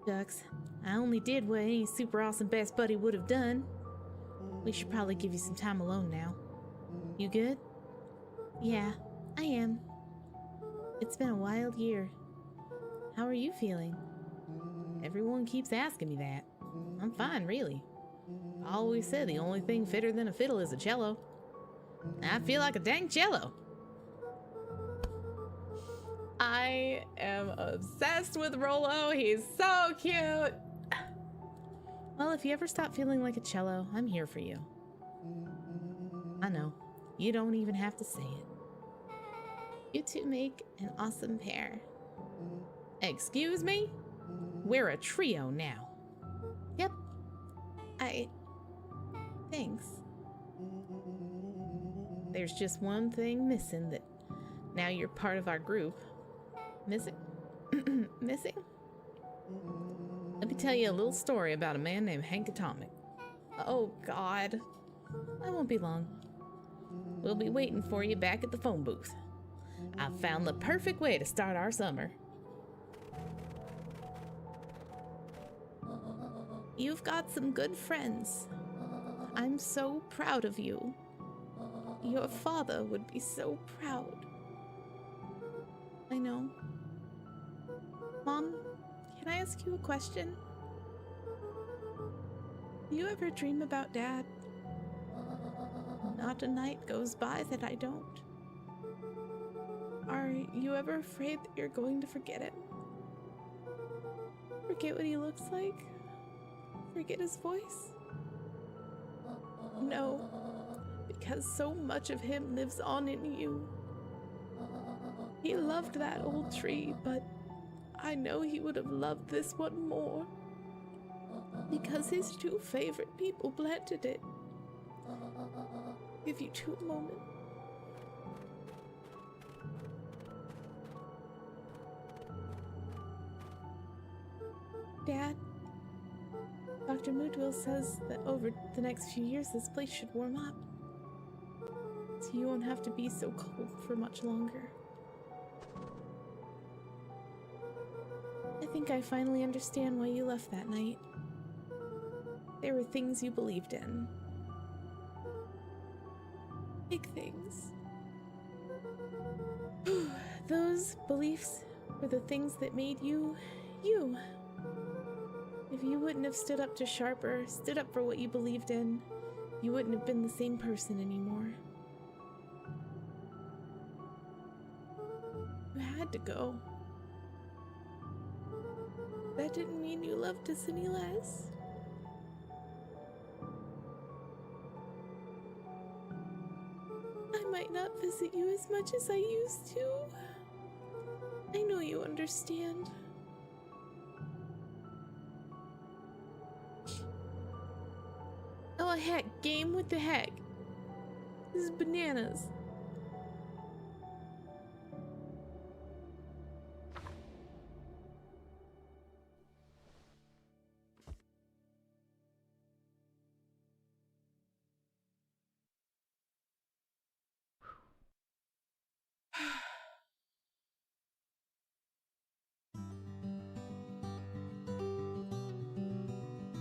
Ducks, I only did what any super awesome best buddy would have done. We should probably give you some time alone now. You good? Yeah, I am. It's been a wild year. How are you feeling? Everyone keeps asking me that. I'm fine, really. I always said the only thing fitter than a fiddle is a cello. I feel like a dang cello. I am obsessed with Rolo. He's so cute. Well, if you ever stop feeling like a cello, I'm here for you. I know. You don't even have to say it. You two make an awesome pair. Excuse me? We're a trio now. Yep. Thanks. There's just one thing missing that now you're part of our group. Missing? Missing? Let me tell you a little story about a man named Hank Atomic. Oh, God. I won't be long. We'll be waiting for you back at the phone booth. I've found the perfect way to start our summer. You've got some good friends. I'm so proud of you. Your father would be so proud. I know. Mom, can I ask you a question? Do you ever dream about Dad? Not a night goes by that I don't. Are you ever afraid that you're going to forget it? Forget what he looks like? Forget his voice? No, because so much of him lives on in you. He loved that old tree, but I know he would have loved this one more. Because his two favorite people planted it. Give you 2 moments. Dad, Dr. Moodwell says that over the next few years this place should warm up. So you won't have to be so cold for much longer. I think I finally understand why you left that night. There were things you believed in. Big things. Those beliefs were the things that made you, you. If you wouldn't have stood up to Sharper, stood up for what you believed in, you wouldn't have been the same person anymore. You had to go. That didn't mean you loved us any less. I might not visit you as much as I used to. I know you understand. Oh heck, game, what the heck? This is bananas.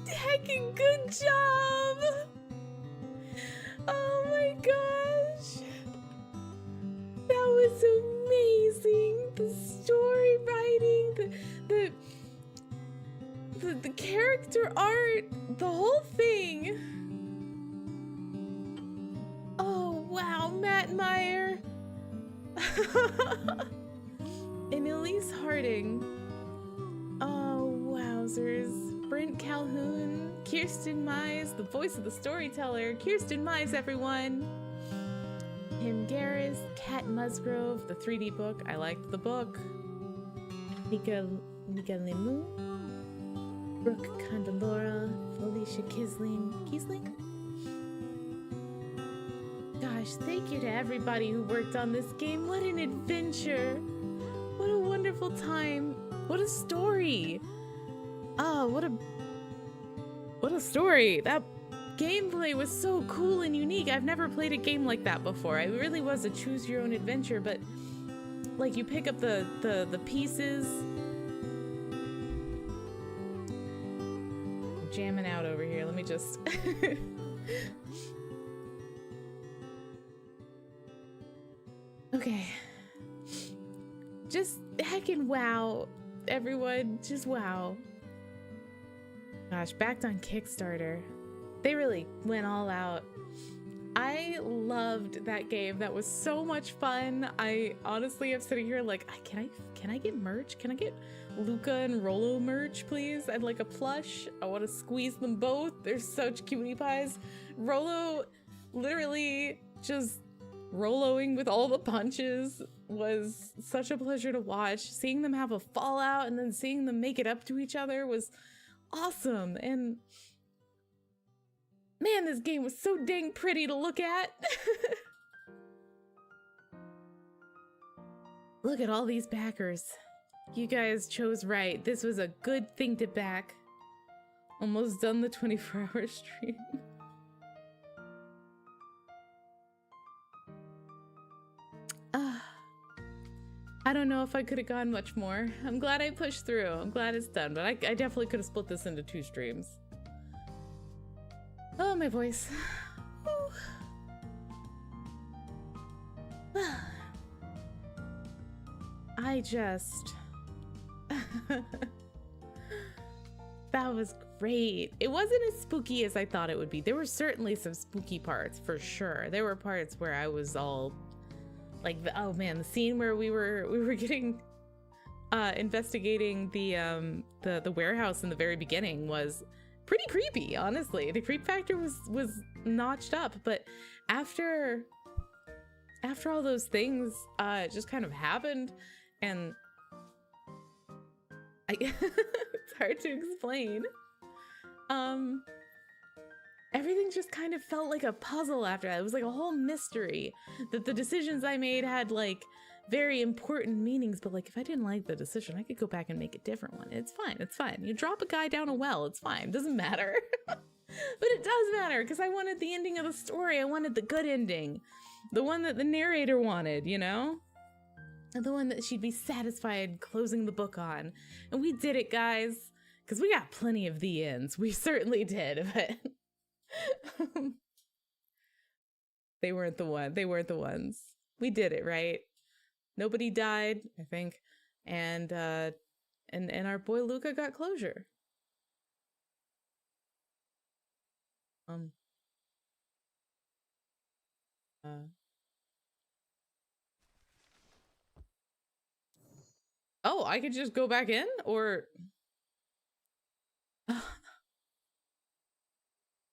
Heckin' good job! Oh my gosh! That was amazing! The story writing, the character art, the whole thing! Oh wow, Matt Meyer! And Elise Harding. Oh wowzers. Brent Calhoun, Kirsten Mize, the voice of the storyteller, Kirsten Mize, everyone. Tim Garris, Kat Musgrove, the 3D book, I liked the book. Nika Limu, Brooke Candelora, Felicia Kisling. Gosh, thank you to everybody who worked on this game. What an adventure. What a wonderful time. What a story. Oh, what a story. That gameplay was so cool and unique. I've never played a game like that before. It really was a choose your own adventure, but like you pick up the pieces. I'm jamming out over here. Let me just Okay. Just heckin' wow, everyone. Just wow. Gosh, backed on Kickstarter. They really went all out. I loved that game. That was so much fun. I honestly am sitting here like, can I get merch? Can I get Luca and Rolo merch, please? I'd like a plush. I want to squeeze them both. They're such cutie pies. Rolo literally just Roloing with all the punches was such a pleasure to watch. Seeing them have a fallout and then seeing them make it up to each other was awesome. And man, this game was so dang pretty to look at. Look at all these backers. You guys chose right. This was a good thing to back. Almost done the 24-hour stream. I don't know if I could have gone much more. I'm glad I pushed through. I'm glad it's done, but I definitely could have split this into 2 streams. Oh, my voice. I just... That was great. It wasn't as spooky as I thought it would be. There were certainly some spooky parts, for sure. There were parts where I was all... Like, oh man, the scene where we were getting investigating the warehouse in the very beginning was pretty creepy, honestly. The creep factor was notched up, but after all those things just kind of happened, and it's hard to explain. Everything just kind of felt like a puzzle after that. It was like a whole mystery that the decisions I made had like very important meanings, but like if I didn't like the decision, I could go back and make a different one. It's fine. It's fine. You drop a guy down a well, it's fine. Doesn't matter. But it does matter because I wanted the ending of the story. I wanted the good ending. The one that the narrator wanted, you know? And the one that she'd be satisfied closing the book on. And we did it, guys. Because we got plenty of the ends. We certainly did, but they weren't the one. They weren't the ones. We did it, right? Nobody died, I think. And our boy Luca got closure. Oh, I could just go back in, or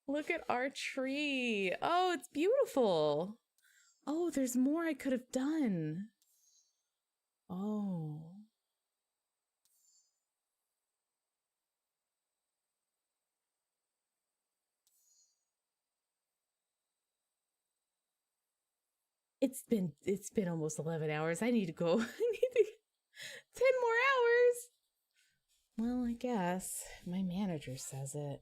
look at our tree. Oh, it's beautiful. Oh, there's more I could have done. Oh. It's been almost 11 hours. I need to go. I need to 10 more hours. Well, I guess my manager says it.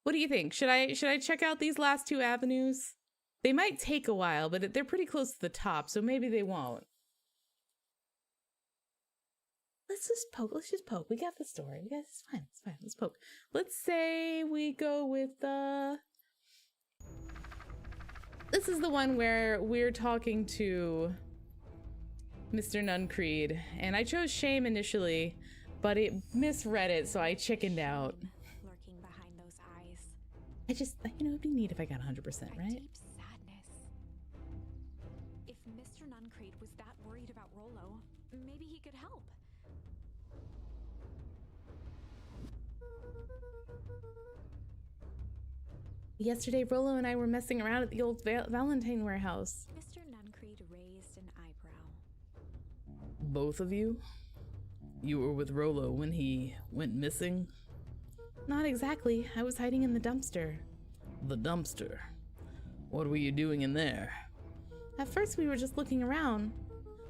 What do you think? Should I check out these last two avenues? They might take a while, but they're pretty close to the top, so maybe they won't. Let's just poke. Let's just poke. We got the story. We got it's fine. It's fine. Let's poke. Let's say we go with this is the one where we're talking to Mr. Nuncreed, and I chose shame initially, but it misread it, so I chickened out. Lurking behind those eyes. I just, you know, it'd be neat if I got 100%, A right? deep sadness. If Mr. Nuncreed was that worried about Rollo, maybe he could help. Yesterday, Rollo and I were messing around at the old Valentine warehouse. Mr. Nuncreed raised an eyebrow. Both of you? You were with Rollo when he went missing? Not exactly. I was hiding in the dumpster. The dumpster? What were you doing in there? At first, we were just looking around.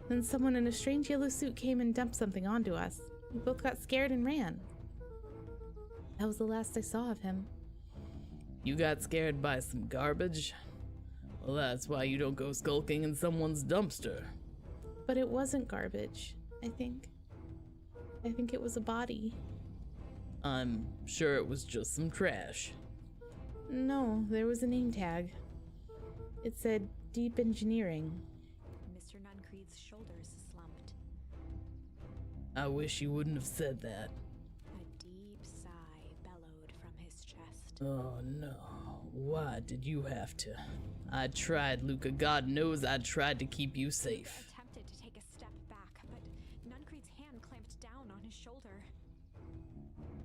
Then someone in a strange yellow suit came and dumped something onto us. We both got scared and ran. That was the last I saw of him. You got scared by some garbage? Well, that's why you don't go skulking in someone's dumpster. But it wasn't garbage, I think. I think it was a body. I'm sure it was just some trash. No, there was a name tag. It said Deep Engineering. Mr. Nuncreed's shoulders slumped. I wish you wouldn't have said that. A deep sigh bellowed from his chest. Oh no, why did you have to? I tried, Luca. God knows I tried to keep you safe. Attempted to take a step back, but Nuncreed's hand clamped down on his shoulder.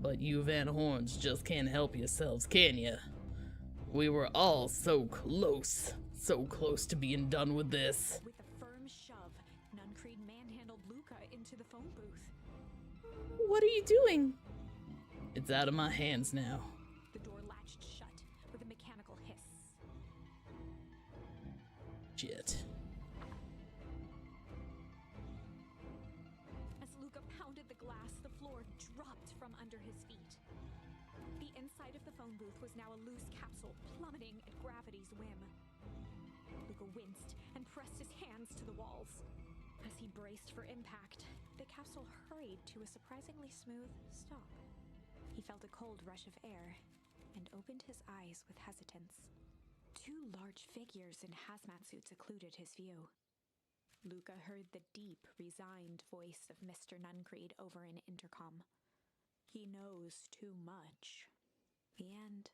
But you Van Horns just can't help yourselves, can you? We were all so close to being done with this. With a firm shove, Nuncreed manhandled Luca into the phone booth. What are you doing? It's out of my hands now. The door latched shut with a mechanical hiss. Shit. As Luca pounded the glass, the floor dropped from under his feet. The inside of the phone booth was now a loose capsule plummeting at gravity's whim. Luca winced and pressed his hands to the walls. As he braced for impact, the capsule hurried to a surprisingly smooth stop. He felt a cold rush of air and opened his eyes with hesitance. Two large figures in hazmat suits occluded his view. Luca heard the deep, resigned voice of Mr. Nuncreed over an intercom. He knows too much. The end.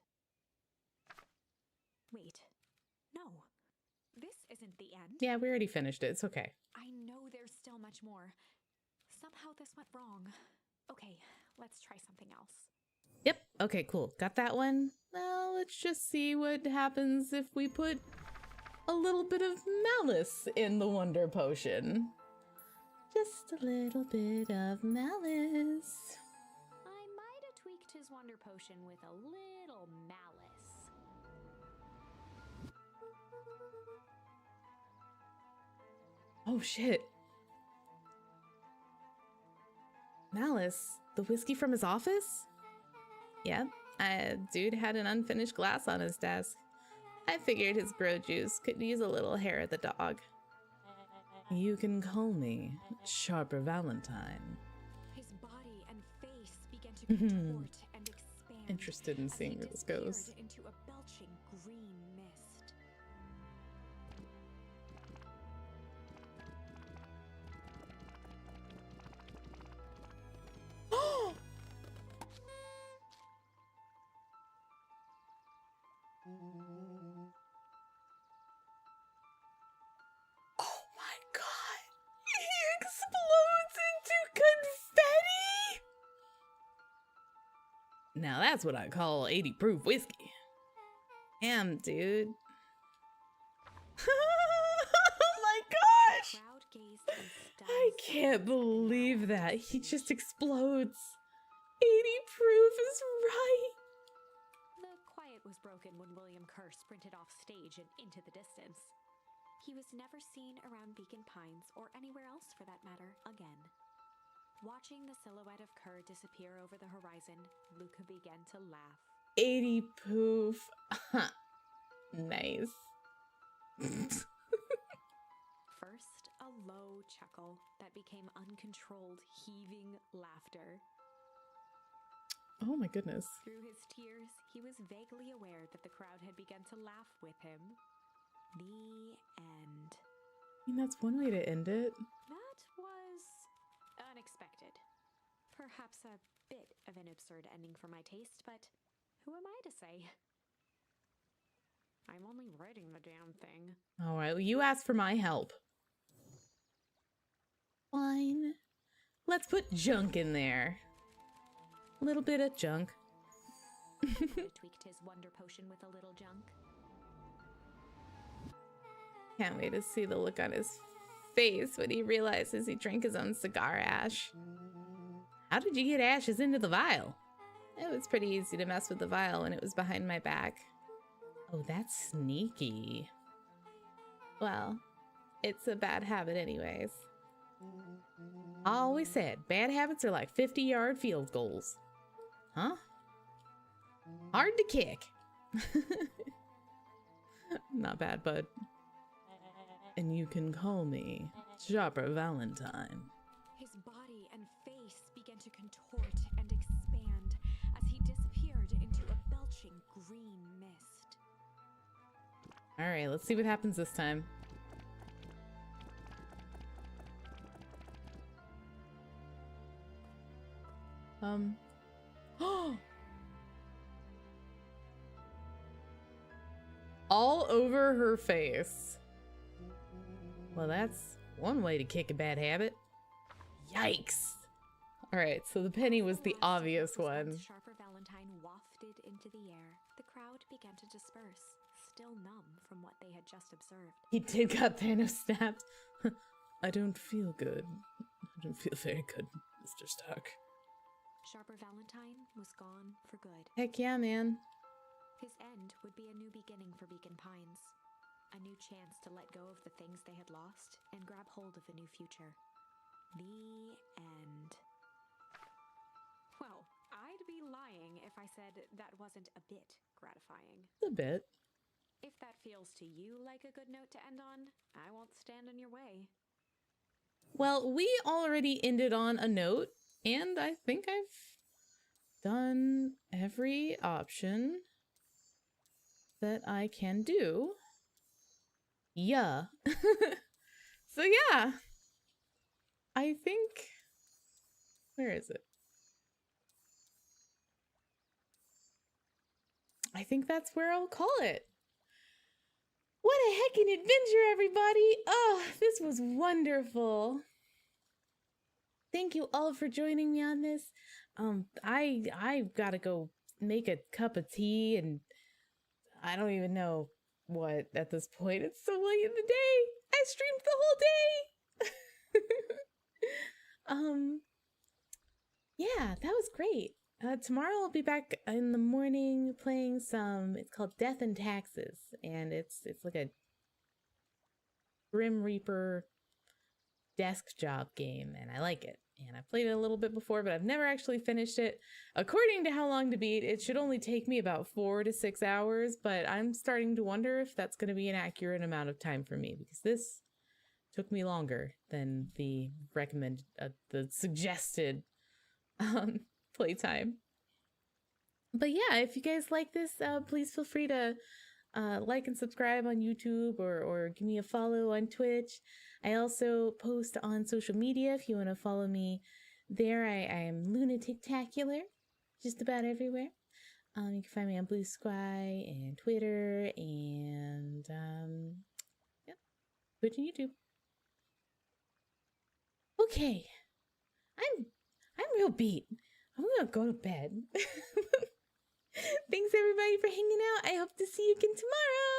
Wait. No. isn't the end. Yeah, we already finished it. It's okay. I know there's still much more. Somehow this went wrong. Okay, let's try something else. Yep. Okay, cool. Got that one. Well, let's just see what happens if we put a little bit of malice in the Wonder Potion. Just a little bit of malice. I might have tweaked his Wonder Potion with a little malice. Oh, shit. Malice? The whiskey from his office? Yep. Dude had an unfinished glass on his desk. I figured his grow juice could use a little hair of the dog. You can call me Sharper Valentine. His body and face began to contort and expand. Interested in as seeing he where this goes. disappeared into a belching green mist. Oh my god! He explodes into confetti! Now that's what I call 80 proof whiskey. Damn, dude. Oh my gosh! Crowd gazed in stunned I can't believe that. He just explodes. 80 proof is right. The quiet was broken when William Kerr sprinted off stage and into the distance. He was never seen around Beacon Pines, or anywhere else for that matter, again. Watching the silhouette of Kerr disappear over the horizon, Luca began to laugh. 80 poof. Nice. First, a low chuckle that became uncontrolled, heaving laughter. Oh my goodness. Through his tears, he was vaguely aware that the crowd had begun to laugh with him. The end. I mean, that's one way to end it. That was unexpected. Perhaps a bit of an absurd ending for my taste, but who am I to say? I'm only writing the damn thing. All right, well, you asked for my help. Fine. Let's put junk in there. A little bit of junk. Could have tweaked his Wonder Potion with a little junk. Can't wait to see the look on his face when he realizes he drank his own cigar ash. How did you get ashes into the vial? It was pretty easy to mess with the vial when it was behind my back. Oh, that's sneaky. Well, it's a bad habit anyways. I always said bad habits are like 50-yard field goals. Huh? Hard to kick. Not bad, bud. And you can call me Sharper Valentine. His body and face began to contort and expand as he disappeared into a belching green mist. All right, let's see what happens this time. All over her face. Well, that's one way to kick a bad habit. Yikes. All right, so the penny was the obvious one. Sharper Valentine wafted into the air. The crowd began to disperse, still numb from what they had just observed. He did got Thanos snapped. I don't feel good. I don't feel very good, Mr. Stark. Sharper Valentine was gone for good. Heck yeah, man. His end would be a new beginning for Beacon Pines. A new chance to let go of the things they had lost and grab hold of a new future. The end. Well, I'd be lying if I said that wasn't a bit gratifying. A bit. If that feels to you like a good note to end on, I won't stand in your way. Well, we already ended on a note, and I think I've done every option that I can do. Yeah. So yeah. I think... Where is it? I think that's where I'll call it. What a heckin' adventure, everybody! Oh, this was wonderful. Thank you all for joining me on this. I've gotta go make a cup of tea, and I don't even know what at this point. It's so late in the day. I streamed the whole day. Yeah, that was great. Tomorrow I'll be back in the morning playing some. It's called Death and Taxes, and it's like a Grim Reaper desk job game, and I like it. And I played it a little bit before, but I've never actually finished it. According to How Long to Beat, it should only take me about 4 to 6 hours, but I'm starting to wonder if that's going to be an accurate amount of time for me, because this took me longer than the suggested playtime. But yeah, if you guys like this, please feel free to like and subscribe on YouTube or give me a follow on Twitch. I also post on social media if you want to follow me there. I am Lunatic-tacular, just about everywhere. You can find me on Blue Sky and Twitter and Twitch and YouTube. Okay, I'm real beat. I'm gonna go to bed. Thanks everybody for hanging out. I hope to see you again tomorrow.